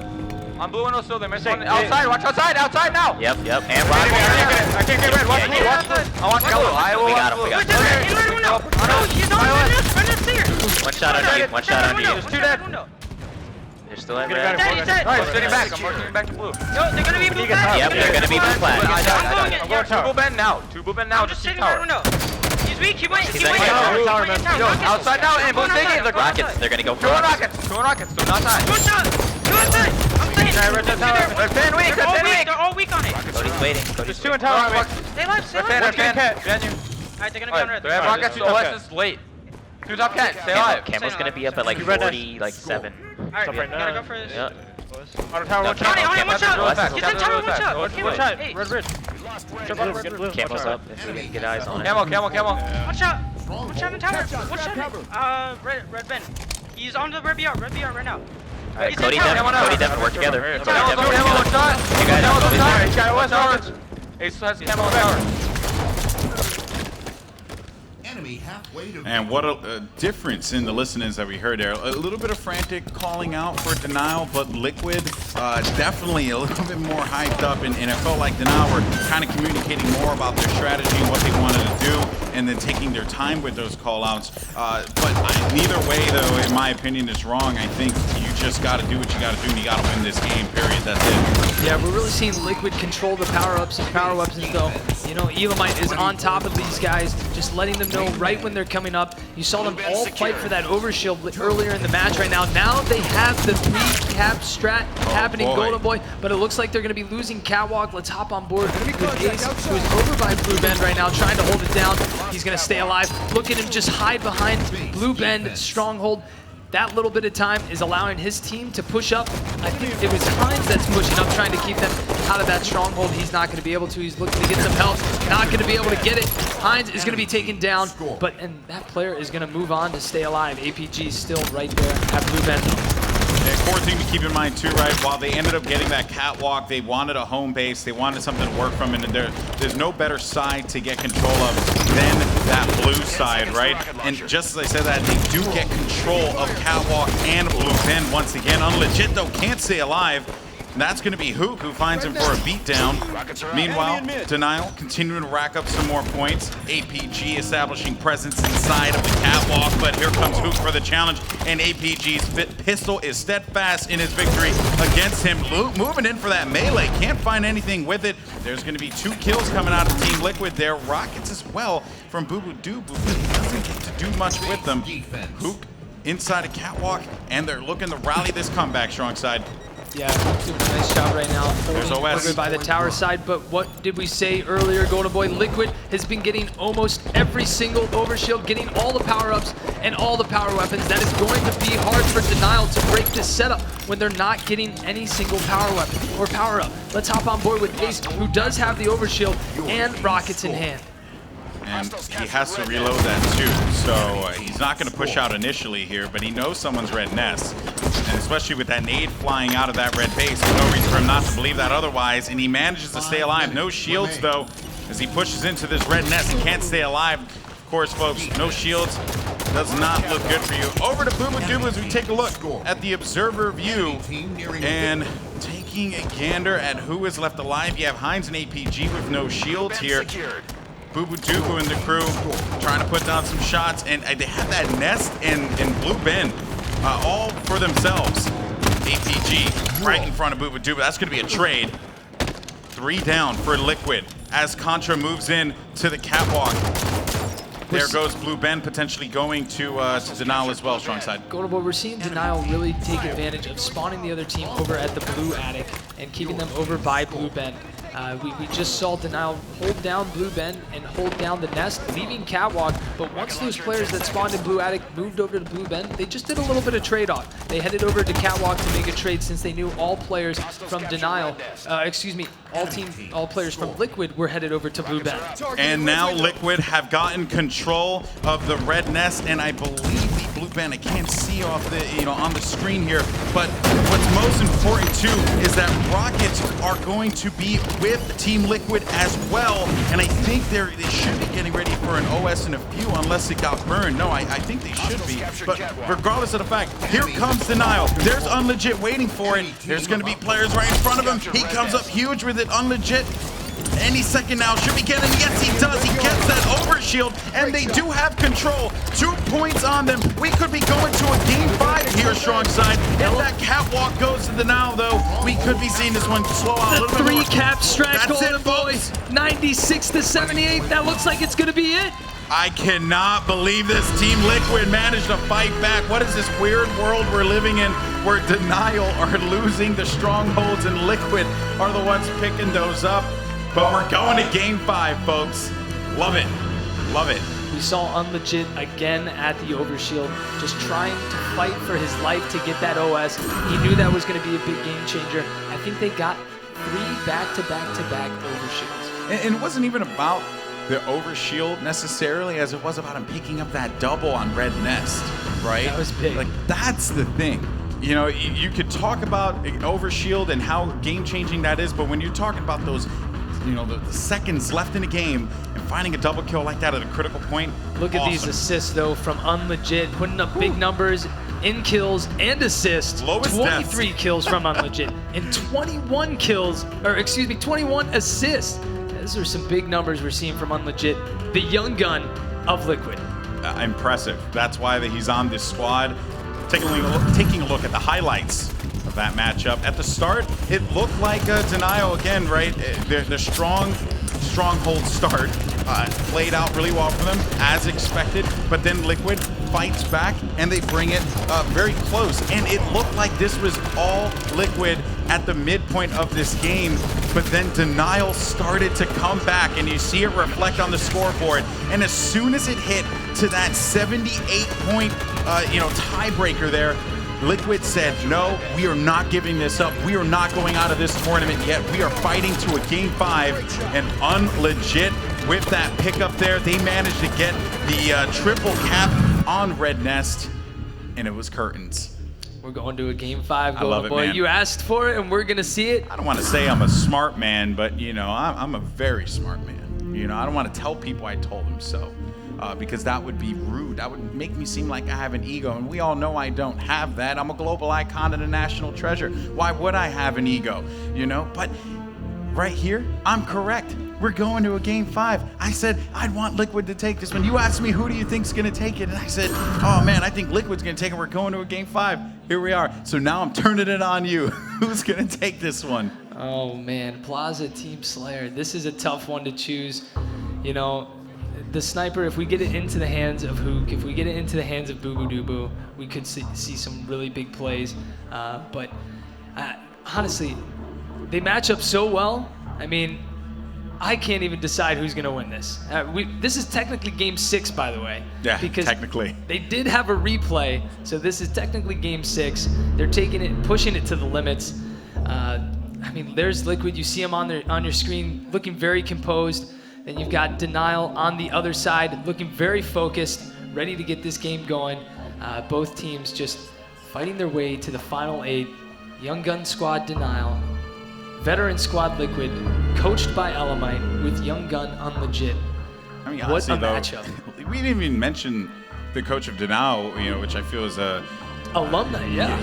On blue window still, they're missing. Outside, watch outside now. Yep. And I can't get red. Watch blue. I want blue. We got him. One shot on you. There's 2 dead. They're still at red. Alright, sitting back. I'm working back to blue. No, they're gonna be blue flag. Yep, they're gonna be blue flag. I'm going to blue bend now. I'm just sitting right window. He's weak. He went. Outside now, and blue taking the rockets. They're gonna go for rockets. Two rockets. So not time. One shot. I'm saying. Red pin weak. They're all weak on it. Cody's waiting. There's 2 in tower. Stay alive. Red pin. Alright, they're gonna be on red. They have rockets. OS is late. 2 top cat. Stay alive. Camo's gonna be up at like 40, like 7. Alright, we gotta go for this. Yeah. On tower, one shot. One shot. He's in tower, one shot. One shot. Red bridge. Camo's up if we can get eyes on it. Camo. One shot. One shot in tower. One shot. Red Ben. He's on the red BR right now. Alright, Cody Devin work together. One shot. You guys got orange. Ace has camo on tower. And what a difference in the listenings that we heard there. A little bit of frantic calling out for Denial, but Liquid definitely a little bit more hyped up, and it felt like Denial were kind of communicating more about their strategy and what they wanted to do, and then taking their time with those call-outs. But neither way, though, in my opinion, is wrong. I think you just got to do what you got to do, and you got to win this game, period. That's it. Yeah, we're really seeing Liquid control the power-ups and power weapons, though. You know, Elamite is on top of these guys, just letting them know right when they're coming up. You saw them all fight for that overshield earlier in the match right now. Now they have the 3-cap strat happening, Golden Boy, but it looks like they're going to be losing Catwalk. Let's hop on board with Ace, who is over by Blue Bend right now, trying to hold it down. He's going to stay alive. Look at him just hide behind Blue Bend Stronghold. That little bit of time is allowing his team to push up. I think it was Hines that's pushing up, trying to keep them out of that stronghold. He's not going to be able to. He's looking to get some help. Not going to be able to get it. Hines is going to be taken down, and that player is going to move on to stay alive. APG still right there at Blue Bend. Yeah, core thing to keep in mind too, right? While they ended up getting that catwalk, they wanted a home base, they wanted something to work from, and there's no better side to get control of than that blue side, right? And just as I said that, they do get control of catwalk and Blue Bend once again. Unlegit though, can't stay alive. And that's going to be Hook, who finds him for a beatdown. Meanwhile, Denial continuing to rack up some more points. APG establishing presence inside of the catwalk, but here comes Hook for the challenge, and APG's pistol is steadfast in his victory against him. Moving in for that melee, can't find anything with it. There's going to be 2 kills coming out of Team Liquid there. Rockets as well from Boo Boo Doo, but he doesn't get to do much with them. Hook inside a catwalk, and they're looking to rally this comeback strong side. Yeah, doing a nice job right now. There's OS. By the tower side, but what did we say earlier, Golden Boy? Liquid has been getting almost every single overshield, getting all the power-ups and all the power weapons. That is going to be hard for Denial to break this setup when they're not getting any single power weapon or power-up. Let's hop on board with Ace, who does have the overshield and rockets in hand. And he has to reload that too, so he's not going to push out initially here, but he knows someone's red nest. And especially with that nade flying out of that red base, there's no reason for him not to believe that otherwise, and he manages to stay alive. No shields though, as he pushes into this red nest. He can't stay alive. Of course, folks, no shields does not look good for you. Over to Boo Boo Doo as we take a look at the observer view, and taking a gander at who is left alive. You have Hines and APG with no shields here. Boo Boo Doo and the crew trying to put down some shots, and they have that nest in Blue Bend all for themselves. APG right in front of Boo Boo Doo. That's going to be a trade. 3 down for Liquid as Contra moves in to the catwalk. There goes Blue Bend potentially going to Denial as well, strong side. Golden Boy, we're seeing Denial really take advantage of spawning the other team over at the blue attic and keeping them over by Blue Bend. We just saw Denial hold down Blue Bend and hold down the nest, leaving Catwalk, but once those players that spawned in Blue Attic moved over to Blue Bend, they just did a little bit of trade-off. They headed over to Catwalk to make a trade since they knew all players from Denial, all players from Liquid were headed over to Blue Bend. And now Liquid have gotten control of the red nest, and I believe the Blue Bend, I can't see off the, on the screen here, but what's most important too is that Rockets are going to be with Team Liquid as well, and I think they should be getting ready for an OS in a few unless it got burned. No, I think they should be, but regardless of the fact, here comes Denial. There's Unlegit waiting for it. There's going to be players right in front of him. He comes up huge with it. Unlegit any second now should be getting, yes he does, he gets that overshield, and they do have control. 2 points on them. We could be going to a game 5 here, strong side. If that catwalk goes to Denial though, we could be seeing this one slow out a little bit more. 3-cap strat, Golden Boy, 96 to 78, that looks like it's gonna be it. I cannot believe this. Team Liquid managed to fight back. What is this weird world we're living in where Denial are losing the strongholds and Liquid are the ones picking those up? But we're going to game 5, folks. Love it. Love it. We saw Unlegit again at the overshield, just trying to fight for his life to get that OS. He knew that was going to be a big game changer. I think they got 3 back-to-back-to-back overshields. And it wasn't even about the overshield necessarily as it was about him picking up that double on Red Nest, right? That was big. Like, that's the thing. You could talk about overshield and how game-changing that is, but when you're talking about those the seconds left in the game and finding a double kill like that at a critical point. Look at these assists though from Unlegit, putting up big numbers in kills and assists. 23 kills from Unlegit and 21 assists. Those are some big numbers we're seeing from Unlegit, the young gun of Liquid. Impressive. That's why he's on this squad. Taking a look at the highlights of that matchup. At the start, it looked like Denial again, right? They're strong stronghold start played out really well for them, as expected, but then Liquid fights back and they bring it very close. And it looked like this was all Liquid at the midpoint of this game, but then Denial started to come back, and you see it reflect on the scoreboard. And as soon as it hit to that 78-point tiebreaker there, Liquid said, no, we are not giving this up. We are not going out of this tournament yet. We are fighting to a Game 5, and Unlegit with that pickup there, they managed to get the triple cap on Red Nest, and it was curtains. We're going to a Game 5, I love it, boy. man. You asked for it, and we're going to see it. I don't want to say I'm a smart man, but, I'm a very smart man. I don't want to tell people I told them so, because that would be rude. That would make me seem like I have an ego, and we all know I don't have that. I'm a global icon and a national treasure. Why would I have an ego, But right here, I'm correct. We're going to a Game 5. I said, I'd want Liquid to take this one. You asked me, who do you think's going to take it? And I said, oh, man, I think Liquid's going to take it. We're going to a Game 5. Here we are. So now I'm turning it on you. Who's going to take this one? Oh, man. Plaza Team Slayer. This is a tough one to choose. The sniper, if we get it into the hands of Hook, if we get it into the hands of Boo Boo Doo Boo, we could see some really big plays. But honestly, they match up so well. I mean, I can't even decide who's going to win this. This is technically Game 6, by the way. Yeah, because technically. They did have a replay, so this is technically Game 6. They're taking it, pushing it to the limits. I mean, there's Liquid. You see him on your screen, looking very composed. Then you've got Denial on the other side, looking very focused, ready to get this game going. Both teams just fighting their way to the final 8. Young Gun Squad Denial, Veteran Squad Liquid, coached by Elamite with Young Gun Unlegit. I mean, what honestly, a matchup. We didn't even mention the coach of Denial, which I feel is a Alumni, yeah.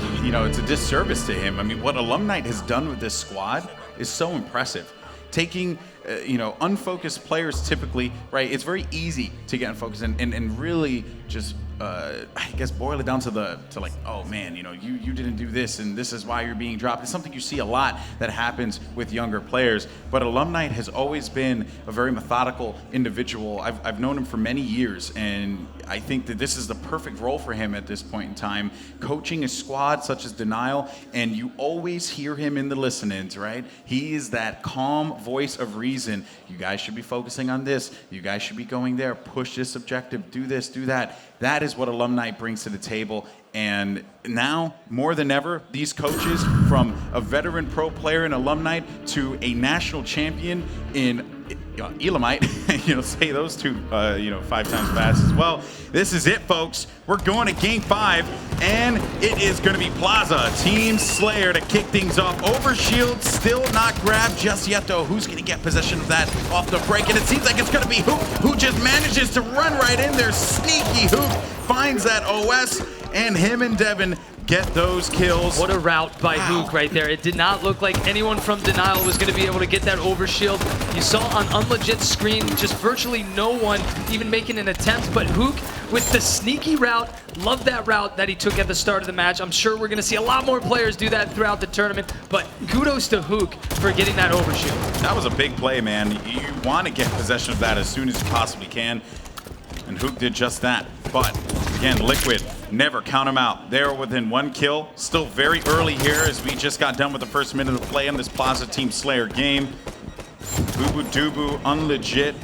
It's a disservice to him. I mean, what Alumni has done with this squad is so impressive. Taking, unfocused players typically, right? It's very easy to get unfocused and really just, I guess, boil it down to like, oh man, you didn't do this and this is why you're being dropped. It's something you see a lot that happens with younger players. But Alumni has always been a very methodical individual. I've known him for many years, and I think that this is the perfect role for him at this point in time, coaching a squad such as Denial, and you always hear him in the listen-ins, right? He is that calm voice of reason. You guys should be focusing on this. You guys should be going there. Push this objective. Do this, do that. That is what Alumni brings to the table. And now, more than ever, these coaches, from a veteran pro player in Alumni to a national champion in Elamite, say those two, 5 times fast as well. This is it, folks. We're going to Game 5, and it is going to be Plaza Team Slayer to kick things off. Overshield still not grabbed just yet, though. Who's going to get possession of that off the break? And it seems like it's going to be Hook, who just manages to run right in there. Sneaky Hook finds that OS, and him and Devin get those kills. What a route by Hook right there. It did not look like anyone from Denial was going to be able to get that overshield. You saw on Unlegit's screen just virtually no one even making an attempt, but Hook with the sneaky route. Love that route that he took at the start of the match. I'm sure we're going to see a lot more players do that throughout the tournament, but kudos to Hook for getting that overshield. That was a big play, man. You want to get possession of that as soon as you possibly can, and Hook did just that. But again, Liquid, never count them out. They're within 1 kill. Still very early here as we just got done with the first minute of play in this Plaza Team Slayer game. Boo Boo Doo Boo, Unlegit,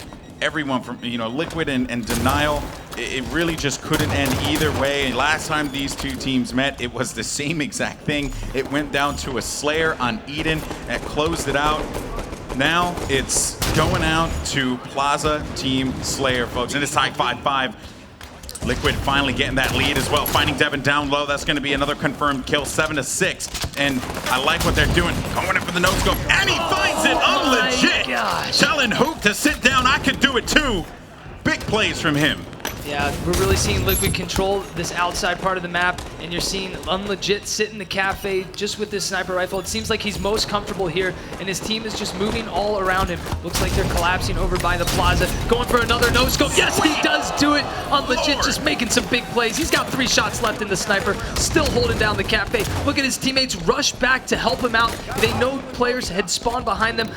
everyone from Liquid and Denial. It really just couldn't end either way. Last time these two teams met, it was the same exact thing. It went down to a Slayer on Eden that closed it out. Now it's going out to Plaza Team Slayer, folks, and it's tied 5-5. Liquid finally getting that lead as well, finding Devin down low. That's going to be another confirmed kill, 7-6. And I like what they're doing. Going in for the no-scope, and he finds it. Unlegit. Telling Hoop to sit down. I could do it too. Big plays from him. Yeah, we're really seeing Liquid control this outside part of the map, and you're seeing Unlegit sit in the cafe just with this sniper rifle. It seems like he's most comfortable here, and his team is just moving all around him. Looks like they're collapsing over by the plaza, going for another no-scope. Yes, he does do it! Unlegit just making some big plays. He's got 3 shots left in the sniper, still holding down the cafe. Look at his teammates rush back to help him out. They know players had spawned behind them.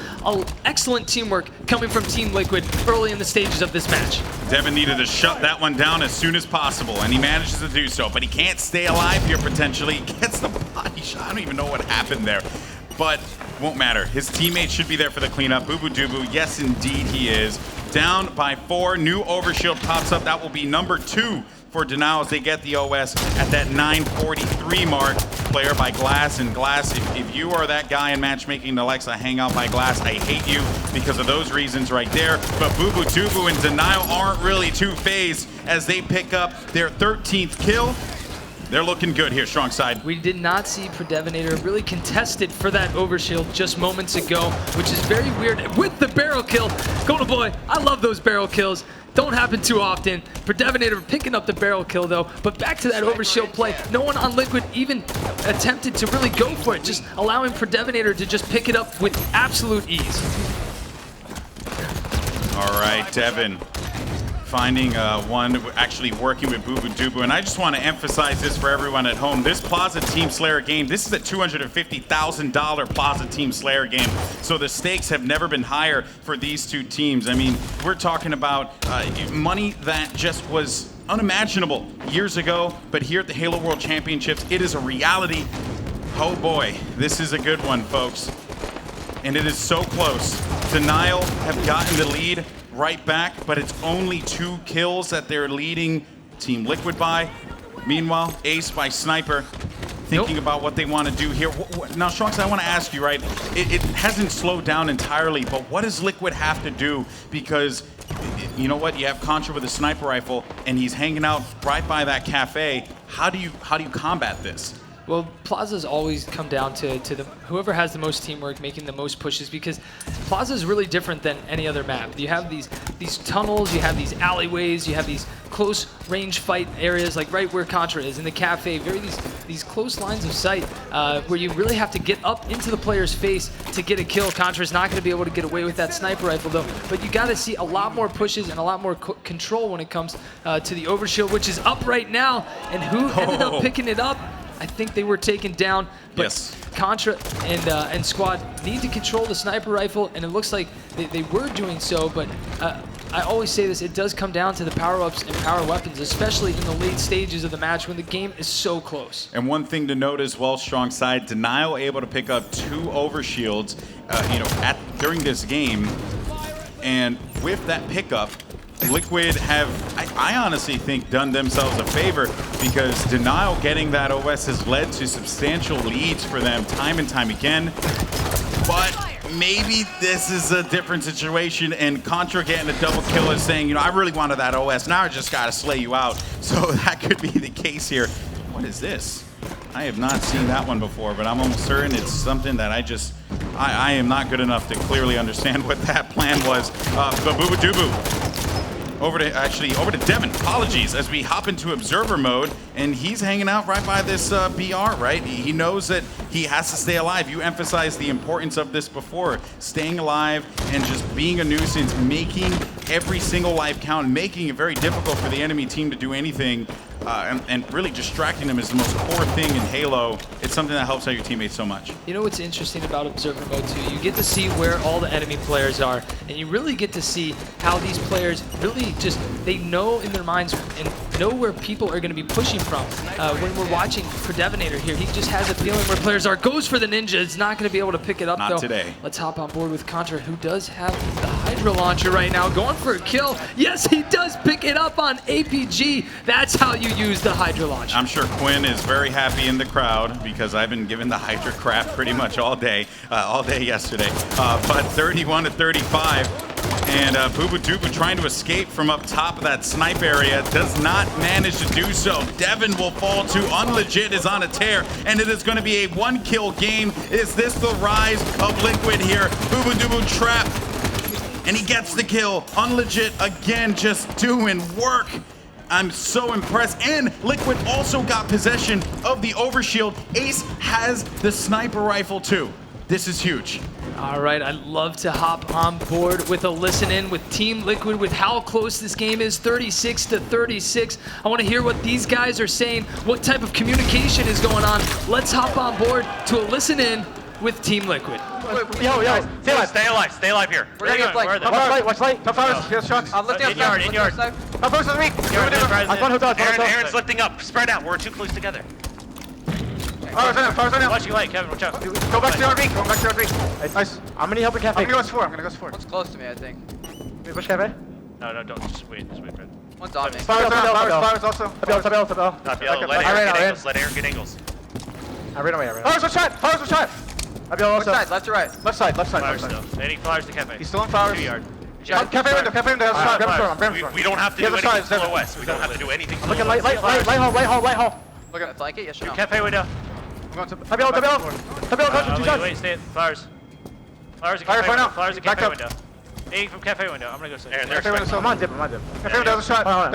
Excellent teamwork coming from Team Liquid early in the stages of this match. Devin needed to shut that one down as soon as possible, and he manages to do so, but he can't stay alive here potentially. He gets the body shot. I don't even know what happened there, but won't matter. His teammates should be there for the cleanup. Boo Boo Doo, yes indeed he is. Down by 4, new overshield pops up. That will be number 2 for Denial as they get the OS at that 9:43 mark. Player by Glass, and Glass, if you are that guy in matchmaking, Alexa, hang out by Glass. I hate you because of those reasons right there. But Boo Boo Tubu and Denial aren't really too phased as they pick up their 13th kill. They're looking good here, strong side. We did not see Predevinator really contested for that overshield just moments ago, which is very weird. With the barrel kill, Golden Boy, I love those barrel kills. Don't happen too often. Predevinator picking up the barrel kill though, but back to that overshield play. No one on Liquid even attempted to really go for it, just allowing Predevinator to just pick it up with absolute ease. All right, Devin. Finding one, actually working with Boo Boo Doo, and I just want to emphasize this for everyone at home. This Plaza Team Slayer game, this is a $250,000 Plaza Team Slayer game, so the stakes have never been higher for these two teams. I mean, we're talking about money that just was unimaginable years ago, but here at the Halo World Championships, it is a reality. Oh boy, this is a good one, folks. And it is so close. Denial have gotten the lead right back, but it's only 2 kills that they're leading Team Liquid by. Meanwhile, Ace by Sniper, thinking about what they want to do here. Now, Strunks, I want to ask you, right? It hasn't slowed down entirely, but what does Liquid have to do? Because, you know what? You have Contra with a sniper rifle, and he's hanging out right by that cafe. How do you combat this? Well, Plaza's always come down to whoever has the most teamwork making the most pushes, because Plaza is really different than any other map. You have these tunnels, you have these alleyways, you have these close range fight areas like right where Contra is in the cafe. These close lines of sight where you really have to get up into the player's face to get a kill. Contra's not going to be able to get away with that sniper rifle though, but you got to see a lot more pushes and a lot more control when it comes to the overshield, which is up right now. And who ended up picking it up? I think they were taken down, but yes. Contra and Squad need to control the sniper rifle, and it looks like they were doing so, but I always say this, it does come down to the power-ups and power weapons, especially in the late stages of the match when the game is so close. And one thing to note as well, strong side, Denial able to pick up 2 overshields during this game, and with that pickup, Liquid have, I honestly think, done themselves a favor, because Denial getting that OS has led to substantial leads for them time and time again. But maybe this is a different situation, and Contra getting a double kill is saying, you know, I really wanted that OS, now I just gotta slay you out. So that could be the case here. What is this? I have not seen that one before, but I'm almost certain it's something that I am not good enough to clearly understand what that plan was. But Boo Boo Doo Boo. Over to Devin, apologies, as we hop into observer mode, and he's hanging out right by this BR, right? He knows that he has to stay alive. You emphasized the importance of this before, staying alive and just being a nuisance, making every single life count, making it very difficult for the enemy team to do anything, and really distracting them is the most core thing in Halo. It's something that helps out your teammates so much. You know what's interesting about observer mode too? You get to see where all the enemy players are, and you really get to see how these players really just, they know in their minds and know where people are going to be pushing from. When we're watching Predevinator here, he just has a feeling where players are. Goes for the ninja. It's not going to be able to pick it up though. Not today. Let's hop on board with Contra, who does have the Hydra launcher right now, going for a kill. Yes, he does pick it up on APG. That's how you use the Hydra launcher. I'm sure Quinn is very happy in the crowd, because I've been given the Hydra crap pretty much all day yesterday. But 31 to 35. And Boo Boo Doo Boo trying to escape from up top of that snipe area, does not manage to do so. Devin will fall to Unlegit is on a tear, and it is going to be a 1-kill game. Is this the rise of Liquid here? Boo Boo Doo Boo trapped, and he gets the kill. Unlegit again just doing work. I'm so impressed. And Liquid also got possession of the overshield. Ace has the sniper rifle too. This is huge. All right, I'd love to hop on board with a listen in with Team Liquid with how close this game is, 36-36. I want to hear what these guys are saying, what type of communication is going on. Let's hop on board to a listen in with Team Liquid. Yo, stay alive here. We're gonna get flanked. Watch light. Top fires, he has shots. I'm lifting up in yard. Top fires on the weak. Aaron's lifting up. Spread out. We're too close together. Fires on him. Watch you light, Kevin. Watch out. Go back to yard weak. Nice. I'm gonna help the cafe. I'm gonna go S4. One's close to me, I think. We push cafe? No, don't. Just wait, Fred. One's on me. Fires also. Top let Aaron get angles. I ran away. Fires was shot. Which side? Left or right? Left side. Nading flowers to cafe. He's still in flowers. 2 yard. Cafe window has a shot. We don't have to do anything to OS. We don't have to do anything to OS. Look at light hole. Look at flank it, yes or no? Cafe window. I'm going to Tabel. Wait, stay at flowers. Flowers and cafe window. Nading from cafe window. I'm gonna go say. Cafe window. I'm on dip. Cafe window has a shot. I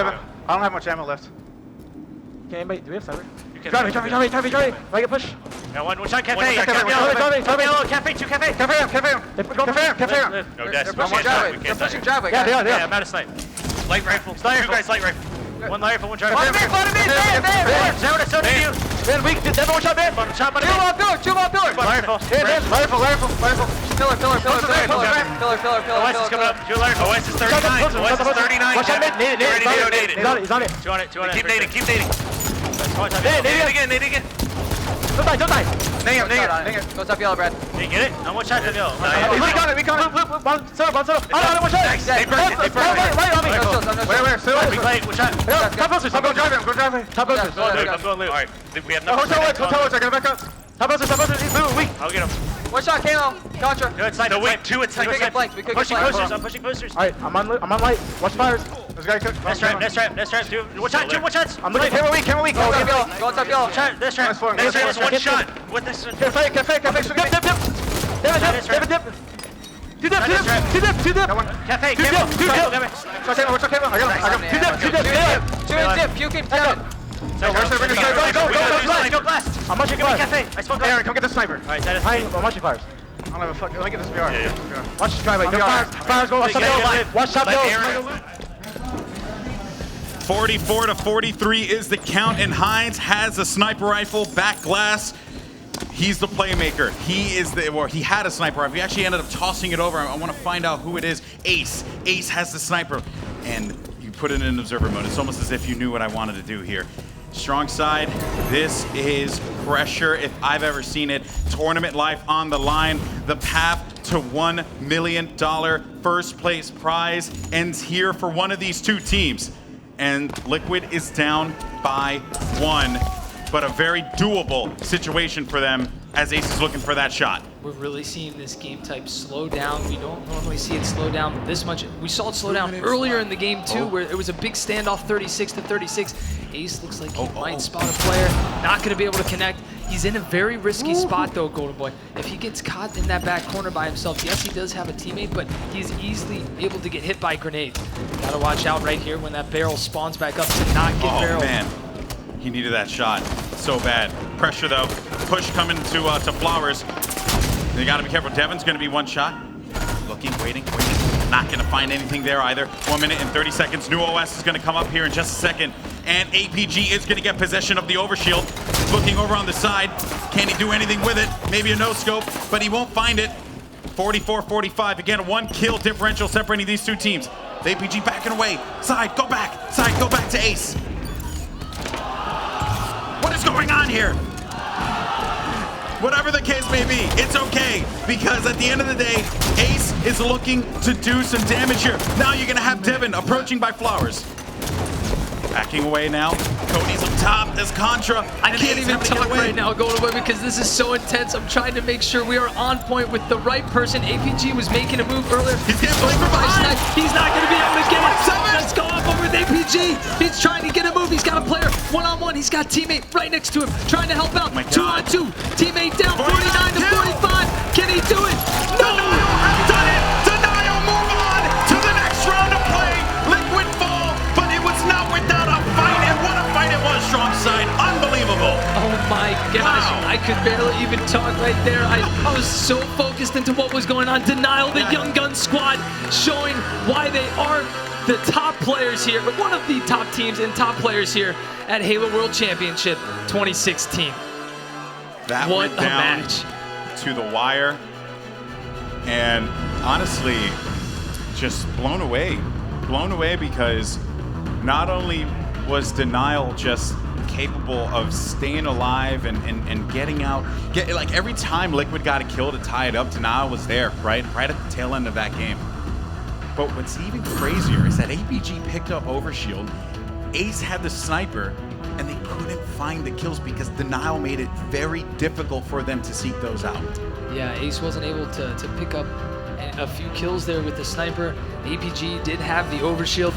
don't have much ammo left. Okay, anybody, do we have cyber? Drive. I get push. Got one shot, cafe. Cafe, two cafe. Cafe. No, that's They're pushing driveway. Yeah, I'm out of sight. Light rifle. Two guys, light rifle. One light rifle, one driver. There. Man, weak. Devin, one shot, man. Shot, buddy. Two more pillar. Rifle. Pillar. OS is coming up. OS is 39. Watch out, Naded. He's on it. Two on it. Keep nading. Nade again. Don't die. Nade him. Go top yellow, Brad. Did you get it? I'm one shot to yellow. We got it. One shot. One shot. They burn. Light on me. Where? Stay away. Light. One shot. Top posters. I'm going driving. Top posters. I'm going loot. All right. We have nothing. Hotel woods. I gotta back up. Top posters. He's blue. Weak. I'll get him. One shot, Kalo. Contra. Two inside. No, wait. Two inside. We could get flanked. Pushing posters. I'm pushing posters. All right, I'm on light. Watch fires. This guy cook. Next trap. Two. One shots. I'm looking. Camera weak. Go top yellow. This trap. One shot. With this one. Cafe. Dip. Two dip. Cafe. Two dip. I got Two dip. Puking Kevin. Go blast. I'm watching fires. Cafe. I spoke. Aaron, come get the sniper. Alright, that is I'm watching fires. I don't have a fuck. Let me get this VR. Yeah. Watch the driveway. Fires go. Watch top yellow. 44-43 is the count, and Hines has a sniper rifle, back glass. He's the playmaker. He had a sniper rifle. He actually ended up tossing it over. I want to find out who it is. Ace has the sniper, and you put it in observer mode. It's almost as if you knew what I wanted to do here. Strong side, this is pressure if I've ever seen it. Tournament life on the line. The path to $1 million first place prize ends here for one of these two teams. And Liquid is down by 1, but a very doable situation for them as Ace is looking for that shot. We're really seeing this game type slow down. We don't normally see it slow down this much. We saw it slow down earlier in the game too, where it was a big standoff, 36-36. Ace looks like he might spot a player, not going to be able to connect. He's in a very risky spot though, Golden Boy. If he gets caught in that back corner by himself, yes, he does have a teammate, but he's easily able to get hit by grenades. Gotta watch out right here when that barrel spawns back up to not get barreled. Oh man, he needed that shot so bad. Pressure though, push coming to Flowers. They gotta be careful. Devin's gonna be one shot. Looking, waiting. Not gonna find anything there either. 1 minute and 30 seconds. New OS is gonna come up here in just a second. And APG is gonna get possession of the overshield. Looking over on the side. Can he do anything with it? Maybe a no-scope, but he won't find it. 44-45. Again, 1 kill differential separating these two teams. The APG backing away. Side, go back. Side, go back to Ace. What is going on here? Whatever the case may be, it's okay, because at the end of the day, Ace is looking to do some damage here. Now you're gonna have Devin approaching by Flowers. Backing away now. Cody's up top. There's Contra. I can't even talk right now, Golden Boy, because this is so intense. I'm trying to make sure we are on point with the right person. APG was making a move earlier. He's getting played from behind. He's not going to be able to get it. Let's go up over with APG. He's trying to get a move. He's got a player one-on-one. He's got teammate right next to him, trying to help out. 2-on-2. Teammate down 49-45. Can he do it? No! Done it! Denial, move on to the next round of play. Liquid fall, but it was not without a I could barely even talk right there. I was so focused into what was going on. Denial, the Young Gun squad, showing why they are the top players here, one of the top teams and top players here at Halo World Championship 2016. That what went a down match. To the wire, and honestly, just blown away because not only was Denial just capable of staying alive and getting out, like every time Liquid got a kill to tie it up, Denial was there, right at the tail end of that game. But what's even crazier is that APG picked up Overshield, Ace had the sniper, and they couldn't find the kills because Denial made it very difficult for them to seek those out. Yeah, Ace wasn't able to pick up a few kills there with the sniper. APG did have the overshield.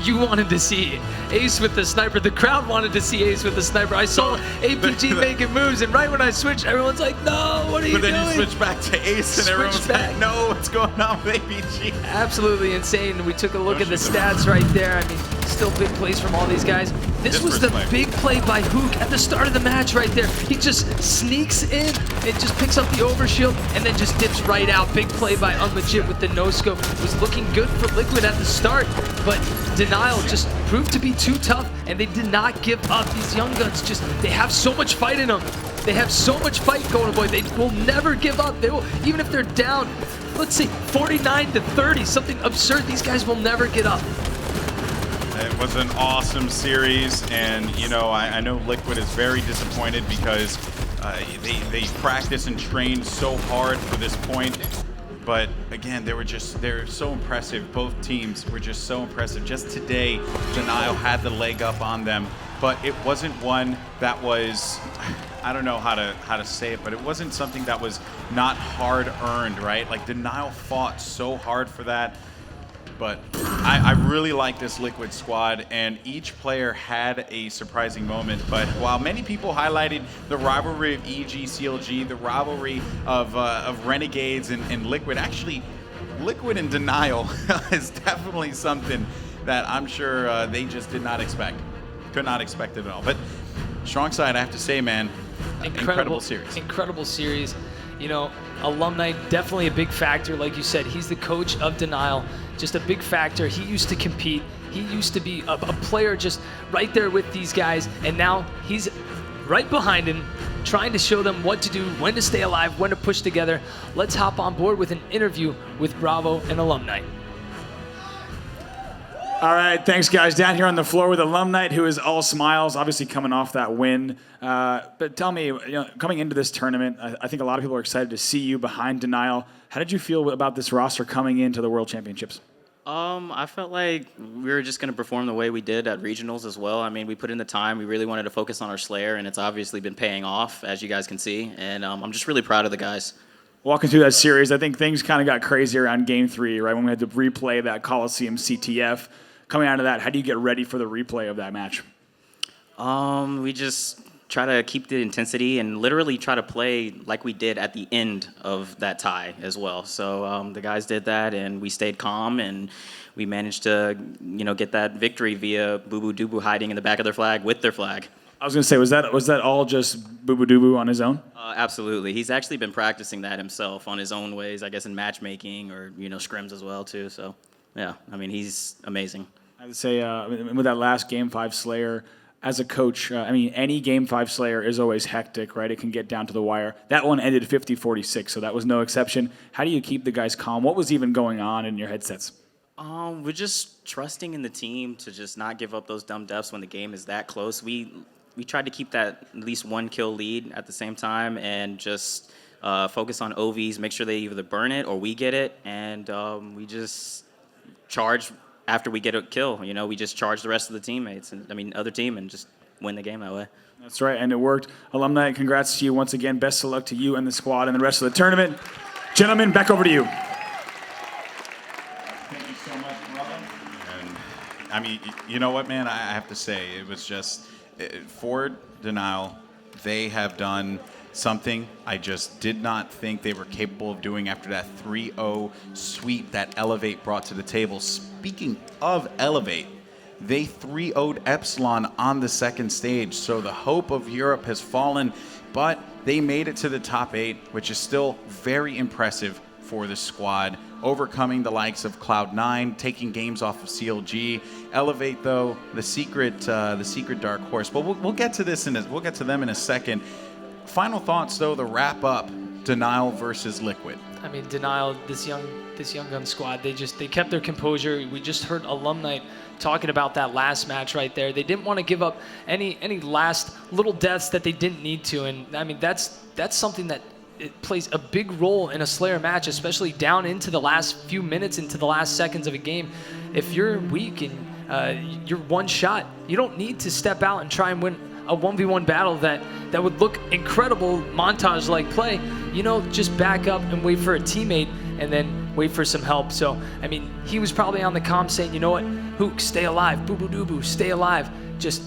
You wanted to see Ace with the sniper. The crowd wanted to see Ace with the sniper. I saw APG making moves, and right when I switched, everyone's like, no, what are you doing? But then you switch back to Ace, and everyone's like, no, what's going on with APG? Absolutely insane. We took a look at the stats right there. I mean, still big plays from all these guys. This was the big play by Hook at the start of the match right there. He just sneaks in and just picks up the overshield and then just dips right out. Big play by Unlegit with the no-scope. Was looking good for Liquid at the start, but Denial just proved to be too tough, and they did not give up. These Young Guns just, they have so much fight in them. They have so much fight going, boy. They will never give up. They will, even if they're down, let's see, 49-30, something absurd, these guys will never get up. It was an awesome series, and you know, I know Liquid is very disappointed because they practiced and trained so hard for this point. But again, they're so impressive. Both teams were just so impressive. Just today, Denial had the leg up on them, but it wasn't one that was, I don't know how to say it, but it wasn't something that was not hard earned, right? Like Denial fought so hard for that. But I really like this Liquid squad, and each player had a surprising moment. But while many people highlighted the rivalry of EG, CLG, the rivalry of Renegades and Liquid, actually, Liquid and Denial is definitely something that I'm sure they just did not expect. Could not expect it at all. But strong side, I have to say, man, incredible series. Incredible series. You know, Alumni, definitely a big factor. Like you said, he's the coach of Denial. Just a big factor. He used to compete. He used to be a player just right there with these guys. And now he's right behind him, trying to show them what to do, when to stay alive, when to push together. Let's hop on board with an interview with Bravo and Alumni. All right, thanks, guys. Down here on the floor with Alumni, who is all smiles, obviously coming off that win. But tell me, coming into this tournament, I think a lot of people are excited to see you behind Denial. How did you feel about this roster coming into the World Championships? I felt like we were just going to perform the way we did at regionals as well. I mean, we put in the time. We really wanted to focus on our Slayer, and it's obviously been paying off, as you guys can see. And I'm just really proud of the guys. Walking through that series, I think things kind of got crazy around Game 3, right, when we had to replay that Coliseum CTF. Coming out of that, how do you get ready for the replay of that match? We just try to keep the intensity and literally try to play like we did at the end of that tie as well. So the guys did that, and we stayed calm, and we managed to, get that victory via Boo Boo Doo Boo hiding in the back of their flag with their flag. I was going to say, was that all just Boo Boo Doo Boo on his own? Absolutely. He's actually been practicing that himself on his own ways, I guess, in matchmaking or, scrims as well, too. So, yeah, I mean, he's amazing. I would say with that last Game 5 Slayer, as a coach, any Game 5 Slayer is always hectic, right? It can get down to the wire. That one ended 50-46, so that was no exception. How do you keep the guys calm? What was even going on in your headsets? We're just trusting in the team to just not give up those dumb deaths when the game is that close. We tried to keep that at least one kill lead at the same time and just focus on OVs, make sure they either burn it or we get it, and we just charge after we get a kill. We just charge the rest of the teammates, other team, and just win the game that way. That's right, and it worked. Alumni, congrats to you once again. Best of luck to you and the squad and the rest of the tournament. Gentlemen, back over to you. Thank you so much, brother. And you know what, man? I have to say, it was just, for Denial, they have done something I just did not think they were capable of doing after that 3-0 sweep that Elevate brought to the table. Speaking of Elevate, they 3-0'd Epsilon on the second stage. So the hope of Europe has fallen, but they made it to the top 8, which is still very impressive for the squad, overcoming the likes of Cloud9, taking games off of CLG. Elevate, though, the secret dark horse. But we'll get to this we'll get to them in a second. Final thoughts, though, the wrap up: Denial versus Liquid. I mean, Denial, this young gun squad, they kept their composure. We just heard Alumni talking about that last match right there. They didn't want to give up any last little deaths that they didn't need to, and I mean that's something that it plays a big role in a Slayer match, especially down into the last few minutes, into the last seconds of a game. If you're weak and you're one shot, you don't need to step out and try and win a 1v1 battle that would look incredible, montage-like play. You know, just back up and wait for a teammate and then wait for some help. So, I mean, he was probably on the comm saying, you know what, Hook, stay alive, boo-boo-doo-boo, stay alive. Just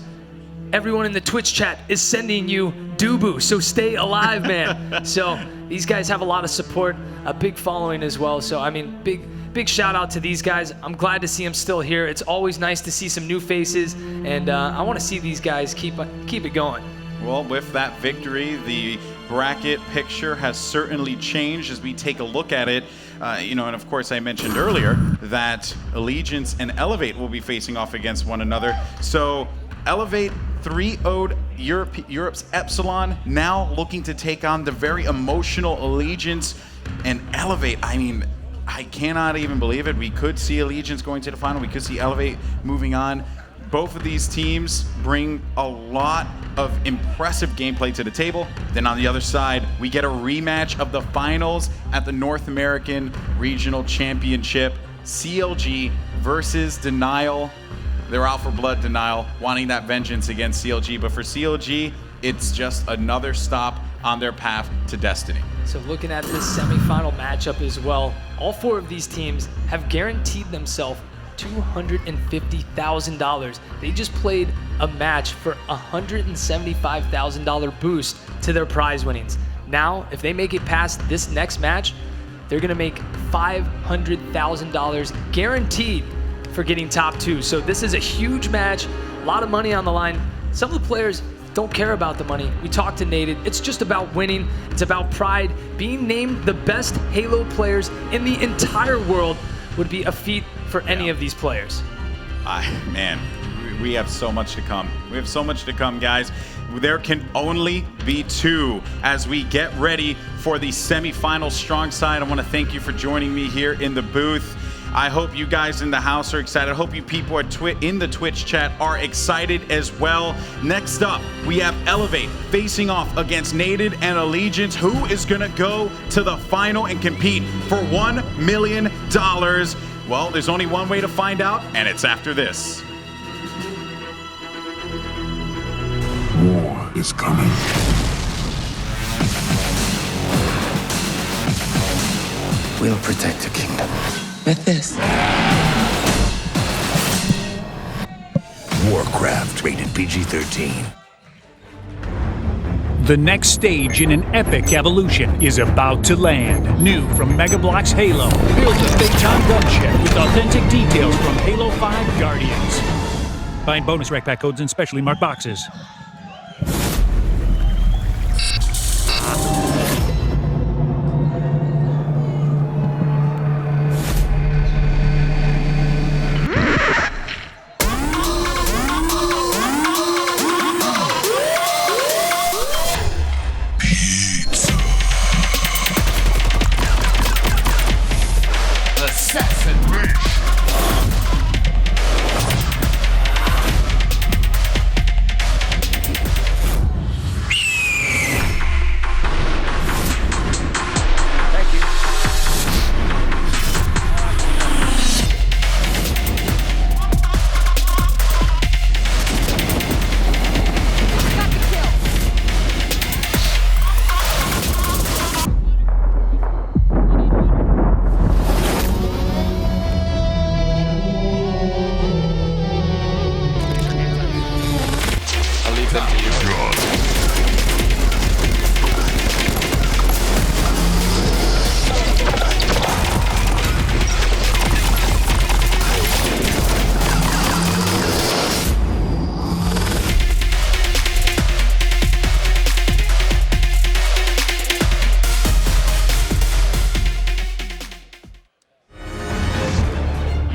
everyone in the Twitch chat is sending you doo-boo, so stay alive, man. So these guys have a lot of support, a big following as well. So, I mean, big shout out to these guys. I'm glad to see them still here. It's always nice to see some new faces, and I want to see these guys keep it going. Well, with that victory, the bracket picture has certainly changed as we take a look at it. And of course, I mentioned earlier that Allegiance and Elevate will be facing off against one another. So Elevate 3-0'd Europe's Epsilon, now looking to take on the very emotional Allegiance. And Elevate, I mean, I cannot even believe it. We could see Allegiance going to the final. We could see Elevate moving on. Both of these teams bring a lot of impressive gameplay to the table. Then on the other side, we get a rematch of the finals at the North American Regional Championship. CLG versus Denial. They're out for blood, Denial, wanting that vengeance against CLG. But for CLG, it's just another stop on their path to destiny. So looking at this semifinal matchup as well, all 4 of these teams have guaranteed themselves $250,000. They just played a match for $175,000 boost to their prize winnings. Now, if they make it past this next match, they're gonna make $500,000 guaranteed for getting top 2. So this is a huge match, a lot of money on the line. Some of the players don't care about the money. We talked to Nated. It's just about winning. It's about pride. Being named the best Halo players in the entire world would be a feat for any of these players. Man, we have so much to come. We have so much to come, guys. There can only be 2 as we get ready for the semifinal strong side. I want to thank you for joining me here in the booth. I hope you guys in the house are excited. I hope you people in the Twitch chat are excited as well. Next up, we have Elevate facing off against Nated and Allegiance. Who is going to go to the final and compete for $1 million? Well, there's only one way to find out, and it's after this. War is coming. We'll protect the kingdom. With this. Warcraft, rated PG-13. The next stage in an epic evolution is about to land. New from Mega Bloks Halo. Build a big-time gunship with authentic details from Halo 5 Guardians. Find bonus rec pack codes in specially marked boxes.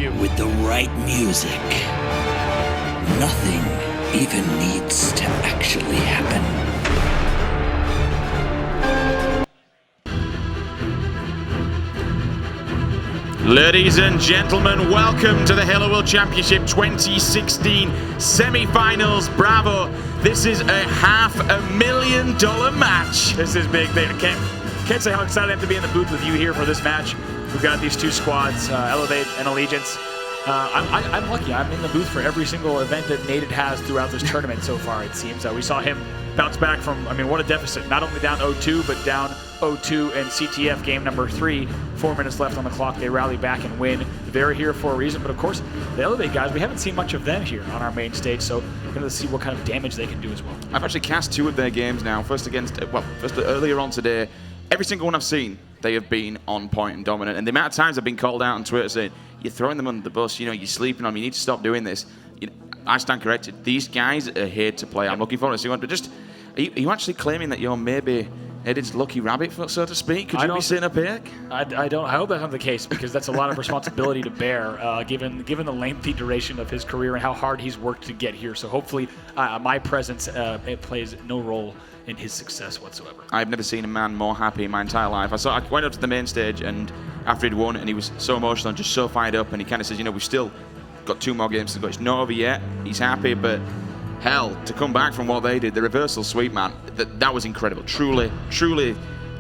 You. With the right music, nothing even needs to actually happen. Ladies and gentlemen, welcome to the Halo World Championship 2016 semi-finals. Bravo! This is a $500,000 match. This is big. Can't say how excited I am to be in the booth with you here for this match. We've got these two squads, Elevate and Allegiance. I'm lucky. I'm in the booth for every single event that Nated has throughout this tournament so far, it seems. We saw him bounce back from, I mean, what a deficit. Not only down 0-2, but down 0-2 in CTF game number 3. 4 minutes left on the clock. They rally back and win. They're here for a reason, but of course, the Elevate guys, we haven't seen much of them here on our main stage, so we're going to see what kind of damage they can do as well. I've actually cast 2 of their games now. First earlier on today. Every single one I've seen, they have been on point and dominant. And the amount of times I've been called out on Twitter saying, you're throwing them under the bus, you know, you're sleeping on them, you need to stop doing this. You know, I stand corrected. These guys are here to play. I'm looking forward to seeing one. But just, are you actually claiming that you're maybe Edit's lucky rabbit, so to speak? Could you be sitting up here? I don't. I hope that's not the case, because that's a lot of responsibility to bear, given the lengthy duration of his career and how hard he's worked to get here. So hopefully, my presence it plays no role in his success whatsoever. I've never seen a man more happy in my entire life. I went up to the main stage, and after he'd won, and he was so emotional and just so fired up, and he kind of says, you know, we've still got 2 more games to go. It's not over yet. He's happy, but hell, to come back from what they did, the reversal sweep, man, that was incredible. Truly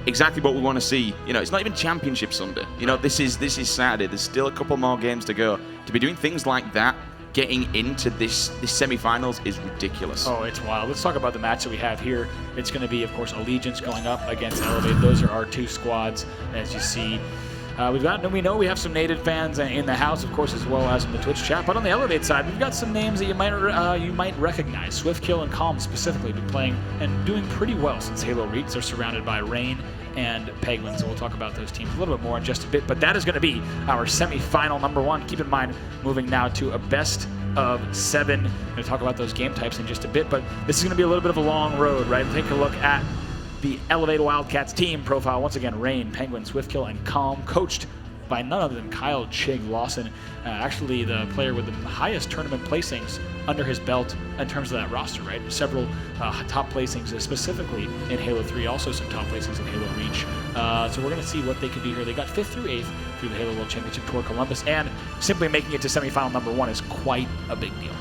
exactly what we want to see. You know, it's not even Championship Sunday. You know, this is Saturday. There's still a couple more games to go. To be doing things like that, getting into this semi-finals is ridiculous. Oh, it's wild. Let's talk about the match that we have here. It's going to be, of course, Allegiance going up against Elevate. Those are our 2 squads, as you see. We know we have some Nated fans in the house, of course, as well as in the Twitch chat. But on the Elevate side, we've got some names that you might recognize. Swiftkill and Calm specifically been playing and doing pretty well since Halo Reach. They're surrounded by Rain and Penguin, so we'll talk about those teams a little bit more in just a bit. But that is going to be our semi-final number 1. Keep in mind, moving now to a best of 7. I'm going to talk about those game types in just a bit, but this is going to be a little bit of a long road, right? Take a look at the Elevate Wildcats team profile. Once again, Rain, Penguin, Swiftkill, and Calm, coached by none other than Kyle Chig Lawson, actually the player with the highest tournament placings under his belt in terms of that roster, right? Several top placings, specifically in Halo 3, also some top placings in Halo Reach. So we're going to see what they can do here. They got 5th through 8th through the Halo World Championship Tour Columbus, and simply making it to semifinal number 1 is quite a big deal.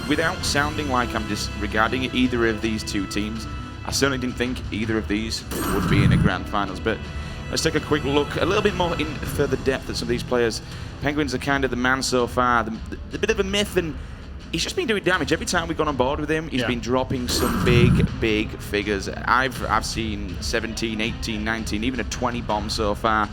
Without sounding like I'm disregarding either of these 2 teams, I certainly didn't think either of these would be in the grand finals, but let's take a quick look, a little bit more in further depth at some of these players. Penguins are kind of the man so far, the bit of a myth, and he's just been doing damage. Every time we've gone on board with him, he's been dropping some big figures. I've seen 17, 18, 19, even a 20 bomb so far. A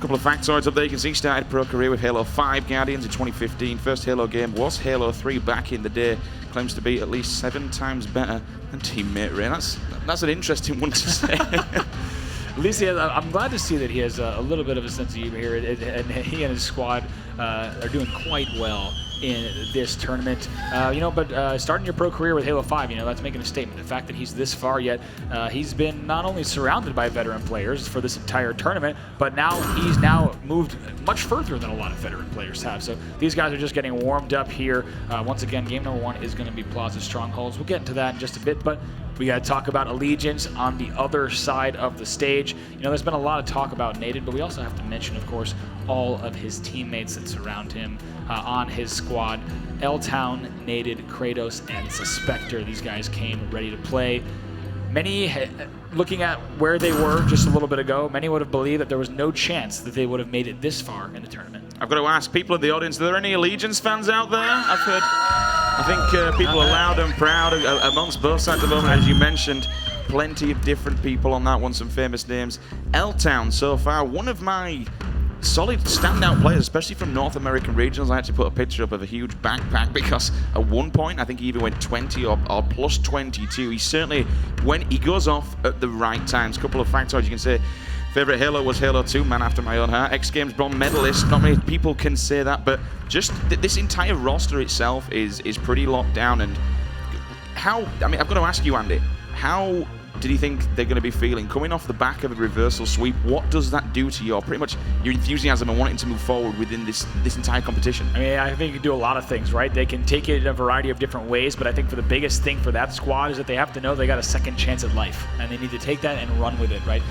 couple of factoids up there. You can see he started pro career with Halo 5 Guardians in 2015. First Halo game was Halo 3 back in the day. Claims to be at least 7 times better than teammate Ray. That's an interesting one to say. At least I'm glad to see that he has a little bit of a sense of humor here, and he and his squad are doing quite well in this tournament. But starting your pro career with Halo 5, that's making a statement. The fact that he's this far yet, he's been not only surrounded by veteran players for this entire tournament, but he's now moved much further than a lot of veteran players have. So these guys are just getting warmed up here. Once again, game number 1 is going to be Plaza Strongholds. We'll get into that in just a bit, but we got to talk about Allegiance on the other side of the stage. There's been a lot of talk about Nated, but we also have to mention, of course, all of his teammates that surround him on his squad. L-Town, Nated, Kratos, and Suspector. These guys came ready to play. Many, looking at where they were just a little bit ago, many would have believed that there was no chance that they would have made it this far in the tournament. I've got to ask people in the audience, are there any Allegiance fans out there? I think people are loud and proud amongst both sides at the moment, as you mentioned. Plenty of different people on that one, some famous names. L-Town so far, one of my solid standout players, especially from North American regionals. I actually put a picture up of a huge backpack because at one point I think he even went 20 or plus 22. He certainly, when he goes off at the right times. A couple of factoids you can say. Favorite Halo was Halo 2, man after my own heart. X Games bronze medalist. Not many people can say that, but just this entire roster itself is pretty locked down. And I've got to ask you, Andy, how do you think they're going to be feeling? Coming off the back of a reversal sweep, what does that do to your enthusiasm and wanting to move forward within this entire competition? I mean, I think you can do a lot of things, right? They can take it in a variety of different ways, but I think for the biggest thing for that squad is that they have to know they got a second chance at life, and they need to take that and run with it, right?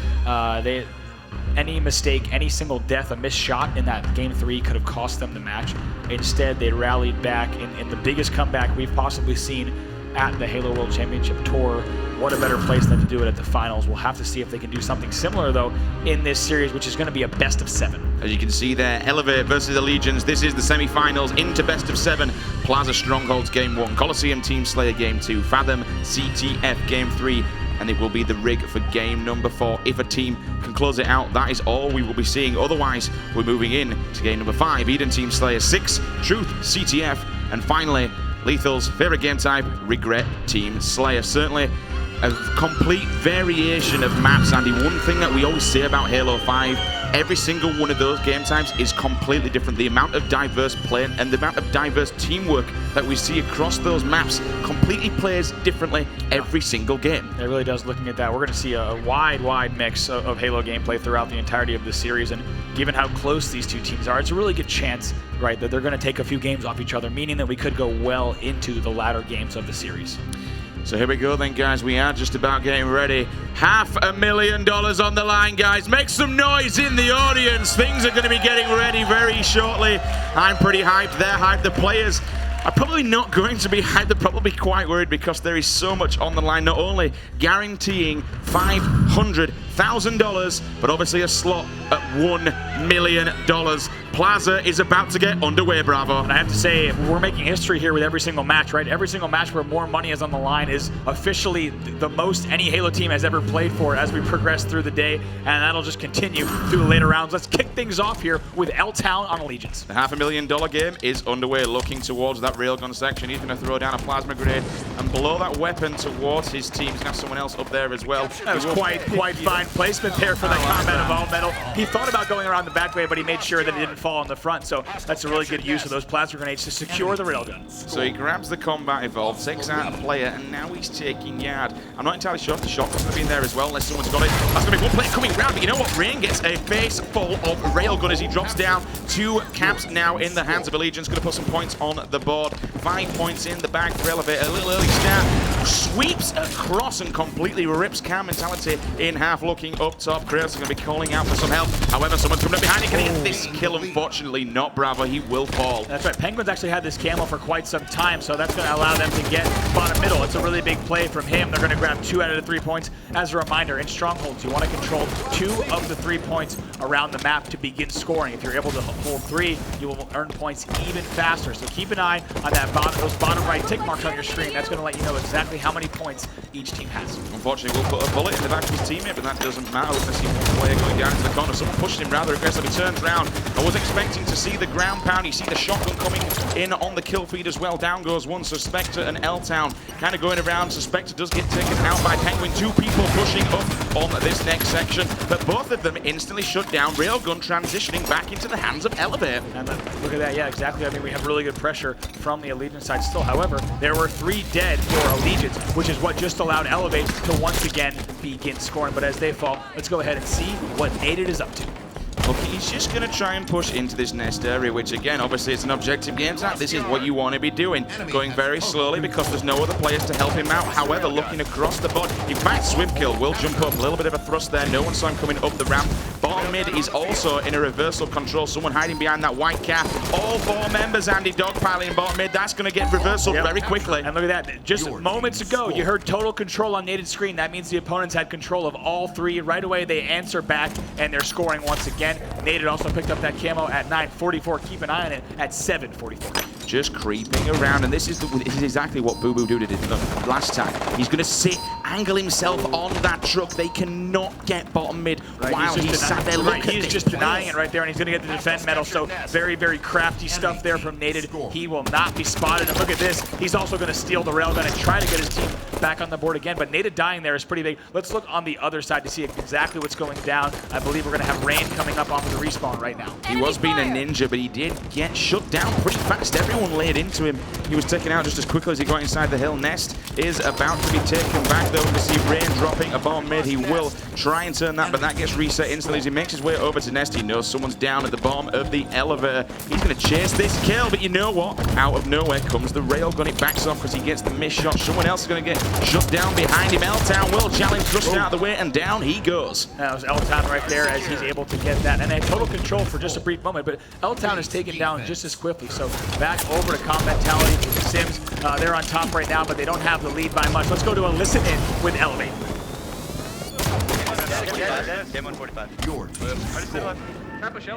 Any mistake, any single death, a missed shot in that Game 3 could have cost them the match. Instead, they rallied back in the biggest comeback we've possibly seen at the Halo World Championship Tour. What a better place than to do it at the finals. We'll have to see if they can do something similar, though, in this series, which is going to be a best of 7. As you can see there, Elevate versus Allegiance. This is the semi-finals into best of 7. Plaza Strongholds Game 1, Coliseum Team Slayer Game 2, Fathom CTF Game 3, and it will be the rig for game number 4. If a team can close it out, that is all we will be seeing. Otherwise, we're moving in to game number 5, Eden Team Slayer 6, Truth CTF, and finally, Lethal's favorite game type, Regret Team Slayer. Certainly a complete variation of maps, Andy. One thing that we always say about Halo 5, every single one of those game types is completely different. The amount of diverse play and the amount of diverse teamwork that we see across those maps completely plays differently every single game. It really does. Looking at that, we're going to see a wide mix of Halo gameplay throughout the entirety of the series, and given how close these two teams are, it's a really good chance, right, that they're going to take a few games off each other, meaning that we could go well into the latter games of the series. So here we go then, guys. We are just about getting ready. $500,000 on the line, guys. Make some noise in the audience. Things are going to be getting ready very shortly. I'm pretty hyped. They're hyped. The players are probably not going to be hyped. They're probably quite worried because there is so much on the line. Not only guaranteeing $500,000, but obviously a slot at $1 million. Plaza is about to get underway, Bravo. And I have to say, we're making history here with every single match, right? Every single match where more money is on the line is officially the most any Halo team has ever played for as we progress through the day, and that'll just continue through the later rounds. Let's kick things off here with L-Town on Allegiance. The $500,000 game is underway, looking towards that railgun section. He's going to throw down a plasma grenade and blow that weapon towards his team. He's going to have someone else up there as well. That was quite fine placement there for the combat evolved metal. He thought about going around the back way, but he made sure that it didn't fall in the front, so that's a really good use of those plasma grenades to secure the railgun. So he grabs the combat evolved, takes out a player, and now he's taking yard. I'm not entirely sure if the shotgun's going to be in there as well, unless someone's got it. That's going to be one player coming round, but you know what? Rain gets a face full of railgun as he drops down. 2 caps now in the hands of Allegiance. Going to put some points on the board. 5 points in the bag for Elevate. A little early start. Sweeps across and completely rips Cam Mentality in half. Looking up top, Kratos is going to be calling out for some help. However, someone's coming up behind him. Can he get this kill? Unfortunately, not Bravo. He will fall. That's right. Penguin's actually had this camo for quite some time, so that's going to allow them to get bottom middle. It's a really big play from him. They're going to grab 2 out of the 3 points. As a reminder, in Strongholds, you want to control 2 of the 3 points around the map to begin scoring. If you're able to hold 3, you will earn points even faster. So keep an eye on that those bottom right tick marks on your screen. That's going to let you know exactly how many points each team has. Unfortunately, we'll put a bullet in the back of his teammate, but that doesn't matter. We're going to see one player going down into the corner. Someone pushed him rather aggressively. Turns around. I was expecting to see the ground pound. You see the shotgun coming in on the kill feed as well. Down goes one. Suspector and L-Town kind of going around. Suspector does get taken out by Penguin. 2 people pushing up on this next section, but both of them instantly shut down. Railgun transitioning back into the hands of Elevate. And look at that. Yeah, exactly. I mean, we have really good pressure from the Allegiance side still. However, there were 3 dead for Allegiance, which is what just allowed Elevate to once again begin scoring. But as they fall, let's go ahead and see what Nated is up to. Look, he's just going to try and push into this nest area, which again, obviously it's an objective game tonight. This is what you want to be doing. Going very slowly because there's no other players to help him out. However, looking across the board, in fact, Swift Kill will jump up. A little bit of a thrust there. No one saw him coming up the ramp. Bottom mid is also in a reversal control. Someone hiding behind that white cap. All 4 members, Andy, dogpiling in bottom mid. That's going to get reversal very quickly. And look at that. Just moments ago, you heard total control on Nated screen. That means the opponents had control of all 3. Right away, they answer back, and they're scoring once again. Nated also picked up that camo at 9:44. Keep an eye on it at 7:44. Just creeping around, and this is exactly what Boo Boo Doo did last time. He's going to sit, angle himself on that truck. They cannot get bottom mid while he's sat there. He's just denying it right there, and he's going to get the defend medal. So very, very crafty stuff there from Nated. He will not be spotted. And look at this. He's also going to steal the railgun and try to get his team back on the board again. But Nated dying there is pretty big. Let's look on the other side to see exactly what's going down. I believe we're going to have Rain coming up off for the respawn right now. He was being a ninja, but he did get shut down pretty fast. Everyone laid into him. He was taken out just as quickly as he got inside the hill. Nest is about to be taken back, though. We see Rain dropping a bomb mid. He will try and turn that, but that gets reset instantly as he makes his way over to Nest. He knows someone's down at the bottom of the elevator. He's going to chase this kill, but you know what? Out of nowhere comes the railgun. It backs off because he gets the miss shot. Someone else is going to get shut down behind him. L-Town will challenge, thrust out of the way, and down he goes. That was L-Town right there as he's able to get that. And they had total control for just a brief moment, but L-Town is taken down just as quickly. So back over to Calm Mentality. Sims, they're on top right now, but they don't have the lead by much. Let's go to a listen in with Elevate. Game 145. Your Pushing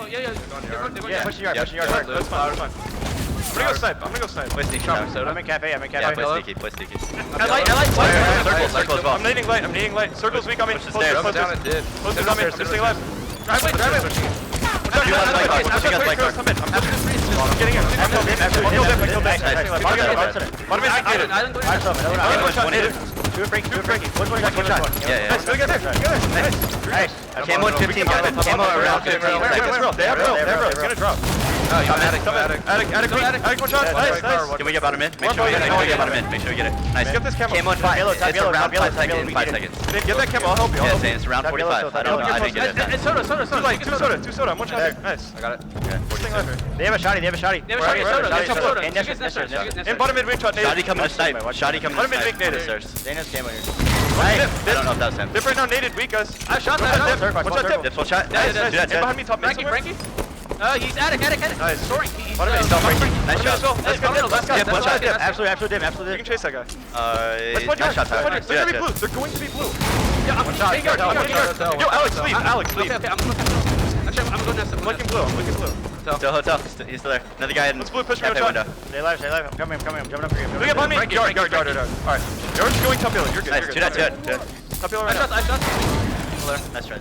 yard. That's fine. I'm gonna go snipe. Play sneaky. I'm in cafe. Yeah, play sneaky. I like circle as well. I'm needing light. Circle's weak. I'm in. Close is coming. I'm just staying alive. Driveway. I'm getting in. Do it, Frankie. Which one got shot? Yeah. Nice, get there. Nice. Camo at 15, guys. Camo around 15. They have row. It's gonna drop. Attic, one shot. Nice. Can we get bottom in? Make sure we get bottom in. Make sure we get it. Nice. Get this camo. Camo at 5. It's around 5 seconds. 5 seconds. Get that camo. I'll help you. Yeah, it's around 45. I don't know. I didn't get it. It's soda. Two soda. I'm one shot. Nice. I got it. They have a shotty. And bottom mid wing shot. Shotty coming to snipe. Bottom mid wing native. Dana's camo here. I don't know if that was him. Dip right now, naded, weak, guys. I shot that. One shot. Dip, one shot. Nice. Behind me, top mid. Frankie. He's attic. Nice. Soaring. Nice shot. Let's go. One shot. Absolutely dip. You can chase that guy. Nice shot. They're going to be blue. Yeah, one shot. Yo, Alex, leave. Okay, I'm going to I'm looking blue. Hotel. He's still there. Another guy in the cafe window. Stay alive. I'm coming. I'm jumping up for you. Look at behind me. Yard. Alright. You're just going top yellow. You're good. Nice. Do that. Top yellow right now. I shot. Nice try.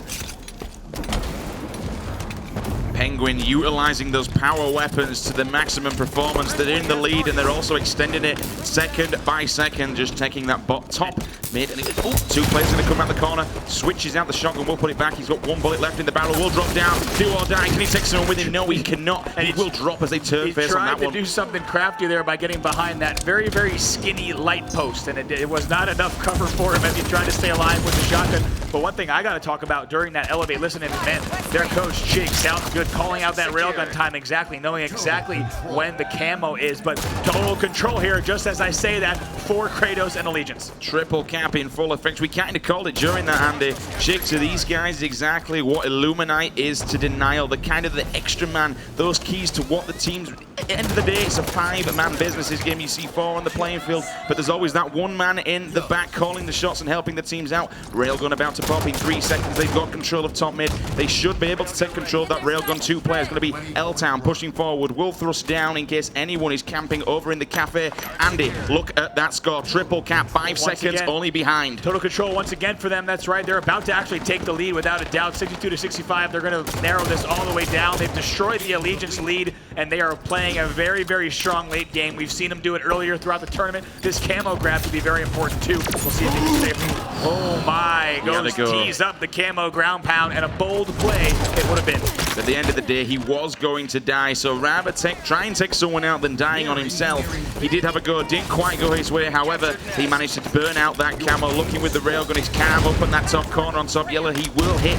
Penguin utilizing those power weapons to the maximum performance. They're in the lead and they're also extending it second by second, just taking that top mid. And two players going to come out the corner, switches out the shotgun, will put it back. He's got one bullet left in the barrel, will drop down, do or die. Can he take someone with him? No, he cannot. And he will drop as they turn face on that one. He tried to do something crafty there by getting behind that very, very skinny light post, and it was not enough cover for him as he tried to stay alive with the shotgun. But one thing I got to talk about during that elevate, listening, man, their coach, Jake, sounds good, calling out that railgun time exactly, knowing exactly when the camo is, but total control here, just as I say that, for Kratos and Allegiance. Triple cap in full effect. We kind of called it during that, Andy. Jake, to these guys is exactly what Illuminite is to Denial, the kind of the extra man, those keys to what the teams, at the end of the day, it's a 5-man business. This game, you see 4 on the playing field, but there's always that one man in the back calling the shots and helping the teams out. Railgun about to pop in 3 seconds. They've got control of top mid. They should be able to take control of that railgun. 2 players going to be L-Town pushing forward. Will thrust down in case anyone is camping over in the cafe. Andy, look at that score. Triple cap, 5 seconds only behind. Total control once again for them. That's right. They're about to actually take the lead without a doubt. 62-65. They're going to narrow this all the way down. They've destroyed the Allegiance lead, and they are playing a very, very strong late game. We've seen them do it earlier throughout the tournament. This camo grab could be very important too. We'll see if they can save it. Oh my, goes tease up the camo ground pound, and a bold play it would have been. At the end of the day, he was going to die, so rather try and take someone out than dying on himself. He did have a go, didn't quite go his way. However, he managed to burn out that camo. Looking with the railgun, his cam up in that top corner on top yellow. He will hit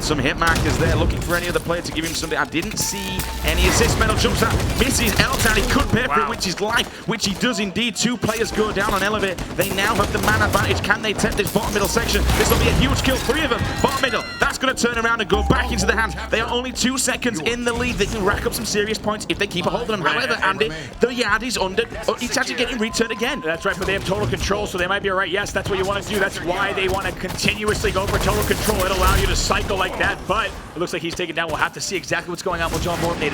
some hit markers there, looking for any other player to give him something. I didn't see any assist. Metal jumps out, misses L-Town. He could pay for it, which is life, which he does indeed. 2 players go down on elevate. They now have the man advantage. Can they take this bottom middle section? This will be a huge kill. 3 of them, bottom middle. That's going to turn around and go back into the hands. They are only 2 seconds in the lead. They can rack up some serious points if they keep a hold of them. However, Andy, the yard is under. It's actually getting returned again. That's right, but they have total control, so they might be all right. Yes, that's what you want to do. That's why they want to continuously go for total control. It'll allow you to cycle like that, but it looks like he's taken down. We'll have to see exactly what's going on with John Morton.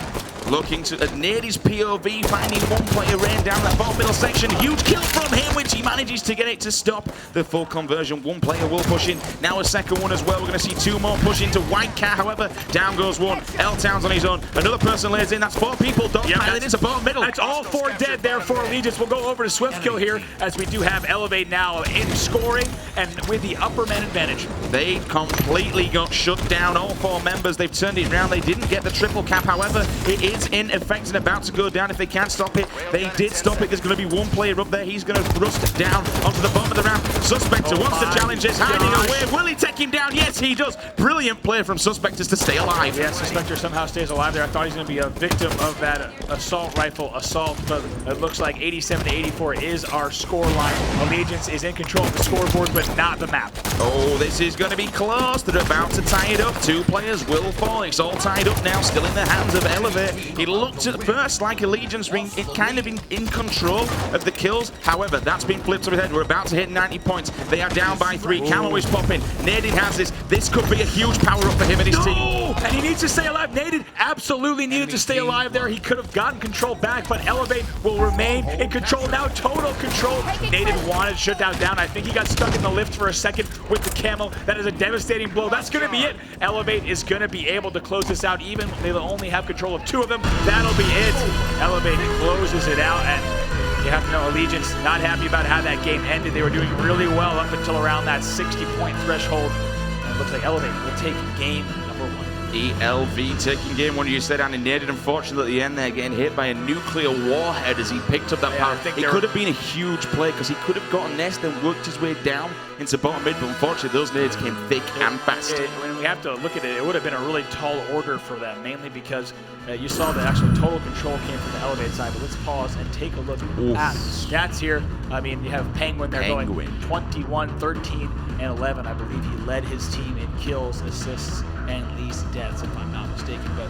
Looking to Nady's POV, finding one player rain down that bottom middle section. Huge kill from him, which he manages to get it to stop the full conversion. One player will push in. Now a second one as well. We're going to see two more push into White Cat. However, down goes one. L-Town's on his own. Another person lays in. That's 4 people. Pilot is a bottom middle. That's all 4 dead there for Allegiance. We'll go over to Swiftkill here as we do have Elevate now in scoring and with the upper man advantage. They completely got shut down. All 4 members. They've turned it around. They didn't get the triple cap. However, it is in effect and about to go down. If they can't stop it, they did stop it. There's going to be one player up there. He's going to thrust down onto the bottom of the round. Suspector wants to challenge this, hiding away. Will he take him down? Yes, he does. Brilliant play from Suspectors to stay alive. Yeah, Suspector somehow stays alive there. I thought he's going to be a victim of that assault rifle assault, but it looks like 87 to 84 is our score line. Allegiance is in control of the scoreboard, but not the map. Oh, this is going to be close. They're about to tie it up. 2 players will fall. It's all tied up now, still in the hands of Elevate. He looked at first like Allegiance ring, it kind of in control of the kills. However, that's been flipped to his head. We're about to hit 90 points. They are down by 3. Camo is popping. Nadine has this. This could be a huge power up for him and his team. And he needs to stay alive. Nadine absolutely needed to stay alive there. He could have gotten control back, but Elevate will remain in control now. Total control. Nadine wanted shutdown down. I think he got stuck in the lift for a second with the camo. That is a devastating blow. That's going to be it. Elevate is going to be able to close this out. Even they only have control of 2 of them. That'll be it. Elevate closes it out, and you have to know Allegiance not happy about how that game ended. They were doing really well up until around that 60-point threshold. And it looks like Elevate will take game number 1. ELV taking game 1. You said down and Naded, unfortunately, at the end there, getting hit by a nuclear warhead as he picked up that power. It could have been a huge play because he could have gotten nest and worked his way down into bottom mid, but unfortunately those nades came thick and fast. When we have to look at it, it would have been a really tall order for them, mainly because you saw that actually total control came from the Elevate side. But let's pause and take a look at stats here. I mean, you have Penguin there going 21, 13, and 11. I believe he led his team in kills, assists, and least deaths, if I'm not mistaken. But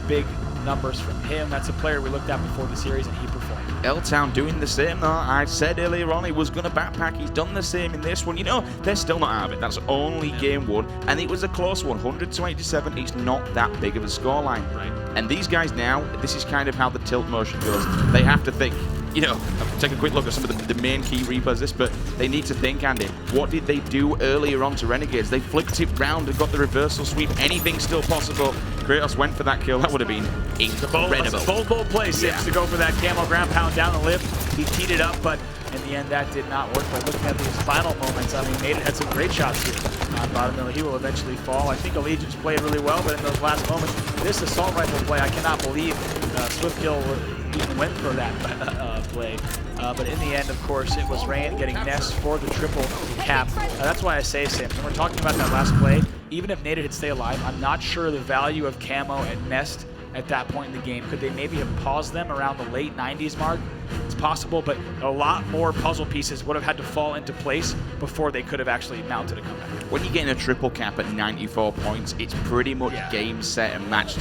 big numbers from him. That's a player we looked at before the series, and he performed. L-Town doing the same though. I said earlier on he was going to backpack. He's done the same in this one. You know, they're still not out of it. That's only game 1, and it was a close one. 100 to 87. It's not that big of a scoreline. Right. And these guys now, this is kind of how the tilt motion goes. They have to think. You know, take a quick look at some of the main key reapers this, but they need to think, Andy. What did they do earlier on to Renegades? They flipped it round and got the reversal sweep. Anything still possible. Kratos went for that kill. That would have been incredible. It's a bold play, Sips, to go for that camo ground pound down the lift. He teed it up, but in the end, that did not work. But looking at these final moments, I mean, Nadine had some great shots here on bottom middle. He will eventually fall. I think Allegiance played really well, but in those last moments, this assault rifle play, I cannot believe Swiftkill even went for that play. But in the end, of course, it was Rain getting Nest for the triple cap. That's why I say, Sam, when we're talking about that last play, even if Nadine had stayed alive, I'm not sure the value of camo and Nest at that point in the game. Could they maybe have paused them around the late 90s mark? It's possible, but a lot more puzzle pieces would have had to fall into place before they could have actually mounted a comeback. When you're getting a triple cap at 94 points, it's pretty much game, set, and match.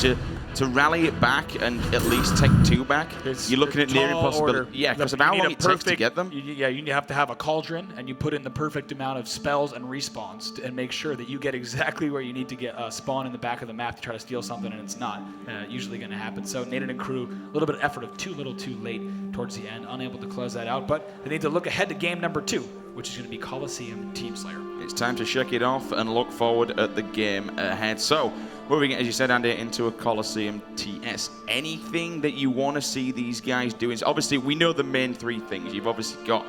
To rally it back and at least take 2 back, you're looking at near impossibility. Yeah, because of how long it takes to get them. You have to have a cauldron, and you put in the perfect amount of spells and respawns and make sure that you get exactly where you need to get spawn in the back of the map to try to steal something, and it's not usually going to happen. So Nadine and crew, a little bit of effort of too little too late towards the end, unable to close that out, but they need to look ahead to game number 2, which is going to be Coliseum Team Slayer. It's time to shake it off and look forward at the game ahead. So, moving, as you said, Andy, into a Coliseum TS. Anything that you want to see these guys doing? Obviously, we know the main 3 things. You've obviously got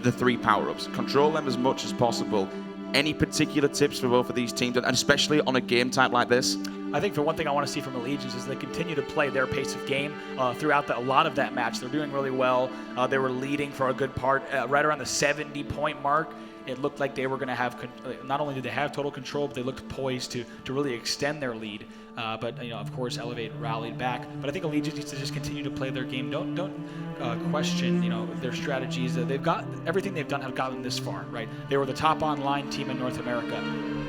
the 3 power-ups. Control them as much as possible. Any particular tips for both of these teams, and especially on a game type like this? I think for one thing I want to see from Allegiance is they continue to play their pace of game throughout a lot of that match. They're doing really well. They were leading for a good part, right around the 70-point mark. It looked like they were going to have, not only did they have total control, but they looked poised to really extend their lead. But you know, of course, Elevate rallied back. But I think Allegiance needs to just continue to play their game. Don't question, you know, their strategies. They've got everything they've done have gotten this far, right? They were the top online team in North America.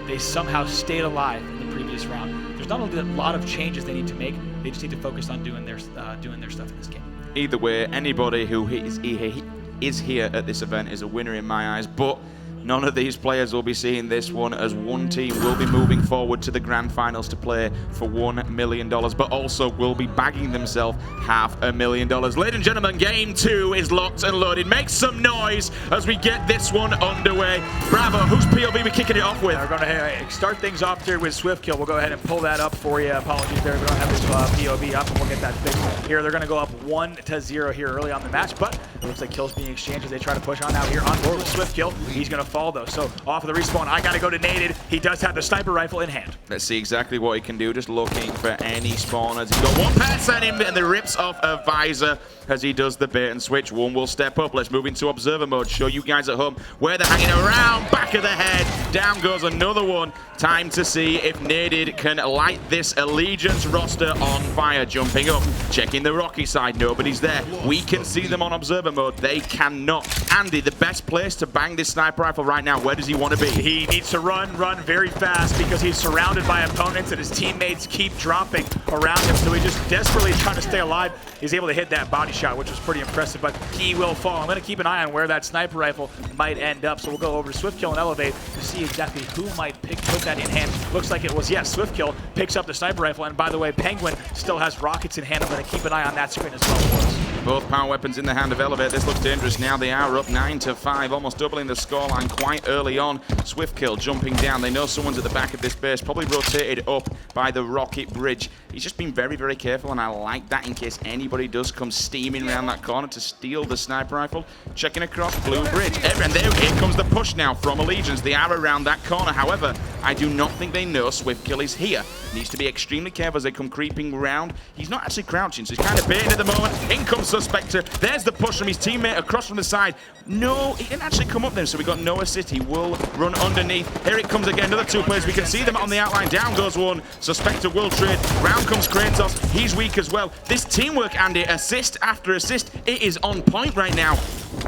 They somehow stayed alive in the previous round. There's not only a lot of changes they need to make. They just need to focus on doing their stuff in this game. Either way, anybody who is here at this event is a winner in my eyes. But None of these players will be seeing this one, as one team will be moving forward to the grand finals to play for $1 million, but also will be bagging themselves $500,000. Ladies and gentlemen, game 2 is locked and loaded. Make some noise as we get this one underway. Bravo, whose POV we kicking it off with? We're going to start things off here with Swiftkill. We'll go ahead and pull that up for you. Apologies there, we don't have this POV up, and we'll get that fixed here. They're going to go up 1-0 here early on the match, but it looks like kills being exchanged as they try to push on out here on board with Swiftkill. He's going to fall though, so off of the respawn, I got to go to Naded. He does have the sniper rifle in hand. Let's see exactly what he can do, just looking for any spawners. He's got one pass at him, and the rips off a visor as he does the bait and switch. One will step up. Let's move into observer mode. Show you guys at home where they're hanging around. Back of the head. Down goes another one. Time to see if Naded can light this Allegiance roster on fire. Jumping up, checking the Rocky side. Nobody's there. We can see them on observer mode. They cannot. Andy, the best place to bang this sniper rifle right now, where does he want to be? He needs to run very fast because he's surrounded by opponents and his teammates keep dropping around him. So he's just desperately trying to stay alive. He's able to hit that body shot, which was pretty impressive, but he will fall. I'm going to keep an eye on where that sniper rifle might end up. So we'll go over to Swiftkill and Elevate to see exactly who might put that in hand. Looks like it was, yes, Swiftkill picks up the sniper rifle. And by the way, Penguin still has rockets in hand. I'm going to keep an eye on that screen as well for us. Both power weapons in the hand of Elevate. This looks dangerous now. They are up 9-5, almost doubling the scoreline quite early on. Swiftkill jumping down. They know someone's at the back of this base, probably rotated up by the rocket bridge. He's just been very careful, and I like that in case anybody does come steaming around that corner to steal the sniper rifle. Checking across blue bridge. And there, here comes the push now from Allegiance. They are around that corner. However, I do not think they know Swiftkill is here. Needs to be extremely careful as they come creeping round. He's not actually crouching, so he's kind of baiting at the moment. In comes Suspector. There's the push from his teammate across from the side. No, he didn't actually come up there, so we got no assist. He will run underneath. Here it comes again, another two players. We can see them on the outline. Down goes one. Suspector will trade. Round comes Kratos. He's weak as well. This teamwork, Andy, assist after assist, it is on point right now.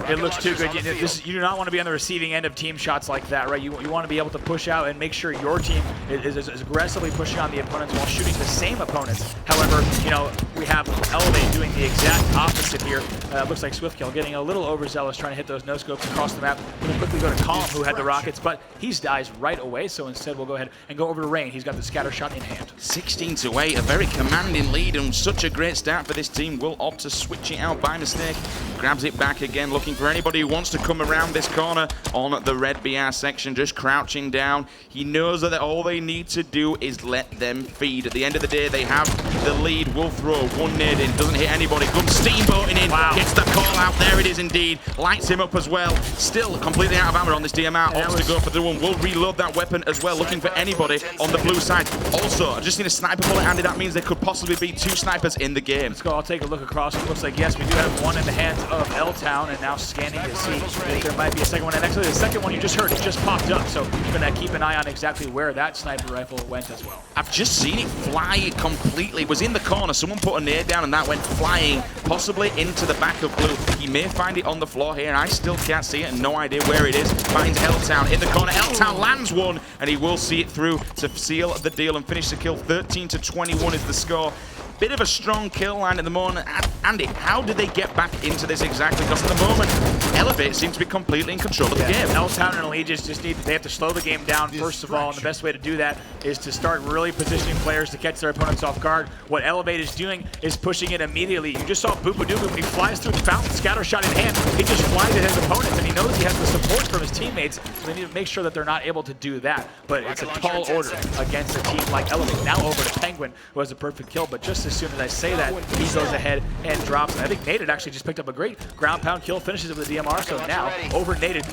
It looks too good. You do not want to be on the receiving end of team shots like that, right? You want to be able to push out and make sure your team is aggressively pushing on the opponents while shooting the same opponents. However, we have Elevate doing the exact opposite here. Looks like Swiftkill getting a little overzealous, trying to hit those no-scopes across the map. We'll quickly go to Column, who had the rockets, but he dies right away, so instead we'll go ahead and go over to Rain. He's got the scatter shot in hand. 16-8, a very commanding lead, and such a great start for this team. Will opt to switch it out by mistake. Grabs it back again, looking for anybody who wants to come around this corner on the red BR section, just crouching down. He knows that all they need to do is let them feed. At the end of the day, they have the lead. Will throw one nade in, doesn't hit anybody. Comes steamboating in, gets the call out. There it is indeed. Lights him up as well. Still completely out of ammo on this DMR. Opts to go for the one. Will reload that weapon as well, looking for anybody on the blue side. Also, I've just seen a sniper bullet, Andy. That means there could possibly be two snipers in the game. Let's go. I'll take a look across. It looks like, yes, we do have one in the hands of L-Town, and now scanning to see if there might be a second one. And actually, the second one you just heard, it just popped up. So we're going to keep an eye on exactly where that sniper rifle went as well. I've just seen it fly completely. It was in the corner. Someone put a nade down, and that went flying, possibly into the back of blue. He may find it on the floor here. I still can't see it and no idea where it is. Finds L-Town in the corner. L-Town lands one, and he will see it through to seal the deal and finish the kill. 13-21 is the score. Bit of a strong kill line at the moment. Andy, how did they get back into this exactly? Because at the moment, Elevate seems to be completely in control of the game. L-Town and Allegiance just they have to slow the game down first of all, and the best way to do that is to start really positioning players to catch their opponents off guard. What Elevate is doing is pushing it immediately. You just saw Boopadoo when he flies through the fountain, scatter shot in hand. He just flies at his opponents, and he knows he has the support from his teammates, so they need to make sure that they're not able to do that. But it's a tall order against a team like Elevate. Now over to Penguin, who has a perfect kill, but just as soon as I say that, he goes ahead and drops. And I think Naded actually just picked up a great ground pound kill, finishes it with the DMR, so now over Naded,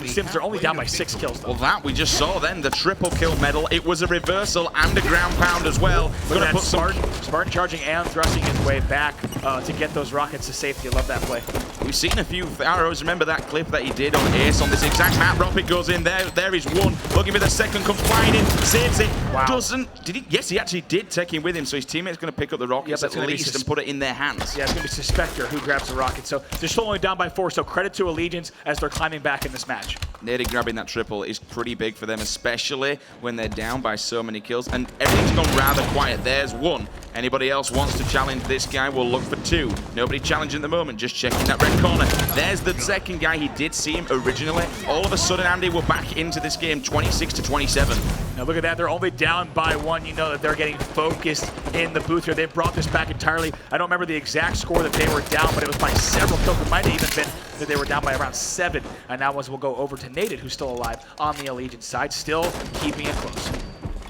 Sims are only down by 6 kills though. Well, that we just saw then, the triple kill medal. It was a reversal and a ground pound as well. We're going to put Spartan charging and thrusting his way back to get those rockets to safety. I love that play. We've seen a few arrows. Remember that clip that he did on Ace on this exact map? Rocket goes in there. There is one. Looking for the second, comes flying in, saves it. Wow. Doesn't, did he? Yes, he actually did take him with him, so his teammate's going to pick up the rockets at least and put it in their hands. Yeah, it's going to be Suspector who grabs the rocket. So they're still only down by 4, so credit to Allegiance as they're climbing back in this match. Nady grabbing that triple is pretty big for them, especially when they're down by so many kills. And everything's gone rather quiet. There's one. Anybody else wants to challenge this guy, we'll look for 2. Nobody challenging at the moment, just checking that red corner. There's the second guy. He did see him originally. All of a sudden, Andy, we're back into this game, 26-27. Now look at that, they're only down by 1. You know that they're getting focused in the booth here. They've brought this back entirely. I don't remember the exact score that they were down, but it was by several kills. It might have even been that they were down by around 7. And now we'll go over to Naded, who's still alive on the Allegiance side, still keeping it close.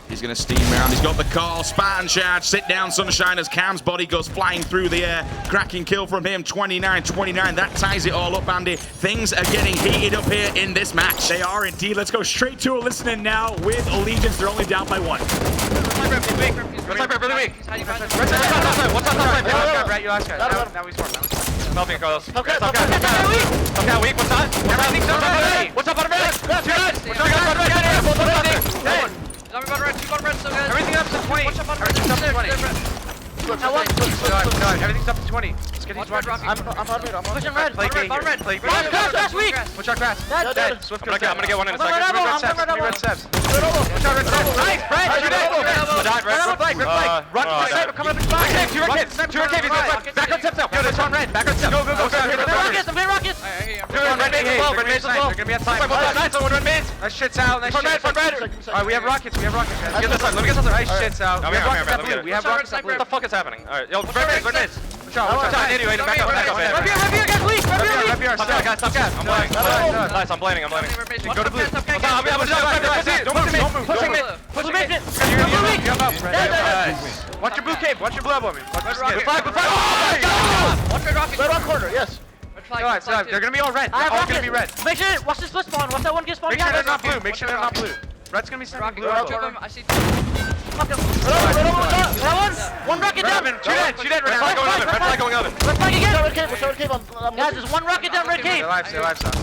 He's going to steam around. He's got the call. Spartan charge. Sit down, Sunshine, as Cam's body goes flying through the air. Cracking kill from him. 29-29. That ties it all up, Andy. Things are getting heated up here in this match. They are indeed. Let's go straight to a listening now with Allegiance. They're only down by 1. What's up, really weak? What's up, right? You last guy. Now we score. Help me, Carlos. Okay, weak. What's up? Everything's up. What's up, bottom red? Everything up to 20. Everything's up to 20. Everything's up to 20. Let's get these rockets. I'm pushing red. Play red. Grass weak. Watch out, grass. Dead. Swift kills. I'm gonna get one in a second. Give me red steps. Watch out, red steps. Nice, Fred. Red flag. Run to the sniper. Coming up in 5. 2 red cave. Back on steps now. Go, that's on red. Back on steps. Go. Rockets. I'm getting rockets. Red mains as well. They're gonna be at time. Nice, red mains. Nice shit's out. Alright, we have rockets. Get this up. Let me get something. Nice shit's out. We have rockets at blue. We have rockets at blue. What the fuck is happening? Alright, yo, red mains. Watch out. Anyway, back up. Rev here, weak. Stop gas. I'm blanking. Nice, I'm blanking. Go to blue. Don't move. Pushing it. Watch your blue cave. Watch your blue elbow. Watch your flag. Watch red rocket. Red on corner, yes. They're gonna be all red. They're all gonna be red. Make sure, watch this split spawn. Watch that one get spawned. Make sure they're not blue. Red's gonna be sending blue elbow. I see. Fuck him. One rocket down. Shoot it. Red flag going oven. Red flag again. Guys, there's one rocket down red cave. Stay alive, son.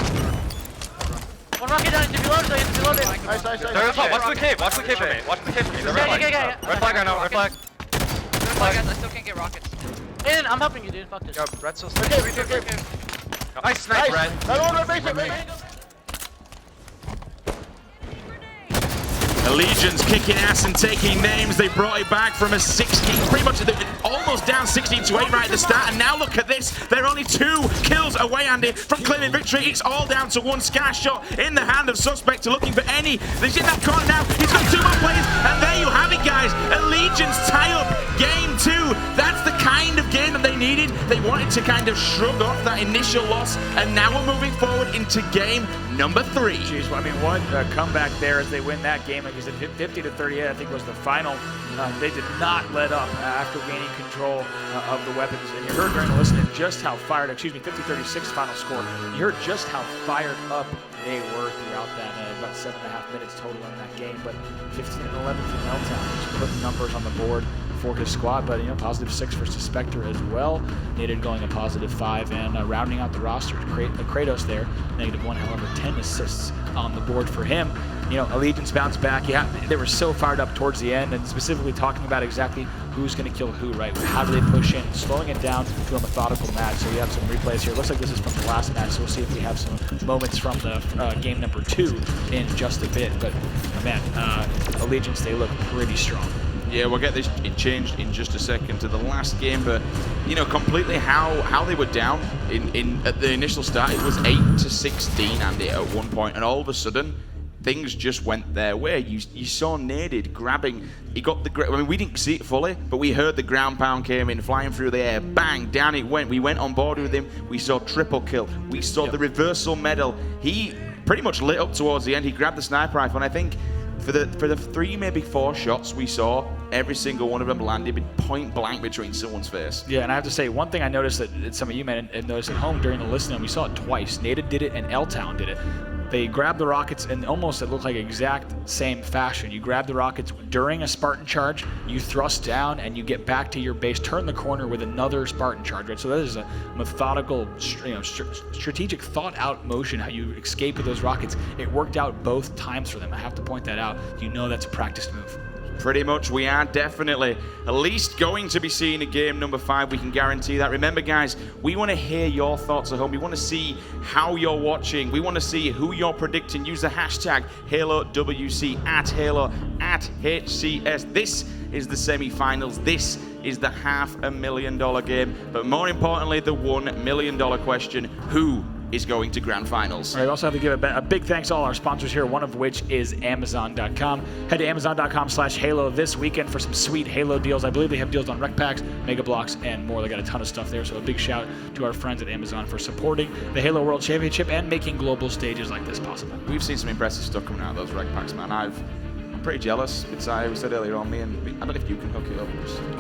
One rocket down. It's reloaded. Nice. Watch the cave for me. Red flag right now. Red flag. I still can't get rockets. Aiden, I'm helping you, dude. Fuck this. Yo, Red's still staying. Nice snipe, Red. Allegiance kicking ass and taking names. They brought it back from a 16, pretty much almost down 16-8 right at the start. And now look at this. They're only 2 kills away, Andy, from claiming victory. It's all down to 1 sky shot in the hand of Suspect, looking for any. He's in that corner now. He's got 2 more players. And there you have it, guys. Allegiance tie up game 2. That's the kind of game that they needed. They wanted to kind of shrug off that initial loss. And now we're moving forward into game number 3. Jeez, well, I mean, what a comeback there as they win that game. Like you said, 50-38, I think was the final. They did not let up after gaining control of the weapons. And you heard during the listening just how fired, 50-36 final score. You heard just how fired up they were throughout that about 7.5 minutes total in that game. But 15-11 from Meltdown, just putting numbers on the board for his squad, but +6 for Suspector as well. Naded going a +5 and rounding out the roster. Kratos there, -1, however, 10 assists on the board for him. Allegiance bounced back. They were so fired up towards the end, and specifically talking about exactly who's going to kill who, right? How do they push in? Slowing it down to a methodical match. So we have some replays here. It looks like this is from the last match, so we'll see if we have some moments from the game number 2 in just a bit. But man, Allegiance, they look pretty strong. Yeah, we'll get this changed in just a second to the last game, but completely how they were down at the initial start. It was 8-16, Andy, at one point, and all of a sudden things just went their way. You saw Naded grabbing. He got the. I mean, we didn't see it fully, but we heard the ground pound came in, flying through the air, bang, down it went. We went on board with him. We saw triple kill. We saw the reversal medal. He pretty much lit up towards the end. He grabbed the sniper rifle, and I think for the 3, maybe 4 shots we saw, every single one of them landed point blank between someone's face. Yeah, and I have to say, one thing I noticed that some of you may have noticed at home during the listening, we saw it twice. Naded did it and L-Town did it. They grabbed the rockets in almost, it looked like exact same fashion. You grab the rockets during a Spartan charge, you thrust down, and you get back to your base, turn the corner with another Spartan charge, right? So that is a methodical, strategic, thought-out motion, how you escape with those rockets. It worked out both times for them. I have to point that out. That's a practiced move. Pretty much, we are definitely at least going to be seeing a game number 5. We can guarantee that. Remember, guys, we want to hear your thoughts at home. We want to see how you're watching. We want to see who you're predicting. Use the hashtag HaloWC @Halo @HCS. This is the semi-finals. This is the $500,000 game. But more importantly, the $1 million question: who is going to grand finals? All right, we also have to give a big thanks to all our sponsors here, one of which is Amazon.com. Head to Amazon.com/Halo this weekend for some sweet Halo deals. I believe they have deals on Rec Packs, Mega Blocks, and more. They got a ton of stuff there, so a big shout to our friends at Amazon for supporting the Halo World Championship and making global stages like this possible. We've seen some impressive stuff coming out of those Rec Packs, man. I'm pretty jealous. I said earlier on, I don't know if you can hook it up.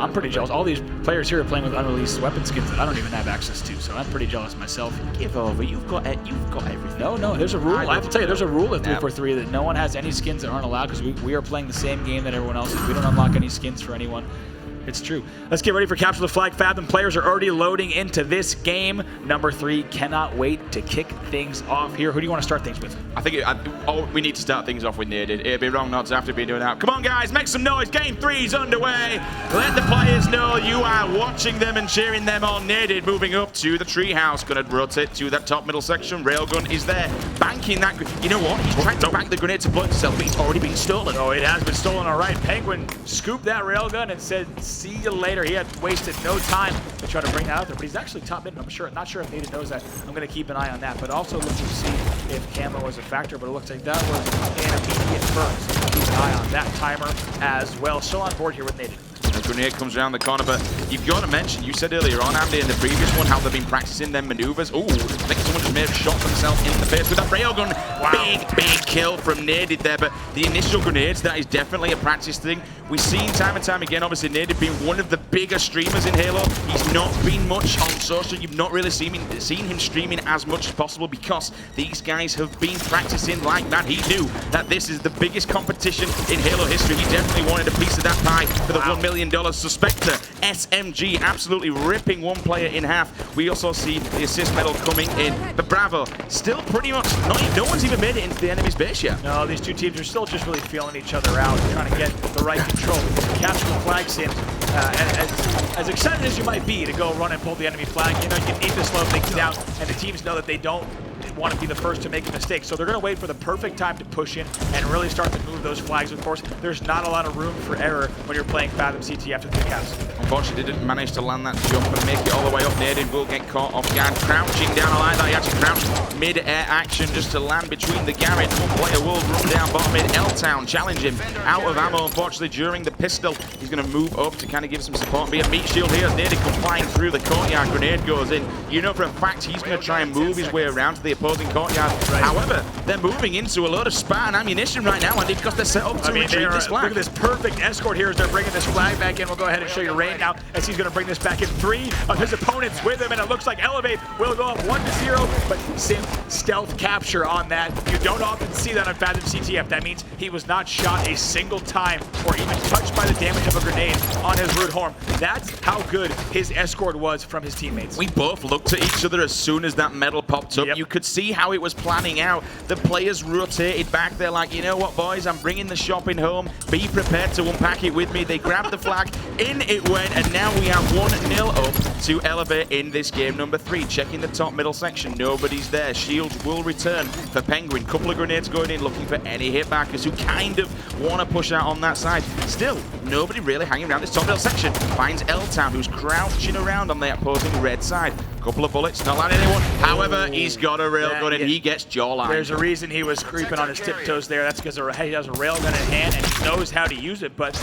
I'm pretty jealous. All these players here are playing with unreleased weapon skins that I don't even have access to, so I'm pretty jealous myself. Give over. You've got everything. No, there's a rule. I have to tell you, there's a rule at 343 that no one has any skins that aren't allowed because we are playing the same game that everyone else is. We don't unlock any skins for anyone. It's true. Let's get ready for Capture the Flag. Fathom players are already loading into this game. Number 3 cannot wait to kick things off here. Who do you want to start things with? I think we need to start things off with Naded. It'd be wrong not to have to be doing that. Come on, guys, make some noise. Game 3's underway. Let the players know you are watching them and cheering them on. Naded moving up to the treehouse. Going to rotate to that top middle section. Railgun is there. Banking that. You know what? He's trying to bank the grenade to blow himself, but it's already been stolen. Oh, it has been stolen. All right. Penguin scooped that railgun and said, see you later. He had wasted no time to try to bring that out there, but he's actually top mid. I'm not sure if Naded knows that. I'm going to keep an eye on that, but also looking to see if camo was a factor, but it looks like that was an immediate burn. So keep an eye on that timer as well. Still on board here with Naded. The grenade comes around the corner, but you've got to mention, you said earlier on, Andy, in the previous one, how they've been practicing their maneuvers. Ooh, I think someone just may have shot themselves in the face with that railgun. Wow. Big kill from Naded there, but the initial grenades, that is definitely a practice thing. We've seen time and time again, obviously, Naded being one of the bigger streamers in Halo. He's not been much on social. You've not really seen him streaming as much as possible because these guys have been practicing like that. He knew that this is the biggest competition in Halo history. He definitely wanted a piece of that pie for the $1 million. Suspector SMG absolutely ripping one player in half. We also see the assist medal coming in, but Bravo still pretty much no one's even made it into the enemy's base yet. No, these two teams are still just really feeling each other out, trying to get the right control. Capture the flag seems as excited as you might be to go run and pull the enemy flag. You know, you need to slow things down, and the teams know that they don't want to be the first to make a mistake. So they're going to wait for the perfect time to push in and really start to move those flags. Of course, there's not a lot of room for error when you're playing Fathom CT after 3 caps. Unfortunately, didn't manage to land that jump and make it all the way up. Naded will get caught off guard, crouching down. I like that. He actually crouched mid-air action just to land between the garage. One player will run down bottom mid. L-Town challenge him out of ammo, unfortunately, during the pistol. He's going to move up to kind of give some support. Be a meat shield here. Naded comes flying through the courtyard. Grenade goes in. You know for a fact he's going to try and move his way around to the opposing courtyard. Right. However, they're moving into a load of SPA and ammunition right now, Andy, because they're set up to retrieve this flag. Look at this perfect escort here as they're bringing this flag back in. We'll go ahead and show you Rain now as he's going to bring this back in. 3 of his opponents with him, and it looks like Elevate will go up 1-0, but Sim stealth capture on that. You don't often see that on Fathom CTF. That means he was not shot a single time or even touched by the damage of a grenade on his root horn. That's how good his escort was from his teammates. We both looked at each other as soon as that medal popped up. Yep. You could see how it was planning out. The players rotated back. They're like, you know what, boys, I'm bringing the shopping home. Be prepared to unpack it with me. They grabbed the flag. In it went, and now we have 1-0 up to Elevate in this game number 3. Checking the top middle section. Nobody's there. Shields will return for Penguin. Couple of grenades going in, looking for any hitbackers who kind of want to push out on that side. Still, nobody really hanging around this top middle section. Finds L-Town, who's crouching around on the opposing red side. Couple of bullets, not landing anyone. However, he's got a railgun and he gets jawline. There's a reason he was creeping on his tiptoes there. That's because he has a railgun in hand and he knows how to use it, but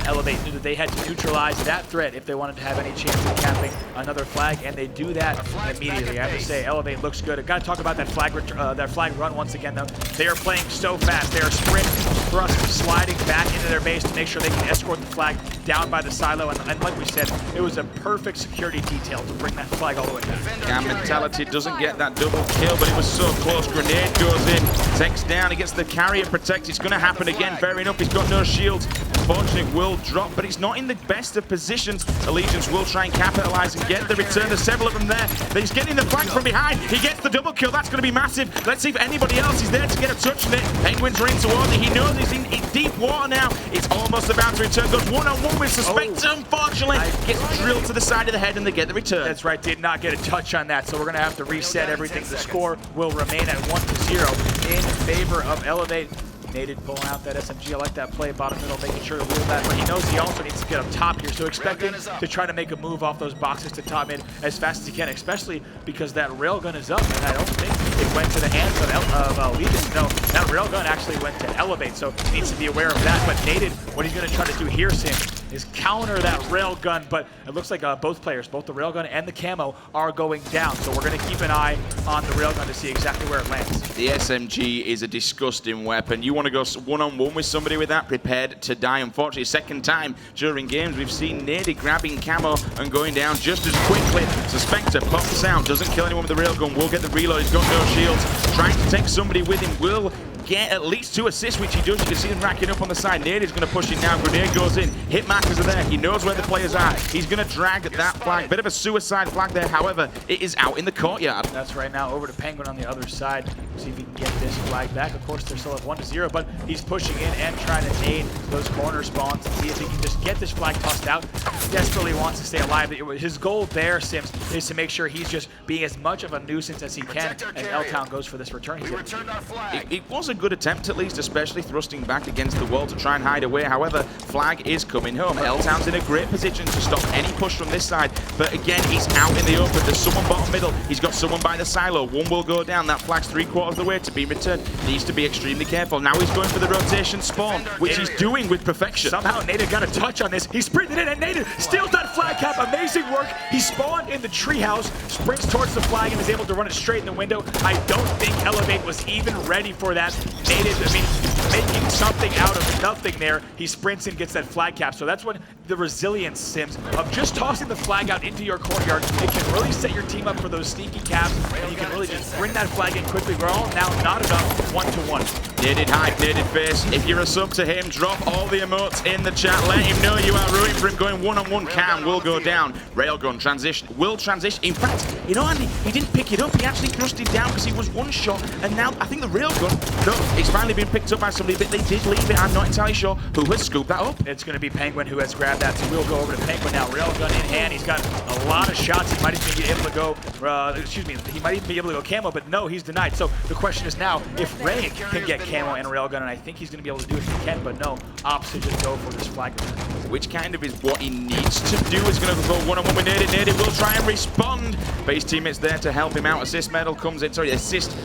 Elevate knew that they had to neutralize that threat if they wanted to have any chance of capping another flag, and they do that immediately. I have to say, Elevate looks good. I've got to talk about that flag run once again, though. They are playing so fast. They are sprint, thrust, sliding back into their base to make sure they can escort the flag down by the silo, and like we said, it was a perfect security detail to bring that flag all the way down. Gam mentality doesn't get that double kill, but it was so close. Grenade goes in, takes down, he gets the carrier protect. It's going to happen again. Fair enough, he's got no shields. unfortunately will drop, but he's not in the best of positions. Allegiance will try and capitalize and get the return. There's several of them there. He's getting the flank from behind. He gets the double kill. That's going to be massive. Let's see if anybody else is there to get a touch on it. Penguin's running towards it. He knows he's in deep water now. It's almost about to return. Goes one-on-one with Suspect. Unfortunately, gets drilled to the side of the head and they get the return. That's right. Did not get a touch on that, so we're going to have to reset everything. The score will remain at 1-0 in favor of Elevate. Naded pulling out that SMG. I like that play, bottom middle, making sure to rule that, but he knows he also needs to get up top here, so expect him to try to make a move off those boxes to top mid as fast as he can, especially because that railgun is up, and I don't think it went to the hands of Allegiance. No, that railgun actually went to Elevate, so he needs to be aware of that, but Naded, what he's going to try to do here, Sim, is counter that railgun, but it looks like both players, both the railgun and the camo, are going down, so we're going to keep an eye on the railgun to see exactly where it lands. The SMG is a disgusting weapon. You want to go one-on-one with somebody with that, prepared to die. Unfortunately, second time during games, we've seen Nady grabbing camo and going down just as quickly. Suspector pops out, doesn't kill anyone with the railgun, will get the reload, he's got no shields, trying to take somebody with him, will get at least 2 assists, which he does. You can see him racking up on the side. Nade is going to push it now. Grenade goes in. Hit markers are there. He knows where the players are. He's going to drag that flag. Bit of a suicide flag there. However, it is out in the courtyard. That's right. Now over to Penguin on the other side. See if he can get this flag back. Of course, they're still at 1-0, but he's pushing in and trying to nade those corner spawns and see if he can just get this flag tossed out. Desperately wants to stay alive. His goal there, Sims, is to make sure he's just being as much of a nuisance as he can as L-Town goes for this return. It was a good attempt at least, especially thrusting back against the wall to try and hide away. However, flag is coming home. L-Town's in a great position to stop any push from this side, but again, he's out in the open. There's someone bottom middle. He's got someone by the silo. One will go down. That flag's 3/4 of the way to be returned. Needs to be extremely careful. Now he's going for the rotation spawn, which he's doing with perfection. Somehow Nader got a touch on this. He sprinted in and Nader steals that flag cap. Amazing work. He spawned in the treehouse, sprints towards the flag and is able to run it straight in the window. I don't think Elevate was even ready for that. Nader, I mean, making something out of nothing there. He sprints and gets that flag cap. So that's what the resilience, Sims, of just tossing the flag out into your courtyard. It can really set your team up for those sneaky caps, and you can really just bring that flag in quickly. We're all now knotted up 1-1. Naded hide, naded face. If you're a sub to him, drop all the emotes in the chat. Let him know you are rooting for him. Going one-on-one, Cam will go down. Railgun transition, will transition. In fact, you know, Andy, he didn't pick it up. He actually thrust it down because he was one shot. And now I think the railgun, no, it's finally been picked up by somebody, but they did leave it. I'm not entirely sure who has scooped that up. It's going to be Penguin who has grabbed that, so we'll go over to Penguin now. Railgun in hand. He's got a lot of shots. He might even be able to go, he might even be able to go camo, but no, he's denied. So the question is now, if Ray can get camo and railgun, and I think he's going to be able to do it if he can, but no, opts to just go for this flag. Which kind of is what he needs to do. Is going to go one-on-one with Naded. Naded will try and respond, but his teammate's there to help him out. Assist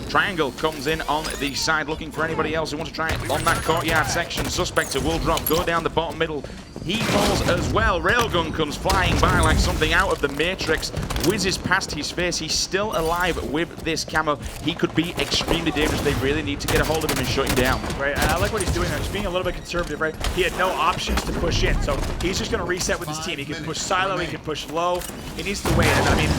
triangle comes in on the side, looking for anybody else who wants to try it on that courtyard section. Suspector will drop, go down the bottom middle. He falls as well. Railgun comes flying by like something out of the Matrix, whizzes past his face. He's still alive with this camo. He could be extremely dangerous. They really need to get a hold of him and shut him down. Right, and I like what he's doing there. He's being a little bit conservative, right? He had no options to push in, so he's just going to reset with his team. He can push silo, he can push low. He needs to wait. And I mean,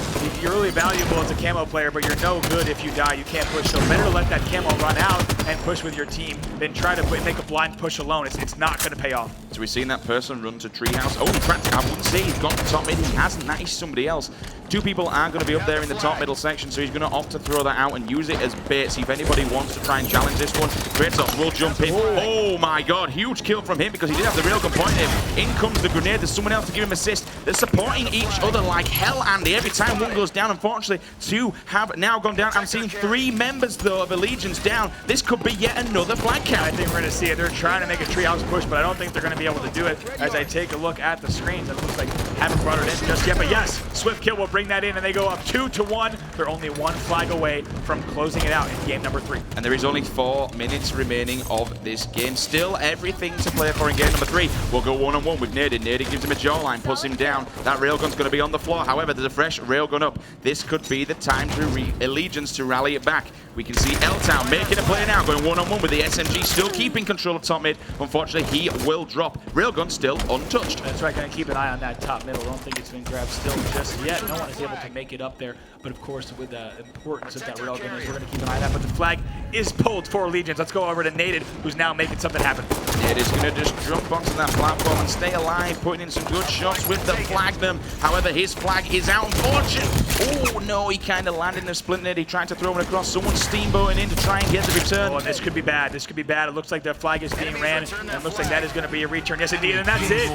you're really valuable as a camo player, but you're no good if you die. You can't push, so better to let that camo run out and push with your team than try to make a blind push alone. It's not going to pay off. So we've seen that person run to treehouse. Oh, in fact, I wouldn't say he's gone to top mid. He hasn't. That is somebody else. Two people are going to be up there in the top middle section, so he's going to opt to throw that out and use it as bait. See if anybody wants to try and challenge this one. Kratos will jump in. Oh my god, huge kill from him because he did have the railgun pointed at him. In comes the grenade. There's someone else to give him assist. They're supporting each other like hell, Andy. Every time one goes down, unfortunately, two have now gone down. I'm seeing 3 members, though, of Allegiance down. This could be yet another flag count. I think we're going to see it. They're trying to make a treehouse push, but I don't think they're going to be able to do it. As I take a look at the screens, it looks like haven't brought it in just yet. But yes, Swift Kill will bring that in, and they go up 2-1. They're only 1 flag away from closing it out in game number 3. And there is only 4 minutes remaining of this game. Still everything to play for in game number 3. We'll go one-on-one with Naded. Naded gives him a jawline, puts him down. That railgun's going to be on the floor. However, there's a fresh railgun up. This could be the time to Allegiance to rally it back. We can see L-Town making a play now, going one-on-one with the SMG, still keeping control of top mid. Unfortunately, he will drop. Railgun still untouched. That's right, going to keep an eye on that top middle. Don't think it's been grabbed still just yet. No one is able to make it up there. But of course, with the importance of that Railgun, we're going to keep an eye on that. But the flag is pulled for Legions. Let's go over to Nated, who's now making something happen. It is going to just jump onto that platform and stay alive, putting in some good shots with the Flagnum. However, his flag is out. Unfortunate. Oh, no, he kind of landed in the Splinter Nade. He tried to throw it across. Someone's steamboating in to try and get the return. Oh, this could be bad. This could be bad. It looks like the flag is being ran, and it looks like that is going to be a return. Yes, indeed, and that's it.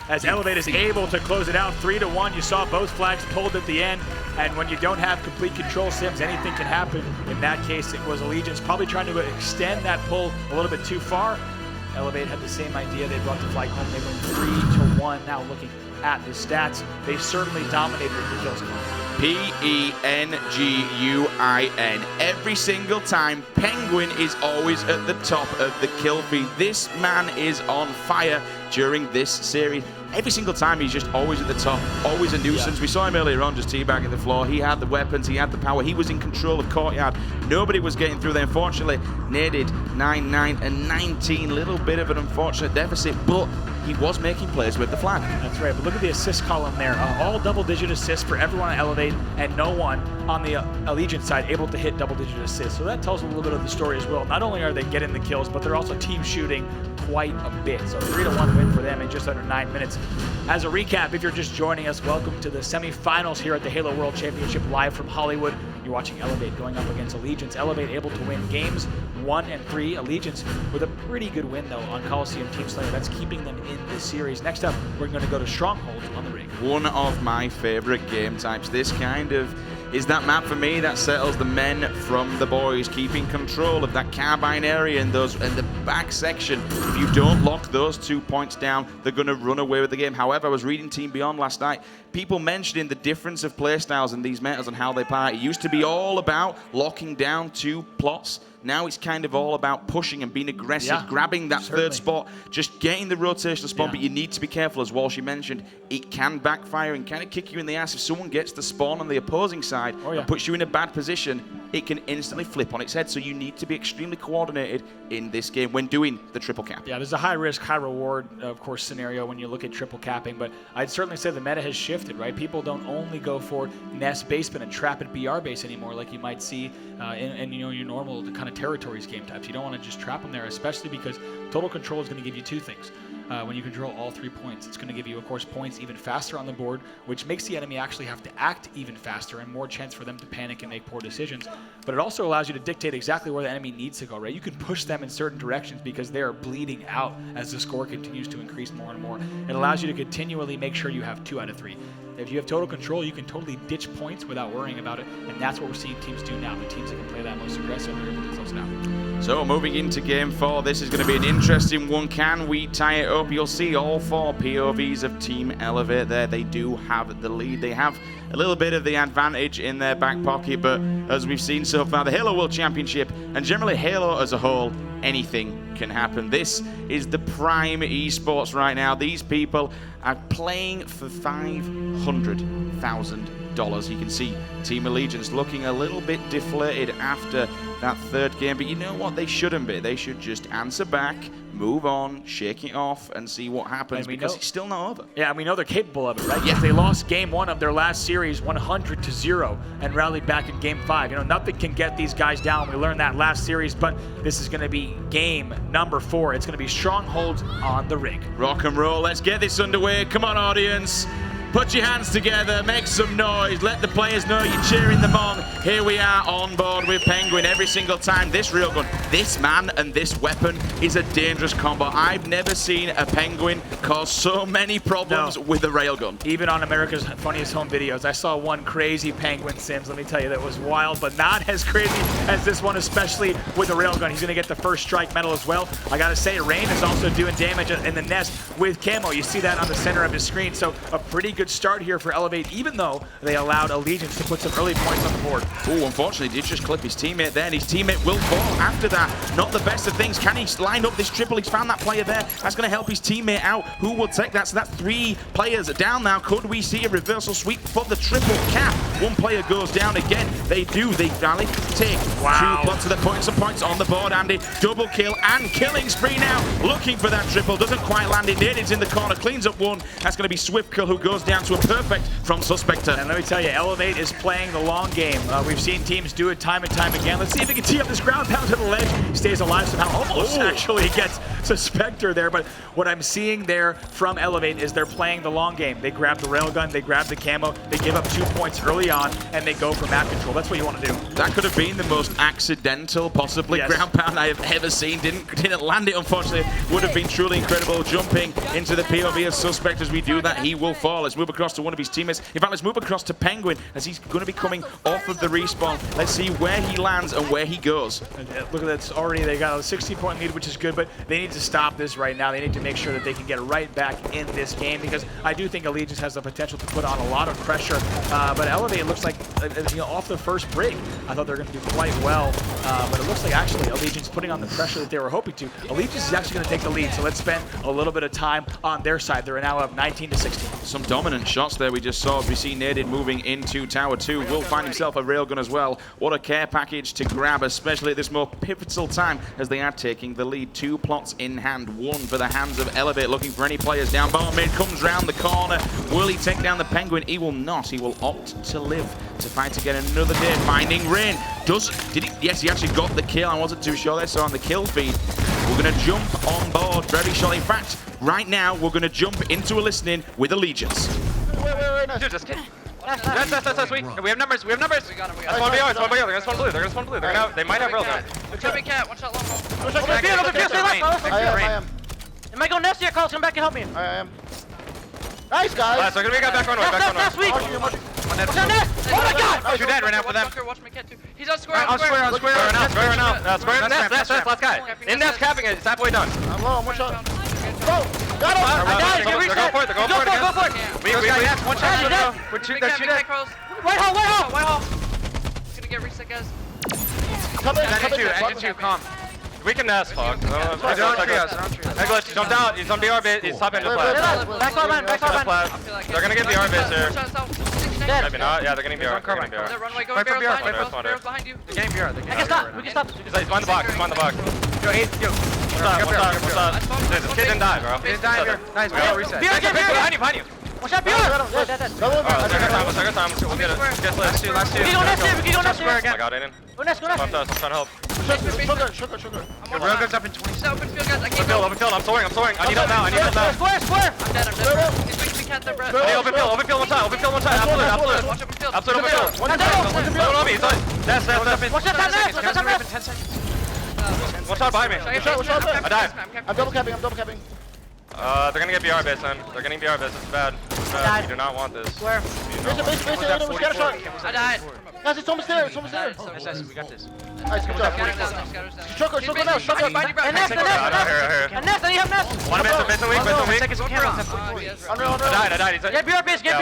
As Elevate is able to close it out 3-1. You saw both flags pulled at the end, and when you don't have complete control, Sims, anything can happen. In that case, it was Allegiance probably trying to extend that pull a little bit too far. Elevate had the same idea. They brought the flag home. They went 3-1. Now looking at the stats, they certainly dominated the kills. Penguin. Every single time, Penguin is always at the top of the kill feed. This man is on fire during this series. Every single time, he's just always at the top, always a nuisance. We saw him earlier on just teabagging the floor. He had the weapons, he had the power, he was in control of Courtyard. Nobody was getting through there. Unfortunately, naded 9-9 and 19. Little bit of an unfortunate deficit, but he was making plays with the flag. That's right, but look at the assist column there. All double-digit assists for everyone on Elevate, and no one on the Allegiance side able to hit double-digit assists. So that tells a little bit of the story as well. Not only are they getting the kills, but they're also team shooting quite a bit. So 3-1 win for them in just under 9 minutes. As a recap, if you're just joining us, welcome to the semifinals here at the Halo World Championship live from Hollywood. You're watching Elevate going up against Allegiance. Elevate able to win games 1 and 3. Allegiance with a pretty good win, though, on Coliseum Team Slayer. That's keeping them in this series. Next up, we're going to go to Strongholds on the rig. One of my favorite game types. This kind of is that map for me that settles the men from the boys, keeping control of that carbine area and the back section. If you don't lock those 2 points down, they're going to run away with the game. However, I was reading Team Beyond last night. People mentioning the difference of playstyles in these metas and how they play. It used to be all about locking down 2 plots. Now it's kind of all about pushing and being aggressive, grabbing that third spot, just getting the rotational spawn, but you need to be careful, as Walshy mentioned. It can backfire and kind of kick you in the ass. If someone gets the spawn on the opposing side and puts you in a bad position, it can instantly flip on its head. So you need to be extremely coordinated in this game when doing the triple cap. Yeah, there's a high risk, high reward, of course, scenario when you look at triple capping, but I'd certainly say the meta has shifted, right? People don't only go for nest basement and trap at BR base anymore like you might see in your normal kind of territories game types. You don't want to just trap them there, especially because total control is going to give you 2 things. When you control all 3 points, it's going to give you, of course, points even faster on the board, which makes the enemy actually have to act even faster and more chance for them to panic and make poor decisions. But it also allows you to dictate exactly where the enemy needs to go, right? You can push them in certain directions because they are bleeding out as the score continues to increase more and more. It allows you to continually make sure you have 2 out of 3. If you have total control, you can totally ditch points without worrying about it, and that's what we're seeing teams do now. The teams that can play that most aggressive are able to close it out. So moving into game 4, this is going to be an interesting one. Can we tie it up? You'll see all 4 POVs of Team Elevate there. They do have the lead. They have a little bit of the advantage in their back pocket, but as we've seen so far, the Halo World Championship, and generally Halo as a whole, anything can happen. This is the prime esports right now. These people are playing for $500,000. You can see Team Allegiance looking a little bit deflated after that 3rd game, but you know what? They shouldn't be. They should just answer back, move on, shake it off, and see what happens, because it's still not over. Yeah, we know they're capable of it, right? Because they lost game 1 of their last series 100-0 and rallied back in game 5. You know, nothing can get these guys down. We learned that last series, but this is going to be game number 4. It's going to be Strongholds on the rig. Rock and roll. Let's get this underway. Come on, audience. Put your hands together, make some noise, let the players know you're cheering them on. Here we are on board with Penguin every single time. This Railgun, this man and this weapon is a dangerous combo. I've never seen a Penguin cause so many problems with a Railgun. Even on America's Funniest Home Videos, I saw one crazy Penguin, Sims. Let me tell you, that was wild, but not as crazy as this one, especially with the Railgun. He's going to get the first strike medal as well. I got to say, Rain is also doing damage in the nest with camo. You see that on the center of his screen, so a pretty good good start here for Elevate, even though they allowed Allegiance to put some early points on the board. Oh, unfortunately, did just clip his teammate there, and his teammate will fall after that. Not the best of things. Can he line up this triple? He's found that player there. That's going to help his teammate out. Who will take that? So that's 3 players down now. Could we see a reversal sweep for the triple cap? 1 player goes down again. They do. They rally. Take 2 plots, so they're putting some points on the board, Andy. Double kill and killing spree now. Looking for that triple. Doesn't quite land it. Naded's in the corner. Cleans up 1. That's going to be Swift Kill, who goes down to a perfect from Suspector. And let me tell you, Elevate is playing the long game. We've seen teams do it time and time again. Let's see if he can tee up this ground pound to the ledge. He stays alive somehow. Almost actually gets Suspector there. But what I'm seeing there from Elevate is they're playing the long game. They grab the railgun, they grab the camo, they give up 2 points early on, and they go for map control. That's what you want to do. That could have been the most accidental, possibly, ground pound I have ever seen. Didn't land it, unfortunately. Would have been truly incredible. Jumping into the POV of Suspect. As we do that, he will fall. Let's move across to one of his teammates. In fact, let's move across to Penguin, as he's going to be coming off of the respawn. Let's see where he lands and where he goes. Look at that. Already they got a 60-point lead, which is good, but they need to stop this right now. They need to make sure that they can get right back in this game, because I do think Allegiance has the potential to put on a lot of pressure. But Elevate looks like, off the first break, I thought they were going to do quite well. But it looks like actually Allegiance putting on the pressure that they were hoping to. Allegiance is actually going to take the lead, so let's spend a little bit of time on their side. They're now up 19-16. Some dominant shots there we just saw as we see Naded moving into Tower 2. Will find himself a railgun as well. What a care package to grab, especially at this more pivotal time as they are taking the lead. 2 plots in hand, 1 for the hands of Elevate, looking for any players down. Bomb mid comes round the corner. Will he take down the Penguin? He will not. He will opt to live to fight again another day. Finding Rain. Did he? Yes, he actually got the kill. I wasn't too sure there. So on the kill feed, we're going to jump on board very shortly. In fact, right now, we're going to jump into a listening with Allegiance. Wait, dude, just kidding. That's sweet. We have numbers. We got him. That's one BR. It's one BR. They're going to spawn blue. They're going to spawn blue. They might have railgun. One shot big cat. One shot long. I am. Am I going nasty? Carl, come back and help me. I am. Nice, guys. So we're going to be back runway. That's weak. One dead. Oh my god! 2 dead right now for them. Watch my cat too. He's on square. On square. Square now. Square. That's last guy. In that's capping it. It's halfway done. I'm low. One shot. Go! Got him! I died! They're going for it. Go for it. We have 1 shot. We're 2 dead. White hole. Gonna get reset, guys. Come in. Engine 2, calm. We can fuck. Eggless, jumped out. He's on BR bit. He's top end of flat. Back line. They're gonna get BR bits here. Maybe not. Yeah, they're getting BR. They're runway going barrels behind you. They're getting BR. I can stop. We can stop. He's behind the box. Yo, 8. What's up? This kid didn't die, bro. He didn't die here. Nice, bro. Reset. Behind you. Watch out, BR! Second time. We'll get it. Last two. We can go next year. I got it in. Go next. I'm trying to help. Sugar. Railgun's up in 20. Open field, guys. I can't go. Open field. I'm soaring. I need help now. Square. I'm dead. He's making me cat there, bro. Hey, open field one time. Absolute. Watch open field. Absolute open field. One on me. That's. Watch that nest. One shot behind me. I died. I'm double capping. They're gonna get BR bits then. They're getting BR bits. It's bad. You do not want this. Where? I died. Guys, it's almost there. Nice, we got this. Nice, good job. Choco now. And Nest, I need help Nest. 1 minute, Benson weak. I died. Get BR base. They're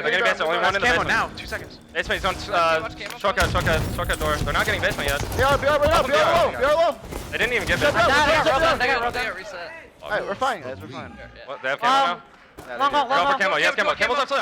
getting base. Only 1 in the basement. Now, 2 seconds. Basement's on shortcut door. They're not getting basement yet. BR low. They didn't even get basement. They got reset. Alright, we're fine, guys. We're fine. What, they have camo now? Long. Camo. You have camo. Camo's up to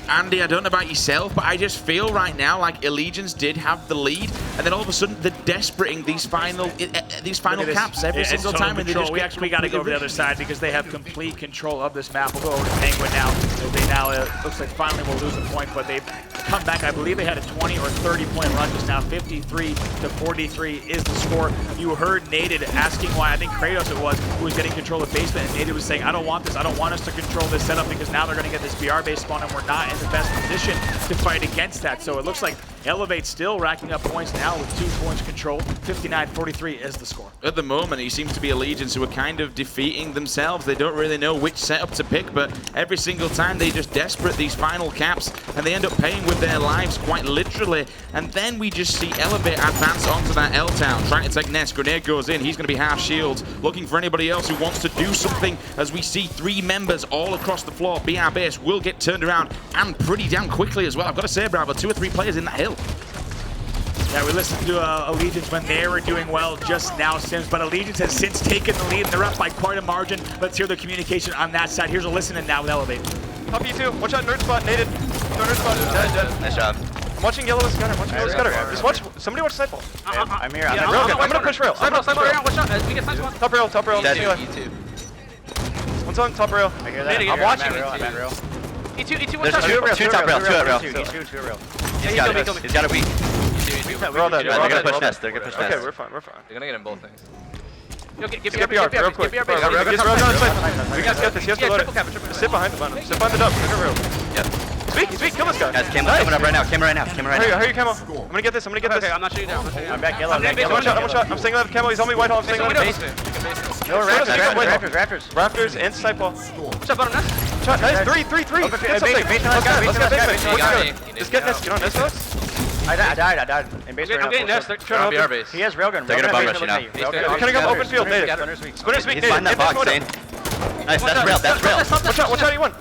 Andy, I don't know about yourself, but I just feel right now like Allegiance did have the lead, and then all of a sudden they're desperating these final caps every single time. And we actually got to go over the other side because they have complete control of this map. We'll go over to Penguin now. They now looks like finally will lose a point, but they've come back. I believe they had a 20 or 30-point run just now. 53-43 is the score. You heard Naded asking why. I think Kratos it was who was getting control of basement, and Naded was saying, I don't want this. I don't want us to control this setup because now they're going to get this BR base spawn, and we're not in the best position to fight against that. So it looks like Elevate still racking up points now with 2 points control. 59-43 is the score. At the moment, he seems to be Allegiance who are kind of defeating themselves. They don't really know which setup to pick, but every single time they're just desperate, these final caps, and they end up paying with their lives quite literally. And then we just see Elevate advance onto that L-Town, trying to take Nest. Grenade goes in. He's going to be half shields, looking for anybody else who wants to do something, as we see 3 members all across the floor. BR base will get turned around, and pretty damn quickly as well. I've got to say, Bravo, 2 or 3 players in that hill. Yeah, we listened to Allegiance when they were doing well just now, Sims, but Allegiance has since taken the lead, and they're up by quite a margin. Let's hear the communication on that side. Here's a listen in now with Elevate. Top E2, watch out, nerd spot, naded. No nerd spot, dead. Nice job. I'm watching yellow as gunner, Just watch, somebody watch Sideball. I'm here. Yeah, I'm gonna push rail. Sideball, watch out. We get Sideball. Top rail. E2. One's on top rail. I hear that. I'm watching I'm at rail. E2, watch out. There's 2 top rail, 2 at rail. Two rail. He's got a weak. We're all dead. They're gonna push Nest. They're gonna push Nest. Okay, we're fine. They're gonna get in both things. Yo, get Skip BR, real quick. We can skip this. He has to load it. Just sit behind the bottom. Sit behind the dub. Yep. He's weak. Kill this guy. Guys, Camo's coming up right now. Camo right now. Hurry, Camo. I'm gonna get this. Okay, I'm not shooting down. I'm back yellow. I'm shot. I'm staying alive. Camo, he's on me. Whitehall. I'm staying alive. No, Raptors and Sideball. Watch out, bottom Nest. Shot. Nice. 3. Get something. Let's go basement. Just get Nest. Get on Nest, folks. I died. In base I'm getting Nest. Trying to open. He has railgun. They're gonna bum rush you now. Cutting up open field. Spinner's weak. He's behind that box, Zane. Nice, that's rail. Watch out, E1.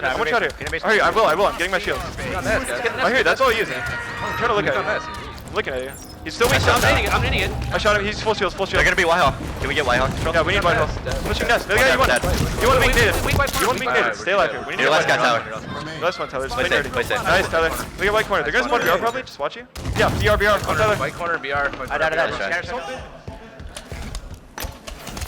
I'm one shot here. Hurry, I will. I'm getting my shield. I hear you. That's all you use. I'm trying to look at you. I'm looking at you. He's still weak. I'm hitting it. I shot him. He's full shield. They're gonna be Whitehall. Can we get Whitehall? Yeah, we need Whitehall. I'm pushing Nest. You want to make native. You want to make native. Stay alive here. We need your last guy, Tyler. Last one, Tyler. Play safe. Nice, Tyler. We get white corner. They're gonna spawn BR probably. Just watch you. Yeah, BR. On Tyler. White corner, BR. I died.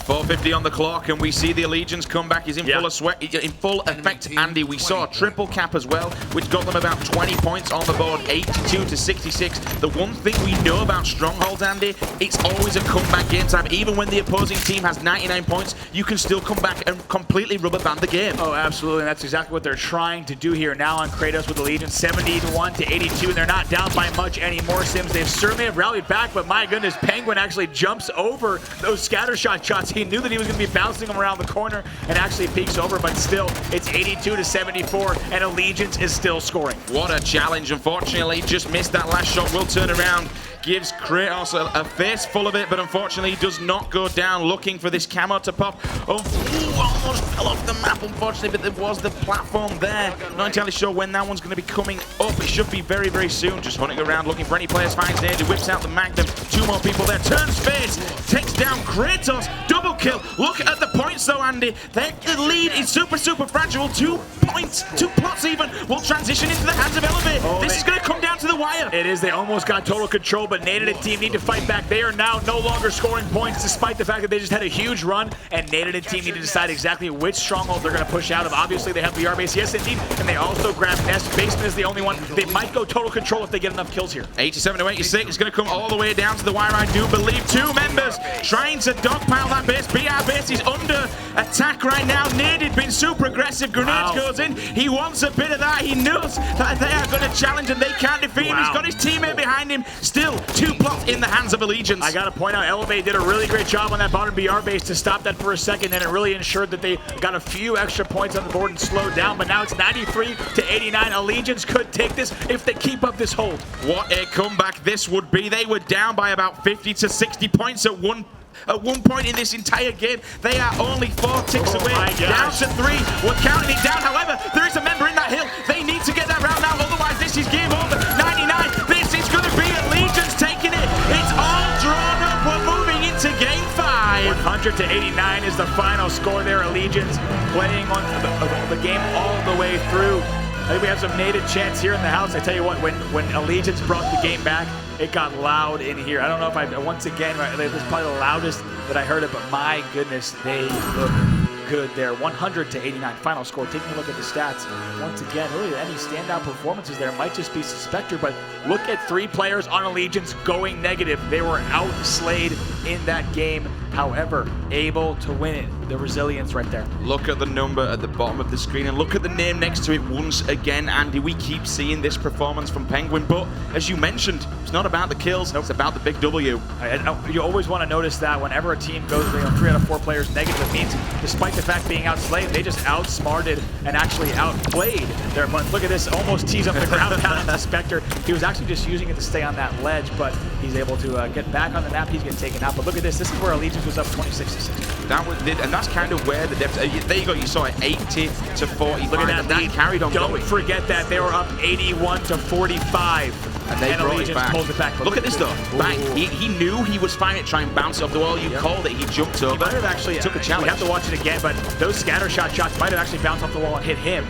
4:50 on the clock, and we see the Allegiance comeback is in full effect. Andy, we saw a triple cap as well, which got them about 20 points on the board, 82-66. The one thing we know about strongholds, Andy, it's always a comeback game time. Even when the opposing team has 99 points, you can still come back and completely rubber band the game. Oh, absolutely, and that's exactly what they're trying to do here now on Kratos with Allegiance, 71-82, and they're not down by much anymore, Sims. They've certainly have rallied back, but my goodness, Penguin actually jumps over those scattershot shots. He knew that he was going to be bouncing them around the corner and actually peeks over, but still, it's 82-74, and Allegiance is still scoring. What a challenge. Unfortunately, just missed that last shot. Will turn around. Gives Kratos a face full of it, but unfortunately does not go down, looking for this camo to pop. Almost fell off the map, unfortunately, but there was the platform there. Not entirely sure when that one's going to be coming up. It should be very, very soon. Just hunting around, looking for any players. Finds Nade, whips out the Magnum. 2 more people there. Turns face, takes down Kratos. Double kill. Look at the points, though, Andy. The lead is super, super fragile. 2 points, 2 plots even, will transition into the hands of Elevate. This is going to come down to the wire. It is. They almost got total control, but Naded and team need to fight back. They are now no longer scoring points, despite the fact that they just had a huge run, and Naded and team need to decide exactly which stronghold they're going to push out of. Obviously, they have the BR base, yes, indeed, and they also grab Nest. Basement is the only one. They might go total control if they get enough kills here. 87-86 is going to come all the way down to the wire, I do believe. 2 members trying to dogpile that base. BR base is under attack right now. Naded been super aggressive. Grenades goes in. He wants a bit of that. He knows that they are going to challenge and they can't defeat him. He's got his teammate behind him. Still 2 plots in the hands of Allegiance. I got to point out, Elevate did a really great job on that bottom BR base to stop that for a second, and it really ensured that they got a few extra points on the board and slowed down, but now it's 93-89. Allegiance could take this if they keep up this hold. What a comeback this would be. They were down by about 50-60 points at one point in this entire game. They are only 4 ticks away, down to 3. We're counting it down. However, there is a member in that hill. They need to get that round now, otherwise this is game over. 99, this is going to be Allegiance taking it. It's all drawn up. We're moving into game 5. 100-89 is the final score there. Allegiance playing on the game all the way through. I think we have some native chants here in the house. I tell you what, when Allegiance brought the game back, it got loud in here. I don't know if once again, it was probably the loudest that I heard it, but my goodness, they look good there. 100-89 final score. Taking a look at the stats, once again, really any standout performances there might just be Suspector, but look at 3 players on Allegiance going negative. They were outslayed in that game, however, able to win it. the resilience right there. Look at the number at the bottom of the screen and look at the name next to it once again, Andy. We keep seeing this performance from Penguin, but as you mentioned, it's not about the kills, it's about the big W. You always want to notice that whenever a team goes 3 out of 4 players negative, it means despite the fact being outslayed, they just outsmarted and actually outplayed their opponent. Look at this, almost tees up the ground pound on the Spectre. He was actually just using it to stay on that ledge, but he's able to get back on the map. He's getting taken out, but look at this. This is where Allegiance was up 26-6. And that's kind of where the depth. There you go. You saw it 80-45. Look at that lead. Carried on. Don't forget that they were up 81-45. And they brought it back. Pulled it back. Look at this though. Bang. He knew he was fine at trying to bounce off the wall. You called it. He jumped over. He might have actually took a challenge. We have to watch it again, but those scatter shots might have actually bounced off the wall and hit him,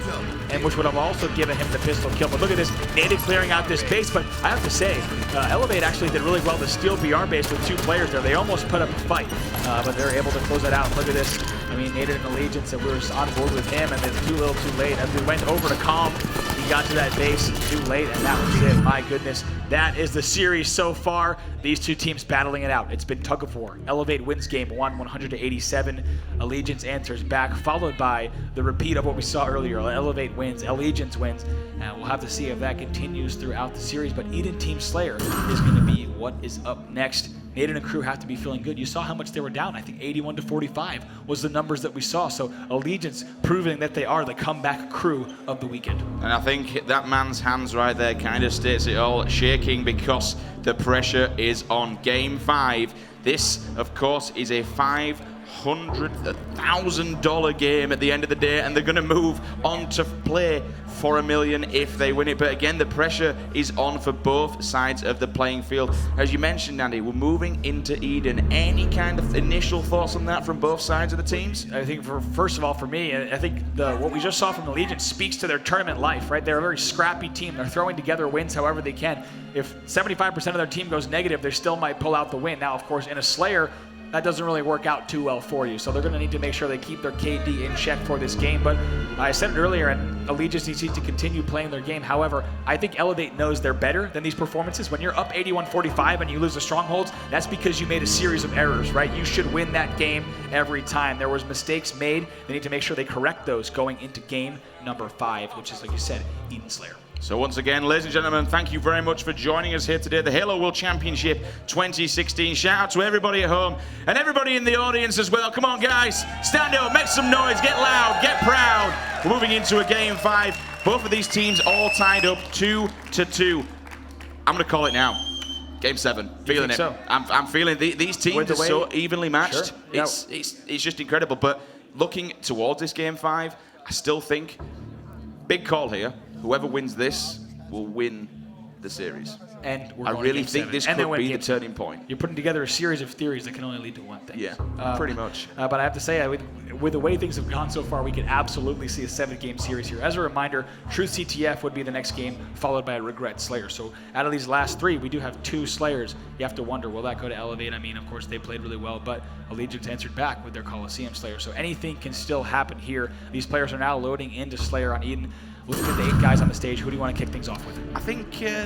and which would have also given him the pistol kill. But look at this, Native clearing out this base. But I have to say, Elevate actually did really well to steal BR base with 2 players there. They almost put up a fight, but they're able to close that out. Look at this. I mean, Native and Allegiance, and we were on board with him, and it's too little too late. As we went over to Calm, he got to that base too late, and that was it. My goodness. That is the series so far. These 2 teams battling it out. It's been tug of war. Elevate wins game 1, 100-87. Allegiance answers back, followed by the repeat of what we saw earlier. Elevate wins, Allegiance wins. We'll have to see if that continues throughout the series, but Eden Team Slayer is going to be what is up next. Naden and crew have to be feeling good. You saw how much they were down. I think 81-45 was the numbers that we saw. So Allegiance proving that they are the comeback crew of the weekend. And I think that man's hands right there kind of states it all, shaking because the pressure is on game 5. This, of course, is a $500,000 game at the end of the day, and they're going to move on to play for $1 million if they win it. But again, the pressure is on for both sides of the playing field. As you mentioned, Andy, we're moving into Eden. Any kind of initial thoughts on that from both sides of the teams? I think, first of all, for me, I think what we just saw from the Legion speaks to their tournament life, right? They're a very scrappy team. They're throwing together wins however they can. If 75% of their team goes negative, they still might pull out the win. Now, of course, in a Slayer, that doesn't really work out too well for you. So they're going to need to make sure they keep their KD in check for this game. But I said it earlier, and Allegiance needs to continue playing their game. However, I think Elevate knows they're better than these performances. When you're up 81-45 and you lose the strongholds, that's because you made a series of errors, right? You should win that game every time. There was mistakes made. They need to make sure they correct those going into game number 5, which is, like you said, Eden Slayer. So once again, ladies and gentlemen, thank you very much for joining us here today. The Halo World Championship 2016. Shout out to everybody at home and everybody in the audience as well. Come on, guys. Stand up, make some noise, get loud, get proud. We're moving into a game 5. Both of these teams all tied up 2-2. I'm going to call it now. Game 7. Feeling it. So? I'm feeling these teams are so evenly matched. Sure. It's just incredible. But looking towards this game 5, I still think, big call here, whoever wins this will win the series. And I really think this could be the turning point. You're putting together a series of theories that can only lead to one thing. Yeah, pretty much. But I have to say, with the way things have gone so far, we could absolutely see a 7-game series here. As a reminder, Truth CTF would be the next game, followed by a Regret Slayer. So out of these last 3, we do have 2 Slayers. You have to wonder, will that go to Elevate? I mean, of course, they played really well, but Allegiance answered back with their Coliseum Slayer. So anything can still happen here. These players are now loading into Slayer on Eden. Looking at the 8 guys on the stage, who do you want to kick things off with? I think I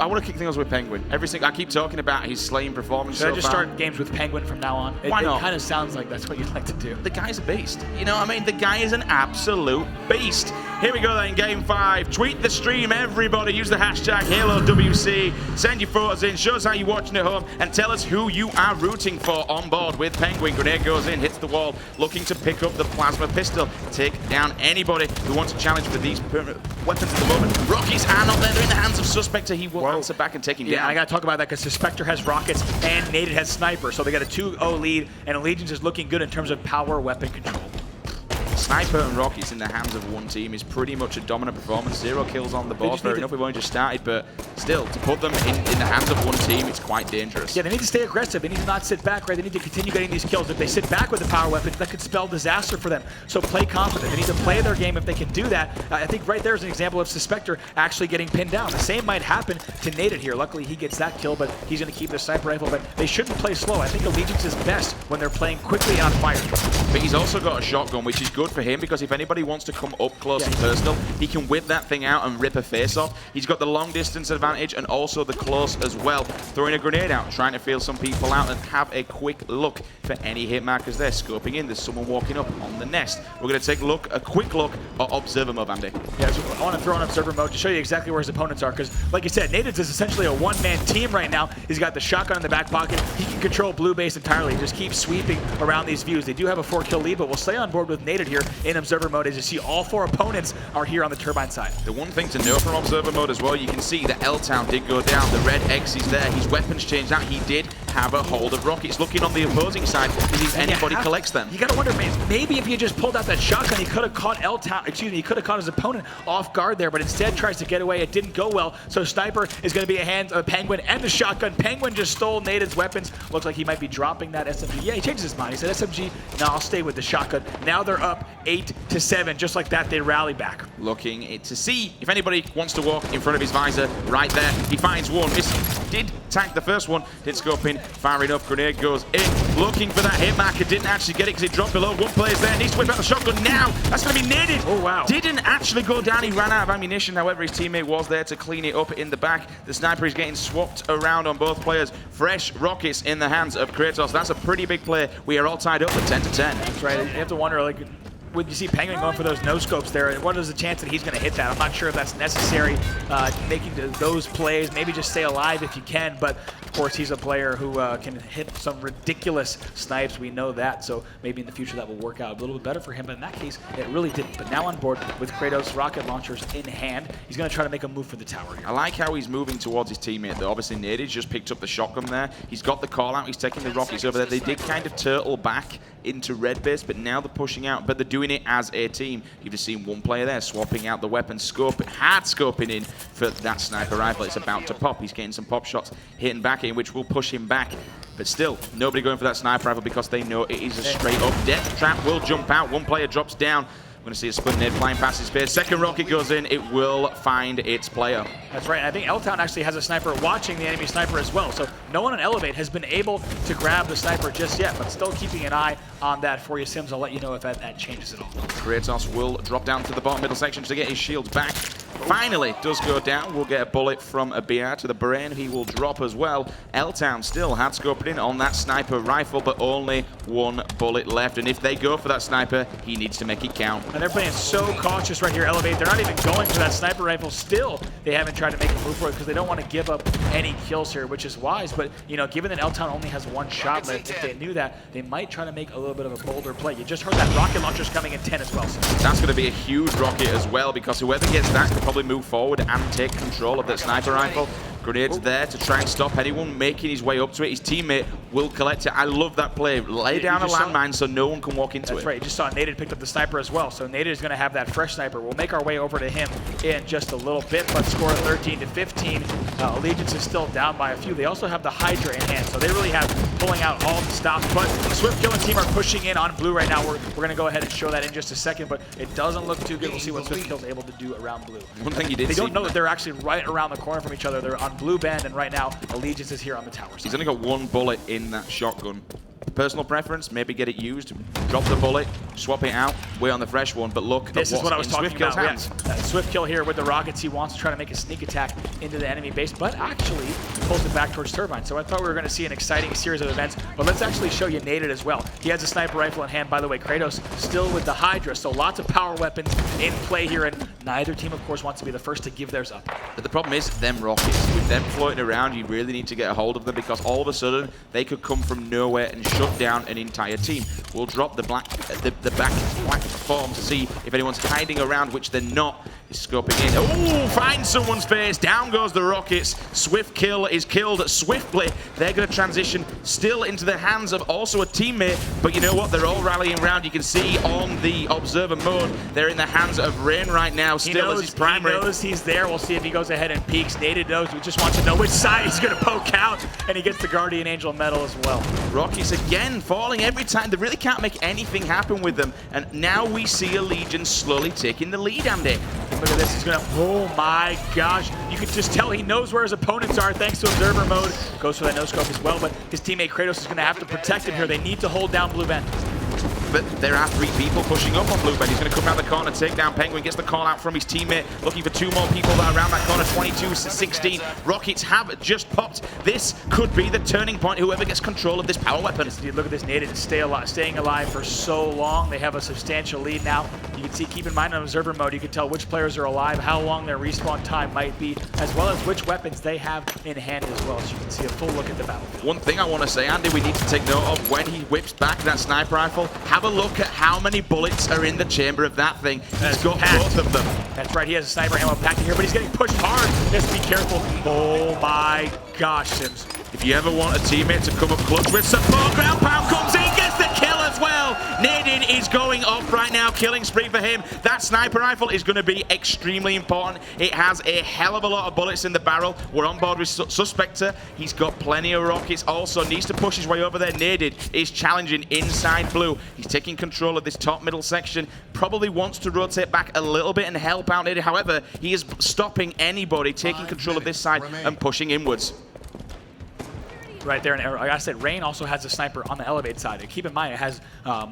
want to kick things off with Penguin. I keep talking about his slaying performance. Should I just start games with Penguin from now on? Why not? It kind of sounds like that's what you'd like to do. The guy's a beast. You know what I mean? The guy is an absolute beast. Here we go then, game 5. Tweet the stream, everybody. Use the hashtag HaloWC. Send your photos in. Show us how you're watching at home. And tell us who you are rooting for on board with Penguin. Grenade goes in, hits the wall, looking to pick up the plasma pistol. Take down anybody who wants a challenge with these weapons at the moment. Rockies are not there. They're in the hands of Suspector. He will answer back and take him down. Yeah, I got to talk about that because Suspector has rockets and Naden has sniper. So they got a 2-0 lead, and Allegiance is looking good in terms of power weapon control. Sniper and Rockies in the hands of one team is pretty much a dominant performance. 0 kills on the board. Fair enough, we've only just started, but still, to put them in the hands of one team, it's quite dangerous. Yeah, they need to stay aggressive. They need to not sit back, right? They need to continue getting these kills. If they sit back with the power weapons, that could spell disaster for them. So play confident. They need to play their game. If they can do that, I think right there is an example of Suspector actually getting pinned down. The same might happen to Naden here. Luckily, he gets that kill, but he's going to keep the sniper rifle. But they shouldn't play slow. I think Allegiance is best when they're playing quickly on fire. But he's also got a shotgun, which is good for for him because if anybody wants to come up close and personal, he can whip that thing out and rip a face off. He's got the long distance advantage and also the close as well. Throwing a grenade out, trying to feel some people out and have a quick look for any hit markers there. Scoping in, there's someone walking up on the nest. We're going to take a quick look at Observer mode, Andy. Yeah, so I want to throw on Observer mode to show you exactly where his opponents are because, like you said, Natives is essentially a one-man team right now. He's got the shotgun in the back pocket. He can control blue base entirely. Just keep sweeping around these views. They do have a 4-kill lead, but we'll stay on board with Native here in Observer mode as you see all 4 opponents are here on the Turbine side. The one thing to know from Observer mode as well, you can see that L-Town did go down. The red X is there. His weapons changed out. He did have a hold of rockets. Looking on the opposing side, if anybody collects them. You gotta wonder, maybe if he had just pulled out that shotgun, he could have caught he could have caught his opponent off guard there, but instead tries to get away. It didn't go well, so Sniper is gonna be a hand of Penguin and the shotgun. Penguin just stole Native's weapons. Looks like he might be dropping that SMG. Yeah, he changes his mind. He said SMG, no, I'll stay with the shotgun. Now they're up 8-7. Just like that, they rally back. Looking to see if anybody wants to walk in front of his visor right there. He finds one. Did tank the first one. Did scope in. Firing up. Grenade goes in. Looking for that hit marker. Didn't actually get it because it dropped below. One player's there. Needs to whip out the shotgun now. That's going to be needed. Oh, wow. Didn't actually go down. He ran out of ammunition. However, his teammate was there to clean it up in the back. The Sniper is getting swapped around on both players. Fresh rockets in the hands of Kratos. That's a pretty big play. We are all tied up at 10-10. That's right. You have to wonder, like, when you see Penguin going for those no-scopes there, what is the chance that he's going to hit that? I'm not sure if that's necessary, making those plays. Maybe just stay alive if you can, but of course he's a player who can hit some ridiculous snipes. We know that, so maybe in the future that will work out a little bit better for him, but in that case, it really didn't. But now on board with Kratos rocket launchers in hand, he's going to try to make a move for the tower here. I like how he's moving towards his teammate, though. Obviously, Nadids just picked up the shotgun there. He's got the call out. He's taking the rockets over there. They did kind of turtle back into red base, but now they're pushing out, but they're doing it as a team. You've just seen one player there swapping out the weapon, hard scoping in for that sniper rifle. It's about to pop. He's getting some pop shots, hitting back in, which will push him back. But still, nobody going for that sniper rifle because they know it is a straight up death trap. Will jump out. One player drops down. We're going to see a split nade flying past his face. Second rocket goes in. It will find its player. That's right. I think L-Town actually has a sniper watching the enemy sniper as well. So no one on Elevate has been able to grab the sniper just yet, but still keeping an eye on that for you, Sims. I'll let you know if that changes at all. Kratos will drop down to the bottom middle section to get his shields back. Finally does go down. We'll get a bullet from a BR to the brain. He will drop as well. L-Town still hard scoping in on that sniper rifle, but only one bullet left. And if they go for that sniper, he needs to make it count. And they're playing so cautious right here, Elevate. They're not even going for that sniper rifle. Still, they haven't tried to make a move for it because they don't want to give up any kills here, which is wise. But, you know, given that L-Town only has one shot left, if they knew that, they might try to make a little bit of a bolder play. You just heard that rocket launcher's coming in 10 as well. So that's going to be a huge rocket as well because whoever gets that can probably move forward and take control of that sniper rifle. Grenades there to try and stop anyone making his way up to it. His teammate will collect it. I love that play. Lay down a landmine so no one can walk into it. That's right. You just saw Nated picked up the sniper as well. So Nated is going to have that fresh sniper. We'll make our way over to him in just a little bit, but score 13-15. Allegiance is still down by a few. They also have the Hydra in hand, so they really have pulling out all the stops. But Swiftkill and team are pushing in on blue right now. We're going to go ahead and show that in just a second, but it doesn't look too good. We'll see what Swiftkill is able to do around blue. One thing you did They don't know that they're actually right around the corner from each other. They're on blue band, and right now, Allegiance is here on the tower side. He's only got one bullet in that shotgun. Personal preference, maybe get it used, drop the bullet, swap it out, wait on the fresh one, but look this is what I was talking about. Hands. Swiftkill here with the rockets. He wants to try to make a sneak attack into the enemy base, but actually pulls it back towards Turbine. So I thought we were going to see an exciting series of events, but let's actually show you Nated as well. He has a sniper rifle in hand. By the way, Kratos still with the Hydra, so lots of power weapons in play here, and neither team, of course, wants to be the first to give theirs up. But the problem is them rockets. With them floating around, you really need to get a hold of them because all of a sudden they could come from nowhere and shut down an entire team. We'll drop the back platform to see if anyone's hiding around, which they're not. He's scoping in. Oh, finds someone's face. Down goes the rockets. Swiftkill is killed swiftly. They're going to transition still into the hands of also a teammate. But you know what? They're all rallying around. You can see on the observer mode, they're in the hands of Rain right now. Still as his primary. He knows he's there. We'll see if he goes ahead and peeks. Nated knows. We just want to know which side he's going to poke out. And he gets the Guardian Angel medal as well. Rockets again falling every time. They really can't make anything happen with them. And now we see Allegiance slowly taking the lead, Andy. Look at this, he's gonna, oh my gosh. You can just tell he knows where his opponents are thanks to observer mode. Goes for that no scope as well, but his teammate Kratos is gonna have to protect him here. They need to hold down blue band. fact that there are 3 people pushing up on Bluebird. He's going to come around the corner, take down Penguin, gets the call out from his teammate, looking for 2 more people that are around that corner, 22-16. Rockets have just popped. This could be the turning point, whoever gets control of this power weapon. Look at this Native staying alive for so long. They have a substantial lead now. You can see, keep in mind on observer mode, you can tell which players are alive, how long their respawn time might be, as well as which weapons they have in hand as well. So you can see a full look at the battlefield. One thing I want to say, Andy, we need to take note of when he whips back that sniper rifle, have a look at how many bullets are in the chamber of that thing. He's got both of them. That's right, he has a sniper ammo pack in here, but he's getting pushed hard. Just be careful. Oh my gosh, Sims. If you ever want a teammate to come up clutch with support, ground pound comes in, gets the kill as well. Nadine is going off right now, killing spree for him. That sniper rifle is going to be extremely important. It has a hell of a lot of bullets in the barrel. We're on board with Suspector. He's got plenty of rockets. Also needs to push his way over there. Nadine is challenging inside blue. He's taking control of this top middle section. Probably wants to rotate back a little bit and help out Nadine. However, he is stopping anybody taking control of this side and pushing inwards. Right there, and like I said, Rain also has a sniper on the elevated side. And keep in mind, it has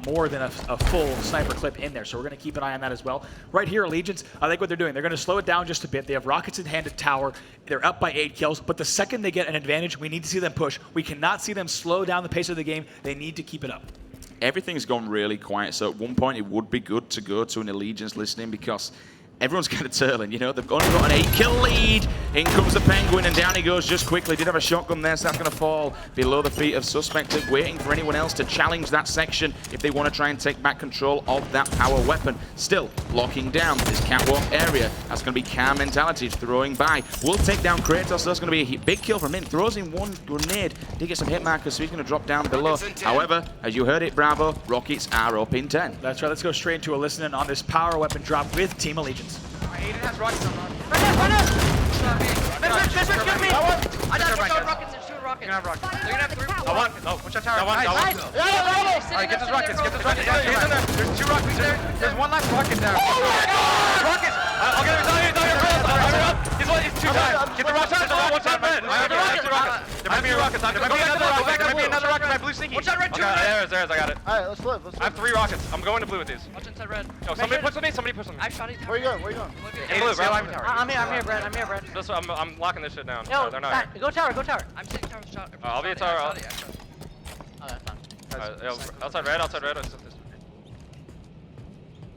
more than a full sniper clip in there, so we're going to keep an eye on that as well. Right here, Allegiance, I like what they're doing. They're going to slow it down just a bit. They have rockets in hand at tower. They're up by 8 kills, but the second they get an advantage, we need to see them push. We cannot see them slow down the pace of the game. They need to keep it up. Everything's gone really quiet, so at one point it would be good to go to an Allegiance listening because everyone's kind of turling, you know. They've only got an 8-kill lead. In comes the Penguin, and down he goes just quickly. Did have a shotgun there, so that's going to fall below the feet of Suspector, waiting for anyone else to challenge that section if they want to try and take back control of that power weapon. Still locking down this catwalk area. That's going to be calm mentality, throwing by. We'll take down Kratos. That's going to be a big kill from him. Throws in 1 grenade. Did get some hit markers, so he's going to drop down below. However, as you heard it, Bravo, Rockets are up in 10. That's right. Let's go straight into a listening on this power weapon drop with Team Allegiance. Aiden has rockets on run. Run! Kill me! I got rockets and 2 rockets. You're gonna have rockets. They're gonna have 3 more. I want. Oh, watch out tower. Nice. Alright, get those rockets. Get those rockets. There's 2 rockets there. There's 1 last rocket there. Oh my god! Rockets! I'll get him. It's on you. He's 2 times. Get the rockets. One time, man. I have the rockets. There might be rockets. There might be another rocket. There might be another rocket. My blue sneaky. Watch out, red. There's. I got it. Alright, let's live. I have 3 rockets. I'm going to blue with these. Watch inside red. No, somebody push with me. Somebody push with me. I shot it. Where you going? Where you going? In blue, bro. I'm here, Brad. I'm locking this shit down. No, they're not. go tower. I'm taking tower shot. I'll be a tower. Oh, that's fine. Outside red.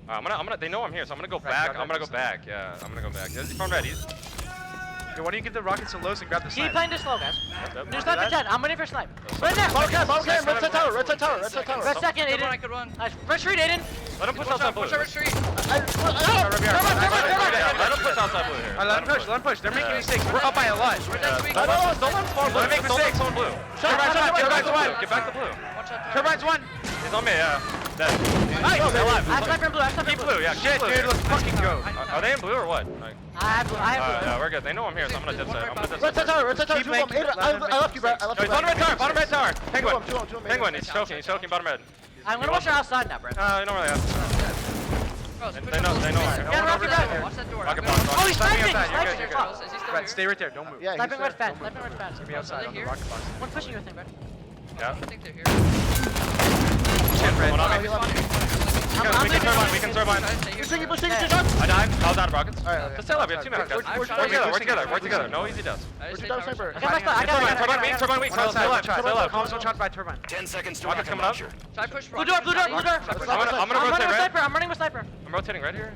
I'm gonna. They know I'm here, so I'm gonna go back. I'm gonna go back. Yeah, I'm gonna go back. He's from red. Okay, why don't you give the rockets to Los and grab the snipe? Keep playing this slow, guys. There's sniper 10. I'm waiting for snipe. Right there. Bottom cam. Red side tower. Red second, Aiden. I could run. Nice. Red street, Aiden. Let him push outside blue. Push red street. Let him push outside blue here. Let him push. They're making mistakes. We're up by a lot. Don't make mistakes. Don't blue. Get back to blue. Turbine's 1. He's on me, yeah. Nice. Alive. I have sniper in blue. Keep blue, yeah. Shit, dude. Let's fucking go. Are they in blue or what? I have blue. Yeah, we're good. They know I'm here, so I'm gonna dip set. Red side tower. I left you, Brad. Bottom red tower. Penguin, he's choking bottom red. I'm gonna watch her outside now, Brad. You don't really have to. They know. Yeah, rocket red. Watch that door. Oh, he's sniping! Brad, stay right there. Don't move. Yeah, sniping red fence. He's be outside on the rocket box. One pushing your thing, Brad. Yeah. I think they're here. We can serve on. Pushing. I died. I was out of rockets. Alright. Just stay alive. We have 2 minutes, guys. Work together. No easy deaths. Turbine weak. Stay alive. Comms one shot by turbine. 10 seconds to rockets coming up. Should I push blue door. I'm gonna rotate red. I'm running with sniper. I'm rotating red here.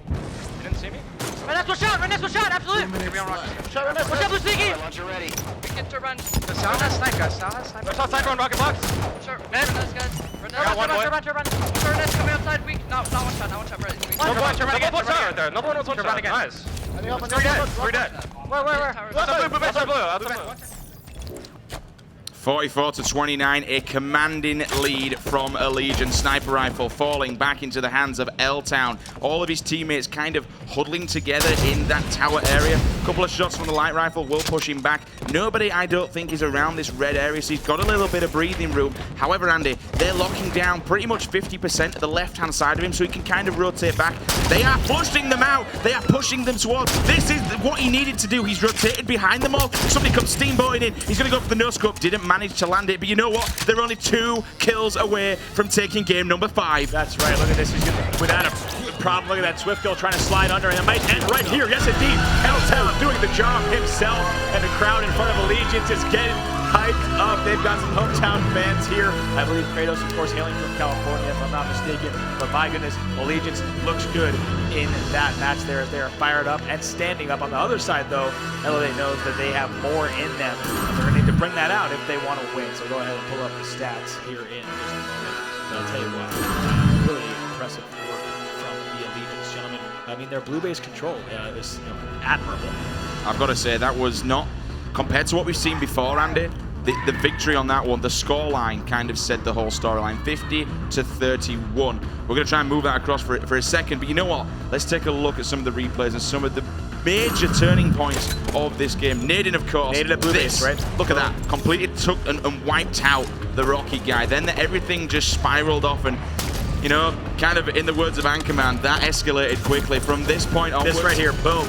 You didn't see me? Red next one shot, absolutely. Watch out, blue sneaky. Launcher ready. We can turbine. The Sal has snipe, guys. Watch out, sniper on rocket box. Sure. Red nest, guys. Turbine. Turn nest coming outside weak. No, not one shot, Red. Turbine right there. Another one was 1 shot. Nice. 3 dead. Where? Outside blue. 44-29, a commanding lead from Allegiance. Sniper rifle falling back into the hands of L-Town. All of his teammates kind of huddling together in that tower area. A couple of shots from the light rifle will push him back. Nobody, I don't think, is around this red area, so he's got a little bit of breathing room. However, Andy, they're locking down pretty much 50% of the left-hand side of him, so he can kind of rotate back. They are flushing them out. They are pushing them towards. This is what he needed to do. He's rotated behind them all. Somebody comes steamboating in. He's going to go for the no-scope. Didn't manage managed to land it, but you know what? They're only 2 kills away from taking game number 5. That's right. Look at this. He's without a problem. Look at that Swift kill trying to slide under, and it might end right here. Yes, indeed. Helltown doing the job himself, and the crowd in front of Allegiance is getting hyped up. They've got some hometown fans here. I believe Kratos, of course, hailing from California, if I'm not mistaken. But my goodness, Allegiance looks good in that match there as they are fired up and standing up. On the other side, though, Elevate knows that they have more in them. And they're going to need to bring that out if they want to win. So go ahead and pull up the stats here in just a moment. But I'll tell you what, really impressive work from the Allegiance gentlemen. I mean, their blue base control is admirable. I've got to say, that was not, compared to what we've seen before, Andy, the victory on that one, the scoreline kind of said the whole storyline, 50-31. We're going to try and move that across for a second, but you know what? Let's take a look at some of the replays and some of the major turning points of this game. Nadine, of course. Nadine at blue base, right? Look at that. Completely took and wiped out the Rocky guy. Then everything just spiraled off and, you know, kind of in the words of Anchorman, that escalated quickly from this point onwards. This right here, boom.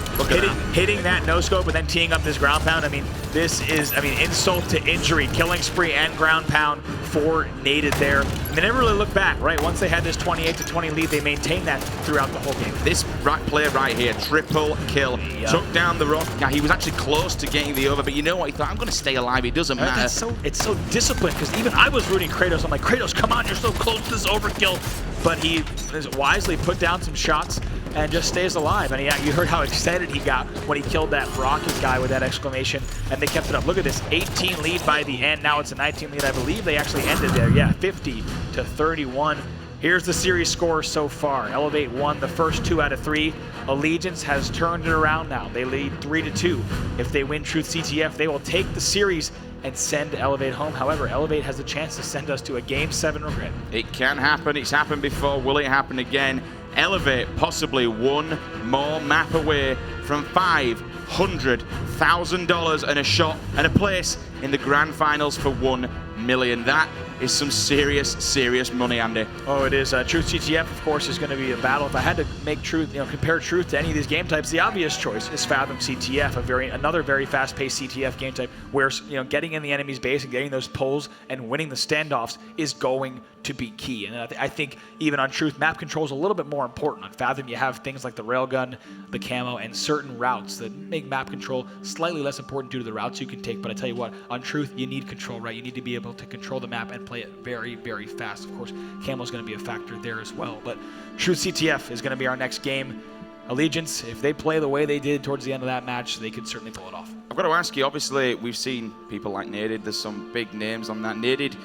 Hitting that no-scope and then teeing up this ground pound. I mean, this is, insult to injury. Killing spree and ground pound for Nated there. And they never really looked back, right? Once they had this 28-20 lead, they maintained that throughout the whole game. This play right here, triple kill. Yep. Took down the Rock guy. He was actually close to getting the over, but you know what? He thought, I'm going to stay alive. It doesn't matter. It's so disciplined, because even I was rooting Kratos. I'm like, Kratos, come on, you're so close to this overkill. But he has wisely put down some shots and just stays alive. And you heard how excited he got when he killed that Rocky guy with that exclamation, and they kept it up. Look at this, 18 lead by the end. Now it's a 19 lead. I believe they actually ended there. Yeah, 50-31. Here's the series score so far. Elevate won the first 2 out of 3. Allegiance has turned it around now. They lead 3-2. If they win Truth CTF, they will take the series and send Elevate home. However, Elevate has a chance to send us to a Game 7 regret. It can happen. It's happened before. Will it happen again? Elevate possibly one more map away from $500,000 and a shot and a place in the grand finals for $1 million. That is some serious money, Andy. Oh, it is. Truth CTF, of course, is going to be a battle. If I had to make Truth, compare Truth to any of these game types, the obvious choice is FabE CTF, another very fast-paced CTF game type, where getting in the enemy's base and getting those pulls and winning the standoffs is going to be key. And I think even on Truth, map control is a little bit more important. On FabE, you have things like the railgun, the camo, and certain routes that make map control slightly less important due to the routes you can take. But I tell you what, on Truth, you need control, right? You need to be able to control the map and play it very, very fast. Of course, camo is going to be a factor there as well. But Truth CTF is going to be our next game. Allegiance, if they play the way they did towards the end of that match, they could certainly pull it off. I've got to ask you, obviously, we've seen people like Naded. There's some big names on that. Naded,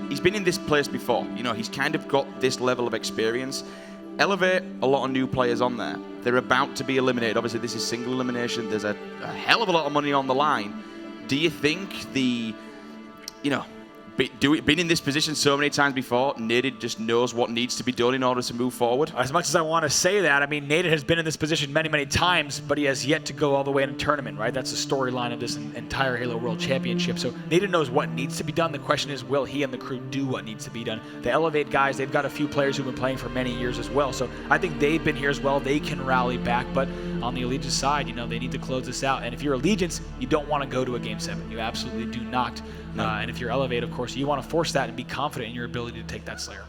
he's been in this place before. He's kind of got this level of experience. Elevate, a lot of new players on there. They're about to be eliminated. Obviously, this is single elimination. There's a hell of a lot of money on the line. Do you think being in this position so many times before, Naded just knows what needs to be done in order to move forward? As much as I want to say that, Naded has been in this position many, many times, but he has yet to go all the way in a tournament, right? That's the storyline of this entire Halo World Championship. So Naded knows what needs to be done. The question is, will he and the crew do what needs to be done? The Elevate guys, they've got a few players who've been playing for many years as well. So I think they've been here as well. They can rally back, but on the Allegiance side, they need to close this out. And if you're Allegiance, you don't want to go to a Game 7. You absolutely do not. No. And if you're Elevate, of course, you want to force that and be confident in your ability to take that Slayer.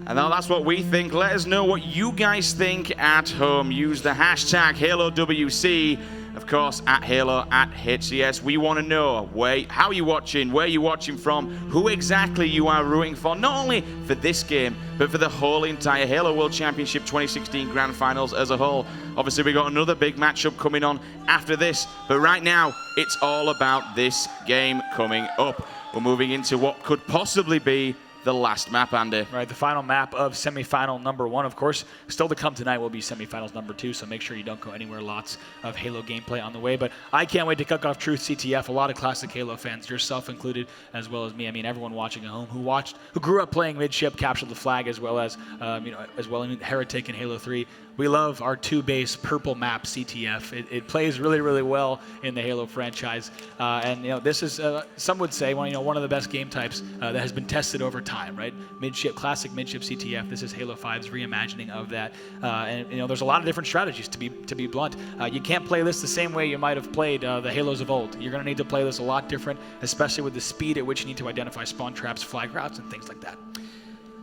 And now that's what we think. Let us know what you guys think at home. Use the hashtag HaloWC. Of course, at Halo, at HCS. We want to know how you're watching, where you're watching from, who exactly you are rooting for, not only for this game, but for the whole entire Halo World Championship 2016 Grand Finals as a whole. Obviously, we got another big matchup coming on after this, but right now, it's all about this game coming up. We're moving into what could possibly be the last map, Andy. Right, the final map of semifinal number 1, of course. Still to come tonight will be semifinals number 2, so make sure you don't go anywhere. Lots of Halo gameplay on the way, but I can't wait to kick off Truth CTF. A lot of classic Halo fans, yourself included, as well as me. Everyone watching at home who grew up playing midship, captured the flag, as well as Heretic in Halo 3. we love our 2-base purple map CTF. It plays really, really well in the Halo franchise. And this is, some would say, one of the best game types that has been tested over time, right? Midship, classic midship CTF. This is Halo 5's reimagining of that. And there's a lot of different strategies, to be blunt. You can't play this the same way you might have played the Halos of old. You're going to need to play this a lot different, especially with the speed at which you need to identify spawn traps, flag routes, and things like that.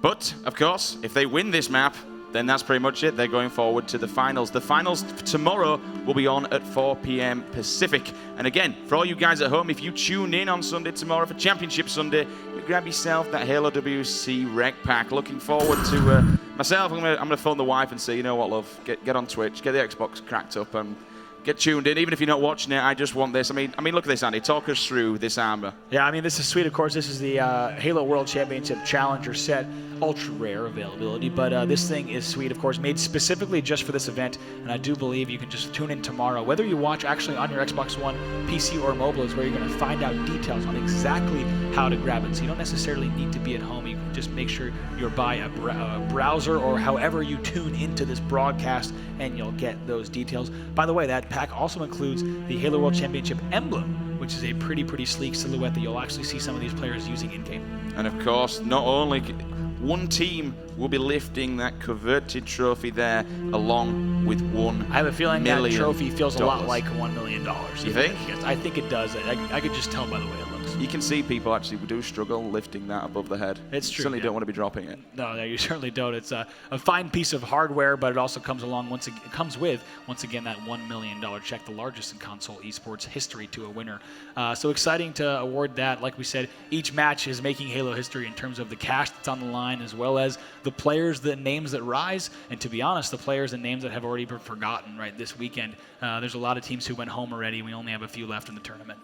But, of course, if they win this map, then that's pretty much it. They're going forward to the finals. The finals tomorrow will be on at 4 p.m. Pacific. And again, for all you guys at home, if you tune in on Sunday tomorrow for Championship Sunday, you grab yourself that Halo WC Rec Pack. Looking forward to myself. I'm gonna phone the wife and say, you know what, love, get on Twitch, get the Xbox cracked up, and get tuned in. Even if you're not watching it, I just want this. I mean, look at this, Andy. Talk us through this armor. Yeah, I mean, this is sweet. Of course, this is the Halo World Championship Challenger set. Ultra rare availability, but this thing is sweet, of course, made specifically just for this event, and I do believe you can just tune in tomorrow. Whether you watch actually on your Xbox One, PC, or mobile is where you're going to find out details on exactly how to grab it. So you don't necessarily need to be at home. You can just make sure you're by a browser or however you tune into this broadcast, and you'll get those details. By the way, that pack also includes the Halo World Championship emblem, which is a pretty sleek silhouette that you'll actually see some of these players using in-game. And of course, not only one team will be lifting that coveted trophy there, along with $1 I have a feeling that million. trophy feels a lot like $1 million. You think? I think it does. I could just tell by the way it looks. You can see people actually do struggle lifting that above the head. It's true. Certainly don't want to be dropping it. No, you certainly don't. It's a fine piece of hardware, but it also comes along it comes with once again that $1 million check, the largest in console esports history to a winner. So exciting to award that. Like we said, each match is making Halo history in terms of the cash that's on the line, as well as the players, the names that rise, and to be honest, the players and names that have already been forgotten. Right, this weekend, there's a lot of teams who went home already. We only have a few left in the tournament.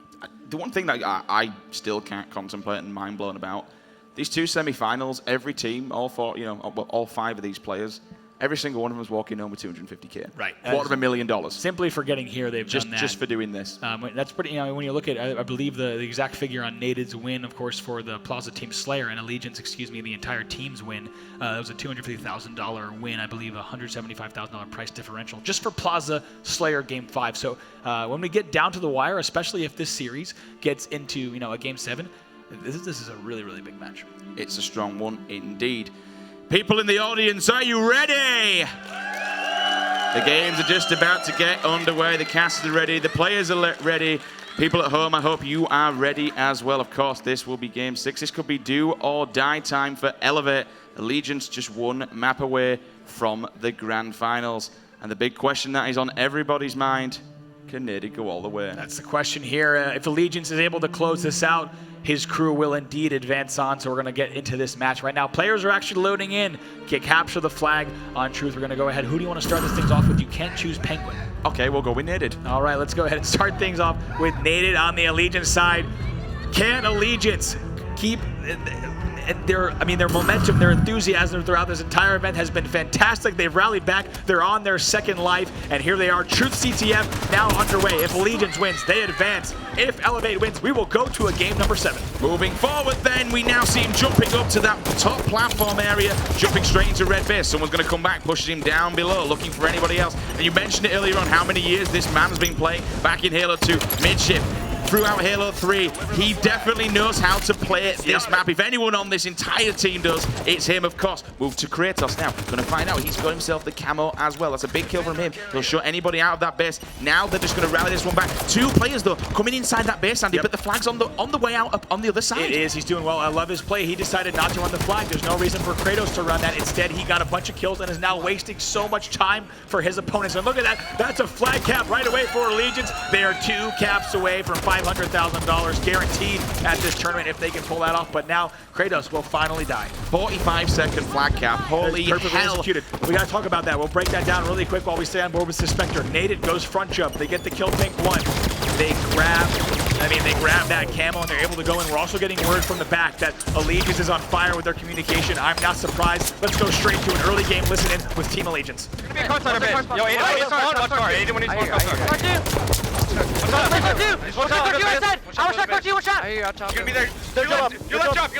The one thing that I still can't contemplate and mind blown about, these two semi-finals, every team, all 5 of these players, every single one of them is walking home with $250K. Right. $250,000. Simply for getting here, they've done that. Just for doing this. That's pretty, when you look at, I believe the exact figure on Nated's win, of course, for the Plaza Team Slayer and Allegiance, the entire team's win, it was a $250,000 win, I believe, a $175,000 price differential, just for Plaza Slayer Game 5. So when we get down to the wire, especially if this series gets into, a Game 7, this is a really big match. It's a strong one indeed. People in the audience, are you ready? The games are just about to get underway. The cast is ready. The players are ready. People at home, I hope you are ready as well. Of course, this will be Game 6. This could be do or die time for Elevate. Allegiance just one map away from the Grand Finals. And the big question that is on everybody's mind, can Naded go all the way? That's the question here. If Allegiance is able to close this out, his crew will indeed advance on, so we're going to get into this match right now. Players are actually loading in. Capture the flag on Truth. We're going to go ahead. Who do you want to start this things off with? You can't choose Penguin. Okay, we'll go with Naded. All right, let's go ahead and start things off with Naded on the Allegiance side. Can Allegiance keep their momentum, their enthusiasm throughout this entire event has been fantastic. They've rallied back. They're on their second life, and here they are. Truth CTF now underway. If Allegiance wins, they advance. If Elevate wins, we will go to a game number 7. Moving forward then, we now see him jumping up to that top platform area, jumping straight into red base. Someone's going to come back, pushes him down below, looking for anybody else. And you mentioned it earlier on how many years this man's been playing back in Halo 2, midship. Throughout Halo 3, he definitely knows how to play this map. If anyone on this entire team does, it's him, of course. Move to Kratos now. Going to find out he's got himself the camo as well. That's a big kill from him. He'll shut anybody out of that base. Now they're just going to rally this one back. 2 players, though, coming inside that base, Andy, but the flag's on the way out up on the other side. It is. He's doing well. I love his play. He decided not to run the flag. There's no reason for Kratos to run that. Instead, he got a bunch of kills and is now wasting so much time for his opponents. And look at that. That's a flag cap right away for Allegiance. They are 2 caps away from $500,000 guaranteed at this tournament if they can pull that off. But now Kratos will finally die. 45-second flag cap. Holy hell. Executed. We got to talk about that. We'll break that down really quick while we stay on board with Suspector. Naded goes front jump. They get the kill pink 1. They grab that camo and they're able to go in. We're also getting word from the back that Allegiance is on fire with their communication. I'm not surprised. Let's go straight to an early game listen-in with Team Allegiance. Yo, Aiden, when he's one You're gonna be there. You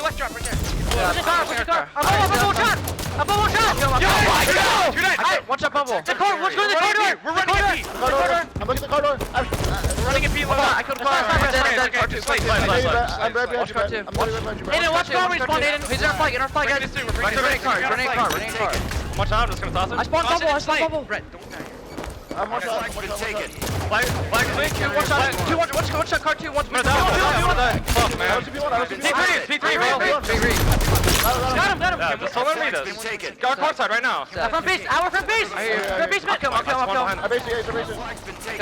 left drop right there. I'm Bubble, one shot! Yo, my God! One shot bubble. The car, what's going to the corridor? We're running at B. I'm looking at the corridor. We're running at B. I killed the car. I'm dead. I'm right behind you. I'm literally right behind you. Aiden, watch car, respawn, Aiden. He's in our flag, guys. Grenade car. Watch out, I'm just gonna toss him. I spawned bubble. Brett, don't die. I'm one shot. Flag swing. One shot car, two. One. Fuck, man. P3. Got him. Yeah, just don't let me this. Go our court side right now. From base, from base. From base, man. I'll kill him. I basically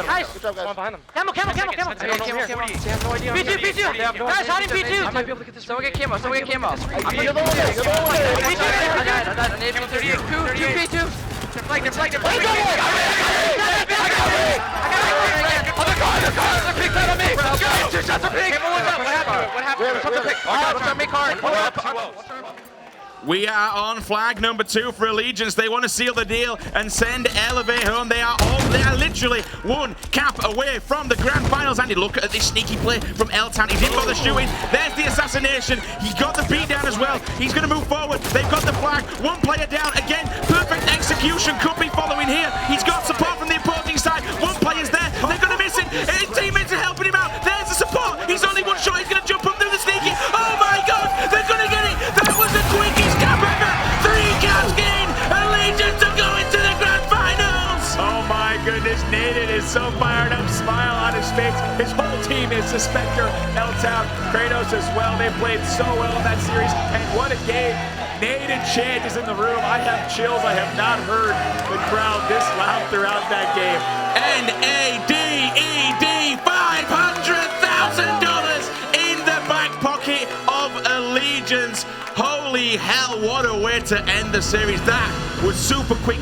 Nice. Good job, guys. One behind them. Camo. They have no idea. P2. Guys, hide in P2. I might be able to get this. Someone get camo. I'm gonna go away. P2. They're flagged. We are on flag number 2 for Allegiance. They want to seal the deal and send Elevate home. They are literally one cap away from the grand finals. Andy, look at this sneaky play from L-Town. He didn't bother shooting. There's the assassination. He got the beat down as well. He's going to move forward. They've got the flag. One player down. Again, perfect execution could be following here. He's got support from the opposing side. One player's there. They're going to miss it. His teammates are helping him out. There's the support. He's only one shot. He's going to jump up through the sneaky. Oh my God. They're going to get it. That was the quickest cap ever. 3 caps gained. Allegiance are going to the grand finals. Oh my goodness, Naden is so fired up, smile on his face. His whole team is Suspector, L-Town, Kratos as well. They played so well in that series, and what a game. Naden chant is in the room. I have chills. I have not heard the crowd this loud throughout that game. NADED, $500,000 in the back pocket of Allegiance. Holy hell, what a way to end the series. That was super quick.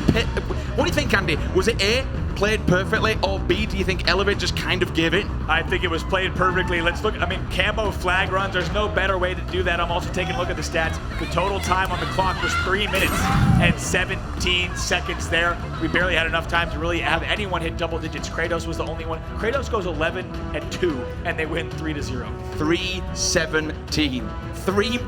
What do you think, Andy? Was it A, played perfectly, or B, do you think Elevate just kind of gave it? I think it was played perfectly. Let's look, camo flag runs, there's no better way to do that. I'm also taking a look at the stats. The total time on the clock was 3 minutes and 17 seconds there. We barely had enough time to really have anyone hit double digits. Kratos was the only one. Kratos goes 11-2, and they win 3-0. 3-17.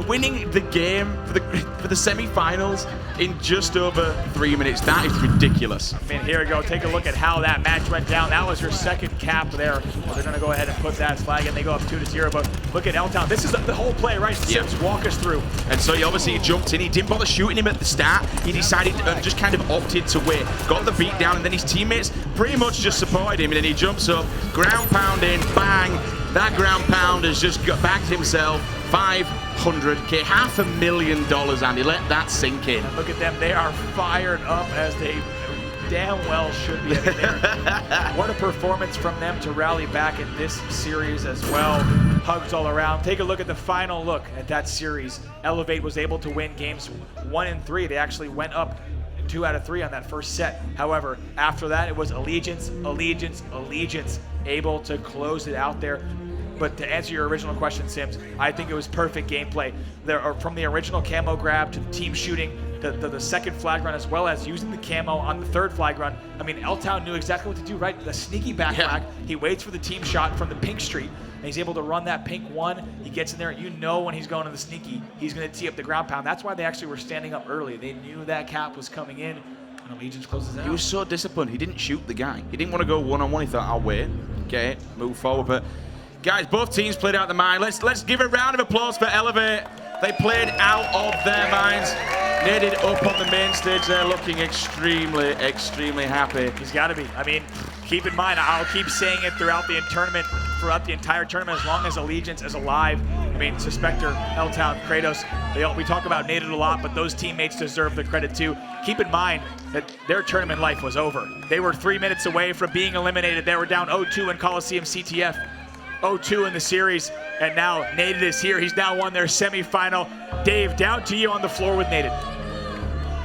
Winning the game for the semi-finals in just over 3 minutes. That is ridiculous. Here we go. Take a look at how that match went down. That was your second cap there. Well, they're going to go ahead and put that flag in. They go up 2-0. But look at L-Town. This is the whole play, right? Sims, walk us through. And so he obviously jumped in. He didn't bother shooting him at the start. He decided, just kind of opted to wait. Got the beat down, and then his teammates pretty much just supported him. And then he jumps up, ground pound in, bang. That ground pound has just got backed himself. 500K, $500,000, Andy. Let that sink in. Look at them. They are fired up as they damn well should be. What a performance from them to rally back in this series as well. Hugs all around. Take a look at the final look at that series. Elevate was able to win games 1 and 3. They actually went up 2 out of 3 on that first set. However, after that, it was Allegiance, able to close it out there. But to answer your original question, Sims, I think it was perfect gameplay. From the original camo grab to the team shooting, the second flag run, as well as using the camo on the third flag run. L-Town knew exactly what to do, right? The sneaky back flag. He waits for the team shot from the pink street, and he's able to run that pink one. He gets in there. You know when he's going to the sneaky, he's going to tee up the ground pound. That's why they actually were standing up early. They knew that cap was coming in, and Allegiance closes out. He was so disciplined. He didn't shoot the guy. He didn't want to go one-on-one. He thought, I'll wait, get it, move forward. But guys, both teams played out the mind. Let's give a round of applause for Elevate. They played out of their minds. Naden up on the main stage. They're looking extremely, extremely happy. He's got to be. Keep in mind, I'll keep saying it throughout the entire tournament, as long as Allegiance is alive. Suspector, L-Town, Kratos, we talk about Naden a lot, but those teammates deserve the credit too. Keep in mind that their tournament life was over. They were 3 minutes away from being eliminated. They were down 0-2 in Coliseum CTF. 0-2 in the series, and now Naden is here. He's now won their semifinal. Dave, down to you on the floor with Naden.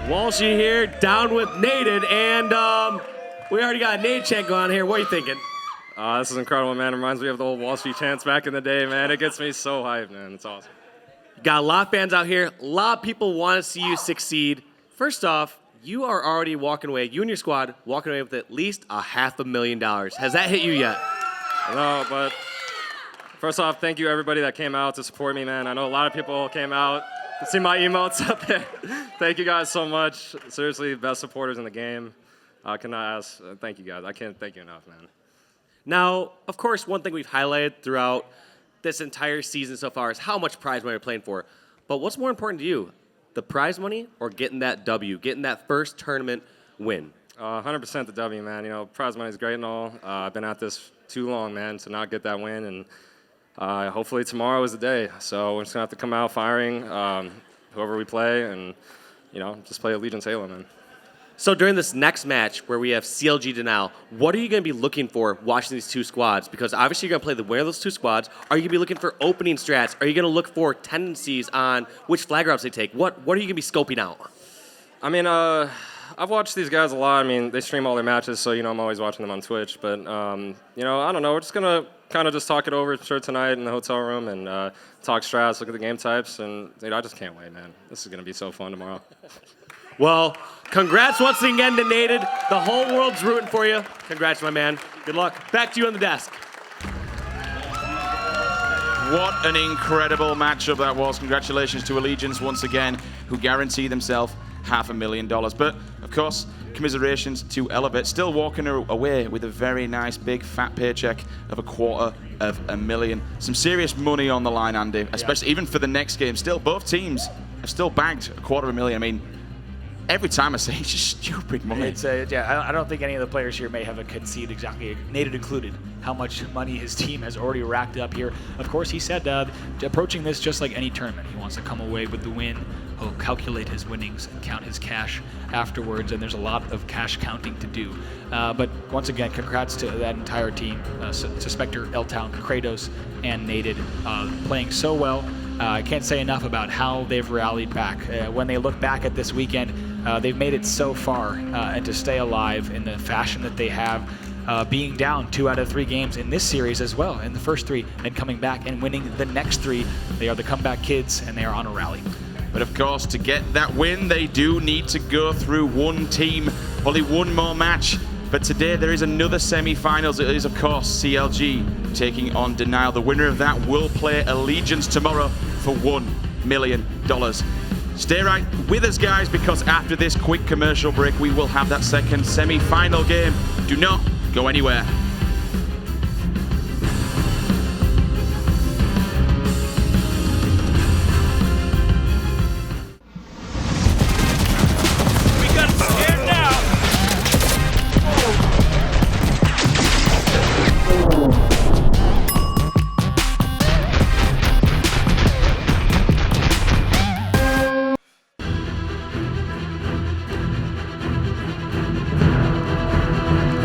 Walshy here, down with Naden, and we already got a Nade chant going on here. What are you thinking? This is incredible, man. It reminds me of the old Wall Street chants back in the day, man. It gets me so hyped, man. It's awesome. Got a lot of fans out here. A lot of people want to see you succeed. First off, you are already walking away, you and your squad, walking away with at least $500,000. Has that hit you yet? No, but first off, thank you everybody that came out to support me, man. I know a lot of people came out See my emotes up there. Thank you guys so much. Seriously, best supporters in the game. I cannot ask. Thank you guys. I can't thank you enough, man. Now, of course, one thing we've highlighted throughout this entire season so far is how much prize money we're playing for. But what's more important to you, the prize money or getting that W, getting that first tournament win? 100% the W, man. You know, prize money is great and all. I've been at this too long, man, to not get that win. And hopefully tomorrow is the day. So we're just going to have to come out firing whoever we play and, you know, just play Allegiance Halo, man. So during this next match where we have CLG Denial, what are you going to be looking for watching these two squads? Because obviously you're going to play the winner of those two squads. Are you going to be looking for opening strats? Are you going to look for tendencies on which flag routes they take? What are you going to be scoping out? I mean, I've watched these guys a lot. I mean, they stream all their matches, so, you know, I'm always watching them on Twitch. But, you know, I don't know. We're just going to kind of just talk it over tonight in the hotel room and talk strats, look at the game types. And, dude, I just can't wait, man. This is going to be so fun tomorrow. Well, congrats once again to Nated. The whole world's rooting for you. Congrats, my man. Good luck. Back to you on the desk. What an incredible matchup that was. Congratulations to Allegiance once again, who guarantee themselves $500,000. But, of course, commiserations to Elevate, still walking away with a very nice, big, fat paycheck of $250,000. Some serious money on the line, Andy, especially even for the next game. Still, both teams have still bagged $250,000. I mean, every time I say it's just stupid money. It's I don't think any of the players here may have a concede exactly, Nated included, how much money his team has already racked up here. Of course, he said approaching this just like any tournament. He wants to come away with the win. He'll calculate his winnings and count his cash afterwards, and there's a lot of cash counting to do. But once again, congrats to that entire team, Suspector, L-Town, Kratos, and Nated, playing so well. I can't say enough about how they've rallied back. When they look back at this weekend, they've made it so far, and to stay alive in the fashion that they have, being down 2 out of 3 games in this series as well, in the first 3, and coming back and winning the next 3. They are the comeback kids, and they are on a rally. But of course, to get that win, they do need to go through one team, only one more match. But today there is another semi-finals. It is, of course, CLG taking on Denial. The winner of that will play Allegiance tomorrow for $1 million. Stay right with us, guys, because after this quick commercial break, we will have that second semi-final game. Do not go anywhere.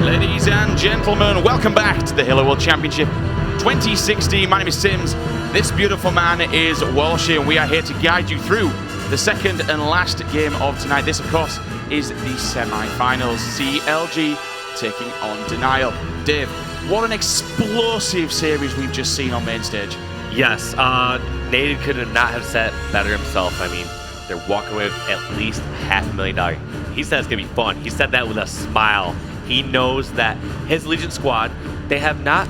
Ladies and gentlemen, welcome back to the Halo World Championship 2016. My name is Sims. This beautiful man is Walshy, and we are here to guide you through the second and last game of tonight. This, of course, is the semi-finals. CLG taking on Denial. Dave, what an explosive series we've just seen on Mainstage. Yes, Nated could not have said better himself. I mean, they're walking away with at least $500,000. He said it's going to be fun. He said that with a smile. He knows that his Allegiance squad, they have not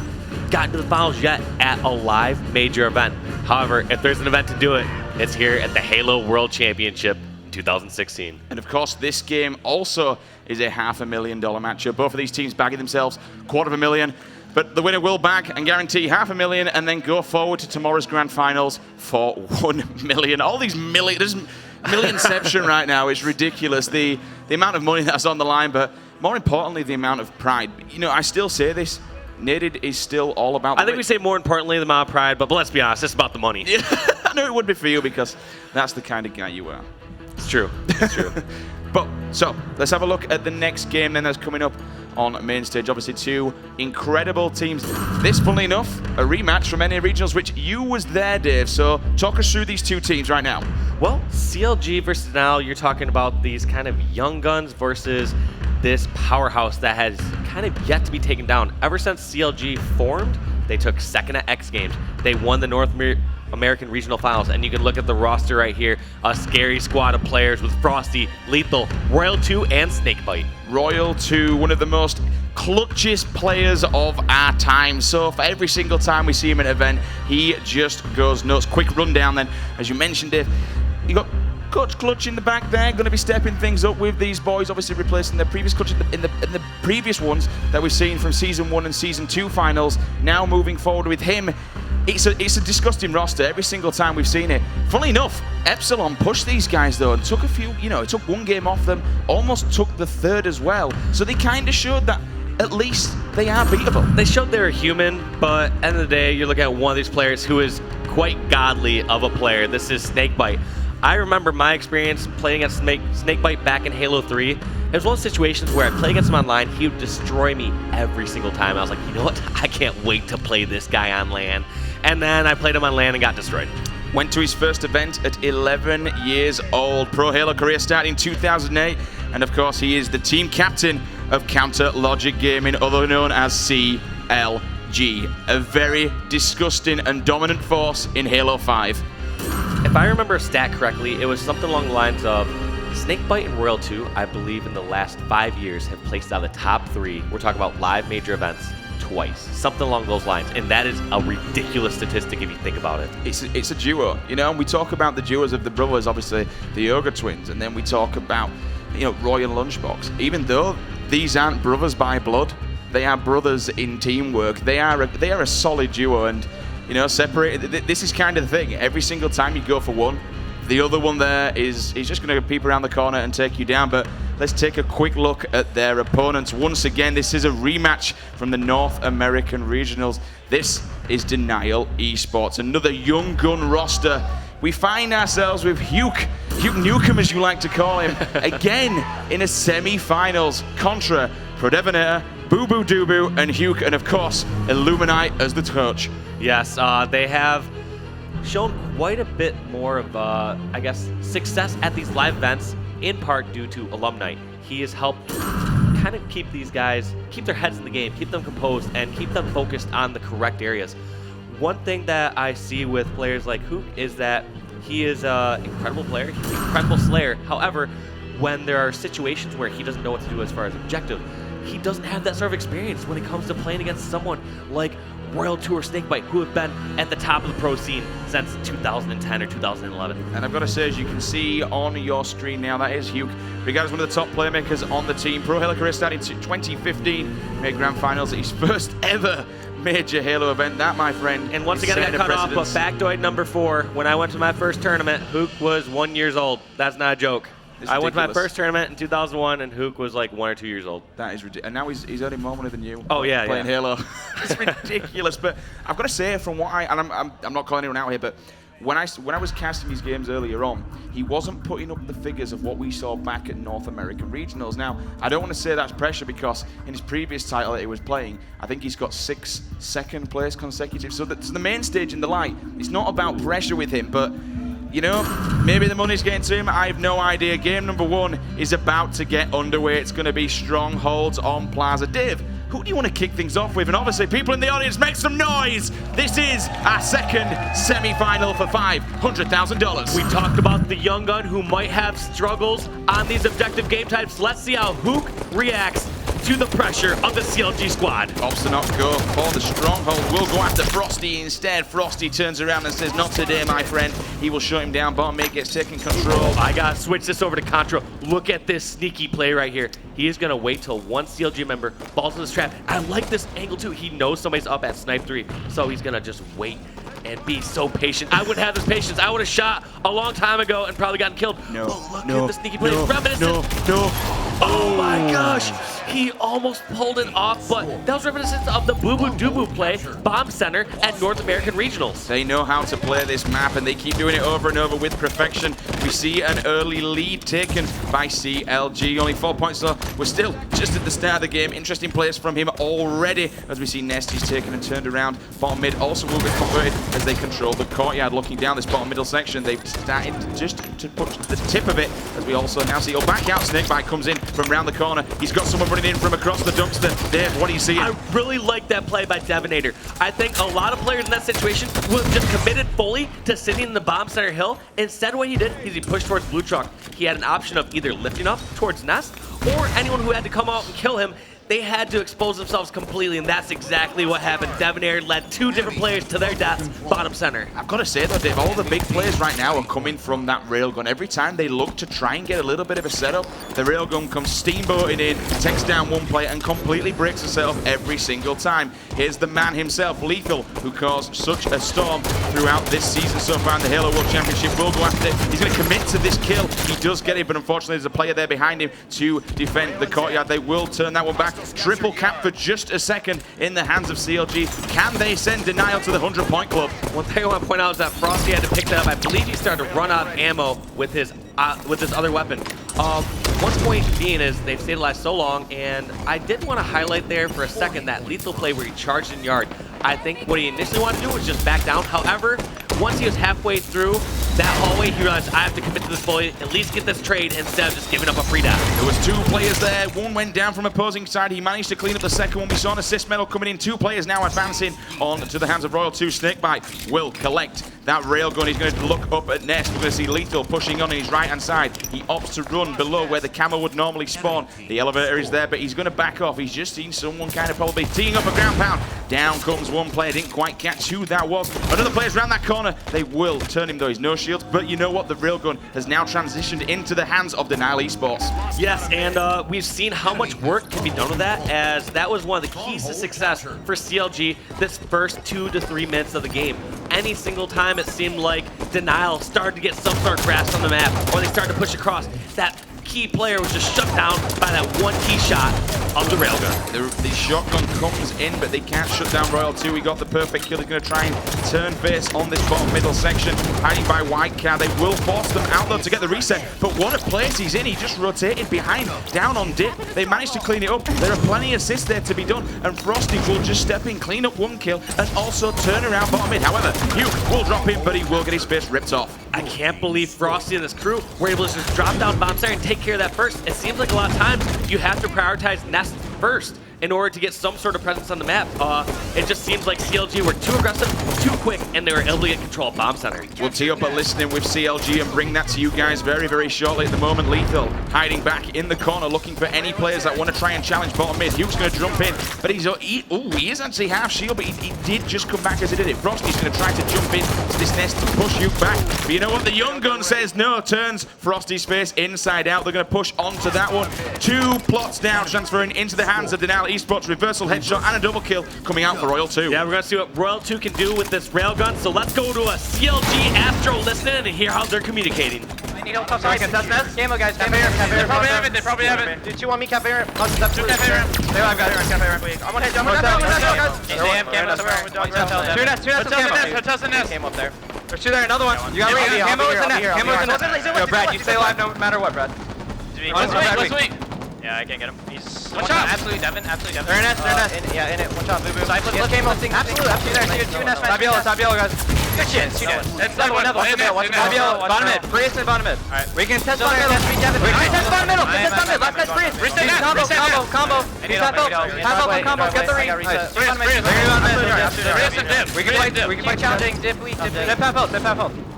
gotten to the finals yet at a live major event. However, if there's an event to do it, it's here at the Halo World Championship 2016. And of course, this game also is a $500,000 matchup. Both of these teams bagging themselves $250,000. But the winner will bag and guarantee $500,000 and then go forward to tomorrow's grand finals for $1 million. All these millions, millionception right now is ridiculous. The amount of money that's on the line, but more importantly, the amount of pride. You know, I still say this, Nated is still all about I think we say more importantly the amount of pride, but let's be honest, it's about the money. Yeah, I know it would be for you because that's the kind of guy you are. It's true. It's true. But, so, let's have a look at the next game then that's coming up on Mainstage. Obviously, 2 incredible teams. This, funnily enough, a rematch from NA Regionals, which you was there, Dave. So, talk us through these 2 teams right now. Well, CLG versus Denial, you're talking about these kind of young guns versus this powerhouse that has kind of yet to be taken down. Ever since CLG formed, they took second at X Games. They won the North American Regional Finals, and you can look at the roster right here. A scary squad of players with Frosty, Lethal, Royal 2, and Snakebite. Royal 2, one of the most clutchest players of our time. So for every single time we see him at an event, he just goes nuts. Quick rundown then, as you mentioned, Dave. You got Coach Clutch in the back there, going to be stepping things up with these boys, obviously replacing their previous coach in the previous ones that we've seen from Season 1 and Season 2 finals. Now moving forward with him. It's a disgusting roster every single time we've seen it. Funnily enough, Epsilon pushed these guys though and took a few, it took one game off them, almost took the third as well. So they kind of showed that at least they are beatable. They showed they were human, but at the end of the day, you're looking at one of these players who is quite godly of a player. This is Snakebite. I remember my experience playing against Snakebite back in Halo 3. It was one of those situations where I played against him online, he would destroy me every single time. I was like, you know what? I can't wait to play this guy on LAN. And then I played him on LAN and got destroyed. Went to his first event at 11 years old. Pro Halo career started in 2008. And of course, he is the team captain of Counter Logic Gaming, otherwise known as CLG. A very disgusting and dominant force in Halo 5. If I remember a stat correctly, it was something along the lines of Snakebite and Royal 2, I believe in the last 5 years, have placed out of the top 3. We're talking about live major events twice. Something along those lines. And that is a ridiculous statistic if you think about it. It's a duo, and we talk about the duos of the brothers, obviously the Ogre twins, and then we talk about, Roy and Lunchbox. Even though these aren't brothers by blood, they are brothers in teamwork. They are a solid duo, and separated. This is kind of the thing. Every single time you go for one, the other one there is just going to peep around the corner and take you down. But let's take a quick look at their opponents. Once again, this is a rematch from the North American Regionals. This is Denial Esports, another young gun roster. We find ourselves with Hugh Nukem, as you like to call him, again in a semi-finals. Contra, Prodevinator, Boo Boo Doo and Hugh, and of course, Illuminite as the coach. Yes, they have shown quite a bit more of, success at these live events, in part due to Alumni. He has helped kind of keep these guys, keep their heads in the game, keep them composed, and keep them focused on the correct areas. One thing that I see with players like Hook is that he is an incredible player, he's an incredible slayer. However, when there are situations where he doesn't know what to do as far as objective, he doesn't have that sort of experience when it comes to playing against someone like Royal 2 or Snakebite, who have been at the top of the pro scene since 2010 or 2011. And I've got to say, as you can see on your screen now, that is Hugh. Regarded as one of the top playmakers on the team. Pro Halo career started in 2015, made grand finals at his first ever major Halo event. That, my friend, and once again, I got cut off, but factoid number 4, when I went to my first tournament, Hook was 1 year old. That's not a joke. I went to my first tournament in 2001, and Hook was like 1 or 2 years old. That is ridiculous. And now he's earning more money than you. Oh, yeah, playing Halo. It's ridiculous. But I've got to say, from what I'm not calling anyone out here, but when I was casting these games earlier on, he wasn't putting up the figures of what we saw back at North American Regionals. Now, I don't want to say that's pressure, because in his previous title that he was playing, I think he's got 6 second place consecutive. So that's the main stage in the light. It's not about pressure with him, but maybe the money's getting to him. I have no idea. Game number 1 is about to get underway. It's going to be Strongholds on Plaza. Dave, who do you want to kick things off with? And obviously, people in the audience, make some noise. This is our second semi-final for $500,000. We talked about the young gun who might have struggles on these objective game types. Let's see how Hook reacts to the pressure of the CLG squad. Opts to not go for the Stronghold. Will go after Frosty instead. Frosty turns around and says, not today, my friend. He will shut him down. Bottom mid gets taken control. I gotta switch this over to Contra. Look at this sneaky play right here. He is gonna wait till one CLG member falls in this trap. I like this angle too. He knows somebody's up at Snipe 3, so he's gonna just wait and be so patient. I wouldn't have this patience. I would have shot a long time ago and probably gotten killed. No, look at the sneaky play. Reminiscent. Oh my gosh. He almost pulled it off, but that was reminiscent of the Boo Boo Doo Boo play, Bomb Center at North American Regionals. They know how to play this map, and they keep doing it over and over with perfection. We see an early lead taken by CLG. Only 4 points though. We're still just at the start of the game. Interesting plays from him already, as we see Nesty's taken and turned around. Bottom mid also will be converted as they control the courtyard. Looking down this bottom middle section, they've started just to put the tip of it, as we also now see, back out, Snakebite comes in from round the corner. He's got someone running in from across the dumpster. Dave, what do you see? I really like that play by Devinator. I think a lot of players in that situation would have just committed fully to sitting in the bomb center hill. Instead, what he did is he pushed towards Blue Truck. He had an option of either lifting up towards Nest, or anyone who had to come out and kill him. they had to expose themselves completely, and that's exactly what happened. Debonair led 2 different players to their deaths, bottom center. I've got to say though, Dave, all the big players right now are coming from that railgun. Every time they look to try and get a little bit of a setup, the railgun comes steamboating in, takes down one player, and completely breaks the setup every single time. Here's the man himself, Lethal, who caused such a storm throughout this season so far in the Halo World Championship. Will go after it. He's going to commit to this kill. He does get it, but unfortunately there's a player there behind him to defend the courtyard. They will turn that one back. Triple cap for just a second in the hands of CLG. Can they send Denial to the 100-point club? One thing I want to point out is that Frosty had to pick that up. I believe he started to run out of ammo with his other weapon. One point being is they've stayed alive so long, and I did want to highlight there for a second that lethal play where he charged in yard. I think what he initially wanted to do was just back down. However, once he was halfway through that hallway, he realized I have to commit to this bully, at least get this trade instead of just giving up a free down. There was 2 players there. One went down from opposing side. He managed to clean up the second one. We saw an assist medal coming in. 2 players now advancing on to the hands of Royal 2. Snakebite will collect that railgun. He's going to look up at Nest. We're going to see Lethal pushing on his right-hand side. He opts to run below where the camo would normally spawn. The elevator is there, but he's going to back off. He's just seen someone kind of probably teeing up a ground pound. Down comes one player. Didn't quite catch who that was. Another player's around that corner. They will turn him though. He's no shield. But you know what? The railgun has now transitioned into the hands of Denial Esports. Yes, and we've seen how much work can be done with that, as that was one of the keys to success for CLG this first 2 to 3 minutes of the game. Any single time it seemed like Denial started to get some sort of grasp on the map, or they started to push across, that key player was just shut down by that one key shot of the railgun. The shotgun comes in, but they can't shut down Royal 2. He got the perfect kill. He's going to try and turn face on this bottom middle section. Hiding by White Car. They will force them out though to get the reset. But what a place he's in. He just rotated behind, down on dip. They managed to clean it up. There are plenty of assists there to be done. And Frosty will just step in, clean up 1 kill, and also turn around bottom mid. However, Hugh will drop in, but he will get his face ripped off. I can't believe Frosty and this crew were able to just drop down bomb center and take care of that first. It seems like a lot of times you have to prioritize Nest first in order to get some sort of presence on the map. It just seems like CLG were too aggressive, too quick, and they were able to get control of bomb center. We'll tee up a listening with CLG and bring that to you guys very, very shortly. At the moment, Lethal hiding back in the corner, looking for any players that want to try and challenge bottom mid. Hugh's going to jump in, but he is actually half shield, but he did just come back as he did it. Frosty's going to try to jump in to this Nest to push Hugh back. But you know what? The young gun says no, turns Frosty's face inside out. They're going to push onto that one. 2 plots down, transferring into the hands of Denial Esports. Reversal headshot and a double kill coming out for Royal 2. Yeah, we're going to see what Royal 2 can do with this railgun. So let's go to a CLG Astro listening and hear how they're communicating. I need help top side. That's Nest. Camo guys. Camo. They probably have it. Dude, 2 on me, Café. 2 Café. There, I've got it. Café. I'm on head. I'm on head. They have camo somewhere. 2 Nest. 2 Nest. Camo up there. There's 2 there. Another one. You got it. Camo is the Nest. Camo is the Nest. Yo, Brad, you stay alive no matter what, Brad. Let's wait. Yeah, I can't get him. He's one shot. Absolutely Devin. They're in it. Yeah, in it. One shot. Boo boo. Let's game on thing. Absolutely there. 2 Nest. Top yellow, guys. Good shit. That's another one. Top yellow. Bottom mid. Priest and bottom mid. Alright. We can test bottom middle. We can test bottom middle. Test bottom mid. Last guy's Priest. Combo. He's half up combo. Get the ring. We can play challenging. Dip half health.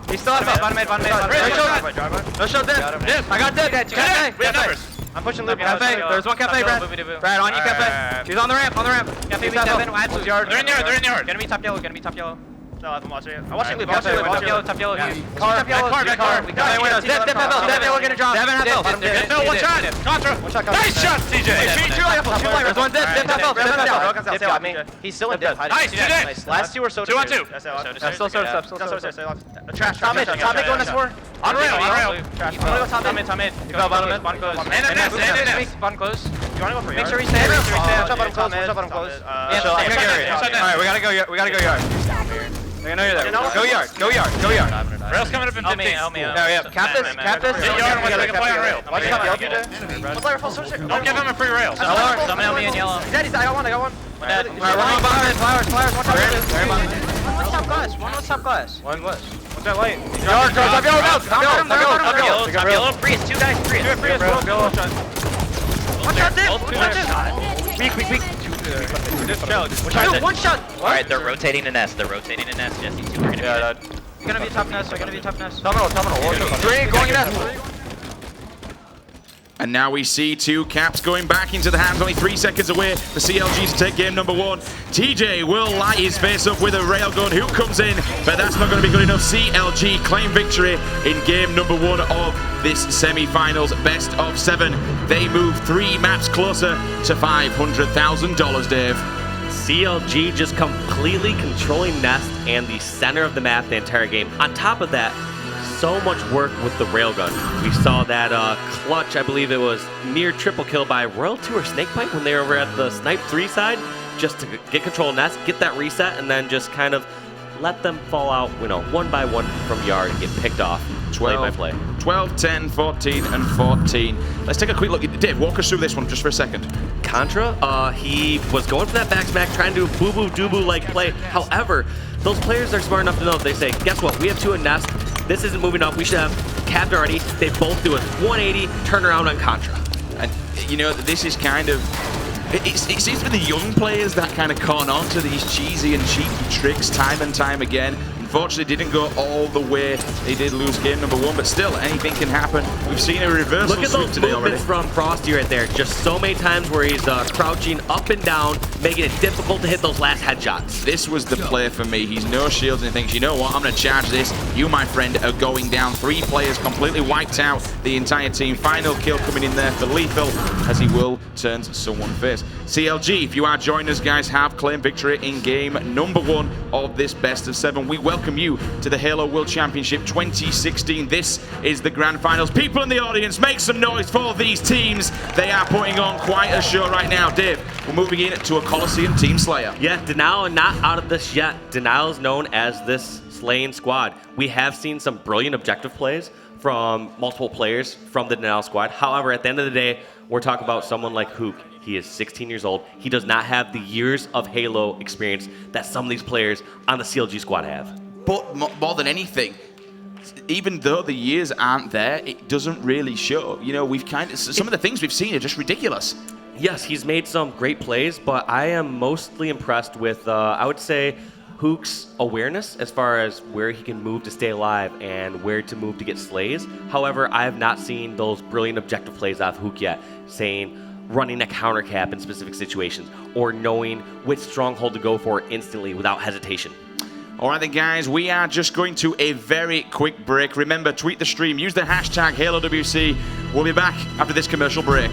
He's still out of bottom mid. No show dip. I got dip. We have numbers. I'm pushing loop. Café. There's one Café, Brad. Brad, on you, Café. He's on the ramp. Café, absolute yard. They're in yard. Gonna be top yellow. No, I'm watching it. I'm watching loop. Top yellow. Top yellow. Car. We got windows. Dip FL gonna drop. Devin FL. One shot. Contra. Nice shot, CJ. 2 players. One dip. Dip FL. Dip got me. He's still in dip. Nice. Last 2 are so 2 on 2. Still trash. Top mid going to score. On rail. I'm gonna go top mid. You go bottom mid. One close. And one close. You wanna go for yard? Make sure we stay. Watch out bottom close. Alright, we gotta go yard. I know you're there. Go yard. Rail's coming up in 15. Yeah. Cap this. Hit yard and we're gonna play on rail. Don't give him a free rail. Someone help me in yellow. He's dead. I got one. Alright, we're going bottom mid. Flowers. Watch out. One was top glass. One was. What's that light? Yard. Top yellow. Freeze. 2 guys. Freeze. Watch out, Dip. Weak. Dude, one shot. Alright, they're rotating the nest. Jesse, 2 are gonna be dead. You're gonna be tough nest. Terminal. 3 going nest. And now we see two caps going back into the hands, only 3 seconds away for CLG to take game number 1. TJ will light his face up with a railgun. Who comes in? But that's not going to be good enough. CLG claim victory in game number 1 of this semi-finals best of 7. They move 3 maps closer to $500,000, Dave. CLG just completely controlling Nest and the center of the map the entire game. On top of that, so much work with the railgun. We saw that clutch, I believe it was near triple kill by Royal 2 or Snakebite when they were over at the Snipe 3 side, just to get control of Nest, get that reset, and then just kind of let them fall out, you know, one by one from yard and get picked off. 12 by play. 12, 10, 14, and 14. Let's take a quick look. Dave, walk us through this one just for a second. Contra, he was going for that back smack, trying to do a boo-boo-doo-boo like play. However, those players are smart enough to know, they say, guess what, we have 2 in Nest. This isn't moving up. We should have capped already. They both do a 180 turnaround on Contra. And, you know, this is kind of... It seems to be the young players that kind of con on to these cheesy and cheeky tricks time and time again. Unfortunately, didn't go all the way. They did lose game number 1, but still, anything can happen. We've seen a reversal Look at sweep those today already. movements from Frosty right there. Just so many times where he's crouching up and down, making it difficult to hit those last headshots. This was the play for me. He's no shields and he thinks, you know what, I'm going to charge this. You, my friend, are going down. 3 players completely wiped out the entire team. Final kill coming in there for Lethal as he will turn someone face. CLG, if you are joining us, guys, have claimed victory in game number 1 of this best of 7. We welcome you to the Halo World Championship 2016. This is the grand finals. People in the audience, make some noise for these teams. They are putting on quite a show right now. Dave, we're moving in to a Coliseum Team Slayer. Yeah, Denial not out of this yet. Denial is known as this slaying squad. We have seen some brilliant objective plays from multiple players from the Denial squad. However, at the end of the day, we're talking about someone like Hook. He is 16 years old. He does not have the years of Halo experience that some of these players on the CLG squad have. But more than anything, even though the years aren't there, it doesn't really show. You know, we've kind of, some of the things we've seen are just ridiculous. Yes, he's made some great plays, but I am mostly impressed with, I would say, Hook's awareness as far as where he can move to stay alive and where to move to get slays. However, I have not seen those brilliant objective plays out of Hook yet, saying running a counter cap in specific situations or knowing which stronghold to go for instantly without hesitation. All right then, guys, we are just going to a very quick break. Remember, tweet the stream, use the hashtag HaloWC. We'll be back after this commercial break.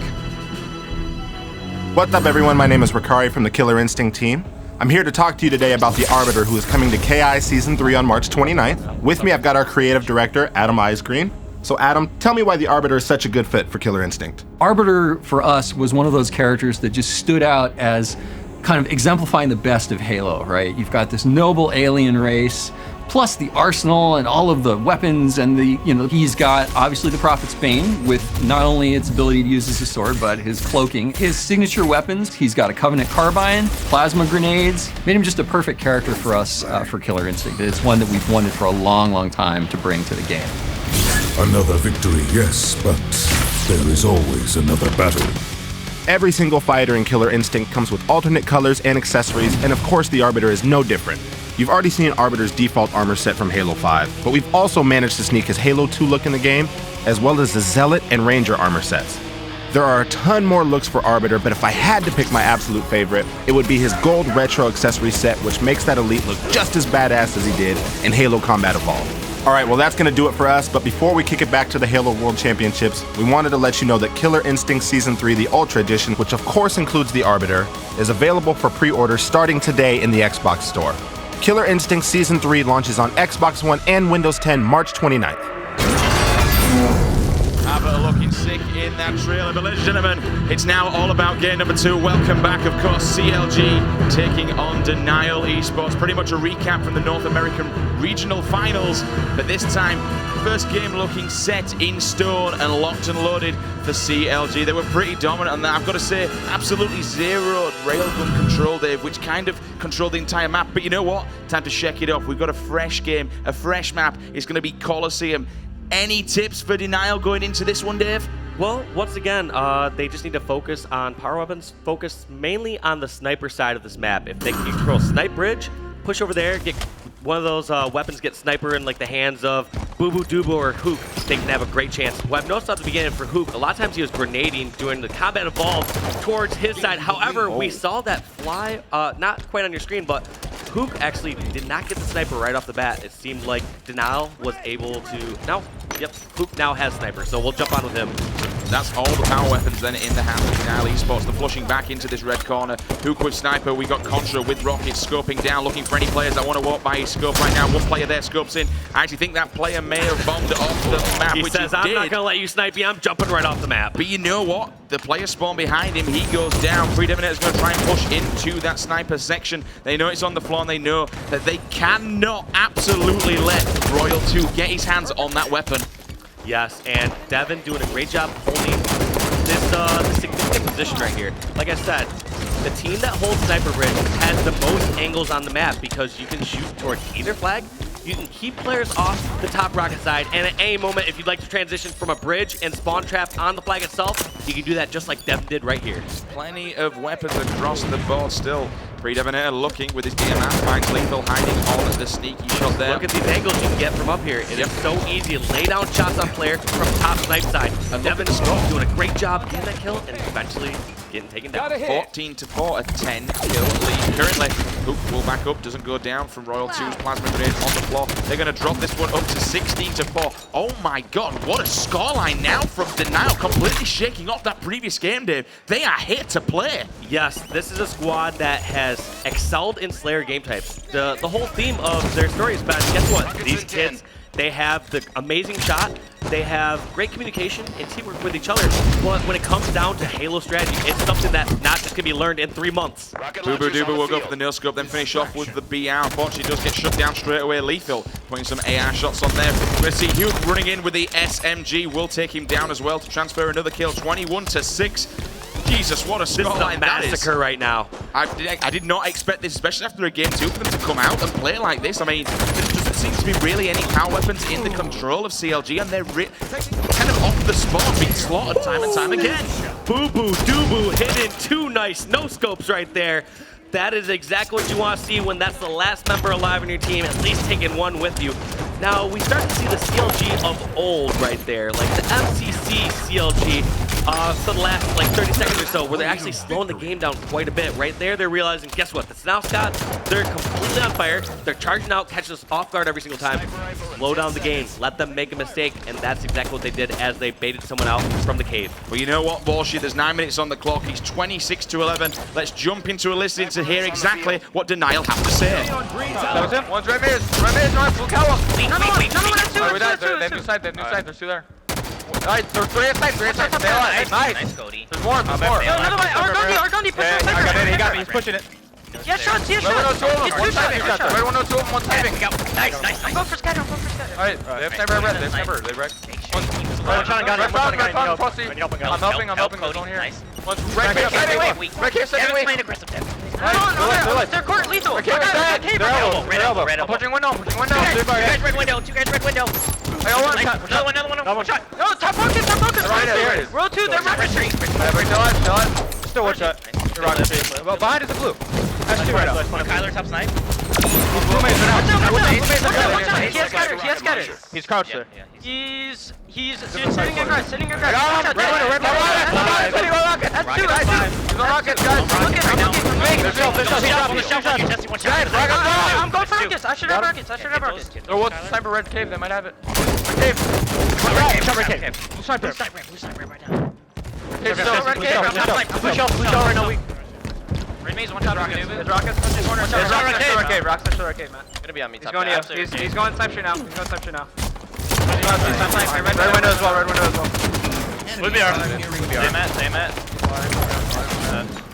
What's up, everyone? My name is Rikari from the Killer Instinct team. I'm here to talk to you today about the Arbiter, who is coming to KI Season 3 on March 29th. With me, I've got our creative director, Adam Eisgreen. So Adam, tell me why the Arbiter is such a good fit for Killer Instinct. Arbiter, for us, was one of those characters that just stood out as kind of exemplifying the best of Halo, right? You've got this noble alien race, plus the arsenal and all of the weapons and the, you know, he's got obviously the Prophet's Bane with not only its ability to use as a sword, but his cloaking. His signature weapons, he's got a Covenant Carbine, plasma grenades, made him just a perfect character for us for Killer Instinct. It's one that we've wanted for a long, long time to bring to the game. Another victory, yes, but there is always another battle. Every single fighter in Killer Instinct comes with alternate colors and accessories, and of course the Arbiter is no different. You've already seen Arbiter's default armor set from Halo 5, but we've also managed to sneak his Halo 2 look in the game, as well as the Zealot and Ranger armor sets. There are a ton more looks for Arbiter, but if I had to pick my absolute favorite, it would be his gold retro accessory set, which makes that Elite look just as badass as he did in Halo Combat Evolved. Alright, well that's going to do it for us, but before we kick it back to the Halo World Championships, we wanted to let you know that Killer Instinct Season 3, the Ultra Edition, which of course includes the Arbiter, is available for pre-order starting today in the Xbox Store. Killer Instinct Season 3 launches on Xbox One and Windows 10 March 29th. Arbiter looking sick in that trailer, but ladies and gentlemen, it's now all about game number 2. Welcome back, of course, CLG taking on Denial Esports. Pretty much a recap from the North American Regional Finals, but this time, first game looking set in stone and locked and loaded for CLG. They were pretty dominant on that. I've got to say, absolutely zeroed railgun control, Dave, which kind of controlled the entire map. But you know what? Time to shake it up. We've got a fresh game, a fresh map. It's going to be Coliseum. Any tips for Denial going into this one, Dave? Well, once again, they just need to focus on power weapons, focus mainly on the sniper side of this map. If they can control Snipe Bridge, push over there, get one of those weapons, get Sniper in like the hands of Boo Boo Doobu or Hook, they can have a great chance. What I've noticed at the beginning for Hook, a lot of times he was grenading, doing the combat evolve towards his side. However, we saw that fly, not quite on your screen, but Hook actually did not get the sniper right off the bat. It seemed like Denial was able to, Hook now has sniper, so we'll jump on with him. That's all the power weapons then in the hands of Denial Esports. The flushing back into this red corner. Hook with sniper. We got Contra with rocket scoping down, looking for any players that want to walk by his scope right now. One player there scopes in. I actually think that player may have bombed off the map, He which says, he I'm did. not going to let you snipe me. I'm jumping right off the map. But you know what? The player spawned behind him. He goes down. Predominator's going to try and push into that sniper section. They know it's on the floor, and they know that they cannot absolutely let Royal 2 get his hands on that weapon. Yes, and Devin doing a great job holding this significant position right here. Like I said, the team that holds Sniper Bridge has the most angles on the map because you can shoot towards either flag. You can keep players off the top rocket side, and at any moment, if you'd like to transition from a bridge and spawn trap on the flag itself, you can do that just like Devin did right here. Plenty of weapons across the board still. Predominator looking with his DMR finds Lethal hiding on the sneaky shot there. Look at these angles you can get from up here. It is so easy to lay down shots on player from top snipe side. And Devin is doing a great job getting that kill and eventually getting taken down. 14-4, a 10-kill lead. Currently, Hook will back up, doesn't go down from Royal 2's plasma grenade on the floor. They're going to drop this one up to 16-4. Oh my god, what a scoreline now from Denial, completely shaking off that previous game, Dave. They are here to play. Yes, this is a squad that has excelled in Slayer game types. The whole theme of their story has been, guess what? These kids, they have the amazing shot, they have great communication and teamwork with each other, but when it comes down to Halo strategy, it's something that not just can be learned in 3 months. Boo Boo Doobu will go for the no-scope, then finish off with the BR. Unfortunately, does get shut down straight away. Lethal putting some AR shots on there. We're going to see Hugh running in with the SMG. Will take him down as well to transfer another kill, 21-6. Jesus, what a scoreline that is. Massacre right now. I did not expect this, especially after a game 2, for them to come out and play like this. I mean, there doesn't seem to be really any power weapons in the control of CLG, and they're kind of off the spot, being slaughtered time and time again. Boo Boo Doobu hitting 2 nice no-scopes right there. That is exactly what you want to see when that's the last member alive in your team, at least taking one with you. Now, we start to see the CLG of old right there, like the MCC CLG for the last like 30 seconds or so, where they're actually slowing the game down quite a bit. Right there, they're realizing, guess what? It's now Scott. They're completely on fire. They're charging out, catching us off guard every single time. Slow down the game. Let them make a mistake, and that's exactly what they did as they baited someone out from the cave. Well, you know what, Bullshit? There's 9 minutes on the clock. He's 26-11. Let's jump into a listening to hear exactly what Denial have to say. That was him. One's right mid. Right mid. Right full cover. They have new side. There's 2 there. Alright, there's 3 inside. 3 inside. Stay alive. Nice, Cody. There's more. There's more. Yo, another one. Argondi, push I got it. He got me. He's pushing it. He has shots. He's 2 shots. Right, 102, one saving. Nice. I'm going for scatter. Alright, they have sniper red. They have sniper. They wreck. I'm trying to gun him. I'm helping. There's one here. One's right here. Second wave. No, they're court lethal. They're elbow. I'm pushing window. Two guys red window. I got one. Another one. Shot. No, top focus. Right here. Row 2, they're rocket street. Still one shot. Well, behind is the blue. That's 2 right now. Kyler top snipe. He has scatter. He's crouched there. He's sitting in grass. Red rocket. That's 2. He's on rocket, guys. I'm going for rockets. I should have rockets. There was sniper red cave. They might have it. Cave. Blue sniper right now. Cave still. Red cave. Blue shell right now. Red maze, one shot rocket. There's rockets. There's rocket cave. Rocks still red cave, man. Gonna be on me. He's going to He's going sniper now. Red window as well. Would be our. Same at.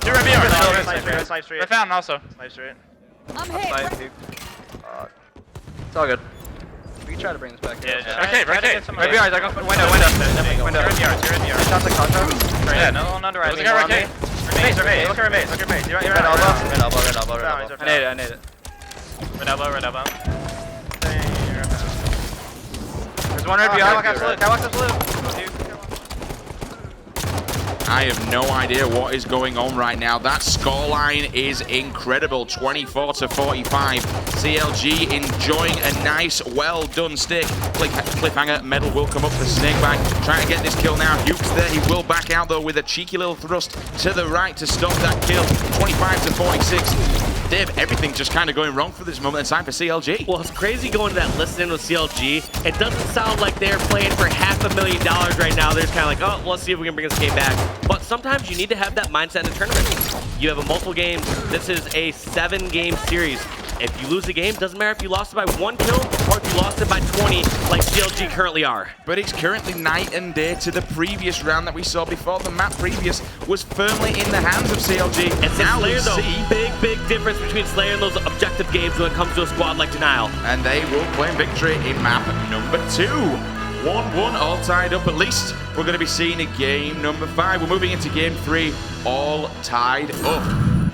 2 red BR. Snipe straight. Red fountain also. Snipe straight. I'm hit. It's all good. We can try to bring this back. Yeah. Okay. Red BRs. I go window. Red BR. Shots like Contra. Yeah, no one under. Look at red cave. Look at red maze. Red elbow. I need it. Red elbow. There's one red BR. Catwalk absolute. I have no idea what is going on right now. That scoreline is incredible, 24-45. CLG enjoying a nice, well-done stick. Cliffhanger, medal will come up for Snakebite. Trying to get this kill now. Huke's there, he will back out though with a cheeky little thrust to the right to stop that kill. 25-46. Dave, everything's just kind of going wrong for this moment in time for CLG. Well, it's crazy going to that listening with CLG. It doesn't sound like they're playing for $500,000 right now. They're just kind of like, oh, let's see if we can bring this game back. But sometimes you need to have that mindset in a tournament. You have a multiple games. This is a 7-game series. If you lose a game, doesn't matter if you lost it by 1 kill or if you lost it by 20, like CLG currently are. But it's currently night and day to the previous round that we saw before. The map previous was firmly in the hands of CLG. And now Slayer, though, see big difference between Slayer and those objective games when it comes to a squad like Denial. And they will claim victory in map number 2. 1-1, all tied up. At least we're going to be seeing a game number 5. We're moving into game 3, all tied up.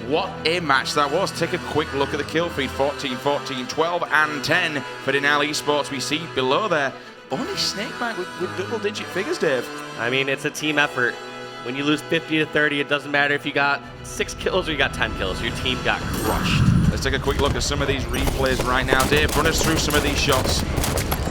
What a match that was. Take a quick look at the kill feed. 14, 14, 12, and 10 for Denial Esports. We see below there only Snakebite with double-digit figures, Dave. I mean, it's a team effort. When you lose 50-30, it doesn't matter if you got 6 kills or you got 10 kills. Your team got crushed. Let's take a quick look at some of these replays right now. Dave, run us through some of these shots.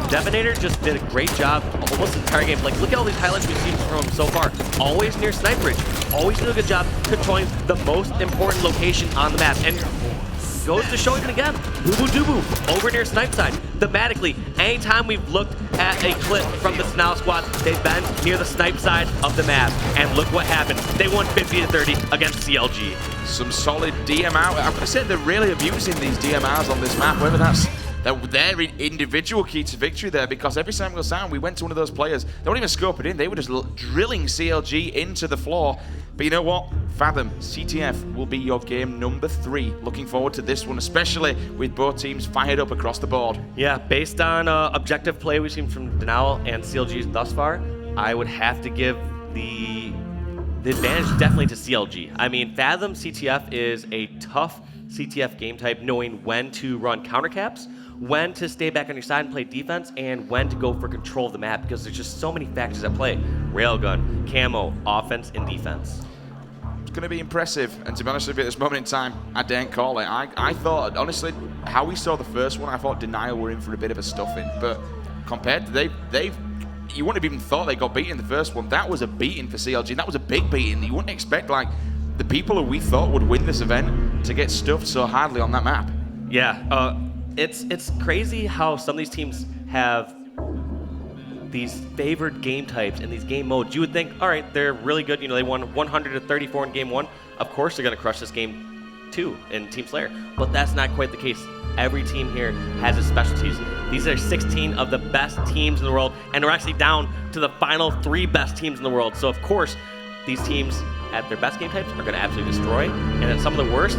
Devonator just did a great job almost the entire game. Like, look at all these highlights we've seen from him so far. Always near snipe bridge. Always doing a good job controlling the most important location on the map. And goes to showing it again. Boo-boo-doo-boo over near snipe side. Thematically, anytime we've looked at a clip from the Denial squad, they've been near the snipe side of the map. And look what happened. They won 50-30 against CLG. Some solid DMR. I'm going to say they're really abusing these DMRs on this map, whether that's their individual key to victory there, because every single time we went to one of those players, they weren't even scoping in, they were just drilling CLG into the floor. But you know what? FabE, CTF will be your game number 3. Looking forward to this one, especially with both teams fired up across the board. Yeah, based on objective play we've seen from Denial and CLG thus far, I would have to give the advantage definitely to CLG. I mean, FabE CTF is a tough CTF game type, knowing when to run counter caps, when to stay back on your side and play defense, and when to go for control of the map, because there's just so many factors at play. Railgun, camo, offense, and defense. It's going to be impressive, and to be honest with you, at this moment in time, I didn't call it. I thought, honestly, how we saw the first one, I thought Denial were in for a bit of a stuffing, but compared to you wouldn't have even thought they got beaten in the first one. That was a beating for CLG. That was a big beating. You wouldn't expect, like, the people who we thought would win this event to get stuffed so hardly on that map. Yeah, it's crazy how some of these teams have these favored game types and these game modes. You would think, all right, they're really good. You know, they won 100-34 in game 1. Of course, they're going to crush this game 2 in Team Slayer. But that's not quite the case. Every team here has its specialties. These are 16 of the best teams in the world, and we're actually down to the final 3 best teams in the world. So, of course, these teams at their best game types are going to absolutely destroy, and at some of the worst,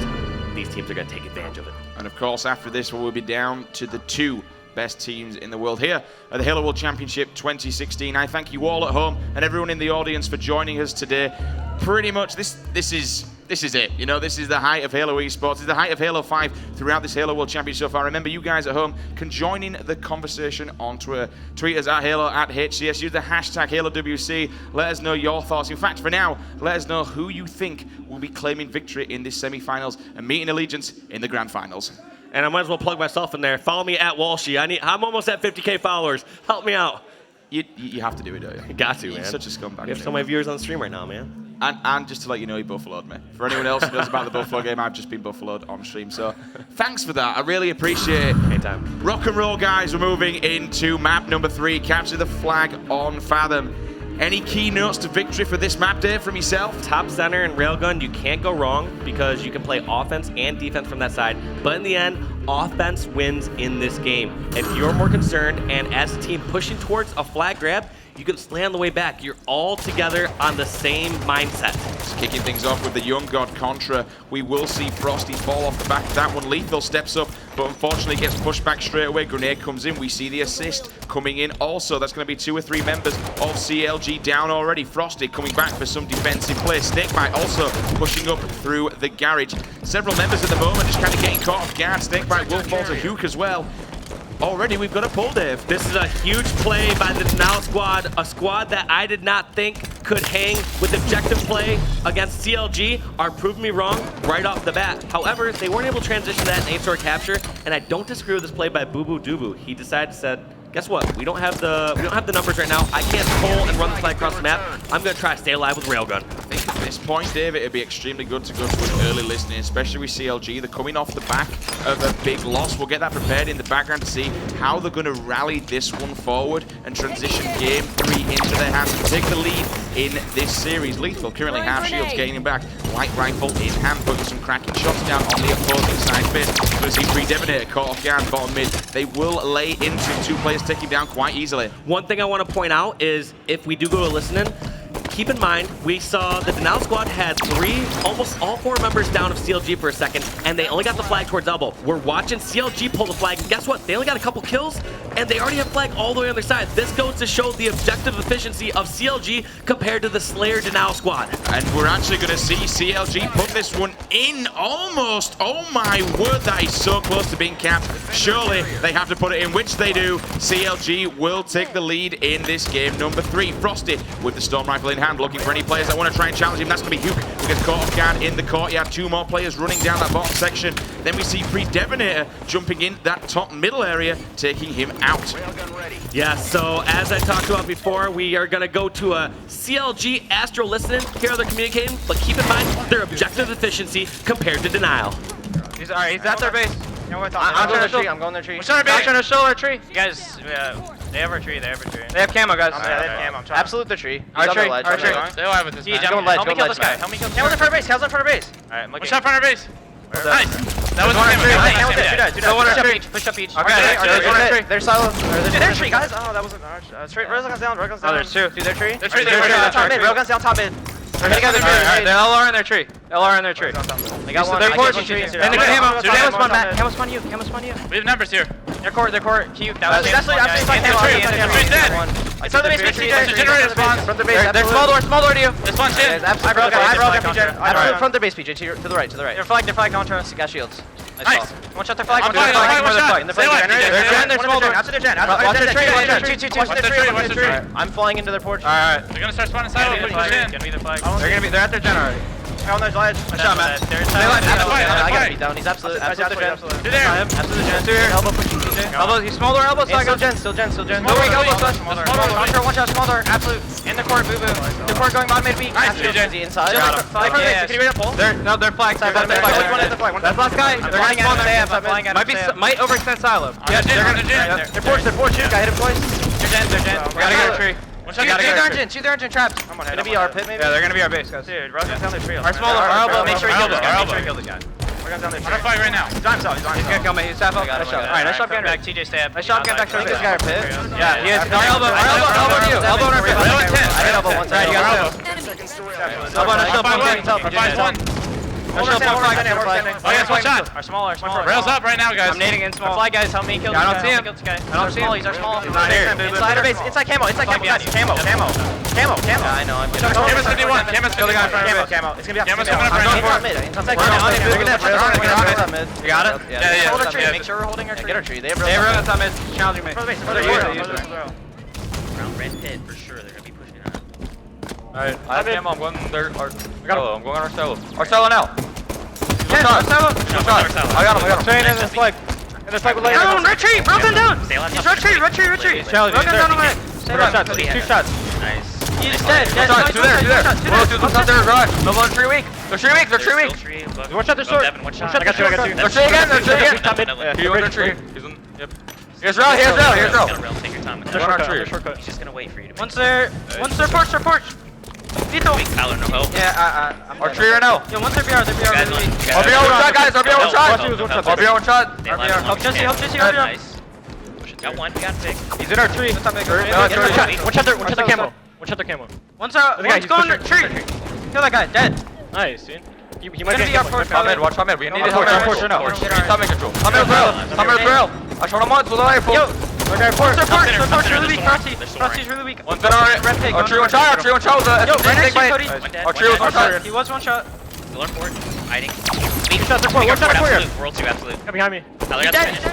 these teams are going to take advantage of it. And of course, after this, we'll be down to the 2 best teams in the world here at the Halo World Championship 2016. I thank you all at home and everyone in the audience for joining us today. Pretty much, this is it. You know, this is the height of Halo Esports. It's the height of Halo 5 throughout this Halo World Championship so far. Remember, you guys at home can join in the conversation on Twitter. Tweet us at Halo, at HCS. Use the hashtag HaloWC. Let us know your thoughts. In fact, for now, let us know who you think will be claiming victory in this semi-finals and meeting Allegiance in the grand finals. And I might as well plug myself in there. Follow me at Walshy. I'm almost at 50K followers. Help me out. You have to do it, don't you? You got to, man. You're such a scumbag. You have so many viewers on the stream right now, man. And just to let you know, you buffaloed me. For anyone else who knows about the Buffalo game, I've just been buffaloed on stream. So thanks for that. I really appreciate it. Anytime. Rock and roll, guys. We're moving into map number 3. Capture the flag on FabE. Any keynotes to victory for this map, Dave, from yourself? Top center and railgun, you can't go wrong because you can play offense and defense from that side. But in the end, offense wins in this game. If you're more concerned and as a team pushing towards a flag grab, you can slay on the way back. You're all together on the same mindset. Just kicking things off with the Young God Contra. We will see Frosty fall off the back of that one. Lethal steps up, but unfortunately gets pushed back straight away. Grenade comes in. We see the assist coming in also. That's going to be 2 or 3 members of CLG down already. Frosty coming back for some defensive play. Snakebite also pushing up through the garage. Several members at the moment just kind of getting caught off guard. Snakebite will fall to Huke as well. Already we've got a pull, Dave. This is a huge play by the Denial squad, a squad that I did not think could hang with objective play against CLG are proving me wrong right off the bat. However, they weren't able to transition that in 8-star capture, and I don't disagree with this play by Boo Boo Doo. He decided to say, guess what? We don't have the numbers right now. I can't pull and run the flag across the map. I'm gonna try to stay alive with Railgun. I think at this point, David, it'd be extremely good to go to an early listening, especially with CLG. They're coming off the back of a big loss. We'll get that prepared in the background to see how they're going to rally this one forward and transition game 3 into their hands to take the lead in this series. Lethal currently half shields, getting him back. Light rifle in hand, putting some cracking shots down on the opposing side. Finn, going to see Pre-Deminator caught off guard, bottom mid. They will lay into 2 players, take him down quite easily. One thing I want to point out is if we do go to listening, keep in mind, we saw the Denial squad had 3, almost all 4 members down of CLG for a second, and they only got the flag towards elbow. We're watching CLG pull the flag, and guess what? They only got a couple kills, and they already have flag all the way on their side. This goes to show the objective efficiency of CLG compared to the Slayer Denial squad. And we're actually going to see CLG put this one in almost. Oh my word, that is so close to being capped. Surely they have to put it in, which they do. CLG will take the lead in this game number 3. Frosty with the Storm Rifle in hand, looking for any players that want to try and challenge him. That's going to be Hook, who gets caught off guard in the courtyard. 2 more players running down that bottom section. Then we see Pre-Deminator jumping in that top middle area, taking him out. Yeah, so as I talked about before, we are going to go to a CLG Astro listening. Here they're communicating, but keep in mind their objective efficiency compared to Denial. He's at their base. I'm going to tree. I'm going to tree. We're trying to show our tree. You guys, they have our tree. They have our tree. They have camo, guys. Yeah, they have camo. Absolute the tree. Our tree. Our tree. Stay alive with this man. Help me kill this guy. Help me kill this guy. Camo's in front of base. Camo's in front of base. Alright, Watch out front of base. Nice. That was Push up each. Okay, they're silo. Their tree, guys. Oh, that wasn't straight. Railgun's down. Railgun's down. Oh, there's 2. Dude, their tree. Their tree. Top mid. Railgun's down top mid. They're LR in their tree. LR in their tree. They got one. They're core. And the camo. Camo spawn Matt. Camo spawn you. Camo spawn you. We have numbers here. Their core. Cute. That's dead. It's on the base. Generator spawns. From the base. They're small door to you. This one's in. From the base, PJ. To the right. They're flag. Don't trust. Got shields. Nice. One shot their flag. They're small door. Out to their gen. Watch their tree. I'm flying into their porch. Alright. They're gonna start spawning silo. They're at their gen already. On their ledge. I shot Matt. I got beat down. He's absolute. Absolute gen. You're there. Absolute gen. Elbow pushing PJ. Elbow. He's small door. Elbow. Still gen. Still gen. No weak. Elbow. Watch out. Small door. Absolute. In the court. Boo boo. The court going bottom mid weak. Nice. Inside. Can you read a pull? They're flagged. One at the flag. That's last guy. They're flying at him. Might overextend silo. Yeah, they're They're forced. Shoot. Got hit him twice. They're gen. We gotta get a tree. Shoot their engine traps. Gonna be our pit maybe? Yeah, they're gonna be our base, guys. Dude, Railgun's down their tree. Our smaller, our elbow, make sure he kills this guy. Elbow. Make sure he kills this guy. Railgun's down their I'm gonna fight right now. He's on himself. He's gonna kill me. He's half up. Nice shot. Alright, nice shot, Gander. Back, TJ, stay up. Nice shot, get back. I think this guy our pit. Yeah, he is. Our elbow to you. Elbow in our pit. I hit elbow one time. You got two. Elbow, nice shot. Oh, yes, one shot. Our smaller. Rails up right now, guys. I'm nading in small. Fly guys, help me kill this guy. I don't see him. I don't see him. He's our small. Inside our base. Inside camo. Camo. I know. I'm Camo's 51. Camo's 51. Camo. It's gonna be up. Camo's coming up right now. You got it? Yeah. Hold our tree. Make sure we're holding our tree. Get our tree. They have Railgun's top mid. Challenging me. Around red pit for sure. They're gonna be pushing on. Alright, I have camo. I'm going I'm going on our silo. Our silo now. I got him. Staying in this flag. With laser. Down, retreat. Broken down. He's retreat. Broken down on it. 2 shots. Nice. He's dead. Two there. One's out there. Right. No one 3 weak. They're 3 weak. One shot their sword. I got two. They're 3 again. He's on the tree. Here's Rail. Take your time. He's just gonna wait for you to. Once they're porch. Vito. Tyler, no help. Yeah, our tree right now. Yo, once they're BR really weak. RBR one shot, guys. RBR one shot. RBR one shot. RBR. Help Jesse. Nice. Got one. We got 6. He's in our tree. One shot their camo. One's going to tree. Kill that guy. Dead. Nice, dude. He might be our first. Watch top mid. We need to hold our porch now. Top mid control. Top mid rail. I shot him once with a rifle. Yo. Okay, porch really weak. Frosty's really weak. One's in our tree one shot. Yo, our tree was one shot. He was one shot. Still on board. Hiding. 2 shots there. One shot there. World 2 absolute. Come behind me. Tyler got the finish.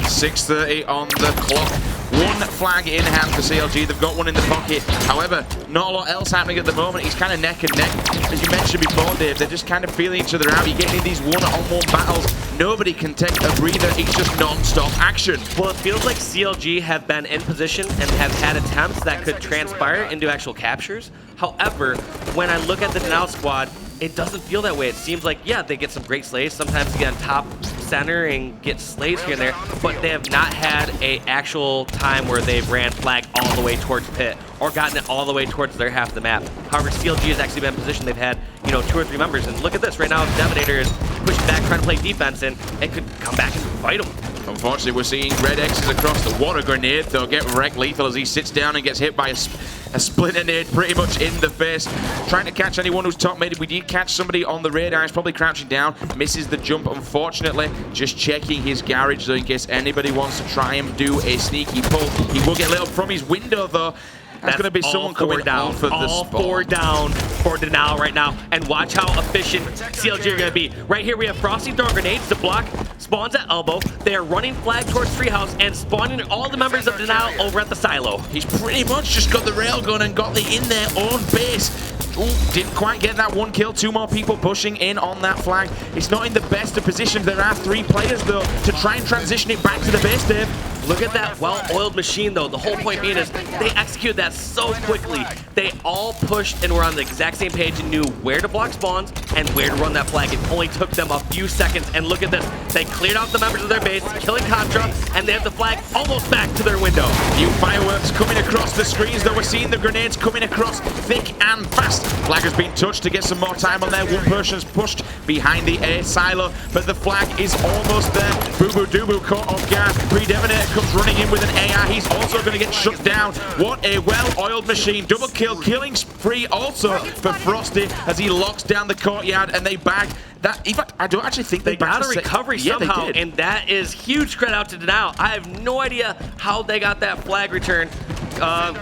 6:30 on the clock. One flag in hand for CLG. They've got one in the pocket. However, not a lot else happening at the moment. He's kind of neck and neck. As you mentioned before, Dave, they're just kind of feeling each other out. You're getting in these one-on-one battles. Nobody can take a breather. It's just non-stop action. Well, it feels like CLG have been in position and have had attempts that could transpire into actual captures. However, when I look at the Denial squad, it doesn't feel that way. It seems like, yeah, they get some great slays. Sometimes they get on top center and get slays here and there, but they have not had a actual time where they've ran flag all the way towards pit or gotten it all the way towards their half of the map. However, CLG has actually been in position. They've had, you know, 2 or 3 members, and look at this. Right now, Devastator is pushing back, trying to play defense, and it could come back and fight him. Unfortunately, we're seeing red X's across the water grenade. They'll get wrecked lethal as he sits down and gets hit by a splinter nade pretty much in the face. Trying to catch anyone who's top mid. We did catch somebody on the radar. He's probably crouching down. Misses the jump, unfortunately. Just checking his garage, though, in case anybody wants to try and do a sneaky pull. He will get lit up from his window, though. That's going to be someone coming down for the spot. All 4 down for Denial right now. And watch how efficient CLG are going to be. Right here, we have Frosty throwing grenades to block. Spawns at elbow. They are running flag towards Treehouse and spawning all the members of Denial over at the silo. He's pretty much just got the railgun and got in their own base. Ooh, didn't quite get that 1 kill. 2 more people pushing in on that flag. It's not in the best of positions. There are 3 players, though, to try and transition it back to the base, Dave. Look at that well-oiled machine, though. The whole point being is they executed that so quickly. They all pushed and were on the exact same page and knew where to block spawns and where to run that flag. It only took them a few seconds. And look at this. They cleared out the members of their base, killing Contra, and they have the flag almost back to their window. New fireworks coming across the screens, though. We're seeing the grenades coming across thick and fast. Flag has been touched to get some more time on there. One person's pushed behind the A silo, but the flag is almost there. Boo Boo Doo caught off guard. Pre-Deminator comes running in with an AR. He's also going to get shut down. What a well-oiled machine. Double kill, killing spree also for Frosty as he locks down the courtyard, and they bag that. In fact, I don't actually think they got a recovery somehow, they did. And that is huge credit out to Denial. I have no idea how they got that flag return.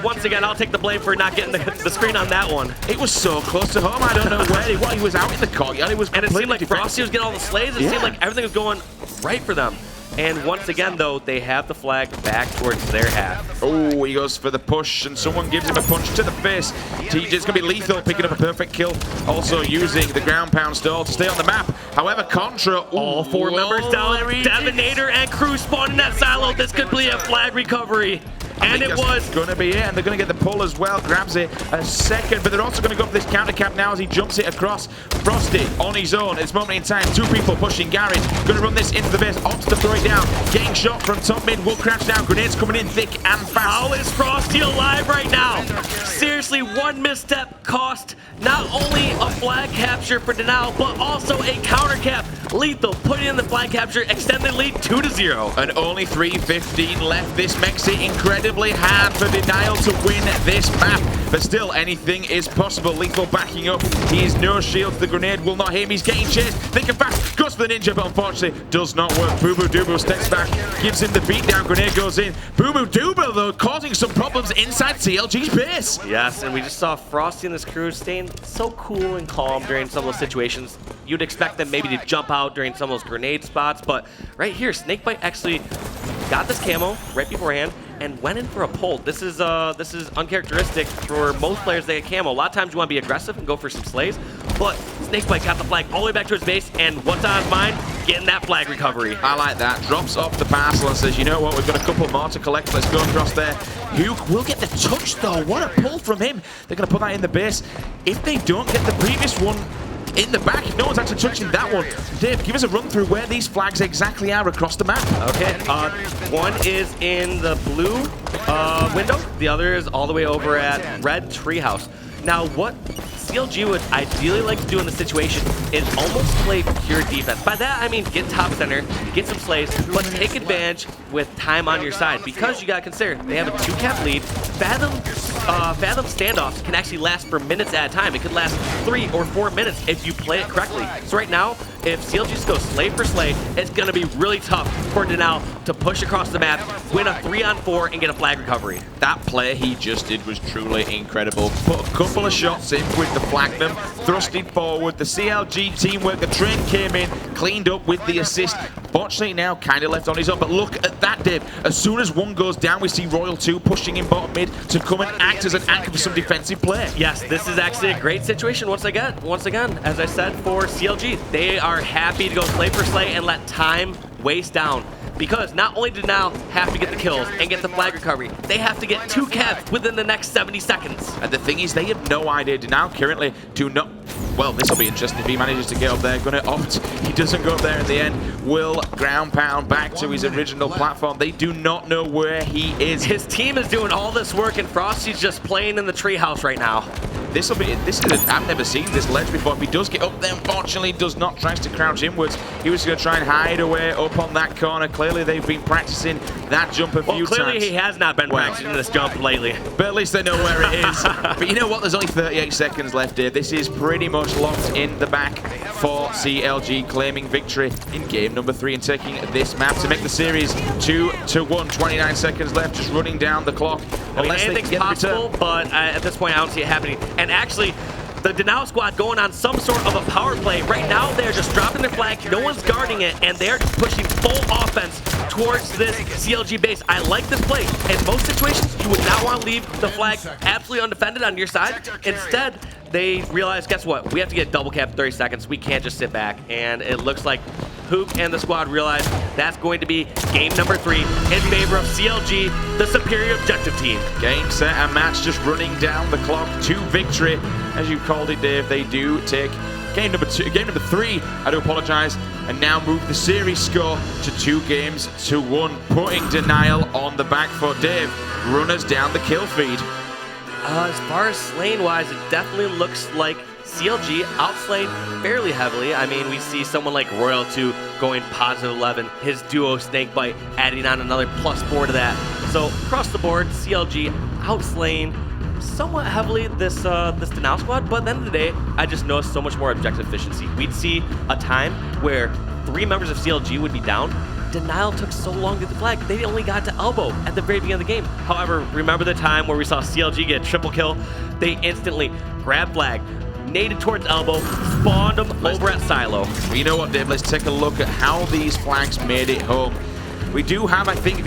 Once again, I'll take the blame for not getting the screen on that one. It was so close to home. I don't know where he was out in the courtyard. It was and it seemed like defensive. Frosty was getting all the slays. It seemed like everything was going right for them. And once again, though, they have the flag back towards their half. Oh, he goes for the push, and someone gives him a punch to the face. TJ's going to be lethal, picking up a perfect kill. Also using the ground pound stall to stay on the map. However, Contra... all 4 members down. Devastator and crew spawned in that silo. This could be a flag recovery. And it was going to be it, and they're going to get the pull as well. Grabs it a second, but they're also going to go for this counter cap now as he jumps it across. Frosty on his own at this moment in time. 2 people pushing Garage. Going to run this into the base. Opts to throw it down. Getting shot from top mid. Will crouch down. Grenades coming in thick and fast. How is Frosty alive right now? Seriously, 1 misstep cost not only a flag capture for Denial, but also a counter cap. Lethal putting in the flag capture, extended lead 2-0. And only 3:15 left. This makes it incredibly hard for Denial to win this map. But still, anything is possible. Lethal backing up. He has no shield. The grenade will not hit him. He's getting chased. Thick and fast. Goes for the ninja, but unfortunately does not work. Boo Boo Doo steps back. Gives him the beatdown. Grenade goes in. Boo Boo Doo, though, causing some problems inside CLG's base. Yes, and we just saw Frosty and his crew staying so cool and calm during some of those situations. You'd expect them maybe to jump out during some of those grenade spots, but right here, Snakebite actually got this camo right beforehand and went in for a pull. This is uncharacteristic for most players that get camo. A lot of times you want to be aggressive and go for some slays, but Snakebite got the flag all the way back to his base, and what's on his mind? Getting that flag recovery. I like that. Drops off the parcel and says, you know what, we've got a couple more to collect. Let's go across there. Huke will get the touch, though. What a pull from him. They're going to put that in the base. If they don't get the previous one in the back, if no one's actually touching that one, Dave, give us a run through where these flags exactly are across the map. Okay, one is in the blue window. The other is all the way over at red treehouse. Now, what CLG would ideally like to do in this situation is almost play pure defense. By that, I mean get top center, get some slays, but take advantage with time on your side, because you got to consider they have a 2-cap lead. Fathom standoffs can actually last for minutes at a time. It could last 3 or 4 minutes if you play it correctly. So right now, if CLG just goes slay for slay, it's going to be really tough for Denial to push across the map, win a 3-on-4, and get a flag recovery. That play he just did was truly incredible. Put a couple of shots in with the Flagnum, thrusted forward. The CLG teamwork, the train came in, cleaned up with the assist. Botchley now kind of left on his own, but look at that, Dave. As soon as one goes down, we see Royal 2 pushing in bottom mid to come and act as an anchor for some defensive play. Yes, this is actually a great situation once again, as I said, for CLG. They are happy to go slay for slay and let time waste down. Because not only did Now have to get the kills and get the flag recovery, they have to get 2 kevs within the next 70 seconds. And the thing is, they have no idea. Now currently do not... Well, this will be interesting if he manages to get up there. Going to opt. He doesn't go up there in the end. Will ground pound back to his original platform. They do not know where he is. His team is doing all this work, and Frosty's just playing in the treehouse right now. This is I've never seen this ledge before. If he does get up there, unfortunately, does not try to crouch inwards. He was going to try and hide away up on that corner. Clearly, they've been practicing that jump a few times. Clearly, he has not been practicing this jump lately. But at least they know where it is. But you know what? There's only 38 seconds left here. This is pretty much locked in the back for CLG, claiming victory in game number 3 and taking this map to make the series 2-1. 29 seconds left, just running down the clock. I mean, anything's possible, but at this point, I don't see it happening. And actually, the Denial squad going on some sort of a power play. Right now, they're just dropping their flag. No one's guarding it, and they're pushing full offense towards this CLG base. I like this play. In most situations, you would not want to leave the flag absolutely undefended on your side. Instead, they realize, guess what? We have to get double cap in 30 seconds. We can't just sit back. And it looks like Hook and the squad realize that's going to be game number 3 in favor of CLG, the superior objective team. Game, set, and match just running down the clock to victory. As you called it, Dave, they do take game number 3, I do apologize, and now move the series score to 2-1, putting Denial on the back foot. Dave, runners down the kill feed. As far as slaying-wise, it definitely looks like CLG outslayed fairly heavily. I mean, we see someone like Royal 2 going positive 11, his duo Snakebite adding on another +4 to that. So across the board, CLG outslaying somewhat heavily this Denial squad, but at the end of the day, I just noticed so much more objective efficiency. We'd see a time where 3 members of CLG would be down. Denial took so long to get the flag, they only got to elbow at the very beginning of the game. However, remember the time where we saw CLG get a triple kill? They instantly grabbed flag, naded towards elbow, spawned them over at silo. Well, you know what, Dave? Let's take a look at how these flags made it home. We do have, I think, at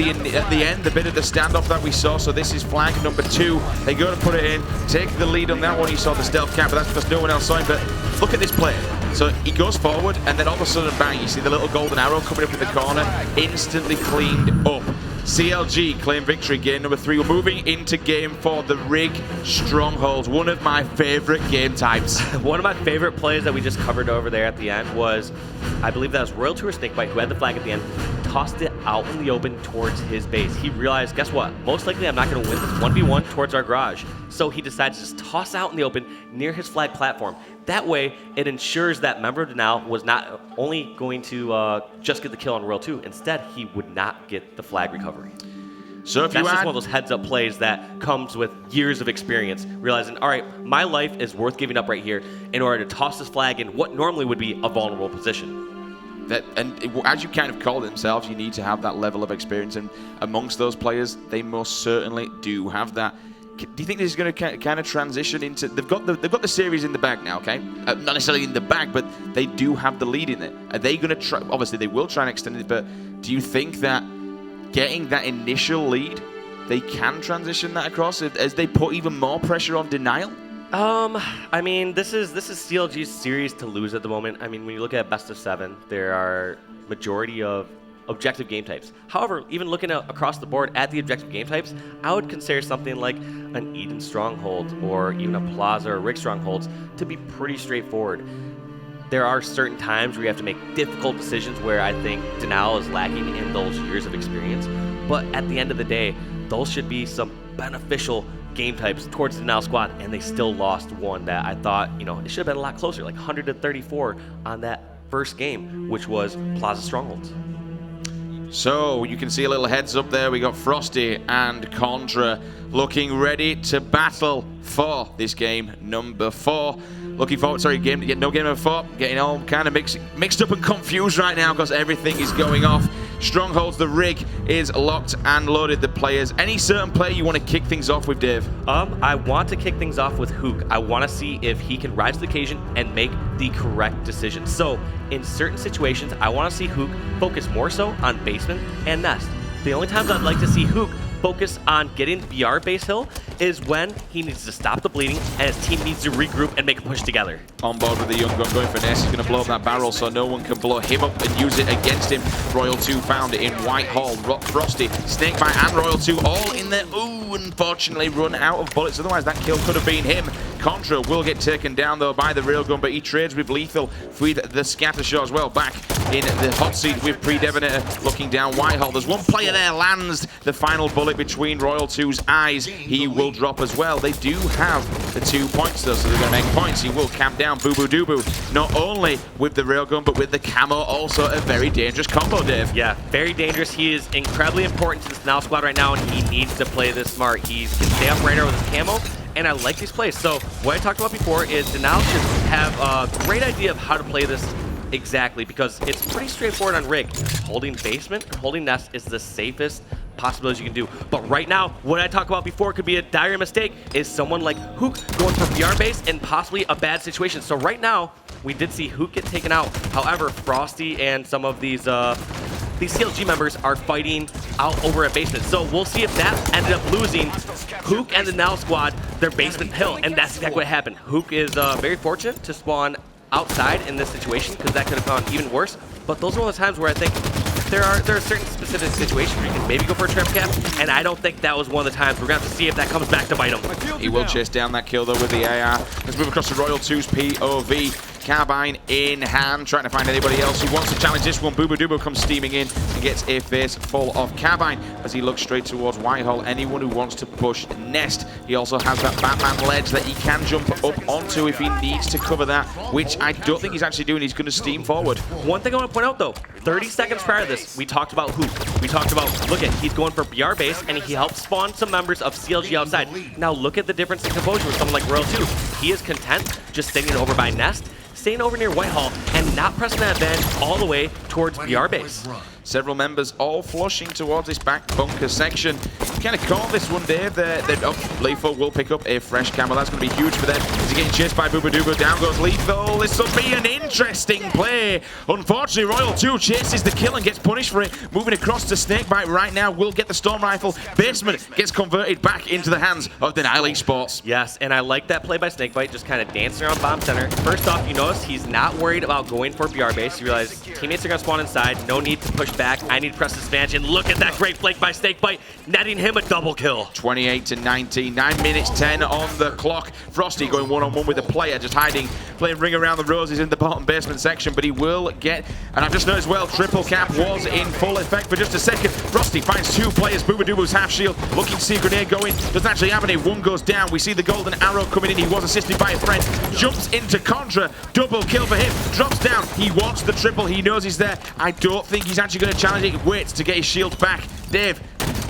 the end, the bit of the standoff that we saw. So this is flag number 2. They go to put it in, take the lead on that one. You saw the stealth cap, but that's because no one else saw him. But look at this play. So he goes forward, and then all of a sudden, bang, you see the little golden arrow coming up in the corner, instantly cleaned up. CLG claim victory, game number 3. We're moving into game 4, the Rig Strongholds, one of my favorite game types. One of my favorite plays that we just covered over there at the end was, I believe that was Royal 2 or Snakebite who had the flag at the end, tossed it out in the open towards his base. He realized, guess what? Most likely I'm not going to win this 1v1 towards our garage. So he decides to just toss out in the open near his flag platform. That way, it ensures that member of Denial was not only going to just get the kill on Royal 2, instead he would not get the flag recovery. So if that's you just add... one of those heads-up plays that comes with years of experience, realizing, all right, my life is worth giving up right here in order to toss this flag in what normally would be a vulnerable position. As you kind of call it themselves, you need to have that level of experience, and amongst those players, they most certainly do have that. Do you think this is going to kind of transition into... They've got the series in the bag now, okay? Not necessarily in the bag, but they do have the lead in it. Are they going to try... Obviously, they will try and extend it, but do you think that getting that initial lead, they can transition that across as they put even more pressure on Denial? I mean, this is CLG's series to lose at the moment. I mean, when you look at best of 7, there are majority of objective game types. However, even looking across the board at the objective game types, I would consider something like an Eden Stronghold or even a Plaza or Rig Strongholds to be pretty straightforward. There are certain times where you have to make difficult decisions where I think Denial is lacking in those years of experience. But at the end of the day, those should be some beneficial game types towards the Denial squad, and they still lost one that I thought, you know, it should have been a lot closer, like 100-34 on that first game, which was Plaza Strongholds. So you can see a little heads up there. We got Frosty and Contra looking ready to battle for this game number 4. Looking forward, no game number 4. Getting all kind of mixed up and confused right now because everything is going off. Strongholds, the rig is locked and loaded. The players. Any certain player you want to kick things off with, Dave? I want to kick things off with Hook. I want to see if he can rise to the occasion and make the correct decision. So, in certain situations, I want to see Hook focus more so on basement and nest. The only times I'd like to see Hook focus on getting BR base hill is when he needs to stop the bleeding and his team needs to regroup and make a push together. On board with the young gun going for Ness. He's going to blow up that barrel so no one can blow him up and use it against him. Royal 2 found it in Whitehall. Frosty, Snakebite and Royal 2 all in there. Ooh, unfortunately run out of bullets. Otherwise that kill could have been him. Contra will get taken down though by the Railgun, but he trades with Lethal with the scatter shot as well. Back in the hot seat with Predevinator looking down Whitehall. There's one player there, lands the final bullet between Royal 2's eyes. He will drop as well. They do have the 2 points though, so they're going to make points. He will camp down Boo Boo Doo Boo, not only with the Railgun, but with the camo. Also a very dangerous combo, Dave. Yeah, very dangerous. He is incredibly important to this Now squad right now, and he needs to play this smart. He can stay up right there with his camo, and I like these plays. So what I talked about before is Denal should have a great idea of how to play this exactly, because it's pretty straightforward on rig. Holding basement and holding nest is the safest possibilities you can do. But right now, what I talked about before could be a dire mistake is someone like Hook going for BR base and possibly a bad situation. So right now, we did see Hook get taken out. However, Frosty and some of these CLG members are fighting out over a basement. So we'll see if that ended up losing Hook and the Now squad their basement hill. And that's exactly what happened. Hook is very fortunate to spawn outside in this situation because that could have gone even worse. But those are one of the times where I think there are certain specific situations where you can maybe go for a trap cap, and I don't think that was one of the times. We're going to have to see if that comes back to bite him. He will chase down that kill, though, with the AR. Let's move across to Royal 2's POV. Carbine in hand, trying to find anybody else who wants to challenge this one. Boo Boo Doo Boo comes steaming in and gets a face full of Carbine as he looks straight towards Whitehall. Anyone who wants to push Nest. He also has that Batman ledge that he can jump up onto if he needs to cover that, which I don't think he's actually doing. He's going to steam forward. One thing I want to point out, though, 30 seconds prior to this, we talked about Hook. We talked about, look at, he's going for BR base, and he helped spawn some members of CLG outside. Now look at the difference in composure with someone like Royal 2. He is content just staying over by Nest, staying over near Whitehall, and not pressing that advantage all the way towards BR base. Several members all flushing towards this back bunker section. Kind of caught this one, Dave. Lethal will pick up a fresh camo. That's going to be huge for them. He's getting chased by Boo Boo Doo Boo. Down goes Lethal. This will be an interesting play. Unfortunately, Royal 2 chases the kill and gets punished for it. Moving across to Snakebite right now. Will get the Storm Rifle. Basement gets converted back into the hands of Denial Esports. Yes, and I like that play by Snakebite, just kind of dancing around bomb center. First off, you notice he's not worried about going for BR base. You realize teammates are going to spawn inside. No need to push back. I need to press this advantage, and look at that great flank by Snakebite, netting him a double kill. 28 to 19, 9 minutes 10 on the clock. Frosty going one-on-one with the player, just hiding, playing Ring Around the Roses in the bottom basement section, but he will get, and I've just noticed as well, triple cap was in full effect for just a second. Frosty finds 2 players, Boo Boo Doo Boo's half shield, looking to see a grenade going, doesn't actually have any, 1 goes down. We see the golden arrow coming in, he was assisted by a friend, jumps into Contra, double kill for him, drops down, he wants the triple, he knows he's there. I don't think he's actually going to challenge it, waits to get his shield back. Dave,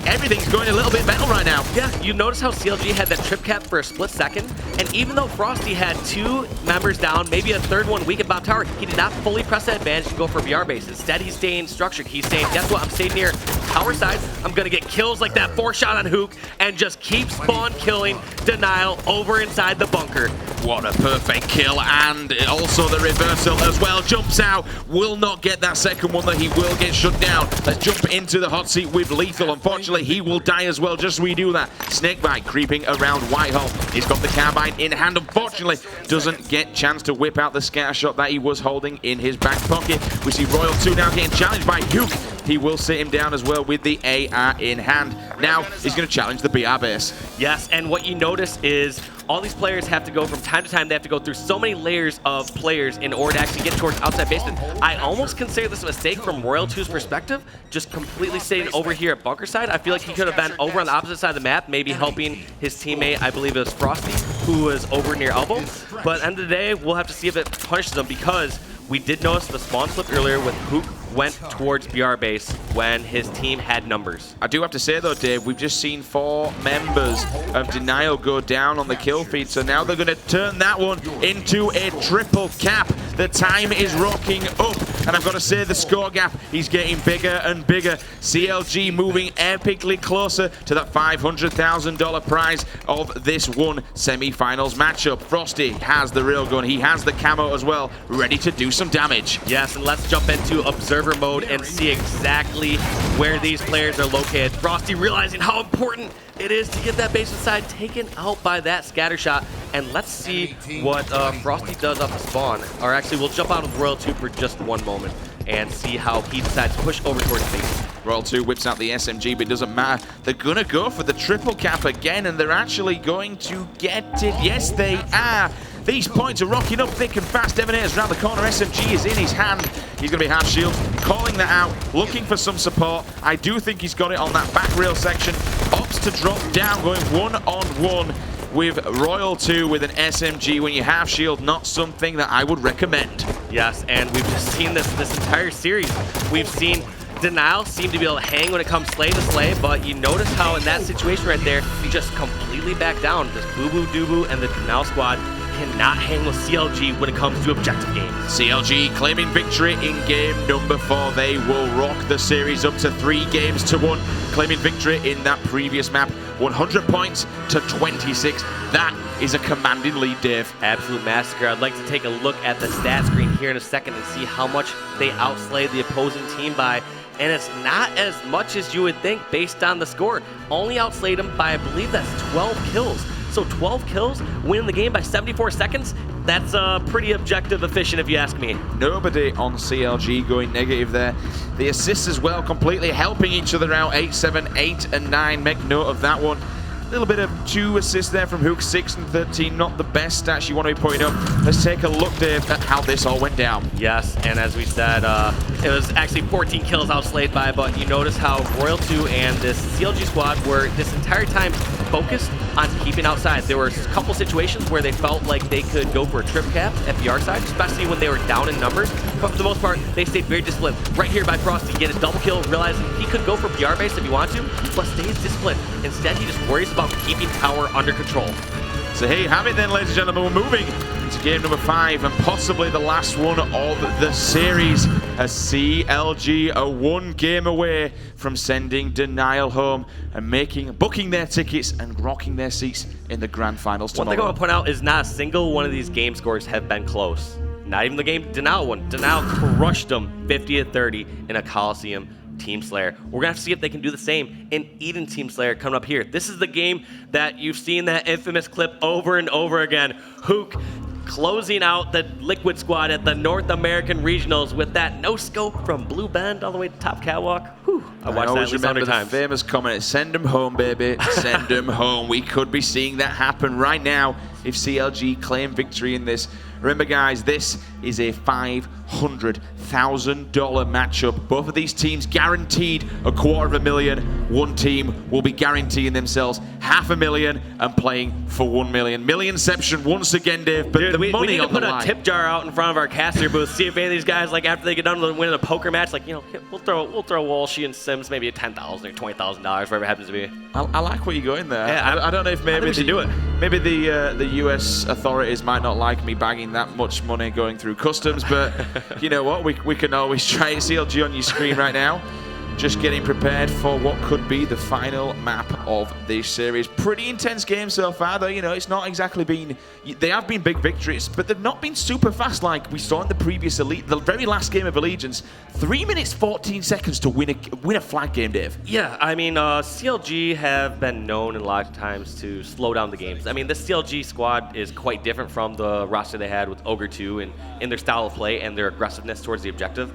everything's going a little bit metal right now. Yeah, you notice how CLG had that trip cap for a split second, and even though Frosty had 2 members down, maybe a 3rd one weak at Bob Tower, he did not fully press that advantage to go for BR base. Instead, he's staying structured. He's saying, guess what, I'm staying near tower side, I'm gonna get kills like that 4 shot on Hook, and just keep spawn killing Denial over inside the bunker. What a perfect kill, and also the reversal as well. Jumps out, will not get that second one, that he will get shut down. Let's jump into the hot seat with Lethal. Unfortunately, he will die as well, just as we do that. Snakebite creeping around Whitehall. He's got the carbine in hand. Unfortunately, doesn't get chance to whip out the scatter shot that he was holding in his back pocket. We see Royal 2 now getting challenged by Hook. He will sit him down as well with the AR in hand. Now, he's going to challenge the BR base. Yes, and what you notice is all these players have to go from time to time, they have to go through so many layers of players in order to actually get towards outside basement. I almost consider this a mistake from Royal 2's perspective, just completely sitting over here at bunker side. I feel like he could have been over on the opposite side of the map, maybe helping his teammate, I believe it was Frosty, who was over near elbow. But at the end of the day, we'll have to see if it punishes him, because we did notice the spawn flip earlier with Hook went towards BR base when his team had numbers. I do have to say though, Dave, we've just seen 4 members of Denial go down on the kill feed, so now they're going to turn that one into a triple cap. The time is rocking up, and I've got to say the score gap is getting bigger and bigger. CLG moving epically closer to that $500,000 prize of this one semi-finals matchup. Frosty has the railgun, he has the camo as well, ready to do some damage. Yes, and let's jump into observer mode and see exactly where these players are located. Frosty realizing how important it is to get that base side taken out by that scatter shot. And let's see what Frosty does off the spawn. Or actually, we'll jump out of Royal 2 for just one moment and see how he decides to push over towards base. Royal 2 whips out the SMG, but it doesn't matter. They're going to go for the triple cap again, and they're actually going to get it. Yes, they are. These points are rocking up thick and fast. Devinators around the corner. SMG is in his hand. He's going to be half shield, calling that out, looking for some support. I do think he's got it on that back rail section. Opts to drop down, going one-on-one with Royal 2 with an SMG. When you half shield, not something that I would recommend. Yes, and we've just seen this entire series. We've seen Denial seem to be able to hang when it comes slay to slay, but you notice how in that situation right there, you just completely back down. This Boo-Boo Doo-Boo and the Denial squad cannot hang with CLG when it comes to objective games. CLG claiming victory in game number 4. They will rock the series up to 3 games to 1, claiming victory in that previous map. 100 points to 26. That is a commanding lead, Dave. Absolute massacre. I'd like to take a look at the stat screen here in a second and see how much they outslayed the opposing team by. And it's not as much as you would think based on the score. Only outslayed them by, I believe that's 12 kills. So 12 kills, win the game by 74 seconds. That's pretty objective efficient if you ask me. Nobody on CLG going negative there. The assists as well, completely helping each other out. 8, 7, 8, and 9. Make note of that one. A little bit of 2 assists there from Hook, 6 and 13. Not the best stats you want to be putting up. Let's take a look, Dave, at how this all went down. Yes, and as we said, it was actually 14 kills outslayed by, but you notice how Royal 2 and this CLG squad were this entire time focused on keeping outside. There were a couple situations where they felt like they could go for a trip cap at BR side, especially when they were down in numbers. But for the most part, they stayed very disciplined. Right here by Frosty, get a double kill, realizing he could go for BR base if he wanted to, but stays disciplined. Instead, he just worries about keeping power under control. So here you have it then, ladies and gentlemen. We're moving into game number 5 and possibly the last one of the series, as CLG are 1 game away from sending Denial home and booking their tickets and rocking their seats in the grand finals tomorrow. One thing I want to point out is not a single one of these game scores have been close. Not even the game Denial one. Denial crushed them 50-30 in a Coliseum Team Slayer. We're gonna have to see if they can do the same in Eden Team Slayer coming up here. This is the game that you've seen that infamous clip over and over again. Hook closing out the Liquid squad at the North American Regionals with that no scope from Blue Bend all the way to Top Catwalk. Whew. I watched that at least 100 times. The famous comment, send them home, baby. Send them home. We could be seeing that happen right now if CLG claim victory in this. Remember, guys, this is a $500,000 matchup. Both of these teams guaranteed $250,000. One team will be guaranteeing themselves $500,000 and playing for $1 million. Millionception once again, Dave. But Dude, the money we need to on the put line. a tip jar out in front of our caster booth. See if any of these guys, like after they get done winning a poker match, like we'll throw Walshy and Sims maybe a $10,000 or $20,000, whatever it happens to be. I like where you're going there. Yeah, I don't know if maybe we should do it. Maybe the US authorities might not like me bagging that much money going through customs, but you know what? We can always try it. CLG on your screen right now. Just getting prepared for what could be the final map of this series. Pretty intense game so far, though. You know, it's not exactly been... They have been big victories, but they've not been super fast like we saw in the previous Elite. The very last game of Allegiance, 3 minutes, 14 seconds to win a flag game, Dave. Yeah, I mean, CLG have been known a lot of times to slow down the games. I mean, this CLG squad is quite different from the roster they had with Ogre 2 and in their style of play and their aggressiveness towards the objective.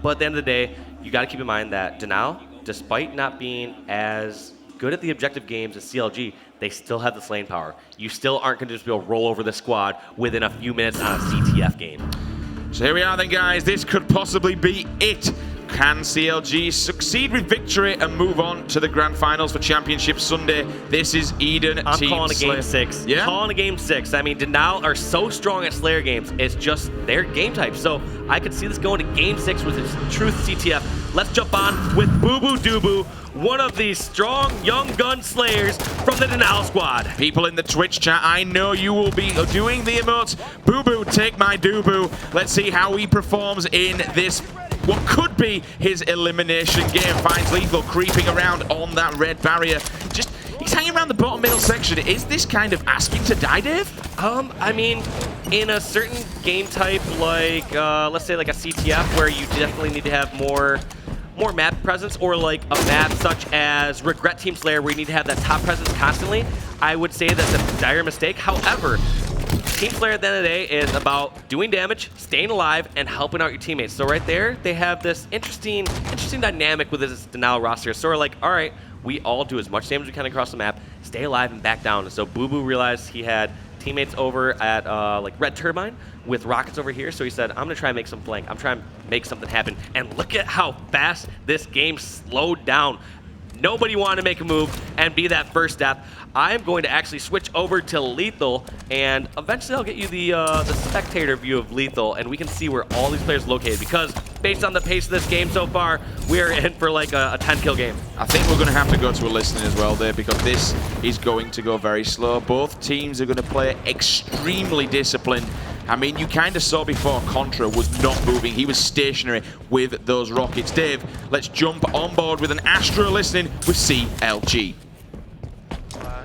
But at the end of the day, you got to keep in mind that Denial, despite not being as good at the objective games as CLG, they still have the slaying power. You still aren't going to just be able to roll over the squad within a few minutes on a CTF game. So here we are then, guys. This could possibly be it. Can CLG succeed with victory and move on to the grand finals for Championship Sunday? This is Eden. I'm Team calling a Slayer. game 6. Yeah? Calling a game 6. I mean, Denial are so strong at Slayer games. It's just their game type. So I could see this going to game 6 with its Truth CTF. Let's jump on with Boo Boo Doo, one of these strong young gun slayers from the Denial squad. People in the Twitch chat, I know you will be doing the emotes. Boo Boo, take my doo boo. Let's see how he performs in this. What could be his elimination game. Finds Lethal creeping around on that red barrier. Just, he's hanging around the bottom middle section. Is this kind of asking to die, Dave? I mean, in a certain game type like, let's say like a CTF, where you definitely need to have more map presence, or like a map such as Regret Team Slayer, where you need to have that top presence constantly, I would say that's a dire mistake. However, Team Slayer at the end of the day is about doing damage, staying alive, and helping out your teammates. So right there, they have this interesting dynamic with this Denial roster. Sort of like, all right, we all do as much damage as we can across the map, stay alive, and back down. And so Boo Boo realized he had teammates over at like Red Turbine with rockets over here, so he said, I'm gonna try and make some flank. I'm trying to make something happen. And look at how fast this game slowed down. Nobody wanted to make a move and be that first step. I'm going to actually switch over to Lethal, and eventually I'll get you the spectator view of Lethal, and we can see where all these players are located, because based on the pace of this game so far, we're in for like a 10-kill game. I think we're going to have to go to a listening as well there, because this is going to go very slow. Both teams are going to play extremely disciplined. I mean, you kind of saw before Contra was not moving. He was stationary with those rockets. Dave, let's jump on board with an Astro listening with CLG.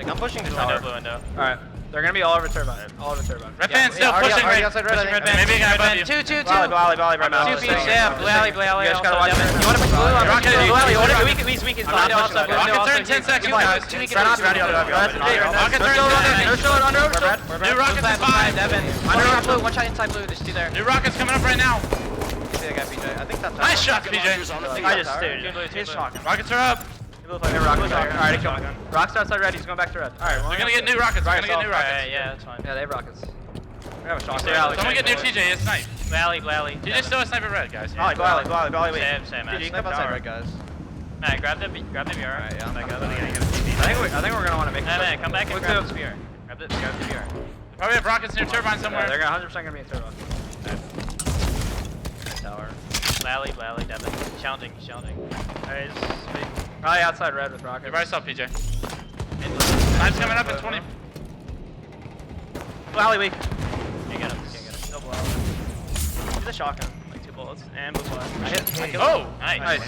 I'm pushing the tower. Blue window. Alright. They're gonna be all over Turbine. All over Turbine. Red band still pushing. Outside red. Maybe I got above you. Two. Volley, right now. 2 feet. Yeah, Blue alley. You just gotta watch it. You wanna push Blue? Blue alley. He's weak. Rockets are in 10 seconds, guys. Rockets are under. New rockets is 5. Under Blue. One shot inside Blue. There's 2 there. New rockets coming up right now. I think that's nice shot, PJ. I just stared. He's shocking. Rockets are up. Alright, Rocks outside red, he's going back to red. Alright, we're gonna get new rockets. Yeah, that's fine. Yeah, they have rockets. We have a shot. Someone get near TJ, it's snipe. Blally. TJ still a sniper red, guys. Blally, wait. Same, man. TJ, Snipe outside red, guys. Man, grab the VR. Alright, yeah. I think we're gonna wanna make man, come back and grab this VR. Grab the VR. Probably have rockets near Turbine somewhere. They're 100% gonna be in Turbine. Tower. Blally, Devin. Challenging. Alright, probably outside red with rockets. Everybody saw PJ. Snipe's coming up in 20. Blally, weak. Can't get him. No blow. He's a shotgun. Like 2 bullets. And blue flash. I hit. Oh! Nice.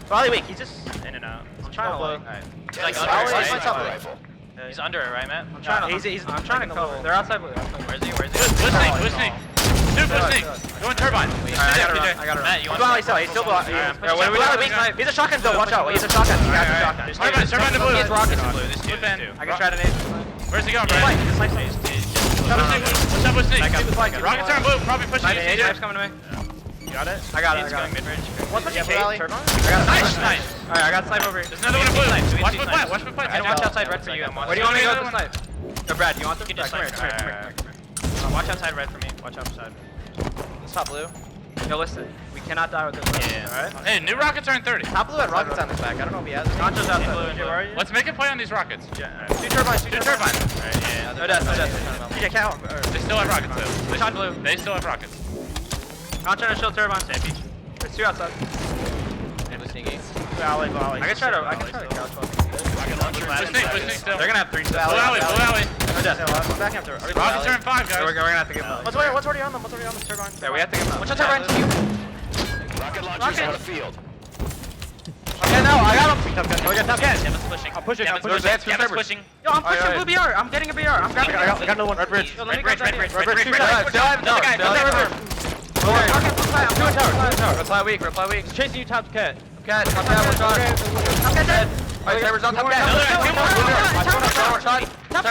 Blally weak. He's just in and out. I'm trying to look. He's like under. He's under it, right, Matt? I'm trying to cover. They're outside blue. Where's he? Blue sneak. Dude, blue sneak. Go in Turbine. I got him. Matt, you want Blally still. He's still Blally. He's a shotgun still. Watch out. He's a shotgun. He got the shotgun. Turbine to blue. He has rockets in blue. There's 2. I can try to nade. Where's he going, Brad? What's up with sneak? Rockets are in blue. Probably pushing you. Snipe's coming to me. You got it? I got it. Mid-range. What's pushing Blally? Nice. Alright, I got snipe over here. There's another one in blue. Watch for plant. Watch outside red for you. Where do you want me to go with the snipe? Brad, you want the snipe? Come here. Watch outside red for me. Watch outside. Let's top blue. Yo, listen. We cannot die with this. Yeah. Alright? Hey, new rockets are in 30. Top blue had rockets on his back. I don't know if he has. Concho's outside blue. Where are you? Let's make a play on these rockets. Yeah. 2 turbines. Alright, yeah. No death. TJ, count. They still have rockets, though. Push on blue. They still have rockets. Concho and shield turbine. Same beach. There's 2 outside. Blally. I can try to couch one. Blue sneak still. They're gonna have 3 Blue alley. No death. Back after. Rockets are in 5, guys. We're gonna have to give them. What's already on them? Turbine? Yeah, we have to give them. What's on turbine? Rocket launchers on the field. Okay, no, I got him. We got top 10. Devin's pushing. I'm pushing. Devin's pushing. Yo, I'm pushing blue BR. I'm getting a BR. I'm grabbing it. I got another one. Red bridge. Red bridge. I'm doing tower. Reply weak. He's chasing you top cat. Top cat dead. Alright, Cyber's on top cat. Top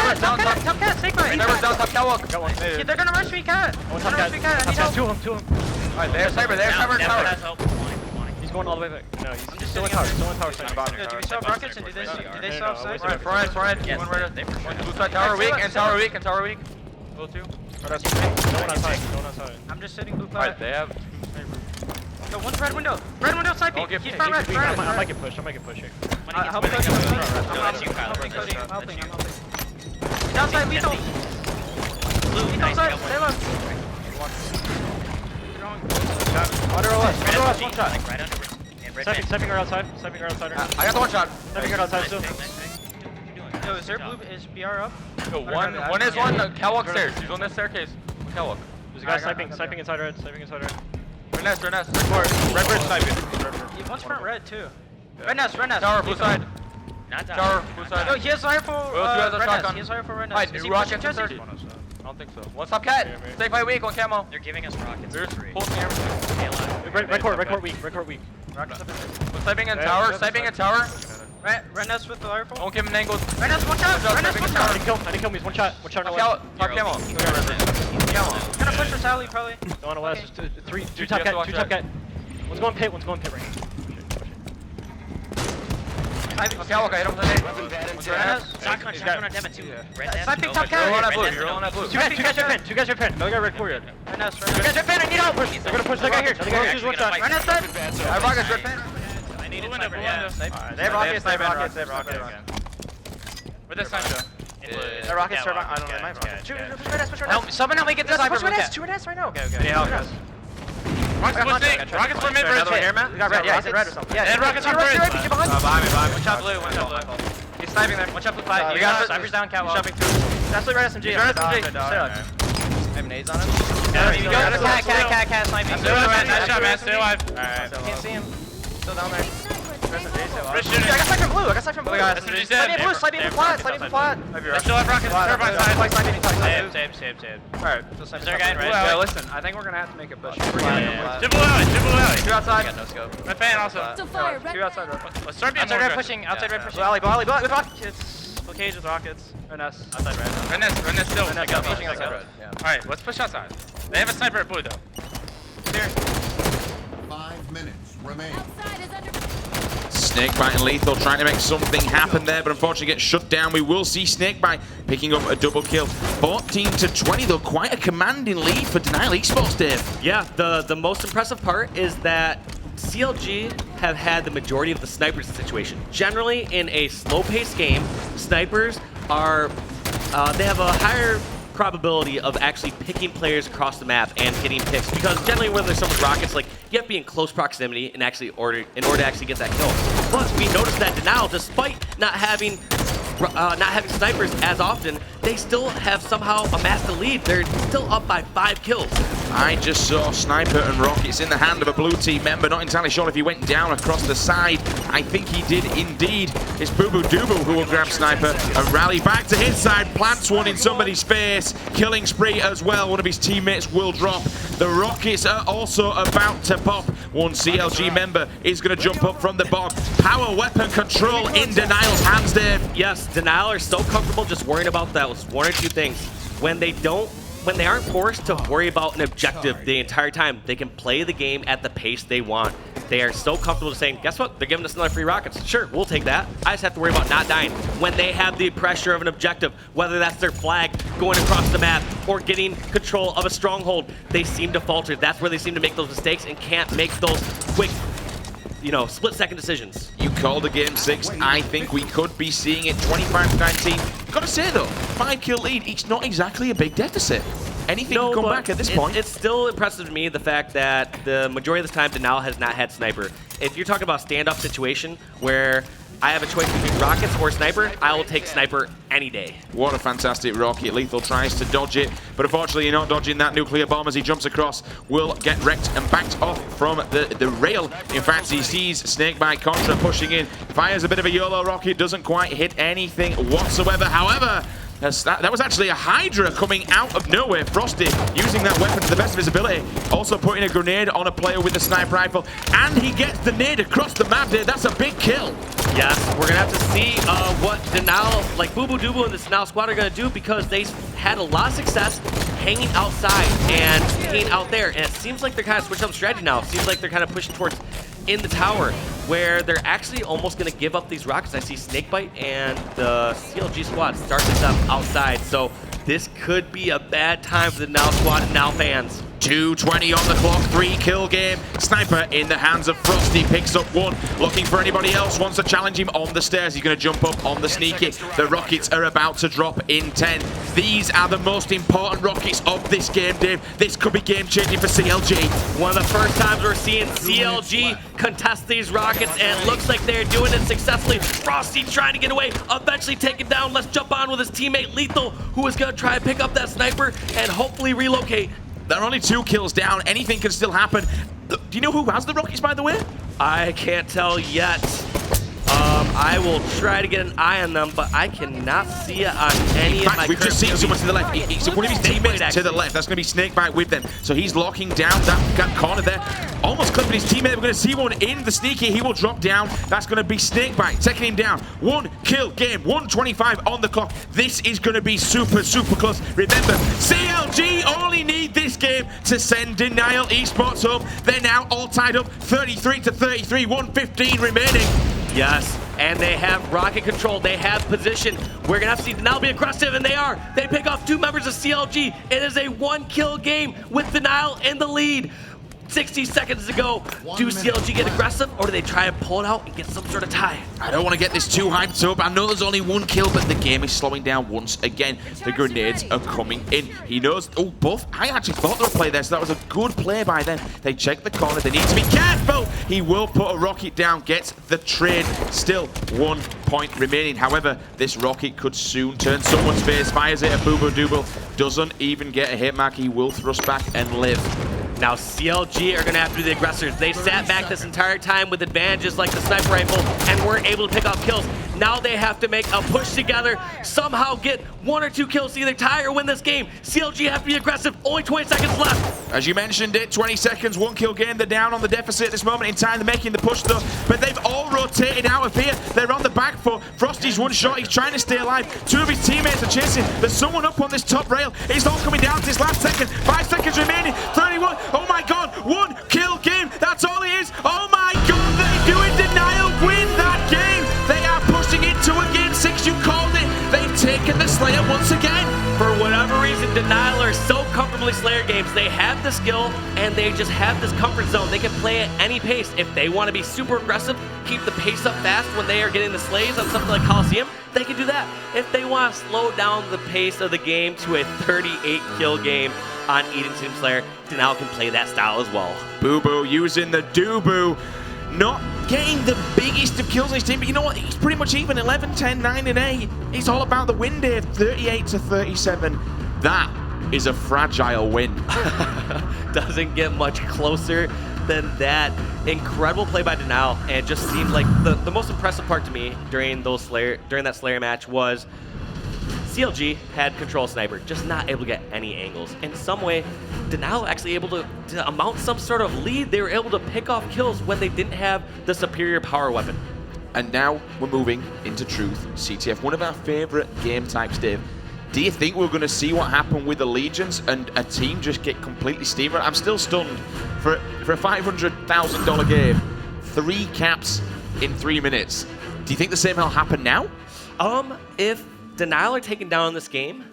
cat, take mine. Cyber's down top catwalk. Got one. They're gonna rush me, cat. I need help. Two of them. Alright, there's Cyber tower. He's going all the way back. No, I'm just still in tower. Do we sell rockets and do they sell sites? Front. Blue side tower weak. Blue 2. No one outside. I'm just sitting blue flag. They have. Yo, one's red window. Red window sniping. He's front red. I might get pushed. Help Cody. I'm helping. He's outside lethal. Lethal side. Stay low. Under OS, one shot. Like right under. Sniping her outside. I got the one shot. Sniping her outside still. Yo, is there blue? Is BR up? Yo, one is on the catwalk stairs. He's on this staircase. Catwalk. There's a guy sniping inside red. Red nest. Red bridge sniping. One's front red too. Red nest. Tower, blue side. Not down. Tower, blue side. Yo, he has rifle. Has a shotgun. He has rifle red Right, nest. rocket stairs. I don't think so. One stop cat. Stay by weak on camo. They're giving us rockets. There's for free. pulse me everything. Red court weak. Rockets up. Sniping in tower. Red nest with the rifle. Don't give him an angle. Red nest, one shot. Red nest, one shot. I didn't kill me. One shot. Top camo. Gonna push for Sally probably. Go on OS. Two top cat. One's going pit right now. Catwalk, I hit him with the Shotgun on Devin too. Red nest. Sniping top cat. You're on that blue. Two guys are pinned. Another guy red courtyard. Red nest. You guys are pinned, I need help. They're gonna push the guy here. Another guy here's one shot. Red nest dead. I have rockets, red pin. I need a sniper. Yeah. They have rockets. Where's this sniper? The rockets are I don't know. Help! Someone help me get this sniper. Two red nest right now. Okay. Rockets for mid bridge here, man. We got red. Yeah, red or something. Yeah, and rockets on bridge. Behind me. One shot blue. He's sniping there. One shot blue. You got snipers down. Catwalk. That's the red SMG. Red SMG. I have nades on him. You go. Cat sniping. Nice shot, man. Stay alive. Alright. Can't see him. Still down there. I got sniped from blue. SMG's dead. Sniping flat. They still have rockets. Turbine side. Same. Alright. Is there a guy in red? Yeah, listen. I think we're gonna have to make a push. Blue alley. Two outside. I got no scope. Red fan also. Two outside. Let's start being red pushing. Outside red pushing. Alley with rockets. Full cage with rockets. Red nest. Outside red. Red nest still. I got pushing outside red. Alright, let's push outside. They have a sniper at blue though. Here. 5 minutes remain. Snakebite and Lethal trying to make something happen there, but unfortunately gets shut down. We will see Snakebite picking up a double kill. 14-20 though, quite a commanding lead for Denial Esports, Dave. Yeah, the most impressive part is that CLG have had the majority of the snipers in the situation. Generally, in a slow-paced game, snipers are, they have a higher probability of actually picking players across the map and getting picks, because generally when there's so much rockets, like, you have to be in close proximity and actually in order to actually get that kill. But we noticed that Denial, despite not having snipers as often, they still have somehow amassed a lead. They're still up by 5 kills. I just saw Sniper and Rockets in the hand of a blue team member. Not entirely sure if he went down across the side. I think he did indeed. It's Boo Boo Doo who will grab Sniper and rally back to his side. Plants one in somebody's face. Killing spree as well. One of his teammates will drop. The Rockets are also about to pop. One CLG member is going to jump up from the bomb. Power weapon control in Denial's hands, Dave. Yes, Denial are so comfortable just worrying about those one or two things. When they aren't forced to worry about an objective the entire time, they can play the game at the pace they want. They are so comfortable saying, guess what? They're giving us another free rockets. Sure, we'll take that. I just have to worry about not dying. When they have the pressure of an objective, whether that's their flag going across the map or getting control of a stronghold, they seem to falter. That's where they seem to make those mistakes and can't make those quick, split-second decisions. You called a game 6. I think we could be seeing it 25-19. Gotta say though, 5-kill lead, it's not exactly a big deficit. Anything can come back at this point. It's still impressive to me, the fact that the majority of the time Denial has not had Sniper. If you're talking about a standoff situation where I have a choice between Rockets or Sniper, I will take Sniper any day. What a fantastic rocket. Lethal tries to dodge it, but unfortunately you're not dodging that nuclear bomb as he jumps across. Will get wrecked and backed off from the rail. In fact, he sees Snakebite Contra pushing in. Fires a bit of a YOLO rocket, doesn't quite hit anything whatsoever. However, that was actually a Hydra coming out of nowhere. Frosty using that weapon to the best of his ability. Also putting a grenade on a player with a sniper rifle. And he gets the nade across the map there. That's a big kill. Yes, we're going to have to see what Denial, like Boo Boo Doo and this Denial squad are going to do, because they had a lot of success hanging outside and staying out there. And it seems like they're kind of switching up strategy now. It seems like they're kind of pushing towards in the tower, where they're actually almost going to give up these rockets. I see Snakebite and the CLG squad start this up outside. So this could be a bad time for the Denial squad and Denial fans. 2:20 on the clock, 3-kill game. Sniper in the hands of Frosty, picks up one. Looking for anybody else, wants to challenge him on the stairs. He's going to jump up on the sneaky. The rockets are about to drop in 10. These are the most important rockets of this game, Dave. This could be game-changing for CLG. One of the first times we're seeing CLG contest these rockets, and it looks like they're doing it successfully. Frosty trying to get away, eventually take him down. Let's jump on with his teammate Lethal, who is going to try and pick up that sniper and hopefully relocate. They're only 2 kills down. Anything can still happen. Do you know who has the rockets, by the way? I can't tell yet. I will try to get an eye on them, but I cannot see it on any of my we've just seen someone to the left. He's one of his teammates to the left. That's going to be Snakebite with them. So he's locking down that corner there. Almost clipping his teammate. We're going to see one in the sneaky. He will drop down. That's going to be Snakebite taking him down. 1-kill game. 1:25 on the clock. This is going to be super, super close. Remember, CLG only need this game to send Denial Esports home. They're now all tied up 33-33. 1:15 remaining. Yes, and they have rocket control. They have position. We're going to have to see Denial be aggressive, and they are. They pick off 2 members of CLG. It is a 1-kill game with Denial in the lead. 60 seconds to go. Do CLG get aggressive, or do they try and pull it out and get some sort of tie? I don't want to get this too hyped up. I know there's only 1 kill, but the game is slowing down once again. The grenades are coming in. He knows. Oh, both. I actually thought they would play there, so that was a good play by them. They check the corner. They need to be careful. He will put a rocket down, gets the trade. Still 1 point remaining. However, this rocket could soon turn someone's face. Fires it at Boobo Dooble. Doesn't even get a hit mark. He will thrust back and live. Now CLG are going to have to be the aggressors. They sat back this entire time with advantages like the sniper rifle and weren't able to pick off kills. Now they have to make a push together, somehow get 1 or 2 kills to either tie or win this game. CLG have to be aggressive. Only 20 seconds left. As you mentioned it, 20 seconds, 1-kill game. They're down on the deficit at this moment in time. They're making the push though, but they've all rotated out of here. They're on the back foot. Frosty's 1 shot. He's trying to stay alive. 2 of his teammates are chasing. There's someone up on this top rail. It's all coming down to this last second. 5 seconds remaining. 31. Oh my God. 1-kill game. That's all it is. Oh my God. They do it. Denial win that game. They are pushing into a game 6. You called it. They've taken the Slayer once again. For whatever reason, Denial are so comfortably Slayer games. They have the skill and they just have this comfort zone. They can play at any pace. If they want to be super aggressive, keep the pace up fast when they are getting the slays on something like Coliseum, they can do that. If they want to slow down the pace of the game to a 38-kill game on Eden Team Slayer, Denial can play that style as well. Boo-Boo using the Doo-Boo. Not getting the biggest of kills in his team, but you know what? He's pretty much even. 11, 10, 9, and 8. It's all about the win, Dave. 38-37. That is a fragile win. Doesn't get much closer than that. Incredible play by Denial, and it just seemed like the most impressive part to me during that Slayer match was CLG had control of sniper, just not able to get any angles. In some way, Denial actually able to amount some sort of lead. They were able to pick off kills when they didn't have the superior power weapon. And now we're moving into Truth CTF, one of our favorite game types, Dave. Do you think we're going to see what happened with the Legions and a team just get completely steamrolled? I'm still stunned for a $500,000 game. 3 caps in 3 minutes. Do you think the same will happen now? If Denial are taken down in this game,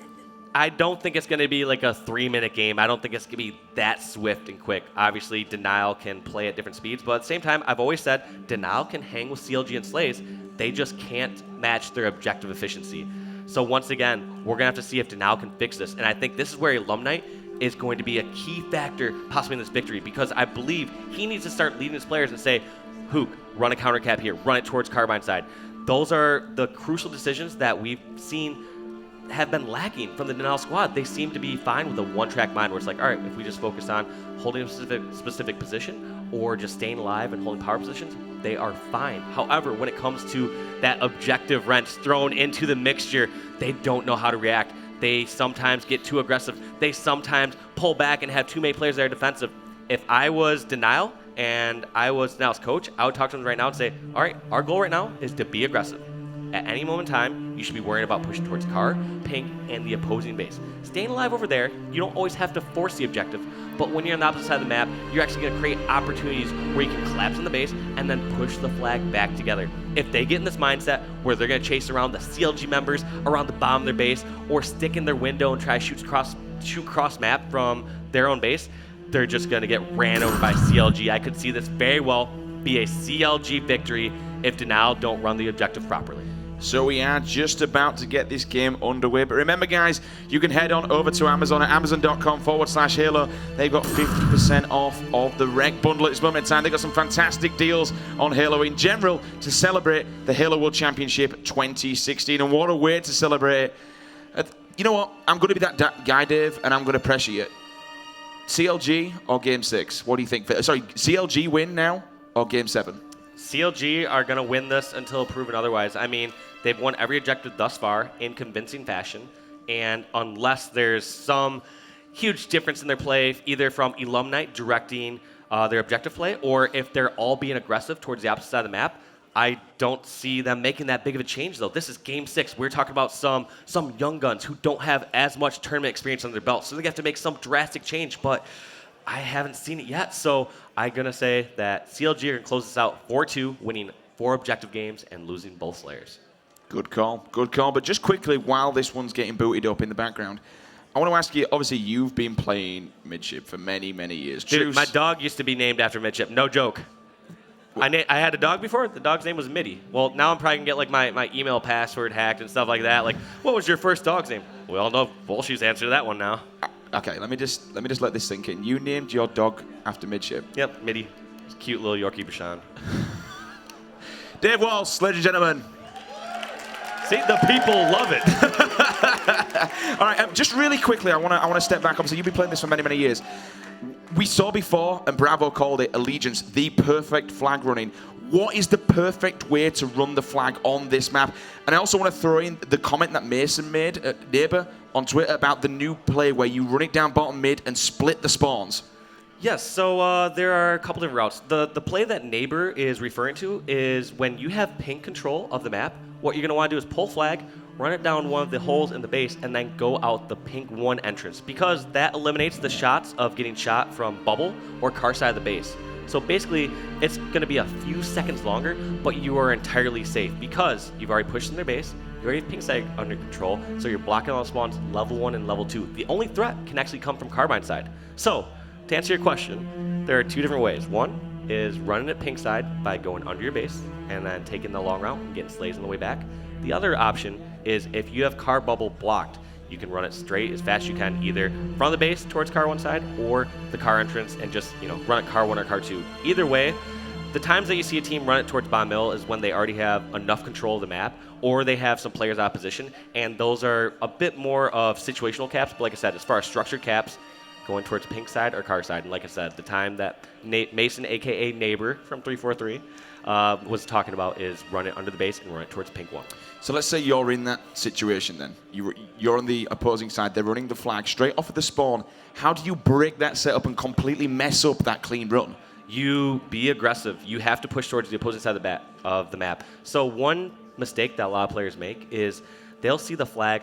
I don't think it's going to be like a 3-minute game. I don't think it's going to be that swift and quick. Obviously, Denial can play at different speeds, but at the same time, I've always said Denial can hang with CLG and Slays. They just can't match their objective efficiency. So once again, we're going to have to see if Denial can fix this. And I think this is where Alumni is going to be a key factor possibly in this victory, because I believe he needs to start leading his players and say, Hook, run a counter cap here, run it towards Carbine side. Those are the crucial decisions that we've seen have been lacking from the Denial squad. They seem to be fine with a one-track mind where it's like, all right, if we just focus on holding a specific position or just staying alive and holding power positions, they are fine. However, when it comes to that objective wrench thrown into the mixture, they don't know how to react. They sometimes get too aggressive. They sometimes pull back and have too many players that are defensive. If I was Denial and I was Denial's coach, I would talk to them right now and say, all right, our goal right now is to be aggressive. At any moment in time, you should be worrying about pushing towards Car, Pink, and the opposing base. Staying alive over there, you don't always have to force the objective, but when you're on the opposite side of the map, you're actually going to create opportunities where you can collapse on the base and then push the flag back together. If they get in this mindset where they're going to chase around the CLG members around the bottom of their base or stick in their window and try to shoot cross map from their own base, they're just going to get ran over by CLG. I could see this very well be a CLG victory if Denial don't run the objective properly. So we are just about to get this game underway. But remember, guys, you can head on over to Amazon at amazon.com/Halo. They've got 50% off of the Rec Bundle at this moment in time. They've got some fantastic deals on Halo in general to celebrate the Halo World Championship 2016. And what a way to celebrate it. You know what? I'm going to be that guy, Dave, and I'm going to pressure you. CLG or Game 6? What do you think? Sorry, CLG win now or Game 7? CLG are going to win this until proven otherwise. I mean, they've won every objective thus far in convincing fashion, and unless there's some huge difference in their play, either from Alumnite directing their objective play, or if they're all being aggressive towards the opposite side of the map, I don't see them making that big of a change, though. This is Game 6. We're talking about some young guns who don't have as much tournament experience under their belt, so they have to make some drastic change, but I haven't seen it yet, so I'm going to say that CLG are going to close this out 4-2, winning 4 objective games and losing both Slayers. Good call, good call. But just quickly, while this one's getting booted up in the background, I want to ask you, obviously, you've been playing midship for many, many years. Dude, my dog used to be named after midship. No joke. I had a dog before. The dog's name was Mitty. Well, now I'm probably going to get like my email password hacked and stuff like that. Like, what was your first dog's name? We all know Bullshoe's answer to that one now. Okay, let me just let this sink in. You named your dog after midship. Yep, Mitty. It's a cute little Yorkie Bashan. Dave Walsh, ladies and gentlemen. See, the people love it. All right, just really quickly, I want to step back. Obviously, you've been playing this for many, many years. We saw before, and Bravo called it Allegiance, the perfect flag running. What is the perfect way to run the flag on this map? And I also want to throw in the comment that Mason made at Neighbor on Twitter about the new play where you run it down bottom mid and split the spawns. Yes, so there are a couple different routes. The play that Neighbor is referring to is when you have pink control of the map, what you're going to want to do is pull flag, run it down one of the holes in the base, and then go out the pink 1 entrance, because that eliminates the shots of getting shot from bubble or car side of the base. So basically, it's going to be a few seconds longer, but you are entirely safe because you've already pushed in their base, you already have pink side under control, so you're blocking all the spawns level 1 and level 2. The only threat can actually come from carbine side. So, to answer your question, there are 2 different ways. One is running it pink side by going under your base and then taking the long route and getting slays on the way back. The other option is if you have car bubble blocked, you can run it straight as fast as you can, either from the base towards car 1 side or the car entrance and just, run it car 1 or car 2. Either way, the times that you see a team run it towards bomb mill is when they already have enough control of the map or they have some players out of position, and those are a bit more of situational caps. But like I said, as far as structured caps, going towards pink side or car side. And like I said, the time that Mason, a.k.a. Neighbor from 343, was talking about is run it under the base and run it towards pink 1. So let's say you're in that situation then. You're on the opposing side. They're running the flag straight off of the spawn. How do you break that setup and completely mess up that clean run? You be aggressive. You have to push towards the opposing side of the map. So one mistake that a lot of players make is they'll see the flag,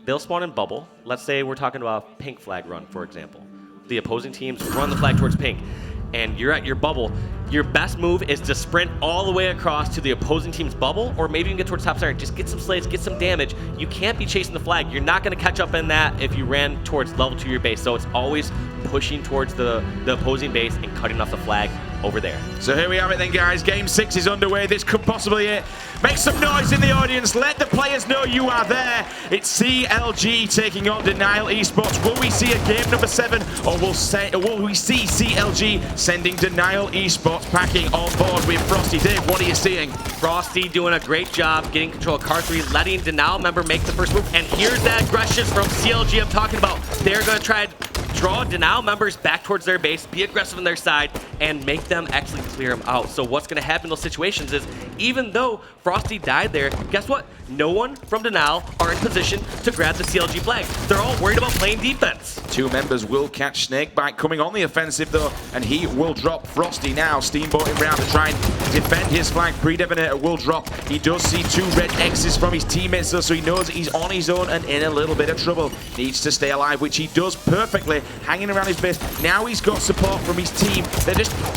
they'll spawn in bubble. Let's say we're talking about pink flag run, for example. The opposing teams run the flag towards pink, and you're at your bubble. Your best move is to sprint all the way across to the opposing team's bubble, or maybe you can get towards top side and just get some slays, get some damage. You can't be chasing the flag. You're not going to catch up in that if you ran towards level 2 of your base. So it's always pushing towards the opposing base and cutting off the flag over there. So here we have it then, guys. Game 6 is underway. This could possibly it. Make some noise in the audience. Let the players know you are there. It's CLG taking on Denial Esports. Will we see a game number 7, or will we see CLG sending Denial Esports packing on board with Frosty? Dave, what are you seeing? Frosty doing a great job getting control of car 3, letting Denial member make the first move. And here's that aggression from CLG I'm talking about. They're going to try to draw Denial members back towards their base, be aggressive on their side, and make them actually clear them out. So what's going to happen in those situations is, even though Frosty died there, guess what? No one from Denial are in position to grab the CLG flag. They're all worried about playing defense. 2 members will catch Snakebite coming on the offensive though, and he will drop Frosty now. Steamboating round to try and defend his flag. Predevinator will drop. He does see 2 red X's from his teammates though, so he knows he's on his own and in a little bit of trouble. Needs to stay alive, which he does perfectly, hanging around his base. Now he's got support from his team.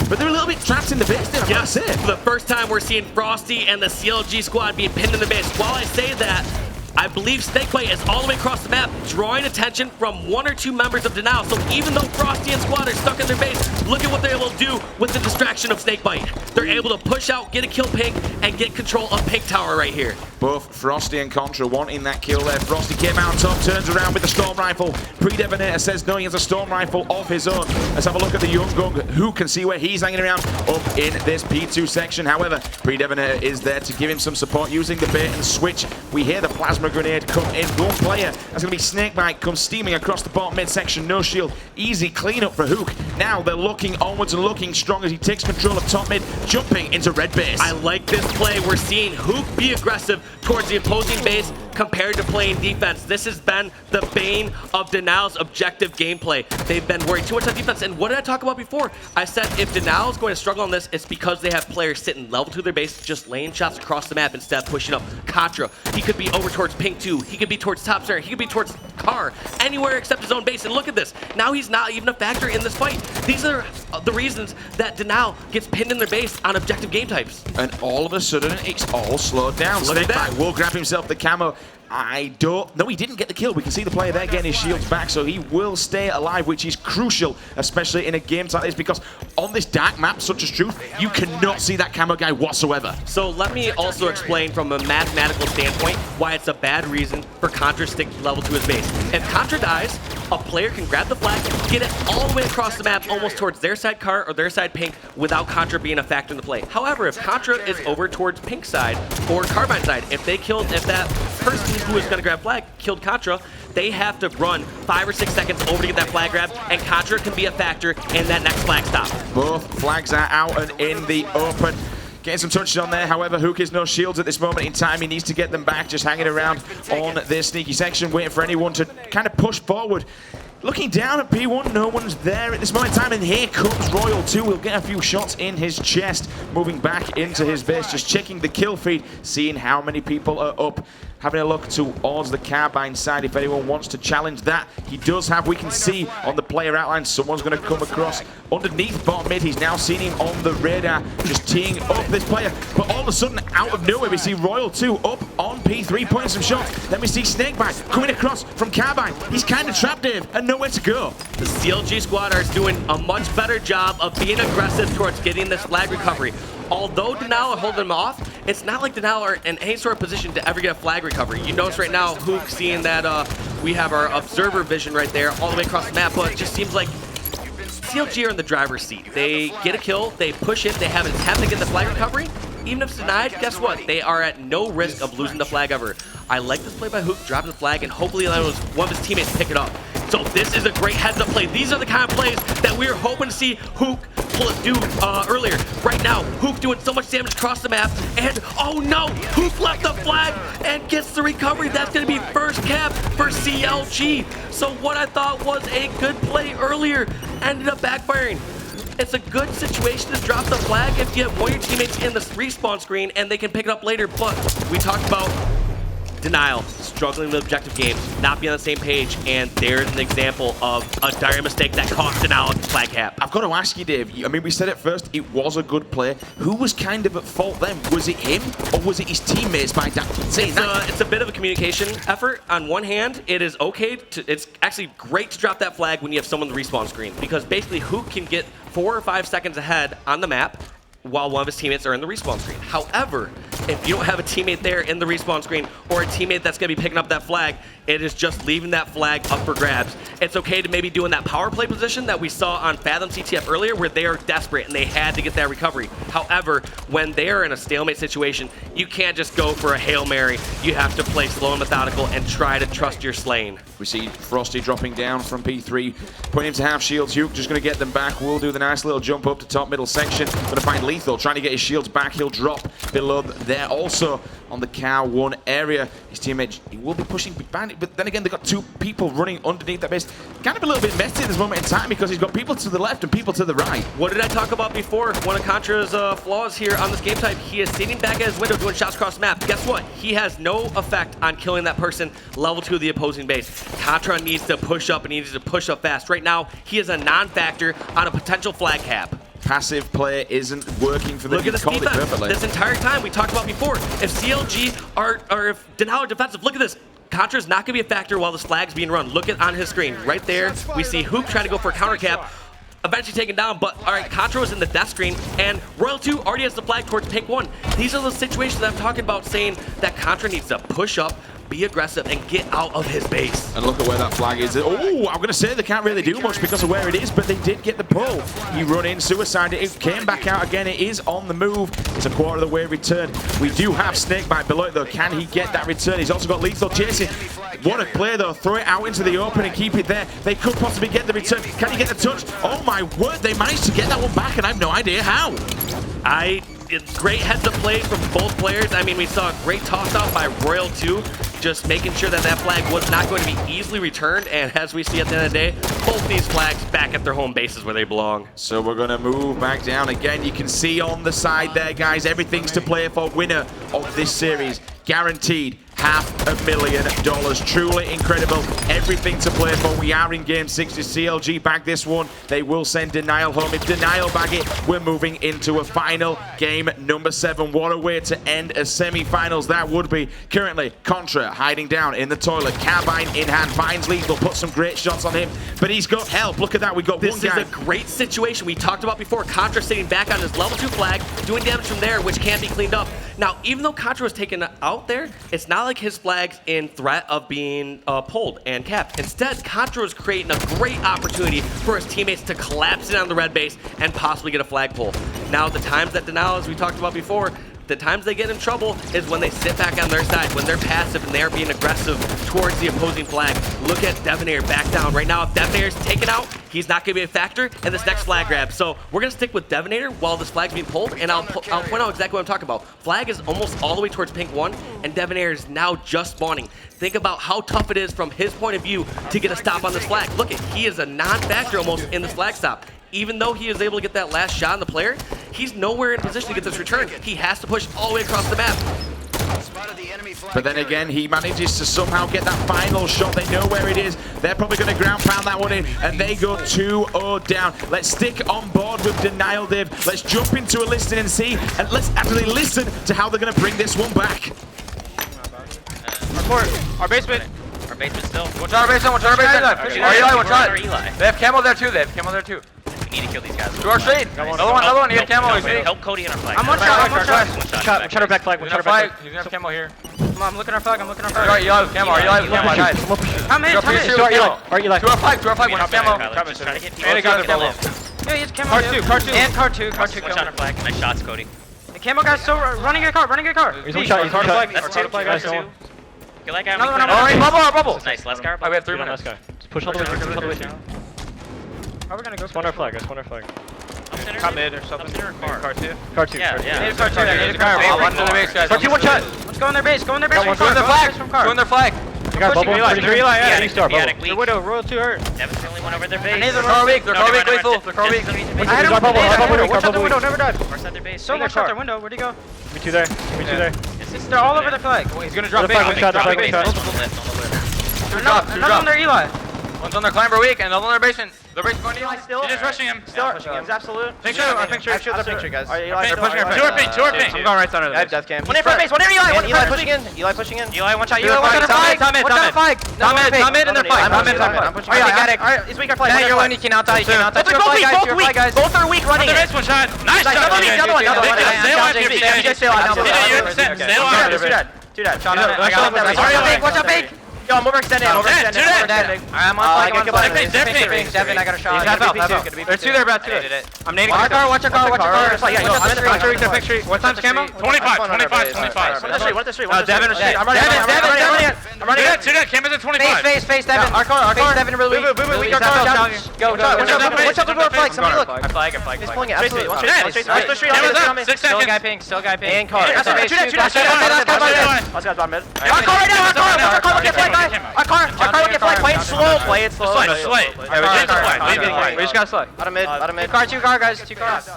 But they're a little bit trapped in the base there. Yes, for the first time we're seeing Frosty and the CLG squad being pinned in the base. While I say that, I believe Snakebite is all the way across the map, drawing attention from 1 or 2 members of Denial. So even though Frosty and Squad are stuck in their base, look at what they're able to do with the distraction of Snakebite. They're able to push out, get a kill Pink, and get control of Pink Tower right here. Both Frosty and Contra wanting that kill there. Frosty came out on top, turns around with the Storm Rifle. Predevinator says no, he has a Storm Rifle of his own. Let's have a look at the Young Gun. Who can see where he's hanging around up in this P2 section? However, Predevinator is there to give him some support using the bait and switch. We hear the Plasma Grenade come in. One player, that's going to be Snakebite, comes steaming across the bottom midsection. No shield. Easy cleanup for Hook. Now they're looking onwards and looking strong as he takes control of top mid, jumping into red base. I like this play. We're seeing Hook be aggressive towards the opposing base compared to playing defense. This has been the bane of Denial's objective gameplay. They've been worried too much on defense. And what did I talk about before? I said if Denial is going to struggle on this, it's because they have players sitting level to their base, just laying shots across the map instead of pushing up. Contra, he could be over towards Pink 2. He could be towards Top Center. He could be towards Car. Anywhere except his own base. And look at this. Now he's not even a factor in this fight. These are the reasons that Denial gets pinned in their base on objective game types. And all of a sudden, it's all slowed down. Snakebite will grab himself the camo. No, he didn't get the kill. We can see the player there getting his shields back, so he will stay alive, which is crucial, especially in a game like this, because on this dark map, such as Truth, you cannot see that camo guy whatsoever. So let me also explain from a mathematical standpoint why it's a bad reason for Contra to stick level to his base. If Contra dies, a player can grab the flag, get it all the way across the map, almost towards their side Car or their side Pink, without Contra being a factor in the play. However, if Contra is over towards Pink side or Carbine side, if that person who is going to grab flag killed Contra, they have to run 5 or 6 seconds over to get that flag grab, and Contra can be a factor in that next flag stop. Both flags are out and in the open. Getting some touches on there. However, Hook has no shields at this moment in time. He needs to get them back, just hanging around on this sneaky section, waiting for anyone to kind of push forward. Looking down at P1, no one's there at this moment in time, and here comes Royal 2. We'll get a few shots in his chest, moving back into his base, just checking the kill feed, seeing how many people are up, having a look towards the Carbine side if anyone wants to challenge that. He does have, we can see on the player outline, someone's going to come across underneath bottom mid. He's now seen him on the radar, just teeing up this player, but all of a sudden, out of nowhere, we see Royal 2 up on P3, putting some shots. Then we see Snakebite coming across from Carbine. He's kind of trapped, Dave, and nowhere to go. The CLG squad are doing a much better job of being aggressive towards getting this flag recovery. Although Denial are holding them off, it's not like Denial are in any sort of position to ever get a flag recovery. You notice right now, Hook seeing that we have our observer vision right there all the way across the map, but it just seems like CLG are in the driver's seat. They get a kill, they push it, they have an attempt to get the flag recovery. Even if it's denied, guess what? They are at no risk of losing the flag ever. I like this play by Hook, dropping the flag, and hopefully one of his teammates pick it up. So this is a great heads-up play. These are the kind of plays that we were hoping to see Hook do earlier. Right now, Hook doing so much damage across the map, and oh no, Hook left the flag and gets the recovery. That's going to be first cap for CLG. So what I thought was a good play earlier ended up backfiring. It's a good situation to drop the flag if you have one of your teammates in the respawn screen and they can pick it up later, but we talked about Denial struggling with objective games, not being on the same page, and there's an example of a dire mistake that cost Denial the flag cap. I've got to ask you, Dave, I mean, we said it first, it was a good play. Who was kind of at fault then? Was it him, or was it his teammates by that? It's a bit of a communication effort. On one hand, it is okay, it's actually great to drop that flag when you have someone on the respawn screen, because basically Hook can get 4 or 5 seconds ahead on the map while one of his teammates are in the respawn screen. However, if you don't have a teammate there in the respawn screen or a teammate that's going to be picking up that flag, it is just leaving that flag up for grabs. It's okay to maybe do in that power play position that we saw on Fathom CTF earlier, where they are desperate and they had to get that recovery. However, when they are in a stalemate situation, you can't just go for a Hail Mary. You have to play slow and methodical and try to trust your lane. We see Frosty dropping down from P3, putting him to half shields. Hook just going to get them back. We'll do the nice little jump up to top middle section. Going to find Lethal, trying to get his shields back. He'll drop below there also on the Cow 1 area. His teammate, he will be pushing behind it, but then again, they've got 2 people running underneath that base. Kind of a little bit messy at this moment in time because he's got people to the left and people to the right. What did I talk about before? One of Contra's flaws here on this game type, he is sitting back at his window doing shots across the map. Guess what? He has no effect on killing that person level 2 of the opposing base. Contra needs to push up and he needs to push up fast. Right now, he is a non-factor on a potential flag cap. passive play isn't working for them. Look at this Called it defense. perfectly. This entire time we talked about before. If CLG or if Denial are defensive, look at this. Contra's not going to be a factor while this flag's being run. Look at on his screen. Right there, we see Hoop trying to go for a counter cap. Eventually taken down, but all right, Contra was in the death screen, and Royal 2 already has the flag towards Pink 1. These are the situations that I'm talking about, saying that Contra needs to push up, be aggressive, and get out of his base. And look at where that flag is. Oh, I'm going to say they can't really do much because of where it is, but they did get the pull. He run in, suicide it, came back out again. It is on the move. It's a quarter of the way return. We do have Snakebite below it, though. Can he get that return? He's also got Lethal chasing. What a play, though. Throw it out into the open and keep it there. They could possibly get the return. Can he get the touch? Oh, my word. They managed to get that one back, and I have no idea how. It's great heads-up plays from both players. I mean, we saw a great toss-out by Royal 2, just making sure that that flag was not going to be easily returned. And as we see at the end of the day, both these flags back at their home bases where they belong. So we're going to move back down again. You can see on the side there, guys, everything's to play for. Winner of this series, guaranteed $500,000. Truly incredible. Everything to play for. We are in game 6. If CLG bag this one, they will send Denial home. If Denial bag it, we're moving into a final game number 7. What a way to end a semi-finals that would be. Currently, Contra hiding down in the toilet. Carbine in hand. Finds Lethal. Put some great shots on him. But he's got help. Look at that. We got one guy. This is a great situation we talked about before. Contra sitting back on his level 2 flag, doing damage from there, which can be cleaned up. Now, even though Contra was taken out there, it's not like his flag's in threat of being pulled and capped. Instead, Contra was creating a great opportunity for his teammates to collapse in on the red base and possibly get a flag pull. Now, the times that Denial, as we talked about before, the times they get in trouble is when they sit back on their side, when they're passive and they're being aggressive towards the opposing flag. Look at Debonair back down. Right now, if Debonair's taken out, he's not going to be a factor in this next flag grab. So we're going to stick with Debonair while this flag's being pulled, and I'll point out exactly what I'm talking about. Flag is almost all the way towards Pink 1, and Debonair is now just spawning. Think about how tough it is from his point of view to get a stop on this flag. Look, he is a non-factor almost in this flag stop. Even though he is able to get that last shot on the player, he's nowhere in position to get this return. He has to push all the way across the map. But then again, he manages to somehow get that final shot. They know where it is. They're probably going to ground pound that one in, and they go 2-0 down. Let's stick on board with Denial, Dave. Let's jump into a listing and see, and let's actually listen to how they're going to bring this one back. Our basement. Our basement still. Watch our basement, watch our basement. Eli, watch out. They have camo there too, We need to kill these guys. To our street. Another one. You have camo. Help Cody on our flag. I'm one shot. One shot. Back flag. He's gonna have camo here. Come on, I'm looking at our flag. Eli with camo. Guys. Come in. Eli. To our flag. One camo. And a guy with camo. Yeah, he's camo. Car 2. And car 2. One shot on our flag. Nice shots, Cody. The camo guy's still running your car. He's one shot. That's two. Kill that guy. Another one. Alright, bubble. Nice, last guy. We have 3 minutes. Just push all the way through. How are we gonna go? Spawn our flag. Come in or something. Car 2. Need a car 2. One to the base, guys. Car 2, one shot. Let's go in their base. Go in their flag. Go in their flag. You got bubble. Yeah, Star bubble. the Widow, Royal 2 hurt. Devin's the only one over their base. They're car weak, lethal. They're car weak. I had him. Watch out the window, never died. Force out their base. So watch out their window. Where'd he go? Give me 2 there. They're all over the flag. He's gonna drop base. Another on their Eli. One's on their climber weak, and another on their basement. Their basement going to Eli still. He's just rushing him. Still rushing him. He's absolute. Picture, guys. They're pushing him. Two are pink. I'm going right center. I have death cam. One in front base. One near Eli. Eli pushing in. Eli, watch out. Eli, watch out the flag. Watch out the flag. Tom mid in their flag. I'm pushing. Alright, he's weak our flag. You're alone. You can't outside. Both are weak running. Nice shot. Another one. Two dead. Watch out, big. Yo, I'm overextended. I'm on flag. Devin, I got a shot. There's 2 there, Brad. 2. I'm nading. Watch our car. What time's camo? 25. One at the street. Devin, I'm running it. 2 dead. Camo's at 25. Face, Devin. Our car. Devin, really weak. Go. Watch out the door flag. Somebody look. I flag. He's pulling it. Absolutely. Watch the street. Still guy pink. And car. Let's go, mid. Our car right now. Our car looking at flag. Our car looking at flag. Play it slow. We just got slay. Out of mid. Car, 2 car, guys. 2 cars.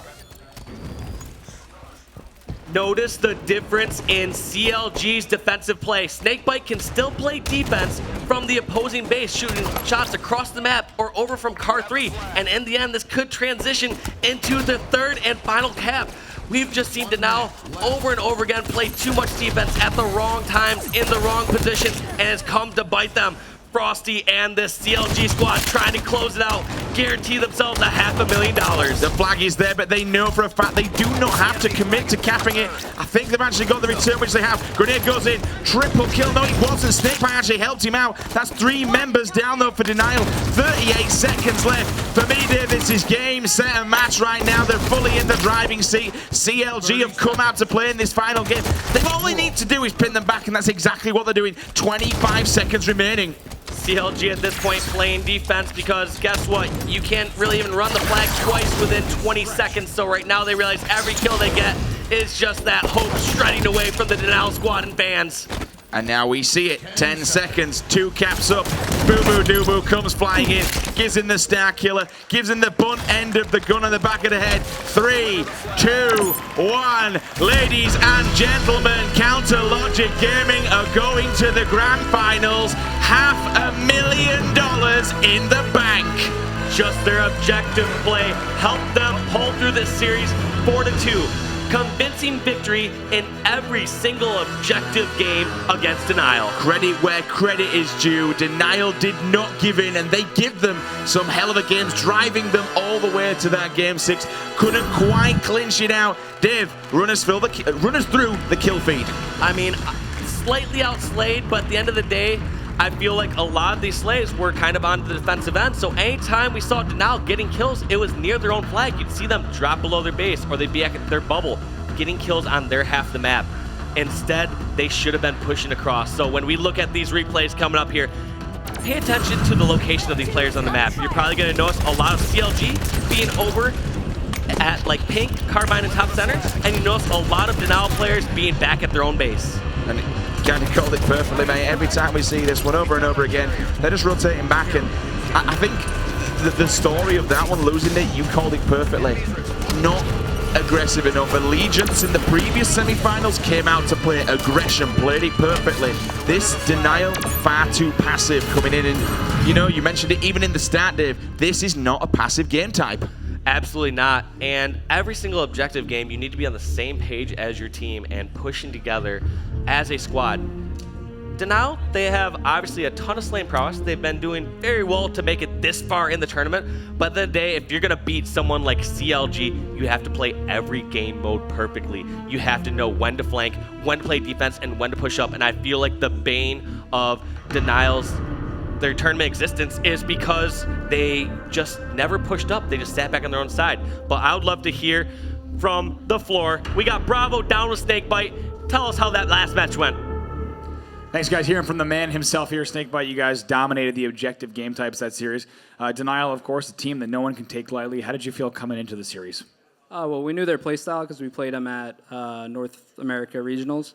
Notice the difference in CLG's defensive play. Snakebite can still play defense from the opposing base, shooting shots across the map or over from car 3. And in the end, this could transition into the third and final cap. We've just seen Denial over and over again play too much defense at the wrong times, in the wrong positions, and it's come to bite them. Frosty and this CLG squad trying to close it out, guarantee themselves $500,000. The flag is there, but they know for a fact they do not have to commit to capping it. I think they've actually got the return, which they have. Grenade goes in, triple kill. No, it wasn't. Snakebite actually helped him out. That's 3 members down, though, for Denial. 38 seconds left. For me, Dave, this is game, set, and match right now. They're fully in the driving seat. CLG have come out to play in this final game. All they need to do is pin them back, and that's exactly what they're doing. 25 seconds remaining. CLG at this point playing defense because guess what? You can't really even run the flag twice within 20 seconds. So right now they realize every kill they get is just that hope shredding away from the Denial squad and fans. And now we see it. 10 seconds, 2 caps up. Boo Boo Doo Boo comes flying in, gives him the Star Killer, gives him the bunt end of the gun on the back of the head. 3, 2, 1. Ladies and gentlemen, Counter Logic Gaming are going to the grand finals. $500,000 in the bank. Just their objective play helped them pull through this series 4-2. Convincing victory in every single objective game against Denial. Credit where credit is due. Denial did not give in, and they give them some hell of a games, driving them all the way to that game 6. Couldn't quite clinch it out. Dave, run us through the kill feed. I mean, slightly outslayed, but at the end of the day, I feel like a lot of these slaves were kind of on the defensive end, so anytime we saw Denial getting kills, it was near their own flag. You'd see them drop below their base, or they'd be at their bubble, getting kills on their half the map. Instead, they should have been pushing across. So when we look at these replays coming up here, pay attention to the location of these players on the map. You're probably going to notice a lot of CLG being over at like pink, carbine, and top center, and you notice a lot of Denial players being back at their own base. And kind of called it perfectly, mate. Every time we see this one over and over again, they're just rotating back, and I think the story of that one, losing it, you called it perfectly. Not aggressive enough. Allegiance in the previous semi-finals came out to play aggression, played it perfectly. This Denial, far too passive coming in, and you know, you mentioned it even in the start, Dave, this is not a passive game type. Absolutely not. And every single objective game, you need to be on the same page as your team and pushing together as a squad. Denial, they have obviously a ton of slaying prowess. They've been doing very well to make it this far in the tournament. But at the end of the day, if you're going to beat someone like CLG, you have to play every game mode perfectly. You have to know when to flank, when to play defense, and when to push up. And I feel like the bane of Denial's their tournament existence is because they just never pushed up. They just sat back on their own side. But I would love to hear from the floor. We got Bravo down with Snakebite. Tell us how that last match went. Thanks, guys. Hearing from the man himself here, Snakebite, you guys dominated the objective game types that series. Denial, of course, a team that no one can take lightly. How did you feel coming into the series? Well, we knew their playstyle because we played them at North America Regionals.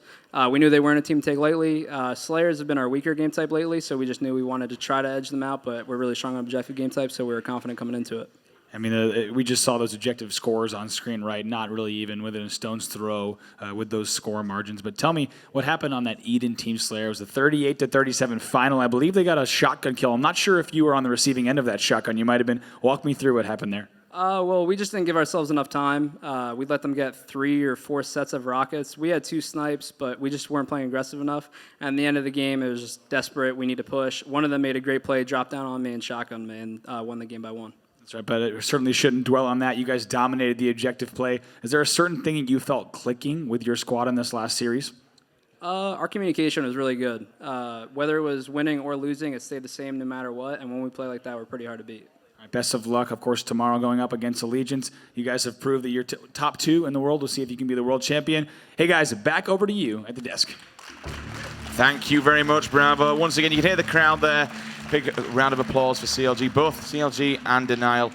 We knew they weren't a team to take lightly. Slayers have been our weaker game type lately, so we just knew we wanted to try to edge them out, but we're really strong on objective game type, so we were confident coming into it. I mean, we just saw those objective scores on screen, right? Not really even within a stone's throw with those score margins. But tell me, what happened on that Eden Team Slayer? It was the 38-37 final. I believe they got a shotgun kill. I'm not sure if you were on the receiving end of that shotgun. You might have been. Walk me through what happened there. Well, we just didn't give ourselves enough time. We let them get 3 or 4 sets of rockets. We had 2 snipes, but we just weren't playing aggressive enough. And at the end of the game, it was just desperate. We need to push. One of them made a great play, dropped down on me and shotgun me, and won the game by 1. That's right, but it certainly shouldn't dwell on that. You guys dominated the objective play. Is there a certain thing you felt clicking with your squad in this last series? Our communication was really good. Whether it was winning or losing, it stayed the same no matter what. And when we play like that, we're pretty hard to beat. All right, best of luck, of course, tomorrow going up against Allegiance. You guys have proved that you're top 2 in the world. We'll see if you can be the world champion. Hey, guys, back over to you at the desk. Thank you very much, Bravo. Once again, you can hear the crowd there. Big round of applause for CLG, both CLG and Denial.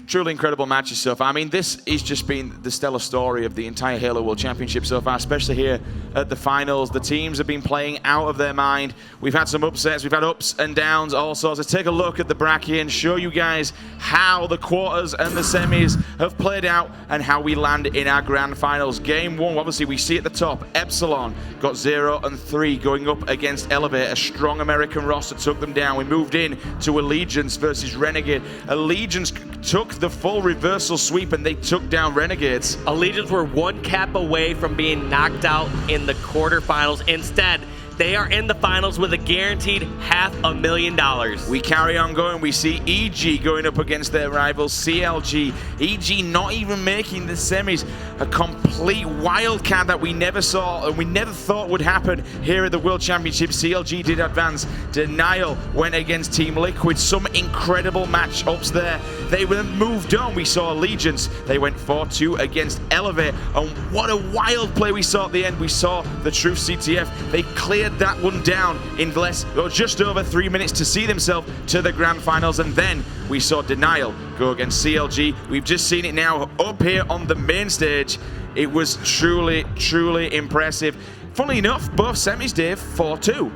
Truly incredible matches so far. I mean, this has just been the stellar story of the entire Halo World Championship so far, especially here at the finals. The teams have been playing out of their mind. We've had some upsets, we've had ups and downs, all sorts. Let's take a look at the bracket and show you guys how the quarters and the semis have played out and how we land in our grand finals. Game 1, obviously, we see at the top, Epsilon got 0 and 3 going up against Elevate. A strong American roster took them down. We moved in to Allegiance versus Renegade. Allegiance took the full reversal sweep and they took down Renegades. Allegiance were one cap away from being knocked out in the quarterfinals. Instead, they are in the finals with a guaranteed $500,000. We carry on going. We see EG going up against their rivals CLG. EG not even making the semis. A complete wildcat that we never saw and we never thought would happen here at the World Championship. CLG did advance. Denial went against Team Liquid. Some incredible matchups there. They then moved on. We saw Allegiance. They went 4-2 against Elevate. And what a wild play we saw at the end. We saw the Truth CTF. They cleared that one down in just over 3 minutes to see themselves to the grand finals, and then we saw Denial go against CLG. We've just seen it now up here on the main stage. It was truly, truly impressive. Funnily enough, both semis, Dave, 4-2.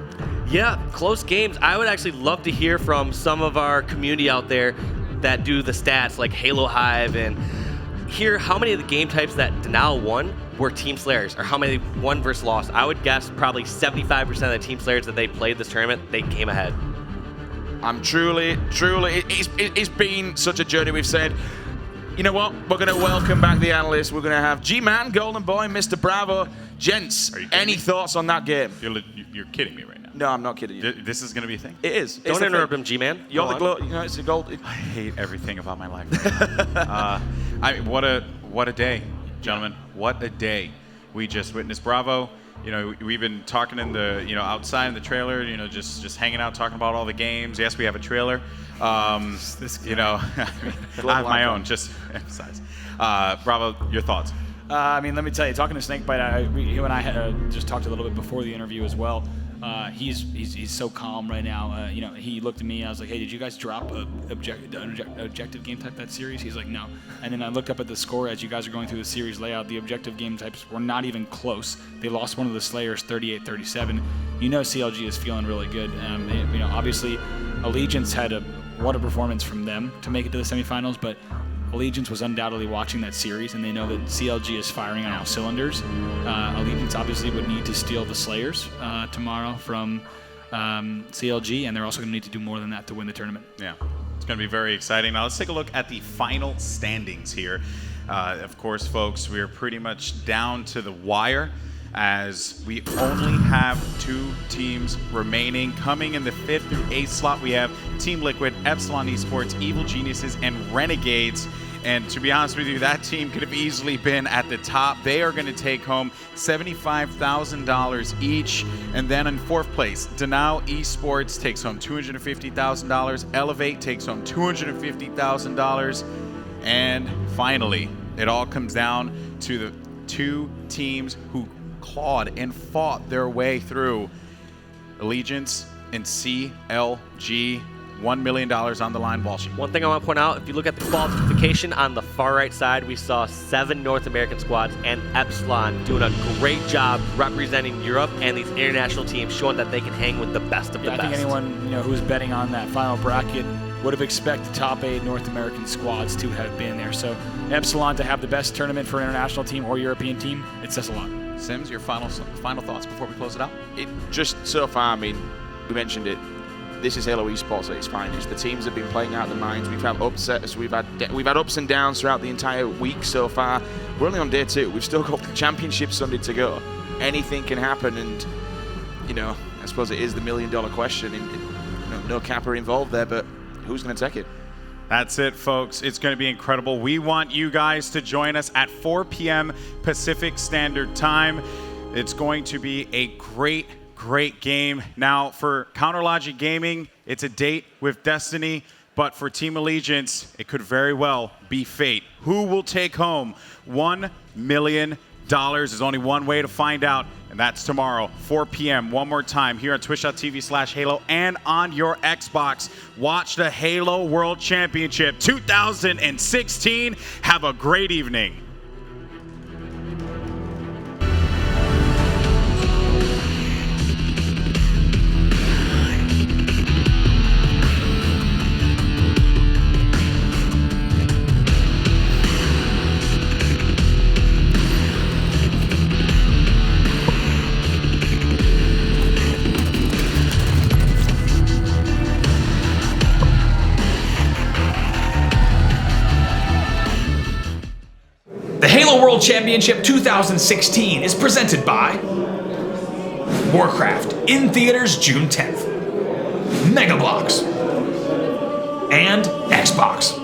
Yeah, close games. I would actually love to hear from some of our community out there that do the stats like Halo Hive and hear how many of the game types that Denial won were Team Slayers, or how many won versus lost. I would guess probably 75% of the Team Slayers that they played this tournament, they came ahead. I'm truly, it's been such a journey. We've said, you know what, we're going to welcome back the analysts. We're going to have G-Man, Golden Boy, Mr. Bravo. Gents, any thoughts on that game? You're kidding me right now. No, I'm not kidding you. This is going to be a thing? It is. Don't interrupt him, G-Man. You're the glow, you know, it's a gold. I hate everything about my life right now. What a day, gentlemen. What a day we just witnessed. Bravo. You know, we've been talking in the, outside in the trailer, just hanging out, talking about all the games. Yes, we have a trailer. I have my own, just emphasize. Bravo, your thoughts? Let me tell you, talking to Snakebite, you and I just talked a little bit before the interview as well. He's so calm right now. He looked at me and I was like, hey, did you guys drop an objective game type that series? He's like, no. And then I looked up at the score as you guys are going through the series layout. The objective game types were not even close. They lost one of the Slayers 38-37. CLG is feeling really good. Obviously, Allegiance had what a performance from them to make it to the semifinals, but Allegiance was undoubtedly watching that series, and they know that CLG is firing on all cylinders. Allegiance obviously would need to steal the Slayers tomorrow from CLG, and they're also going to need to do more than that to win the tournament. Yeah, it's going to be very exciting. Now let's take a look at the final standings here. Of course, folks, we are pretty much down to the wire, as we only have 2 teams remaining. Coming in the 5th through 8th slot, we have Team Liquid, Epsilon Esports, Evil Geniuses, and Renegades. And to be honest with you, that team could have easily been at the top. They are going to take home $75,000 each. And then in 4th place, Denial Esports takes home $250,000. Elevate takes home $250,000. And finally, it all comes down to the 2 teams who clawed and fought their way through. Allegiance and CLG, $1 million on the line. Walshy. One thing I want to point out, if you look at the qualification on the far right side, we saw 7 North American squads and Epsilon doing a great job representing Europe and these international teams, showing that they can hang with the best of the best. I think anyone who's betting on that final bracket would have expected top 8 North American squads to have been there. So Epsilon to have the best tournament for an international team or European team, it says a lot. Sims, your final thoughts before we close it out? It just so far, we mentioned it. This is Halo Esports at its finest. The teams have been playing out of their minds. We've had upsets, we've had ups and downs throughout the entire week so far. We're only on day 2. We've still got the championship Sunday to go. Anything can happen, and I suppose it is the $1 million question. And no capper involved there, but who's going to take it? That's it, folks. It's going to be incredible. We want you guys to join us at 4 p.m. Pacific Standard Time. It's going to be a great game. Now, for Counterlogic Gaming, it's a date with Destiny, but for Team Allegiance, it could very well be fate. Who will take home $1 million? There's only one way to find out, and that's tomorrow, 4 p.m. One more time here on twitch.tv/Halo and on your Xbox. Watch the Halo World Championship 2016. Have a great evening. The Halo World Championship 2016 is presented by Warcraft, in theaters June 10th, Mega Bloks, and Xbox.